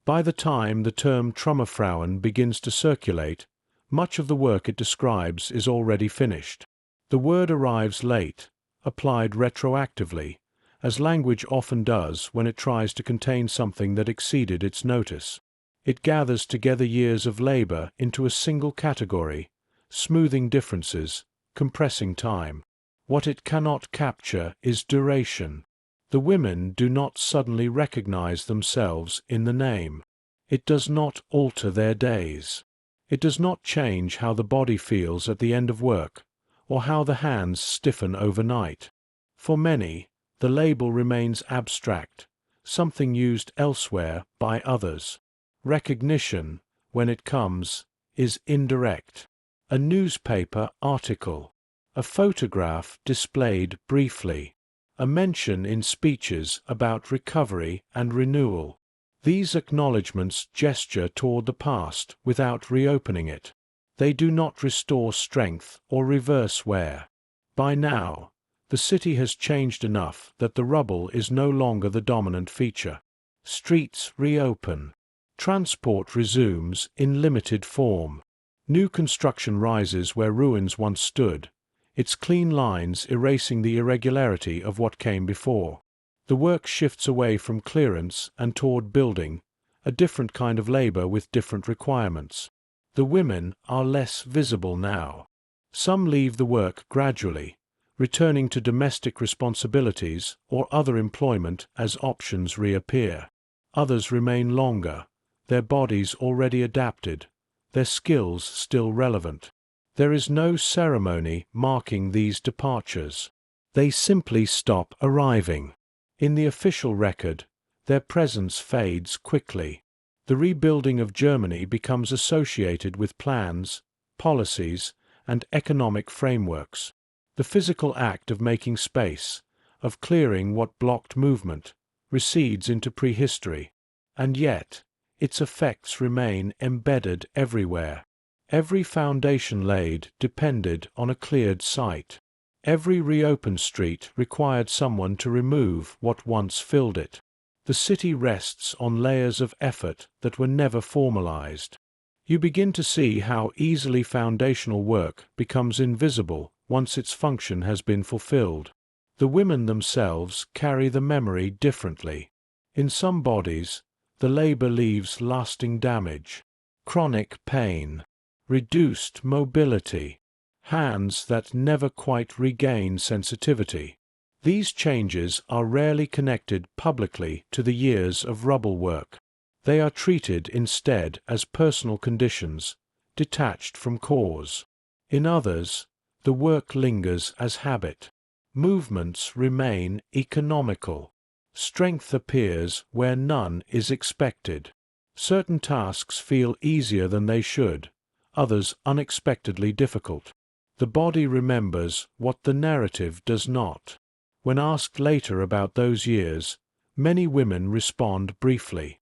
By the time the term Trümmerfrauen begins to circulate, much of the work it describes is already finished. The word arrives late, applied retroactively, as language often does when it tries to contain something that exceeded its notice. It gathers together years of labor into a single category, smoothing differences, compressing time. What it cannot capture is duration. The women do not suddenly recognize themselves in the name. It does not alter their days. It does not change how the body feels at the end of work, or how the hands stiffen overnight. For many, the label remains abstract, something used elsewhere by others. Recognition, when it comes, is indirect. A newspaper article, a photograph displayed briefly, a mention in speeches about recovery and renewal. These acknowledgments gesture toward the past without reopening it. They do not restore strength or reverse wear. By now, the city has changed enough that the rubble is no longer the dominant feature. Streets reopen. Transport resumes in limited form. New construction rises where ruins once stood, its clean lines erasing the irregularity of what came before. The work shifts away from clearance and toward building, a different kind of labor with different requirements. The women are less visible now. Some leave the work gradually, returning to domestic responsibilities or other employment as options reappear. Others remain longer, their bodies already adapted, their skills still relevant. There is no ceremony marking these departures. They simply stop arriving. In the official record, their presence fades quickly. The rebuilding of Germany becomes associated with plans, policies, and economic frameworks. The physical act of making space, of clearing what blocked movement, recedes into prehistory. And yet, its effects remain embedded everywhere. Every foundation laid depended on a cleared site. Every reopened street required someone to remove what once filled it. The city rests on layers of effort that were never formalized. You begin to see how easily foundational work becomes invisible once its function has been fulfilled. The women themselves carry the memory differently. In some bodies, the labor leaves lasting damage, chronic pain, reduced mobility, hands that never quite regain sensitivity. These changes are rarely connected publicly to the years of rubble work. They are treated instead as personal conditions, detached from cause. In others, the work lingers as habit. Movements remain economical. Strength appears where none is expected. Certain tasks feel easier than they should, others unexpectedly difficult. The body remembers what the narrative does not. When asked later about those years, many women respond briefly.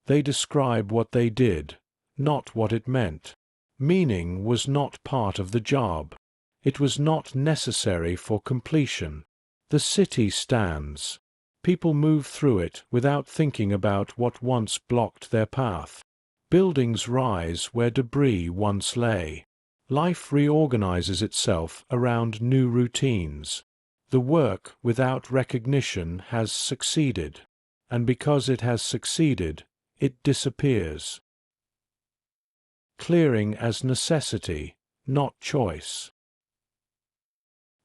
They describe what they did, not what it meant. Meaning was not part of the job. It was not necessary for completion. The city stands. People move through it without thinking about what once blocked their path. Buildings rise where debris once lay. Life reorganizes itself around new routines. The work without recognition has succeeded, and because it has succeeded, it disappears. Clearing as necessity, not choice.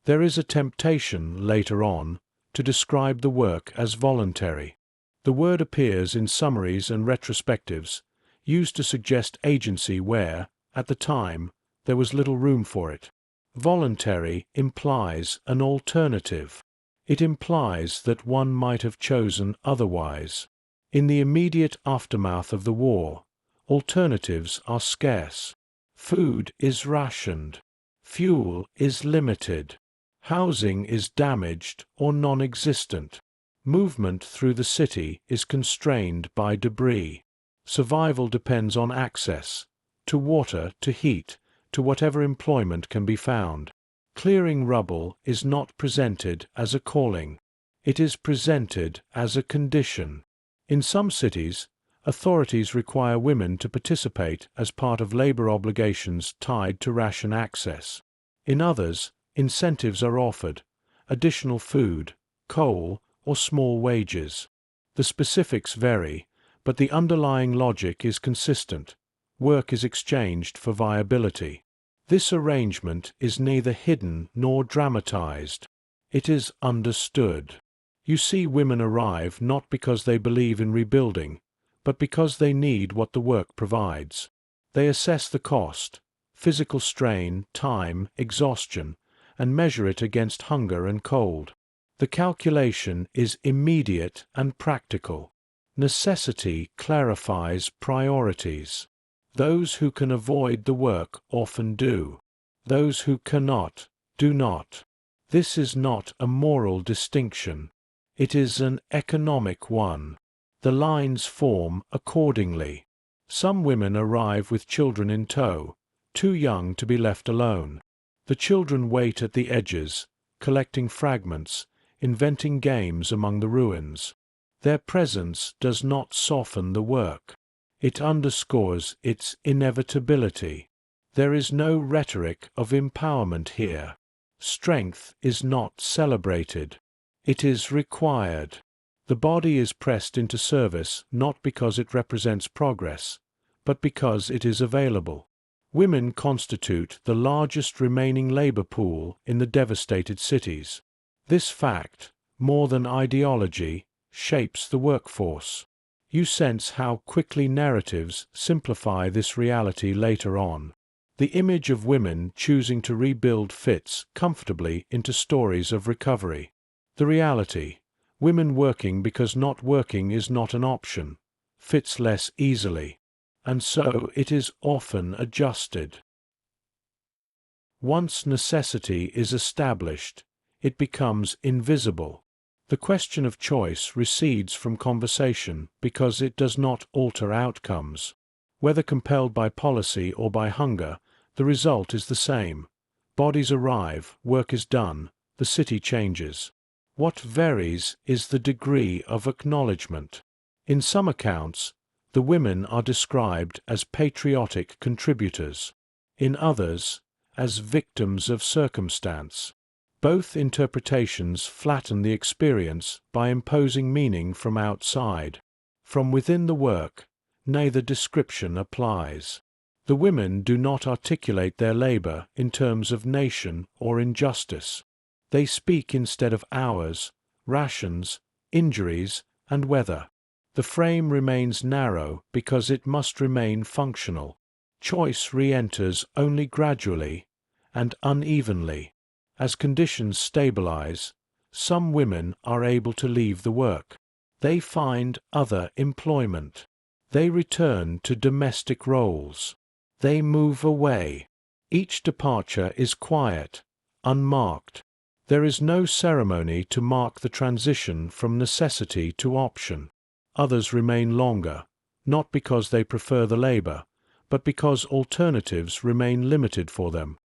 There is a temptation, later on, to describe the work as voluntary. The word appears in summaries and retrospectives, used to suggest agency where, at the time, there was little room for it. Voluntary implies an alternative. It implies that one might have chosen otherwise. In the immediate aftermath of the war, alternatives are scarce. Food is rationed. Fuel is limited. Housing is damaged or non-existent. Movement through the city is constrained by debris. Survival depends on access to water, to heat, to whatever employment can be found. Clearing rubble is not presented as a calling. It is presented as a condition. In some cities, authorities require women to participate as part of labor obligations tied to ration access. In others, incentives are offered, additional food, coal, or small wages. The specifics vary, but the underlying logic is consistent. Work is exchanged for viability. This arrangement is neither hidden nor dramatized. It is understood. You see women arrive not because they believe in rebuilding, but because they need what the work provides. They assess the cost, physical strain, time, exhaustion, and measure it against hunger and cold. The calculation is immediate and practical. Necessity clarifies priorities. Those who can avoid the work often do. Those who cannot, do not. This is not a moral distinction. It is an economic one. The lines form accordingly. Some women arrive with children in tow, too young to be left alone. The children wait at the edges, collecting fragments, inventing games among the ruins. Their presence does not soften the work. It underscores its inevitability. There is no rhetoric of empowerment here. Strength is not celebrated. It is required. The body is pressed into service not because it represents progress, but because it is available. Women constitute the largest remaining labor pool in the devastated cities. This fact, more than ideology, shapes the workforce. You sense how quickly narratives simplify this reality later on. The image of women choosing to rebuild fits comfortably into stories of recovery. The reality, women working because not working is not an option, fits less easily, and so it is often adjusted. Once necessity is established, it becomes invisible. The question of choice recedes from conversation because it does not alter outcomes. Whether compelled by policy or by hunger, the result is the same. Bodies arrive, work is done, the city changes. What varies is the degree of acknowledgement. In some accounts, the women are described as patriotic contributors. In others, as victims of circumstance. Both interpretations flatten the experience by imposing meaning from outside. From within the work, neither description applies. The women do not articulate their labor in terms of nation or injustice. They speak instead of hours, rations, injuries, and weather. The frame remains narrow because it must remain functional. Choice re-enters only gradually and unevenly. As conditions stabilize, some women are able to leave the work. They find other employment. They return to domestic roles. They move away. Each departure is quiet, unmarked. There is no ceremony to mark the transition from necessity to option. Others remain longer, not because they prefer the labor, but because alternatives remain limited for them.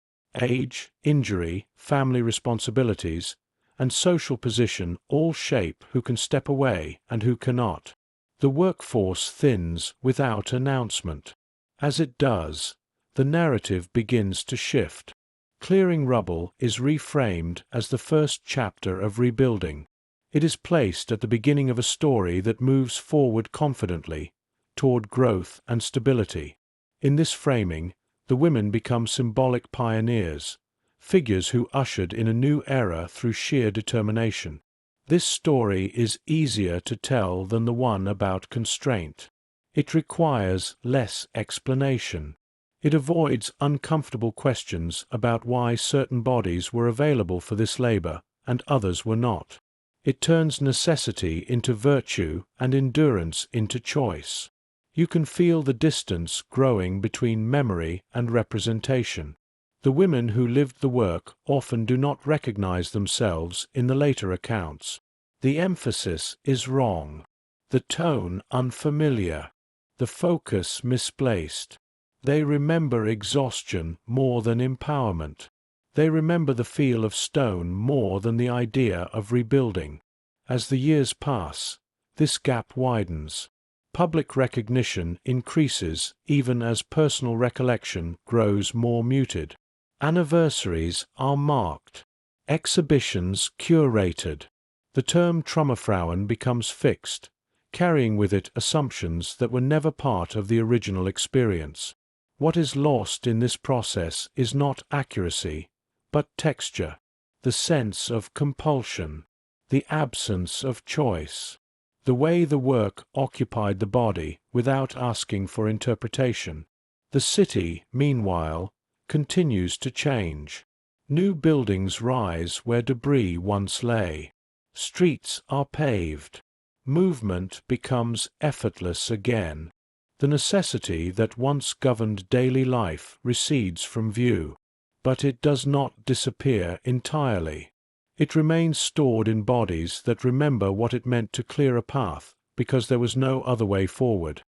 Age, injury, family responsibilities, and social position all shape who can step away and who cannot. The workforce thins without announcement. As it does, the narrative begins to shift. Clearing rubble is reframed as the first chapter of rebuilding. It is placed at the beginning of a story that moves forward confidently, toward growth and stability. In this framing, the women become symbolic pioneers, figures who ushered in a new era through sheer determination. This story is easier to tell than the one about constraint. It requires less explanation. It avoids uncomfortable questions about why certain bodies were available for this labor and others were not. It turns necessity into virtue and endurance into choice. You can feel the distance growing between memory and representation. The women who lived the work often do not recognize themselves in the later accounts. The emphasis is wrong, the tone unfamiliar, the focus misplaced. They remember exhaustion more than empowerment. They remember the feel of stone more than the idea of rebuilding. As the years pass, this gap widens. Public recognition increases even as personal recollection grows more muted. Anniversaries are marked. Exhibitions curated. The term Trümmerfrauen becomes fixed, carrying with it assumptions that were never part of the original experience. What is lost in this process is not accuracy, but texture, the sense of compulsion, the absence of choice, the way the work occupied the body without asking for interpretation. The city, meanwhile, continues to change. New buildings rise where debris once lay. Streets are paved. Movement becomes effortless again. The necessity that once governed daily life recedes from view, but it does not disappear entirely. It remains stored in bodies that remember what it meant to clear a path because there was no other way forward.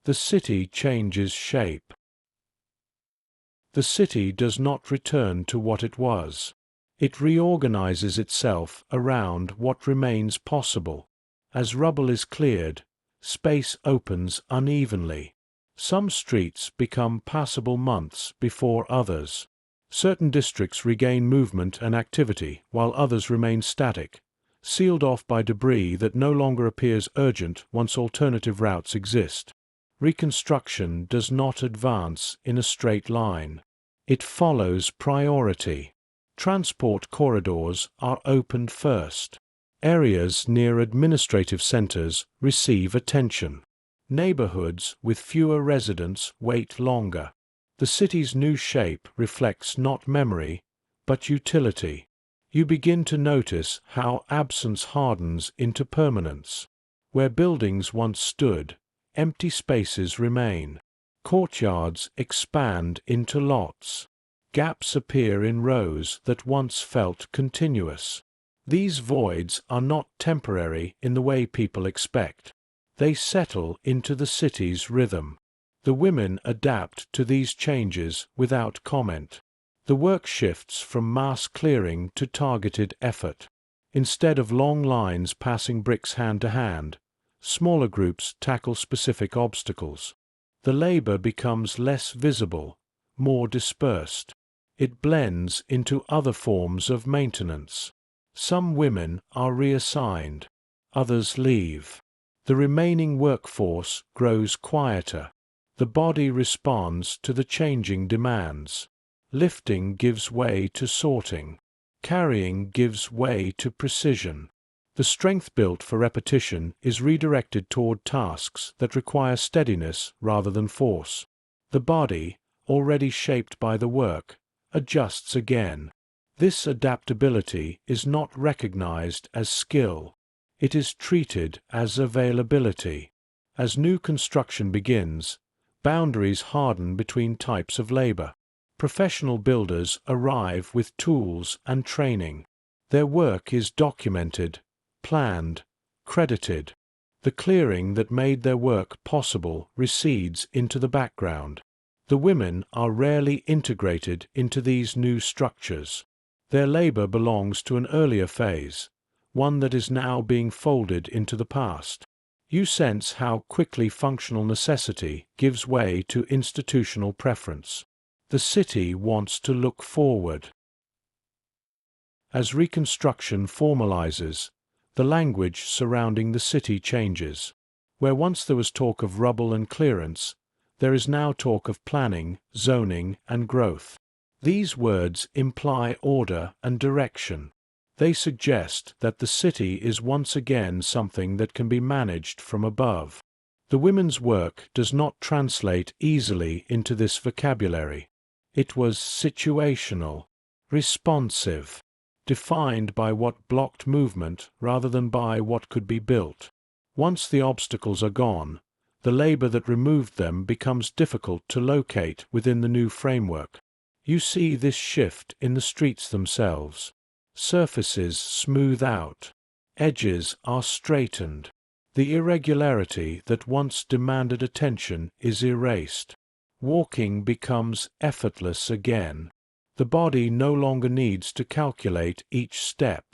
The city changes shape. The city does not return to what it was. It reorganizes itself around what remains possible. As rubble is cleared, space opens unevenly. Some streets become passable months before others. Certain districts regain movement and activity, while others remain static, sealed off by debris that no longer appears urgent once alternative routes exist. Reconstruction does not advance in a straight line. It follows priority. Transport corridors are opened first. Areas near administrative centers receive attention. Neighborhoods with fewer residents wait longer. The city's new shape reflects not memory, but utility. You begin to notice how absence hardens into permanence. Where buildings once stood, empty spaces remain. Courtyards expand into lots. Gaps appear in rows that once felt continuous. These voids are not temporary in the way people expect. They settle into the city's rhythm. The women adapt to these changes without comment. The work shifts from mass clearing to targeted effort. Instead of long lines passing bricks hand to hand, smaller groups tackle specific obstacles. The labor becomes less visible, more dispersed. It blends into other forms of maintenance. Some women are reassigned, others leave. The remaining workforce grows quieter. The body responds to the changing demands. Lifting gives way to sorting. Carrying gives way to precision. The strength built for repetition is redirected toward tasks that require steadiness rather than force. The body, already shaped by the work, adjusts again. This adaptability is not recognized as skill. It is treated as availability. As new construction begins, boundaries harden between types of labor. Professional builders arrive with tools and training. Their work is documented, planned, credited. The clearing that made their work possible recedes into the background. The women are rarely integrated into these new structures. Their labor belongs to an earlier phase, one that is now being folded into the past. You sense how quickly functional necessity gives way to institutional preference. The city wants to look forward. As reconstruction formalizes, the language surrounding the city changes. Where once there was talk of rubble and clearance, there is now talk of planning, zoning, and growth. These words imply order and direction. They suggest that the city is once again something that can be managed from above. The women's work does not translate easily into this vocabulary. It was situational, responsive, defined by what blocked movement rather than by what could be built. Once the obstacles are gone, the labor that removed them becomes difficult to locate within the new framework. You see this shift in the streets themselves. Surfaces smooth out. Edges are straightened. The irregularity that once demanded attention is erased. Walking becomes effortless again. The body no longer needs to calculate each step.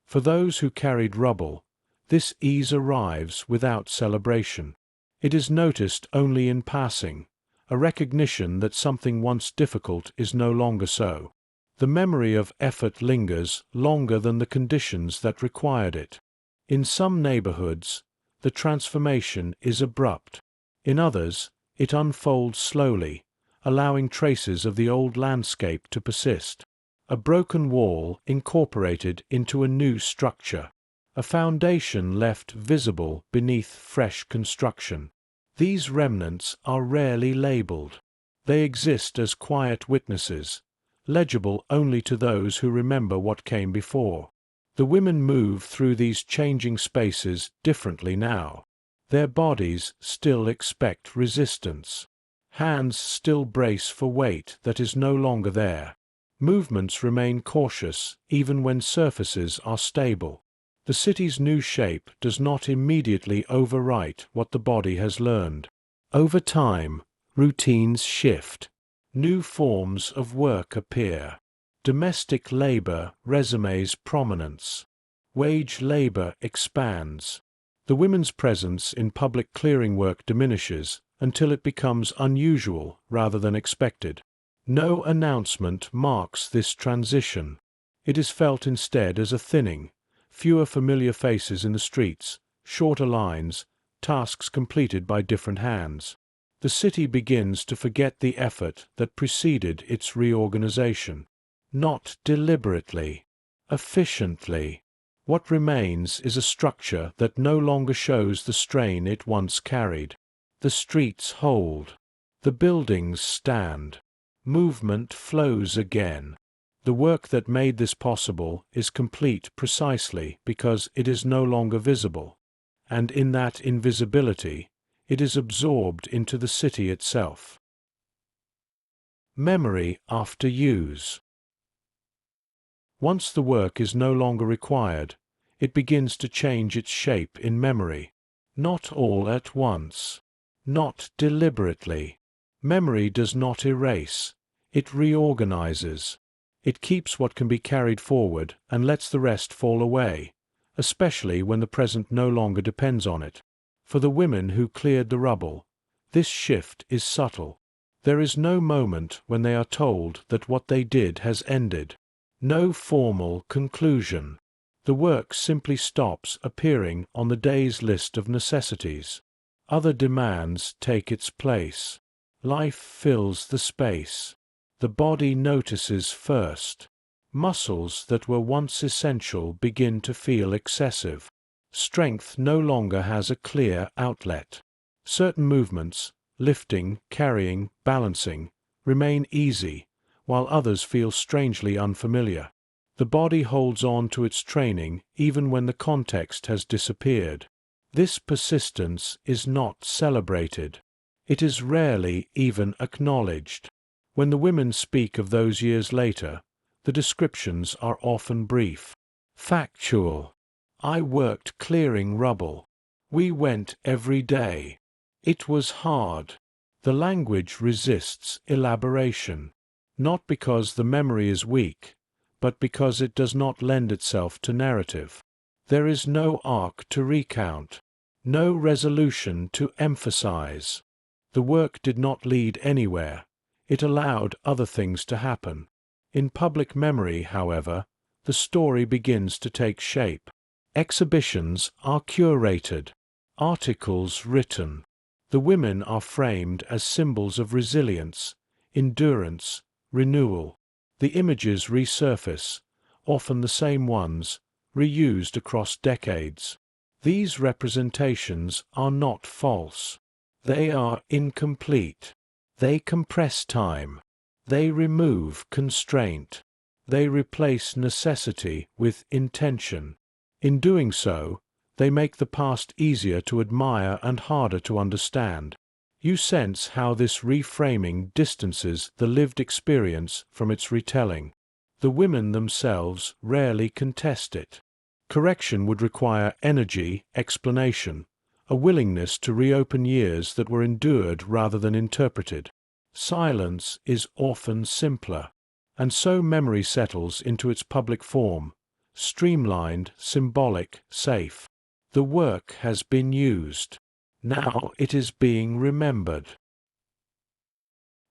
For those who carried rubble, this ease arrives without celebration. It is noticed only in passing, a recognition that something once difficult is no longer so. The memory of effort lingers longer than the conditions that required it. In some neighborhoods, the transformation is abrupt. In others, it unfolds slowly, allowing traces of the old landscape to persist. A broken wall incorporated into a new structure. A foundation left visible beneath fresh construction. These remnants are rarely labeled. They exist as quiet witnesses, legible only to those who remember what came before. The women move through these changing spaces differently now. Their bodies still expect resistance. Hands still brace for weight that is no longer there. Movements remain cautious even when surfaces are stable. The city's new shape does not immediately overwrite what the body has learned. Over time, routines shift. New forms of work appear. Domestic labor resumes prominence. Wage labor expands. The women's presence in public clearing work diminishes until it becomes unusual rather than expected. No announcement marks this transition. It is felt instead as a thinning. Fewer familiar faces in the streets, shorter lines, tasks completed by different hands. The city begins to forget the effort that preceded its reorganization. Not deliberately, efficiently. What remains is a structure that no longer shows the strain it once carried. The streets hold. The buildings stand. Movement flows again. The work that made this possible is complete precisely because it is no longer visible, and in that invisibility, it is absorbed into the city itself. Memory after use. Once the work is no longer required, it begins to change its shape in memory. Not all at once. Not deliberately. Memory does not erase. It reorganizes. It keeps what can be carried forward and lets the rest fall away, especially when the present no longer depends on it. For the women who cleared the rubble, this shift is subtle. There is no moment when they are told that what they did has ended. No formal conclusion. The work simply stops appearing on the day's list of necessities. Other demands take its place. Life fills the space. The body notices first. Muscles that were once essential begin to feel excessive. Strength no longer has a clear outlet. Certain movements, lifting, carrying, balancing, remain easy, while others feel strangely unfamiliar. The body holds on to its training even when the context has disappeared. This persistence is not celebrated. It is rarely even acknowledged. When the women speak of those years later, the descriptions are often brief. Factual. I worked clearing rubble. We went every day. It was hard. The language resists elaboration, not because the memory is weak, but because it does not lend itself to narrative. There is no arc to recount, no resolution to emphasize. The work did not lead anywhere. It allowed other things to happen. In public memory, however, the story begins to take shape. Exhibitions are curated, articles written. The women are framed as symbols of resilience, endurance, renewal. The images resurface, often the same ones, reused across decades. These representations are not false. They are incomplete. They compress time. They remove constraint. They replace necessity with intention. In doing so, they make the past easier to admire and harder to understand. You sense how this reframing distances the lived experience from its retelling. The women themselves rarely contest it. Correction would require energy, explanation, a willingness to reopen years that were endured rather than interpreted. Silence is often simpler, and so memory settles into its public form, streamlined, symbolic, safe. The work has been used. Now it is being remembered.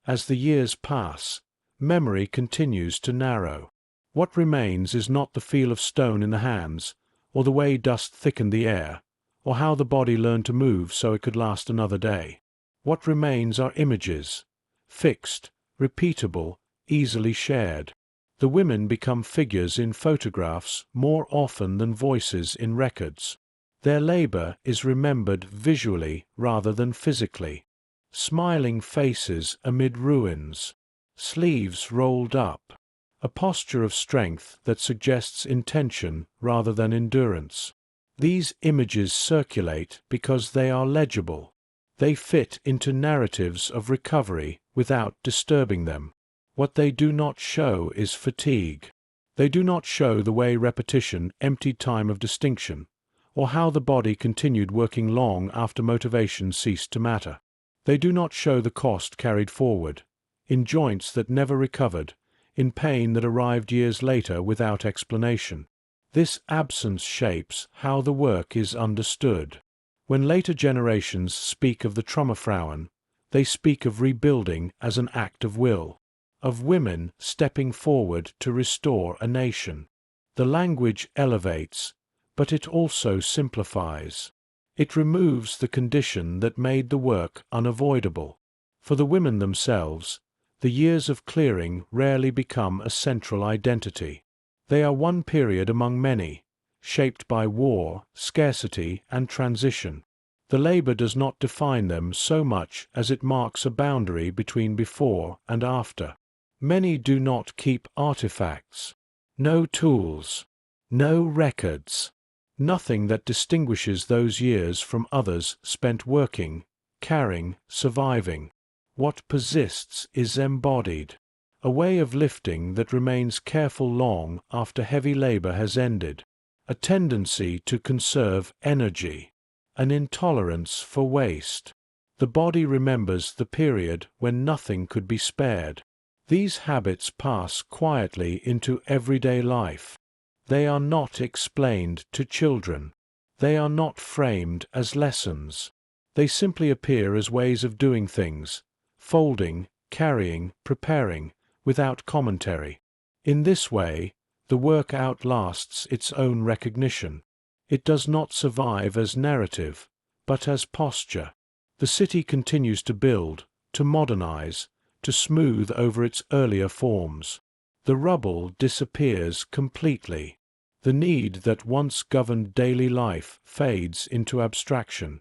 As the years pass, memory continues to narrow. What remains is not the feel of stone in the hands, or the way dust thickened the air, or how the body learned to move so it could last another day. What remains are images, fixed, repeatable, easily shared. The women become figures in photographs more often than voices in records. Their labor is remembered visually rather than physically. Smiling faces amid ruins, sleeves rolled up, a posture of strength that suggests intention rather than endurance. These images circulate because they are legible. They fit into narratives of recovery without disturbing them. What they do not show is fatigue. They do not show the way repetition emptied time of distinction, or how the body continued working long after motivation ceased to matter. They do not show the cost carried forward, in joints that never recovered, in pain that arrived years later without explanation. This absence shapes how the work is understood. When later generations speak of the Trümmerfrauen, they speak of rebuilding as an act of will, of women stepping forward to restore a nation. The language elevates, but it also simplifies. It removes the condition that made the work unavoidable. For the women themselves, the years of clearing rarely become a central identity. They are one period among many, shaped by war, scarcity, and transition. The labor does not define them so much as it marks a boundary between before and after. Many do not keep artifacts, no tools, no records. Nothing that distinguishes those years from others spent working, carrying, surviving. What persists is embodied, a way of lifting that remains careful long after heavy labor has ended, a tendency to conserve energy, an intolerance for waste. The body remembers the period when nothing could be spared. These habits pass quietly into everyday life. They are not explained to children. They are not framed as lessons. They simply appear as ways of doing things, folding, carrying, preparing, without commentary. In this way, the work outlasts its own recognition. It does not survive as narrative, but as posture. The city continues to build, to modernize, to smooth over its earlier forms. The rubble disappears completely. The need that once governed daily life fades into abstraction.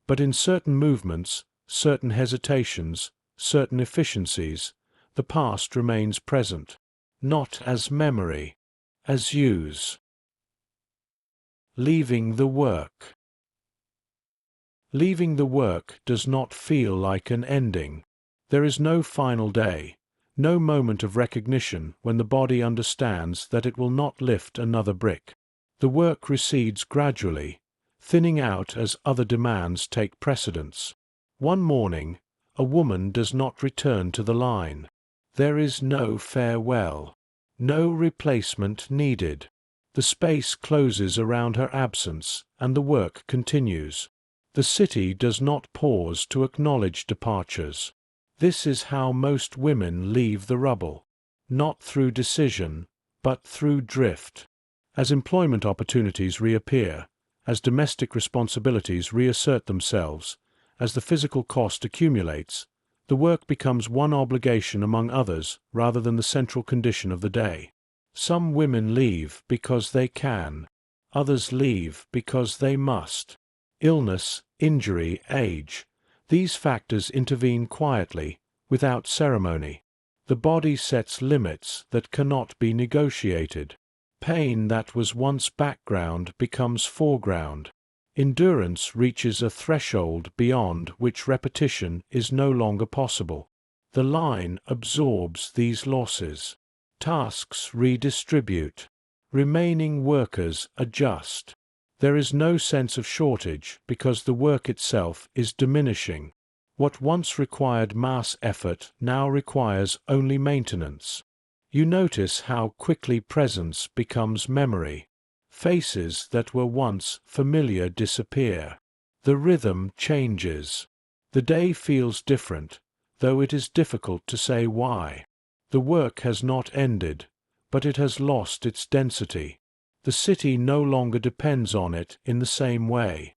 But in certain movements, certain hesitations, certain efficiencies, the past remains present, not as memory, as use. Leaving the work. Leaving the work does not feel like an ending. There is no final day, no moment of recognition when the body understands that it will not lift another brick. The work recedes gradually, thinning out as other demands take precedence. One morning, a woman does not return to the line. There is no farewell, no replacement needed. The space closes around her absence, and the work continues. The city does not pause to acknowledge departures. This is how most women leave the rubble, not through decision, but through drift. As employment opportunities reappear, as domestic responsibilities reassert themselves, as the physical cost accumulates, the work becomes one obligation among others rather than the central condition of the day. Some women leave because they can. Others leave because they must. Illness, injury, age. These factors intervene quietly, without ceremony. The body sets limits that cannot be negotiated. Pain that was once background becomes foreground. Endurance reaches a threshold beyond which repetition is no longer possible. The line absorbs these losses. Tasks redistribute. Remaining workers adjust. There is no sense of shortage because the work itself is diminishing. What once required mass effort now requires only maintenance. You notice how quickly presence becomes memory. Faces that were once familiar disappear. The rhythm changes. The day feels different, though it is difficult to say why. The work has not ended, but it has lost its density. The city no longer depends on it in the same way.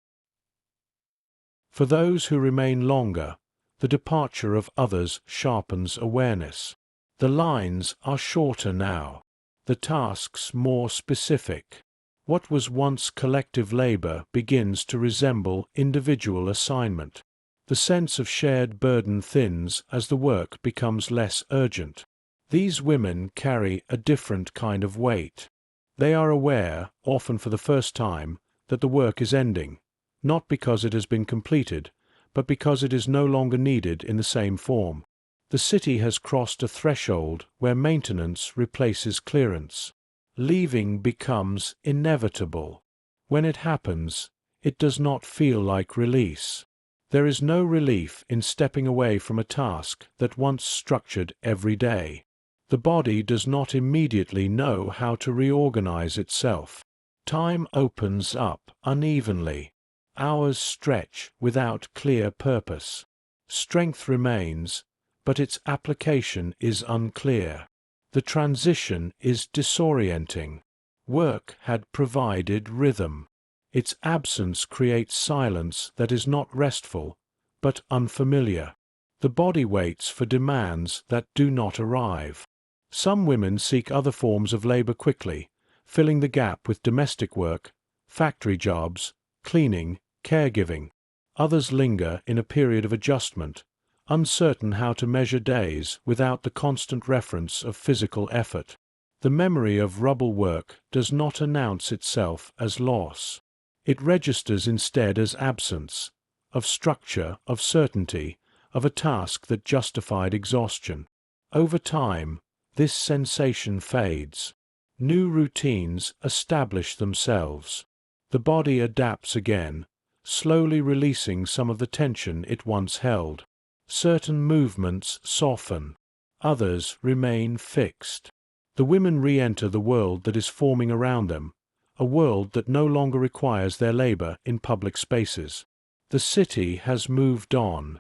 For those who remain longer, the departure of others sharpens awareness. The lines are shorter now, the tasks more specific. What was once collective labor begins to resemble individual assignment. The sense of shared burden thins as the work becomes less urgent. These women carry a different kind of weight. They are aware, often for the first time, that the work is ending, not because it has been completed, but because it is no longer needed in the same form. The city has crossed a threshold where maintenance replaces clearance. Leaving becomes inevitable. When it happens, it does not feel like release. There is no relief in stepping away from a task that once structured every day. The body does not immediately know how to reorganize itself. Time opens up unevenly. Hours stretch without clear purpose. Strength remains, but its application is unclear. The transition is disorienting. Work had provided rhythm. Its absence creates silence that is not restful, but unfamiliar. The body waits for demands that do not arrive. Some women seek other forms of labor quickly, filling the gap with domestic work, factory jobs, cleaning, caregiving. Others linger in a period of adjustment, uncertain how to measure days without the constant reference of physical effort. The memory of rubble work does not announce itself as loss. It registers instead as absence, of structure, of certainty, of a task that justified exhaustion. Over time, this sensation fades. New routines establish themselves. The body adapts again, slowly releasing some of the tension it once held. Certain movements soften. Others remain fixed. The women re-enter the world that is forming around them, a world that no longer requires their labor in public spaces. The city has moved on.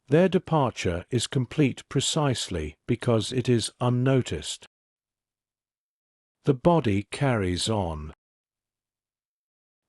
Their departure is complete precisely because it is unnoticed. The body carries on.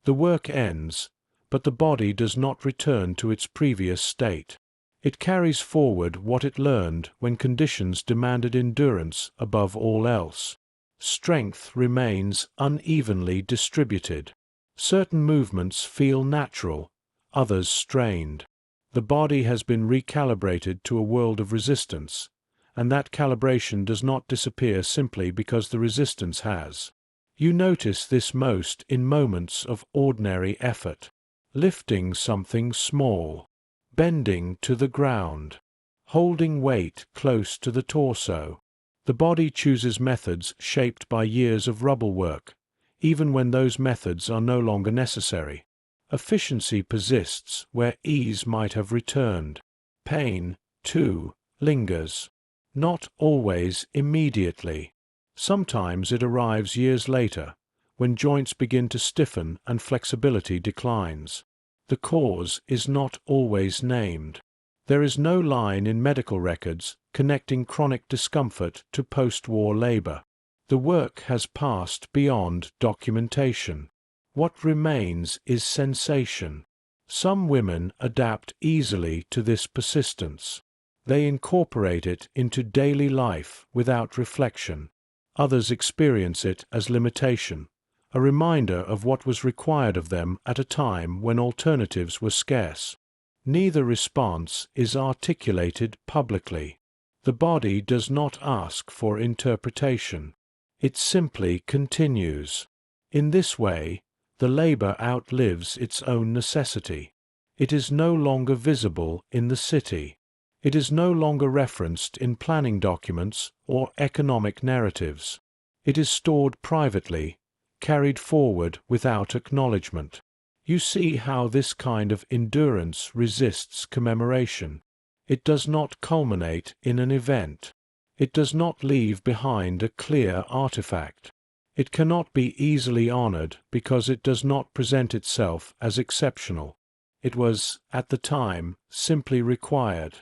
The work ends, but the body does not return to its previous state. It carries forward what it learned when conditions demanded endurance above all else. Strength remains unevenly distributed. Certain movements feel natural, others strained. The body has been recalibrated to a world of resistance, and that calibration does not disappear simply because the resistance has. You notice this most in moments of ordinary effort. lifting something small, bending to the ground, holding weight close to the torso. The body chooses methods shaped by years of rubble work, even when those methods are no longer necessary. Efficiency persists where ease might have returned. Pain, too, lingers. Not always immediately. Sometimes it arrives years later, when joints begin to stiffen and flexibility declines. The cause is not always named. There is no line in medical records connecting chronic discomfort to post-war labor. The work has passed beyond documentation. What remains is sensation. Some women adapt easily to this persistence. They incorporate it into daily life without reflection. Others experience it as limitation, a reminder of what was required of them at a time when alternatives were scarce. Neither response is articulated publicly. The body does not ask for interpretation. It simply continues. In this way, the labor outlives its own necessity. It is no longer visible in the city. It is no longer referenced in planning documents or economic narratives. It is stored privately, carried forward without acknowledgement. You see how this kind of endurance resists commemoration. It does not culminate in an event. It does not leave behind a clear artifact. It cannot be easily honored because it does not present itself as exceptional. It was, at the time, simply required.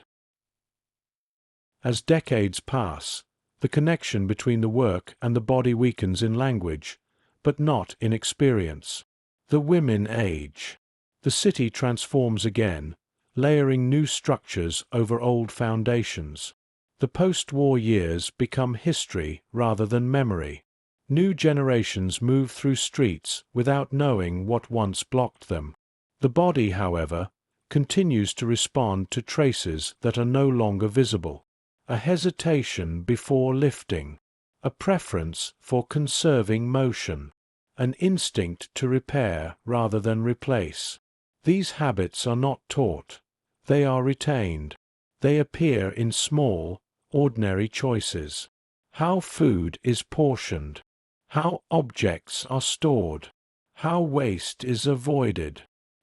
As decades pass, the connection between the work and the body weakens in language, but not in experience. The women age. The city transforms again, layering new structures over old foundations. The post-war years become history rather than memory. New generations move through streets without knowing what once blocked them. The body, however, continues to respond to traces that are no longer visible. A hesitation before lifting, a preference for conserving motion, an instinct to repair rather than replace. These habits are not taught. They are retained. They appear in small, ordinary choices. How food is portioned, how objects are stored, how waste is avoided.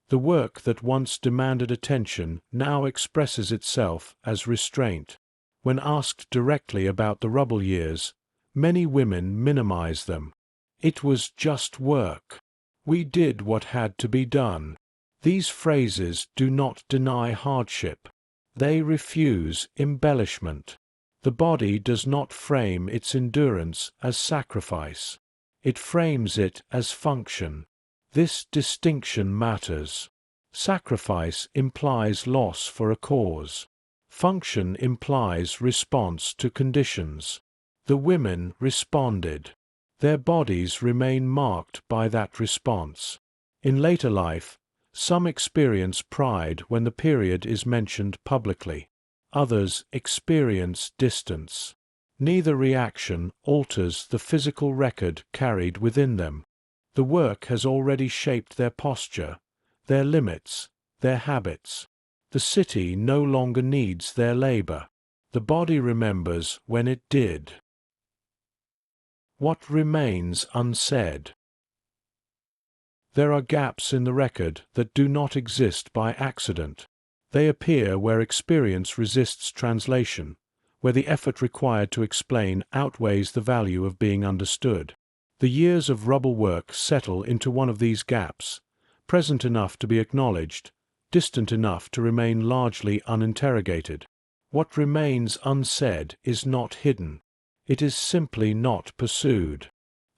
The work that once demanded attention now expresses itself as restraint. When asked directly about the Rubble years, many women minimize them. It was just work. We did what had to be done. These phrases do not deny hardship. They refuse embellishment. The body does not frame its endurance as sacrifice. It frames it as function. This distinction matters. Sacrifice implies loss for a cause. Function implies response to conditions. The women responded. Their bodies remain marked by that response. In later life, some experience pride when the period is mentioned publicly. Others experience distance. Neither reaction alters the physical record carried within them. The work has already shaped their posture, their limits, their habits. The city no longer needs their labor. The body remembers when it did. What remains unsaid? There are gaps in the record that do not exist by accident. They appear where experience resists translation, where the effort required to explain outweighs the value of being understood. The years of Rubble work settle into one of these gaps, present enough to be acknowledged, distant enough to remain largely uninterrogated. What remains unsaid is not hidden. It is simply not pursued.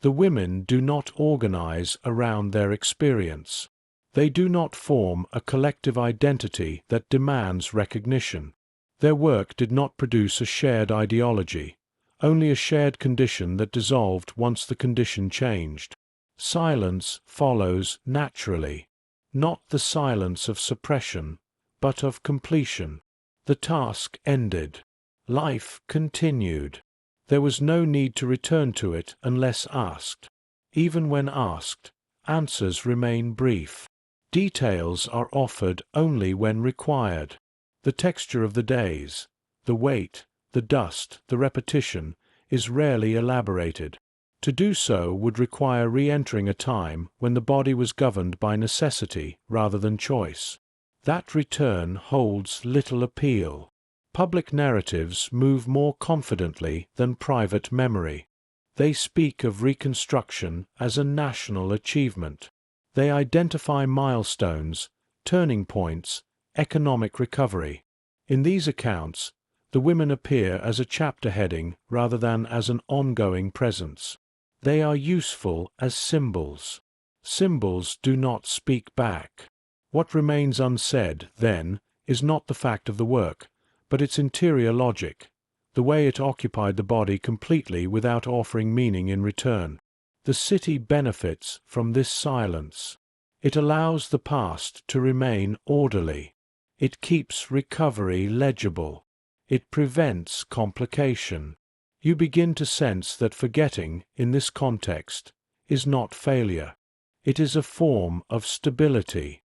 The women do not organize around their experience. They do not form a collective identity that demands recognition. Their work did not produce a shared ideology, only a shared condition that dissolved once the condition changed. Silence follows naturally, not the silence of suppression, but of completion. The task ended. Life continued. There was no need to return to it unless asked. Even when asked, answers remain brief. Details are offered only when required. The texture of the days, the weight, the dust, the repetition, is rarely elaborated. To do so would require re-entering a time when the body was governed by necessity rather than choice. That return holds little appeal. Public narratives move more confidently than private memory. They speak of reconstruction as a national achievement. They identify milestones, turning points, economic recovery. In these accounts, the women appear as a chapter heading rather than as an ongoing presence. They are useful as symbols. Symbols do not speak back. What remains unsaid, then, is not the fact of the work, but its interior logic, the way it occupied the body completely without offering meaning in return. The city benefits from this silence. It allows the past to remain orderly. It keeps recovery legible. It prevents complication. You begin to sense that forgetting, in this context, is not failure. It is a form of stability.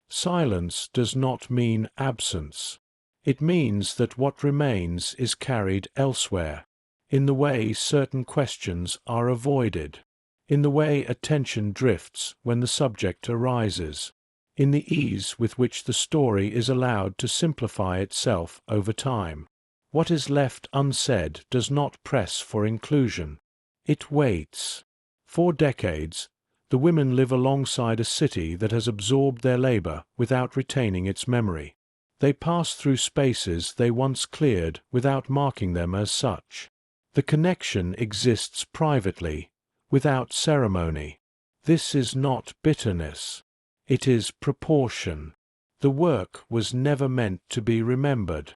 Silence does not mean absence. It means that what remains is carried elsewhere, in the way certain questions are avoided, in the way attention drifts when the subject arises, in the ease with which the story is allowed to simplify itself over time. What is left unsaid does not press for inclusion. It waits. For decades, the women live alongside a city that has absorbed their labor without retaining its memory. They pass through spaces they once cleared without marking them as such. The connection exists privately, without ceremony. This is not bitterness. It is proportion. The work was never meant to be remembered.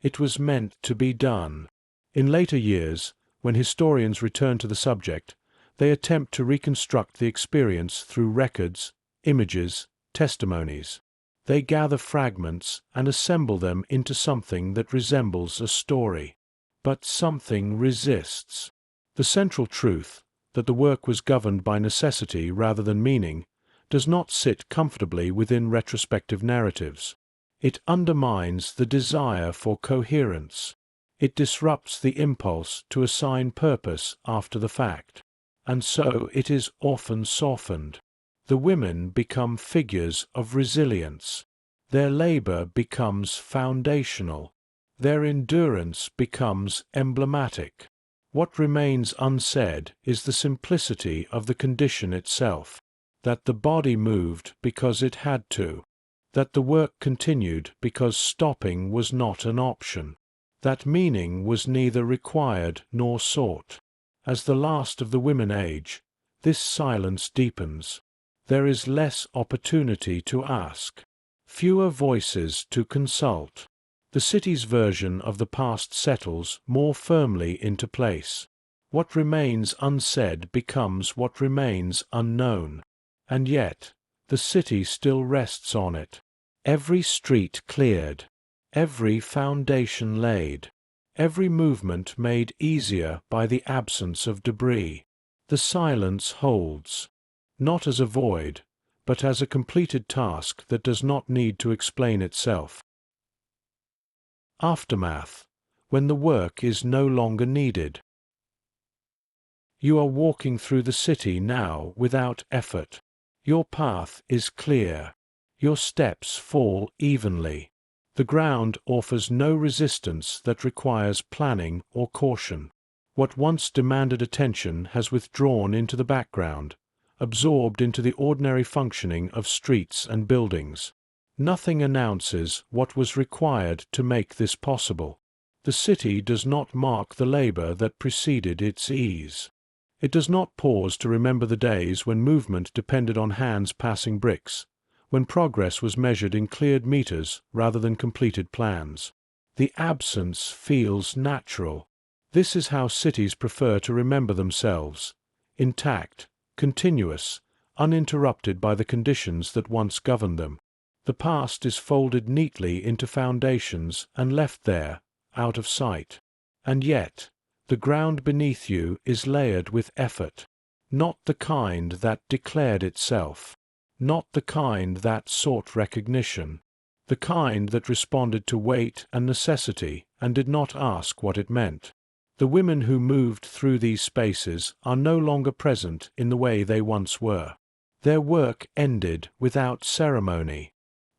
It was meant to be done. In later years, when historians return to the subject, they attempt to reconstruct the experience through records, images, testimonies. They gather fragments and assemble them into something that resembles a story. But something resists. The central truth, that the work was governed by necessity rather than meaning, does not sit comfortably within retrospective narratives. It undermines the desire for coherence. It disrupts the impulse to assign purpose after the fact. And so it is often softened. The women become figures of resilience. Their labor becomes foundational. Their endurance becomes emblematic. What remains unsaid is the simplicity of the condition itself, that the body moved because it had to, that the work continued because stopping was not an option, that meaning was neither required nor sought. As the last of the women age, this silence deepens. There is less opportunity to ask, fewer voices to consult. The city's version of the past settles more firmly into place. What remains unsaid becomes what remains unknown. And yet, the city still rests on it. Every street cleared, every foundation laid, every movement made easier by the absence of debris. The silence holds, not as a void, but as a completed task that does not need to explain itself. Aftermath, when the work is no longer needed. You are walking through the city now without effort. Your path is clear. Your steps fall evenly. The ground offers no resistance that requires planning or caution. What once demanded attention has withdrawn into the background, absorbed into the ordinary functioning of streets and buildings. Nothing announces what was required to make this possible. The city does not mark the labor that preceded its ease. It does not pause to remember the days when movement depended on hands passing bricks, when progress was measured in cleared meters rather than completed plans. The absence feels natural. This is how cities prefer to remember themselves, intact, continuous, uninterrupted by the conditions that once governed them. The past is folded neatly into foundations and left there, out of sight. And yet, the ground beneath you is layered with effort, not the kind that declared itself, not the kind that sought recognition, the kind that responded to weight and necessity and did not ask what it meant. The women who moved through these spaces are no longer present in the way they once were. Their work ended without ceremony.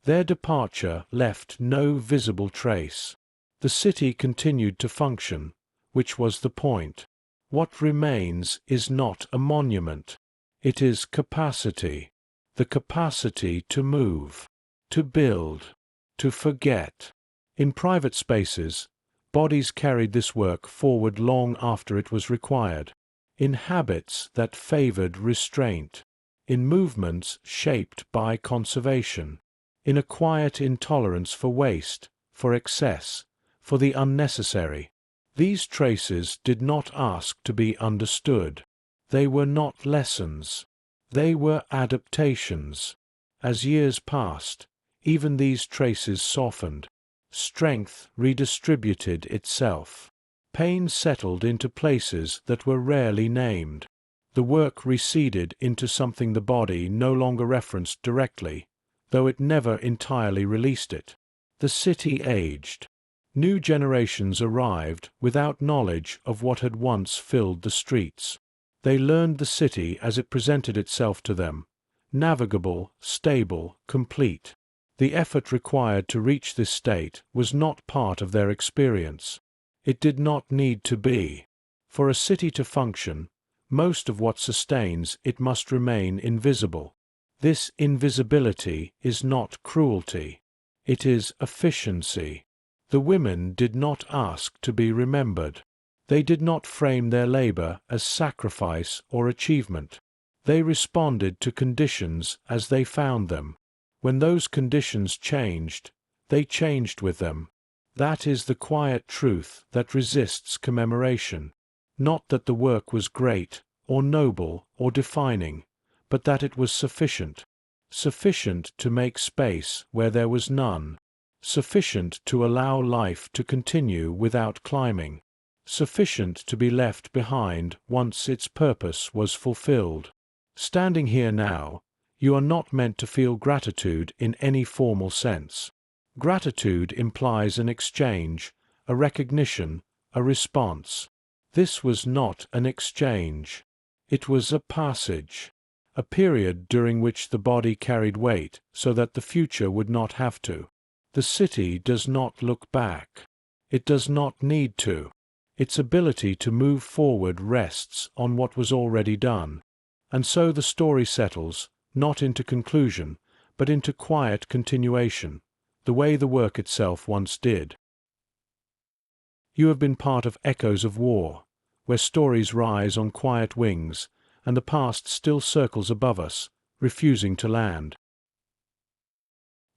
Their departure left no visible trace. The city continued to function, which was the point. What remains is not a monument. It is capacity. The capacity to move, to build, to forget. In private spaces, bodies carried this work forward long after it was required, in habits that favored restraint, in movements shaped by conservation, in a quiet intolerance for waste, for excess, for the unnecessary. These traces did not ask to be understood. They were not lessons. They were adaptations. As years passed, even these traces softened. Strength redistributed itself. Pain settled into places that were rarely named. The work receded into something the body no longer referenced directly, though it never entirely released it. The city aged. New generations arrived without knowledge of what had once filled the streets. They learned the city as it presented itself to them, navigable, stable, complete. The effort required to reach this state was not part of their experience. It did not need to be. For a city to function, most of what sustains it must remain invisible. This invisibility is not cruelty. It is efficiency. The women did not ask to be remembered. They did not frame their labor as sacrifice or achievement. They responded to conditions as they found them. When those conditions changed, they changed with them. That is the quiet truth that resists commemoration. Not that the work was great, or noble, or defining, but that it was sufficient. Sufficient to make space where there was none. Sufficient to allow life to continue without climbing. Sufficient to be left behind once its purpose was fulfilled. Standing here now, you are not meant to feel gratitude in any formal sense. Gratitude implies an exchange, a recognition, a response. This was not an exchange. It was a passage, a period during which the body carried weight so that the future would not have to. The city does not look back. It does not need to. Its ability to move forward rests on what was already done. And so the story settles, not into conclusion, but into quiet continuation, the way the work itself once did. You have been part of echoes of war, where stories rise on quiet wings, and the past still circles above us, refusing to land.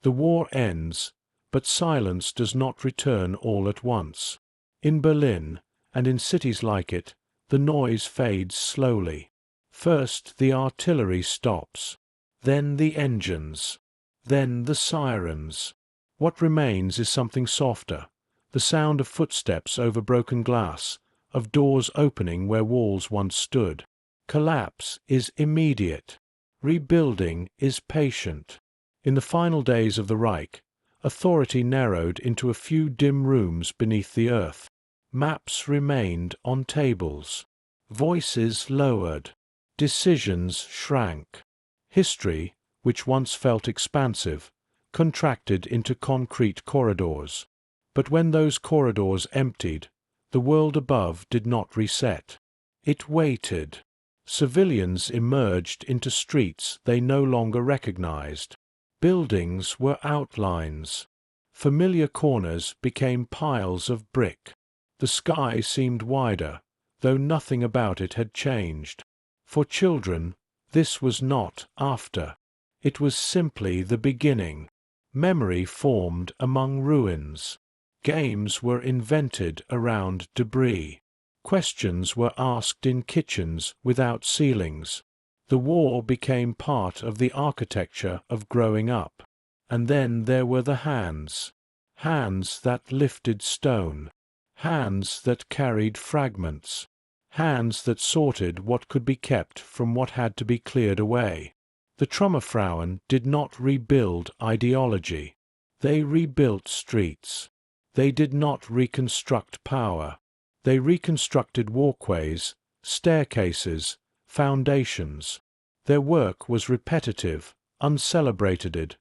The war ends, but silence does not return all at once. In Berlin, and in cities like it, the noise fades slowly. First the artillery stops, then the engines, then the sirens. What remains is something softer, the sound of footsteps over broken glass, of doors opening where walls once stood. Collapse is immediate. Rebuilding is patient. In the final days of the Reich, authority narrowed into a few dim rooms beneath the earth. Maps remained on tables. Voices lowered. Decisions shrank. History, which once felt expansive, contracted into concrete corridors. But when those corridors emptied, the world above did not reset. It waited. Civilians emerged into streets they no longer recognized. Buildings were outlines. Familiar corners became piles of brick. The sky seemed wider, though nothing about it had changed. For children, this was not after. It was simply the beginning. Memory formed among ruins. Games were invented around debris. Questions were asked in kitchens without ceilings. The war became part of the architecture of growing up. And then there were the hands. Hands that lifted stone. Hands that carried fragments. Hands that sorted what could be kept from what had to be cleared away. The Trümmerfrauen did not rebuild ideology. They rebuilt streets. They did not reconstruct power. They reconstructed walkways, staircases, foundations. Their work was repetitive, uncelebrated,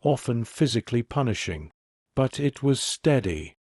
often physically punishing. But it was steady.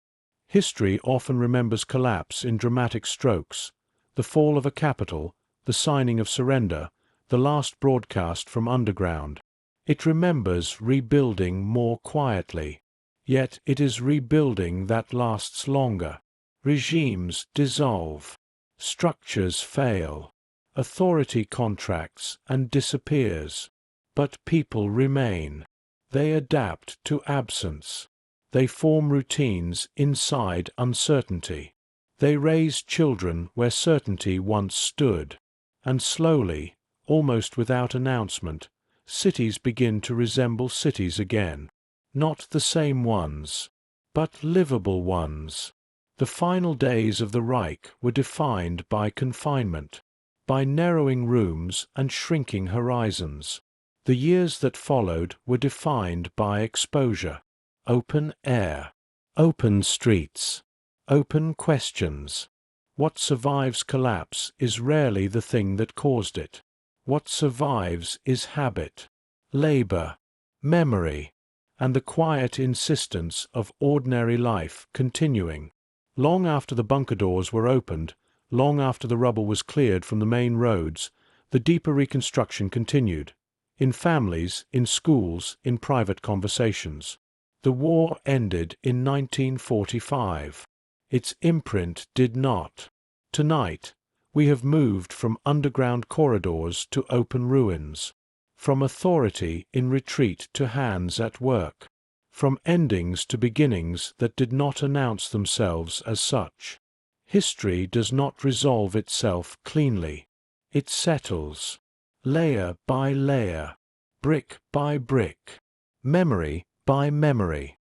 History often remembers collapse in dramatic strokes: the fall of a capital, the signing of surrender, the last broadcast from underground. It remembers rebuilding more quietly. Yet it is rebuilding that lasts longer. Regimes dissolve. Structures fail. Authority contracts and disappears. But people remain. They adapt to absence. They form routines inside uncertainty. They raise children where certainty once stood. And slowly, almost without announcement, cities begin to resemble cities again. Not the same ones, but livable ones. The final days of the Reich were defined by confinement, by narrowing rooms and shrinking horizons. The years that followed were defined by exposure. Open air, open streets, open questions. What survives collapse is rarely the thing that caused it. What survives is habit, labor, memory, and the quiet insistence of ordinary life continuing. Long after the bunker doors were opened, long after the rubble was cleared from the main roads, the deeper reconstruction continued. In families, in schools, in private conversations. The war ended in 1945. Its imprint did not. Tonight, we have moved from underground corridors to open ruins, from authority in retreat to hands at work, from endings to beginnings that did not announce themselves as such. History does not resolve itself cleanly. It settles, layer by layer, brick by brick, memory by memory.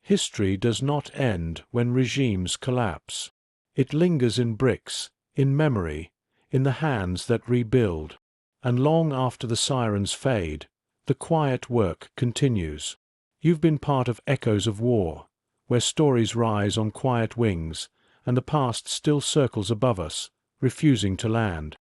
History does not end when regimes collapse. It lingers in bricks, in memory, in the hands that rebuild. And long after the sirens fade, the quiet work continues. You've been part of echoes of war, where stories rise on quiet wings, and the past still circles above us, refusing to land.